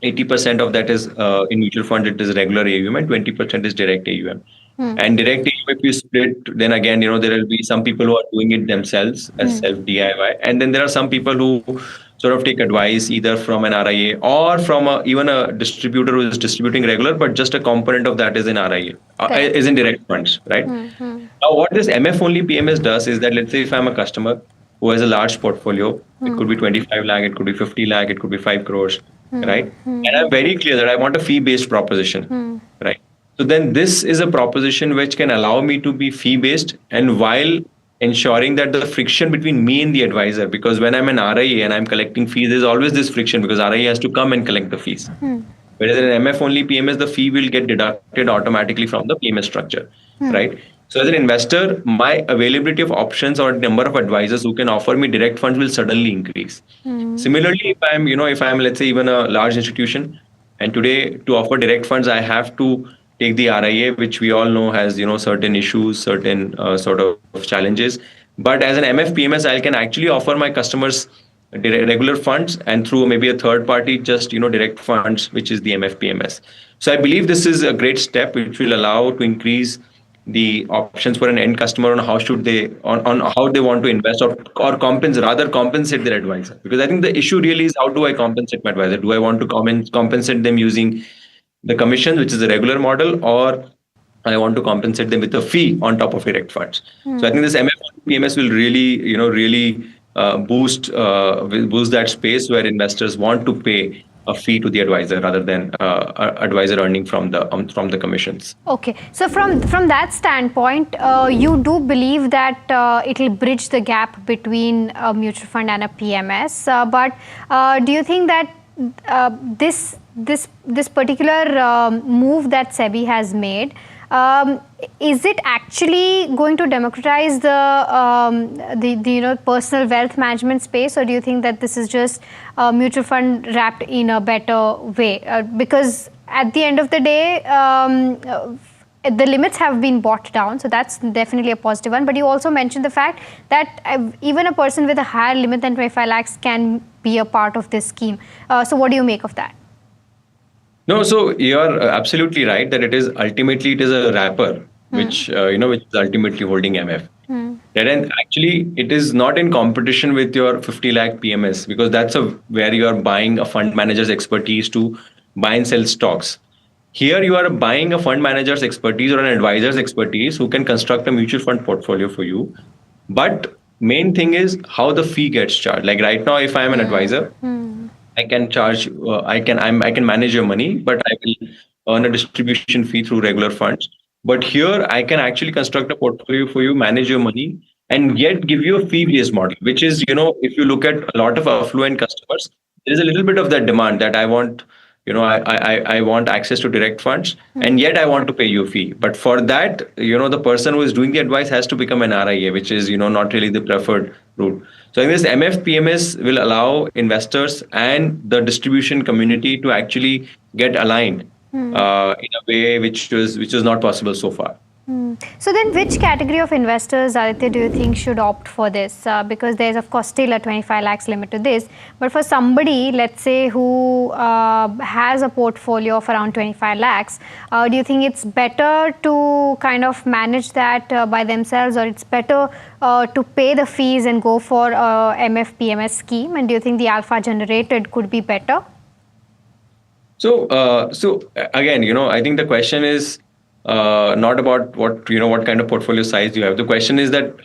80% of that is in mutual fund, it is regular AUM, and 20% is direct AUM. And direct AUM, if you split, then again, there will be some people who are doing it themselves as self-DIY. And then there are some people who sort of take advice either from an RIA or from even a distributor who is distributing regular, but just a component of that is in RIA, is in direct funds, right? Now, what this MF-only PMS does is that, let's say if I'm a customer who has a large portfolio, it could be 25 lakh, it could be 50 lakh, it could be 5 crores, right? And I'm very clear that I want a fee-based proposition, right? So then this is a proposition which can allow me to be fee-based, and while ensuring that the friction between me and the advisor, because when I'm an RIA and I'm collecting fees, there's always this friction because RIA has to come and collect the fees. Whereas in an MF-only PMS, the fee will get deducted automatically from the PMS structure, right? So as an investor, my availability of options or number of advisors who can offer me direct funds will suddenly increase. Similarly, if I'm, let's say, even a large institution, and today to offer direct funds, I have to take the RIA, which we all know has, certain issues, certain sort of challenges. But as an MFPMS, I can actually offer my customers regular funds and through maybe a third party, just, direct funds, which is the MFPMS. So I believe this is a great step which will allow to increase the options for an end customer on how should they, on how they want to invest or compensate their advisor. Because I think the issue really is, how do I compensate my advisor? Do I want to compensate them using the commission, which is a regular model, or I want to compensate them with a fee on top of direct funds? So I think this MFPMS will really boost that space where investors want to pay a fee to the advisor rather than advisor earning from the commissions. Okay, so from that standpoint, you do believe that it will bridge the gap between a mutual fund and a PMS. But do you think that this particular move that SEBI has made, is it actually going to democratize the personal wealth management space, or do you think that this is just a mutual fund wrapped in a better way? Because at the end of the day, the limits have been brought down, so that's definitely a positive one. But you also mentioned the fact that even a person with a higher limit than 25 lakhs can be a part of this scheme. So what do you make of that? No, so you're absolutely right that it is a wrapper which which is ultimately holding MF. And actually, it is not in competition with your 50 lakh PMS, because that's where you are buying a fund manager's expertise to buy and sell stocks. Here you are buying a fund manager's expertise or an advisor's expertise who can construct a mutual fund portfolio for you. But main thing is how the fee gets charged. Like right now, if I am an advisor, I can charge, I can manage your money, but I will earn a distribution fee through regular funds. But here I can actually construct a portfolio for you, manage your money, and yet give you a fee-based model, which is, if you look at a lot of affluent customers, there is a little bit of that demand that I want, I want access to direct funds, and yet I want to pay you a fee. But for that, the person who is doing the advice has to become an RIA, which is, not really the preferred route. So I think this MFPMS will allow investors and the distribution community to actually get aligned in a way which was not possible so far. So then which category of investors, Aditya, do you think should opt for this? Because there's of course still a 25 lakhs limit to this. But for somebody, let's say, who has a portfolio of around 25 lakhs, do you think it's better to kind of manage that by themselves, or it's better to pay the fees and go for a MFPMS scheme? And do you think the alpha generated could be better? So again, I think the question is not about what kind of portfolio size you have. The question is that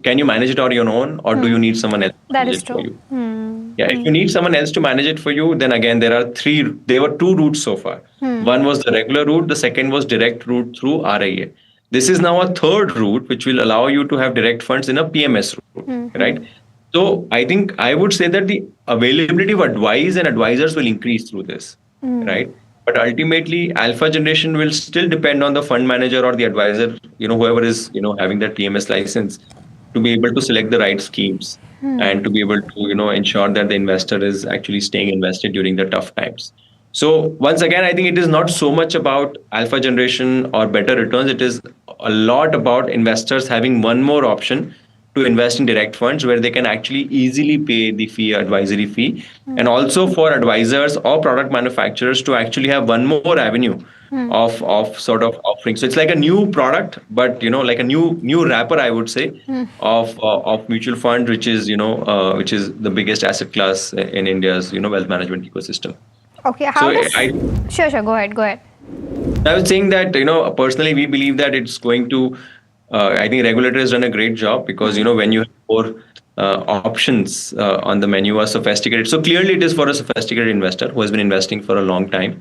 can you manage it on your own, or do you need someone else to manage it for you? Yeah, if you need someone else to manage it for you, then again there were two routes so far. One was the regular route, the second was direct route through RIA. This is now a third route which will allow you to have direct funds in a PMS route, right? So I think I would say that the availability of advice and advisors will increase through this, right? But ultimately, alpha generation will still depend on the fund manager or the advisor, whoever is, having that PMS license, to be able to select the right schemes and to be able to, ensure that the investor is actually staying invested during the tough times. So once again, I think it is not so much about alpha generation or better returns. It is a lot about investors having one more option to invest in direct funds, where they can actually easily pay the advisory fee, and also for advisors or product manufacturers to actually have one more avenue of sort of offering. So it's like a new product, but like a new wrapper, I would say, of mutual fund, which is the biggest asset class in India's wealth management ecosystem. Okay, sure, go ahead. I was saying that personally we believe that it's going to. I think regulator has done a great job, because when you have more options on the menu are sophisticated. So clearly it is for a sophisticated investor who has been investing for a long time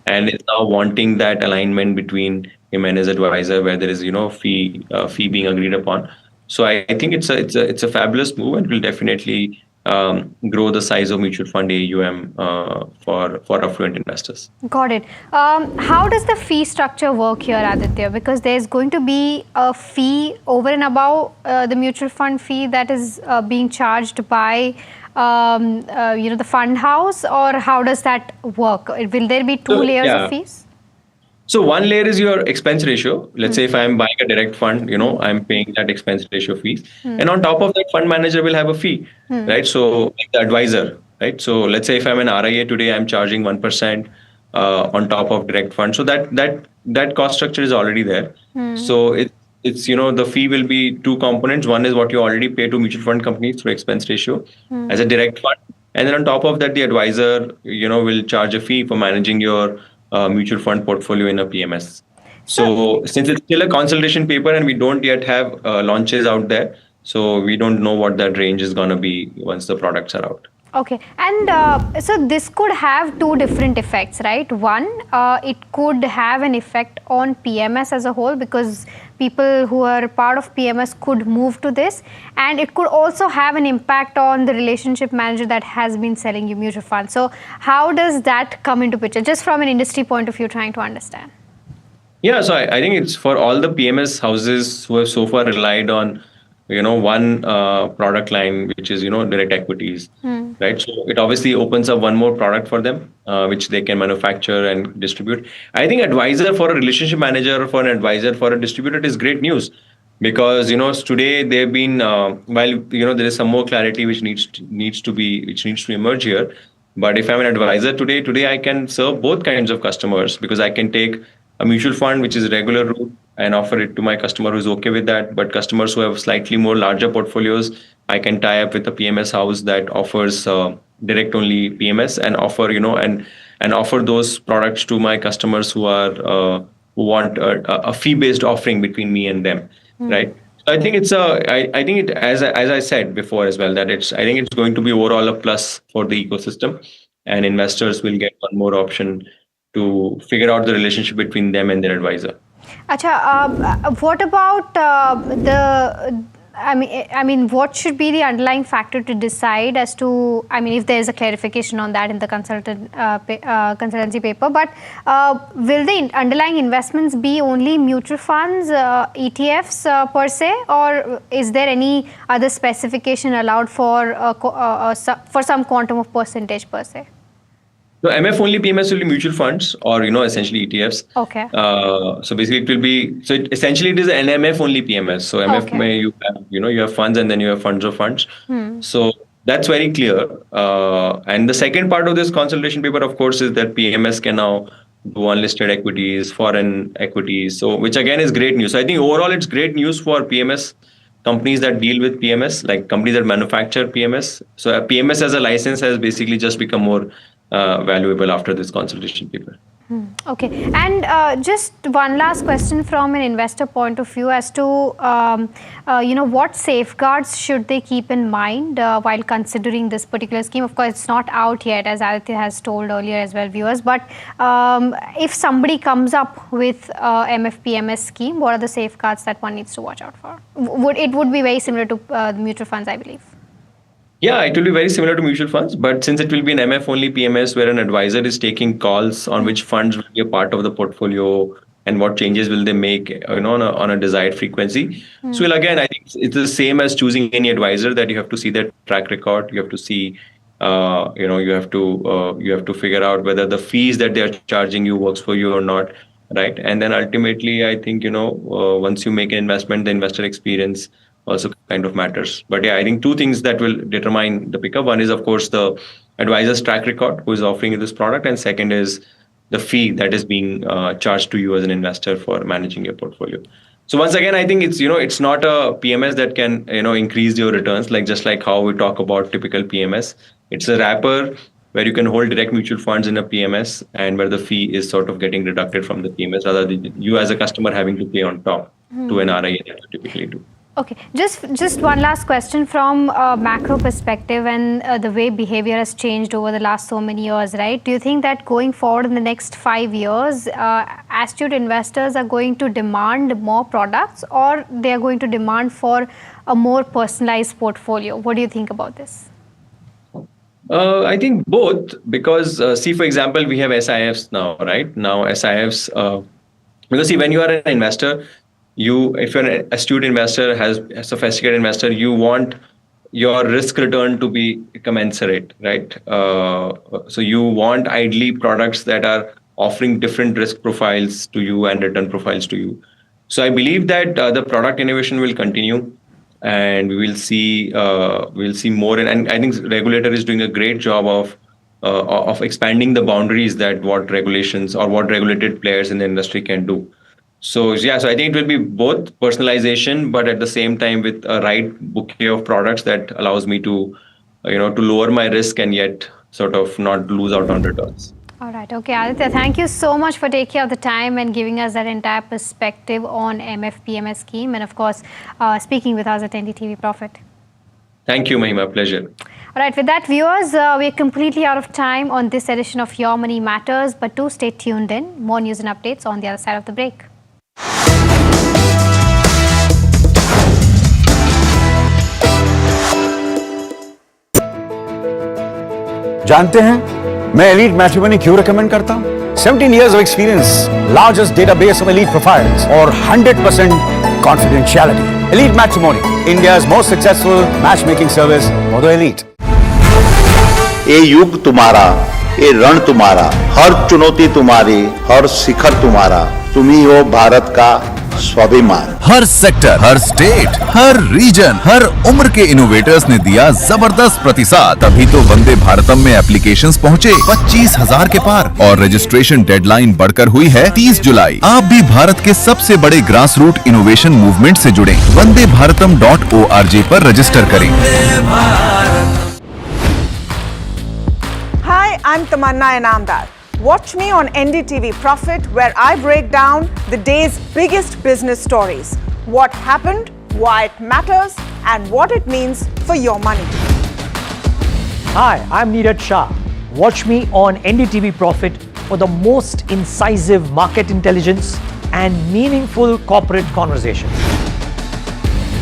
and is now wanting that alignment between him and his advisor, where there is fee being agreed upon. So I think it's a fabulous move, and will definitely grow the size of mutual fund AUM for affluent investors. Got it. How does the fee structure work here, Aditya? Because there's going to be a fee over and above the mutual fund fee that is being charged by the fund house, or how does that work? Will there be two layers of fees? So one layer is your expense ratio. Let's say if I'm buying a direct fund, I'm paying that expense ratio fees. And on top of that, fund manager will have a fee, right? So like the advisor, right? So let's say if I'm an RIA today, I'm charging 1% on top of direct fund. So that cost structure is already there. So it's the fee will be two components. One is what you already pay to mutual fund companies through expense ratio as a direct fund. And then on top of that, the advisor, will charge a fee for managing your mutual fund portfolio in a PMS. So since it's still a consultation paper and we don't yet have launches out there, so we don't know what that range is going to be once the products are out. Okay, and so this could have two different effects, right? One, it could have an effect on PMS as a whole, because people who are part of PMS could move to this, and it could also have an impact on the relationship manager that has been selling you mutual funds. So how does that come into picture, just from an industry point of view, trying to understand? Yeah, so I think it's for all the PMS houses who have so far relied on one product line, which is direct equities, right? So it obviously opens up one more product for them, which they can manufacture and distribute. I think advisor for a relationship manager, or for an advisor for a distributor, is great news, because today they've been while there is some more clarity which needs to emerge here. But if I'm an advisor today I can serve both kinds of customers, because I can take a mutual fund which is regular route and offer it to my customer who is okay with that. But customers who have slightly more larger portfolios, I can tie up with a PMS house that offers direct only PMS, and offer and offer those products to my customers who want a fee based offering between me and them, right? I think I think it, as I said before as well, that I think it's going to be overall a plus for the ecosystem, and investors will get one more option to figure out the relationship between them and their advisor. Acha, what about I mean, what should be the underlying factor to decide as to, I mean, if there is a clarification on that in the consultancy paper, but will the underlying investments be only mutual funds, ETFs per se, or is there any other specification allowed for some quantum of percentage per se? So MF only PMS will be mutual funds, or essentially ETFs. Okay. So basically it will be, essentially it is an MF only PMS. So MF may you have you have funds and then you have funds of funds. So that's very clear. And the second part of this consultation paper, of course, is that PMS can now do unlisted equities, foreign equities. So which again is great news. So I think overall it's great news for PMS companies that deal with PMS, like companies that manufacture PMS. So a PMS as a license has basically just become more valuable after this consultation paper. Okay, and just one last question from an investor point of view as to what safeguards should they keep in mind while considering this particular scheme. Of course, it's not out yet, as Aditya has told earlier as well, viewers, but if somebody comes up with MFPMS scheme, what are the safeguards that one needs to watch out for? It would be very similar to the mutual funds, I believe. Yeah, it will be very similar to mutual funds, but since it will be an MF only PMS where an advisor is taking calls on which funds will be a part of the portfolio and what changes will they make on a desired frequency. So again, I think it's the same as choosing any advisor, that you have to see their track record, you have to see you have to figure out whether the fees that they are charging you works for you or not, right? And then ultimately I think once you make an investment, the investor experience also kind of matters. But yeah, I think two things that will determine the pickup. One is, of course, the advisor's track record, who is offering you this product, and second is the fee that is being charged to you as an investor for managing your portfolio. So once again, I think it's it's not a PMS that can increase your returns, just like how we talk about typical PMS. It's a wrapper where you can hold direct mutual funds in a PMS, and where the fee is sort of getting deducted from the PMS, rather than you as a customer having to pay on top to an RIA that you typically do. Okay, just one last question from a macro perspective, and the way behavior has changed over the last so many years, right? Do you think that going forward in the next 5 years, astute investors are going to demand more products, or they are going to demand for a more personalized portfolio? What do you think about this? I think both, because see, for example, we have SIFs now, right? Now SIFs, because see, when you are an investor, if you're an astute investor, a sophisticated investor, you want your risk return to be commensurate, right? So you want ideally products that are offering different risk profiles to you and return profiles to you. So I believe that the product innovation will continue, and we will see more. And I think regulator is doing a great job of expanding the boundaries that what regulations or what regulated players in the industry can do. So yeah, so I think it will be both personalization, but at the same time with a right bouquet of products that allows me to, to lower my risk and yet sort of not lose out on returns. All right. Okay, Aditya, thank you so much for taking out the time and giving us that entire perspective on MFPMS scheme, and of course, speaking with us at NDTV Profit. Thank you, Mahima. Pleasure. All right. With that, viewers, we're completely out of time on this edition of Your Money Matters, but do stay tuned in. More news and updates on the other side of the break. जानते हैं मैं elite matrimony क्यों recommend करता हूं? 17 years of experience, largest database of elite profiles, और 100% confidentiality. Elite Matrimony, India's most successful matchmaking service for the elite. ये युग तुम्हारा, ये रण तुम्हारा, हर चुनौती तुम्हारी, हर शिखर तुम्हारा, तुम ही हो भारत का स्वाभिमान। हर सेक्टर, हर स्टेट, हर रीजन, हर उम्र के इनोवेटर्स ने दिया जबरदस्त प्रतिसाद, तभी तो वंदे भारतम में एप्लीकेशंस पहुंचे 25,000 के पार, और रजिस्ट्रेशन डेडलाइन बढ़कर हुई है 30 जुलाई। आप भी भारत के सबसे बड़े ग्रास रूट इनोवेशन मूवमेंट से जुड़े। vandebharatam.org पर रजिस्टर करें। Hi, I'm Tamanna Inamdar. Watch me on NDTV Profit, where I break down the day's biggest business stories. What happened, why it matters, and what it means for your money. Hi, I'm Niraj Shah. Watch me on NDTV Profit for the most incisive market intelligence and meaningful corporate conversations.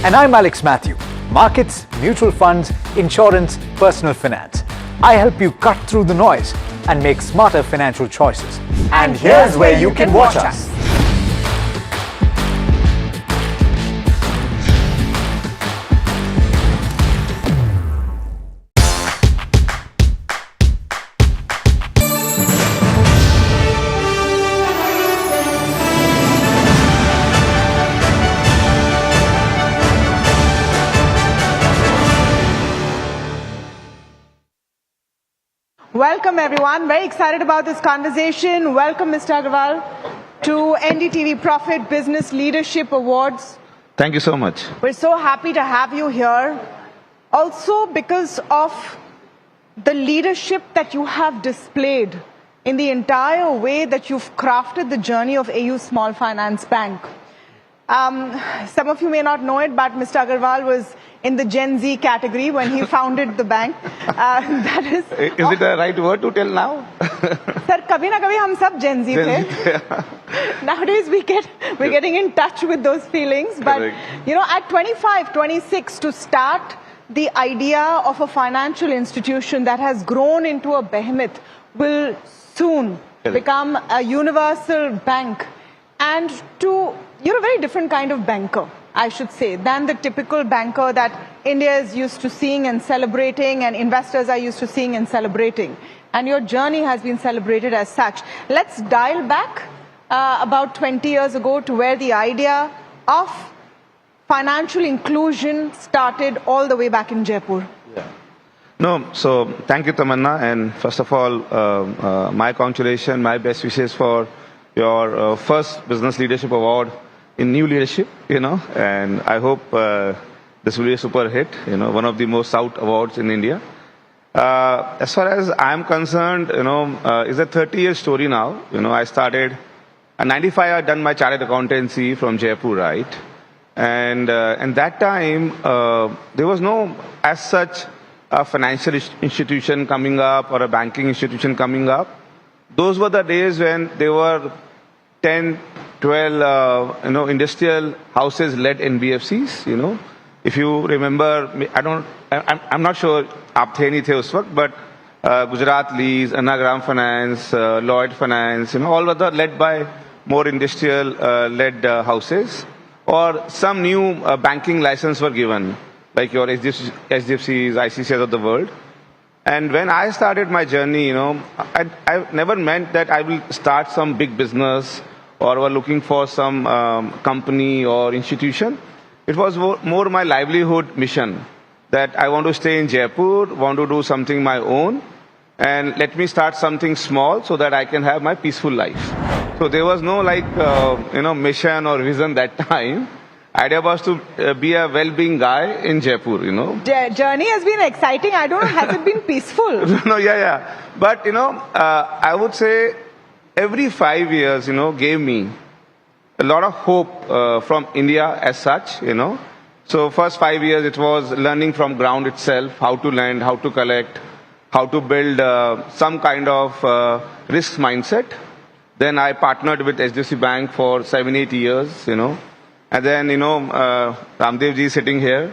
And I'm Alex Matthew. Markets, mutual funds, insurance, personal finance. I help you cut through the noise and make smarter financial choices. And here's where you can watch us. Welcome everyone. Very excited about this conversation. Welcome Mr. Agarwal to NDTV Profit Business Leadership Awards. Thank you so much. We're so happy to have you here. Also because of the leadership that you have displayed in the entire way that you've crafted the journey of AU Small Finance Bank. Some of you may not know it, but Mr. Agarwal was in the Gen Z category when he founded the bank. That is it the right word to tell now? Sir, kabhi na kabhi hum sab Gen Z the. Nowadays we're getting in touch with those feelings. But you know, at 25, 26, to start the idea of a financial institution that has grown into a behemoth will soon become a universal bank, and you're a very different kind of banker, I should say, than the typical banker that India is used to seeing and celebrating, and investors are used to seeing and celebrating. And your journey has been celebrated as such. Let's dial back about 20 years ago to where the idea of financial inclusion started all the way back in Jaipur. No, so thank you, Tamanna. And first of all, my congratulations, my best wishes for your first Business Leadership Award in new leadership, and I hope this will be a super hit, one of the most sought awards in India. As far as I'm concerned, it's a 30-year story now. I started in 95, I had done my chartered accountancy from Jaipur, right? And that time, there was no, as such, a financial institution coming up or a banking institution coming up. Those were the days when there were 10, 12, industrial houses led NBFCs, If you remember, I'm not sure aap the nahi the us waqt, but Gujarat Lease, Anagram Finance, Lloyd Finance, all were led by more industrial led houses, or some new banking license were given, like your HDFCs, ICCs of the world. And when I started my journey, I never meant that I will start some big business or were looking for some company or institution. It was more my livelihood mission, that I want to stay in Jaipur, want to do something my own, and let me start something small so that I can have my peaceful life. So there was no mission or vision that time. Idea was to be a well-being guy in Jaipur, Journey has been exciting. I don't know, has it been peaceful? No, yeah. But, I would say every 5 years, gave me a lot of hope from India as such, So first 5 years, it was learning from ground itself, how to lend, how to collect, how to build some kind of risk mindset. Then I partnered with HDFC Bank for 7-8 years, And then, Ramdev ji is sitting here.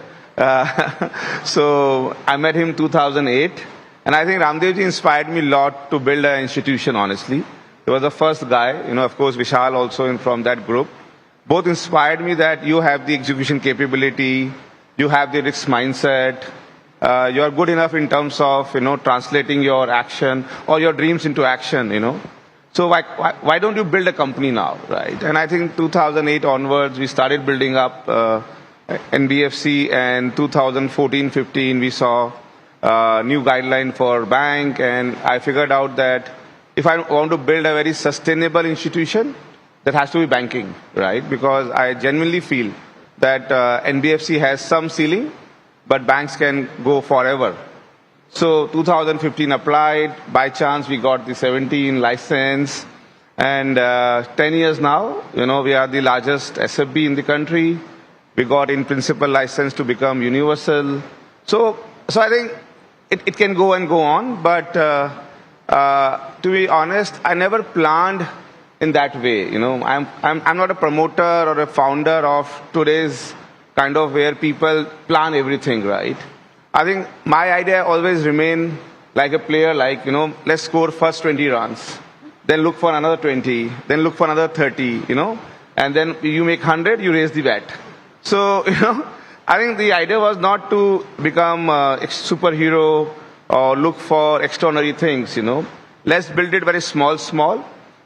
So I met him 2008. And I think Ramdev ji inspired me a lot to build an institution, honestly. He was the first guy, of course, Vishal also from that group. Both inspired me that you have the execution capability, you have the risk mindset, you are good enough in terms of, translating your action or your dreams into action, So why don't you build a company now, right? And I think 2008 onwards, we started building up NBFC, and 2014-15, we saw new guideline for bank, and I figured out that if I want to build a very sustainable institution, that has to be banking, right? Because I genuinely feel that NBFC has some ceiling, but banks can go forever. So 2015 applied, by chance we got the 17 license, and 10 years now, we are the largest SFB in the country. We got in principle license to become universal. So I think it can go and go on, but to be honest, I never planned in that way. You know, I'm not a promoter or a founder of today's kind of where people plan everything, right? I think my idea always remain like a player, like, you know, let's score first 20 runs, then look for another 20, then look for another 30, you know, and then you make 100, you raise the bet. So, you know, I think the idea was not to become a superhero or look for extraordinary things, you know. Let's build it very small,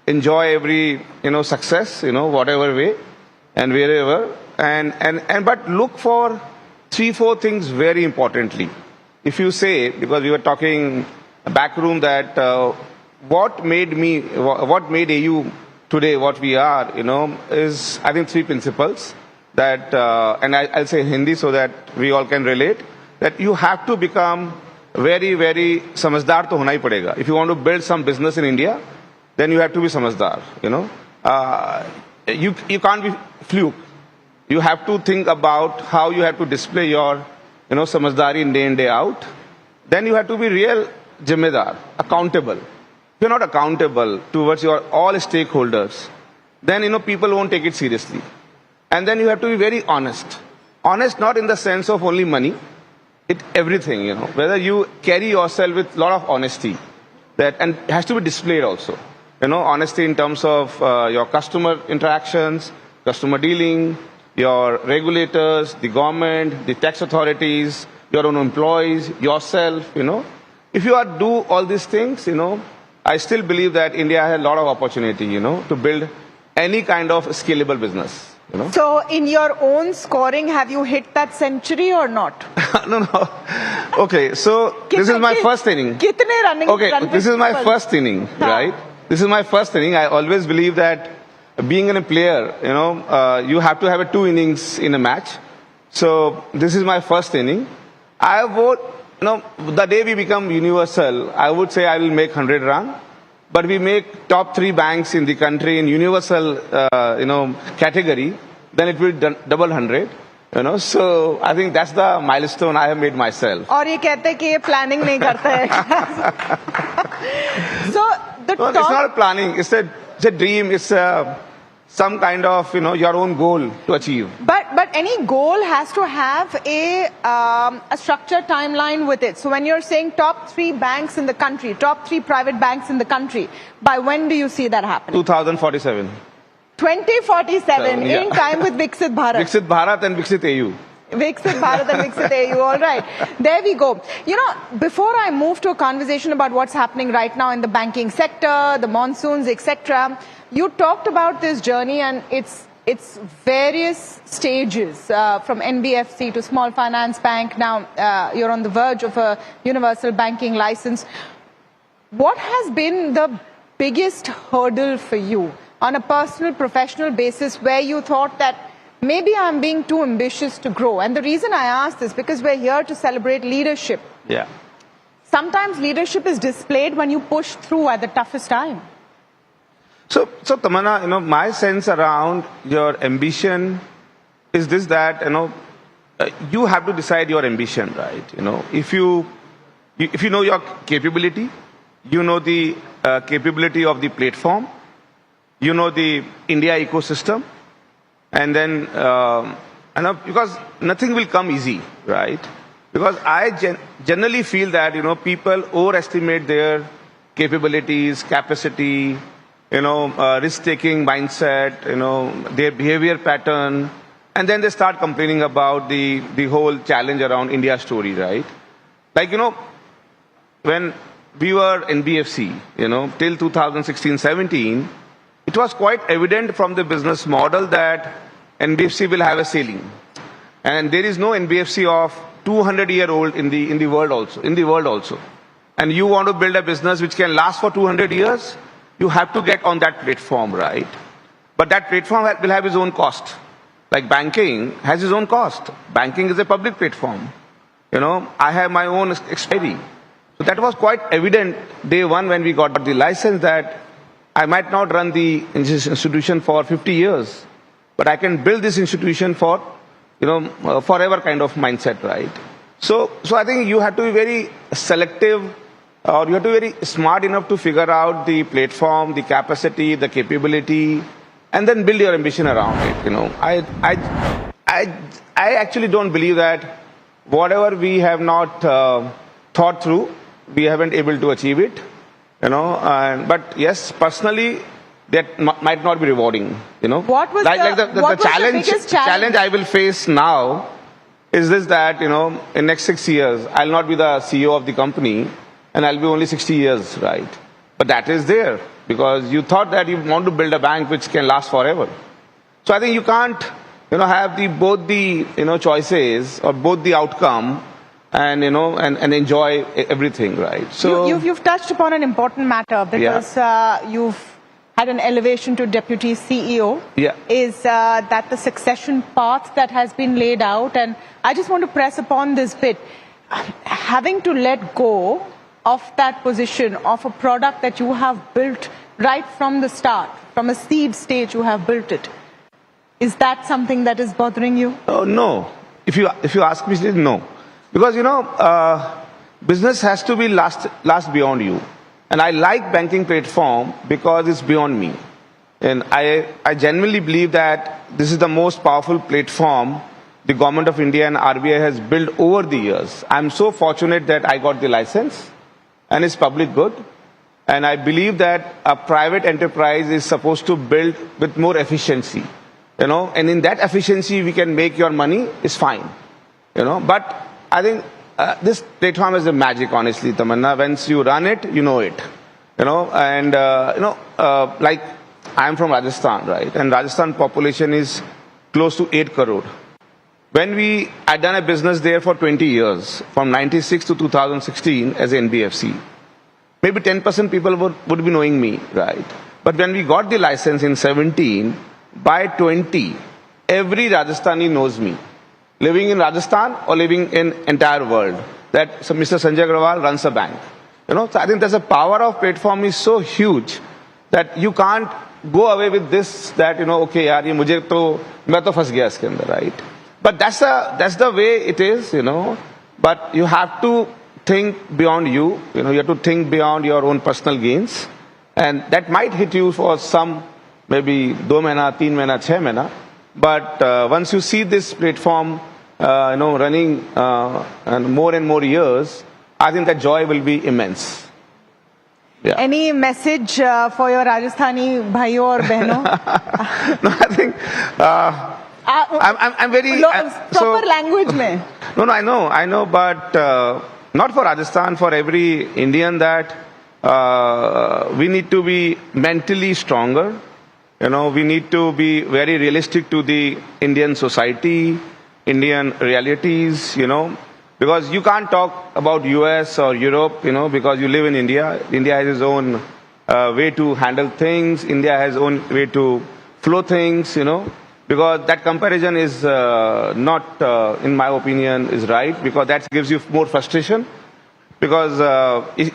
enjoy every, you know, success, you know, whatever way and wherever, but look for 3-4 things very importantly. If you say, because we were talking back room that what made AU today what we are, you know, is I think 3 principles that, and I'll say Hindi so that we all can relate, that you have to become very, very samajhdar to hona hi padega. If you want to build some business in India, then you have to be samajhdar, you know. You can't be fluke. You have to think about how you have to display your, you know, samajdari day in, day out. Then you have to be real jimmedar, accountable. If you're not accountable towards your all stakeholders, then, you know, people won't take it seriously. And then you have to be very honest. Honest not in the sense of only money, everything, you know, whether you carry yourself with a lot of honesty, and it has to be displayed also. You know, honesty in terms of your customer interactions, customer dealing, your regulators, the government, the tax authorities, your own employees, yourself, you know. If you do all these things, you know, I still believe that India has a lot of opportunity, you know, to build any kind of scalable business, you know. So in your own scoring, have you hit that century or not? No. Okay, so this is my first inning. Kitne running? Okay, this is my first inning, right? This is my first inning. I always believe that being a player, you know, you have to have 2 innings in a match. So this is my first inning. I would, you know, the day we become universal, I would say I will make 100 runs. But we make top 3 banks in the country in universal, you know, category, then it will double 100. You know, so I think that's the milestone I have made myself. और ये कहते हैं कि ये planning नहीं करता है. So no, it's not a planning. It's a dream. It's some kind of, you know, your own goal to achieve. But any goal has to have a structured timeline with it. So when you're saying top 3 banks in the country, top 3 private banks in the country, by when do you see that happening? 2047. 2047, yeah. In time with Viksit Bharat. Viksit Bharat and Viksit AU. Viksit Bharat and Viksit AU, all right. There we go. You know, before I move to a conversation about what's happening right now in the banking sector, the monsoons, etc., you talked about this journey and its various stages, from NBFC to small finance bank. Now you're on the verge of a universal banking license. What has been the biggest hurdle for you on a personal, professional basis where you thought that maybe I'm being too ambitious to grow? And the reason I ask this because we're here to celebrate leadership. Yeah. Sometimes leadership is displayed when you push through at the toughest time. So Tamanna, you know, my sense around your ambition is this, that, you know, you have to decide your ambition, right? You know, if you know your capability, you know the capability of the platform, you know the India ecosystem, and then, you know, because nothing will come easy, right? Because I generally feel that, you know, people overestimate their capabilities, capacity, you know, risk-taking mindset, you know, their behavior pattern, and then they start complaining about the whole challenge around India story, right? Like, you know, when we were NBFC, you know, till 2016-17, it was quite evident from the business model that NBFC will have a ceiling. And there is no NBFC of 200-year-old in the world also. And you want to build a business which can last for 200 years, you have to get on that platform, right? But that platform will have its own cost. Like banking has its own cost. Banking is a public platform. You know, I have my own expertise. So that was quite evident day one when we got the license that I might not run the institution for 50 years, but I can build this institution for forever kind of mindset, right? So I think you have to be very selective, or you have to be very smart enough to figure out the platform, the capacity, the capability, and then build your ambition around it. I actually don't believe that whatever we have not thought through, we haven't able to achieve it. But yes, personally, that might not be rewarding. What was the biggest challenge I will face now is this, that in next 6 years I'll not be the CEO of the company, and I'll be only 60 years, right? But that is there because you thought that you want to build a bank which can last forever. So I think you can't have both the choices or both the outcome and and enjoy everything, right? So you've touched upon an important matter because you've had an elevation to deputy CEO. Is that the succession path that has been laid out? And I just want to press upon this bit. Having to let go of that position of a product that you have built right from the start, from a seed stage you have built it. Is that something that is bothering you? No. If you ask me, no. Because, business has to be last beyond you. And I like banking platform because it's beyond me. And I genuinely believe that this is the most powerful platform the government of India and RBI has built over the years. I'm so fortunate that I got the license and it's public good. And I believe that a private enterprise is supposed to build with more efficiency. And in that efficiency, we can make your money, is fine. But I think this platform is the magic, honestly, Tamanna. Once you run it, you know it. Like I'm from Rajasthan, right? And Rajasthan population is close to 8 crore. When I'd done a business there for 20 years, from 96 to 2016 as an NBFC, maybe 10% people would be knowing me, right? But when we got the license in 17, by 20, every Rajasthani knows me. Living in Rajasthan or living in entire world. That Mr. Sanjay Agrawal runs a bank. So I think there's a power of platform is so huge that you can't go away with this, that, okay, yaar, main to fas gaya iske andar, right? But that's the way it is, But you have to think beyond you. You have to think beyond your own personal gains. And that might hit you for some, maybe 2 mahina, 3 mahina, 6 mahina. But once you see this platform, running and more years, I think that joy will be immense. Any message for your Rajasthani bhaiyo or behno? No, I think I'm very proper language mein. No, I know, but not for Rajasthan, for every Indian, that we need to be mentally stronger. We need to be very realistic to the Indian society, Indian realities, because you can't talk about US or Europe, because you live in India. India has its own way to handle things. India has its own way to flow things, because that comparison is not, in my opinion, is right, because that gives you more frustration. Because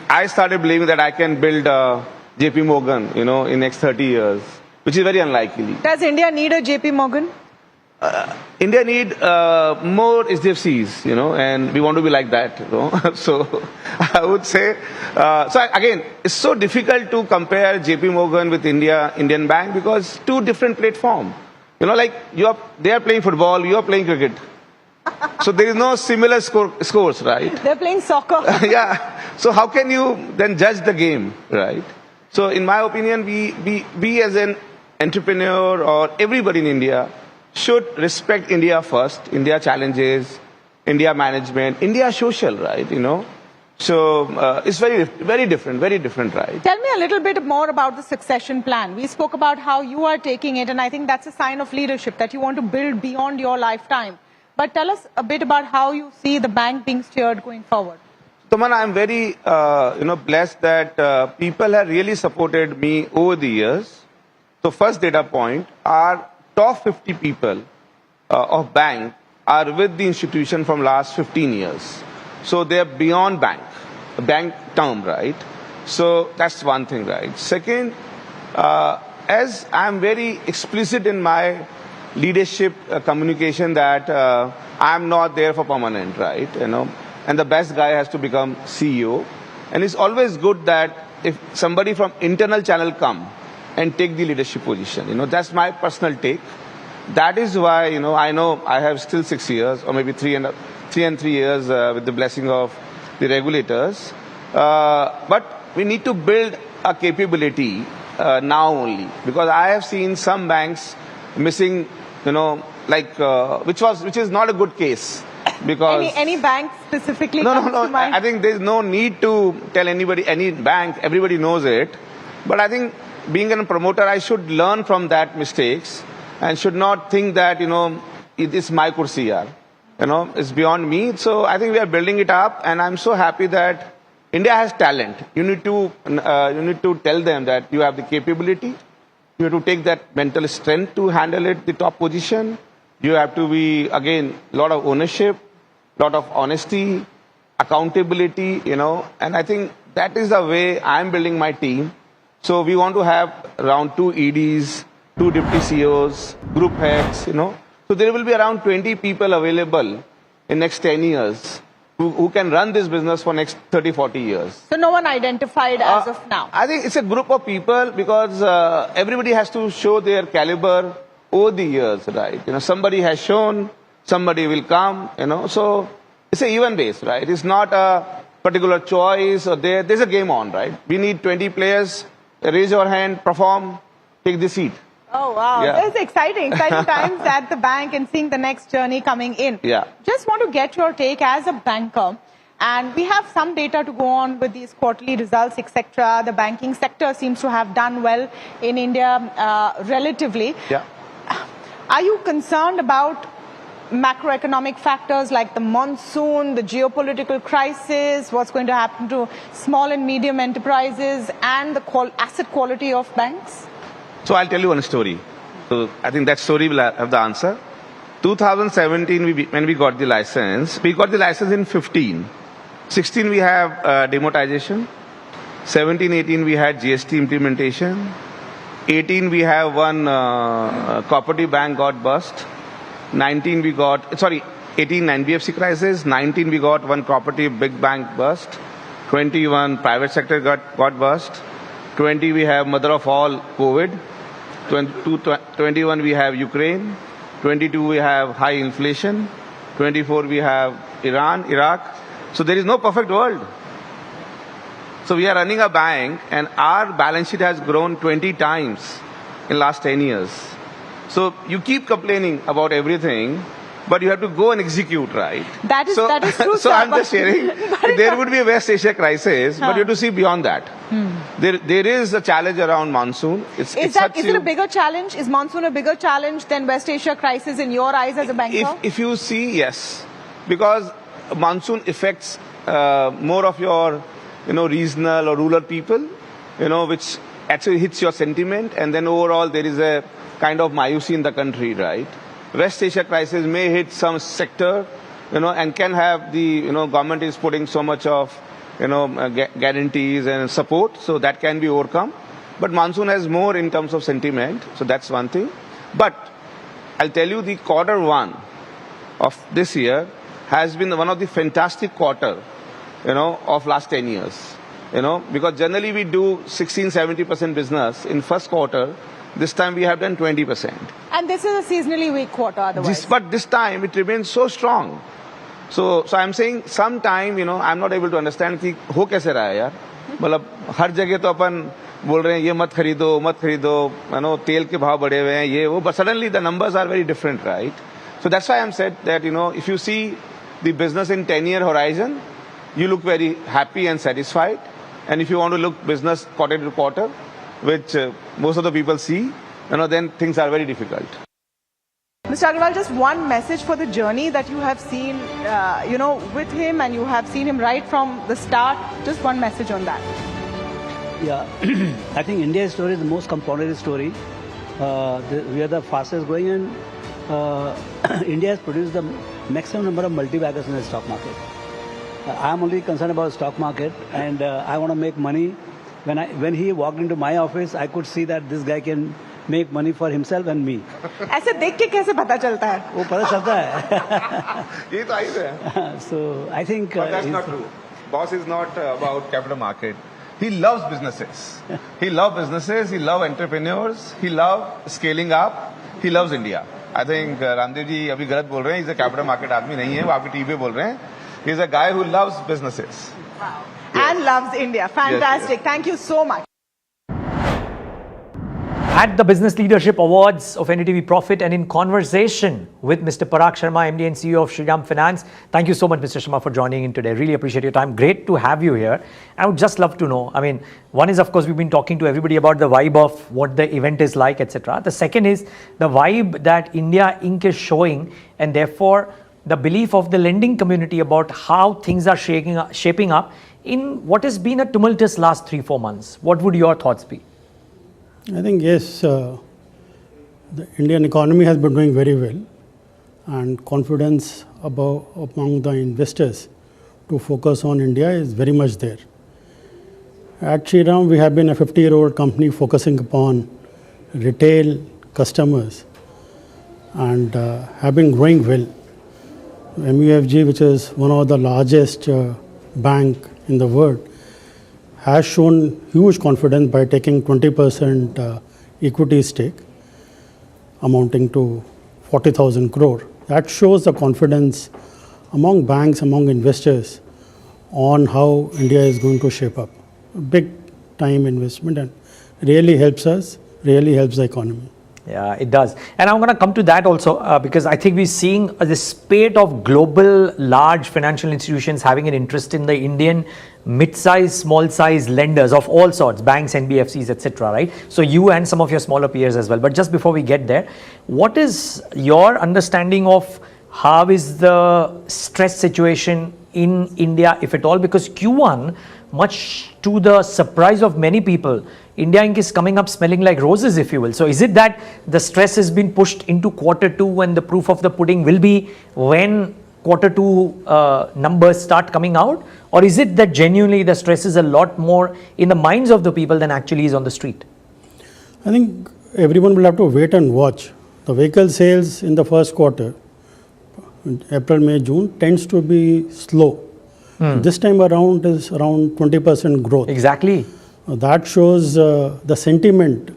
I started believing that I can build JP Morgan, in next 30 years. Which is very unlikely. Does India need a JP Morgan? India need more HDFCs, and we want to be like that, So I would say, so again, it's so difficult to compare JP Morgan with Indian Bank because two different platforms. Like they are playing football, you are playing cricket. So there is no similar scores, right? They're playing soccer. Yeah. So how can you then judge the game, right? So in my opinion, we as an entrepreneur or everybody in India should respect India first, India challenges, India management, India social, right? So it's very different, right? Tell me a little bit more about the succession plan. We spoke about how you are taking it, and I think that's a sign of leadership, that you want to build beyond your lifetime. But tell us a bit about how you see the bank being steered going forward. Tamanna, I'm very blessed that people have really supported me over the years. So first data point, our top 50 people of bank are with the institution from last 15 years. So they're beyond bank term, right? So that's one thing, right? Second, as I'm very explicit in my leadership communication that I'm not there for permanent, right? And the best guy has to become CEO. And it's always good that if somebody from internal channel come and take the leadership position, that's my personal take. That is why, I know I have still 6 years or maybe 3 and 3 years with the blessing of the regulators. But we need to build a capability now only, because I have seen some banks missing, which is not a good case. Because any bank specifically? No. I think there's no need to tell anybody, any bank, everybody knows it. But I think being a promoter, I should learn from that mistakes and should not think that, it is my kursi, yaar. It's beyond me. So I think we are building it up, and I'm so happy that India has talent. You need to tell them that you have the capability. You have to take that mental strength to handle it, the top position. You have to be, again, a lot of ownership, lot of honesty, accountability, and I think that is the way I'm building my team. So we want to have around 2 EDs, 2 deputy CEOs, group heads, So there will be around 20 people available in next 10 years who can run this business for next 30, 40 years. So no one identified as of now? I think it's a group of people because everybody has to show their caliber over the years, right? Somebody has shown, somebody will come, So it's an even base, right? It's not a particular choice or there's a game on, right? We need 20 players. Raise your hand, perform, take the seat. Oh, wow. Yeah. That's exciting times at the bank and seeing the next journey coming in. Yeah. Just want to get your take as a banker. And we have some data to go on with these quarterly results, etc. The banking sector seems to have done well in India relatively. Yeah. Are you concerned about macroeconomic factors like the monsoon, the geopolitical crisis, what's going to happen to small and medium enterprises and the asset quality of banks? So I'll tell you one story. So I think that story will have the answer. 2017, when we got the license in 15. 16, we have demonetization. 17, 18, we had GST implementation. 18, we have one cooperative bank got bust. 18 NBFC crisis. 19, we got one cooperative big bank bust. 21, private sector got bust. 20, we have mother of all, COVID. 21, we have Ukraine. 22, we have high inflation. 24, we have Iran, Iraq. So there is no perfect world. So we are running a bank and our balance sheet has grown 20 times in last 10 years. So you keep complaining about everything, but you have to go and execute, right? That is true. So I'm just sharing. There would be a West Asia crisis, but you have to see beyond that. There is a challenge around monsoon. Is it a bigger challenge? Is monsoon a bigger challenge than West Asia crisis in your eyes as a banker? If you see, yes. Because monsoon affects more of your, regional or rural people, which actually hits your sentiment. And then overall there is a kind of mayusi in the country, right? West Asia crisis may hit some sector, and can have the, government is putting so much of, guarantees and support, so that can be overcome. But monsoon has more in terms of sentiment, so that's one thing. But I'll tell you, the Q1 of this year has been one of the fantastic quarter, of last 10 years, because generally we do 16-70% business in first quarter. This time we have done 20%. And this is a seasonally weak quarter otherwise. But this time it remains so strong. So I'm saying sometime, I'm not able to understand कि हो कैसे रहा है यार. मतलब हर जगह तो अपन बोल रहे हैं ये मत खरीदो, तेल के भाव बढ़े हुए हैं ये वो, but suddenly the numbers are very different, right? So that's why I'm said that, if you see the business in 10-year horizon, you look very happy and satisfied. And if you want to look business quarter to quarter, which most of the people see, then things are very difficult. Mr. Agarwal, just one message for the journey that you have seen, with him, and you have seen him right from the start. Just one message on that. Yeah, I think India's story is the most compounded story. We are the fastest growing, and India has produced the maximum number of multi-baggers in the stock market. I'm only concerned about the stock market, and I want to make money. When he walked into my office, I could see that this guy can make money for himself and me. ऐसे देख के कैसे पता चलता है? वो पता चलता है. ये तो आई है. So I think that's not true. Boss is not about capital market. He loves businesses. He loves businesses. He loves entrepreneurs. He loves scaling up. He loves India. I think Ramdev ji अभी गलत बोल रहे हैं. He's a capital market आदमी नहीं है. वो आपकी टीवी पे बोल रहे हैं. He's a guy who loves businesses. Wow. And loves India. Fantastic. Yes. Thank you so much. At the Business Leadership Awards of NDTV Profit and in conversation with Mr. Parag Sharma, MD and CEO of Shriram Finance. Thank you so much, Mr. Sharma, for joining in today. Really appreciate your time. Great to have you here. I would just love to know, I mean, one is, of course, we've been talking to everybody about the vibe of what the event is like, etc. The second is the vibe that India Inc. is showing, and therefore the belief of the lending community about how things are shaping up in what has been a tumultuous last 3-4 months. What would your thoughts be? I think yes, the Indian economy has been doing very well, and confidence among the investors to focus on India is very much there. At Shriram, we have been a 50-year-old company focusing upon retail customers and have been growing well. MUFG, which is one of the largest bank in the world, has shown huge confidence by taking 20% equity stake amounting to 40,000 crore. That shows the confidence among banks, among investors on how India is going to shape up. Big time investment and really helps us, really helps the economy. Yeah, it does. And I'm going to come to that also because I think we're seeing this spate of global large financial institutions having an interest in the Indian mid-size, small-size lenders of all sorts, banks, NBFCs, etc. Right? So you and some of your smaller peers as well. But just before we get there, what is your understanding of how is the stress situation in India, if at all? Because Q1, much to the surprise of many people, India Inc. is coming up smelling like roses, if you will. So is it that the stress has been pushed into Q2 and the proof of the pudding will be when Q2 numbers start coming out? Or is it that genuinely the stress is a lot more in the minds of the people than actually is on the street? I think everyone will have to wait and watch. The vehicle sales in the first quarter, April, May, June, tends to be slow. This time around is around 20% growth. Exactly. That shows the sentiment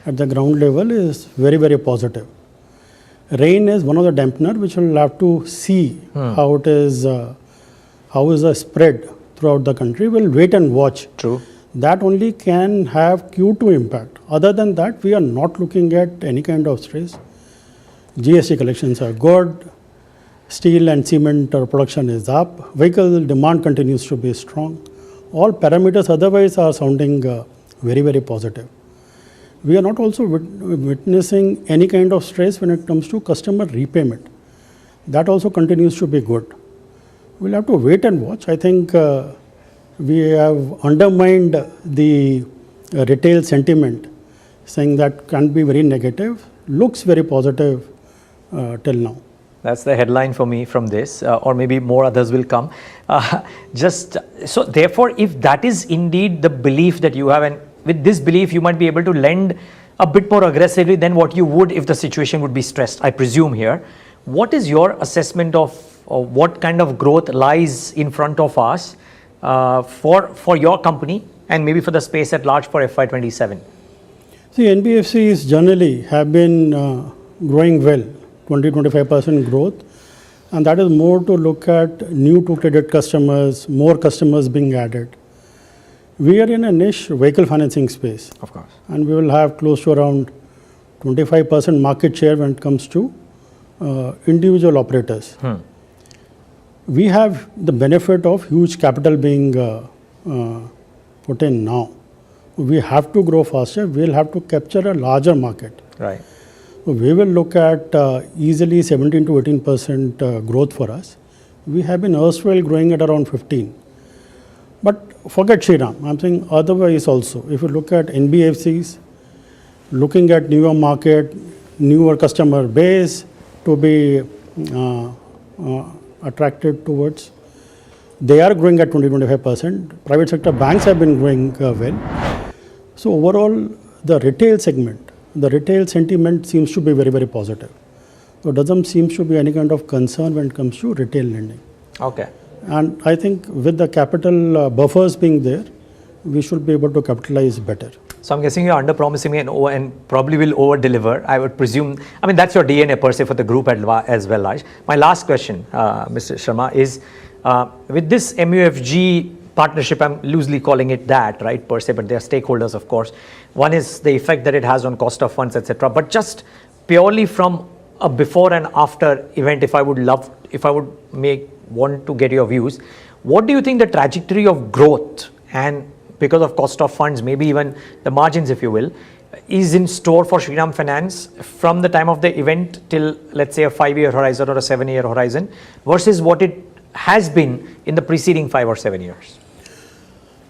at the ground level is very, very positive. Rain is one of the dampener which we'll have to see how it is, how is the spread throughout the country. We'll wait and watch. True. That only can have Q2 impact. Other than that, we are not looking at any kind of stress. GST collections are good. Steel and cement production is up. Vehicle demand continues to be strong. All parameters otherwise are sounding very, very positive. We are not also witnessing any kind of stress when it comes to customer repayment. That also continues to be good. We'll have to wait and watch. I think we have undermined the retail sentiment, saying that can be very negative, looks very positive till now. That's the headline for me from this, or maybe more others will come. So therefore, if that is indeed the belief that you have, and with this belief, you might be able to lend a bit more aggressively than what you would if the situation would be stressed, I presume here. What is your assessment of what kind of growth lies in front of us for your company and maybe for the space at large for FY27? See, NBFCs generally have been growing well. 20-25% growth, and that is more to look at new to credit customers, more customers being added. We are in a niche vehicle financing space, of course, and we will have close to around 25% market share when it comes to individual operators. We have the benefit of huge capital being put in now. We have to grow faster. We'll have to capture a larger market. Right. We will look at easily 17 to 18% growth for us. We have been erstwhile growing at around 15. But forget Shriram, I'm saying otherwise also. If you look at NBFCs, looking at newer market, newer customer base to be attracted towards, they are growing at 20-25%. Private sector banks have been growing well. So overall, the retail segment the retail sentiment seems to be very, very positive. So, doesn't seem to be any kind of concern when it comes to retail lending. Okay. And I think with the capital buffers being there, we should be able to capitalize better. So I'm guessing you're under-promising me and probably will over-deliver. I would presume, I mean, that's your DNA per se for the group as well, Raj. My last question, Mr. Sharma, is with this MUFG partnership, I'm loosely calling it that, right, per se, but they are stakeholders, of course. One is the effect that it has on cost of funds, etc. But just purely from a before and after event, if I would want to get your views, what do you think the trajectory of growth and because of cost of funds, maybe even the margins, if you will, is in store for Shriram Finance from the time of the event till, let's say, a 5-year horizon or a 7-year horizon versus what it has been in the preceding 5 or 7 years?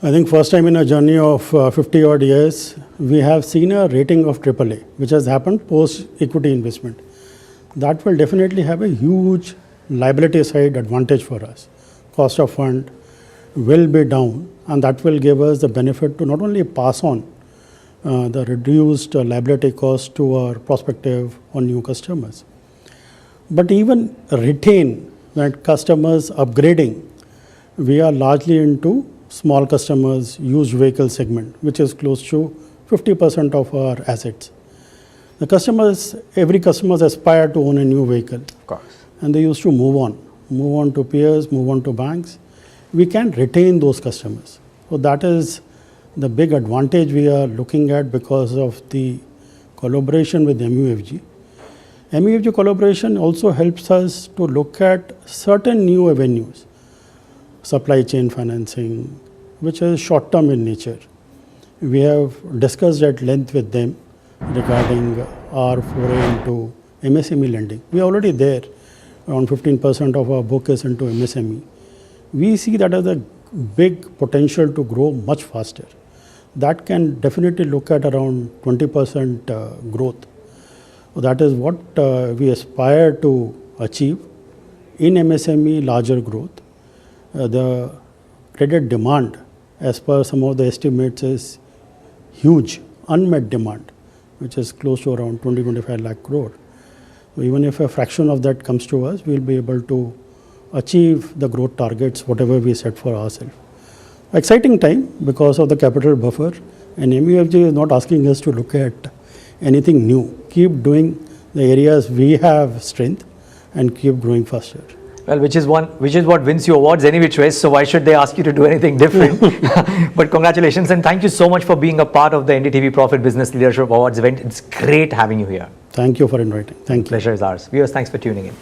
I think first time in a journey of 50 odd years, we have seen a rating of AAA, which has happened post equity investment. That will definitely have a huge liability side advantage for us. Cost of fund will be down, and that will give us the benefit to not only pass on the reduced liability cost to our prospective or new customers, but even retain that customers upgrading. We are largely into small customers, used vehicle segment, which is close to 50% of our assets. The customers, every customer aspire to own a new vehicle. Of course. And they used to move on to peers, move on to banks. We can retain those customers. So that is the big advantage we are looking at because of the collaboration with MUFG. MUFG collaboration also helps us to look at certain new avenues, supply chain financing, which is short term in nature. We have discussed at length with them regarding our foray into MSME lending. We are already there. Around 15% of our book is into MSME. We see that as a big potential to grow much faster. That can definitely look at around 20% growth. So that is what we aspire to achieve in MSME, larger growth. The credit demand, as per some of the estimates, is huge, unmet demand, which is close to around 20-25 lakh crore. So even if a fraction of that comes to us, we will be able to achieve the growth targets, whatever we set for ourselves. Exciting time because of the capital buffer, and MUFG is not asking us to look at anything new. Keep doing the areas we have strength and keep growing faster. Well, which is what wins you awards any which way, so why should they ask you to do anything different? But congratulations and thank you so much for being a part of the NDTV Profit Business Leadership Awards event. It's great having you here. Thank you for inviting. Thank you. Pleasure is ours. Viewers, thanks for tuning in.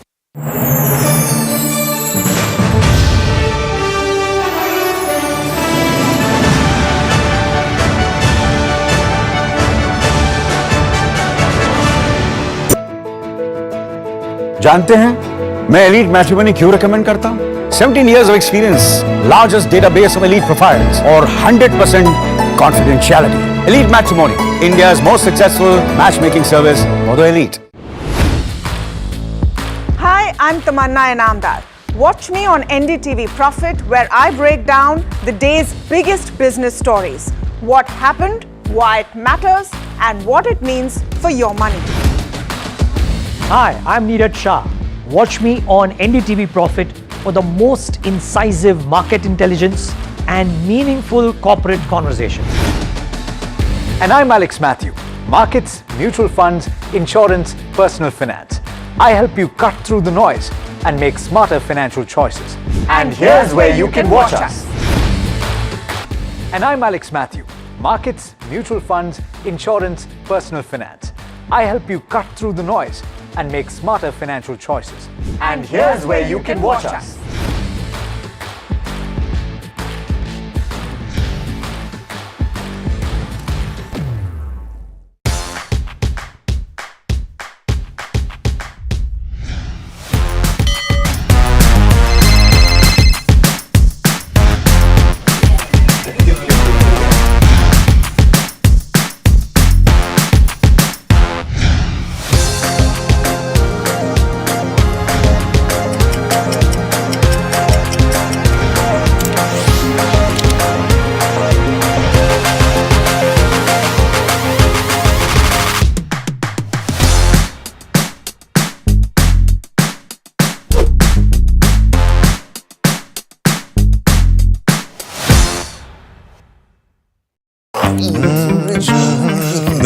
जानते हैं मैं elite matrimony क्यों recommend करता हूं? 17 years of experience, largest database of elite profiles, और 100% confidentiality. Elite Matrimony, India's most successful matchmaking service for the elite. Hi, I'm Tamanna Inamdar. Watch me on NDTV Profit, where I break down the day's biggest business stories. What happened, why it matters, and what it means for your money. Hi, I'm Neeraj Shah. Watch me on NDTV Profit for the most incisive market intelligence and meaningful corporate conversations. And I'm Alex Matthew. Markets, mutual funds, insurance, personal finance. I help you cut through the noise and make smarter financial choices. And here's where you can watch us. And I'm Alex Matthew. Markets, mutual funds, insurance, personal finance. I help you cut through the noise and make smarter financial choices. And here's where you can watch us.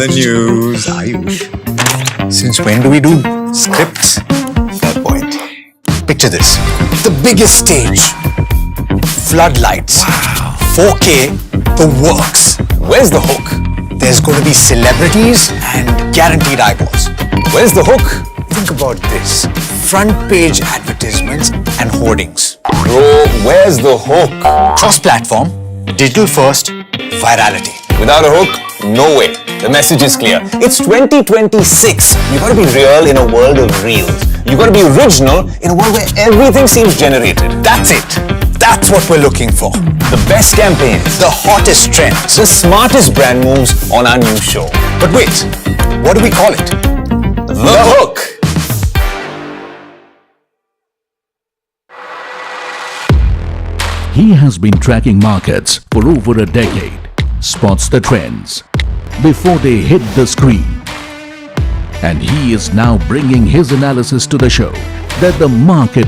the news, Ayush. Since when do we do scripts? Fair point. Picture this. The biggest stage. Floodlights. Wow. 4K. The works. Where's the hook? There's going to be celebrities and guaranteed eyeballs. Where's the hook? Think about this. Front page advertisements and hoardings. Bro, where's the hook? Cross-platform, digital first, virality. Without a hook, no way. The message is clear. It's 2026. You gotta be real in a world of reels. You gotta be original in a world where everything seems generated. That's it. That's what we're looking for. The best campaigns, the hottest trends, the smartest brand moves on our new show. But wait, what do we call it? The hook. He has been tracking markets for over a decade, spots the trends before they hit the screen. And he is now bringing his analysis to the show that the market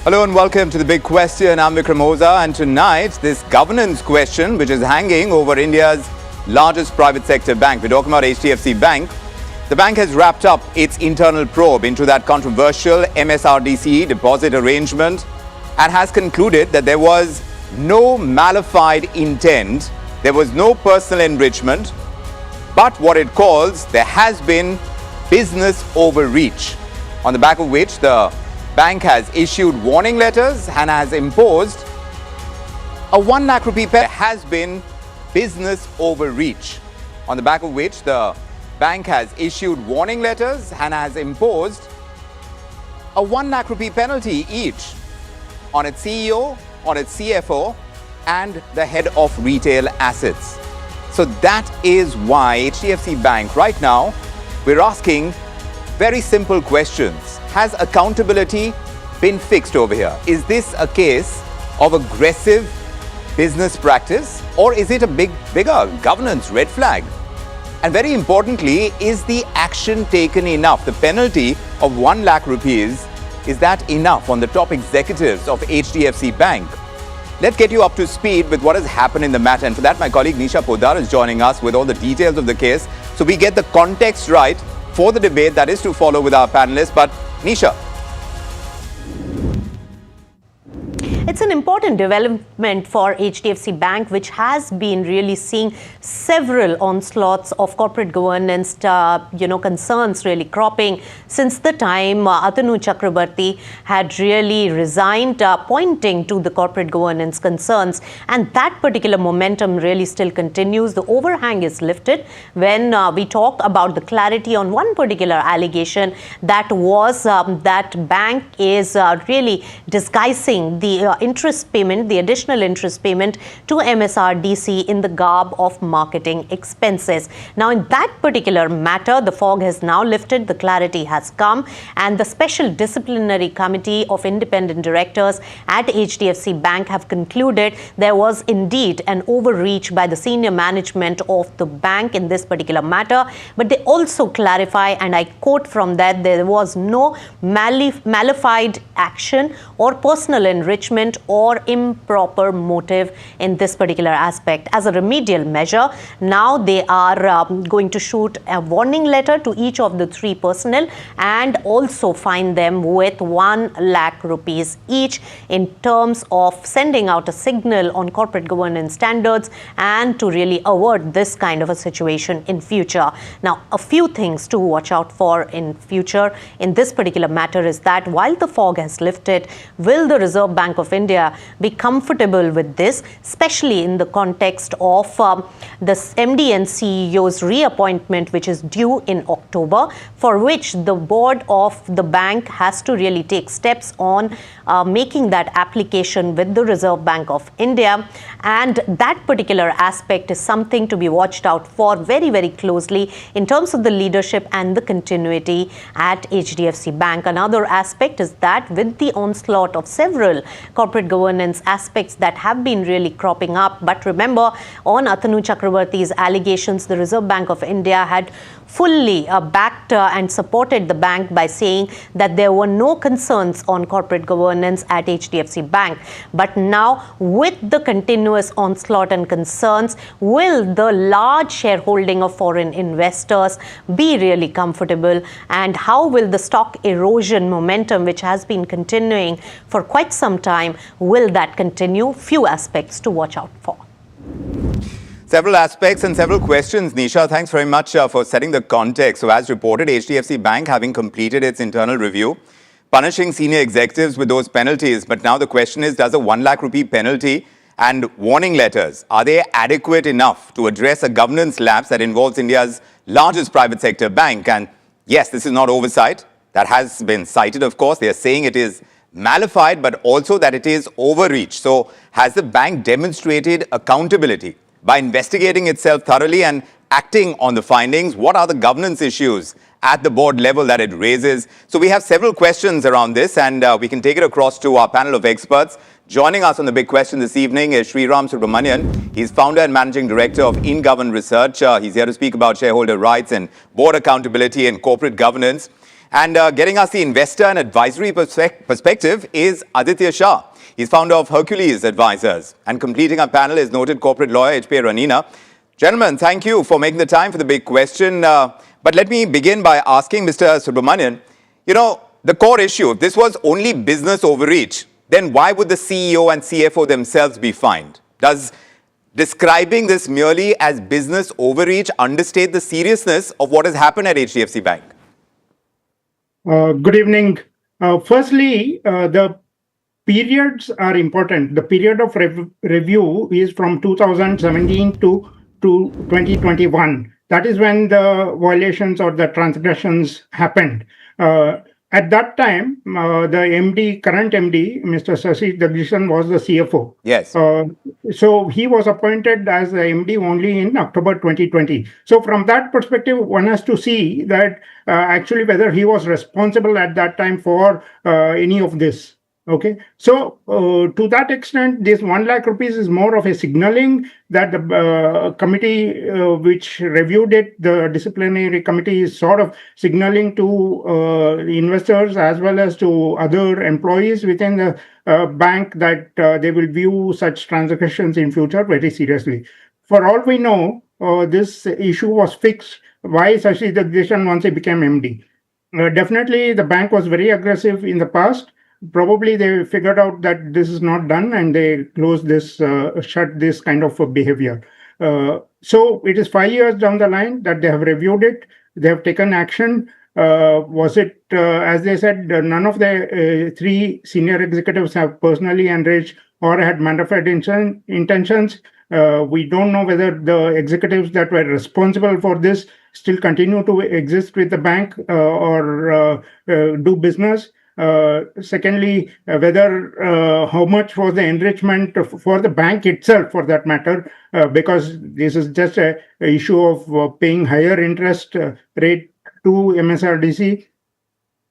Hello and welcome to The Big Question. I'm Vikram Oza, and tonight this governance question which is hanging over India's largest private sector bank. We're talking about HDFC Bank. The bank has wrapped up its internal probe into that controversial MSRDC deposit arrangement and has concluded that there was no malified intent, there was no personal enrichment, but what it calls there has been business overreach, on the back of which the bank has issued warning letters and has imposed a 1 lakh rupee penalty. Has been business overreach, on the back of which the bank has issued warning letters and has imposed a 1 lakh rupee penalty each on its CEO, on its CFO, and the head of retail assets. So that is why HDFC Bank right now, we're asking very simple questions. Has accountability been fixed over here? Is this a case of aggressive business practice, or is it a bigger governance red flag? And very importantly, is the action taken enough? The penalty of 1 lakh rupees, is that enough on the top executives of HDFC Bank? Let's get you up to speed with what has happened in the matter. And for that, my colleague Nisha Poddar is joining us with all the details of the case, so we get the context right for the debate that is to follow with our panelists. But Nisha. It's an important development for HDFC Bank, which has been really seeing several onslaughts of corporate governance, concerns really cropping since the time Atanu Chakrabarti had really resigned, pointing to the corporate governance concerns. And that particular momentum really still continues. The overhang is lifted when we talk about the clarity on one particular allegation that was that bank is really disguising the interest payment, the additional interest payment to MSRDC in the garb of marketing expenses. Now, in that particular matter, the fog has now lifted, the clarity has come, and the Special Disciplinary Committee of Independent Directors at HDFC Bank have concluded there was indeed an overreach by the senior management of the bank in this particular matter. But they also clarify, and I quote from that, there was no malified action or personal enrichment or improper motive in this particular aspect. As a remedial measure, now they are going to shoot a warning letter to each of the three personnel and also fine them with 1 lakh rupees each in terms of sending out a signal on corporate governance standards and to really avert this kind of a situation in future. Now, a few things to watch out for in future in this particular matter is that while the fog has lifted, will the Reserve Bank of India be comfortable with this, especially in the context of the MD and CEO's reappointment, which is due in October, for which the board of the bank has to really take steps on making that application with the Reserve Bank of India. And that particular aspect is something to be watched out for very, very closely in terms of the leadership and the continuity at HDFC Bank. Another aspect is that with the onslaught of several corporate corporate governance aspects that have been really cropping up. But remember, on Atanu Chakravarti's allegations, the Reserve Bank of India had fully backed and supported the bank by saying that there were no concerns on corporate governance at HDFC Bank. But now, with the continuous onslaught and concerns, will the large shareholding of foreign investors be really comfortable? And how will the stock erosion momentum, which has been continuing for quite some time, will that continue? Few aspects to watch out for. Several aspects and several questions. Nisha, thanks very much for setting the context. So as reported, HDFC Bank having completed its internal review, punishing senior executives with those penalties. But now the question is, does a 1 lakh rupee penalty and warning letters, are they adequate enough to address a governance lapse that involves India's largest private sector bank? And yes, this is not oversight. That has been cited, of course. They are saying it is malified, but also that it is overreach. So has the bank demonstrated accountability by investigating itself thoroughly and acting on the findings? What are the governance issues at the board level that it raises? So we have several questions around this, and we can take it across to our panel of experts. Joining us on the big question this evening is Sriram Subramanian. He's founder and managing director of InGovern Research. He's here to speak about shareholder rights and board accountability and corporate governance. And getting us the investor and advisory perspective is Aditya Shah. He's founder of Hercules Advisors. And completing our panel is noted corporate lawyer H.P. Ranina. Gentlemen, thank you for making the time for the big question. But let me begin by asking Mr. Subramanian, you know, the core issue, if this was only business overreach, then why would the CEO and CFO themselves be fined? Does describing this merely as business overreach understate the seriousness of what has happened at HDFC Bank? Good evening. Firstly, the periods are important. The period of review is from 2017 to 2021. That is when the violations or the transgressions happened. At that time, the current MD, Mr. Shashi Jagdishan, was the CFO. Yes. So he was appointed as the MD only in October 2020. So from that perspective, one has to see that actually whether he was responsible at that time for any of this. Okay, so to that extent, this 1 lakh rupees is more of a signaling that the committee which reviewed it, the disciplinary committee, is sort of signaling to the investors as well as to other employees within the bank that they will view such transactions in future very seriously. For all we know, this issue was fixed by Shashi Jagdishan once he became MD. Definitely, the bank was very aggressive in the past. Probably they figured out that this is not done and they closed this, shut this kind of behavior. So it is 5 years down the line that they have reviewed it. They have taken action. Was it, as they said, none of the three senior executives have personally enriched or had manifest intentions. We don't know whether the executives that were responsible for this still continue to exist with the bank or do business. Secondly, whether how much was the enrichment for the bank itself, for that matter, because this is just a issue of paying higher interest rate to MSRDC.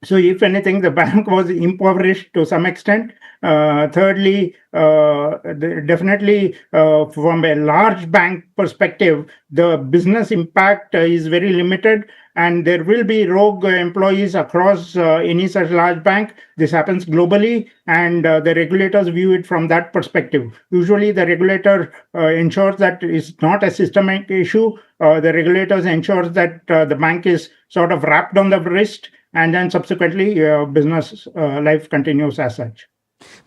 So if anything, the bank was impoverished to some extent. Thirdly, definitely from a large bank perspective, the business impact is very limited, and there will be rogue employees across any such large bank. This happens globally, and the regulators view it from that perspective. Usually the regulator ensures that it's not a systemic issue. The regulators ensures that the bank is sort of wrapped on the wrist, and then subsequently business life continues as such.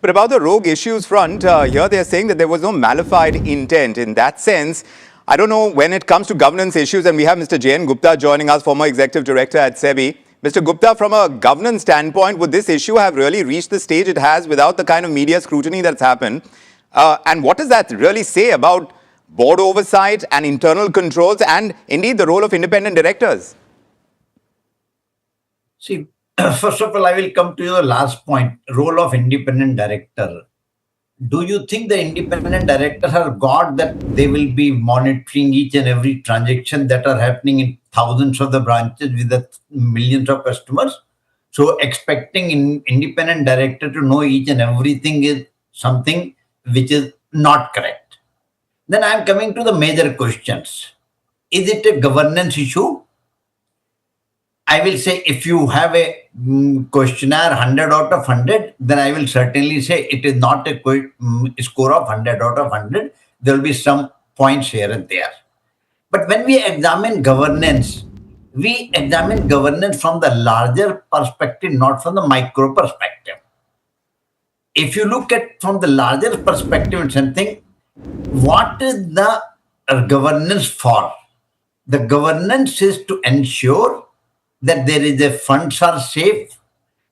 But about the rogue issues front, here they're saying that there was no malified intent. In that sense, I don't know, when it comes to governance issues, and we have Mr. J.N. Gupta joining us, former executive director at SEBI. Mr. Gupta, from a governance standpoint, would this issue have really reached the stage it has without the kind of media scrutiny that's happened? And what does that really say about board oversight and internal controls and indeed the role of independent directors? See, first of all, I will come to your last point, role of independent director. Do you think the independent directors have got that they will be monitoring each and every transaction that are happening in thousands of the branches with the millions of customers? So expecting independent director to know each and everything is something which is not correct. Then I am coming to the major questions. Is it a governance issue? I will say if you have a questionnaire 100 out of 100, then I will certainly say it is not a score of 100 out of 100. There will be some points here and there. But when we examine governance from the larger perspective, not from the micro perspective. If you look at from the larger perspective and something, what is the governance for? The governance is to ensure that there is a funds are safe,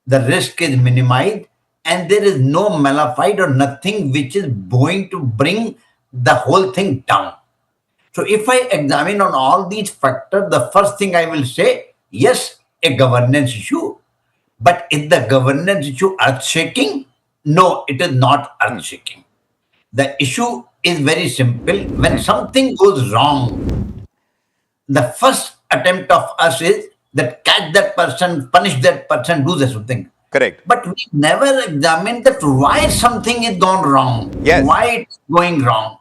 the risk is minimized, and there is no malafide or nothing which is going to bring the whole thing down. So if I examine on all these factors, the first thing I will say, yes, a governance issue. But is the governance issue earth-shaking? No, it is not earth-shaking. The issue is very simple. When something goes wrong, the first attempt of us is that catch that person, punish that person, do something. Correct. But we never examine that why something is gone wrong. Yes. Why it's going wrong.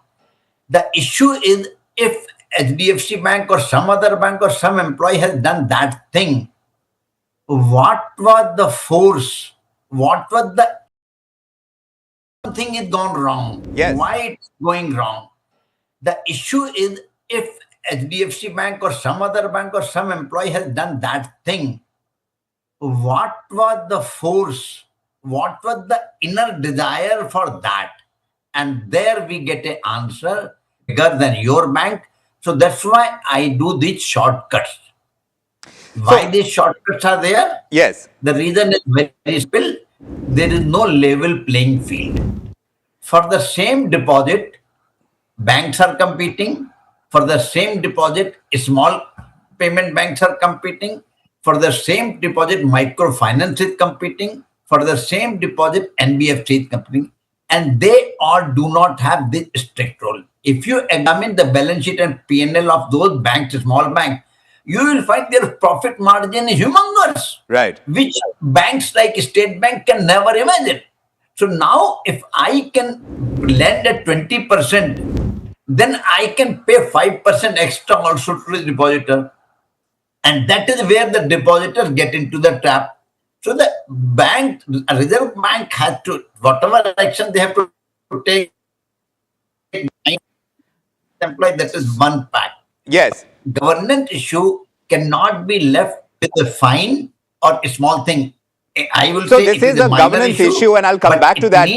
The issue is if HDFC Bank or some other bank or some employee has done that thing, what was the force? What was the something is gone wrong? Yes. Why it's going wrong? The issue is if HDFC Bank or some other bank or some employee has done that thing, what was the force? What was the inner desire for that? And there we get an answer bigger than your bank. So that's why I do these shortcuts. Why these shortcuts are there? Yes. The reason is very simple. There is no level playing field. For the same deposit, banks are competing. For the same deposit, small payment banks are competing. For the same deposit, microfinance is competing. For the same deposit, NBFC is competing. And they all do not have this strict role. If you examine the balance sheet and P&L of those banks, small banks, you will find their profit margin is humongous. Right. Which banks like State Bank can never imagine. So now if I can lend at 20%, then I can pay 5% extra also to the depositor. And that is where the depositors get into the trap. So the bank, Reserve Bank has to, whatever action they have to take, employee, that is one fact. Yes. Governance issue cannot be left with a fine or a small thing. I will so say this is a governance issue, and I'll come back to that.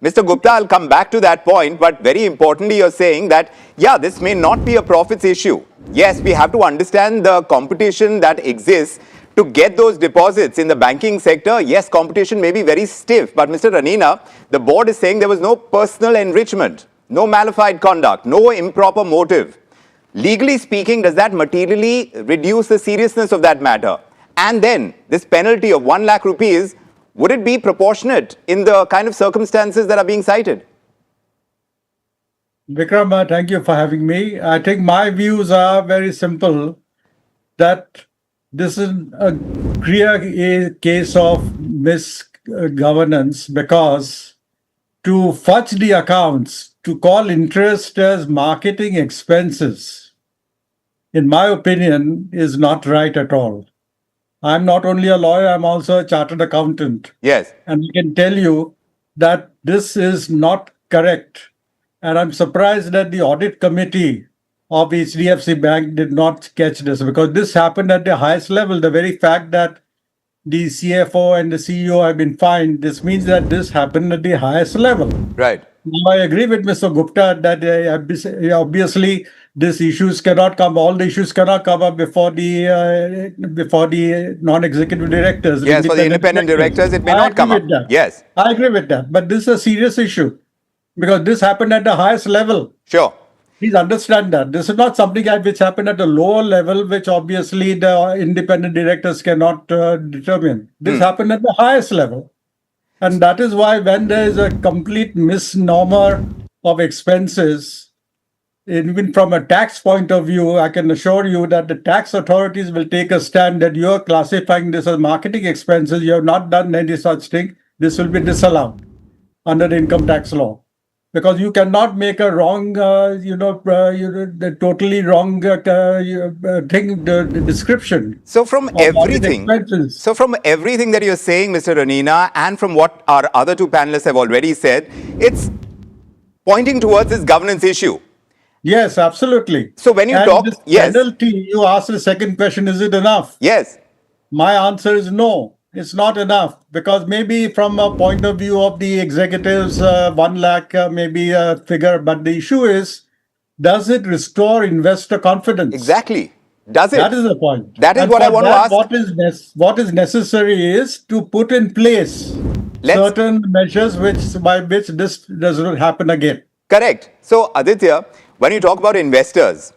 Mr. Gupta, I'll come back to that point. But very importantly, you're saying that, yeah, this may not be a profits issue. Yes, we have to understand the competition that exists to get those deposits in the banking sector. Yes, competition may be very stiff. But Mr. Ranina, the board is saying there was no personal enrichment, no malified conduct, no improper motive. Legally speaking, does that materially reduce the seriousness of that matter? And then this penalty of 1 lakh rupees, would it be proportionate in the kind of circumstances that are being cited? Vikram, thank you for having me. I think my views are very simple, that this is a clear case of misgovernance, because to fudge the accounts, to call interest as marketing expenses, in my opinion, is not right at all. I'm not only a lawyer, I'm also a chartered accountant. Yes. And I can tell you that this is not correct. And I'm surprised that the audit committee of HDFC Bank did not catch this, because this happened at the highest level. The very fact that the CFO and the CEO have been fined, this means that this happened at the highest level. Right. Now, I agree with Mr. Gupta that obviously these issues cannot come, all the issues cannot come up before the non-executive directors. Yes, for the independent directors, it may not come up. Yes. I agree with that. But this is a serious issue, because this happened at the highest level. Sure. Please understand that. This is not something which happened at a lower level, which obviously the independent directors cannot determine. This happened at the highest level. And that is why when there is a complete misnomer of expenses, even from a tax point of view, I can assure you that the tax authorities will take a stand that you are classifying this as marketing expenses. You have not done any such thing. This will be disallowed. under the income tax law. Because you cannot make a wrong, the totally wrong thing, the description. So from everything that you're saying, Mr. Ranina, and from what our other two panelists have already said, it's pointing towards this governance issue. Yes, absolutely. So when you talk, yes. Penalty, you asked the second question, is it enough? Yes. My answer is no. It's not enough, because maybe from a point of view of the executives, 1 lakh maybe a figure, but the issue is, does it restore investor confidence? Exactly. Does it? That is the point. That is what I want to ask. What is necessary is to put in place certain measures by which this does not happen again. Correct. So Aditya, when you talk about investors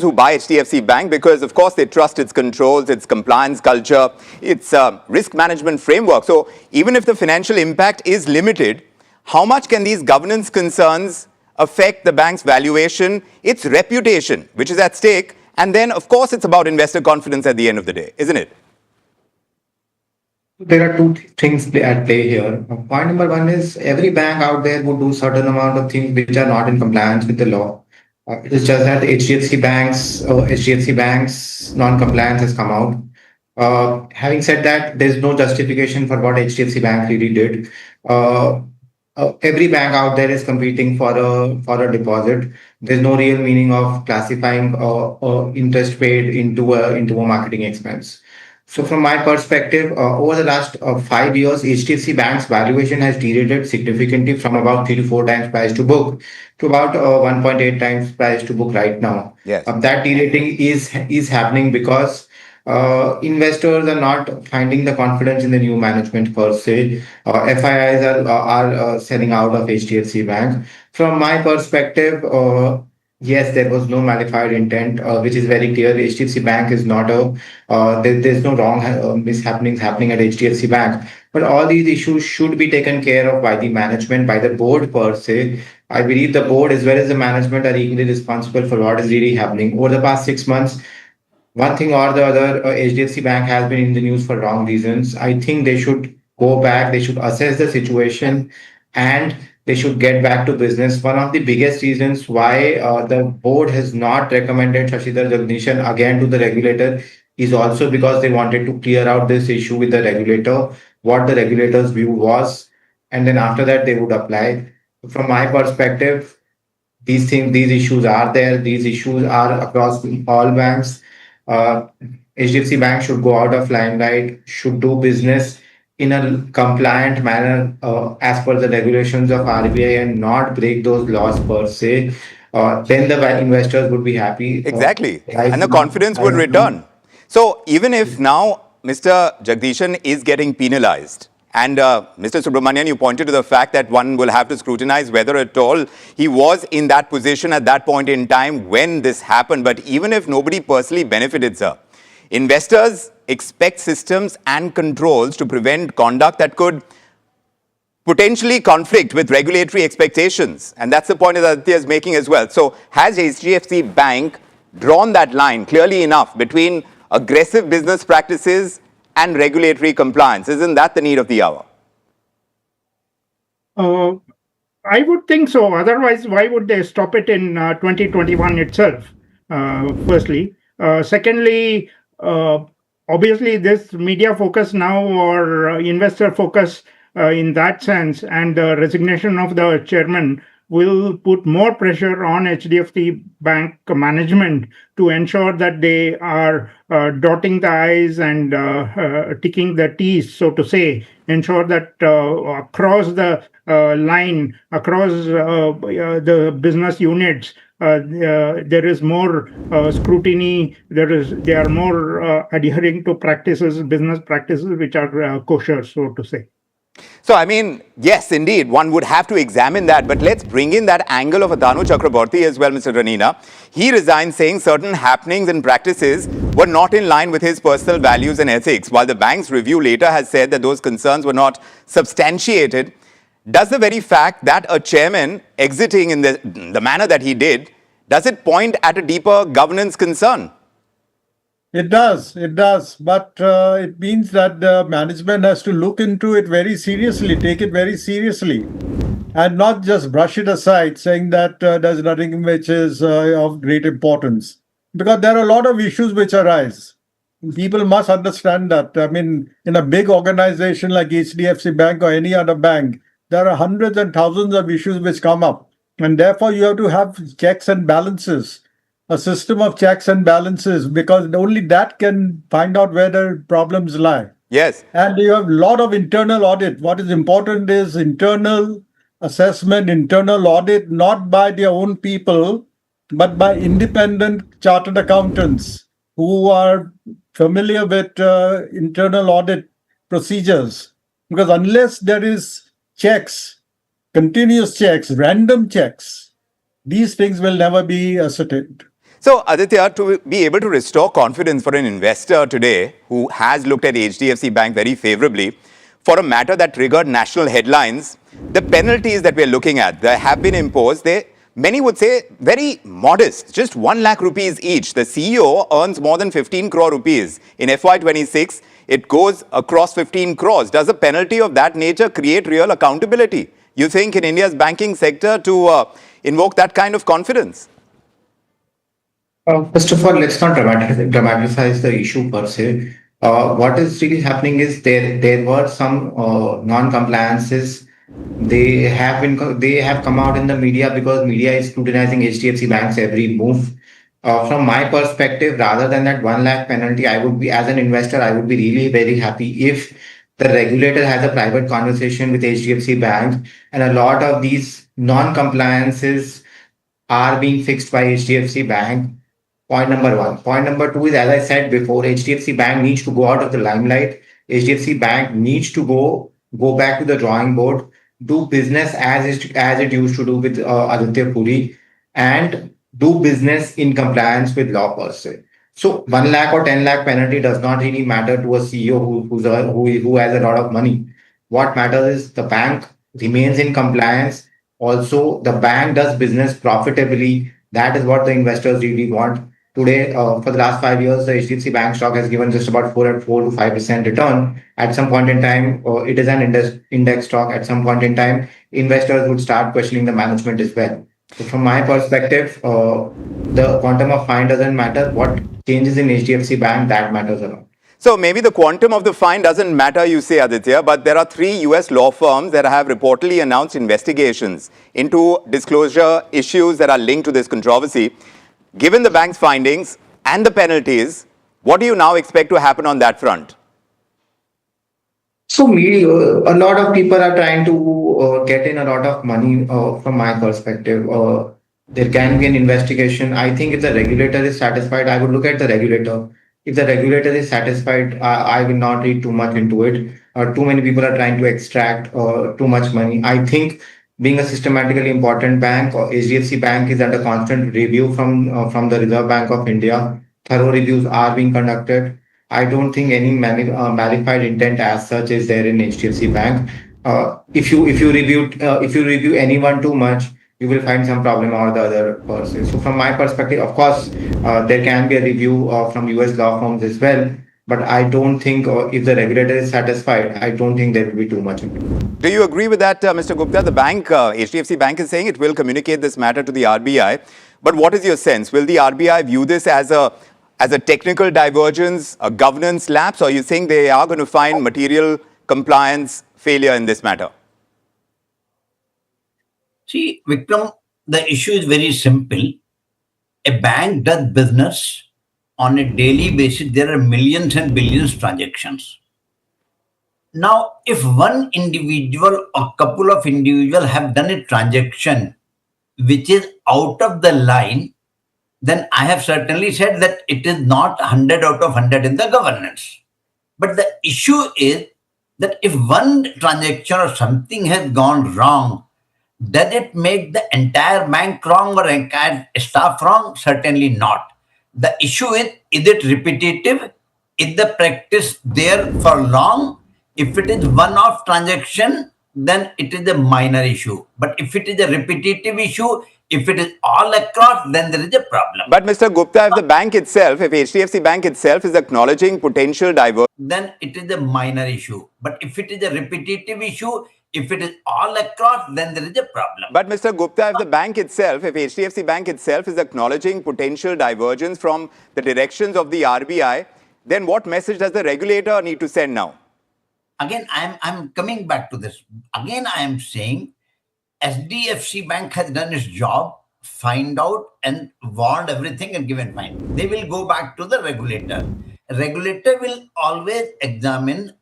who buy HDFC Bank because, of course, they trust its controls, its compliance culture, its risk management framework. So even if the financial impact is limited, how much can these governance concerns affect the bank's valuation, its reputation, which is at stake? And then, of course, it's about investor confidence at the end of the day, isn't it? There are two things at play here. Point number one is every bank out there would do certain amount of things which are not in compliance with the law. It's just that HDFC Bank's non-compliance has come out. Having said that, there's no justification for what HDFC Bank really did. Every bank out there is competing for a deposit. There's no real meaning of classifying interest paid into a marketing expense. So from my perspective, over the last 5 years, HDFC Bank's valuation has deteriorated significantly from about 3 to 4 times price to book to about 1.8 times price to book right now. Yes. That deteriorating is happening because investors are not finding the confidence in the new management per se. FIIs are selling out of HDFC Bank. From my perspective, yes, there was no malified intent, which is very clear. HDFC Bank is not there's no wrong mishappenings happening at HDFC Bank. But all these issues should be taken care of by the management, by the board per se. I believe the board as well as the management are equally responsible for what is really happening. Over the past 6 months, one thing or the other, HDFC Bank has been in the news for wrong reasons. I think they should go back, they should assess the situation, and they should get back to business. One of the biggest reasons why the board has not recommended Shashidhar Jagdishan again to the regulator is also because they wanted to clear out this issue with the regulator, what the regulator's view was, and then after that they would apply. From my perspective, these issues are there. These issues are across all banks. HDFC Bank should go out of limelight, should do business in a compliant manner as per the regulations of RBI and not break those laws per se. Then the investors would be happy. Exactly. And the confidence would return. So even if now Mr. Jagdishan is getting penalized, and Mr. Subramanian, you pointed to the fact that one will have to scrutinize whether at all he was in that position at that point in time when this happened. But even if nobody personally benefited, sir, investors expect systems and controls to prevent conduct that could potentially conflict with regulatory expectations. And that's the point that Aditya is making as well. So has HDFC Bank drawn that line clearly enough between aggressive business practices and regulatory compliance? Isn't that the need of the hour? I would think so. Otherwise, why would they stop it in 2021 itself? Firstly. Secondly, obviously, this media focus now or investor focus in that sense and the resignation of the chairman will put more pressure on HDFC Bank management to ensure that they are dotting the I's and ticking the T's, so to say, ensure that across the line, across the business units, there is more scrutiny, they are more adhering to practices, business practices, which are kosher, so to say. So, I mean, yes, indeed, one would have to examine that. But let's bring in that angle of Adanu Chakraborty as well, Mr. Ranina. He resigned saying certain happenings and practices were not in line with his personal values and ethics, while the bank's review later has said that those concerns were not substantiated. Does the very fact that a chairman exiting in the manner that he did, does it point at a deeper governance concern? It does. But it means that the management has to look into it very seriously, take it very seriously, and not just brush it aside, saying that there's nothing which is of great importance. Because there are a lot of issues which arise. People must understand that. I mean, in a big organization like HDFC Bank or any other bank, there are hundreds and thousands of issues which come up. And therefore, you have to have checks and balances, a system of checks and balances, because only that can find out where the problems lie. Yes. And you have a lot of internal audit. What is important is internal assessment, internal audit, not by their own people, but by independent chartered accountants who are familiar with internal audit procedures. Because unless there is checks, continuous checks, random checks, these things will never be ascertained. So, Aditya, to be able to restore confidence for an investor today who has looked at HDFC Bank very favorably for a matter that triggered national headlines, the penalties that we're looking at, they have been imposed. Many would say very modest, just 1 lakh rupees each. The CEO earns more than 15 crore rupees. In FY26, it goes across 15 crores. Does a penalty of that nature create real accountability, you think, in India's banking sector to invoke that kind of confidence? First of all, let's not dramatize the issue per se. What is really happening is there were some non-compliances. They have come out in the media because media is scrutinizing HDFC Bank's every move. From my perspective, rather than that 1 lakh penalty, I would be, as an investor, I would be really very happy if the regulator has a private conversation with HDFC Bank and a lot of these non-compliances are being fixed by HDFC Bank. Point number one. Point number two is, as I said before, HDFC Bank needs to go out of the limelight. HDFC Bank needs to go back to the drawing board, do business as it used to do with Aditya Puri, and do business in compliance with law per se. So 1 lakh or 10 lakh penalty does not really matter to a CEO who has a lot of money. What matters is the bank remains in compliance. Also, the bank does business profitably. That is what the investors really want. Today, for the last 5 years, the HDFC Bank stock has given just about 4 to 5% return. At some point in time, it is an index stock. At some point in time, investors would start questioning the management as well. So from my perspective, the quantum of fine doesn't matter. What changes in HDFC Bank, that matters a lot. So maybe the quantum of the fine doesn't matter, you say, Aditya, but there are 3 US law firms that have reportedly announced investigations into disclosure issues that are linked to this controversy. Given the bank's findings and the penalties, what do you now expect to happen on that front? So a lot of people are trying to get in a lot of money from my perspective. There can be an investigation. I think if the regulator is satisfied, I would look at the regulator. If the regulator is satisfied, I will not read too much into it. Too many people are trying to extract too much money. I think being a systematically important bank, HDFC Bank is under constant review from the Reserve Bank of India. Thorough reviews are being conducted. I don't think any malified intent as such is there in HDFC Bank. If you review anyone too much, you will find some problem or the other person. So from my perspective, of course, there can be a review from US law firms as well. But I don't think if the regulator is satisfied, I don't think there will be too much. Do you agree with that, Mr. Gupta? The bank, HDFC Bank, is saying it will communicate this matter to the RBI. But what is your sense? Will the RBI view this as a technical divergence, a governance lapse, or you think they are going to find material compliance failure in this matter? See, Vikram, the issue is very simple. A bank does business on a daily basis. There are millions and billions of transactions. Now, if one individual or couple of individuals have done a transaction which is out of the line, then I have certainly said that it is not 100 out of 100 in the governance. But the issue is that if one transaction or something has gone wrong, does it make the entire bank wrong or entire staff wrong? Certainly not. The issue is it repetitive? Is the practice there for long? If it is one-off transaction, then it is a minor issue. But if it is a repetitive issue, if it is all across, then there is a problem. But Mr. Gupta, if the bank itself, if HDFC Bank itself is acknowledging potential divergence, then it is a minor issue. But if it is a repetitive issue, if it is all across, then there is a problem. But Mr. Gupta, if the bank itself, if HDFC Bank itself is acknowledging potential divergence from the directions of the RBI, then what message does the regulator need to send now? Again, I'm coming back to this. Again, I am saying SDFC Bank has done its job, find out and warned everything and given fine. They will go back to the regulator. Regulator will always examine,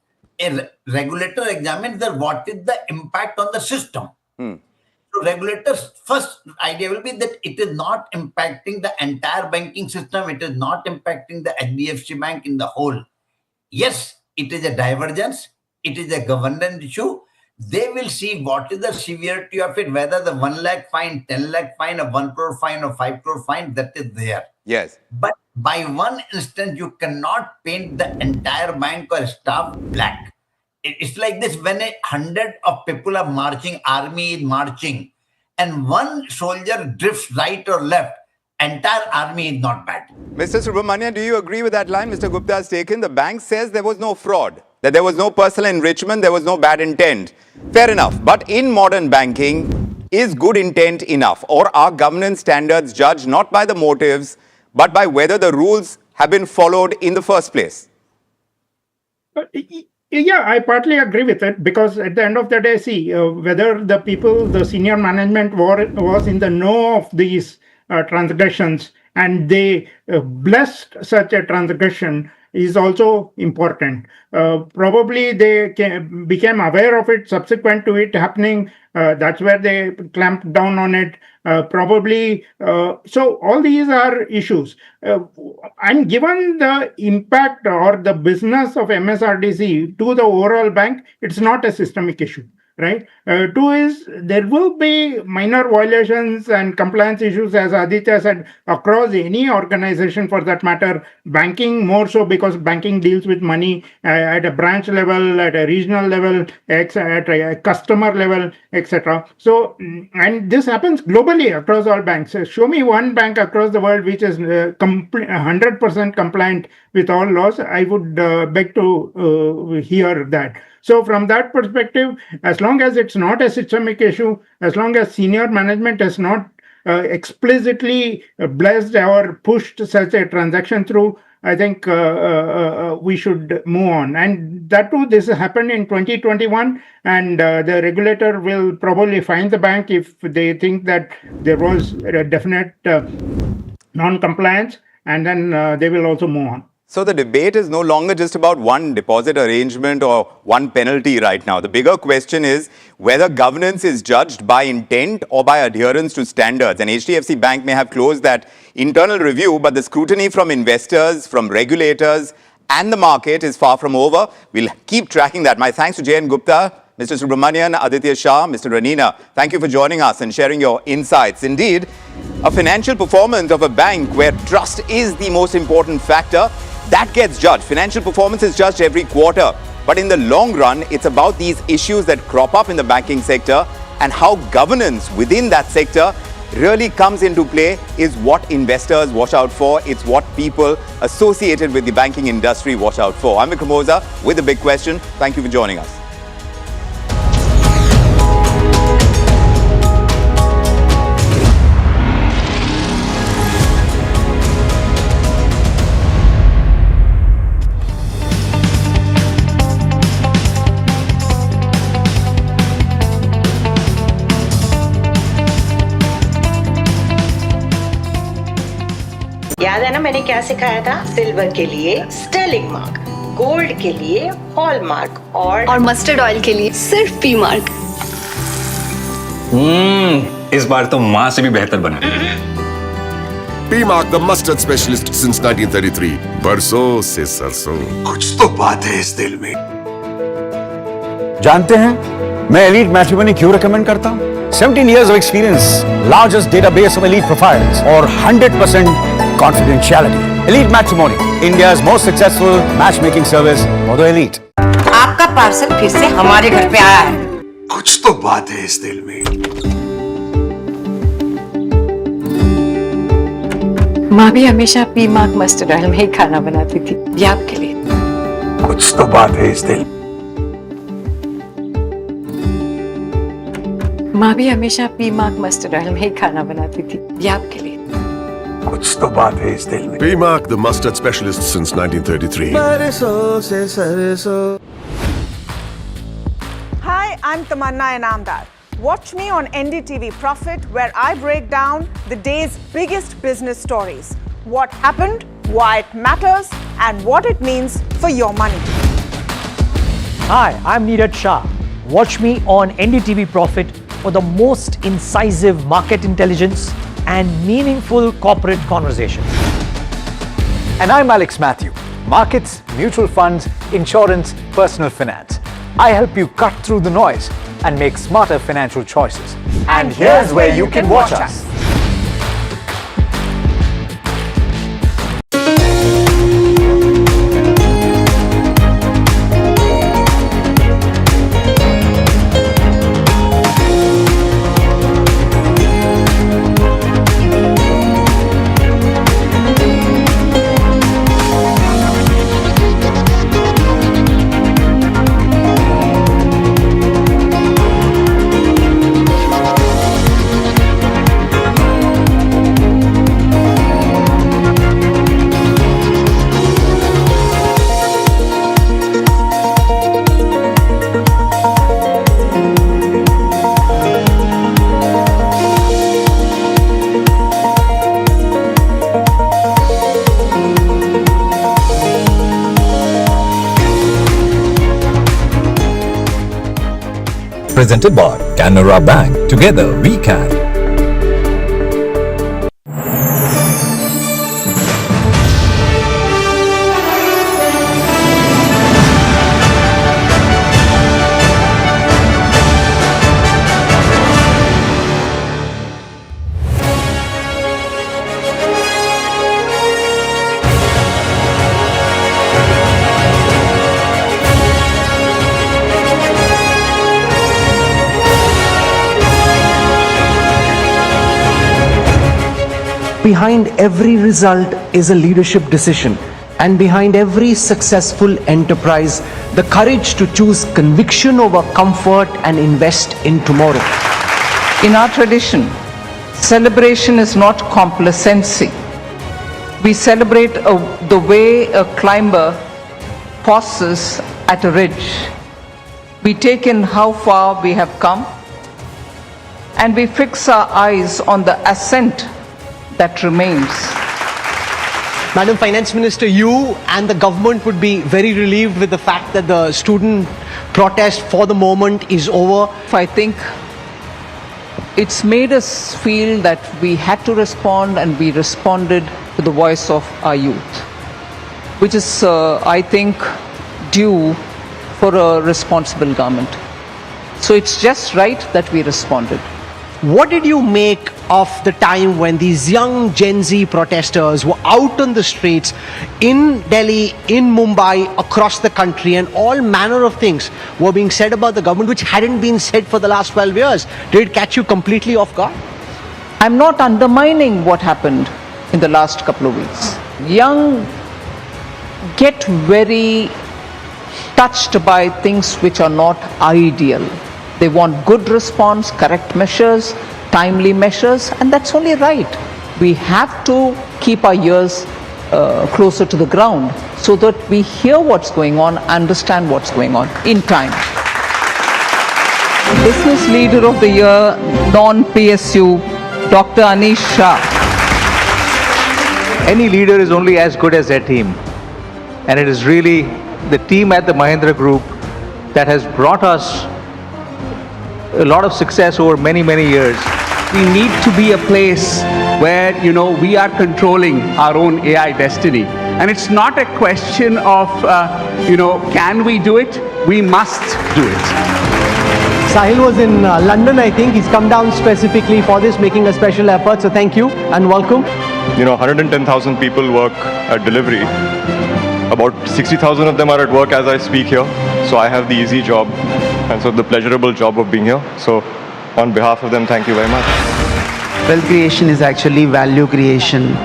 regulator examines what is the impact on the system. So regulator's first idea will be that it is not impacting the entire banking system. It is not impacting the HDFC Bank in the whole. Yes, it is a divergence. It is a governance issue. They will see what is the severity of it, whether the 1 lakh fine, 10 lakh fine, a 1 crore fine, or 5 crore fine, that is there. Yes. But by one instance, you cannot paint the entire bank or staff black. It's like this: when 100 of people are marching, army is marching, and one soldier drifts right or left, entire army is not bad. Mr. Subramanian, do you agree with that line Mr. Gupta has taken? The bank says there was no fraud, that there was no personal enrichment, there was no bad intent. Fair enough. But in modern banking, is good intent enough? Or are governance standards judged not by the motives, but by whether the rules have been followed in the first place? Yeah, I partly agree with it, because at the end of the day, see, whether the people, the senior management was in the know of these transgressions and they blessed such a transgression is also important. Probably they became aware of it subsequent to it happening. That's where they clamped down on it. So all these are issues. And given the impact or the business of MSRDC to the overall bank, it's not a systemic issue. Right. Two is there will be minor violations and compliance issues, as Aditya said, across any organization for that matter. Banking more so, because banking deals with money at a branch level, at a regional level, at a customer level, etc. So, and this happens globally across all banks. Show me one bank across the world which is 100% compliant with all laws. I would beg to hear that. So from that perspective, as long as it's not a systemic issue, as long as senior management has not explicitly blessed or pushed such a transaction through, I think we should move on. And that too, this happened in 2021, and the regulator will probably fine the bank if they think that there was a definite non-compliance, and then they will also move on. So the debate is no longer just about one deposit arrangement or one penalty right now. The bigger question is whether governance is judged by intent or by adherence to standards. And HDFC Bank may have closed that internal review, but the scrutiny from investors, from regulators and the market is far from over. We'll keep tracking that. My thanks to J.N. Gupta, Mr. Subramanian, Aditya Shah, Mr. Ranina. Thank you for joining us and sharing your insights. Indeed, a financial performance of a bank where trust is the most important factor, that gets judged. Financial performance is judged every quarter. But in the long run, it's about these issues that crop up in the banking sector and how governance within that sector really comes into play is what investors watch out for. It's what people associated with the banking industry watch out for. I'm Vikram Oza with The Big Question. Thank you for joining us. याद है ना मैंने क्या सिखाया था? Silver के लिए Stirling mark, gold के लिए हॉल मार्क और मस्टर्ड ऑयल के लिए सिर्फ पी मार्क। इस बार तो माँ से भी बेहतर बना। P mark the mustard specialist since 1933। बरसों से सरसों। कुछ तो बात है इस दिल में। जानते हैं मैं एलीट मैट्रिमोनी क्यों रेकमेंड करता हूं? 17 years of experience, largest database of elite profiles, और 100% confidentiality. Elite Matrimony, India's most successful matchmaking service for the elite. आपका पार्सल फिर से हमारे घर पे आया है। कुछ तो बात है इस दिल में। माँ भी हमेशा पी मार्क मस्टर्ड ऑयल में ही खाना बनाती थी, ये आपके लिए। कुछ तो बात है इस दिल। माँ भी हमेशा पी मार्क मस्टर्ड ऑयल में ही खाना बनाती थी, ये आपके लिए। कुछ तो बात है इस दिल में। P-Mark, the mustard specialist since 1933. Hi, I'm Tamanna Inamdar. Watch me on NDTV Profit, where I break down the day's biggest business stories. What happened, why it matters, and what it means for your money. Hi, I'm Neeraj Shah. Watch me on NDTV Profit for the most incisive market intelligence and meaningful corporate conversations. And I'm Alex Matthew. Markets, mutual funds, insurance, personal finance. I help you cut through the noise and make smarter financial choices. And here's where you can watch us. Presented by Canara Bank. Together we can. Behind every result is a leadership decision, and behind every successful enterprise, the courage to choose conviction over comfort and invest in tomorrow. In our tradition, celebration is not complacency. We celebrate the way a climber pauses at a ridge. We take in how far we have come, and we fix our eyes on the ascent that remains. Madam Finance Minister, you and the government would be very relieved with the fact that the student protest for the moment is over. I think it's made us feel that we had to respond, and we responded to the voice of our youth, which is, I think, due for a responsible government. So it's just right that we responded. What did you make of the time when these young Gen Z protesters were out on the streets in Delhi, in Mumbai, across the country, and all manner of things were being said about the government which hadn't been said for the last 12 years? Did it catch you completely off guard? I'm not undermining what happened in the last couple of weeks. Young get very touched by things which are not ideal. They want good response, correct measures, timely measures, and that's only right. We have to keep our ears closer to the ground so that we hear what's going on, understand what's going on in time. Business Leader of the Year, non-PSU, Dr. Anish Shah. Any leader is only as good as their team. And it is really the team at the Mahindra Group that has brought us a lot of success over many, many years. We need to be a place where, we are controlling our own AI destiny. And it's not a question of, can we do it? We must do it. Sahil was in London, I think. He's come down specifically for this, making a special effort. So thank you and welcome. 110,000 people work at delivery. About 60,000 of them are at work as I speak here. So I have the easy job and so the pleasurable job of being here. So on behalf of them, thank you very much. Wealth creation is actually value creation.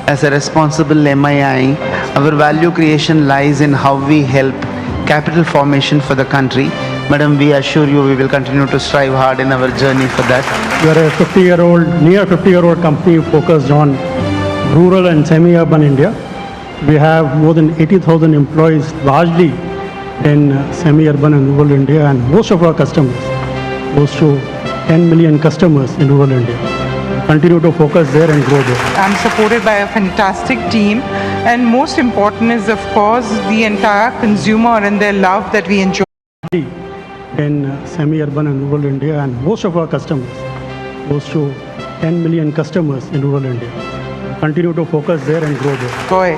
As a responsible MII, our value creation lies in how we help capital formation for the country. Madam, we assure you we will continue to strive hard in our journey for that. We are a 50-year-old, near 50-year-old company focused on rural and semi-urban India. We have more than 80,000 employees, largely in semi-urban and rural India, and most of our customers, close to 10 million customers in rural India. Continue to focus there and grow there. I'm supported by a fantastic team, and most important is, of course, the entire consumer and their love that we enjoy. In semi-urban and rural India, and most of our customers, close to 10 million customers in rural India. Continue to focus there and grow there. Joy.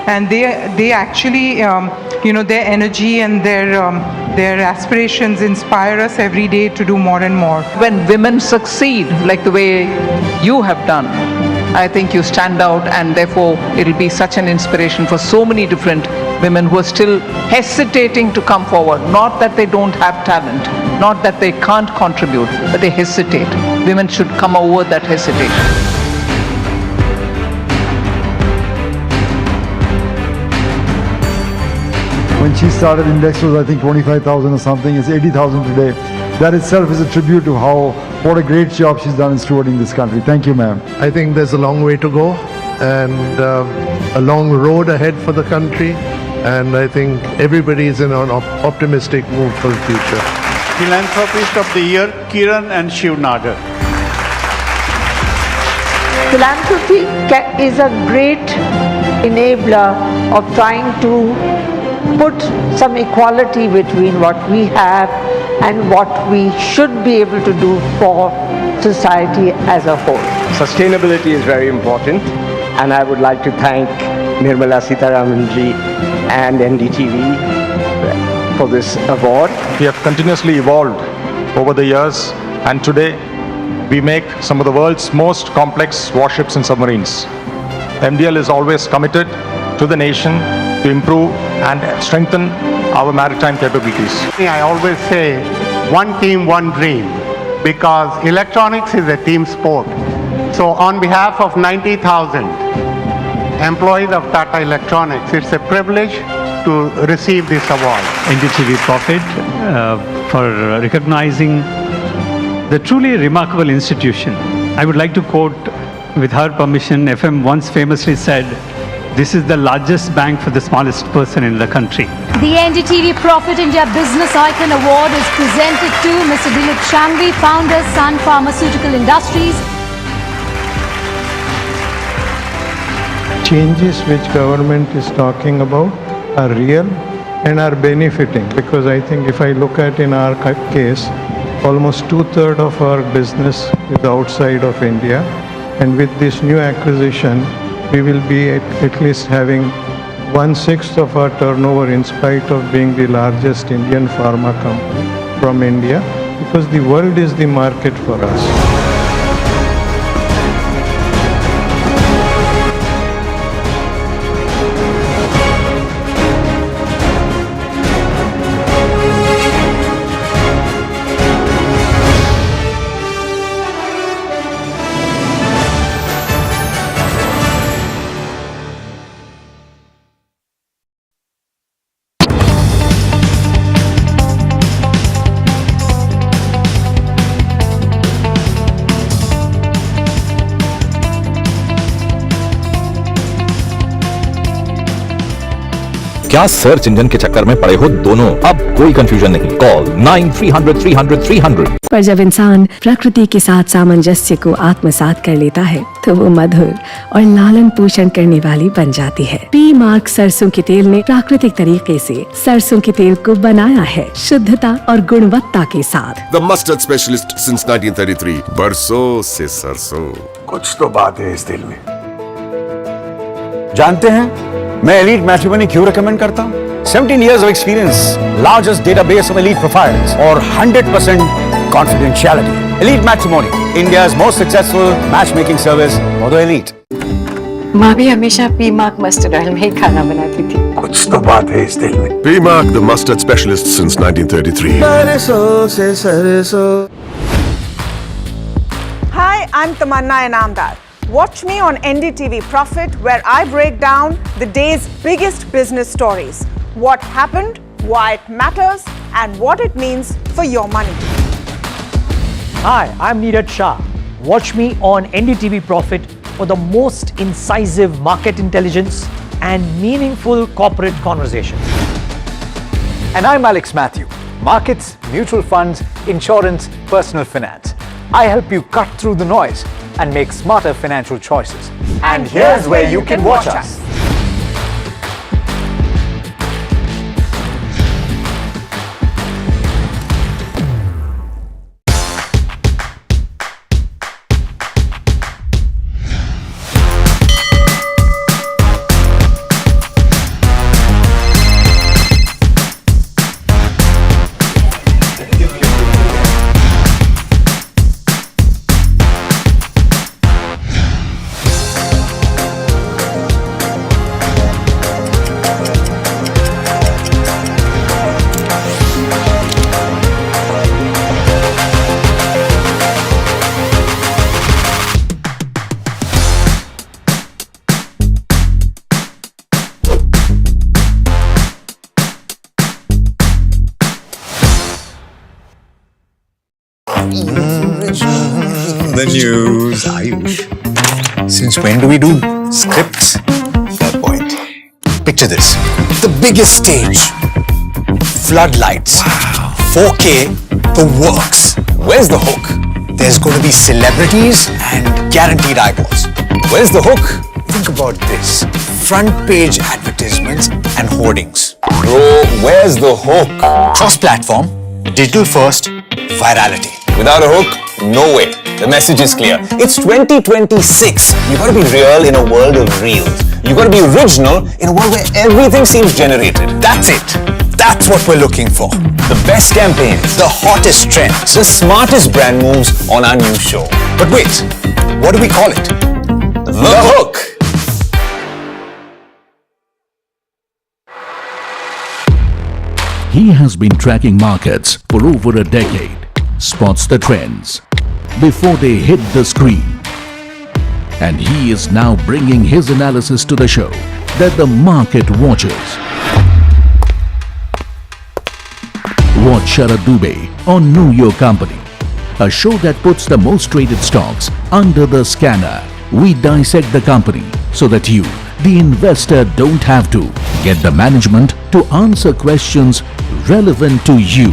And they actually, their energy and their aspirations inspire us every day to do more and more. When women succeed, like the way you have done, I think you stand out, and therefore it'll be such an inspiration for so many different women who are still hesitating to come forward. Not that they don't have talent, not that they can't contribute, but they hesitate. Women should come over that hesitation. When she started, index was I think 25,000 or something. It's 80,000 today. That itself is a tribute to what a great job she's done in stewarding this country. Thank you, ma'am. I think there's a long way to go and a long road ahead for the country. And I think everybody is in an optimistic mood for the future. Philanthropist of the Year, Kiran and Shiv Nagar. Philanthropy is a great enabler of trying to put some equality between what we have and what we should be able to do for society as a whole. Sustainability is very important, and I would like to thank Nirmala Sitharamanji and NDTV for this award. We have continuously evolved over the years, and today we make some of the world's most complex warships and submarines. MDL is always committed to the nation to improve and strengthen our maritime capabilities. I always say, one team, one dream, because electronics is a team sport. So on behalf of 90,000 employees of Tata Electronics, it's a privilege to receive this award. NDTV Profit for recognizing the truly remarkable institution. I would like to quote, with her permission, FM once famously said, "This is the largest bank for the smallest person in the country." The NDTV Profit India Business Icon Award is presented to Mr. Dilip Shangvi, founder, Sun Pharmaceutical Industries. Changes which government is talking about are real and are benefiting, because I think if I look at in our case, almost 2/3 of our business is outside of India, and with this new acquisition, we will be at least having 1/6 of our turnover in spite of being the largest Indian pharma company from India, because the world is the market for us. क्या search engine के चक्कर में पड़े हो दोनों? अब कोई confusion नहीं। कॉल 9300 पर जब इंसान प्रकृति के साथ सामंजस्य को आत्मसात कर लेता है तो वो मधुर और लालन पोषण करने वाली बन जाती है। पी मार्क सरसों के तेल ने प्राकृतिक तरीके से सरसों के तेल को बनाया है शुद्धता और गुणवत्ता के साथ। The mustard specialist since 1933. बरसों से सरसों। कुछ तो बात है इस दिल में। जानते हैं मैं एलीट मैट्रिमोनी क्यों रेकमेंड करता हूं? 17 years of experience, largest database of elite profiles और 100% confidentiality. Elite Matrimony, India's most successful matchmaking service for the elite. माँ भी हमेशा पी मार्क मस्टर्ड ऑयल में ही खाना बनाती थी। कुछ तो बात है इस दिल में। P Mark, the mustard specialist since 1933. Hi, I'm Tamanna Inamdar. Watch me on NDTV Profit, where I break down the day's biggest business stories. What happened, why it matters, and what it means for your money. Hi, I'm Neeraj Shah. Watch me on NDTV Profit for the most incisive market intelligence and meaningful corporate conversations. And I'm Alex Matthew. Markets, mutual funds, insurance, personal finance. I help you cut through the noise and make smarter financial choices. And here's where you can watch us. The news, Ayush. Since when do we do scripts? Fair point. Picture this. The biggest stage. Floodlights. Wow. 4K. The works. Where's the hook? There's going to be celebrities and guaranteed eyeballs. Where's the hook? Think about this. Front page advertisements and hoardings. Bro, where's the hook? Cross-platform. Digital first. Virality. Without a hook, no way. The message is clear. It's 2026. You gotta be real in a world of reels. You gotta be original in a world where everything seems generated. That's it. That's what we're looking for. The best campaigns, the hottest trends, the smartest brand moves on our new show. But wait, what do we call it? The hook. He has been tracking markets for over a decade, spots the trends before they hit the screen. And he is now bringing his analysis to the show that the market watches. Watch Sharad Dubey on Know Your Company, a show that puts the most traded stocks under the scanner. We dissect the company so that you, the investor, don't have to. Get the management to answer questions relevant to you.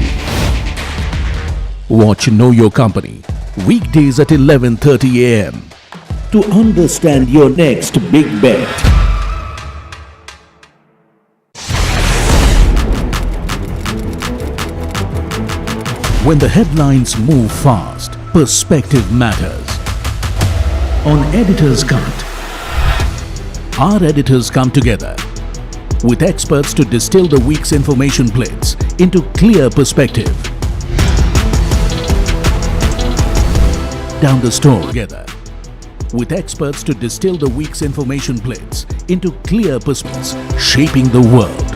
Watch Know Your Company, weekdays at 11:30 a.m. to understand your next big bet. When the headlines move fast, perspective matters. On Editor's Cut, our editors come together with experts to distill the week's information plates into clear perspective. Down the store together with experts to distill the week's information plates into clear perspectives shaping the world.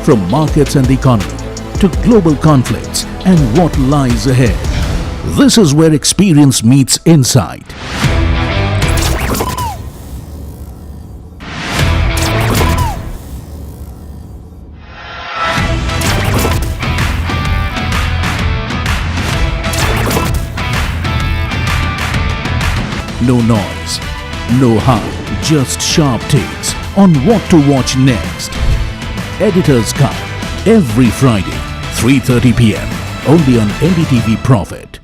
From markets and the economy to global conflicts and what lies ahead. This is where experience meets insight. No noise, no hype, just sharp takes on what to watch next. Editor's Cut, every Friday, 3:30 p.m. only on NDTV Profit.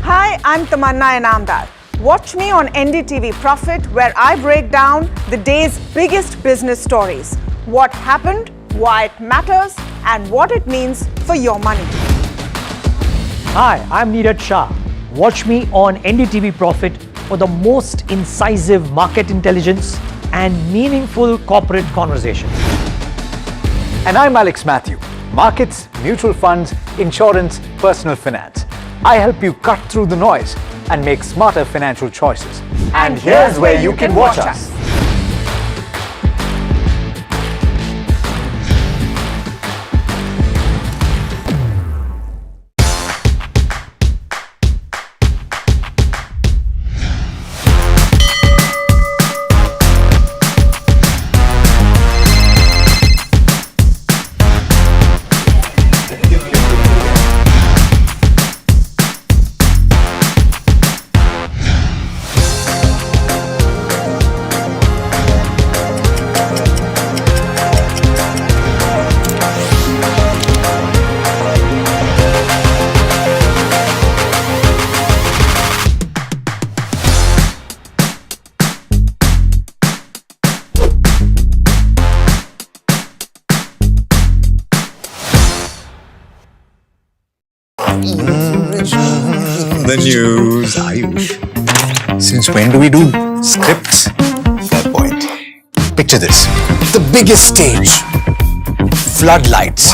Hi, I'm Tamanna Inamdar. Watch me on NDTV Profit, where I break down the day's biggest business stories. What happened, why it matters, and what it means for your money. Hi, I'm Neeraj Shah. Watch me on NDTV Profit for the most incisive market intelligence and meaningful corporate conversations. And I'm Alex Matthew. Markets, mutual funds, insurance, personal finance. I help you cut through the noise and make smarter financial choices. And here's where you can watch us. The news, Ayush. Since when do we do scripts? Fair point. Picture this. The biggest stage. Floodlights.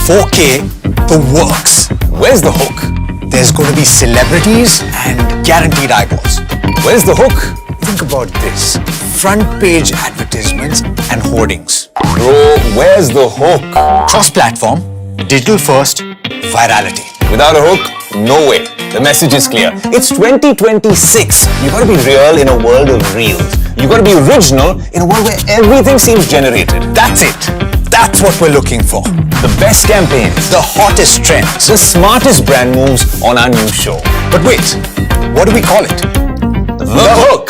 4K. The works. Where's the hook? There's going to be celebrities and guaranteed eyeballs. Where's the hook? Think about this. Front page advertisements and hoardings. Bro, where's the hook? Cross-platform. Digital first. Virality. Without a hook, no way. The message is clear. It's 2026. You gotta be real in a world of reels. You gotta be original in a world where everything seems generated. That's it. That's what we're looking for. The best campaigns, The hottest trends. the smartest brand moves on our new show. But wait, what do we call it? The hook.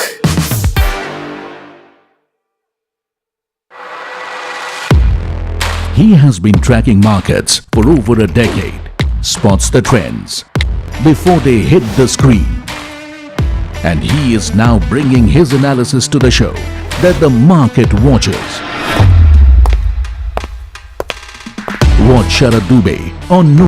He has been tracking markets for over a decade, spots the trends before they hit the screen. And he is now bringing his analysis to the show that the market watches. Watch Sharad Dubey on New.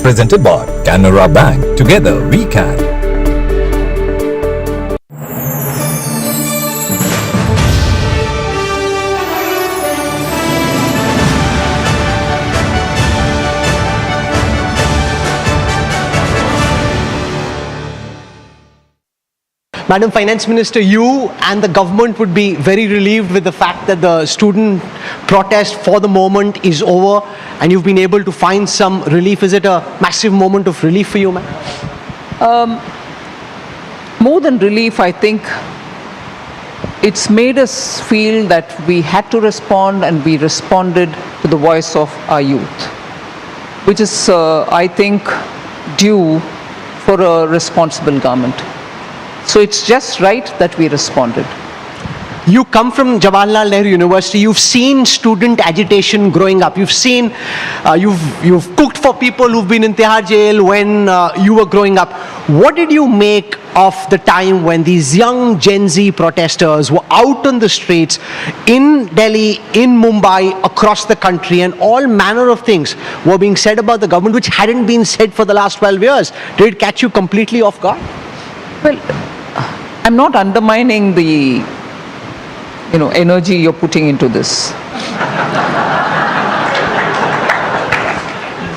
Presented by Canara Bank. Together we can. Madam Finance Minister, you and the government would be very relieved with the fact that the student protest for the moment is over and you've been able to find some relief. Is it a massive moment of relief for you, ma'am? More than relief, I think it's made us feel that we had to respond and we responded to the voice of our youth, which is, I think, due for a responsible government. So it's just right that we responded. You come from Jawaharlal Nehru University. You've seen student agitation growing up. You've seen, you've cooked for people who've been in Tihar jail when you were growing up. What did you make of the time when these young Gen Z protesters were out on the streets in Delhi, in Mumbai, across the country, and all manner of things were being said about the government which hadn't been said for the last 12 years? Did it catch you completely off guard? Well, I'm not undermining the energy you're putting into this.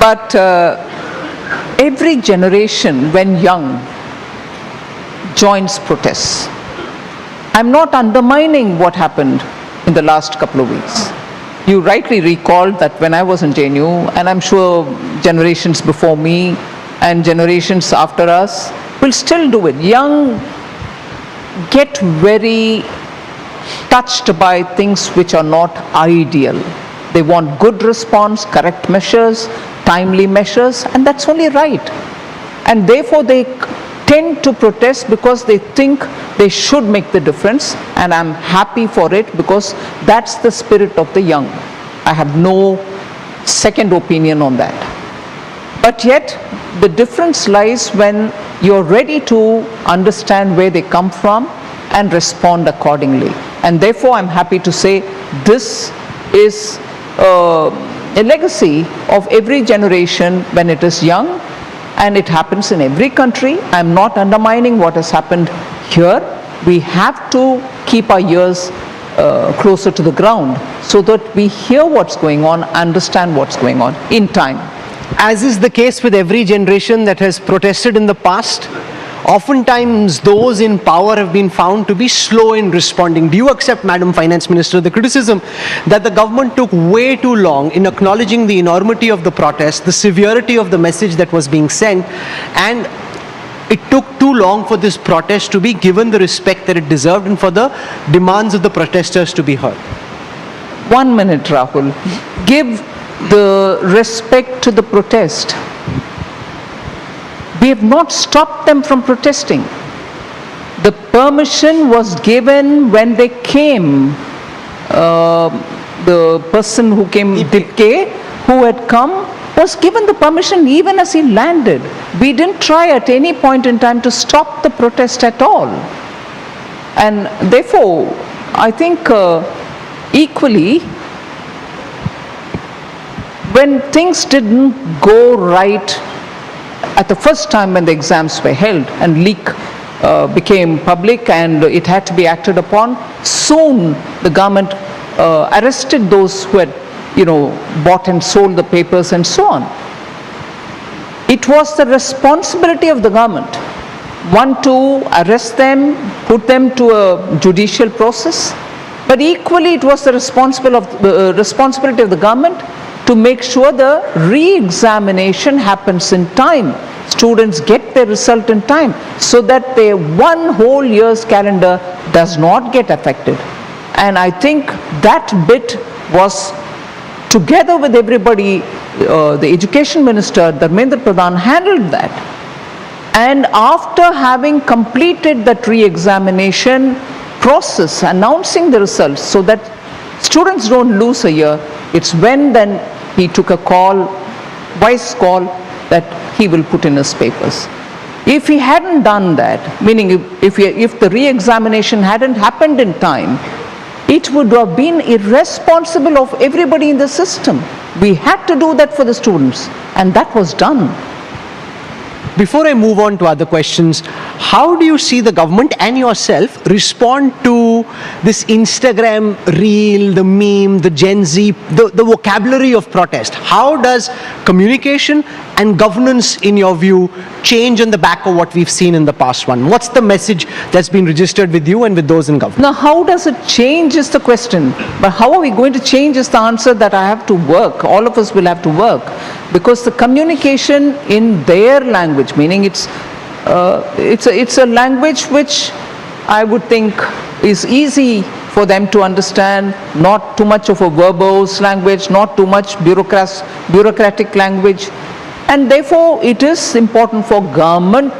But every generation, when young, joins protests. I'm not undermining what happened in the last couple of weeks. You rightly recalled that when I was in JNU, and I'm sure generations before me and generations after us will still do it. Young get very touched by things which are not ideal. They want good response, correct measures, timely measures, and that's only right. And therefore they tend to protest because they think they should make the difference, and I'm happy for it because that's the spirit of the young. I have no second opinion on that. But yet the difference lies when you're ready to understand where they come from and respond accordingly. And therefore I'm happy to say this is a legacy of every generation when it is young, and it happens in every country. I'm not undermining what has happened here. We have to keep our ears closer to the ground so that we hear what's going on, understand what's going on in time. As is the case with every generation that has protested in the past, oftentimes those in power have been found to be slow in responding. Do you accept, Madam Finance Minister, the criticism that the government took way too long in acknowledging the enormity of the protest, the severity of the message that was being sent, and it took too long for this protest to be given the respect that it deserved and for the demands of the protesters to be heard? 1 minute, Rahul. Give the respect to the protest. We have not stopped them from protesting. The permission was given when they came. The person who came, Dipke, who had come, was given the permission even as he landed. We didn't try at any point in time to stop the protest at all. And therefore, I think equally, when things didn't go right at the first time when the exams were held and leak became public and it had to be acted upon, soon the government arrested those who had, bought and sold the papers and so on. It was the responsibility of the government, one, to arrest them, put them to a judicial process, but equally it was the responsibility of the government to make sure the re-examination happens in time. Students get their result in time so that their one whole year's calendar does not get affected. And I think that bit was, together with everybody, the Education Minister, Dharmendra Pradhan, handled that. And after having completed that re-examination process, announcing the results so that students don't lose a year, it's when then he took a wise call that he will put in his papers. If he hadn't done that, meaning if the re-examination hadn't happened in time, it would have been irresponsible of everybody in the system. We had to do that for the students, and that was done. Before I move on to other questions, how do you see the government and yourself respond to this Instagram reel, the meme, the Gen Z, the vocabulary of protest? How does communication and governance, in your view, change on the back of what we've seen in the past one? What's the message that's been registered with you and with those in government? Now, how does it change is the question. But how are we going to change is the answer that I have to work. All of us will have to work. Because the communication in their language, meaning it's a language which I would think is easy for them to understand, not too much of a verbose language, not too much bureaucratic language. And therefore, it is important for government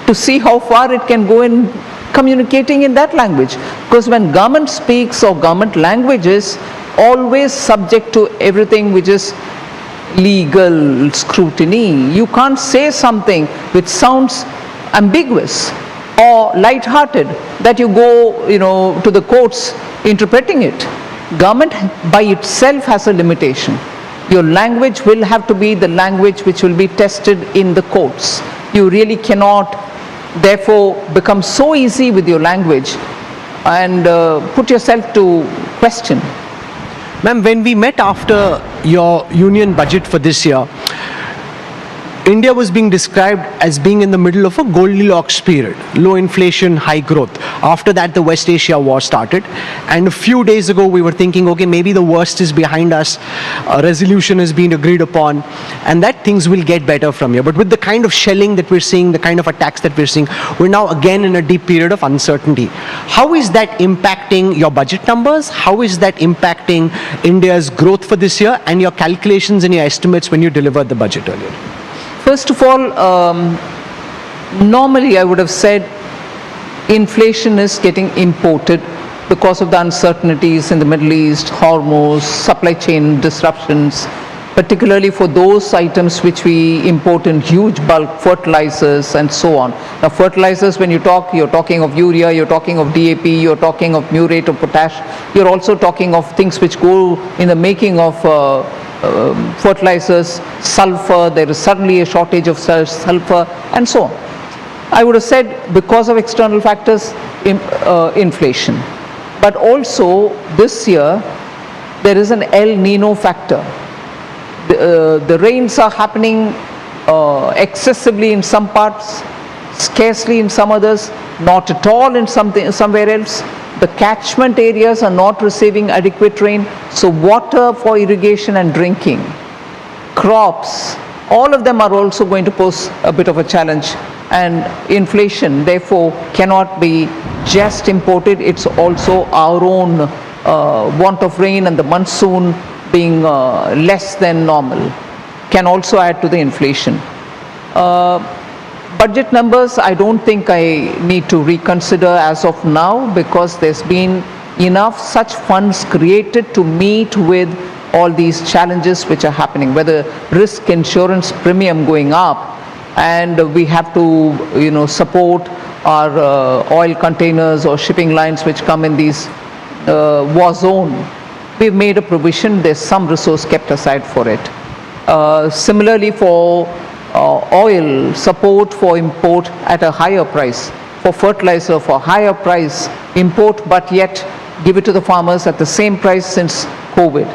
to see how far it can go in communicating in that language. Because when government speaks or government language is always subject to everything which is legal scrutiny. You can't say something which sounds ambiguous or light-hearted that you go, to the courts interpreting it. Government by itself has a limitation. Your language will have to be the language which will be tested in the courts. You really cannot, therefore, become so easy with your language and put yourself to question. Ma'am, when we met after your union budget for this year, India was being described as being in the middle of a Goldilocks period, low inflation, high growth. After that, the West Asia war started. And a few days ago, we were thinking, okay, maybe the worst is behind us. A resolution has been agreed upon, and that things will get better from here. But with the kind of shelling that we're seeing, the kind of attacks that we're seeing, we're now again in a deep period of uncertainty. How is that impacting your budget numbers? How is that impacting India's growth for this year and your calculations and your estimates when you delivered the budget earlier? First of all, normally I would have said inflation is getting imported because of the uncertainties in the Middle East, Hormuz, supply chain disruptions, particularly for those items which we import in huge bulk, fertilizers and so on. Now fertilizers, when you talk, you're talking of urea, you're talking of DAP, you're talking of muriate of potash, you're also talking of things which go in the making of fertilizers, sulfur, there is suddenly a shortage of sulfur and so on. I would have said because of external factors, inflation. But also this year, there is an El Nino factor. The rains are happening excessively in some parts, scarcely in some others, not at all in somewhere else. The catchment areas are not receiving adequate rain, so water for irrigation and drinking, crops, all of them are also going to pose a bit of a challenge. And inflation, therefore, cannot be just imported. It's also our own want of rain and the monsoon being less than normal can also add to the inflation. Budget numbers, I don't think I need to reconsider as of now because there's been enough such funds created to meet with all these challenges which are happening, whether risk insurance premium going up and we have to support our oil containers or shipping lines which come in these war zone. We've made a provision, there's some resource kept aside for it. Similarly for oil, support for import at a higher price, for fertilizer for higher price, import but yet give it to the farmers at the same price since COVID.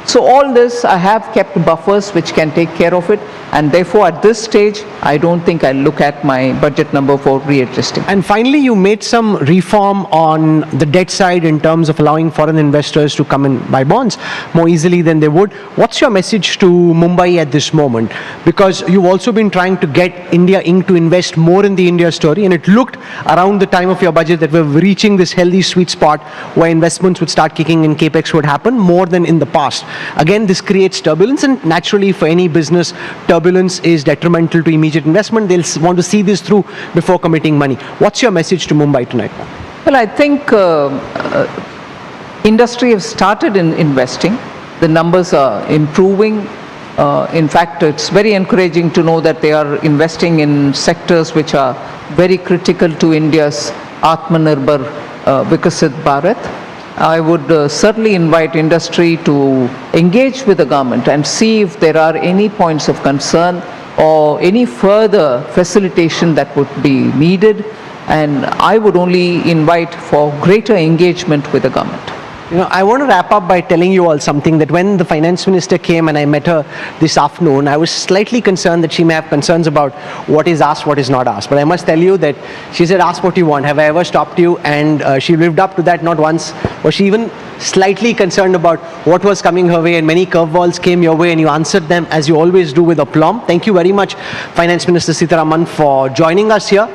So all this, I have kept buffers which can take care of it, and therefore at this stage, I don't think I'll look at my budget number for readjusting. And finally, you made some reform on the debt side in terms of allowing foreign investors to come and buy bonds more easily than they would. What's your message to Mumbai at this moment? Because you've also been trying to get India Inc. to invest more in the India story, and it looked around the time of your budget that we're reaching this healthy sweet spot where investments would start kicking in, capex would happen more than in the past. Again, this creates turbulence, and naturally for any business, turbulence is detrimental to immediate investment. They'll want to see this through before committing money. What's your message to Mumbai tonight? Well, I think industry has started in investing. The numbers are improving. In fact, it's very encouraging to know that they are investing in sectors which are very critical to India's Atmanirbhar Vikasit Bharat. I would certainly invite industry to engage with the government and see if there are any points of concern or any further facilitation that would be needed. And I would only invite for greater engagement with the government. I want to wrap up by telling you all something that when the finance minister came and I met her this afternoon, I was slightly concerned that she may have concerns about what is asked, what is not asked. But I must tell you that she said, ask what you want. Have I ever stopped you? And she lived up to that not once. Was she even slightly concerned about what was coming her way, and many curveballs came your way and you answered them as you always do with aplomb. Thank you very much, Finance Minister Sitharaman, for joining us here.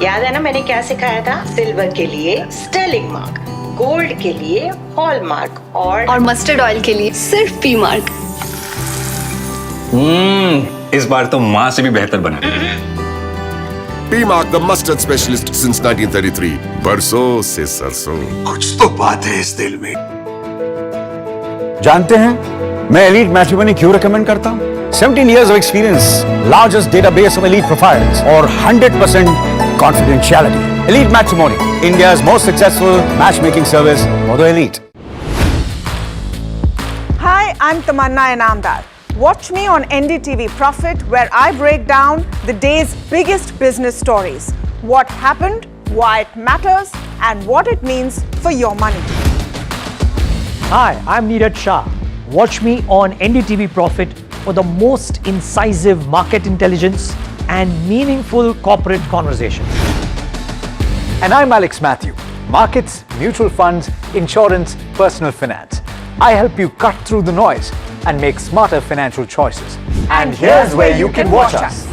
याद है ना मैंने क्या सिखाया था? Silver के लिए Stirling mark, gold के लिए हॉलमार्क और मस्टर्ड ऑयल के लिए सिर्फ पी मार्क। इस बार तो माँ से भी बेहतर बना। P Mark, the mustard specialist since 1933. बरसों से सरसों। कुछ तो बात है इस दिल में। जानते हैं मैं एलीट मैट्रिमोनी क्यों रेकमेंड करता हूं? 17 years of experience, largest database of elite profiles, or 100% confidentiality. Elite Matrimony, India's most successful matchmaking service for the elite. Hi, I'm Tamanna Inamdar. Watch me on NDTV Profit, where I break down the day's biggest business stories. What happened, why it matters, and what it means for your money. Hi, I'm Neeraj Shah. Watch me on NDTV Profit for the most incisive market intelligence and meaningful corporate conversations. And I'm Alex Matthew. Markets, mutual funds, insurance, personal finance. I help you cut through the noise and make smarter financial choices. And here's where you can watch us.